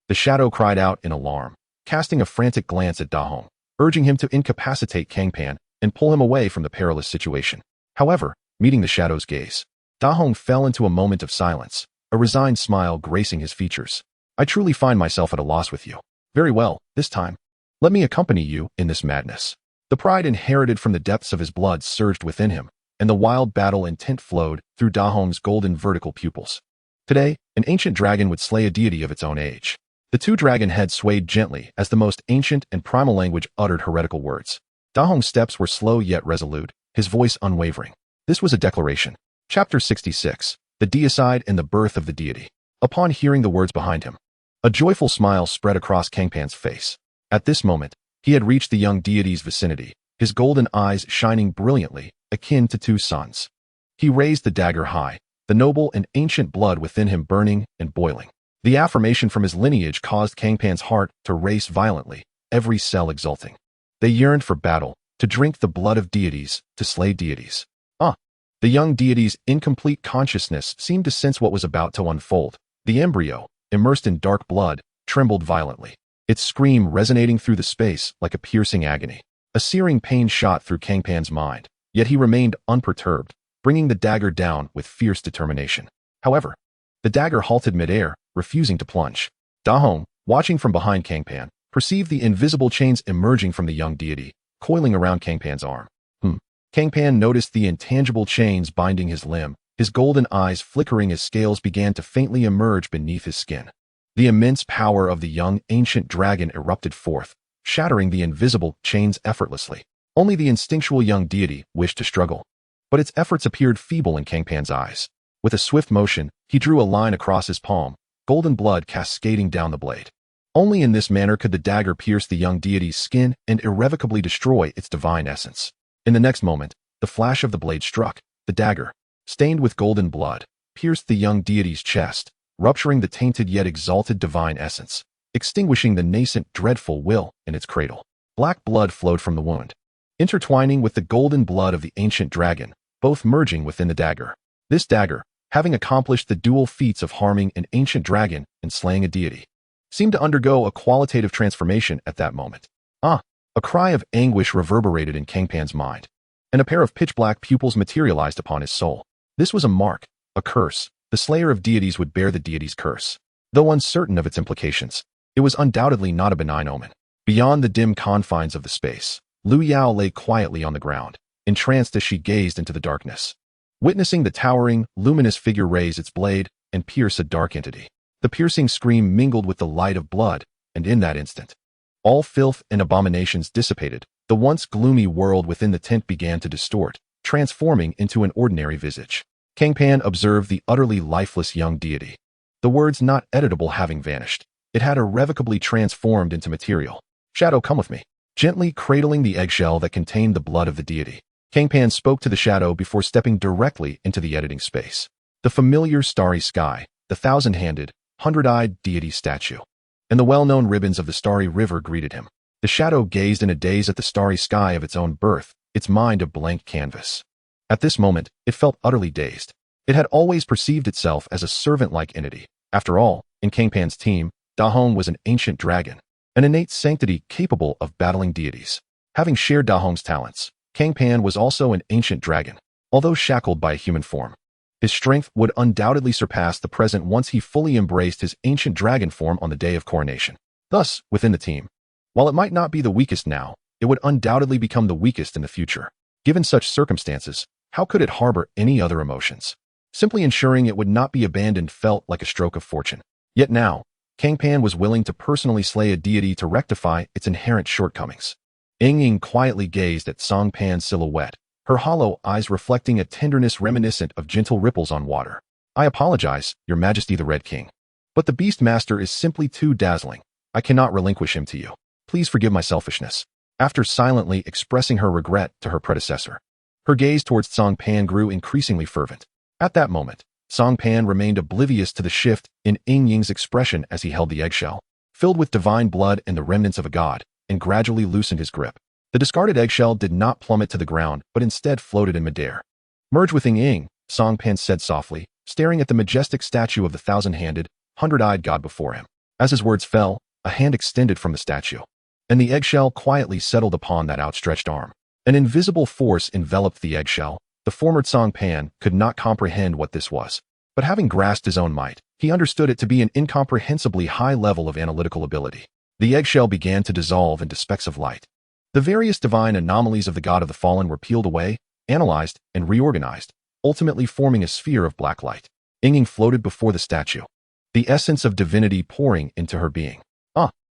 Speaker 1: The shadow cried out in alarm, casting a frantic glance at Dahong, urging him to incapacitate Cang Pan and pull him away from the perilous situation. However, meeting the shadow's gaze, Dahong fell into a moment of silence, a resigned smile gracing his features. I truly find myself at a loss with you. Very well, this time, let me accompany you in this madness. The pride inherited from the depths of his blood surged within him, and the wild battle intent flowed through Dahong's golden vertical pupils. Today, an ancient dragon would slay a deity of its own age. The two dragon heads swayed gently as the most ancient and primal language uttered heretical words. Dahong's steps were slow yet resolute, his voice unwavering. This was a declaration. Chapter 66. The Deicide and the Birth of the Deity. Upon hearing the words behind him, a joyful smile spread across Cang Pan's face. At this moment, he had reached the young deity's vicinity, his golden eyes shining brilliantly, akin to two suns. He raised the dagger high, the noble and ancient blood within him burning and boiling. The affirmation from his lineage caused Cang Pan's heart to race violently, every cell exulting. They yearned for battle, to drink the blood of deities, to slay deities. The young deity's incomplete consciousness seemed to sense what was about to unfold. The embryo, immersed in dark blood, trembled violently, its scream resonating through the space like a piercing agony. A searing pain shot through Cang Pan's mind, yet he remained unperturbed, bringing the dagger down with fierce determination. However, the dagger halted midair, refusing to plunge. Dahong, watching from behind Cang Pan, perceived the invisible chains emerging from the young deity, coiling around Cang Pan's arm. Cang Pan noticed the intangible chains binding his limb, his golden eyes flickering as scales began to faintly emerge beneath his skin. The immense power of the young ancient dragon erupted forth, shattering the invisible chains effortlessly. Only the instinctual young deity wished to struggle, but its efforts appeared feeble in Cang Pan's eyes. With a swift motion, he drew a line across his palm, golden blood cascading down the blade. Only in this manner could the dagger pierce the young deity's skin and irrevocably destroy its divine essence. In the next moment, the flash of the blade struck. The dagger, stained with golden blood, pierced the young deity's chest, rupturing the tainted yet exalted divine essence, extinguishing the nascent dreadful will in its cradle. Black blood flowed from the wound, intertwining with the golden blood of the ancient dragon, both merging within the dagger. This dagger, having accomplished the dual feats of harming an ancient dragon and slaying a deity, seemed to undergo a qualitative transformation at that moment. A cry of anguish reverberated in Cang Pan's mind, and a pair of pitch-black pupils materialized upon his soul. This was a mark, a curse. The slayer of deities would bear the deity's curse. Though uncertain of its implications, it was undoubtedly not a benign omen. Beyond the dim confines of the space, Lu Yao lay quietly on the ground, entranced as she gazed into the darkness, witnessing the towering, luminous figure raise its blade and pierce a dark entity. The piercing scream mingled with the light of blood, and in that instant, all filth and abominations dissipated. The once gloomy world within the tent began to distort, transforming into an ordinary visage. Cang Pan observed the utterly lifeless young deity. The words not editable having vanished, it had irrevocably transformed into material. Shadow, come with me. Gently cradling the eggshell that contained the blood of the deity, Cang Pan spoke to the shadow before stepping directly into the editing space. The familiar starry sky, the thousand-handed, hundred-eyed deity statue, and the well-known ribbons of the starry river greeted him. The shadow gazed in a daze at the starry sky of its own birth, its mind a blank canvas. At this moment, it felt utterly dazed. It had always perceived itself as a servant-like entity. After all, in Cang Pan's team, Dahong was an ancient dragon, an innate sanctity capable of battling deities. Having shared Dahong's talents, Cang Pan was also an ancient dragon, although shackled by a human form. His strength would undoubtedly surpass the present once he fully embraced his ancient dragon form on the day of coronation. Thus, within the team, while it might not be the weakest now, it would undoubtedly become the weakest in the future. Given such circumstances, how could it harbor any other emotions? Simply ensuring it would not be abandoned felt like a stroke of fortune. Yet now, Cang Pan was willing to personally slay a deity to rectify its inherent shortcomings. Ying quietly gazed at Song Pan's silhouette, her hollow eyes reflecting a tenderness reminiscent of gentle ripples on water. "I apologize, Your Majesty the Red King. But the Beastmaster is simply too dazzling. I cannot relinquish him to you. Please forgive my selfishness." After silently expressing her regret to her predecessor, her gaze towards Cang Pan grew increasingly fervent. At that moment, Cang Pan remained oblivious to the shift in Ing Ying's expression as he held the eggshell, filled with divine blood and the remnants of a god, and gradually loosened his grip. The discarded eggshell did not plummet to the ground, but instead floated in midair. "Merge with Ing Ying," Cang Pan said softly, staring at the majestic statue of the thousand-handed, hundred-eyed god before him. As his words fell, a hand extended from the statue, and the eggshell quietly settled upon that outstretched arm. An invisible force enveloped the eggshell. The former Cang Pan could not comprehend what this was, but having grasped his own might, he understood it to be an incomprehensibly high level of analytical ability. The eggshell began to dissolve into specks of light. The various divine anomalies of the god of the fallen were peeled away, analyzed, and reorganized, ultimately forming a sphere of black light. Ing Ying floated before the statue, the essence of divinity pouring into her being.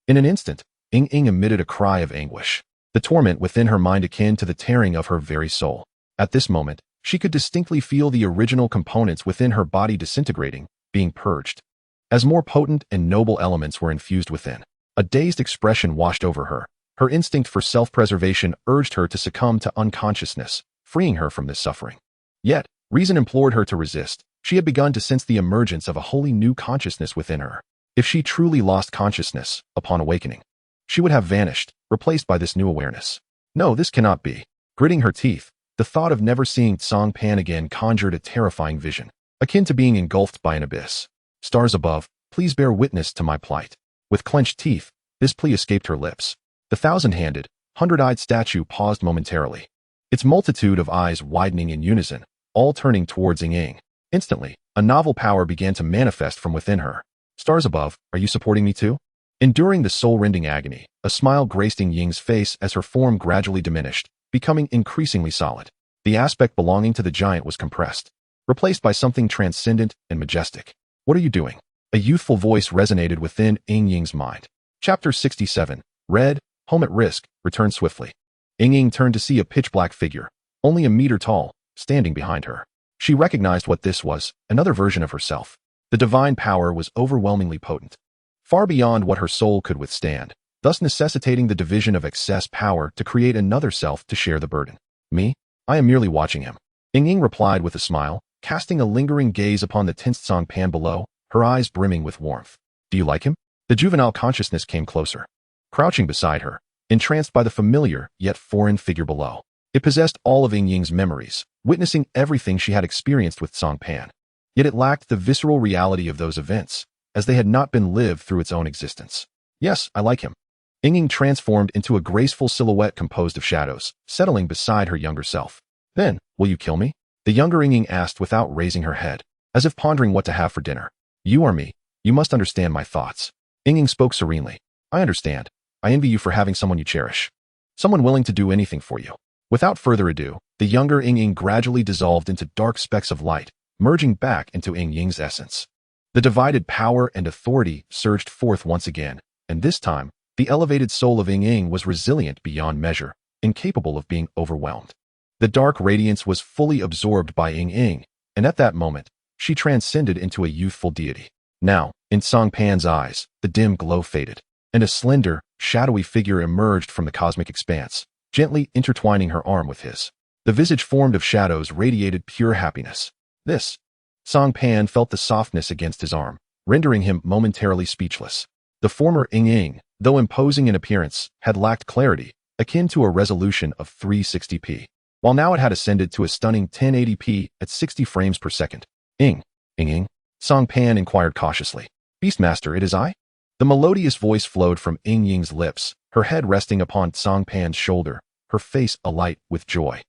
Speaker 1: In an instant, Ing Ying emitted a cry of anguish, the torment within her mind akin to the tearing of her very soul. At this moment, she could distinctly feel the original components within her body disintegrating, being purged. As more potent and noble elements were infused within, a dazed expression washed over her. Her instinct for self-preservation urged her to succumb to unconsciousness, freeing her from this suffering. Yet, reason implored her to resist. She had begun to sense the emergence of a wholly new consciousness within her. If she truly lost consciousness upon awakening, she would have vanished, replaced by this new awareness. No, this cannot be. Gritting her teeth, the thought of never seeing Cang Pan again conjured a terrifying vision, akin to being engulfed by an abyss. "Stars above, please bear witness to my plight." With clenched teeth, this plea escaped her lips. The thousand-handed, hundred-eyed statue paused momentarily, its multitude of eyes widening in unison, all turning towards Ing Ying. Instantly, a novel power began to manifest from within her. "Stars above, are you supporting me too?" Enduring the soul-rending agony, a smile graced Ing Ying's face as her form gradually diminished, becoming increasingly solid. The aspect belonging to the giant was compressed, replaced by something transcendent and majestic. "What are you doing?" A youthful voice resonated within Ing Ying's mind. Chapter 67. Red, Home at Risk, returned swiftly. Ing Ying turned to see a pitch-black figure, only a meter tall, standing behind her. She recognized what this was, another version of herself. The divine power was overwhelmingly potent, far beyond what her soul could withstand, thus necessitating the division of excess power to create another self to share the burden. "Me? I am merely watching him," Ing Ying replied with a smile, casting a lingering gaze upon the tensed Cang Pan below, her eyes brimming with warmth. "Do you like him?" The juvenile consciousness came closer, crouching beside her, entranced by the familiar yet foreign figure below. It possessed all of Ing Ying's memories, witnessing everything she had experienced with Cang Pan. Yet it lacked the visceral reality of those events, as they had not been lived through its own existence. "Yes, I like him." Ing Ying transformed into a graceful silhouette composed of shadows, settling beside her younger self. "Then, will you kill me?" The younger Ing Ying asked without raising her head, as if pondering what to have for dinner. "You are me. You must understand my thoughts." Ing Ying spoke serenely. "I understand. I envy you for having someone you cherish. Someone willing to do anything for you." Without further ado, the younger Ing Ying gradually dissolved into dark specks of light, merging back into Ing Ying's essence. The divided power and authority surged forth once again, and this time, the elevated soul of Ing Ying was resilient beyond measure, incapable of being overwhelmed. The dark radiance was fully absorbed by Ing Ying, and at that moment, she transcended into a youthful deity. Now, in Cang Pan's eyes, the dim glow faded, and a slender, shadowy figure emerged from the cosmic expanse, gently intertwining her arm with his. The visage formed of shadows radiated pure happiness. "This." Cang Pan felt the softness against his arm, rendering him momentarily speechless. The former Ing Ying, though imposing in appearance, had lacked clarity, akin to a resolution of 360p, while now it had ascended to a stunning 1080p at 60 frames per second. Ing Ying? Cang Pan inquired cautiously. "Beastmaster, it is I?" The melodious voice flowed from Ing Ying's lips, her head resting upon Cang Pan's shoulder, her face alight with joy.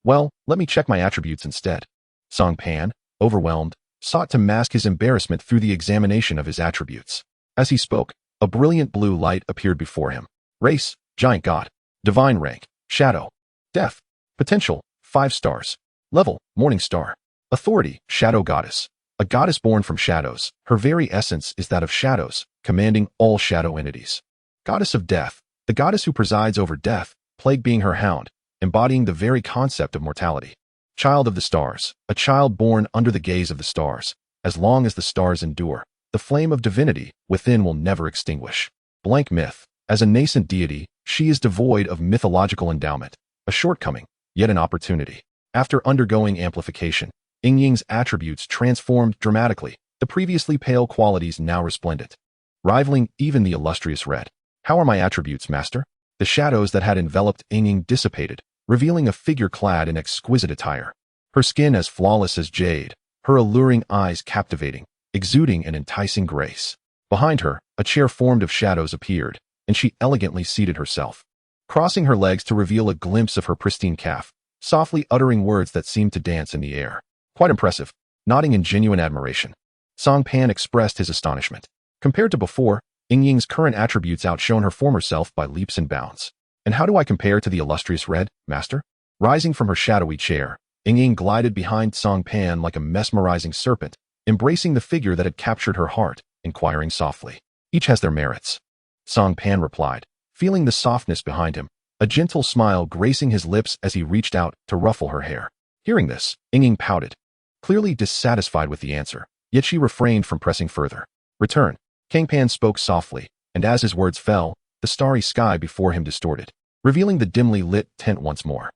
Speaker 1: Well, let me check my attributes instead." Cang Pan, overwhelmed, sought to mask his embarrassment through the examination of his attributes. As he spoke, a brilliant blue light appeared before him. Race, Giant God. Divine rank, Shadow. Death, Potential, 5 stars. Level, Morning Star. Authority, Shadow Goddess. A goddess born from shadows, her very essence is that of shadows, commanding all shadow entities. Goddess of Death, the goddess who presides over death, plague being her hound, embodying the very concept of mortality. Child of the stars, a child born under the gaze of the stars. As long as the stars endure, the flame of divinity within will never extinguish. Blank myth. As a nascent deity, she is devoid of mythological endowment, a shortcoming, yet an opportunity. After undergoing amplification, Ying's attributes transformed dramatically, the previously pale qualities now resplendent, rivaling even the illustrious red. How are my attributes, master? The shadows that had enveloped Ying dissipated, revealing a figure clad in exquisite attire. Her skin as flawless as jade, her alluring eyes captivating, exuding an enticing grace. Behind her, a chair formed of shadows appeared, and she elegantly seated herself, crossing her legs to reveal a glimpse of her pristine calf, softly uttering words that seemed to dance in the air. Quite impressive. Nodding in genuine admiration, Cang Pan expressed his astonishment. Compared to before, Ying's current attributes outshone her former self by leaps and bounds. And how do I compare to the illustrious red, master? Rising from her shadowy chair, Ying glided behind Cang Pan like a mesmerizing serpent, embracing the figure that had captured her heart, inquiring softly. Each has their merits. Cang Pan replied, feeling the softness behind him, a gentle smile gracing his lips as he reached out to ruffle her hair. Hearing this, Ying pouted, clearly dissatisfied with the answer, yet she refrained from pressing further. Return. Cang Pan spoke softly, and as his words fell, the starry sky before him distorted, revealing the dimly lit tent once more.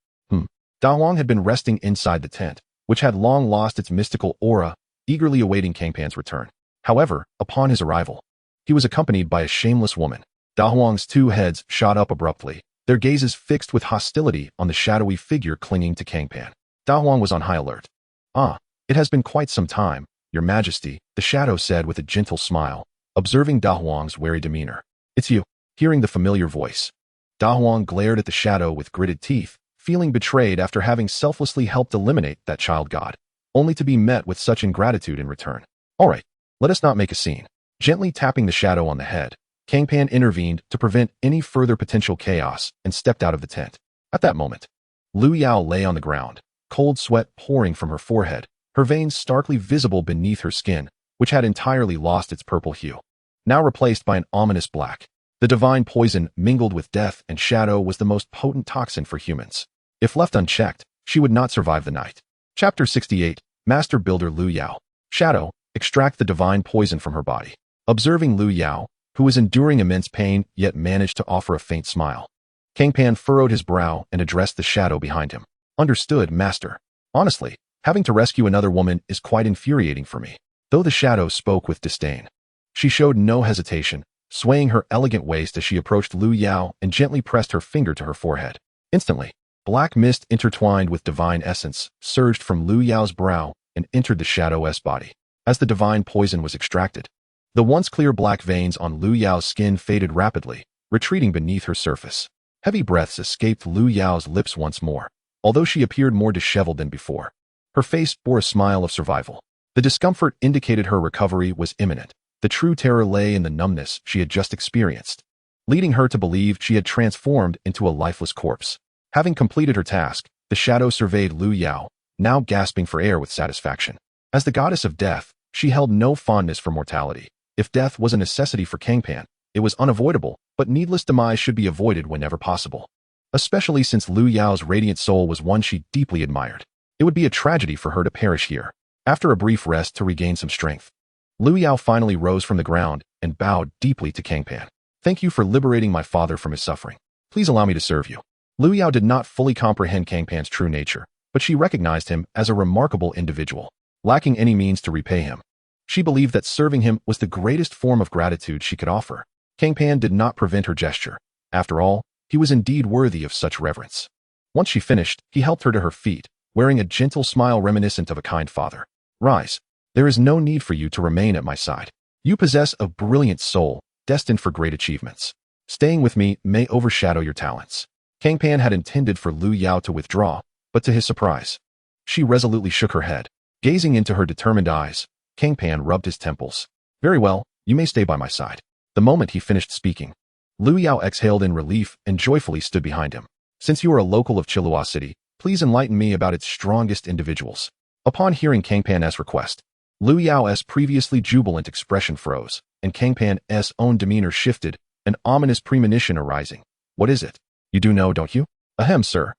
Speaker 1: Da Huang had been resting inside the tent, which had long lost its mystical aura, eagerly awaiting Cang Pan's return. However, upon his arrival, he was accompanied by a shameless woman. Da Huang's two heads shot up abruptly, their gazes fixed with hostility on the shadowy figure clinging to Cang Pan. Da Huang was on high alert. It has been quite some time, Your Majesty, the shadow said with a gentle smile, observing Da Huang's wary demeanor. It's you. Hearing the familiar voice, Da Huang glared at the shadow with gritted teeth, feeling betrayed after having selflessly helped eliminate that child god, only to be met with such ingratitude in return. All right, let us not make a scene. Gently tapping the shadow on the head, Cang Pan intervened to prevent any further potential chaos and stepped out of the tent. At that moment, Lu Yao lay on the ground, cold sweat pouring from her forehead, her veins starkly visible beneath her skin, which had entirely lost its purple hue, now replaced by an ominous black. The divine poison mingled with death and shadow was the most potent toxin for humans. If left unchecked, she would not survive the night. Chapter 68, Master Builder Lu Yao. Shadow, extract the divine poison from her body. Observing Lu Yao, who was enduring immense pain yet managed to offer a faint smile, Cang Pan furrowed his brow and addressed the shadow behind him. Understood, master. Honestly, having to rescue another woman is quite infuriating for me. Though the shadow spoke with disdain, she showed no hesitation, swaying her elegant waist as she approached Lu Yao and gently pressed her finger to her forehead. Instantly, black mist intertwined with divine essence surged from Lu Yao's brow and entered the shadow's body. As the divine poison was extracted, the once clear black veins on Lu Yao's skin faded rapidly, retreating beneath her surface. Heavy breaths escaped Lu Yao's lips once more, although she appeared more disheveled than before. Her face bore a smile of survival. The discomfort indicated her recovery was imminent. The true terror lay in the numbness she had just experienced, leading her to believe she had transformed into a lifeless corpse. Having completed her task, the shadow surveyed Lu Yao, now gasping for air with satisfaction. As the goddess of death, she held no fondness for mortality. If death was a necessity for Cang Pan, it was unavoidable, but needless demise should be avoided whenever possible. Especially since Lu Yao's radiant soul was one she deeply admired. It would be a tragedy for her to perish here. After a brief rest to regain some strength, Lu Yao finally rose from the ground and bowed deeply to Cang Pan. Thank you for liberating my father from his suffering. Please allow me to serve you. Lu Yao did not fully comprehend Cang Pan's true nature, but she recognized him as a remarkable individual, lacking any means to repay him. She believed that serving him was the greatest form of gratitude she could offer. Cang Pan did not prevent her gesture. After all, he was indeed worthy of such reverence. Once she finished, he helped her to her feet, wearing a gentle smile reminiscent of a kind father. Rise. There is no need for you to remain at my side. You possess a brilliant soul, destined for great achievements. Staying with me may overshadow your talents. Cang Pan had intended for Lu Yao to withdraw, but to his surprise, she resolutely shook her head. Gazing into her determined eyes, Cang Pan rubbed his temples. Very well, you may stay by my side. The moment he finished speaking, Lu Yao exhaled in relief and joyfully stood behind him. Since you are a local of Chilua City, please enlighten me about its strongest individuals. Upon hearing Cang Pan's request, Lu Yao's previously jubilant expression froze, and Cang Pan's own demeanor shifted, an ominous premonition arising. What is it? You do know, don't you? Ahem, sir.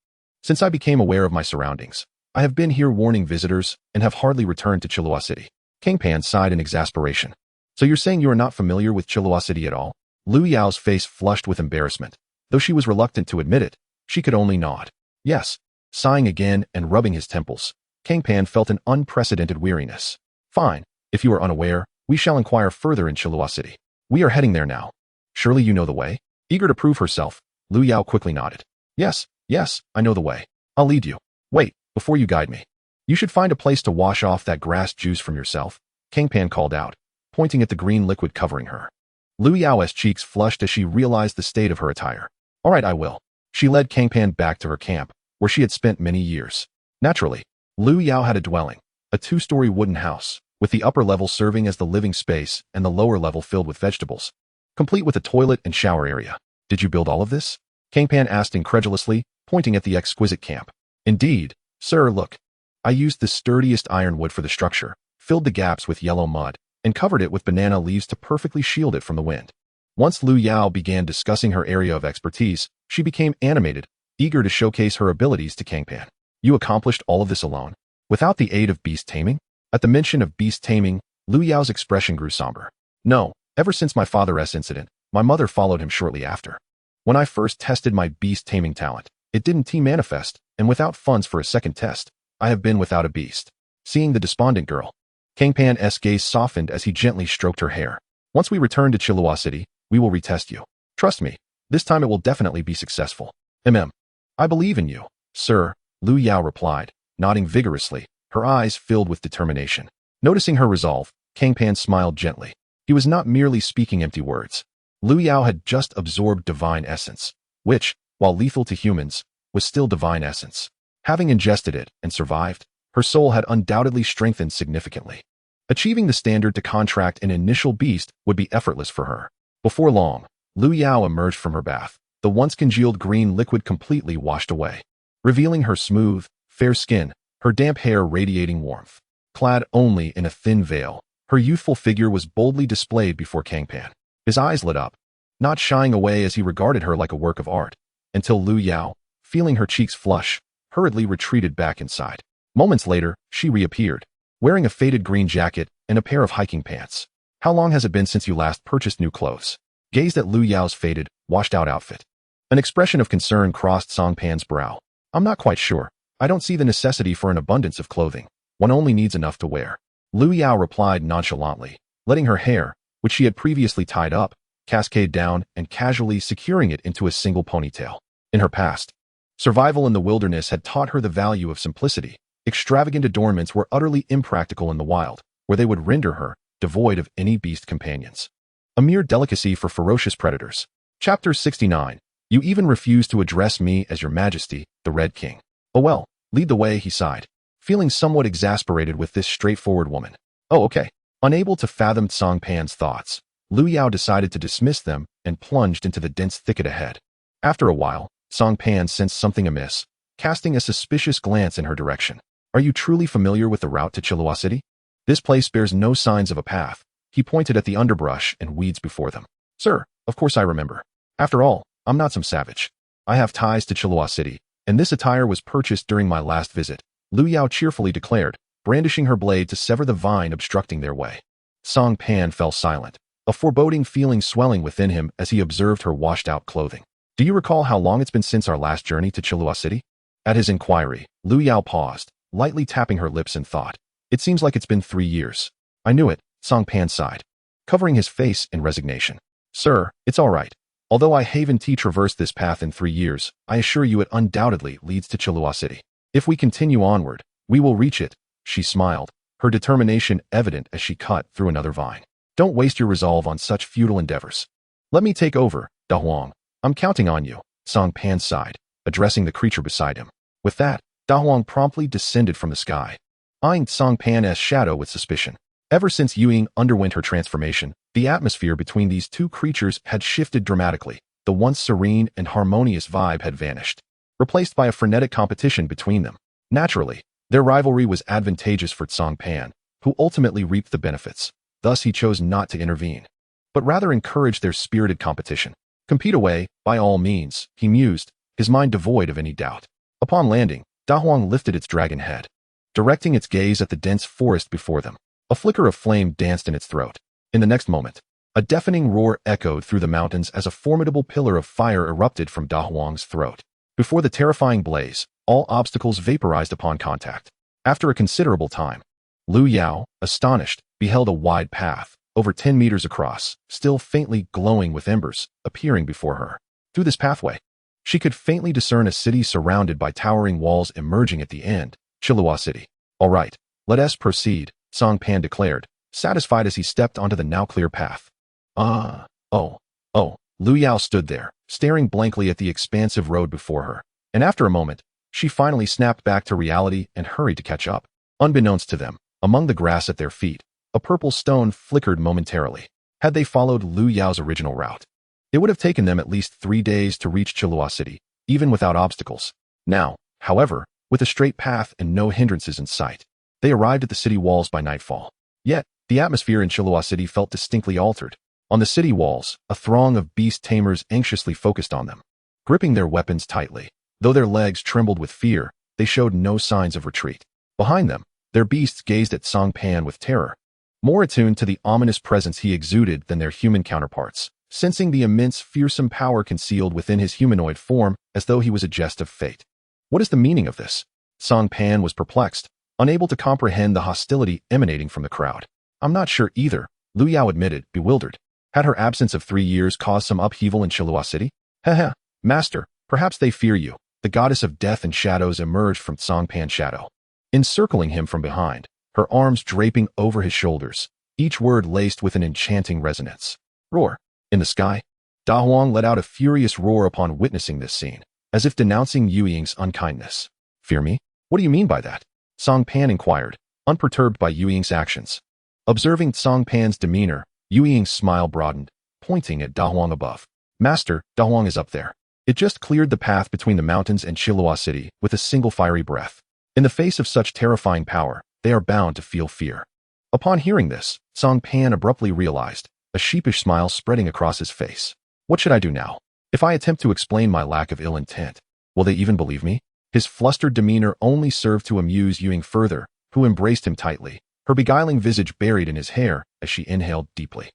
Speaker 1: Since I became aware of my surroundings, I have been here warning visitors and have hardly returned to Chilua City. Cang Pan sighed in exasperation. So you're saying you are not familiar with Chilua City at all? Lu Yao's face flushed with embarrassment. Though she was reluctant to admit it, she could only nod. Yes. Sighing again and rubbing his temples, Cang Pan felt an unprecedented weariness. Fine. If you are unaware, we shall inquire further in Chilua City. We are heading there now. Surely you know the way? Eager to prove herself, Lu Yao quickly nodded. Yes, I know the way. I'll lead you. Wait, before you guide me. You should find a place to wash off that grass juice from yourself, Cang Pan called out, pointing at the green liquid covering her. Lu Yao's cheeks flushed as she realized the state of her attire. All right, I will. She led Cang Pan back to her camp, where she had spent many years. Naturally, Lu Yao had a dwelling, a 2-story wooden house, with the upper level serving as the living space and the lower level filled with vegetables, complete with a toilet and shower area. Did you build all of this? Cang Pan asked incredulously, pointing at the exquisite camp. Indeed, sir, look. I used the sturdiest ironwood for the structure, filled the gaps with yellow mud, and covered it with banana leaves to perfectly shield it from the wind. Once Lu Yao began discussing her area of expertise, she became animated, eager to showcase her abilities to Cang Pan. You accomplished all of this alone, without the aid of beast taming? At the mention of beast taming, Lu Yao's expression grew somber. No, ever since my father's incident, my mother followed him shortly after. When I first tested my beast taming talent, it didn't manifest, and without funds for a second test, I have been without a beast. Seeing the despondent girl, Cang Pan's gaze softened as he gently stroked her hair. Once we return to Chilua City, we will retest you. Trust me, this time it will definitely be successful. I believe in you, sir, Lu Yao replied, nodding vigorously, her eyes filled with determination. Noticing her resolve, Cang Pan smiled gently. He was not merely speaking empty words. Lu Yao had just absorbed divine essence, which, while lethal to humans, was still divine essence. Having ingested it and survived, her soul had undoubtedly strengthened significantly. Achieving the standard to contract an initial beast would be effortless for her. Before long, Lu Yao emerged from her bath, the once congealed green liquid completely washed away, revealing her smooth, fair skin, her damp hair radiating warmth. Clad only in a thin veil, her youthful figure was boldly displayed before Cang Pan. His eyes lit up, not shying away as he regarded her like a work of art, until Lu Yao, feeling her cheeks flush, hurriedly retreated back inside. Moments later, she reappeared, wearing a faded green jacket and a pair of hiking pants. How long has it been since you last purchased new clothes? Gazed at Lu Yao's faded, washed-out outfit. An expression of concern crossed Cang Pan's brow. I'm not quite sure. I don't see the necessity for an abundance of clothing. One only needs enough to wear. Lu Yao replied nonchalantly, letting her hair, which she had previously tied up, cascade down and casually securing it into a single ponytail. In her past, survival in the wilderness had taught her the value of simplicity. Extravagant adornments were utterly impractical in the wild, where they would render her devoid of any beast companions. A mere delicacy for ferocious predators. Chapter 69. You even refuse to address me as your majesty, the Red King. Oh well, lead the way, he sighed, feeling somewhat exasperated with this straightforward woman. Oh okay. Unable to fathom Cang Pan's thoughts, Lu Yao decided to dismiss them and plunged into the dense thicket ahead. After a while, Cang Pan sensed something amiss, casting a suspicious glance in her direction. Are you truly familiar with the route to Chilua City? This place bears no signs of a path. He pointed at the underbrush and weeds before them. Sir, of course I remember. After all, I'm not some savage. I have ties to Chilua City, and this attire was purchased during my last visit, Lu Yao cheerfully declared, brandishing her blade to sever the vine obstructing their way. Cang Pan fell silent, a foreboding feeling swelling within him as he observed her washed-out clothing. Do you recall how long it's been since our last journey to Chilua City? At his inquiry, Lu Yao paused, lightly tapping her lips in thought. It seems like it's been 3 years. I knew it, Cang Pan sighed, covering his face in resignation. Sir, it's all right. Although I haven't traversed this path in 3 years, I assure you it undoubtedly leads to Chilua City. If we continue onward, we will reach it, she smiled, her determination evident as she cut through another vine. Don't waste your resolve on such futile endeavors. Let me take over, Da Huang. I'm counting on you, Cang Pan sighed, addressing the creature beside him. With that, Da Huang promptly descended from the sky, eyeing Cang Pan's shadow with suspicion. Ever since Yuying underwent her transformation, the atmosphere between these two creatures had shifted dramatically. The once serene and harmonious vibe had vanished, replaced by a frenetic competition between them. Naturally, their rivalry was advantageous for Cang Pan, who ultimately reaped the benefits. Thus he chose not to intervene, but rather encourage their spirited competition. Compete away, by all means, he mused, his mind devoid of any doubt. Upon landing, Da Huang lifted its dragon head, directing its gaze at the dense forest before them. A flicker of flame danced in its throat. In the next moment, a deafening roar echoed through the mountains as a formidable pillar of fire erupted from Da Huang's throat. Before the terrifying blaze, all obstacles vaporized upon contact. After a considerable time, Lu Yao, astonished, beheld a wide path, over 10 meters across, still faintly glowing with embers, appearing before her. Through this pathway, she could faintly discern a city surrounded by towering walls emerging at the end, Chilua City. All right, let us proceed, Cang Pan declared, satisfied as he stepped onto the now clear path. Lu Yao stood there, staring blankly at the expansive road before her, and after a moment, she finally snapped back to reality and hurried to catch up. Unbeknownst to them, among the grass at their feet, a purple stone flickered momentarily. Had they followed Lu Yao's original route, it would have taken them at least 3 days to reach Chilua City, even without obstacles. Now, however, with a straight path and no hindrances in sight, they arrived at the city walls by nightfall. Yet, the atmosphere in Chilua City felt distinctly altered. On the city walls, a throng of Beast Tamers anxiously focused on them, gripping their weapons tightly. Though their legs trembled with fear, they showed no signs of retreat. Behind them, their beasts gazed at Cang Pan with terror, more attuned to the ominous presence he exuded than their human counterparts, sensing the immense fearsome power concealed within his humanoid form as though he was a jest of fate. What is the meaning of this? Cang Pan was perplexed, unable to comprehend the hostility emanating from the crowd. I'm not sure either, Lu Yao admitted, bewildered. Had her absence of 3 years caused some upheaval in Chilua City? Heh, master, perhaps they fear you. The goddess of death and shadows emerged from Cang Pan's shadow, encircling him from behind, her arms draping over his shoulders, each word laced with an enchanting resonance. Roar. In the sky, Da Huang let out a furious roar upon witnessing this scene, as if denouncing Yu Ying's unkindness. Fear me? What do you mean by that? Cang Pan inquired, unperturbed by Yu Ying's actions. Observing Cang Pan's demeanor, Yu Ying's smile broadened, pointing at Da Huang above. Master, Da Huang is up there. It just cleared the path between the mountains and Chilua City with a single fiery breath. In the face of such terrifying power, they are bound to feel fear. Upon hearing this, Cang Pan abruptly realized, a sheepish smile spreading across his face. What should I do now? If I attempt to explain my lack of ill intent, will they even believe me? His flustered demeanor only served to amuse Yu Ying further, who embraced him tightly, her beguiling visage buried in his hair as she inhaled deeply.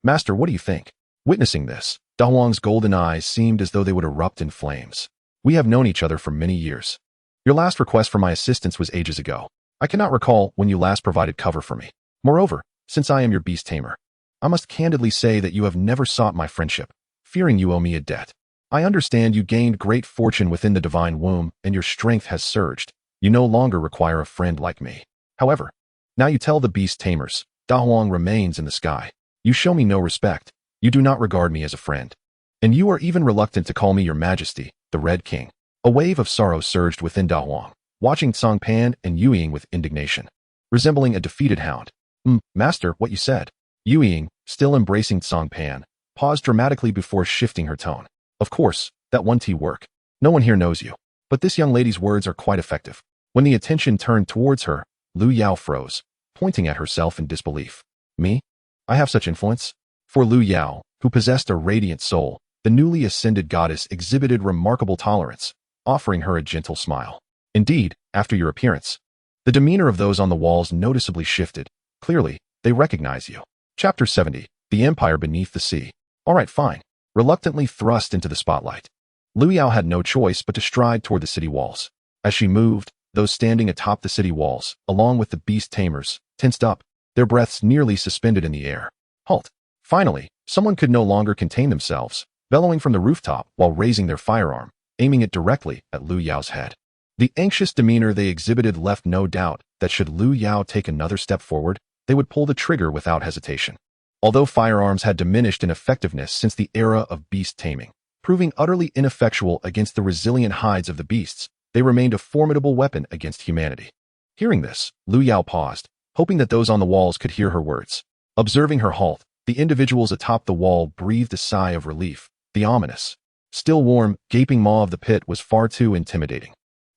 Speaker 1: Master, what do you think? Witnessing this, Da Huang's golden eyes seemed as though they would erupt in flames. We have known each other for many years. Your last request for my assistance was ages ago. I cannot recall when you last provided cover for me. Moreover, since I am your beast tamer, I must candidly say that you have never sought my friendship, fearing you owe me a debt. I understand you gained great fortune within the divine womb and your strength has surged. You no longer require a friend like me. However, now you tell the beast tamers, Da Huang remains in the sky. You show me no respect. You do not regard me as a friend. And you are even reluctant to call me your majesty, the Red King. A wave of sorrow surged within Da Huang, watching Cang Pan and Yu Ying with indignation, resembling a defeated hound. Master, what you said. Yu Ying, still embracing Cang Pan, paused dramatically before shifting her tone. Of course, that 1T work. No one here knows you. But this young lady's words are quite effective. When the attention turned towards her, Lu Yao froze, pointing at herself in disbelief. Me? I have such influence? For Lu Yao, who possessed a radiant soul, the newly ascended goddess exhibited remarkable tolerance, offering her a gentle smile. Indeed, after your appearance, the demeanor of those on the walls noticeably shifted. Clearly, they recognize you. Chapter 70, The Empire Beneath the Sea. All right, fine. Reluctantly thrust into the spotlight, Lu Yao had no choice but to stride toward the city walls. As she moved, those standing atop the city walls, along with the beast tamers, tensed up, their breaths nearly suspended in the air. Halt. Finally, someone could no longer contain themselves, bellowing from the rooftop while raising their firearm, aiming it directly at Lu Yao's head. The anxious demeanor they exhibited left no doubt that should Lu Yao take another step forward, they would pull the trigger without hesitation. Although firearms had diminished in effectiveness since the era of beast taming, proving utterly ineffectual against the resilient hides of the beasts, they remained a formidable weapon against humanity. Hearing this, Lu Yao paused, hoping that those on the walls could hear her words. Observing her halt, the individuals atop the wall breathed a sigh of relief. The ominous, still warm, gaping maw of the pit was far too intimidating.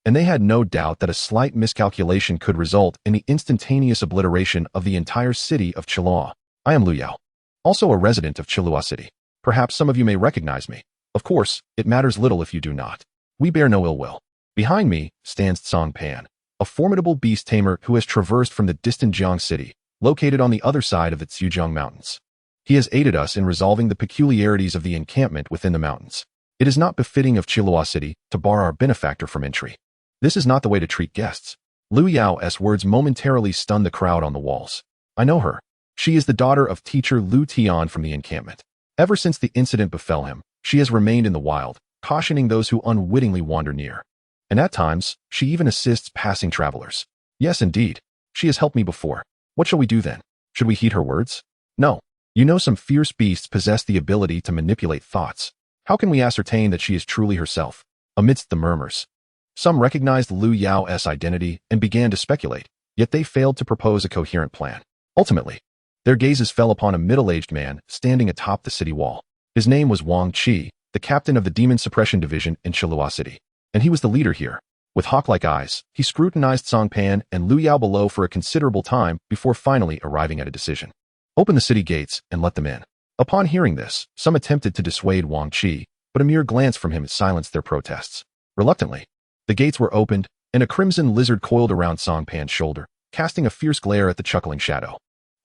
Speaker 1: And they had no doubt that a slight miscalculation could result in the instantaneous obliteration of the entire city of Chilua. I am Lu Yao, also a resident of Chilua City. Perhaps some of you may recognize me. Of course, it matters little if you do not. We bear no ill will. Behind me stands Cang Pan, a formidable beast tamer who has traversed from the distant Jiang city, located on the other side of the Zhujiang Mountains. He has aided us in resolving the peculiarities of the encampment within the mountains. It is not befitting of Chilua City to bar our benefactor from entry. This is not the way to treat guests. Lu Yao's words momentarily stunned the crowd on the walls. I know her. She is the daughter of teacher Lu Tian from the encampment. Ever since the incident befell him, she has remained in the wild, cautioning those who unwittingly wander near. And at times, she even assists passing travelers. Yes, indeed. She has helped me before. What shall we do then? Should we heed her words? No. You know some fierce beasts possess the ability to manipulate thoughts. How can we ascertain that she is truly herself? Amidst the murmurs, some recognized Lu Yao's identity and began to speculate, yet they failed to propose a coherent plan. Ultimately, their gazes fell upon a middle-aged man standing atop the city wall. His name was Wang Qi, the captain of the Demon Suppression Division in Chilua City, and he was the leader here. With hawk-like eyes, he scrutinized Cang Pan and Lu Yao below for a considerable time before finally arriving at a decision. Open the city gates and let them in. Upon hearing this, some attempted to dissuade Wang Qi, but a mere glance from him silenced their protests. Reluctantly, the gates were opened, and a crimson lizard coiled around Cang Pan's shoulder, casting a fierce glare at the chuckling shadow.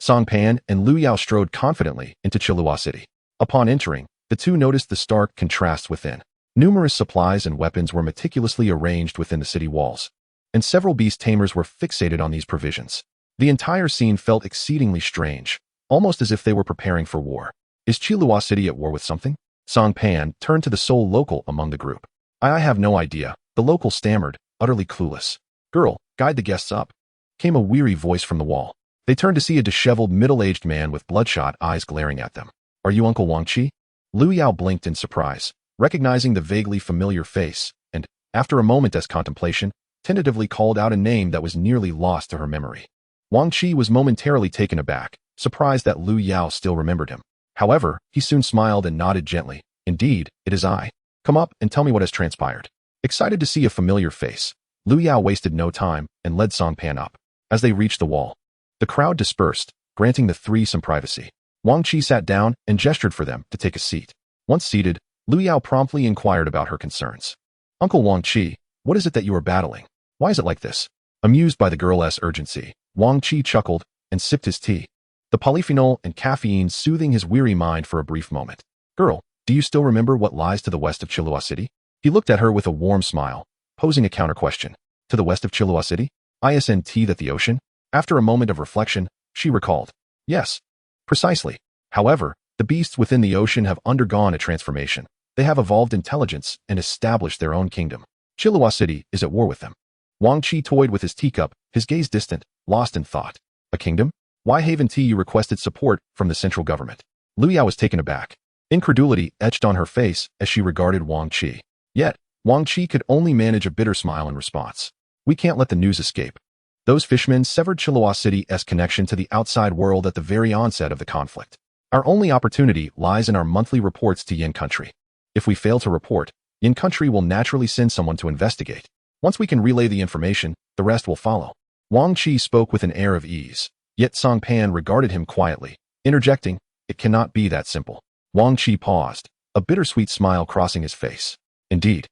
Speaker 1: Cang Pan and Lu Yao strode confidently into Chilua City. Upon entering, the two noticed the stark contrasts within. Numerous supplies and weapons were meticulously arranged within the city walls, and several beast tamers were fixated on these provisions. The entire scene felt exceedingly strange, almost as if they were preparing for war. Is Chilua City at war with something? Cang Pan turned to the sole local among the group. I have no idea, the local stammered, utterly clueless. Girl, guide the guests up. Came a weary voice from the wall. They turned to see a disheveled middle-aged man with bloodshot eyes glaring at them. Are you Uncle Wang Qi? Lu Yao blinked in surprise, recognizing the vaguely familiar face, and, after a moment's contemplation, tentatively called out a name that was nearly lost to her memory. Wang Qi was momentarily taken aback, surprised that Lu Yao still remembered him. However, he soon smiled and nodded gently. Indeed, it is I. Come up and tell me what has transpired. Excited to see a familiar face, Lu Yao wasted no time and led Cang Pan up. As they reached the wall, the crowd dispersed, granting the three some privacy. Wang Qi sat down and gestured for them to take a seat. Once seated, Lu Yao promptly inquired about her concerns. Uncle Wang Qi, what is it that you are battling? Why is it like this? Amused by the girl's urgency, Wang Qi chuckled and sipped his tea, the polyphenol and caffeine soothing his weary mind for a brief moment. Girl, do you still remember what lies to the west of Chilua City? He looked at her with a warm smile, posing a counter-question. To the west of Chilua City? Isn't that the ocean? After a moment of reflection, she recalled. Yes. Precisely. However, the beasts within the ocean have undergone a transformation. They have evolved intelligence and established their own kingdom. Chilua City is at war with them. Wang Qi toyed with his teacup, his gaze distant, lost in thought. A kingdom? Why haven't you requested support from the central government? Lu Yao was taken aback. Incredulity etched on her face as she regarded Wang Qi. Yet, Wang Qi could only manage a bitter smile in response. We can't let the news escape. Those fishmen severed Chilua City's connection to the outside world at the very onset of the conflict. Our only opportunity lies in our monthly reports to Yin Country. If we fail to report, Yin Country will naturally send someone to investigate. Once we can relay the information, the rest will follow. Wang Qi spoke with an air of ease, yet Cang Pan regarded him quietly, interjecting, it cannot be that simple. Wang Qi paused, a bittersweet smile crossing his face. Indeed,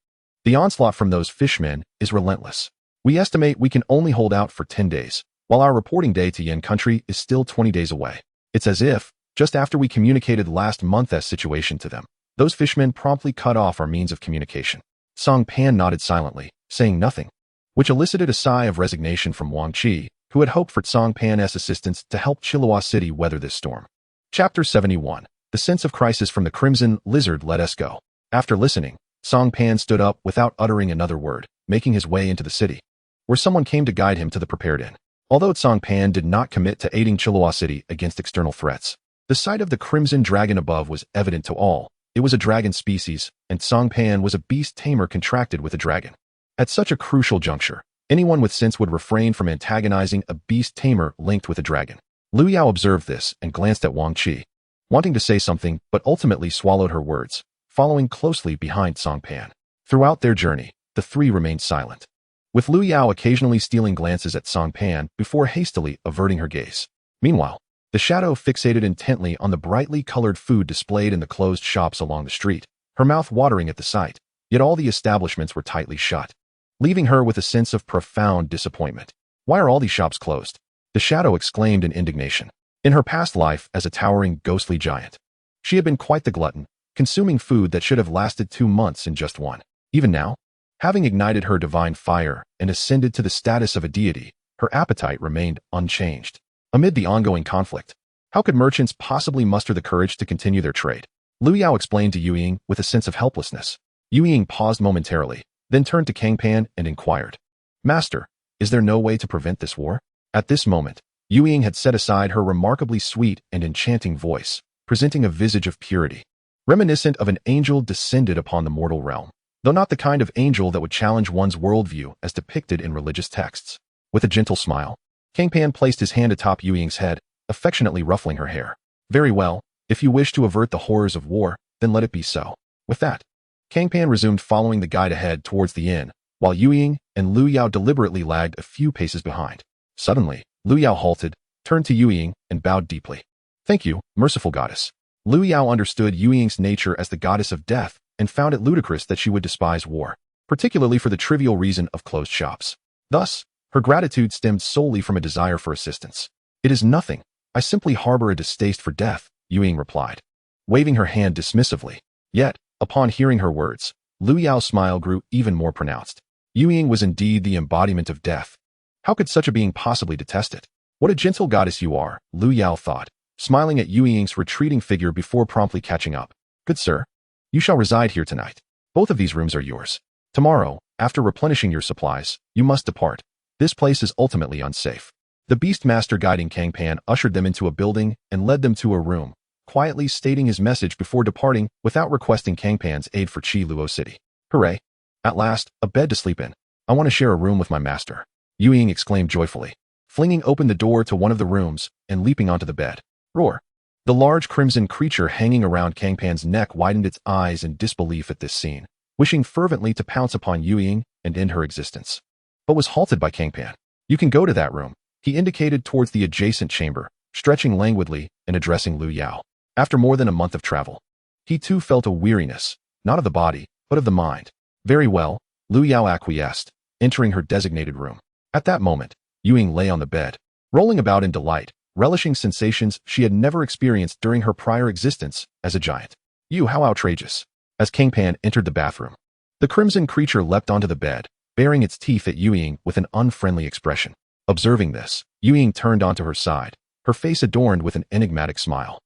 Speaker 1: the onslaught from those fishmen is relentless. We estimate we can only hold out for 10 days, while our reporting day to Yin Country is still 20 days away. It's as if, just after we communicated last month's situation to them, those fishmen promptly cut off our means of communication. Cang Pan nodded silently, saying nothing, which elicited a sigh of resignation from Wang Qi, who had hoped for Cang Pan's assistance to help Chilua City weather this storm. Chapter 71. The sense of crisis from the Crimson Lizard let us go. After listening, Cang Pan stood up without uttering another word, making his way into the city, where someone came to guide him to the prepared inn. Although Cang Pan did not commit to aiding Chilua City against external threats, the sight of the crimson dragon above was evident to all. It was a dragon species, and Cang Pan was a beast tamer contracted with a dragon. At such a crucial juncture, anyone with sense would refrain from antagonizing a beast tamer linked with a dragon. Lu Yao observed this and glanced at Wang Qi, wanting to say something but ultimately swallowed her words, following closely behind Cang Pan. Throughout their journey, the three remained silent, with Lu Yao occasionally stealing glances at Cang Pan before hastily averting her gaze. Meanwhile, the shadow fixated intently on the brightly colored food displayed in the closed shops along the street, her mouth watering at the sight, yet all the establishments were tightly shut. leaving her with a sense of profound disappointment. Why are all these shops closed? The shadow exclaimed in indignation. In her past life as a towering, ghostly giant, she had been quite the glutton, consuming food that should have lasted 2 months in just one. Even now, having ignited her divine fire and ascended to the status of a deity, her appetite remained unchanged. Amid the ongoing conflict, how could merchants possibly muster the courage to continue their trade? Liu Yao explained to Yuying with a sense of helplessness. Yuying paused momentarily, then turned to Cang Pan and inquired, "Master, is there no way to prevent this war?" At this moment, Yuying had set aside her remarkably sweet and enchanting voice, presenting a visage of purity, reminiscent of an angel descended upon the mortal realm, though not the kind of angel that would challenge one's worldview as depicted in religious texts. With a gentle smile, Cang Pan placed his hand atop Yuying's head, affectionately ruffling her hair. "Very well, if you wish to avert the horrors of war, then let it be so." With that, Cang Pan resumed following the guide ahead towards the inn, while Yuying and Liu Yao deliberately lagged a few paces behind. Suddenly, Liu Yao halted, turned to Yuying, and bowed deeply. "Thank you, merciful goddess." Liu Yao understood Yuying's nature as the goddess of death and found it ludicrous that she would despise war, particularly for the trivial reason of closed shops. Thus, her gratitude stemmed solely from a desire for assistance. "It is nothing. I simply harbor a distaste for death," Yuying replied, waving her hand dismissively. Yet, upon hearing her words, Liu Yao's smile grew even more pronounced. Yuying was indeed the embodiment of death. How could such a being possibly detest it? "What a gentle goddess you are," Liu Yao thought, smiling at Yuying's retreating figure before promptly catching up. "Good sir, you shall reside here tonight. Both of these rooms are yours. Tomorrow, after replenishing your supplies, you must depart. This place is ultimately unsafe." The beast master guiding Cang Pan ushered them into a building and led them to a room, quietly stating his message before departing without requesting Cang Pan's aid for Chi Luo City. "Hooray! At last, a bed to sleep in. I want to share a room with my master," Yuying exclaimed joyfully, flinging open the door to one of the rooms and leaping onto the bed. Roar! The large crimson creature hanging around Cang Pan's neck widened its eyes in disbelief at this scene, wishing fervently to pounce upon Yuying and end her existence, but was halted by Cang Pan. "You can go to that room," he indicated towards the adjacent chamber, stretching languidly and addressing Liu Yao. After more than a month of travel, he too felt a weariness, not of the body, but of the mind. "Very well," Liu Yao acquiesced, entering her designated room. At that moment, Yuying lay on the bed, rolling about in delight, relishing sensations she had never experienced during her prior existence as a giant. How outrageous." As Cang Pan entered the bathroom, the crimson creature leapt onto the bed, baring its teeth at Yuying with an unfriendly expression. Observing this, Yuying turned onto her side, her face adorned with an enigmatic smile.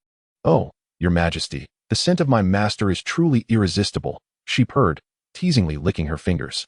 Speaker 1: "Oh, your majesty, the scent of my master is truly irresistible," she purred, teasingly licking her fingers.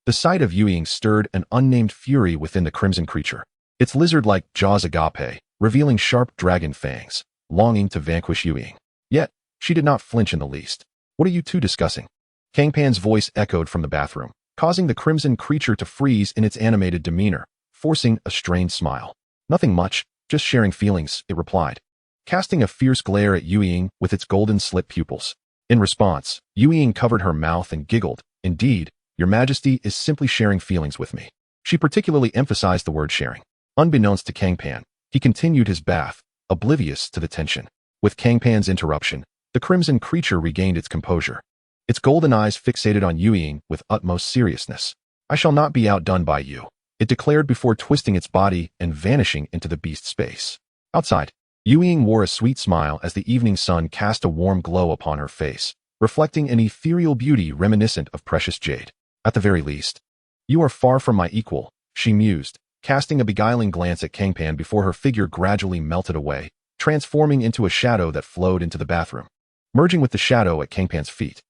Speaker 1: The sight of Yuying stirred an unnamed fury within the crimson creature, its lizard-like jaws agape, revealing sharp dragon fangs, longing to vanquish Yuying. Yet, she did not flinch in the least. "What are you two discussing?" Cang Pan's voice echoed from the bathroom, causing the crimson creature to freeze in its animated demeanor, forcing a strained smile. "Nothing much, just sharing feelings," it replied, casting a fierce glare at Yuying with its golden slit pupils. In response, Yuying covered her mouth and giggled. "Indeed, your majesty is simply sharing feelings with me." She particularly emphasized the word sharing. Unbeknownst to Cang Pan, he continued his bath, oblivious to the tension. With Cang Pan's interruption, the crimson creature regained its composure, its golden eyes fixated on Yuying with utmost seriousness. "I shall not be outdone by you," it declared before twisting its body and vanishing into the beast space. Outside, Yuying wore a sweet smile as the evening sun cast a warm glow upon her face, reflecting an ethereal beauty reminiscent of precious jade. "At the very least, you are far from my equal," she mused, casting a beguiling glance at Cang Pan before her figure gradually melted away, transforming into a shadow that flowed into the bathroom, merging with the shadow at Cang Pan's feet.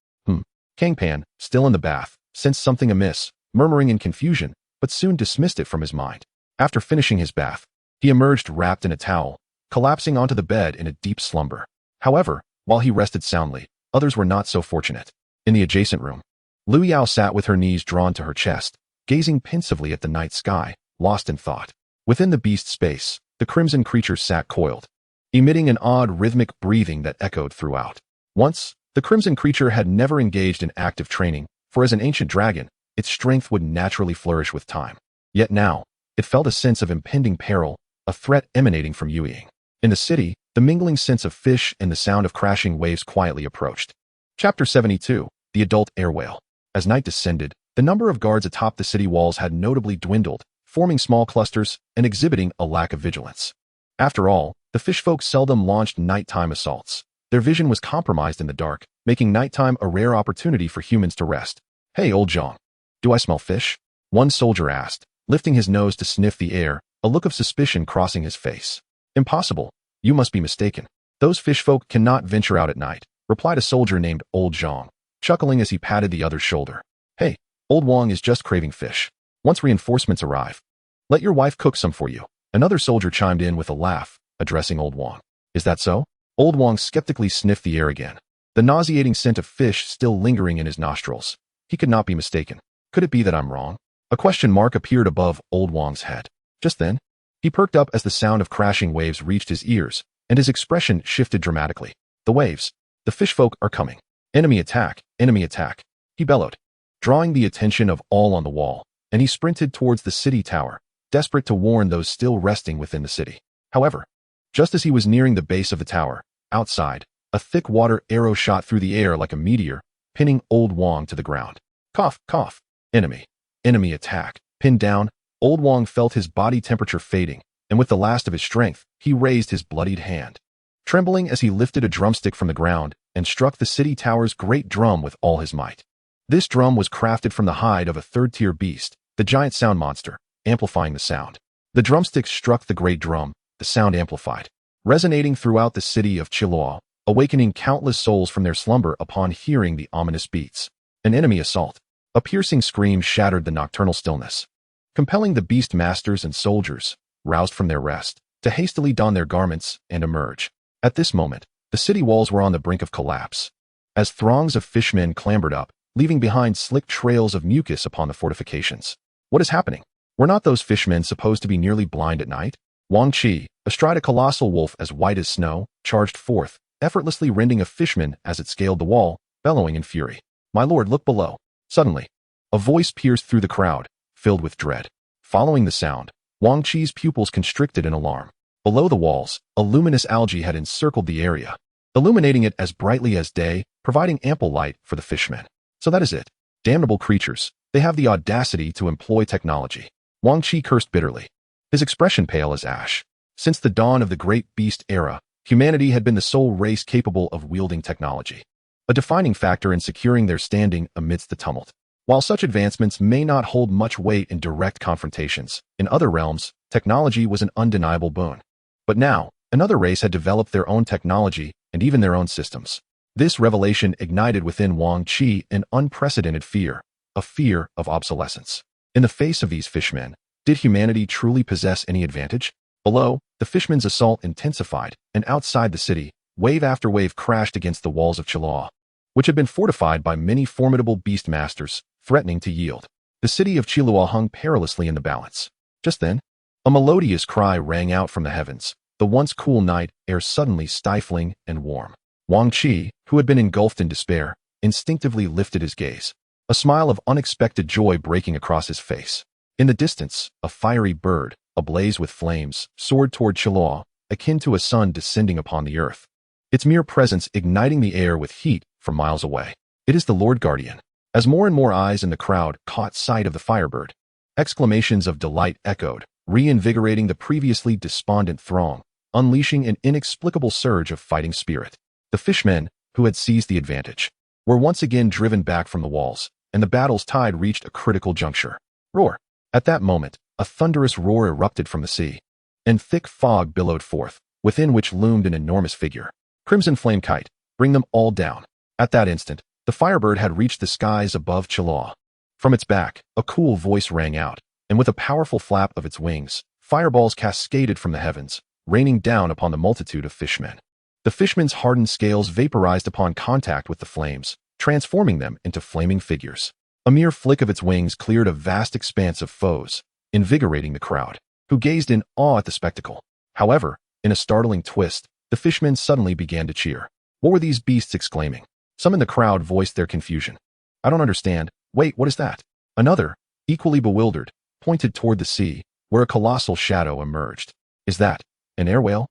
Speaker 1: Cang Pan, still in the bath, sensed something amiss, murmuring in confusion, but soon dismissed it from his mind. After finishing his bath, he emerged wrapped in a towel, collapsing onto the bed in a deep slumber. However, while he rested soundly, others were not so fortunate. In the adjacent room, Liu Yao sat with her knees drawn to her chest, gazing pensively at the night sky, lost in thought. Within the beast space, the crimson creature sat coiled, emitting an odd rhythmic breathing that echoed throughout. Once, the crimson creature had never engaged in active training, for as an ancient dragon, its strength would naturally flourish with time. Yet now, it felt a sense of impending peril, a threat emanating from Yuying. In the city, the mingling scents of fish and the sound of crashing waves quietly approached. Chapter 72, The Adult Air Whale. As night descended, The number of guards atop the city walls had notably dwindled, forming small clusters and exhibiting a lack of vigilance. After all, the fishfolk seldom launched nighttime assaults. Their vision was compromised in the dark, making nighttime a rare opportunity for humans to rest. "Hey, old Zhang, do I smell fish?" one soldier asked, lifting his nose to sniff the air, a look of suspicion crossing his face. "Impossible. You must be mistaken. Those fishfolk cannot venture out at night," replied a soldier named Old Zhang, chuckling as he patted the other's shoulder. "Hey, Old Wang is just craving fish. Once reinforcements arrive, let your wife cook some for you." Another soldier chimed in with a laugh, addressing Old Wang. "Is that so?" Old Wang skeptically sniffed the air again, the nauseating scent of fish still lingering in his nostrils. He could not be mistaken. "Could it be that I'm wrong?" A question mark appeared above Old Wang's head. Just then, he perked up as the sound of crashing waves reached his ears, and his expression shifted dramatically. "The waves! The fishfolk are coming! Enemy attack! Enemy attack!" he bellowed, drawing the attention of all on the wall, and he sprinted towards the city tower, desperate to warn those still resting within the city. However, just as he was nearing the base of the tower, outside, a thick water arrow shot through the air like a meteor, pinning Old Wang to the ground. Cough, cough. Enemy. Enemy attack. Pinned down, Old Wang felt his body temperature fading, and with the last of his strength, he raised his bloodied hand, trembling as he lifted a drumstick from the ground and struck the city tower's great drum with all his might. This drum was crafted from the hide of a third-tier beast, the giant sound monster, amplifying the sound. The drumstick struck the great drum, the sound amplified, resonating throughout the city of Chilua, awakening countless souls from their slumber upon hearing the ominous beats. An enemy assault. A piercing scream shattered the nocturnal stillness, compelling the beast masters and soldiers, roused from their rest, to hastily don their garments and emerge. At this moment, the city walls were on the brink of collapse, as throngs of fishmen clambered up, leaving behind slick trails of mucus upon the fortifications. What is happening? Were not those fishmen supposed to be nearly blind at night? Wang Qi, astride a colossal wolf as white as snow, charged forth, effortlessly rending a fishman as it scaled the wall, bellowing in fury. "My lord, look below." Suddenly, a voice pierced through the crowd, filled with dread. Following the sound, Wang Qi's pupils constricted in alarm. Below the walls, a luminous algae had encircled the area, illuminating it as brightly as day, providing ample light for the fishmen. "So that is it. Damnable creatures. They have the audacity to employ technology." Wang Qi cursed bitterly, his expression pale as ash. Since the dawn of the Great Beast era, humanity had been the sole race capable of wielding technology, a defining factor in securing their standing amidst the tumult. While such advancements may not hold much weight in direct confrontations, in other realms, technology was an undeniable boon. But now, another race had developed their own technology and even their own systems. This revelation ignited within Wang Qi an unprecedented fear, a fear of obsolescence. In the face of these fishmen, did humanity truly possess any advantage? Below, the fishmen's assault intensified, and outside the city, wave after wave crashed against the walls of Chilua, which had been fortified by many formidable beast masters, threatening to yield. The city of Chilua hung perilously in the balance. Just then, a melodious cry rang out from the heavens, the once cool night air suddenly stifling and warm. Wang Qi, who had been engulfed in despair, instinctively lifted his gaze, a smile of unexpected joy breaking across his face. In the distance, a fiery bird, ablaze with flames, soared toward Chilua, akin to a sun descending upon the earth, its mere presence igniting the air with heat from miles away. "It is the Lord Guardian." As more and more eyes in the crowd caught sight of the firebird, exclamations of delight echoed, reinvigorating the previously despondent throng, unleashing an inexplicable surge of fighting spirit. The fishmen, who had seized the advantage, were once again driven back from the walls, and the battle's tide reached a critical juncture. Roar! At that moment, a thunderous roar erupted from the sea, and thick fog billowed forth, within which loomed an enormous figure. "Crimson Flame Kite, bring them all down." At that instant, the firebird had reached the skies above Chilua. From its back, a cool voice rang out, and with a powerful flap of its wings, fireballs cascaded from the heavens, raining down upon the multitude of fishmen. The fishmen's hardened scales vaporized upon contact with the flames, transforming them into flaming figures. A mere flick of its wings cleared a vast expanse of foes, invigorating the crowd, who gazed in awe at the spectacle. However, in a startling twist, the fishmen suddenly began to cheer. What were these beasts exclaiming? Some in the crowd voiced their confusion. "I don't understand. Wait, what is that?" Another, equally bewildered, pointed toward the sea, where a colossal shadow emerged. "Is that an air whale?"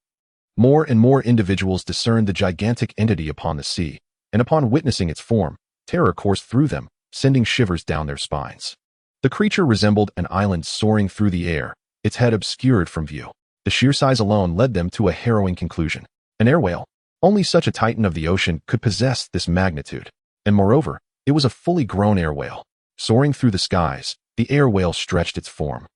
Speaker 1: More and more individuals discerned the gigantic entity upon the sea, and upon witnessing its form, terror coursed through them, sending shivers down their spines. The creature resembled an island soaring through the air, its head obscured from view. The sheer size alone led them to a harrowing conclusion. An air whale. Only such a titan of the ocean could possess this magnitude. And moreover, it was a fully grown air whale. Soaring through the skies, the air whale stretched its form,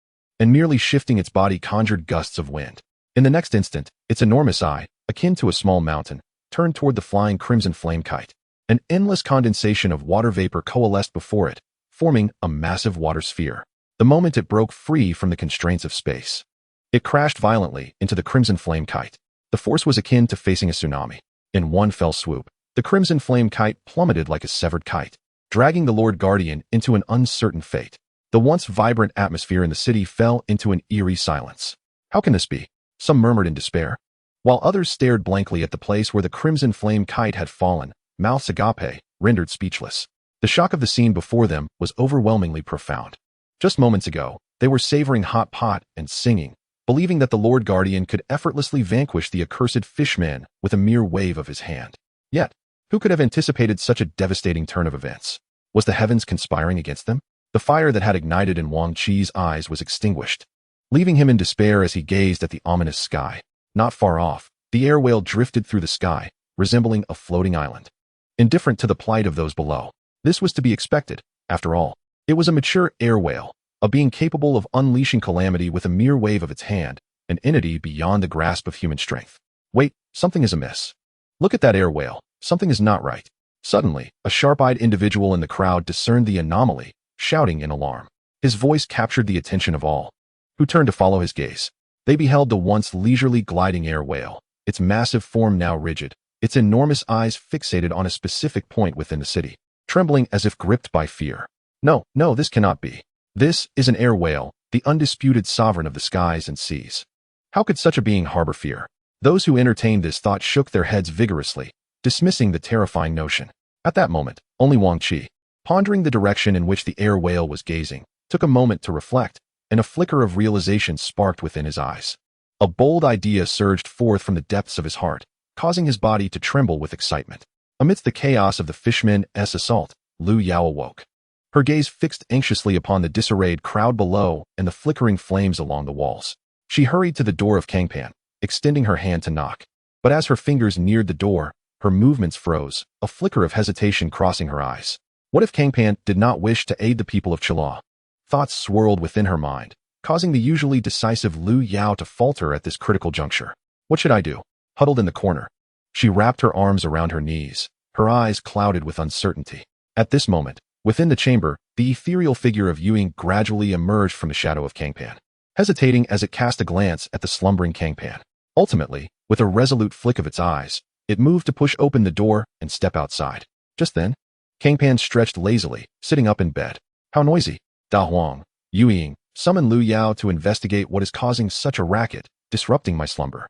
Speaker 1: and merely shifting its body conjured gusts of wind. In the next instant, its enormous eye, akin to a small mountain, turned toward the flying crimson flame kite. An endless condensation of water vapor coalesced before it, forming a massive water sphere. The moment it broke free from the constraints of space, it crashed violently into the crimson flame kite. The force was akin to facing a tsunami. In one fell swoop, the crimson flame kite plummeted like a severed kite, dragging the Lord Guardian into an uncertain fate. The once vibrant atmosphere in the city fell into an eerie silence. How can this be? Some murmured in despair, while others stared blankly at the place where the crimson flame kite had fallen, mouths agape, rendered speechless. The shock of the scene before them was overwhelmingly profound. Just moments ago, they were savoring hot pot and singing, believing that the Lord Guardian could effortlessly vanquish the accursed fishman with a mere wave of his hand. Yet, who could have anticipated such a devastating turn of events? Was the heavens conspiring against them? The fire that had ignited in Wang Chi's eyes was extinguished, leaving him in despair as he gazed at the ominous sky. Not far off, the air whale drifted through the sky, resembling a floating island, indifferent to the plight of those below. This was to be expected, after all. It was a mature air whale, a being capable of unleashing calamity with a mere wave of its hand, an entity beyond the grasp of human strength. Wait, something is amiss. Look at that air whale. Something is not right. Suddenly, a sharp-eyed individual in the crowd discerned the anomaly, shouting in alarm. His voice captured the attention of all, who turned to follow his gaze. They beheld the once leisurely gliding air whale, its massive form now rigid, its enormous eyes fixated on a specific point within the city, trembling as if gripped by fear. No, this cannot be. This is an air whale, the undisputed sovereign of the skies and seas. How could such a being harbor fear? Those who entertained this thought shook their heads vigorously, dismissing the terrifying notion. At that moment, only Wang Chi, pondering the direction in which the air whale was gazing, took a moment to reflect, and a flicker of realization sparked within his eyes. A bold idea surged forth from the depths of his heart, causing his body to tremble with excitement. Amidst the chaos of the fishmen's assault, Lu Yao awoke, her gaze fixed anxiously upon the disarrayed crowd below and the flickering flames along the walls. She hurried to the door of Cang Pan, extending her hand to knock. But as her fingers neared the door, her movements froze, a flicker of hesitation crossing her eyes. What if Cang Pan did not wish to aid the people of Chila? Thoughts swirled within her mind, causing the usually decisive Lu Yao to falter at this critical juncture. What should I do? Huddled in the corner, she wrapped her arms around her knees, her eyes clouded with uncertainty. At this moment, within the chamber, the ethereal figure of Yuying gradually emerged from the shadow of Cang Pan, hesitating as it cast a glance at the slumbering Cang Pan. Ultimately, with a resolute flick of its eyes, it moved to push open the door and step outside. Just then, Cang Pan stretched lazily, sitting up in bed. How noisy! Da Huang, Yuying, summon Lu Yao to investigate what is causing such a racket, disrupting my slumber.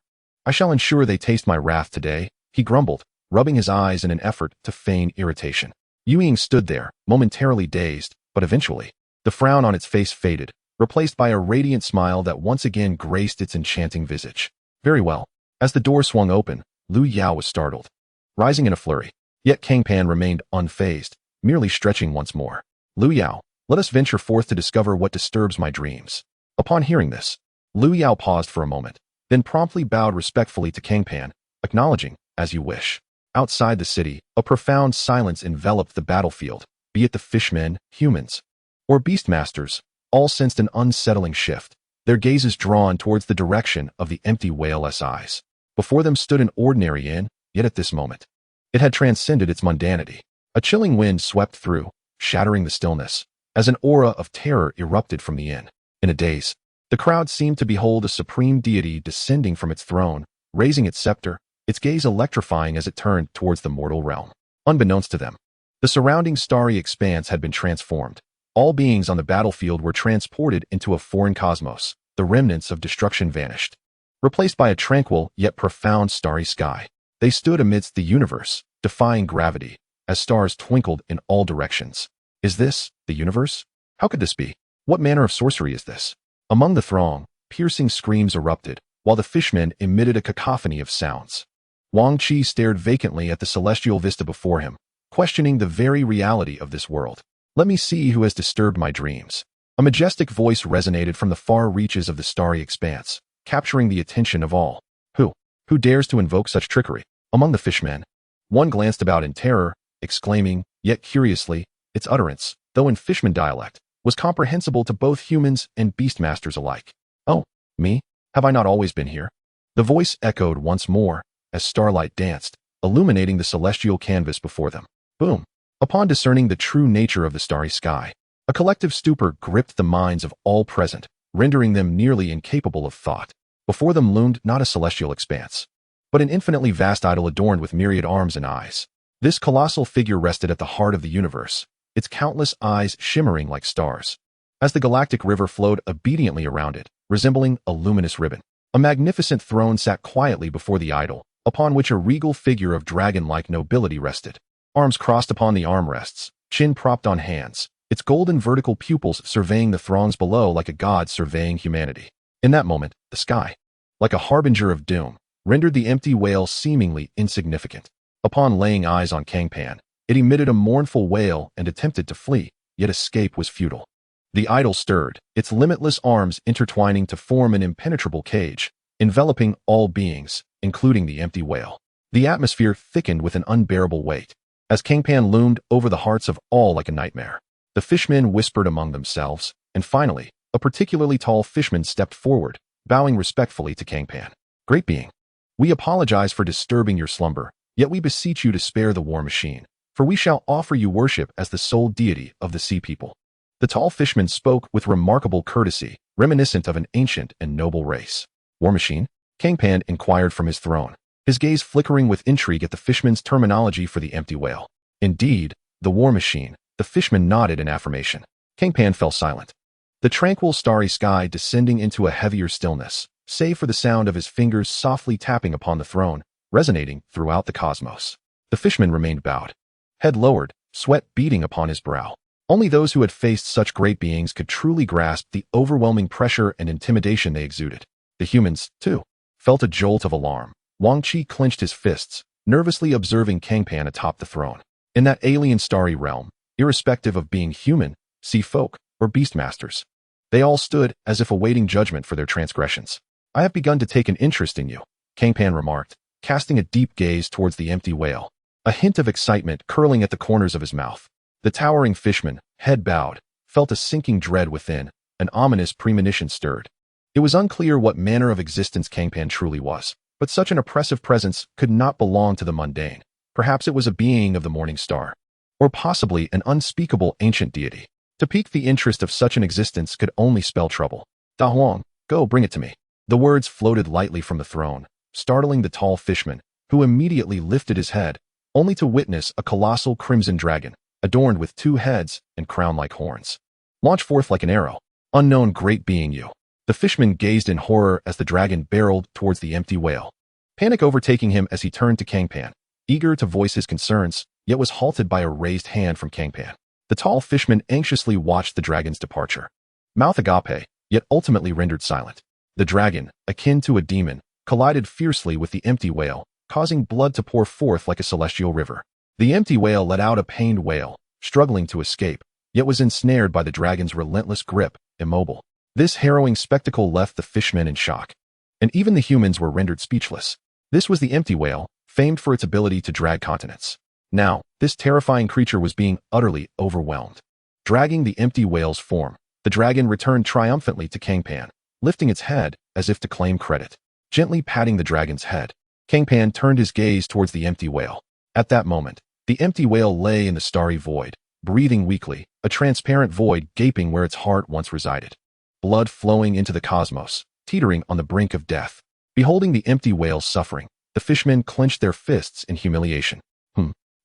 Speaker 1: I shall ensure they taste my wrath today, he grumbled, rubbing his eyes in an effort to feign irritation. Yuying stood there, momentarily dazed, but eventually, the frown on its face faded, replaced by a radiant smile that once again graced its enchanting visage. Very well. As the door swung open, Lu Yao was startled, rising in a flurry. Yet Cang Pan remained unfazed, merely stretching once more. Lu Yao, let us venture forth to discover what disturbs my dreams. Upon hearing this, Lu Yao paused for a moment, then promptly bowed respectfully to Cang Pan, acknowledging, as you wish. Outside the city, a profound silence enveloped the battlefield, be it the fishmen, humans, or beastmasters. All sensed an unsettling shift, their gazes drawn towards the direction of the empty whale's eyes. Before them stood an ordinary inn, yet at this moment, it had transcended its mundanity. A chilling wind swept through, shattering the stillness, as an aura of terror erupted from the inn. In a daze, the crowd seemed to behold a supreme deity descending from its throne, raising its scepter, its gaze electrifying as it turned towards the mortal realm. Unbeknownst to them, the surrounding starry expanse had been transformed. All beings on the battlefield were transported into a foreign cosmos. The remnants of destruction vanished, replaced by a tranquil yet profound starry sky. They stood amidst the universe, defying gravity, as stars twinkled in all directions. Is this the universe? How could this be? What manner of sorcery is this? Among the throng, piercing screams erupted, while the fishmen emitted a cacophony of sounds. Wang Chi stared vacantly at the celestial vista before him, questioning the very reality of this world. Let me see who has disturbed my dreams. A majestic voice resonated from the far reaches of the starry expanse, capturing the attention of all. Who? Who dares to invoke such trickery? Among the fishmen, one glanced about in terror, exclaiming, yet curiously, its utterance, though in fishman dialect, was comprehensible to both humans and beastmasters alike. Oh, me? Have I not always been here? The voice echoed once more, as starlight danced, illuminating the celestial canvas before them. Boom! Upon discerning the true nature of the starry sky, a collective stupor gripped the minds of all present, rendering them nearly incapable of thought. Before them loomed not a celestial expanse, but an infinitely vast idol adorned with myriad arms and eyes. This colossal figure rested at the heart of the universe, its countless eyes shimmering like stars. As the galactic river flowed obediently around it, resembling a luminous ribbon, a magnificent throne sat quietly before the idol, upon which a regal figure of dragon-like nobility rested. Arms crossed upon the armrests, chin propped on hands, its golden vertical pupils surveying the throngs below like a god surveying humanity. In that moment, the sky, like a harbinger of doom, rendered the empty whale seemingly insignificant. Upon laying eyes on Cang Pan, it emitted a mournful wail and attempted to flee, yet escape was futile. The idol stirred, its limitless arms intertwining to form an impenetrable cage, enveloping all beings, including the empty whale. The atmosphere thickened with an unbearable weight, as Cang Pan loomed over the hearts of all like a nightmare. The fishmen whispered among themselves, and finally, a particularly tall fishman stepped forward, bowing respectfully to Cang Pan. Great being, we apologize for disturbing your slumber, yet we beseech you to spare the war machine, for we shall offer you worship as the sole deity of the sea people. The tall fishman spoke with remarkable courtesy, reminiscent of an ancient and noble race. War machine? Cang Pan inquired from his throne, his gaze flickering with intrigue at the fishman's terminology for the empty whale. Indeed, the war machine. The fishman nodded in affirmation. Cang Pan fell silent. The tranquil starry sky descending into a heavier stillness, save for the sound of his fingers softly tapping upon the throne, resonating throughout the cosmos. The fishman remained bowed, head lowered, sweat beading upon his brow. Only those who had faced such great beings could truly grasp the overwhelming pressure and intimidation they exuded. The humans, too, felt a jolt of alarm. Wang Qi clenched his fists, nervously observing Cang Pan atop the throne. In that alien starry realm, irrespective of being human, sea folk, or beastmasters, they all stood as if awaiting judgment for their transgressions. I have begun to take an interest in you, Cang Pan remarked, casting a deep gaze towards the empty whale, a hint of excitement curling at the corners of his mouth. The towering fishman, head bowed, felt a sinking dread within, an ominous premonition stirred. It was unclear what manner of existence Cang Pan truly was, but such an oppressive presence could not belong to the mundane. Perhaps it was a being of the morning star, or possibly an unspeakable ancient deity. To pique the interest of such an existence could only spell trouble. Da Huang, go bring it to me. The words floated lightly from the throne, startling the tall fishman, who immediately lifted his head, only to witness a colossal crimson dragon, adorned with 2 heads and crown-like horns. Launch forth like an arrow, unknown great being you. The fishman gazed in horror as the dragon barreled towards the empty whale, panic overtaking him as he turned to Cang Pan, eager to voice his concerns, yet was halted by a raised hand from Cang Pan. The tall fishman anxiously watched the dragon's departure, mouth agape, yet ultimately rendered silent. The dragon, akin to a demon, collided fiercely with the empty whale, causing blood to pour forth like a celestial river. The empty whale let out a pained wail, struggling to escape, yet was ensnared by the dragon's relentless grip, immobile. This harrowing spectacle left the fishmen in shock, and even the humans were rendered speechless. This was the empty whale, famed for its ability to drag continents. Now, this terrifying creature was being utterly overwhelmed. Dragging the empty whale's form, the dragon returned triumphantly to Cang Pan, lifting its head as if to claim credit. Gently patting the dragon's head, Cang Pan turned his gaze towards the empty whale. At that moment, the empty whale lay in the starry void, breathing weakly, a transparent void gaping where its heart once resided. Blood flowing into the cosmos, teetering on the brink of death. Beholding the empty whale's suffering, the fishmen clenched their fists in humiliation.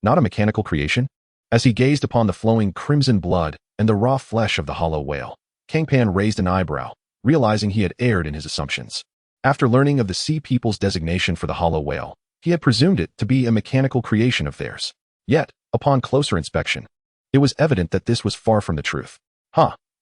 Speaker 1: Not a mechanical creation? As he gazed upon the flowing crimson blood and the raw flesh of the hollow whale, Cang Pan raised an eyebrow, realizing he had erred in his assumptions. After learning of the sea people's designation for the hollow whale, he had presumed it to be a mechanical creation of theirs. Yet, upon closer inspection, it was evident that this was far from the truth.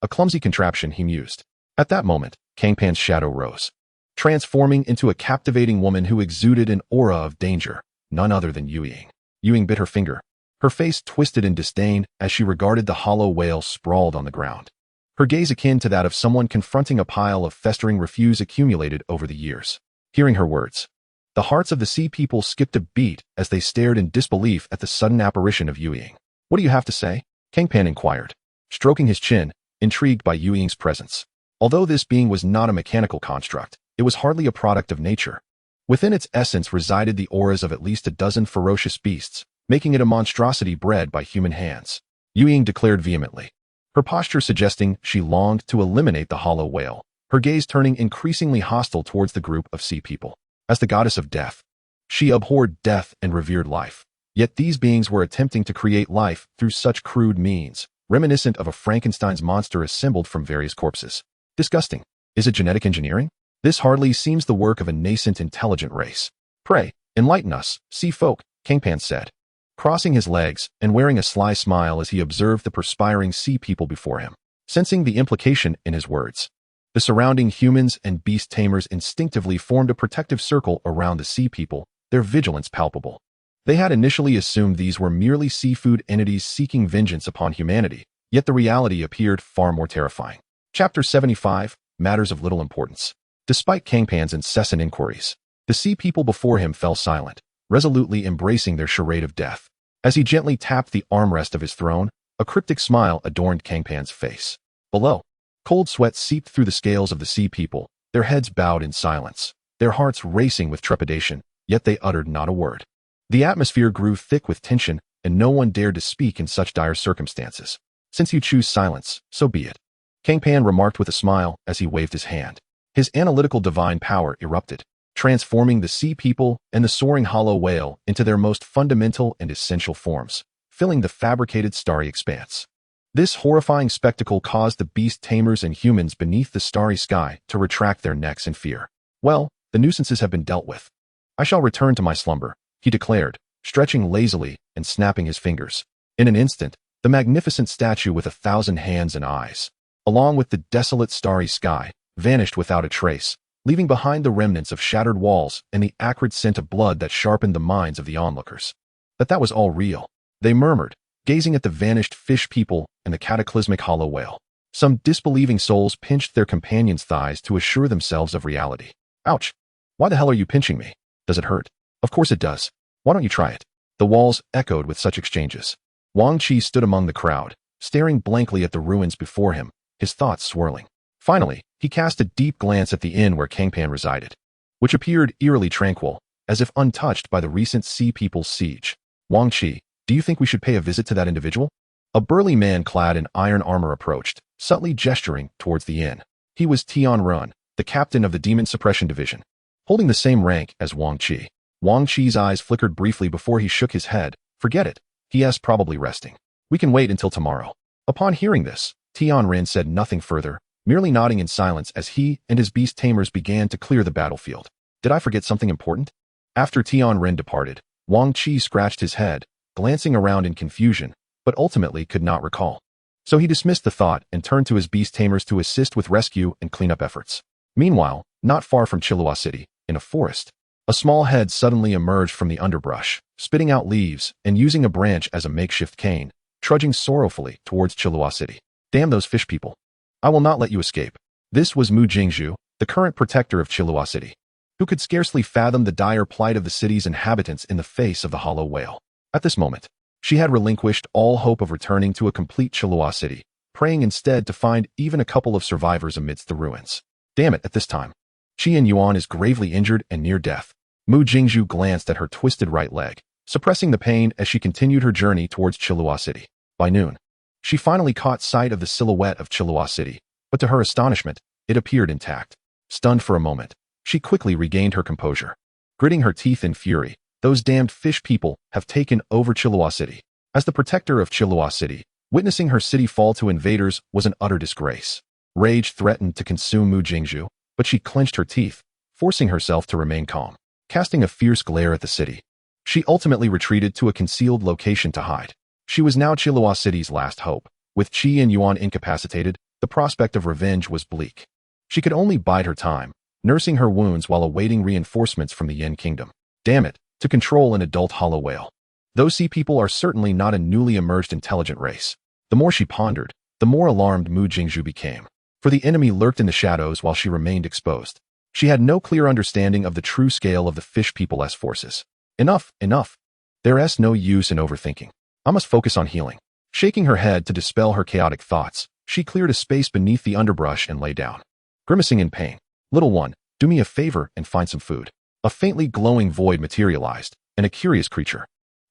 Speaker 1: A clumsy contraption, he mused. At that moment, Cang Pan's shadow rose, transforming into a captivating woman who exuded an aura of danger, none other than Yu Ying. Yu Ying bit her finger, Her face twisted in disdain as she regarded the hollow whale sprawled on the ground. Her gaze akin to that of someone confronting a pile of festering refuse accumulated over the years. Hearing her words, the hearts of the sea people skipped a beat as they stared in disbelief at the sudden apparition of Yuying. What do you have to say? Cang Pan inquired, stroking his chin, intrigued by Yuying's presence. Although this being was not a mechanical construct, it was hardly a product of nature. Within its essence resided the auras of at least a dozen ferocious beasts, making it a monstrosity bred by human hands. Yuying declared vehemently, her posture suggesting she longed to eliminate the hollow whale, her gaze turning increasingly hostile towards the group of sea people. As the goddess of death, she abhorred death and revered life. Yet these beings were attempting to create life through such crude means, reminiscent of a Frankenstein's monster assembled from various corpses. Disgusting. Is it genetic engineering? This hardly seems the work of a nascent intelligent race. Pray, enlighten us, sea folk, Cang Pan said, crossing his legs and wearing a sly smile as he observed the perspiring sea people before him. Sensing the implication in his words, the surrounding humans and beast tamers instinctively formed a protective circle around the sea people, their vigilance palpable. They had initially assumed these were merely seafood entities seeking vengeance upon humanity, yet the reality appeared far more terrifying. Chapter 75, Matters of Little Importance. Despite Cang Pan's incessant inquiries, the sea people before him fell silent, resolutely embracing their charade of death. As he gently tapped the armrest of his throne, a cryptic smile adorned Cang Pan's face. Below, cold sweat seeped through the scales of the sea people, their heads bowed in silence, their hearts racing with trepidation, yet they uttered not a word. The atmosphere grew thick with tension, and no one dared to speak in such dire circumstances. Since you choose silence, so be it, Cang Pan remarked with a smile as he waved his hand. His analytical divine power erupted, transforming the sea people and the soaring hollow whale into their most fundamental and essential forms, filling the fabricated starry expanse. This horrifying spectacle caused the beast tamers and humans beneath the starry sky to retract their necks in fear. Well, the nuisances have been dealt with. I shall return to my slumber, he declared, stretching lazily and snapping his fingers. In an instant, the magnificent statue with 1,000 hands and eyes, along with the desolate starry sky, vanished without a trace, leaving behind the remnants of shattered walls and the acrid scent of blood that sharpened the minds of the onlookers. That was all real, they murmured, gazing at the vanished fish people and the cataclysmic hollow whale. Some disbelieving souls pinched their companions' thighs to assure themselves of reality. Ouch! Why the hell are you pinching me? Does it hurt? Of course it does. Why don't you try it? The walls echoed with such exchanges. Wang Chi stood among the crowd, staring blankly at the ruins before him, his thoughts swirling. Finally, he cast a deep glance at the inn where Cang Pan resided, which appeared eerily tranquil, as if untouched by the recent sea people's siege. Wang Chi, do you think we should pay a visit to that individual? A burly man clad in iron armor approached, subtly gesturing towards the inn. He was Tian Run, the captain of the Demon Suppression Division, holding the same rank as Wang Chi. Wang Chi's eyes flickered briefly before he shook his head. Forget it, he is probably resting. We can wait until tomorrow. Upon hearing this, Tian Ren said nothing further, merely nodding in silence as he and his beast tamers began to clear the battlefield. Did I forget something important? After Tian Ren departed, Wang Chi scratched his head, glancing around in confusion, but ultimately could not recall. So he dismissed the thought and turned to his beast tamers to assist with rescue and cleanup efforts. Meanwhile, not far from Chilua City, in a forest, a small head suddenly emerged from the underbrush, spitting out leaves and using a branch as a makeshift cane, trudging sorrowfully towards Chilua City. Damn those fish people. I will not let you escape. This was Mu Jingzhu, the current protector of Chilua City, who could scarcely fathom the dire plight of the city's inhabitants in the face of the hollow whale. At this moment, she had relinquished all hope of returning to a complete Chilua City, praying instead to find even a couple of survivors amidst the ruins. Damn it, at this time, Qian Yuan is gravely injured and near death. Mu Jingzhu glanced at her twisted right leg, suppressing the pain as she continued her journey towards Chilua City. By noon, she finally caught sight of the silhouette of Chilua City, but to her astonishment, it appeared intact. Stunned for a moment, she quickly regained her composure. Gritting her teeth in fury, those damned fish people have taken over Chilua City. As the protector of Chilua City, witnessing her city fall to invaders was an utter disgrace. Rage threatened to consume Mu Jingzhu, but she clenched her teeth, forcing herself to remain calm. Casting a fierce glare at the city, she ultimately retreated to a concealed location to hide. She was now Chilua City's last hope. With Qi and Yuan incapacitated, the prospect of revenge was bleak. She could only bide her time, nursing her wounds while awaiting reinforcements from the Yin Kingdom. Damn it, to control an adult hollow whale. Those sea people are certainly not a newly emerged intelligent race. The more she pondered, the more alarmed Mu Jingzhu became. For the enemy lurked in the shadows while she remained exposed. She had no clear understanding of the true scale of the fish people's forces. Enough, enough. There's no use in overthinking. I must focus on healing. Shaking her head to dispel her chaotic thoughts, she cleared a space beneath the underbrush and lay down. Grimacing in pain. Little one, do me a favor and find some food. A faintly glowing void materialized, and a curious creature,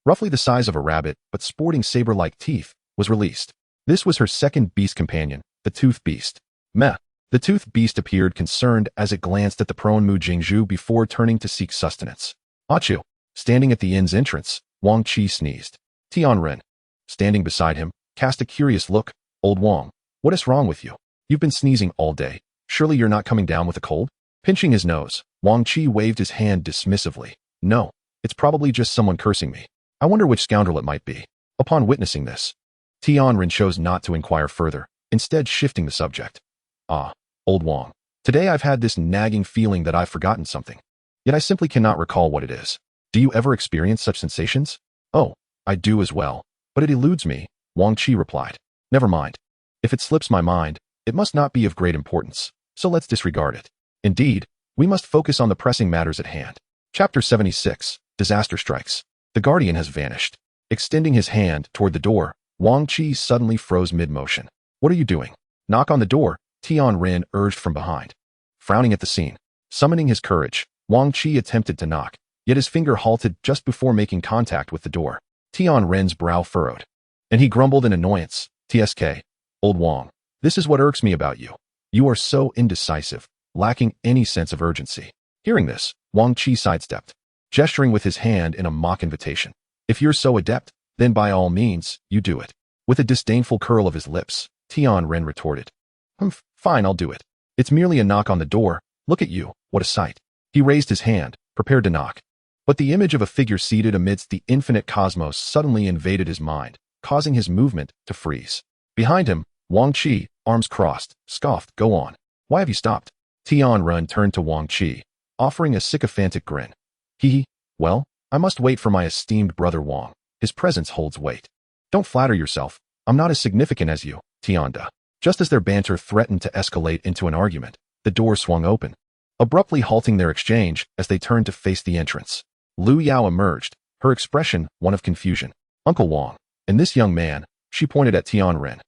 Speaker 1: roughly the size of a rabbit but sporting saber-like teeth, was released. This was her second beast companion, the Toothed Beast. Meh. The Toothed Beast appeared concerned as it glanced at the prone Mu Jingzhu before turning to seek sustenance. Achu. Standing at the inn's entrance, Wang Qi sneezed. Tianren, standing beside him, cast a curious look. Old Wang, what is wrong with you? You've been sneezing all day. Surely you're not coming down with a cold? Pinching his nose, Wang Qi waved his hand dismissively. No, it's probably just someone cursing me. I wonder which scoundrel it might be. Upon witnessing this, Tianren chose not to inquire further, instead shifting the subject. Ah, Old Wang, today I've had this nagging feeling that I've forgotten something. Yet I simply cannot recall what it is. Do you ever experience such sensations? Oh, I do as well, but it eludes me, Wang Qi replied. Never mind. If it slips my mind, it must not be of great importance, so let's disregard it. Indeed, we must focus on the pressing matters at hand. Chapter 76, Disaster Strikes. The Guardian has vanished. Extending his hand toward the door, Wang Qi suddenly froze mid-motion. What are you doing? Knock on the door, Tianren urged from behind. Frowning at the scene, summoning his courage, Wang Qi attempted to knock, yet his finger halted just before making contact with the door. Tianren's brow furrowed, and he grumbled in annoyance. TSK, Old Wang, this is what irks me about you. You are so indecisive, lacking any sense of urgency. Hearing this, Wang Qi sidestepped, gesturing with his hand in a mock invitation. If you're so adept, then by all means, you do it. With a disdainful curl of his lips, Tianren retorted. Fine, I'll do it. It's merely a knock on the door. Look at you, what a sight. He raised his hand, prepared to knock. But the image of a figure seated amidst the infinite cosmos suddenly invaded his mind, causing his movement to freeze. Behind him, Wang Qi, arms crossed, scoffed. Go on. Why have you stopped? Tianren turned to Wang Qi, offering a sycophantic grin. Well, I must wait for my esteemed brother Wang. His presence holds weight. Don't flatter yourself. I'm not as significant as you, Tianda. Just as their banter threatened to escalate into an argument, the door swung open, abruptly halting their exchange as they turned to face the entrance. Lu Yao emerged, her expression one of confusion. Uncle Wang, and this young man, she pointed at Tianren,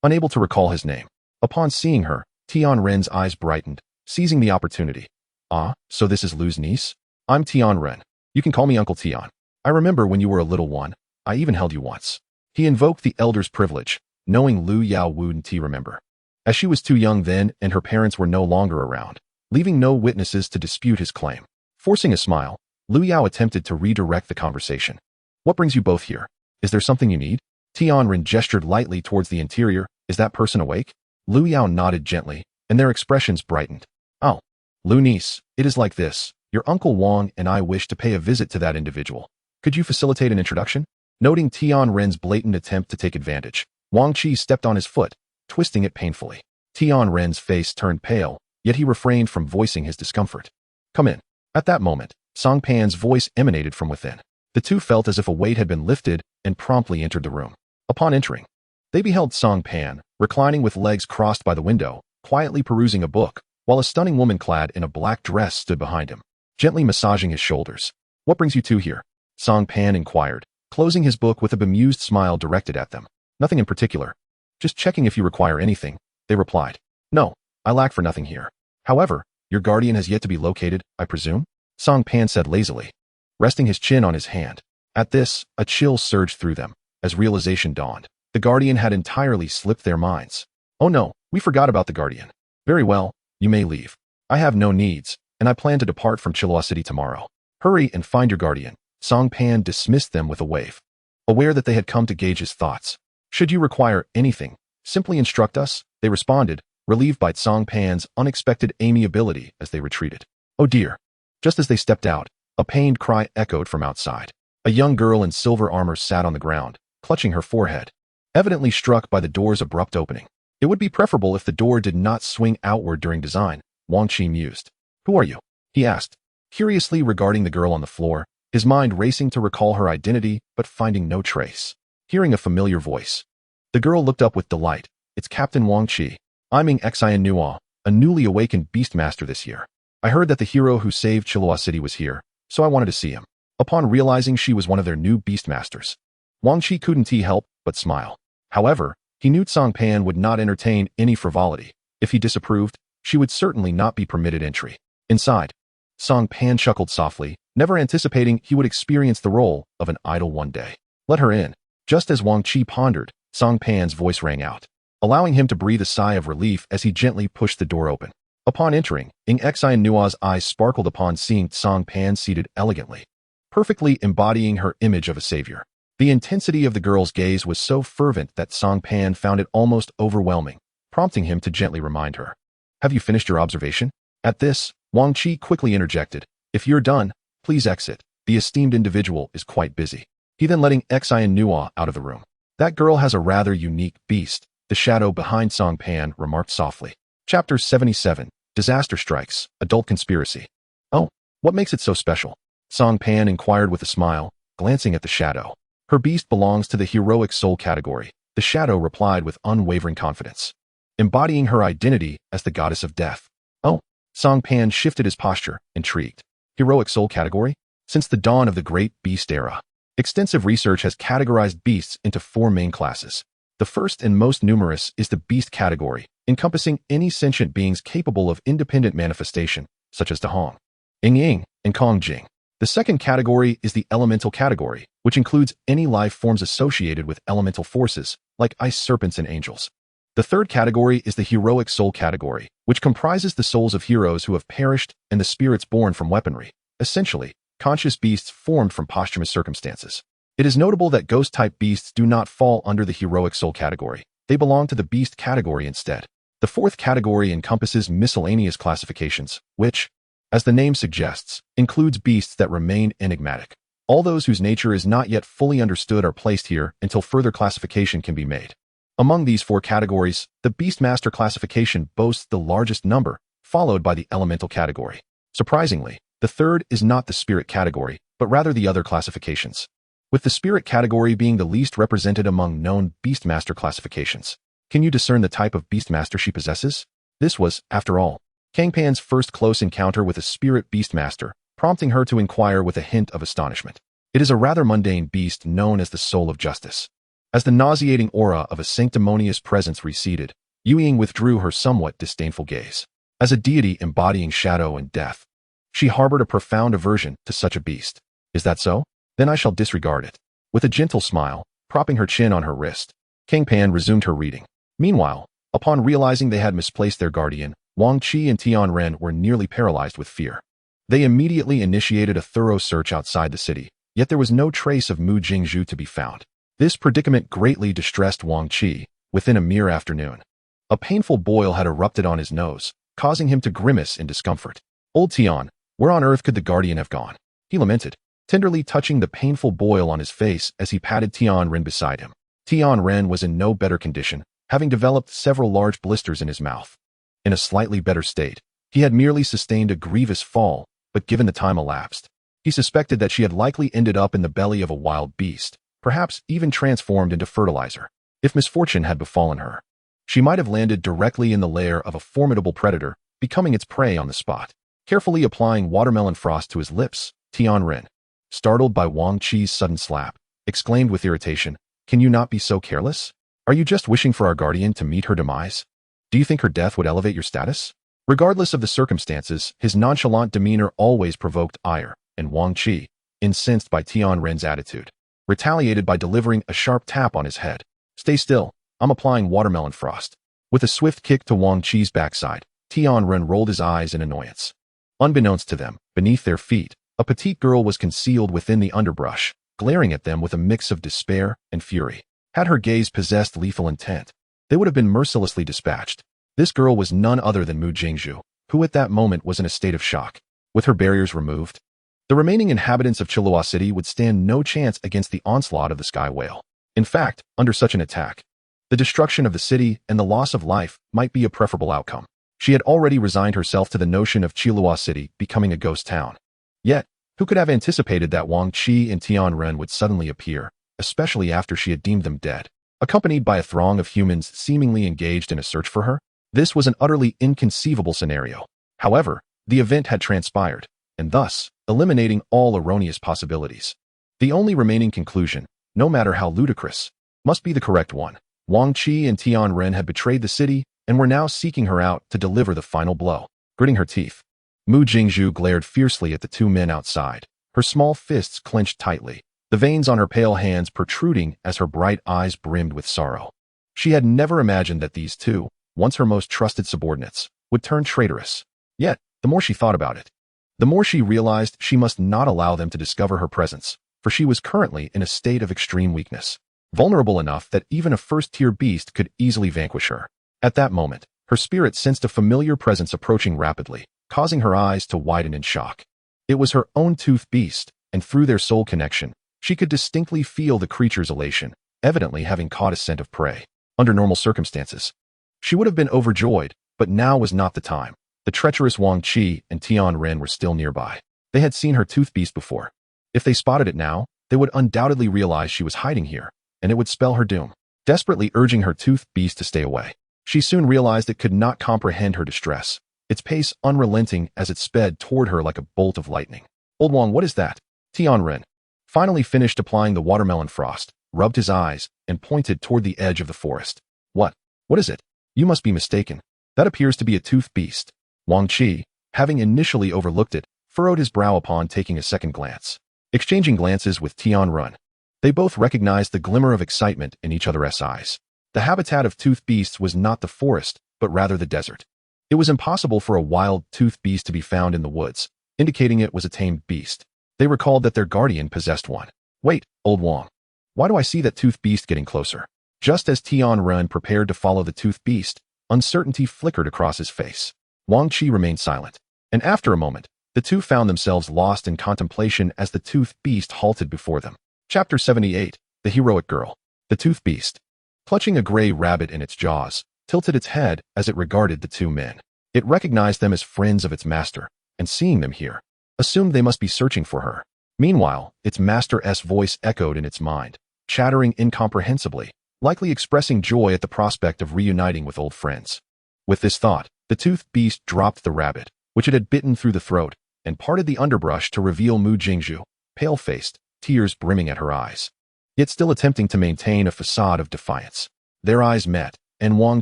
Speaker 1: unable to recall his name. Upon seeing her, Tianren's eyes brightened, seizing the opportunity. Ah, so this is Lu's niece? I'm Tianren. You can call me Uncle Tian. I remember when you were a little one, I even held you once. He invoked the elder's privilege, knowing Lu Yao wouldn't remember, as she was too young then and her parents were no longer around, leaving no witnesses to dispute his claim. Forcing a smile, Lu Yao attempted to redirect the conversation. What brings you both here? Is there something you need? Tianren gestured lightly towards the interior. Is that person awake? Lu Yao nodded gently, and their expressions brightened. Oh, Lu niece, it is like this. Your Uncle Wang and I wish to pay a visit to that individual. Could you facilitate an introduction? Noting Tianren's blatant attempt to take advantage, Wang Qi stepped on his foot, twisting it painfully. Tianren's face turned pale, yet he refrained from voicing his discomfort. Come in. At that moment, Cang Pan's voice emanated from within. The two felt as if a weight had been lifted and promptly entered the room. Upon entering, they beheld Cang Pan, reclining with legs crossed by the window, quietly perusing a book, while a stunning woman clad in a black dress stood behind him, gently massaging his shoulders. What brings you two here? Cang Pan inquired, closing his book with a bemused smile directed at them. Nothing in particular. Just checking if you require anything, they replied. No, I lack for nothing here. However, your guardian has yet to be located, I presume? Cang Pan said lazily, resting his chin on his hand. At this, a chill surged through them, as realization dawned. The guardian had entirely slipped their minds. Oh no, we forgot about the guardian. Very well, you may leave. I have no needs, and I plan to depart from Chiloa City tomorrow. Hurry and find your guardian. Cang Pan dismissed them with a wave, aware that they had come to gauge his thoughts. Should you require anything, simply instruct us, they responded, relieved by Cang Pan's unexpected amiability as they retreated. Oh dear. Just as they stepped out, a pained cry echoed from outside. A young girl in silver armor sat on the ground, clutching her forehead, evidently struck by the door's abrupt opening. It would be preferable if the door did not swing outward during design, Wang Qi mused. Who are you? He asked, curiously regarding the girl on the floor. his mind racing to recall her identity but finding no trace. Hearing a familiar voice, the girl looked up with delight. It's Captain Wang Qi. I'm Ing Xian Nua, a newly awakened Beastmaster this year. I heard that the hero who saved Chilua City was here, so I wanted to see him. Upon realizing she was one of their new Beastmasters, Wang Qi couldn't help but smile. However, he knew Cang Pan would not entertain any frivolity. If he disapproved, she would certainly not be permitted entry. Inside, Cang Pan chuckled softly, never anticipating he would experience the role of an idol one day. Let her in. Just as Wang Qi pondered, Cang Pan's voice rang out, allowing him to breathe a sigh of relief as he gently pushed the door open. Upon entering, Ing Xian Nua's eyes sparkled upon seeing Cang Pan seated elegantly, perfectly embodying her image of a savior. The intensity of the girl's gaze was so fervent that Cang Pan found it almost overwhelming, prompting him to gently remind her. Have you finished your observation? At this, Wang Qi quickly interjected. If you're done, please exit. The esteemed individual is quite busy. He then letting Xian Nua out of the room. That girl has a rather unique beast, the shadow behind Cang Pan remarked softly. Chapter 77, Disaster Strikes, Adult Conspiracy. Oh, what makes it so special? Cang Pan inquired with a smile, glancing at the shadow. Her beast belongs to the heroic soul category, the shadow replied with unwavering confidence, embodying her identity as the goddess of death. Oh, Cang Pan shifted his posture, intrigued. Heroic soul category? Since the dawn of the Great Beast Era, extensive research has categorized beasts into 4 main classes. The first and most numerous is the beast category, encompassing any sentient beings capable of independent manifestation, such as Dahong, Ying, and Kong Jing. The second category is the elemental category, which includes any life forms associated with elemental forces, like ice serpents and angels. The third category is the heroic soul category, which comprises the souls of heroes who have perished and the spirits born from weaponry, essentially, conscious beasts formed from posthumous circumstances. It is notable that ghost-type beasts do not fall under the heroic soul category. They belong to the beast category instead. The fourth category encompasses miscellaneous classifications, which, as the name suggests, includes beasts that remain enigmatic. All those whose nature is not yet fully understood are placed here until further classification can be made. Among these 4 categories, the Beastmaster classification boasts the largest number, followed by the elemental category. Surprisingly, the third is not the spirit category, but rather the other classifications, with the spirit category being the least represented among known Beastmaster classifications. Can you discern the type of Beastmaster she possesses? This was, after all, Cang Pan's first close encounter with a spirit Beastmaster, prompting her to inquire with a hint of astonishment. It is a rather mundane beast known as the Soul of Justice. As the nauseating aura of a sanctimonious presence receded, Yuying withdrew her somewhat disdainful gaze. As a deity embodying shadow and death, she harbored a profound aversion to such a beast. Is that so? Then I shall disregard it. With a gentle smile, propping her chin on her wrist, Cang Pan resumed her reading. Meanwhile, upon realizing they had misplaced their guardian, Wang Qi and Tian Ren were nearly paralyzed with fear. They immediately initiated a thorough search outside the city, yet there was no trace of Mu Jingzhu to be found. This predicament greatly distressed Wang Qi. Within a mere afternoon, a painful boil had erupted on his nose, causing him to grimace in discomfort. Old Tian, where on earth could the guardian have gone? He lamented, tenderly touching the painful boil on his face as he patted Tian Ren beside him. Tian Ren was in no better condition, having developed several large blisters in his mouth. In a slightly better state, he had merely sustained a grievous fall, but given the time elapsed, he suspected that she had likely ended up in the belly of a wild beast, perhaps even transformed into fertilizer. If misfortune had befallen her, she might have landed directly in the lair of a formidable predator, becoming its prey on the spot. Carefully applying watermelon frost to his lips, Tian Ren, startled by Wang Qi's sudden slap, exclaimed with irritation, "Can you not be so careless? Are you just wishing for our guardian to meet her demise? Do you think her death would elevate your status?" Regardless of the circumstances, his nonchalant demeanor always provoked ire, and Wang Qi, incensed by Tian Ren's attitude, retaliated by delivering a sharp tap on his head. "Stay still, I'm applying watermelon frost." With a swift kick to Wang Qi's backside, Tian Ren rolled his eyes in annoyance. Unbeknownst to them, beneath their feet, a petite girl was concealed within the underbrush, glaring at them with a mix of despair and fury. Had her gaze possessed lethal intent, they would have been mercilessly dispatched. This girl was none other than Mu Jingzhu, who at that moment was in a state of shock. With her barriers removed, the remaining inhabitants of Chilua City would stand no chance against the onslaught of the Sky Whale. In fact, under such an attack, the destruction of the city and the loss of life might be a preferable outcome. She had already resigned herself to the notion of Chilua City becoming a ghost town. Yet, Who could have anticipated that Wang Qi and Tian Ren would suddenly appear, especially after she had deemed them dead, accompanied by a throng of humans seemingly engaged in a search for her? This was an utterly inconceivable scenario. However, the event had transpired, and thus, eliminating all erroneous possibilities. The only remaining conclusion, no matter how ludicrous, must be the correct one. Wang Qi and Tian Ren had betrayed the city and were now seeking her out to deliver the final blow. Gritting her teeth, Mu Jingzhu glared fiercely at the two men outside, her small fists clenched tightly, the veins on her pale hands protruding as her bright eyes brimmed with sorrow. She had never imagined that these two, once her most trusted subordinates, would turn traitorous. Yet, the more she thought about it, the more she realized she must not allow them to discover her presence, for she was currently in a state of extreme weakness, vulnerable enough that even a first-tier beast could easily vanquish her. At that moment, her spirit sensed a familiar presence approaching rapidly, causing her eyes to widen in shock. It was her own toothed beast, and through their soul connection, she could distinctly feel the creature's elation, evidently having caught a scent of prey. Under normal circumstances, she would have been overjoyed, but now was not the time. The treacherous Wang Qi and Tian Ren were still nearby. They had seen her toothed beast before. If they spotted it now, they would undoubtedly realize she was hiding here, and it would spell her doom. Desperately urging her toothed beast to stay away, she soon realized it could not comprehend her distress, its pace unrelenting as it sped toward her like a bolt of lightning. Old Wang, what is that? Tian Ren finally finished applying the watermelon frost, rubbed his eyes, and pointed toward the edge of the forest. What is it? You must be mistaken. That appears to be a toothed beast. Wang Qi, having initially overlooked it, furrowed his brow upon taking a second glance. Exchanging glances with Tian Ren, they both recognized the glimmer of excitement in each other's eyes. The habitat of toothed beasts was not the forest, but rather the desert. It was impossible for a wild toothed beast to be found in the woods, indicating it was a tamed beast. They recalled that their guardian possessed one. Wait, Old Wang. Why do I see that toothed beast getting closer? Just as Tian Ren prepared to follow the toothed beast, uncertainty flickered across his face. Wang Qi remained silent, and after a moment, the two found themselves lost in contemplation as the toothed beast halted before them. Chapter 78, The Heroic Girl. The toothed beast, clutching a gray rabbit in its jaws, tilted its head as it regarded the two men. It recognized them as friends of its master, and seeing them here, assumed they must be searching for her. Meanwhile, its master's voice echoed in its mind, chattering incomprehensibly, likely expressing joy at the prospect of reuniting with old friends. With this thought, the toothed beast dropped the rabbit, which it had bitten through the throat, and parted the underbrush to reveal Mu Jingzhu, pale-faced, tears brimming at her eyes, yet still attempting to maintain a facade of defiance. Their eyes met, and Wang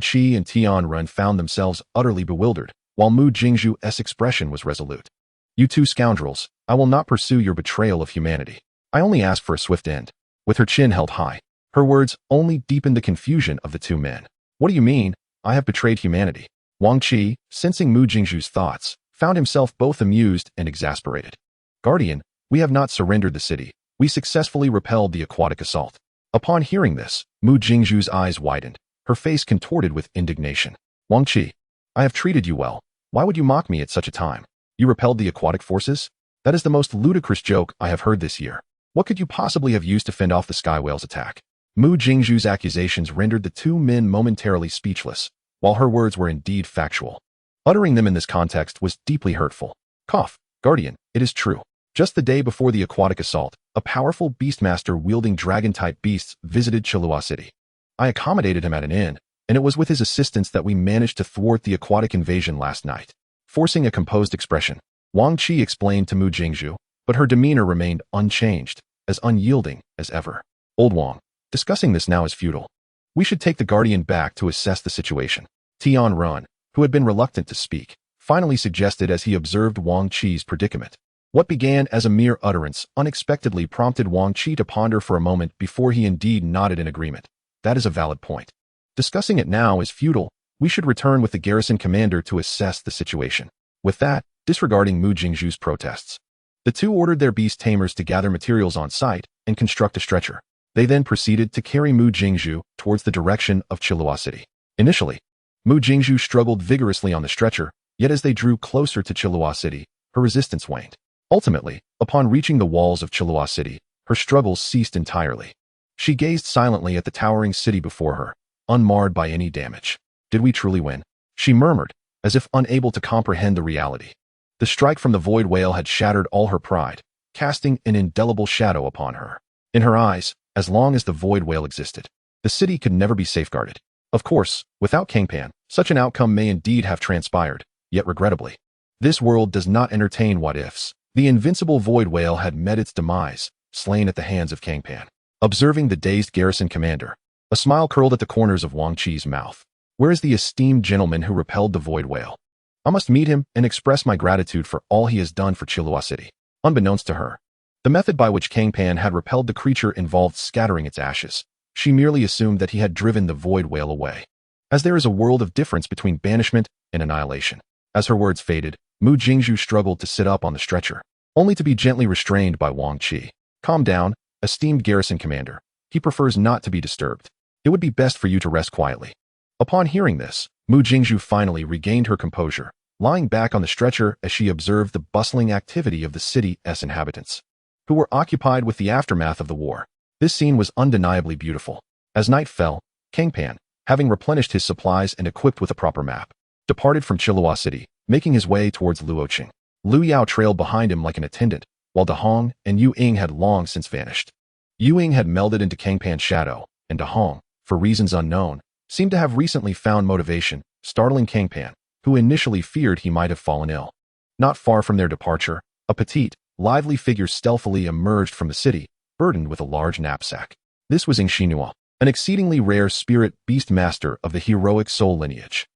Speaker 1: Qi and Tian Ren found themselves utterly bewildered, while Mu Jingzhu's expression was resolute. You two scoundrels, I will not pursue your betrayal of humanity. I only ask for a swift end. With her chin held high, her words only deepened the confusion of the two men. What do you mean, I have betrayed humanity? Wang Qi, sensing Mu Jingzhu's thoughts, found himself both amused and exasperated. Guardian, we have not surrendered the city. We successfully repelled the aquatic assault. Upon hearing this, Mu Jingzhu's eyes widened, her face contorted with indignation. Wang Qi, I have treated you well. Why would you mock me at such a time? You repelled the aquatic forces? That is the most ludicrous joke I have heard this year. What could you possibly have used to fend off the sky whale's attack? Mu Jingzhu's accusations rendered the two men momentarily speechless, while her words were indeed factual. Uttering them in this context was deeply hurtful. Cough, Guardian, it is true. Just the day before the aquatic assault, a powerful beastmaster wielding dragon-type beasts visited Chilua City. I accommodated him at an inn, and it was with his assistance that we managed to thwart the aquatic invasion last night. Forcing a composed expression, Wang Qi explained to Mu Jingzhu, but her demeanor remained unchanged, as unyielding as ever. Old Wang, discussing this now is futile. We should take the Guardian back to assess the situation. Tian Ren, who had been reluctant to speak, finally suggested as he observed Wang Qi's predicament. What began as a mere utterance unexpectedly prompted Wang Qi to ponder for a moment before he indeed nodded in agreement. That is a valid point. Discussing it now is futile. We should return with the garrison commander to assess the situation. With that, disregarding Mu Jingzhu's protests, the two ordered their Beast Tamers to gather materials on site and construct a stretcher. They then proceeded to carry Mu Jingzhu towards the direction of Chilua City. Initially, Mu Jingzhu struggled vigorously on the stretcher, yet as they drew closer to Chilua City, her resistance waned. Ultimately, upon reaching the walls of Chilua City, her struggles ceased entirely. She gazed silently at the towering city before her, unmarred by any damage. Did we truly win? She murmured, as if unable to comprehend the reality. The strike from the void whale had shattered all her pride, casting an indelible shadow upon her. In her eyes, as long as the void whale existed, the city could never be safeguarded. Of course, without Cang Pan, such an outcome may indeed have transpired, yet regrettably, this world does not entertain what-ifs. The invincible void whale had met its demise, slain at the hands of Cang Pan. Observing the dazed garrison commander, a smile curled at the corners of Wang Chi's mouth. Where is the esteemed gentleman who repelled the void whale? I must meet him and express my gratitude for all he has done for Chilua City. Unbeknownst to her, the method by which Cang Pan had repelled the creature involved scattering its ashes. She merely assumed that he had driven the void whale away, as there is a world of difference between banishment and annihilation. As her words faded, Mu Jingzhu struggled to sit up on the stretcher, only to be gently restrained by Wang Chi. Calm down, esteemed garrison commander. He prefers not to be disturbed. It would be best for you to rest quietly. Upon hearing this, Mu Jingzhu finally regained her composure, lying back on the stretcher as she observed the bustling activity of the city's inhabitants, who were occupied with the aftermath of the war. This scene was undeniably beautiful. As night fell, Cang Pan, having replenished his supplies and equipped with a proper map, departed from Chilua City, making his way towards Luoqing. Lu Yao trailed behind him like an attendant, while De Hong and Yu Ying had long since vanished. Yu Ying had melded into Cang Pan's shadow, and De Hong, for reasons unknown, seemed to have recently found motivation, startling Cang Pan, who initially feared he might have fallen ill. Not far from their departure, a petite, lively figure stealthily emerged from the city, burdened with a large knapsack. This was Xinhua, an exceedingly rare spirit beast master of the heroic soul lineage.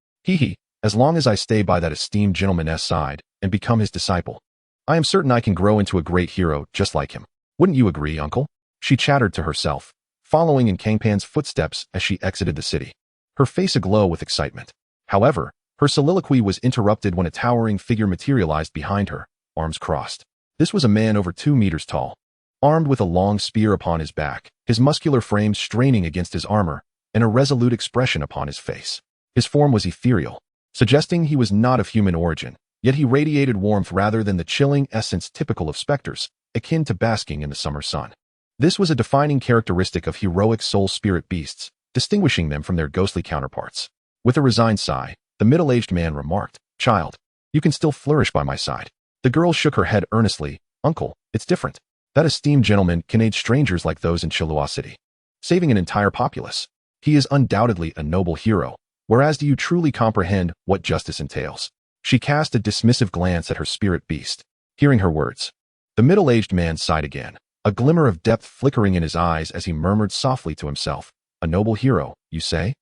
Speaker 1: As long as I stay by that esteemed gentleman's side and become his disciple, I am certain I can grow into a great hero just like him. Wouldn't you agree, uncle? She chattered to herself, following in Cang Pan's footsteps as she exited the city, her face aglow with excitement. However, her soliloquy was interrupted when a towering figure materialized behind her, arms crossed. This was a man over 2 meters tall, armed with a long spear upon his back, his muscular frame straining against his armor, and a resolute expression upon his face. His form was ethereal, suggesting he was not of human origin, yet he radiated warmth rather than the chilling essence typical of specters, akin to basking in the summer sun. This was a defining characteristic of heroic soul spirit beasts, distinguishing them from their ghostly counterparts. With a resigned sigh, the middle-aged man remarked, "Child, you can still flourish by my side." The girl shook her head earnestly. "Uncle, it's different. That esteemed gentleman can aid strangers like those in Chilua City, saving an entire populace. He is undoubtedly a noble hero, whereas do you truly comprehend what justice entails?" She cast a dismissive glance at her spirit beast. Hearing her words, the middle-aged man sighed again, a glimmer of depth flickering in his eyes as he murmured softly to himself, "A noble hero, you say?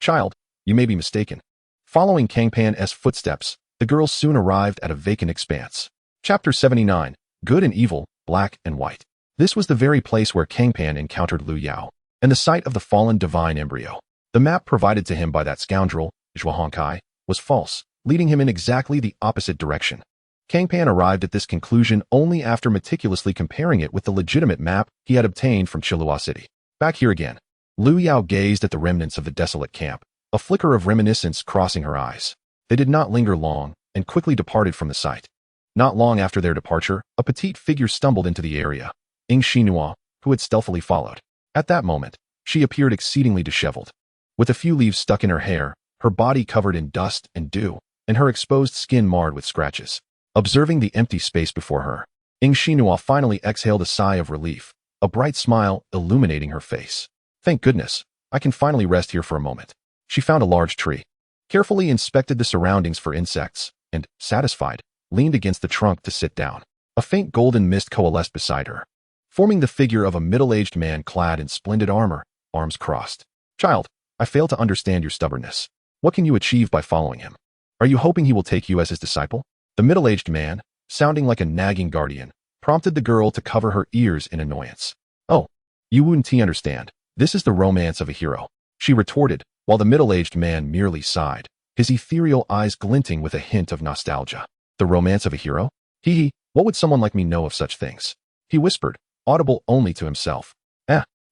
Speaker 1: Child, you may be mistaken." Following Cang Pan's footsteps, the girl soon arrived at a vacant expanse. Chapter 79, Good and Evil, Black and White. This was the very place where Cang Pan encountered Lu Yao, and the site of the fallen divine embryo. The map provided to him by that scoundrel, Zhuo Hongkai, was false, leading him in exactly the opposite direction. Cang Pan arrived at this conclusion only after meticulously comparing it with the legitimate map he had obtained from Chilua City. Back here again, Lu Yao gazed at the remnants of the desolate camp, a flicker of reminiscence crossing her eyes. They did not linger long, and quickly departed from the site. Not long after their departure, a petite figure stumbled into the area, Xinhua, who had stealthily followed. At that moment, she appeared exceedingly disheveled, with a few leaves stuck in her hair, her body covered in dust and dew, and her exposed skin marred with scratches. Observing the empty space before her, Xinhua finally exhaled a sigh of relief, a bright smile illuminating her face. "Thank goodness, I can finally rest here for a moment." She found a large tree, carefully inspected the surroundings for insects, and, satisfied, leaned against the trunk to sit down. A faint golden mist coalesced beside her, forming the figure of a middle-aged man clad in splendid armor, arms crossed. "Child, I fail to understand your stubbornness. What can you achieve by following him? Are you hoping he will take you as his disciple?" The middle-aged man, sounding like a nagging guardian, prompted the girl to cover her ears in annoyance. "Oh, you wouldn't understand. This is the romance of a hero," she retorted, while the middle-aged man merely sighed, his ethereal eyes glinting with a hint of nostalgia. "The romance of a hero? What would someone like me know of such things?" he whispered, audible only to himself.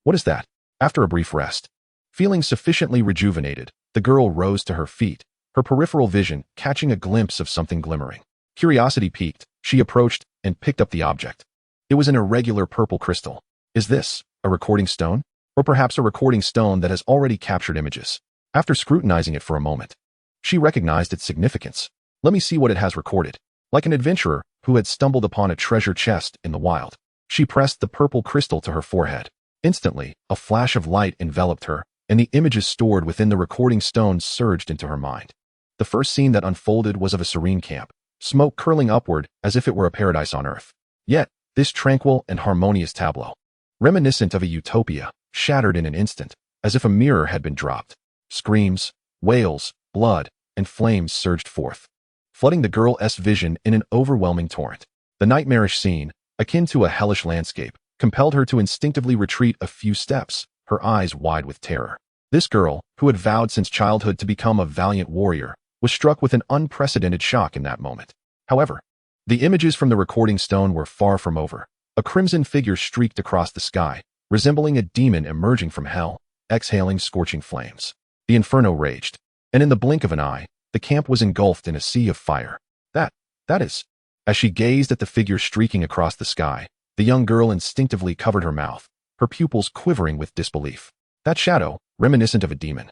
Speaker 1: What is that?" After a brief rest, feeling sufficiently rejuvenated, the girl rose to her feet, her peripheral vision catching a glimpse of something glimmering. Curiosity piqued, she approached and picked up the object. It was an irregular purple crystal. Is this a recording stone? Or perhaps a recording stone that has already captured images? After scrutinizing it for a moment, she recognized its significance. "Let me see what it has recorded." Like an adventurer, who had stumbled upon a treasure chest in the wild. She pressed the purple crystal to her forehead. Instantly, a flash of light enveloped her, and the images stored within the recording stone surged into her mind. The first scene that unfolded was of a serene camp, smoke curling upward as if it were a paradise on earth. Yet, this tranquil and harmonious tableau, reminiscent of a utopia, shattered in an instant, as if a mirror had been dropped. Screams, wails, blood, and flames surged forth, flooding the girl's vision in an overwhelming torrent. The nightmarish scene, akin to a hellish landscape, compelled her to instinctively retreat a few steps, her eyes wide with terror. This girl, who had vowed since childhood to become a valiant warrior, was struck with an unprecedented shock in that moment. However, the images from the recording stone were far from over. A crimson figure streaked across the sky, resembling a demon emerging from hell, exhaling scorching flames. The inferno raged, and in the blink of an eye, the camp was engulfed in a sea of fire. That is. As she gazed at the figure streaking across the sky, the young girl instinctively covered her mouth, her pupils quivering with disbelief. That shadow, reminiscent of a demon,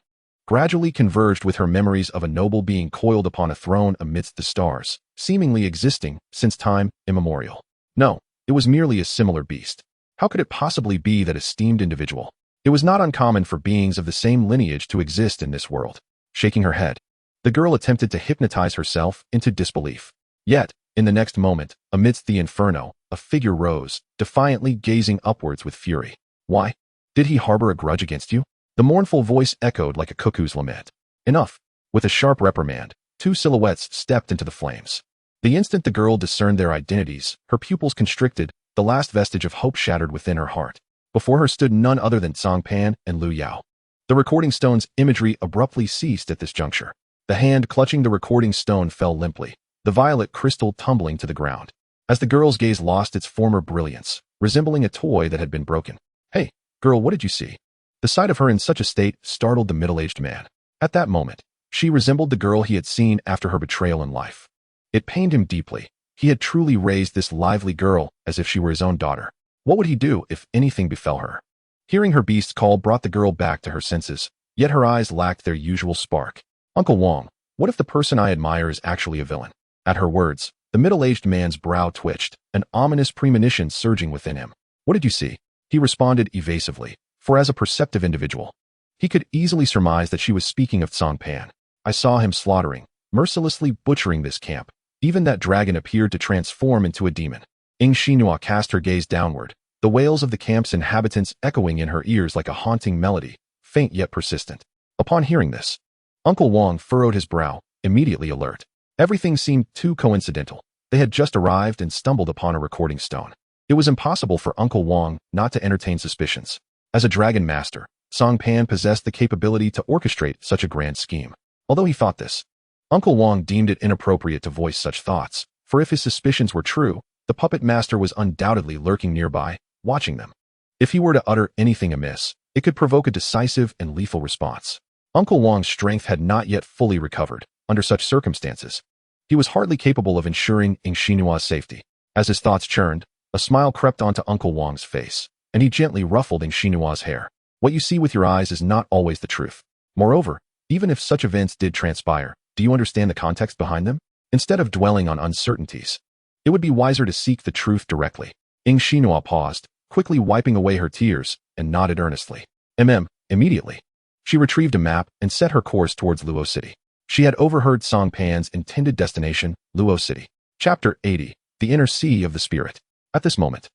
Speaker 1: gradually converged with her memories of a noble being coiled upon a throne amidst the stars, seemingly existing since time immemorial. No, it was merely a similar beast. How could it possibly be that esteemed individual? It was not uncommon for beings of the same lineage to exist in this world. Shaking her head, the girl attempted to hypnotize herself into disbelief. Yet, in the next moment, amidst the inferno, a figure rose, defiantly gazing upwards with fury. Why? Did he harbor a grudge against you? The mournful voice echoed like a cuckoo's lament. Enough. With a sharp reprimand, two silhouettes stepped into the flames. The instant the girl discerned their identities, her pupils constricted, the last vestige of hope shattered within her heart. Before her stood none other than Cang Pan and Liu Yao. The recording stone's imagery abruptly ceased at this juncture. The hand clutching the recording stone fell limply, the violet crystal tumbling to the ground. As the girl's gaze lost its former brilliance, resembling a toy that had been broken. Hey, girl, what did you see? The sight of her in such a state startled the middle-aged man. At that moment, she resembled the girl he had seen after her betrayal in life. It pained him deeply. He had truly raised this lively girl as if she were his own daughter. What would he do if anything befell her? Hearing her beast's call brought the girl back to her senses, yet her eyes lacked their usual spark. Uncle Wong, what if the person I admire is actually a villain? At her words, the middle-aged man's brow twitched, an ominous premonition surging within him. What did you see? He responded evasively, for as a perceptive individual, he could easily surmise that she was speaking of Cang Pan. I saw him slaughtering, mercilessly butchering this camp. Even that dragon appeared to transform into a demon. Xinhua cast her gaze downward, the wails of the camp's inhabitants echoing in her ears like a haunting melody, faint yet persistent. Upon hearing this, Uncle Wong furrowed his brow, immediately alert. Everything seemed too coincidental. They had just arrived and stumbled upon a recording stone. It was impossible for Uncle Wong not to entertain suspicions. As a dragon master, Cang Pan possessed the capability to orchestrate such a grand scheme. Although he thought this, Uncle Wong deemed it inappropriate to voice such thoughts, for if his suspicions were true, the puppet master was undoubtedly lurking nearby, watching them. If he were to utter anything amiss, it could provoke a decisive and lethal response. Uncle Wong's strength had not yet fully recovered. Under such circumstances, he was hardly capable of ensuring Xinhua's safety. As his thoughts churned, a smile crept onto Uncle Wong's face, and he gently ruffled Xinhua's hair. What you see with your eyes is not always the truth. Moreover, even if such events did transpire, do you understand the context behind them? Instead of dwelling on uncertainties, it would be wiser to seek the truth directly. Xinhua paused, quickly wiping away her tears, and nodded earnestly. Immediately. She retrieved a map and set her course towards Luo City. She had overheard Cang Pan's intended destination, Luo City. Chapter 80. The Inner Sea of the Spirit. At this moment,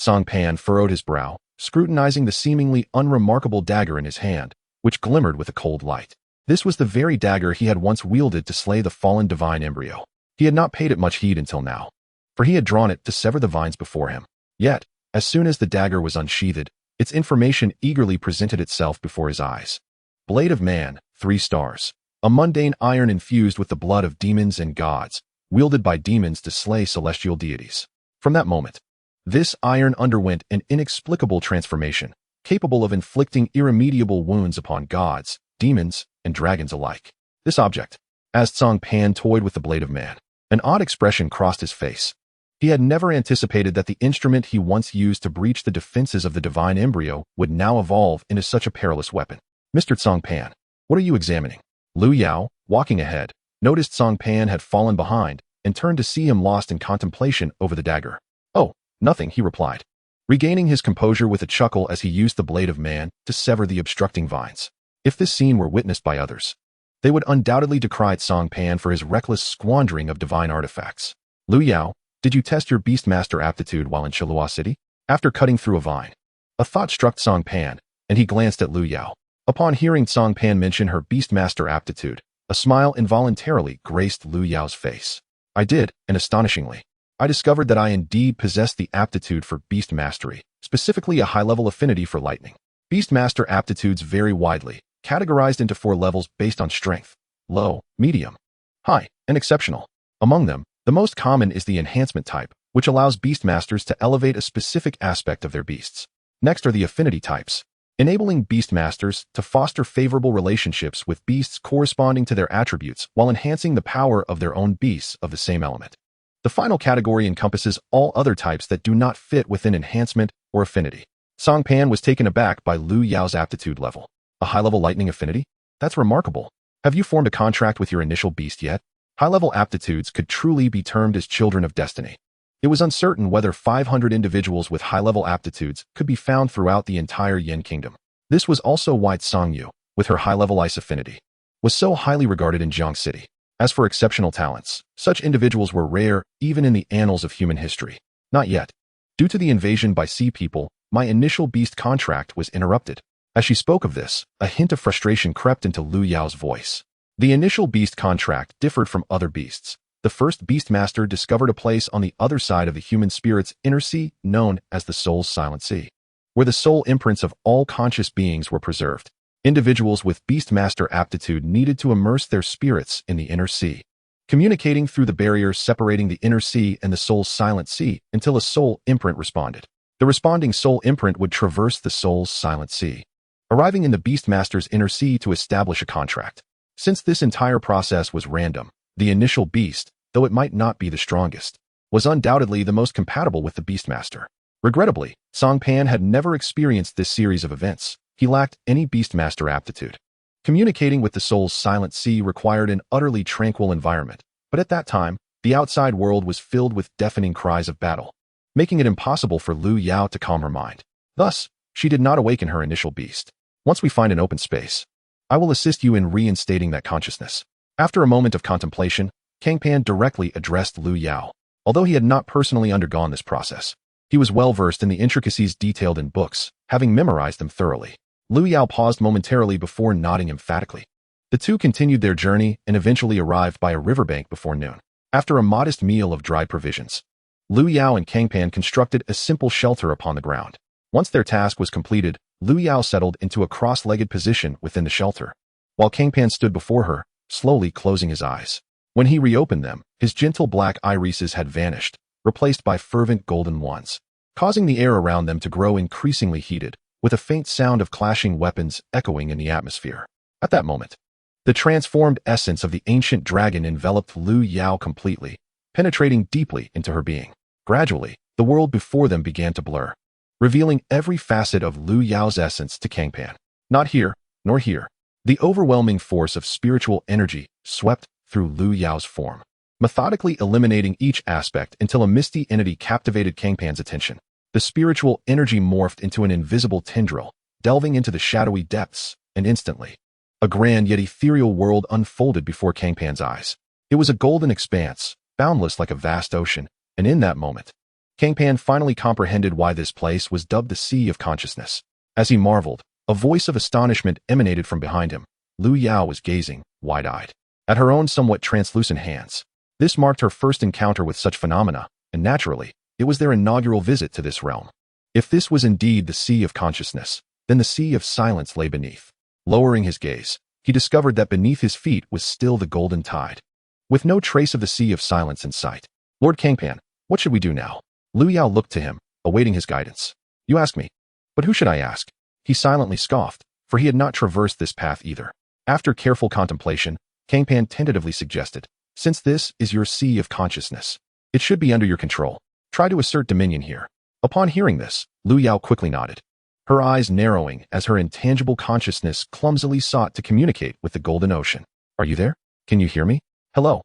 Speaker 1: Cang Pan furrowed his brow, scrutinizing the seemingly unremarkable dagger in his hand, which glimmered with a cold light. This was the very dagger he had once wielded to slay the fallen divine embryo. He had not paid it much heed until now, for he had drawn it to sever the vines before him. Yet, as soon as the dagger was unsheathed, its information eagerly presented itself before his eyes. Blade of man, 3 stars. A mundane iron infused with the blood of demons and gods, wielded by demons to slay celestial deities. From that moment, this iron underwent an inexplicable transformation, capable of inflicting irremediable wounds upon gods, demons, and dragons alike. This object, as Cang Pan toyed with the blade of man, an odd expression crossed his face. He had never anticipated that the instrument he once used to breach the defenses of the divine embryo would now evolve into such a perilous weapon. Mr. Cang Pan, what are you examining? Liu Yao, walking ahead, noticed Cang Pan had fallen behind, and turned to see him lost in contemplation over the dagger. "Oh, nothing," he replied, regaining his composure with a chuckle as he used the blade of man to sever the obstructing vines. If this scene were witnessed by others, they would undoubtedly decry Cang Pan for his reckless squandering of divine artifacts. "Lu Yao, did you test your Beastmaster aptitude while in Chilua City?" After cutting through a vine, a thought struck Cang Pan, and he glanced at Lu Yao. Upon hearing Cang Pan mention her Beastmaster aptitude, a smile involuntarily graced Lu Yao's face. "I did, and astonishingly, I discovered that I indeed possess the aptitude for beast mastery, specifically a high-level affinity for lightning. Beastmaster aptitudes vary widely, categorized into 4 levels based on strength: low, medium, high, and exceptional. Among them, the most common is the enhancement type, which allows beastmasters to elevate a specific aspect of their beasts. Next are the affinity types, enabling beastmasters to foster favorable relationships with beasts corresponding to their attributes while enhancing the power of their own beasts of the same element. The final category encompasses all other types that do not fit within enhancement or affinity." Cang Pan was taken aback by Lu Yao's aptitude level. "A high-level lightning affinity? That's remarkable. Have you formed a contract with your initial beast yet?" High-level aptitudes could truly be termed as children of destiny. It was uncertain whether 500 individuals with high-level aptitudes could be found throughout the entire Yin Kingdom. This was also why Cang Yu, with her high-level ice affinity, was so highly regarded in Jiang City. As for exceptional talents, such individuals were rare even in the annals of human history. "Not yet. Due to the invasion by sea people, my initial beast contract was interrupted." As she spoke of this, a hint of frustration crept into Lu Yao's voice. The initial beast contract differed from other beasts. The first Beastmaster discovered a place on the other side of the human spirit's inner sea known as the soul's silent sea, where the soul imprints of all conscious beings were preserved. Individuals with Beastmaster aptitude needed to immerse their spirits in the inner sea, communicating through the barrier separating the inner sea and the soul's silent sea until a soul imprint responded. The responding soul imprint would traverse the soul's silent sea, arriving in the Beastmaster's inner sea to establish a contract. Since this entire process was random, the initial beast, though it might not be the strongest, was undoubtedly the most compatible with the Beastmaster. Regrettably, Cang Pan had never experienced this series of events. He lacked any Beastmaster aptitude. Communicating with the soul's silent sea required an utterly tranquil environment, but at that time, the outside world was filled with deafening cries of battle, making it impossible for Lu Yao to calm her mind. Thus, she did not awaken her initial beast. "Once we find an open space, I will assist you in reinstating that consciousness." After a moment of contemplation, Cang Pan directly addressed Lu Yao. Although he had not personally undergone this process, he was well versed in the intricacies detailed in books, having memorized them thoroughly. Lu Yao paused momentarily before nodding emphatically. The two continued their journey and eventually arrived by a riverbank before noon. After a modest meal of dried provisions, Lu Yao and Cang Pan constructed a simple shelter upon the ground. Once their task was completed, Lu Yao settled into a cross-legged position within the shelter, while Cang Pan stood before her, slowly closing his eyes. When he reopened them, his gentle black irises had vanished, replaced by fervent golden ones, causing the air around them to grow increasingly heated, with a faint sound of clashing weapons echoing in the atmosphere. At that moment, the transformed essence of the ancient dragon enveloped Lu Yao completely, penetrating deeply into her being. Gradually, the world before them began to blur, revealing every facet of Lu Yao's essence to Cang Pan. Not here, nor here. The overwhelming force of spiritual energy swept through Lu Yao's form, methodically eliminating each aspect until a misty entity captivated Cang Pan's attention. The spiritual energy morphed into an invisible tendril, delving into the shadowy depths, and instantly, a grand yet ethereal world unfolded before Cang Pan's eyes. It was a golden expanse, boundless like a vast ocean, and in that moment, Cang Pan finally comprehended why this place was dubbed the Sea of Consciousness. As he marveled, a voice of astonishment emanated from behind him. Lu Yao was gazing, wide-eyed, at her own somewhat translucent hands. This marked her first encounter with such phenomena, and naturally, it was their inaugural visit to this realm. If this was indeed the Sea of Consciousness, then the Sea of Silence lay beneath. Lowering his gaze, he discovered that beneath his feet was still the golden tide, with no trace of the Sea of Silence in sight. "Lord Cang Pan, what should we do now?" Lu Yao looked to him, awaiting his guidance. "You ask me. But who should I ask?" He silently scoffed, for he had not traversed this path either. After careful contemplation, Cang Pan tentatively suggested, "Since this is your Sea of Consciousness, it should be under your control. Try to assert dominion here." Upon hearing this, Lu Yao quickly nodded, her eyes narrowing as her intangible consciousness clumsily sought to communicate with the golden ocean. "Are you there? Can you hear me? Hello.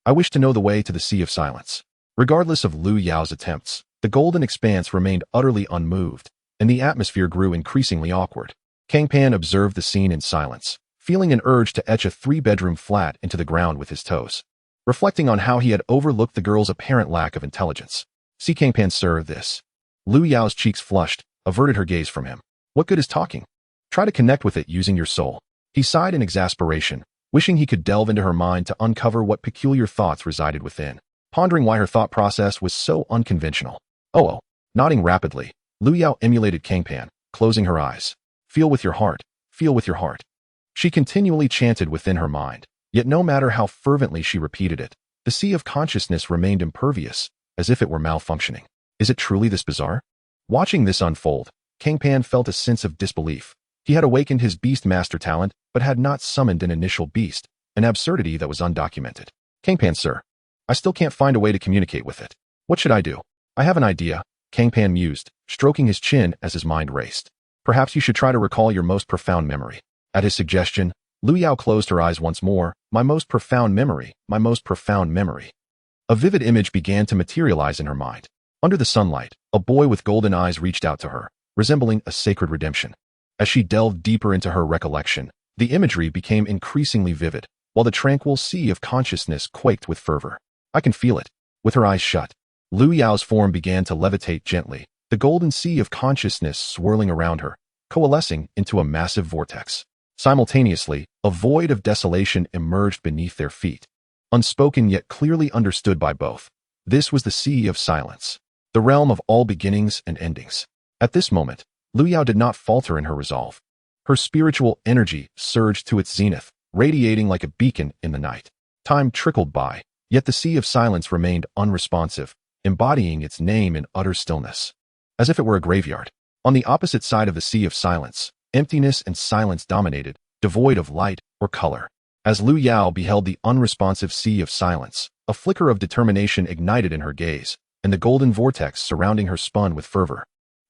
Speaker 1: I wish to know the way to the Sea of Silence. Regardless of Lu Yao's attempts, the golden expanse remained utterly unmoved, and the atmosphere grew increasingly awkward. Cang Pan observed the scene in silence, feeling an urge to etch a 3-bedroom flat into the ground with his toes. Reflecting on how he had overlooked the girl's apparent lack of intelligence. See Cang Pan, sir, this. Lu Yao's cheeks flushed, averted her gaze from him. What good is talking? Try to connect with it using your soul. He sighed in exasperation, wishing he could delve into her mind to uncover what peculiar thoughts resided within, pondering why her thought process was so unconventional. Oh. Nodding rapidly, Lu Yao emulated Cang Pan, closing her eyes. Feel with your heart, feel with your heart. She continually chanted within her mind, yet no matter how fervently she repeated it, the sea of consciousness remained impervious, as if it were malfunctioning. Is it truly this bizarre? Watching this unfold, Cang Pan felt a sense of disbelief. He had awakened his beast master talent, but had not summoned an initial beast, an absurdity that was undocumented. Cang Pan, sir, I still can't find a way to communicate with it. What should I do? I have an idea, Cang Pan mused, stroking his chin as his mind raced. Perhaps you should try to recall your most profound memory. At his suggestion, Lu Yao closed her eyes once more. My most profound memory, my most profound memory. A vivid image began to materialize in her mind. Under the sunlight, a boy with golden eyes reached out to her, resembling a sacred redemption. As she delved deeper into her recollection, the imagery became increasingly vivid, while the tranquil sea of consciousness quaked with fervor. I can feel it. With her eyes shut, Lu Yao's form began to levitate gently, the golden sea of consciousness swirling around her, coalescing into a massive vortex. Simultaneously, a void of desolation emerged beneath their feet. Unspoken yet clearly understood by both, this was the Sea of Silence, the realm of all beginnings and endings. At this moment, Lu Yao did not falter in her resolve. Her spiritual energy surged to its zenith, radiating like a beacon in the night. Time trickled by, yet the Sea of Silence remained unresponsive, embodying its name in utter stillness. As if it were a graveyard. On the opposite side of the Sea of Silence, emptiness and silence dominated, devoid of light or color. As Lu Yao beheld the unresponsive Sea of Silence, a flicker of determination ignited in her gaze, and the golden vortex surrounding her spun with fervor.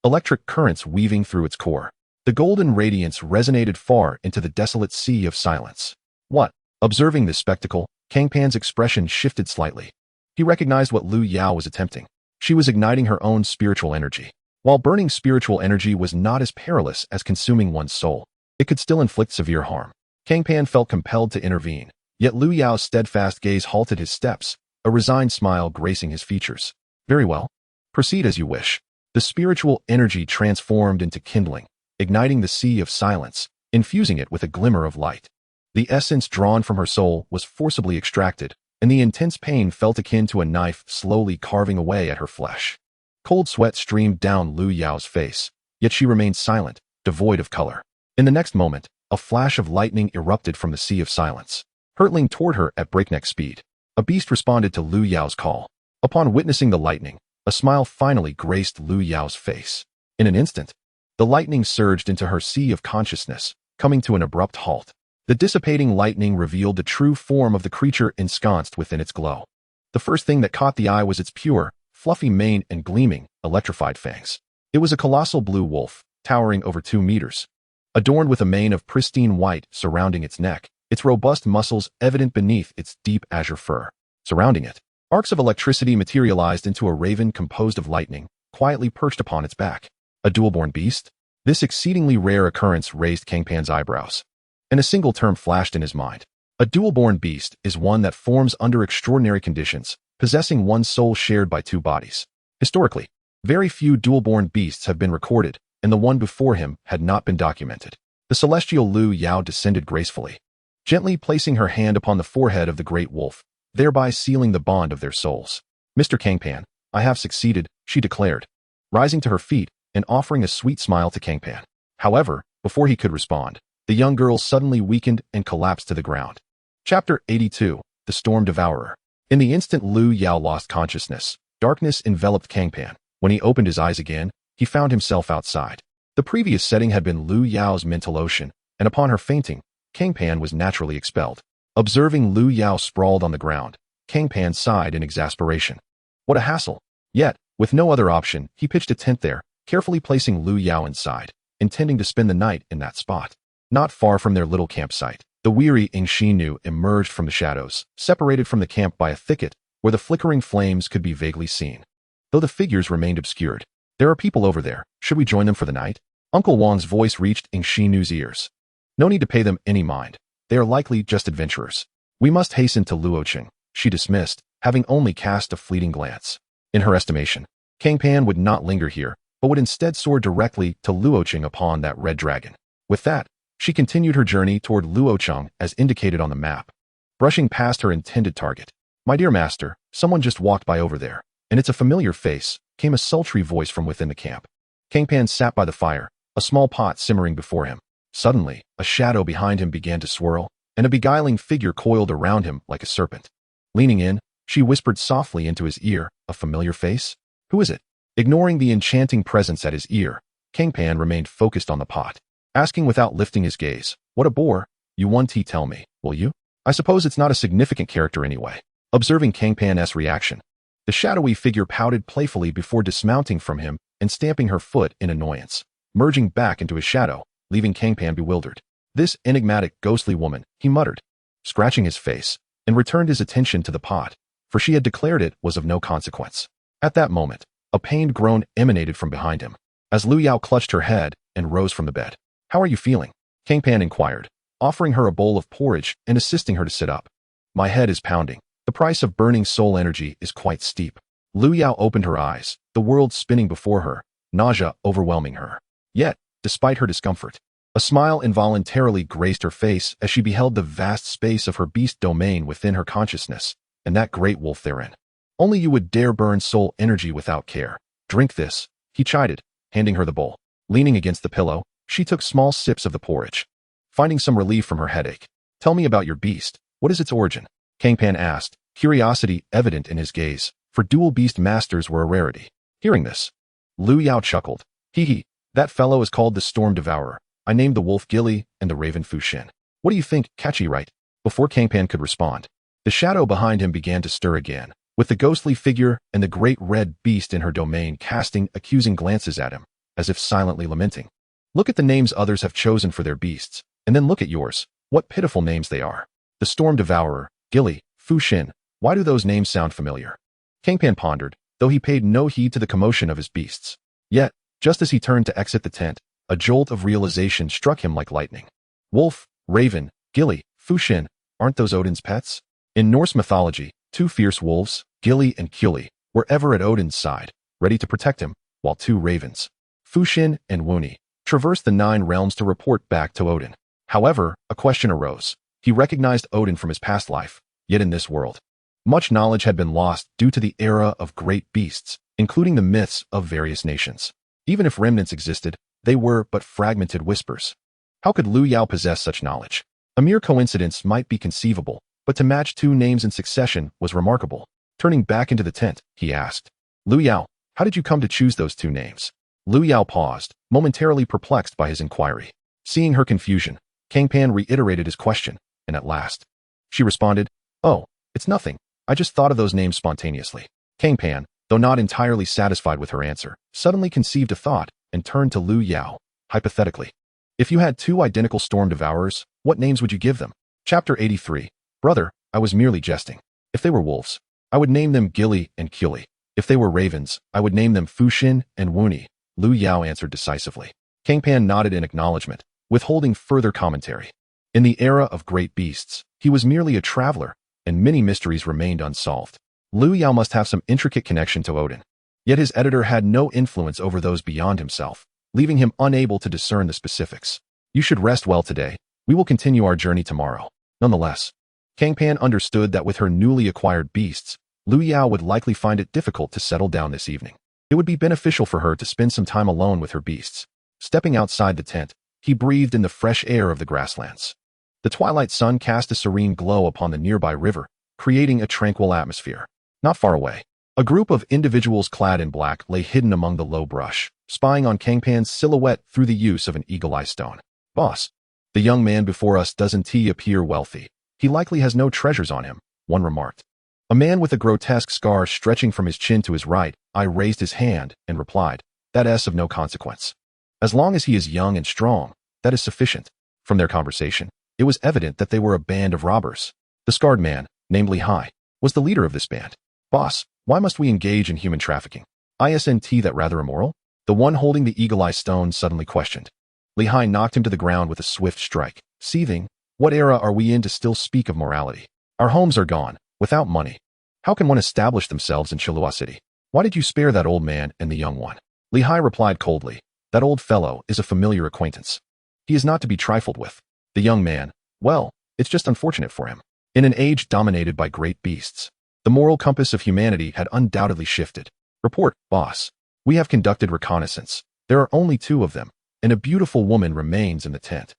Speaker 1: Electric currents weaving through its core. The golden radiance resonated far into the desolate Sea of Silence. What? Observing this spectacle, Cang Pan's expression shifted slightly. He recognized what Lu Yao was attempting. She was igniting her own spiritual energy. While burning spiritual energy was not as perilous as consuming one's soul, it could still inflict severe harm. Cang Pan felt compelled to intervene, yet Lu Yao's steadfast gaze halted his steps, a resigned smile gracing his features. Very well. Proceed as you wish. The spiritual energy transformed into kindling, igniting the Sea of Silence, infusing it with a glimmer of light. The essence drawn from her soul was forcibly extracted, and the intense pain felt akin to a knife slowly carving away at her flesh. Cold sweat streamed down Lu Yao's face, yet she remained silent, devoid of color. In the next moment, a flash of lightning erupted from the Sea of Silence, hurtling toward her at breakneck speed. A beast responded to Lu Yao's call. Upon witnessing the lightning, a smile finally graced Lu Yao's face. In an instant, the lightning surged into her sea of consciousness, coming to an abrupt halt. The dissipating lightning revealed the true form of the creature ensconced within its glow. The first thing that caught the eye was its pure, fluffy mane and gleaming, electrified fangs. It was a colossal blue wolf, towering over 2 meters. Adorned with a mane of pristine white surrounding its neck, its robust muscles evident beneath its deep azure fur. Surrounding it, arcs of electricity materialized into a raven composed of lightning, quietly perched upon its back. A dual-born beast? This exceedingly rare occurrence raised Cang Pan's eyebrows. And a single term flashed in his mind. A dual-born beast is one that forms under extraordinary conditions, possessing one soul shared by 2 bodies. Historically, very few dual-born beasts have been recorded, and the one before him had not been documented. The celestial Lu Yao descended gracefully, gently placing her hand upon the forehead of the great wolf, thereby sealing the bond of their souls. Mr. Cang Pan, I have succeeded, she declared, rising to her feet and offering a sweet smile to Cang Pan. However, before he could respond, the young girl suddenly weakened and collapsed to the ground. Chapter 82, The Storm Devourer. In the instant Lu Yao lost consciousness, darkness enveloped Cang Pan. When he opened his eyes again, he found himself outside. The previous setting had been Lu Yao's mental ocean, and upon her fainting, Cang Pan was naturally expelled. Observing Lu Yao sprawled on the ground, Cang Pan sighed in exasperation. What a hassle. Yet, with no other option, he pitched a tent there, carefully placing Lu Yao inside, intending to spend the night in that spot. Not far from their little campsite, the The weary Ingshinu emerged from the shadows, separated from the camp by a thicket where the flickering flames could be vaguely seen. Though the figures remained obscured. There are people over there. Should we join them for the night? Uncle Wang's voice reached Ingshinu's ears. No need to pay them any mind. They are likely just adventurers. We must hasten to Luocheng, she dismissed, having only cast a fleeting glance. In her estimation, Cang Pan would not linger here, but would instead soar directly to Luocheng upon that red dragon. With that, she continued her journey toward Luocheng as indicated on the map, brushing past her intended target. My dear master, someone just walked by over there, and it's a familiar face, came a sultry voice from within the camp. Cang Pan sat by the fire, a small pot simmering before him. Suddenly, a shadow behind him began to swirl, and a beguiling figure coiled around him like a serpent. Leaning in, she whispered softly into his ear, a familiar face? Who is it? Ignoring the enchanting presence at his ear, Cang Pan remained focused on the pot, asking without lifting his gaze, what a bore, you won't tell me, will you? I suppose it's not a significant character anyway. Observing Cang Pan's reaction, the shadowy figure pouted playfully before dismounting from him and stamping her foot in annoyance, merging back into his shadow, leaving Cang Pan bewildered. This enigmatic, ghostly woman, he muttered, scratching his face, and returned his attention to the pot, for she had declared it was of no consequence. At that moment, a pained groan emanated from behind him, as Lu Yao clutched her head and rose from the bed. How are you feeling? Cang Pan inquired, offering her a bowl of porridge and assisting her to sit up. My head is pounding. The price of burning soul energy is quite steep. Lu Yao opened her eyes, the world spinning before her, nausea overwhelming her. Yet, despite her discomfort, a smile involuntarily graced her face as she beheld the vast space of her beast domain within her consciousness, and that great wolf therein. Only you would dare burn soul energy without care. Drink this, he chided, handing her the bowl. Leaning against the pillow, she took small sips of the porridge, finding some relief from her headache. Tell me about your beast. What is its origin? Cang Pan asked, curiosity evident in his gaze, for dual beast masters were a rarity. Hearing this, Lu Yao chuckled. Hee, that fellow is called the Storm Devourer. I named the wolf Gilly and the raven Fu Xin. What do you think, catchy right? Before Cang Pan could respond, the shadow behind him began to stir again, with the ghostly figure and the great red beast in her domain casting accusing glances at him, as if silently lamenting. Look at the names others have chosen for their beasts, and then look at yours. What pitiful names they are. The Storm Devourer, Gilly, Fu Xin. Why do those names sound familiar? Cang Pan pondered, though he paid no heed to the commotion of his beasts. Yet, just as he turned to exit the tent, a jolt of realization struck him like lightning. Wolf, raven, Gilly, Fu Xin, aren't those Odin's pets? In Norse mythology, two fierce wolves, Gilly and Kuli, were ever at Odin's side, ready to protect him, while two ravens, Fu Xin and Wuni, traversed the 9 realms to report back to Odin. However, a question arose. He recognized Odin from his past life, yet in this world, much knowledge had been lost due to the era of great beasts, including the myths of various nations. Even if remnants existed, they were but fragmented whispers. How could Lu Yao possess such knowledge? A mere coincidence might be conceivable, but to match 2 names in succession was remarkable. Turning back into the tent, he asked, Lu Yao, how did you come to choose those 2 names? Lu Yao paused, momentarily perplexed by his inquiry. Seeing her confusion, Cang Pan reiterated his question, and at last, she responded, oh, it's nothing. I just thought of those names spontaneously. Cang Pan, though not entirely satisfied with her answer, suddenly conceived a thought and turned to Lu Yao, hypothetically. If you had 2 identical storm devourers, what names would you give them? Chapter 83. Brother, I was merely jesting. If they were wolves, I would name them Gilly and Kuli. If they were ravens, I would name them Fu Xin and Wuni, Lu Yao answered decisively. Cang Pan nodded in acknowledgement, withholding further commentary. In the era of great beasts, he was merely a traveler, and many mysteries remained unsolved. Lu Yao must have some intricate connection to Odin. Yet his editor had no influence over those beyond himself, leaving him unable to discern the specifics. You should rest well today. We will continue our journey tomorrow. Nonetheless, Cang Pan understood that with her newly acquired beasts, Lu Yao would likely find it difficult to settle down this evening. It would be beneficial for her to spend some time alone with her beasts. Stepping outside the tent, he breathed in the fresh air of the grasslands. The twilight sun cast a serene glow upon the nearby river, creating a tranquil atmosphere. Not far away, a group of individuals clad in black lay hidden among the low brush, spying on Cang Pan's silhouette through the use of an eagle-eye stone. Boss, the young man before us doesn't appear wealthy. He likely has no treasures on him, one remarked. A man with a grotesque scar stretching from his chin to his right eye raised his hand and replied, that's of no consequence. As long as he is young and strong, that is sufficient. From their conversation, It was evident that they were a band of robbers. The scarred man, named Lehigh, was the leader of this band. Boss, why must we engage in human trafficking? Isn't that rather immoral? The one holding the eagle-eye stone suddenly questioned. Lehigh knocked him to the ground with a swift strike, seething. What era are we in to still speak of morality? Our homes are gone, without money. How can one establish themselves in Chilua City? Why did you spare that old man and the young one? Lehigh replied coldly. That old fellow is a familiar acquaintance. He is not to be trifled with. The young man, well, it's just unfortunate for him. In an age dominated by great beasts, the moral compass of humanity had undoubtedly shifted. Report, boss. We have conducted reconnaissance. There are only 2 of them, and a beautiful woman remains in the tent.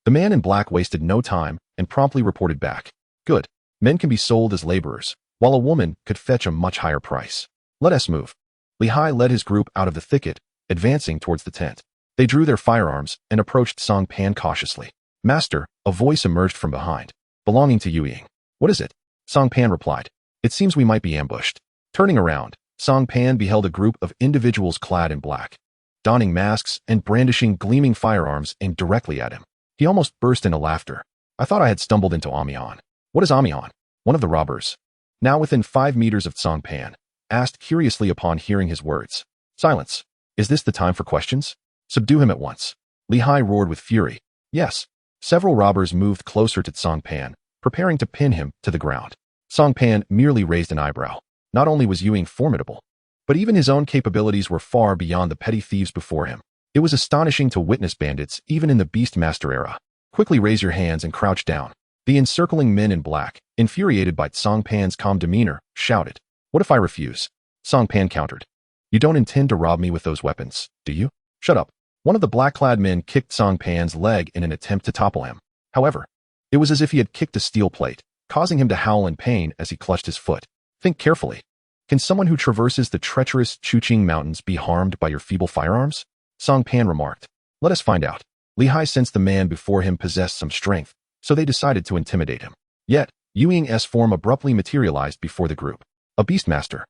Speaker 1: The man in black wasted no time and promptly reported back. Good. Men can be sold as laborers, while a woman could fetch a much higher price. Let us move. Lehigh led his group out of the thicket, advancing towards the tent. They drew their firearms and approached Cang Pan cautiously. Master, a voice emerged from behind, belonging to Yuying. What is it? Cang Pan replied. It seems we might be ambushed. Turning around, Cang Pan beheld a group of individuals clad in black, donning masks and brandishing gleaming firearms aimed directly at him. He almost burst into laughter. I thought I had stumbled into Amihan. What is Amihan? One of the robbers, now within 5 meters of Cang Pan, asked curiously upon hearing his words. Silence. Is this the time for questions? Subdue him at once. Lehigh roared with fury. Yes. Several robbers moved closer to Cang Pan, preparing to pin him to the ground. Cang Pan merely raised an eyebrow. Not only was Yuying formidable, but even his own capabilities were far beyond the petty thieves before him. It was astonishing to witness bandits even in the Beastmaster era. Quickly raise your hands and crouch down. The encircling men in black, infuriated by Cang Pan's calm demeanor, shouted. What if I refuse? Cang Pan countered. You don't intend to rob me with those weapons, do you? Shut up. One of the black-clad men kicked Cang Pan's leg in an attempt to topple him. However, it was as if he had kicked a steel plate, causing him to howl in pain as he clutched his foot. Think carefully. Can someone who traverses the treacherous Chuching Mountains be harmed by your feeble firearms? Cang Pan remarked. Let us find out. Lehigh sensed the man before him possessed some strength, so they decided to intimidate him. Yet, Yuying's form abruptly materialized before the group. A Beastmaster.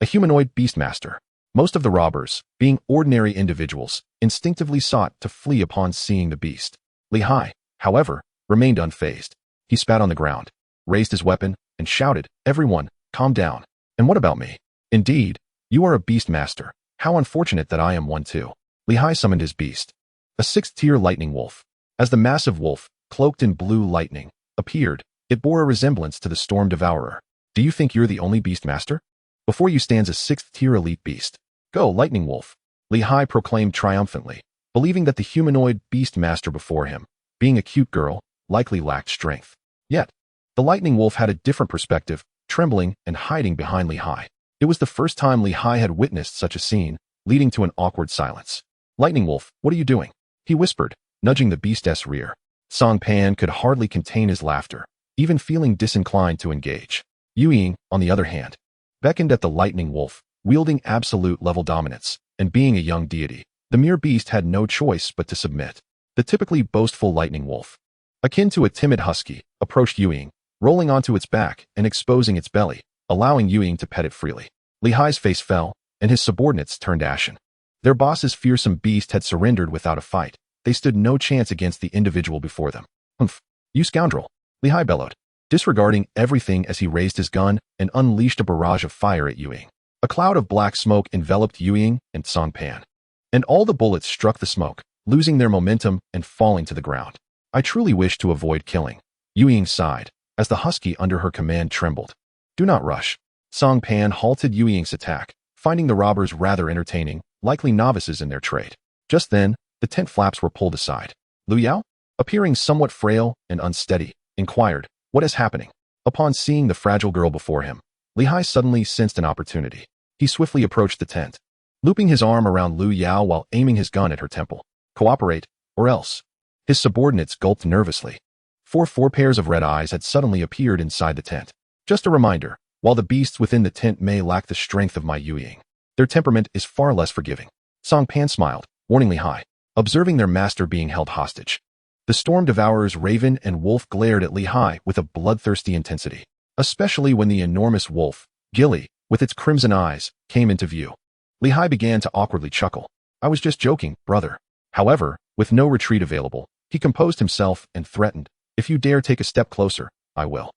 Speaker 1: A humanoid Beastmaster. Most of the robbers, being ordinary individuals, instinctively sought to flee upon seeing the beast. Lehigh, however, remained unfazed. He spat on the ground, raised his weapon, and shouted, Everyone, calm down. And what about me? Indeed, you are a Beastmaster. How unfortunate that I am one too. Lehigh summoned his beast. A 6th-tier lightning wolf. As the massive wolf, cloaked in blue lightning, appeared, it bore a resemblance to the Storm Devourer. Do you think you're the only Beastmaster? Before you stands a 6th-tier elite beast. Go, Lightning Wolf. Lehigh proclaimed triumphantly, believing that the humanoid Beastmaster before him, being a cute girl, likely lacked strength. Yet, the Lightning Wolf had a different perspective, trembling and hiding behind Lehigh. It was the first time Lehigh had witnessed such a scene, leading to an awkward silence. Lightning Wolf, what are you doing? He whispered, nudging the beast's rear. Cang Pan could hardly contain his laughter, even feeling disinclined to engage. Yuying, on the other hand, beckoned at the Lightning Wolf, wielding absolute level dominance, and being a young deity. The mere beast had no choice but to submit. The typically boastful Lightning Wolf, akin to a timid husky, approached Yuying, rolling onto its back and exposing its belly, allowing Yuying to pet it freely. Lehigh's face fell, and his subordinates turned ashen. Their boss's fearsome beast had surrendered without a fight. They stood no chance against the individual before them. Humph! You scoundrel! Lehigh bellowed, disregarding everything as he raised his gun and unleashed a barrage of fire at Yuying. A cloud of black smoke enveloped Yuying and Cang Pan, and all the bullets struck the smoke, losing their momentum and falling to the ground. I truly wish to avoid killing. Yuying sighed, as the husky under her command trembled. Do not rush. Cang Pan halted Yuying's attack, finding the robbers rather entertaining, likely novices in their trade. Just then, the tent flaps were pulled aside. Lu Yao, appearing somewhat frail and unsteady, inquired, What is happening? Upon seeing the fragile girl before him, Lehigh suddenly sensed an opportunity. He swiftly approached the tent, looping his arm around Lu Yao while aiming his gun at her temple. Cooperate, or else. His subordinates gulped nervously. Four pairs of red eyes had suddenly appeared inside the tent. Just a reminder, while the beasts within the tent may lack the strength of my Yuying, their temperament is far less forgiving. Cang Pan smiled, warning Lehigh, observing their master being held hostage. The Storm Devourer's raven and wolf glared at Lehigh with a bloodthirsty intensity, especially when the enormous wolf, Gilly, with its crimson eyes, came into view. Lehigh began to awkwardly chuckle. I was just joking, brother. However, with no retreat available, he composed himself and threatened, If you dare take a step closer, I will.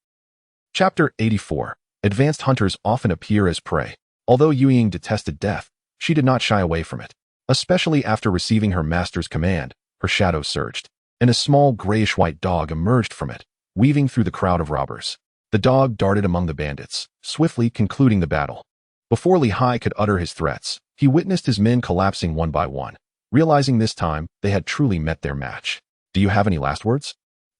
Speaker 1: Chapter 84. Advanced hunters often appear as prey. Although Yuying detested death, she did not shy away from it. Especially after receiving her master's command, her shadow surged, and a small grayish-white dog emerged from it, weaving through the crowd of robbers. The dog darted among the bandits, swiftly concluding the battle. Before Li Hai could utter his threats, he witnessed his men collapsing one by one, realizing this time they had truly met their match. Do you have any last words?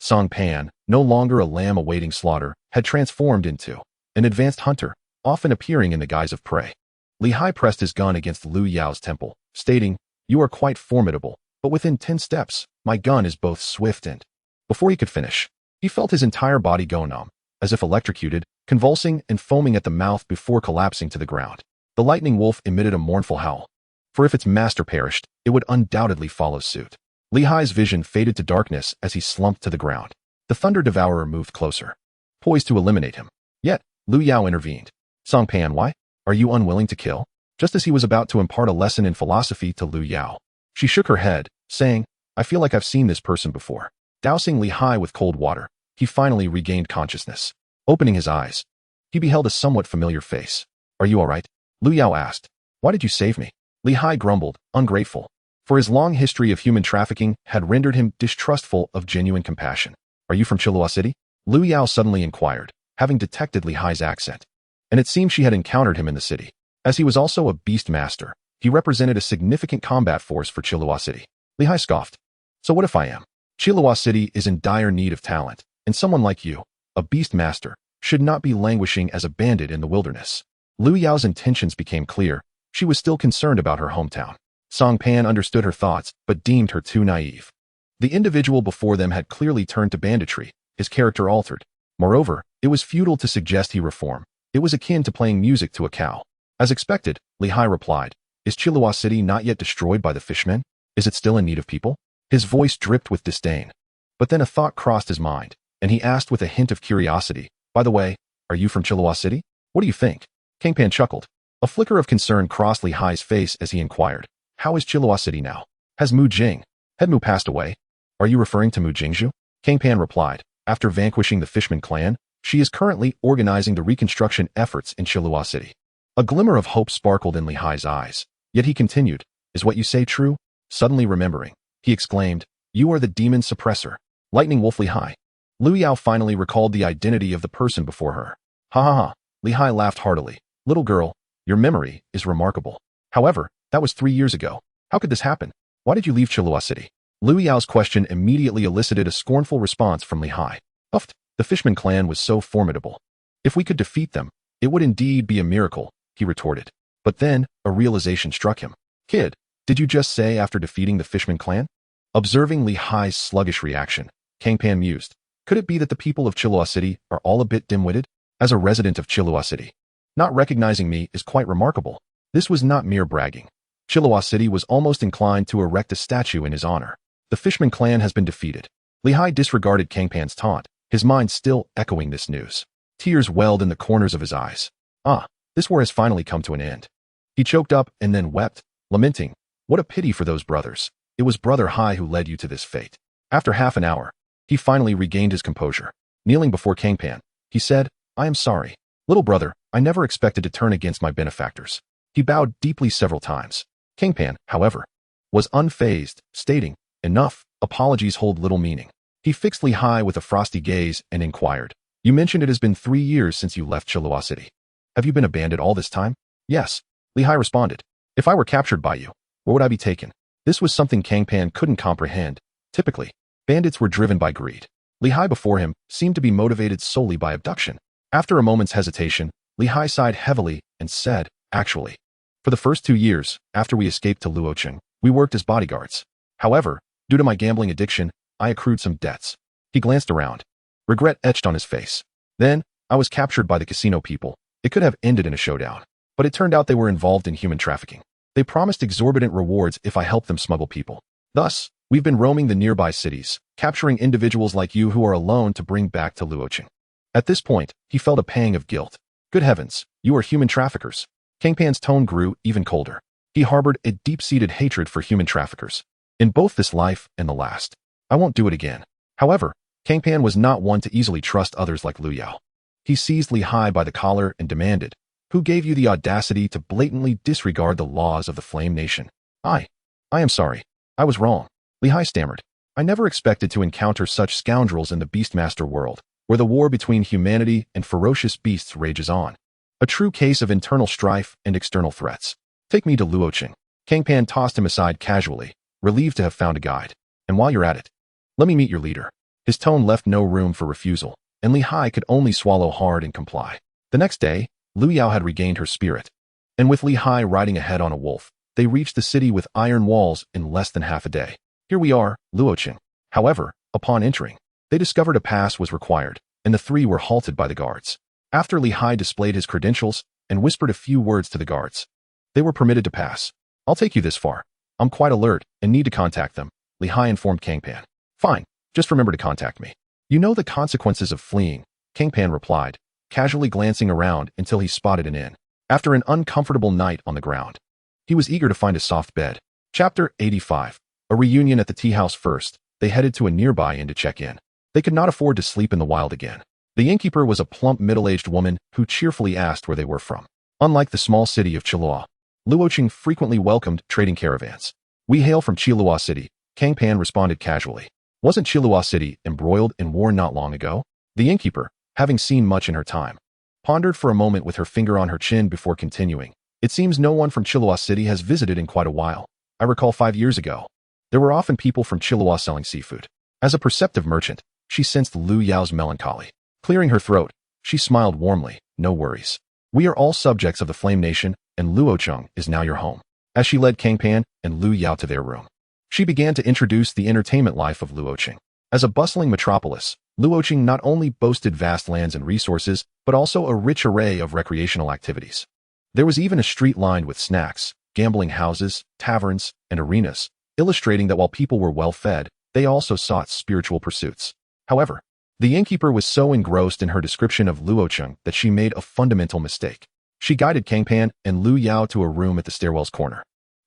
Speaker 1: Cang Pan, no longer a lamb awaiting slaughter, had transformed into an advanced hunter, often appearing in the guise of prey. Li Hai pressed his gun against Lu Yao's temple, stating, "You are quite formidable, but within 10 steps, my gun is both swift and..." Before he could finish, he felt his entire body go numb, as if electrocuted, convulsing and foaming at the mouth before collapsing to the ground. The lightning wolf emitted a mournful howl, for if its master perished, it would undoubtedly follow suit. Li Hai's vision faded to darkness as he slumped to the ground. The thunder devourer moved closer, poised to eliminate him. Yet, Lu Yao intervened. Cang Pan, why? Are you unwilling to kill? Just as he was about to impart a lesson in philosophy to Lu Yao, she shook her head, saying, I feel like I've seen this person before. Dousing Li Hai with cold water, he finally regained consciousness. Opening his eyes, he beheld a somewhat familiar face. Are you all right? Lu Yao asked. Why did you save me? Li Hai grumbled, ungrateful. For his long history of human trafficking had rendered him distrustful of genuine compassion. Are you from Chilua City? Lu Yao suddenly inquired, having detected Li Hai's accent. And it seemed she had encountered him in the city. As he was also a beast master, he represented a significant combat force for Chilua City. Li Hai scoffed. So what if I am? Chilua City is in dire need of talent, and someone like you, a beast master, should not be languishing as a bandit in the wilderness. Lu Yao's intentions became clear. She was still concerned about her hometown. Cang Pan understood her thoughts, but deemed her too naive. The individual before them had clearly turned to banditry, his character altered. Moreover, it was futile to suggest he reform. It was akin to playing music to a cow. As expected, Li Hai replied, Is Chilua City not yet destroyed by the fishmen? Is it still in need of people? His voice dripped with disdain. But then a thought crossed his mind, and he asked with a hint of curiosity, By the way, are you from Chilua City? What do you think? Cang Pan chuckled. A flicker of concern crossed Li Hai's face as he inquired, How is Chilua City now? Has Mu Jing, had Mu passed away? Are you referring to Mu Jingzhu? Cang Pan replied, After vanquishing the Fishman clan, she is currently organizing the reconstruction efforts in Chilua City. A glimmer of hope sparkled in Li Hai's eyes, yet he continued, Is what you say true? Suddenly remembering, he exclaimed, You are the demon suppressor, Lightning Wolf Li Hai. Lu Yao finally recalled the identity of the person before her. Ha ha ha, Li Hai laughed heartily. Little girl, your memory is remarkable. However, that was 3 years ago. How could this happen? Why did you leave Chilua City? Lu Yao's question immediately elicited a scornful response from Li Hai. Uffed, the Fishman clan was so formidable. If we could defeat them, it would indeed be a miracle, he retorted. But then, a realization struck him. Kid, did you just say after defeating the Fishman clan? Observing Li Hai's sluggish reaction, Cang Pan mused. Could it be that the people of Chilua City are all a bit dim-witted? As a resident of Chilua City, not recognizing me is quite remarkable. This was not mere bragging. Chilua City was almost inclined to erect a statue in his honor. The Fishman clan has been defeated. Li Hai disregarded Cang Pan's taunt, his mind still echoing this news. Tears welled in the corners of his eyes. Ah, this war has finally come to an end. He choked up and then wept, lamenting, What a pity for those brothers. It was Brother Hai who led you to this fate. After half an hour, he finally regained his composure. Kneeling before Cang Pan, he said, I am sorry. Little brother, I never expected to turn against my benefactors. He bowed deeply several times. Cang Pan, however, was unfazed, stating, Enough, apologies hold little meaning. He fixed Li Hai with a frosty gaze and inquired, You mentioned it has been 3 years since you left Chilua City. Have you been a bandit all this time? Yes, Li Hai responded. If I were captured by you, where would I be taken? This was something Cang Pan couldn't comprehend. Typically, bandits were driven by greed. Li Hai before him seemed to be motivated solely by abduction. After a moment's hesitation, Li Hai sighed heavily and said, Actually, for the first 2 years, after we escaped to Luocheng, we worked as bodyguards. However, due to my gambling addiction, I accrued some debts. He glanced around. Regret etched on his face. Then, I was captured by the casino people. It could have ended in a showdown. But it turned out they were involved in human trafficking. They promised exorbitant rewards if I helped them smuggle people. Thus, we've been roaming the nearby cities, capturing individuals like you who are alone to bring back to Luocheng. At this point, he felt a pang of guilt. Good heavens, you are human traffickers. Cang Pan's tone grew even colder. He harbored a deep-seated hatred for human traffickers. In both this life and the last. I won't do it again. However, Cang Pan was not one to easily trust others like Lu Yao. He seized Li Hai by the collar and demanded, "Who gave you the audacity to blatantly disregard the laws of the Flame Nation?" I am sorry. I was wrong." Li Hai stammered. "I never expected to encounter such scoundrels in the Beastmaster world, where the war between humanity and ferocious beasts rages on. A true case of internal strife and external threats. Take me to Luoqing." Cang Pan tossed him aside casually, relieved to have found a guide. "And while you're at it, let me meet your leader." His tone left no room for refusal, and Li Hai could only swallow hard and comply. The next day, Lu Yao had regained her spirit, and with Li Hai riding ahead on a wolf, they reached the city with iron walls in less than half a day. "Here we are, Luoqing." However, upon entering, they discovered a pass was required, and the three were halted by the guards. After Li Hai displayed his credentials and whispered a few words to the guards, they were permitted to pass. "I'll take you this far. I'm quite alert and need to contact them," Li Hai informed Cang Pan. "Fine, just remember to contact me." "You know the consequences of fleeing," Cang Pan replied, casually glancing around until he spotted an inn. After an uncomfortable night on the ground, he was eager to find a soft bed. Chapter 85. A reunion at the tea house. First, they headed to a nearby inn to check in. They could not afford to sleep in the wild again. The innkeeper was a plump middle-aged woman who cheerfully asked where they were from. Unlike the small city of Chilua, Luoqing frequently welcomed trading caravans. "We hail from Chilua City," Cang Pan responded casually. "Wasn't Chilua City embroiled in war not long ago?" The innkeeper, having seen much in her time, pondered for a moment with her finger on her chin before continuing. "It seems no one from Chilua City has visited in quite a while. I recall 5 years ago, there were often people from Chilua selling seafood." As a perceptive merchant, she sensed Lu Yao's melancholy. Clearing her throat, she smiled warmly. "No worries. We are all subjects of the Flame Nation, and Luoqing is now your home." As she led Cang Pan and Lu Yao to their room, she began to introduce the entertainment life of Luoqing. As a bustling metropolis, Luoqing not only boasted vast lands and resources, but also a rich array of recreational activities. There was even a street lined with snacks, gambling houses, taverns, and arenas, illustrating that while people were well fed, they also sought spiritual pursuits. However, the innkeeper was so engrossed in her description of Luoqing that she made a fundamental mistake. She guided Cang Pan and Lu Yao to a room at the stairwell's corner,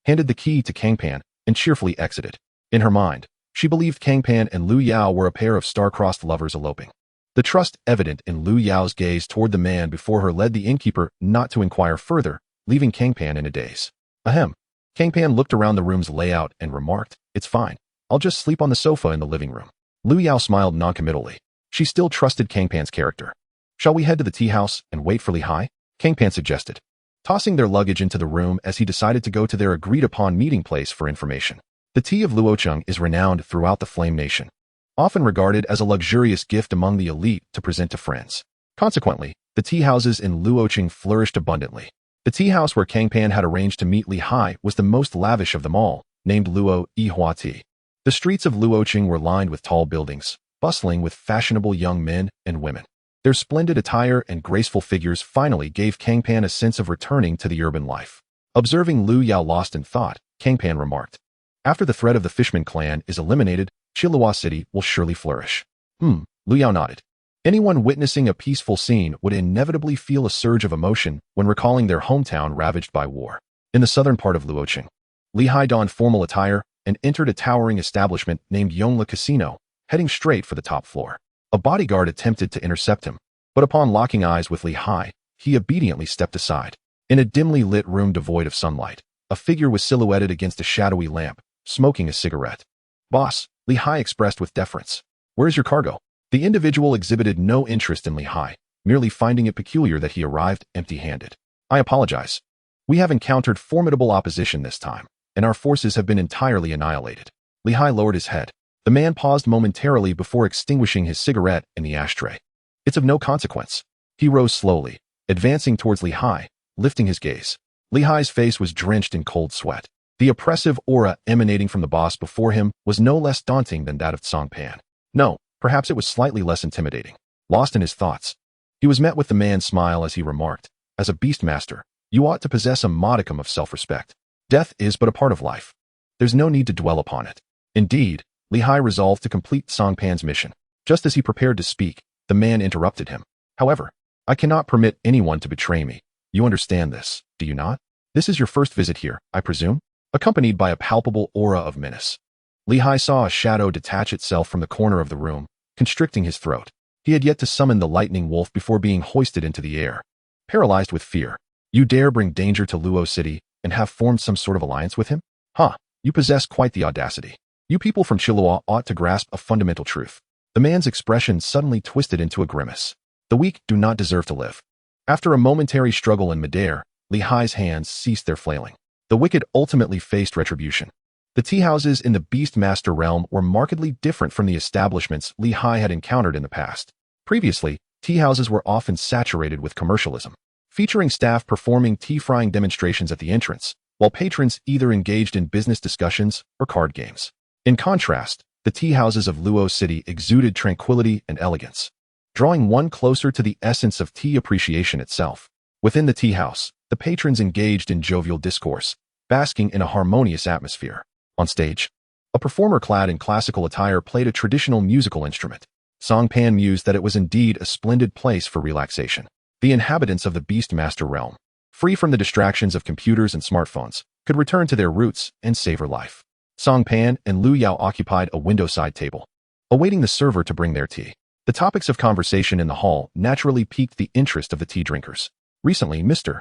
Speaker 1: handed the key to Cang Pan, and cheerfully exited. In her mind, she believed Cang Pan and Lu Yao were a pair of star-crossed lovers eloping. The trust evident in Lu Yao's gaze toward the man before her led the innkeeper not to inquire further, leaving Cang Pan in a daze. Ahem. Cang Pan looked around the room's layout and remarked, "It's fine. I'll just sleep on the sofa in the living room." Lu Yao smiled noncommittally. She still trusted Cang Pan's character. "Shall we head to the tea house and wait for Li Hai?" Cang Pan suggested, tossing their luggage into the room as he decided to go to their agreed-upon meeting place for information. The tea of Luoqing is renowned throughout the Flame Nation, often regarded as a luxurious gift among the elite to present to friends. Consequently, the tea houses in Luoqing flourished abundantly. The tea house where Cang Pan had arranged to meet Li Hai was the most lavish of them all, named Luo Yihua Tea. The streets of Luoqing were lined with tall buildings, bustling with fashionable young men and women. Their splendid attire and graceful figures finally gave Cang Pan a sense of returning to the urban life. Observing Lu Yao lost in thought, Cang Pan remarked, "After the threat of the Fishman clan is eliminated, Chilua City will surely flourish." Lu Yao nodded. Anyone witnessing a peaceful scene would inevitably feel a surge of emotion when recalling their hometown ravaged by war. In the southern part of Luoqing, Li Hai donned formal attire and entered a towering establishment named Yongla Casino, heading straight for the top floor. A bodyguard attempted to intercept him, but upon locking eyes with Li Hai, he obediently stepped aside. In a dimly lit room devoid of sunlight, a figure was silhouetted against a shadowy lamp, smoking a cigarette. "Boss," Li Hai expressed with deference. "Where's your cargo?" The individual exhibited no interest in Li Hai, merely finding it peculiar that he arrived empty-handed. "I apologize. We have encountered formidable opposition this time, and our forces have been entirely annihilated." Li Hai lowered his head. The man paused momentarily before extinguishing his cigarette in the ashtray. "It's of no consequence." He rose slowly, advancing towards Li Hai, lifting his gaze. Li Hai's face was drenched in cold sweat. The oppressive aura emanating from the boss before him was no less daunting than that of Cang Pan. No, perhaps it was slightly less intimidating. Lost in his thoughts, he was met with the man's smile as he remarked, "As a beastmaster, you ought to possess a modicum of self-respect. Death is but a part of life. There's no need to dwell upon it." Indeed, Li Hai resolved to complete Cang Pan's mission. Just as he prepared to speak, the man interrupted him. "However, I cannot permit anyone to betray me. You understand this, do you not? This is your first visit here, I presume?" Accompanied by a palpable aura of menace, Li Hai saw a shadow detach itself from the corner of the room, constricting his throat. He had yet to summon the lightning wolf before being hoisted into the air. Paralyzed with fear, you dare bring danger to Luo City and have formed some sort of alliance with him? Huh, you possess quite the audacity. You people from Chilua ought to grasp a fundamental truth. The man's expression suddenly twisted into a grimace. The weak do not deserve to live. After a momentary struggle in midair, Li Hai's hands ceased their flailing. The wicked ultimately faced retribution. The tea houses in the Beastmaster realm were markedly different from the establishments Li Hai had encountered in the past. Previously, tea houses were often saturated with commercialism, featuring staff performing tea-frying demonstrations at the entrance, while patrons either engaged in business discussions or card games. In contrast, the tea houses of Luo City exuded tranquility and elegance, drawing one closer to the essence of tea appreciation itself. Within the tea house, the patrons engaged in jovial discourse, basking in a harmonious atmosphere. On stage, a performer clad in classical attire played a traditional musical instrument. Cang Pan mused that it was indeed a splendid place for relaxation. The inhabitants of the Beastmaster realm, free from the distractions of computers and smartphones, could return to their roots and savor life. Cang Pan and Lu Yao occupied a window-side table, awaiting the server to bring their tea. The topics of conversation in the hall naturally piqued the interest of the tea drinkers. Recently, Mr.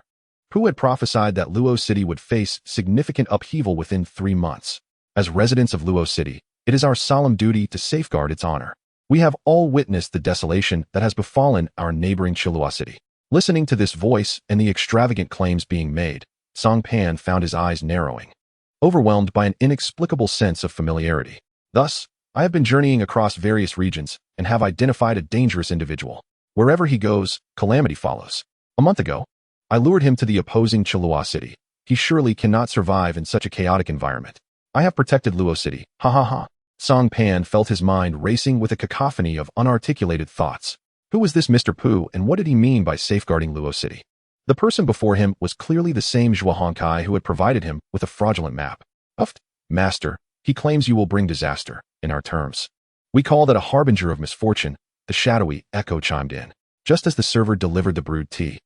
Speaker 1: Pu had prophesied that Luo City would face significant upheaval within 3 months. As residents of Luo City, it is our solemn duty to safeguard its honor. We have all witnessed the desolation that has befallen our neighboring Chilua City. Listening to this voice and the extravagant claims being made, Cang Pan found his eyes narrowing, overwhelmed by an inexplicable sense of familiarity. Thus, I have been journeying across various regions and have identified a dangerous individual. Wherever he goes, calamity follows. A month ago, I lured him to the opposing Chilua City. He surely cannot survive in such a chaotic environment. I have protected Luo City. Ha ha ha. Cang Pan felt his mind racing with a cacophony of unarticulated thoughts. Who was this Mr. Pu, and what did he mean by safeguarding Luo City? The person before him was clearly the same Zhuo Honkai who had provided him with a fraudulent map. Master, he claims you will bring disaster, in our terms. We call that a harbinger of misfortune, the shadowy echo chimed in, just as the server delivered the brewed tea.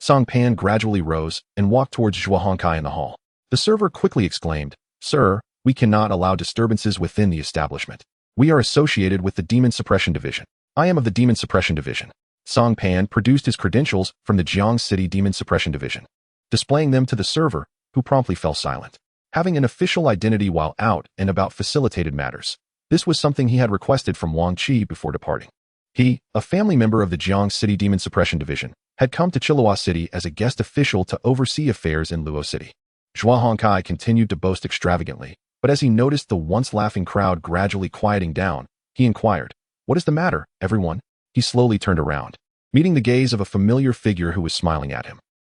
Speaker 1: Cang Pan gradually rose and walked towards Zhuo Honkai in the hall. The server quickly exclaimed, Sir, we cannot allow disturbances within the establishment. We are associated with the Demon Suppression Division. I am of the Demon Suppression Division. Cang Pan produced his credentials from the Jiang City Demon Suppression Division, displaying them to the server, who promptly fell silent. Having an official identity while out and about facilitated matters. This was something he had requested from Wang Qi before departing. He, a family member of the Jiang City Demon Suppression Division, had come to Chilua City as a guest official to oversee affairs in Luo City. Zhuo Honkai continued to boast extravagantly, but as he noticed the once laughing crowd gradually quieting down, he inquired, What is the matter, everyone? He slowly turned around, meeting the gaze of a familiar figure who was smiling at him.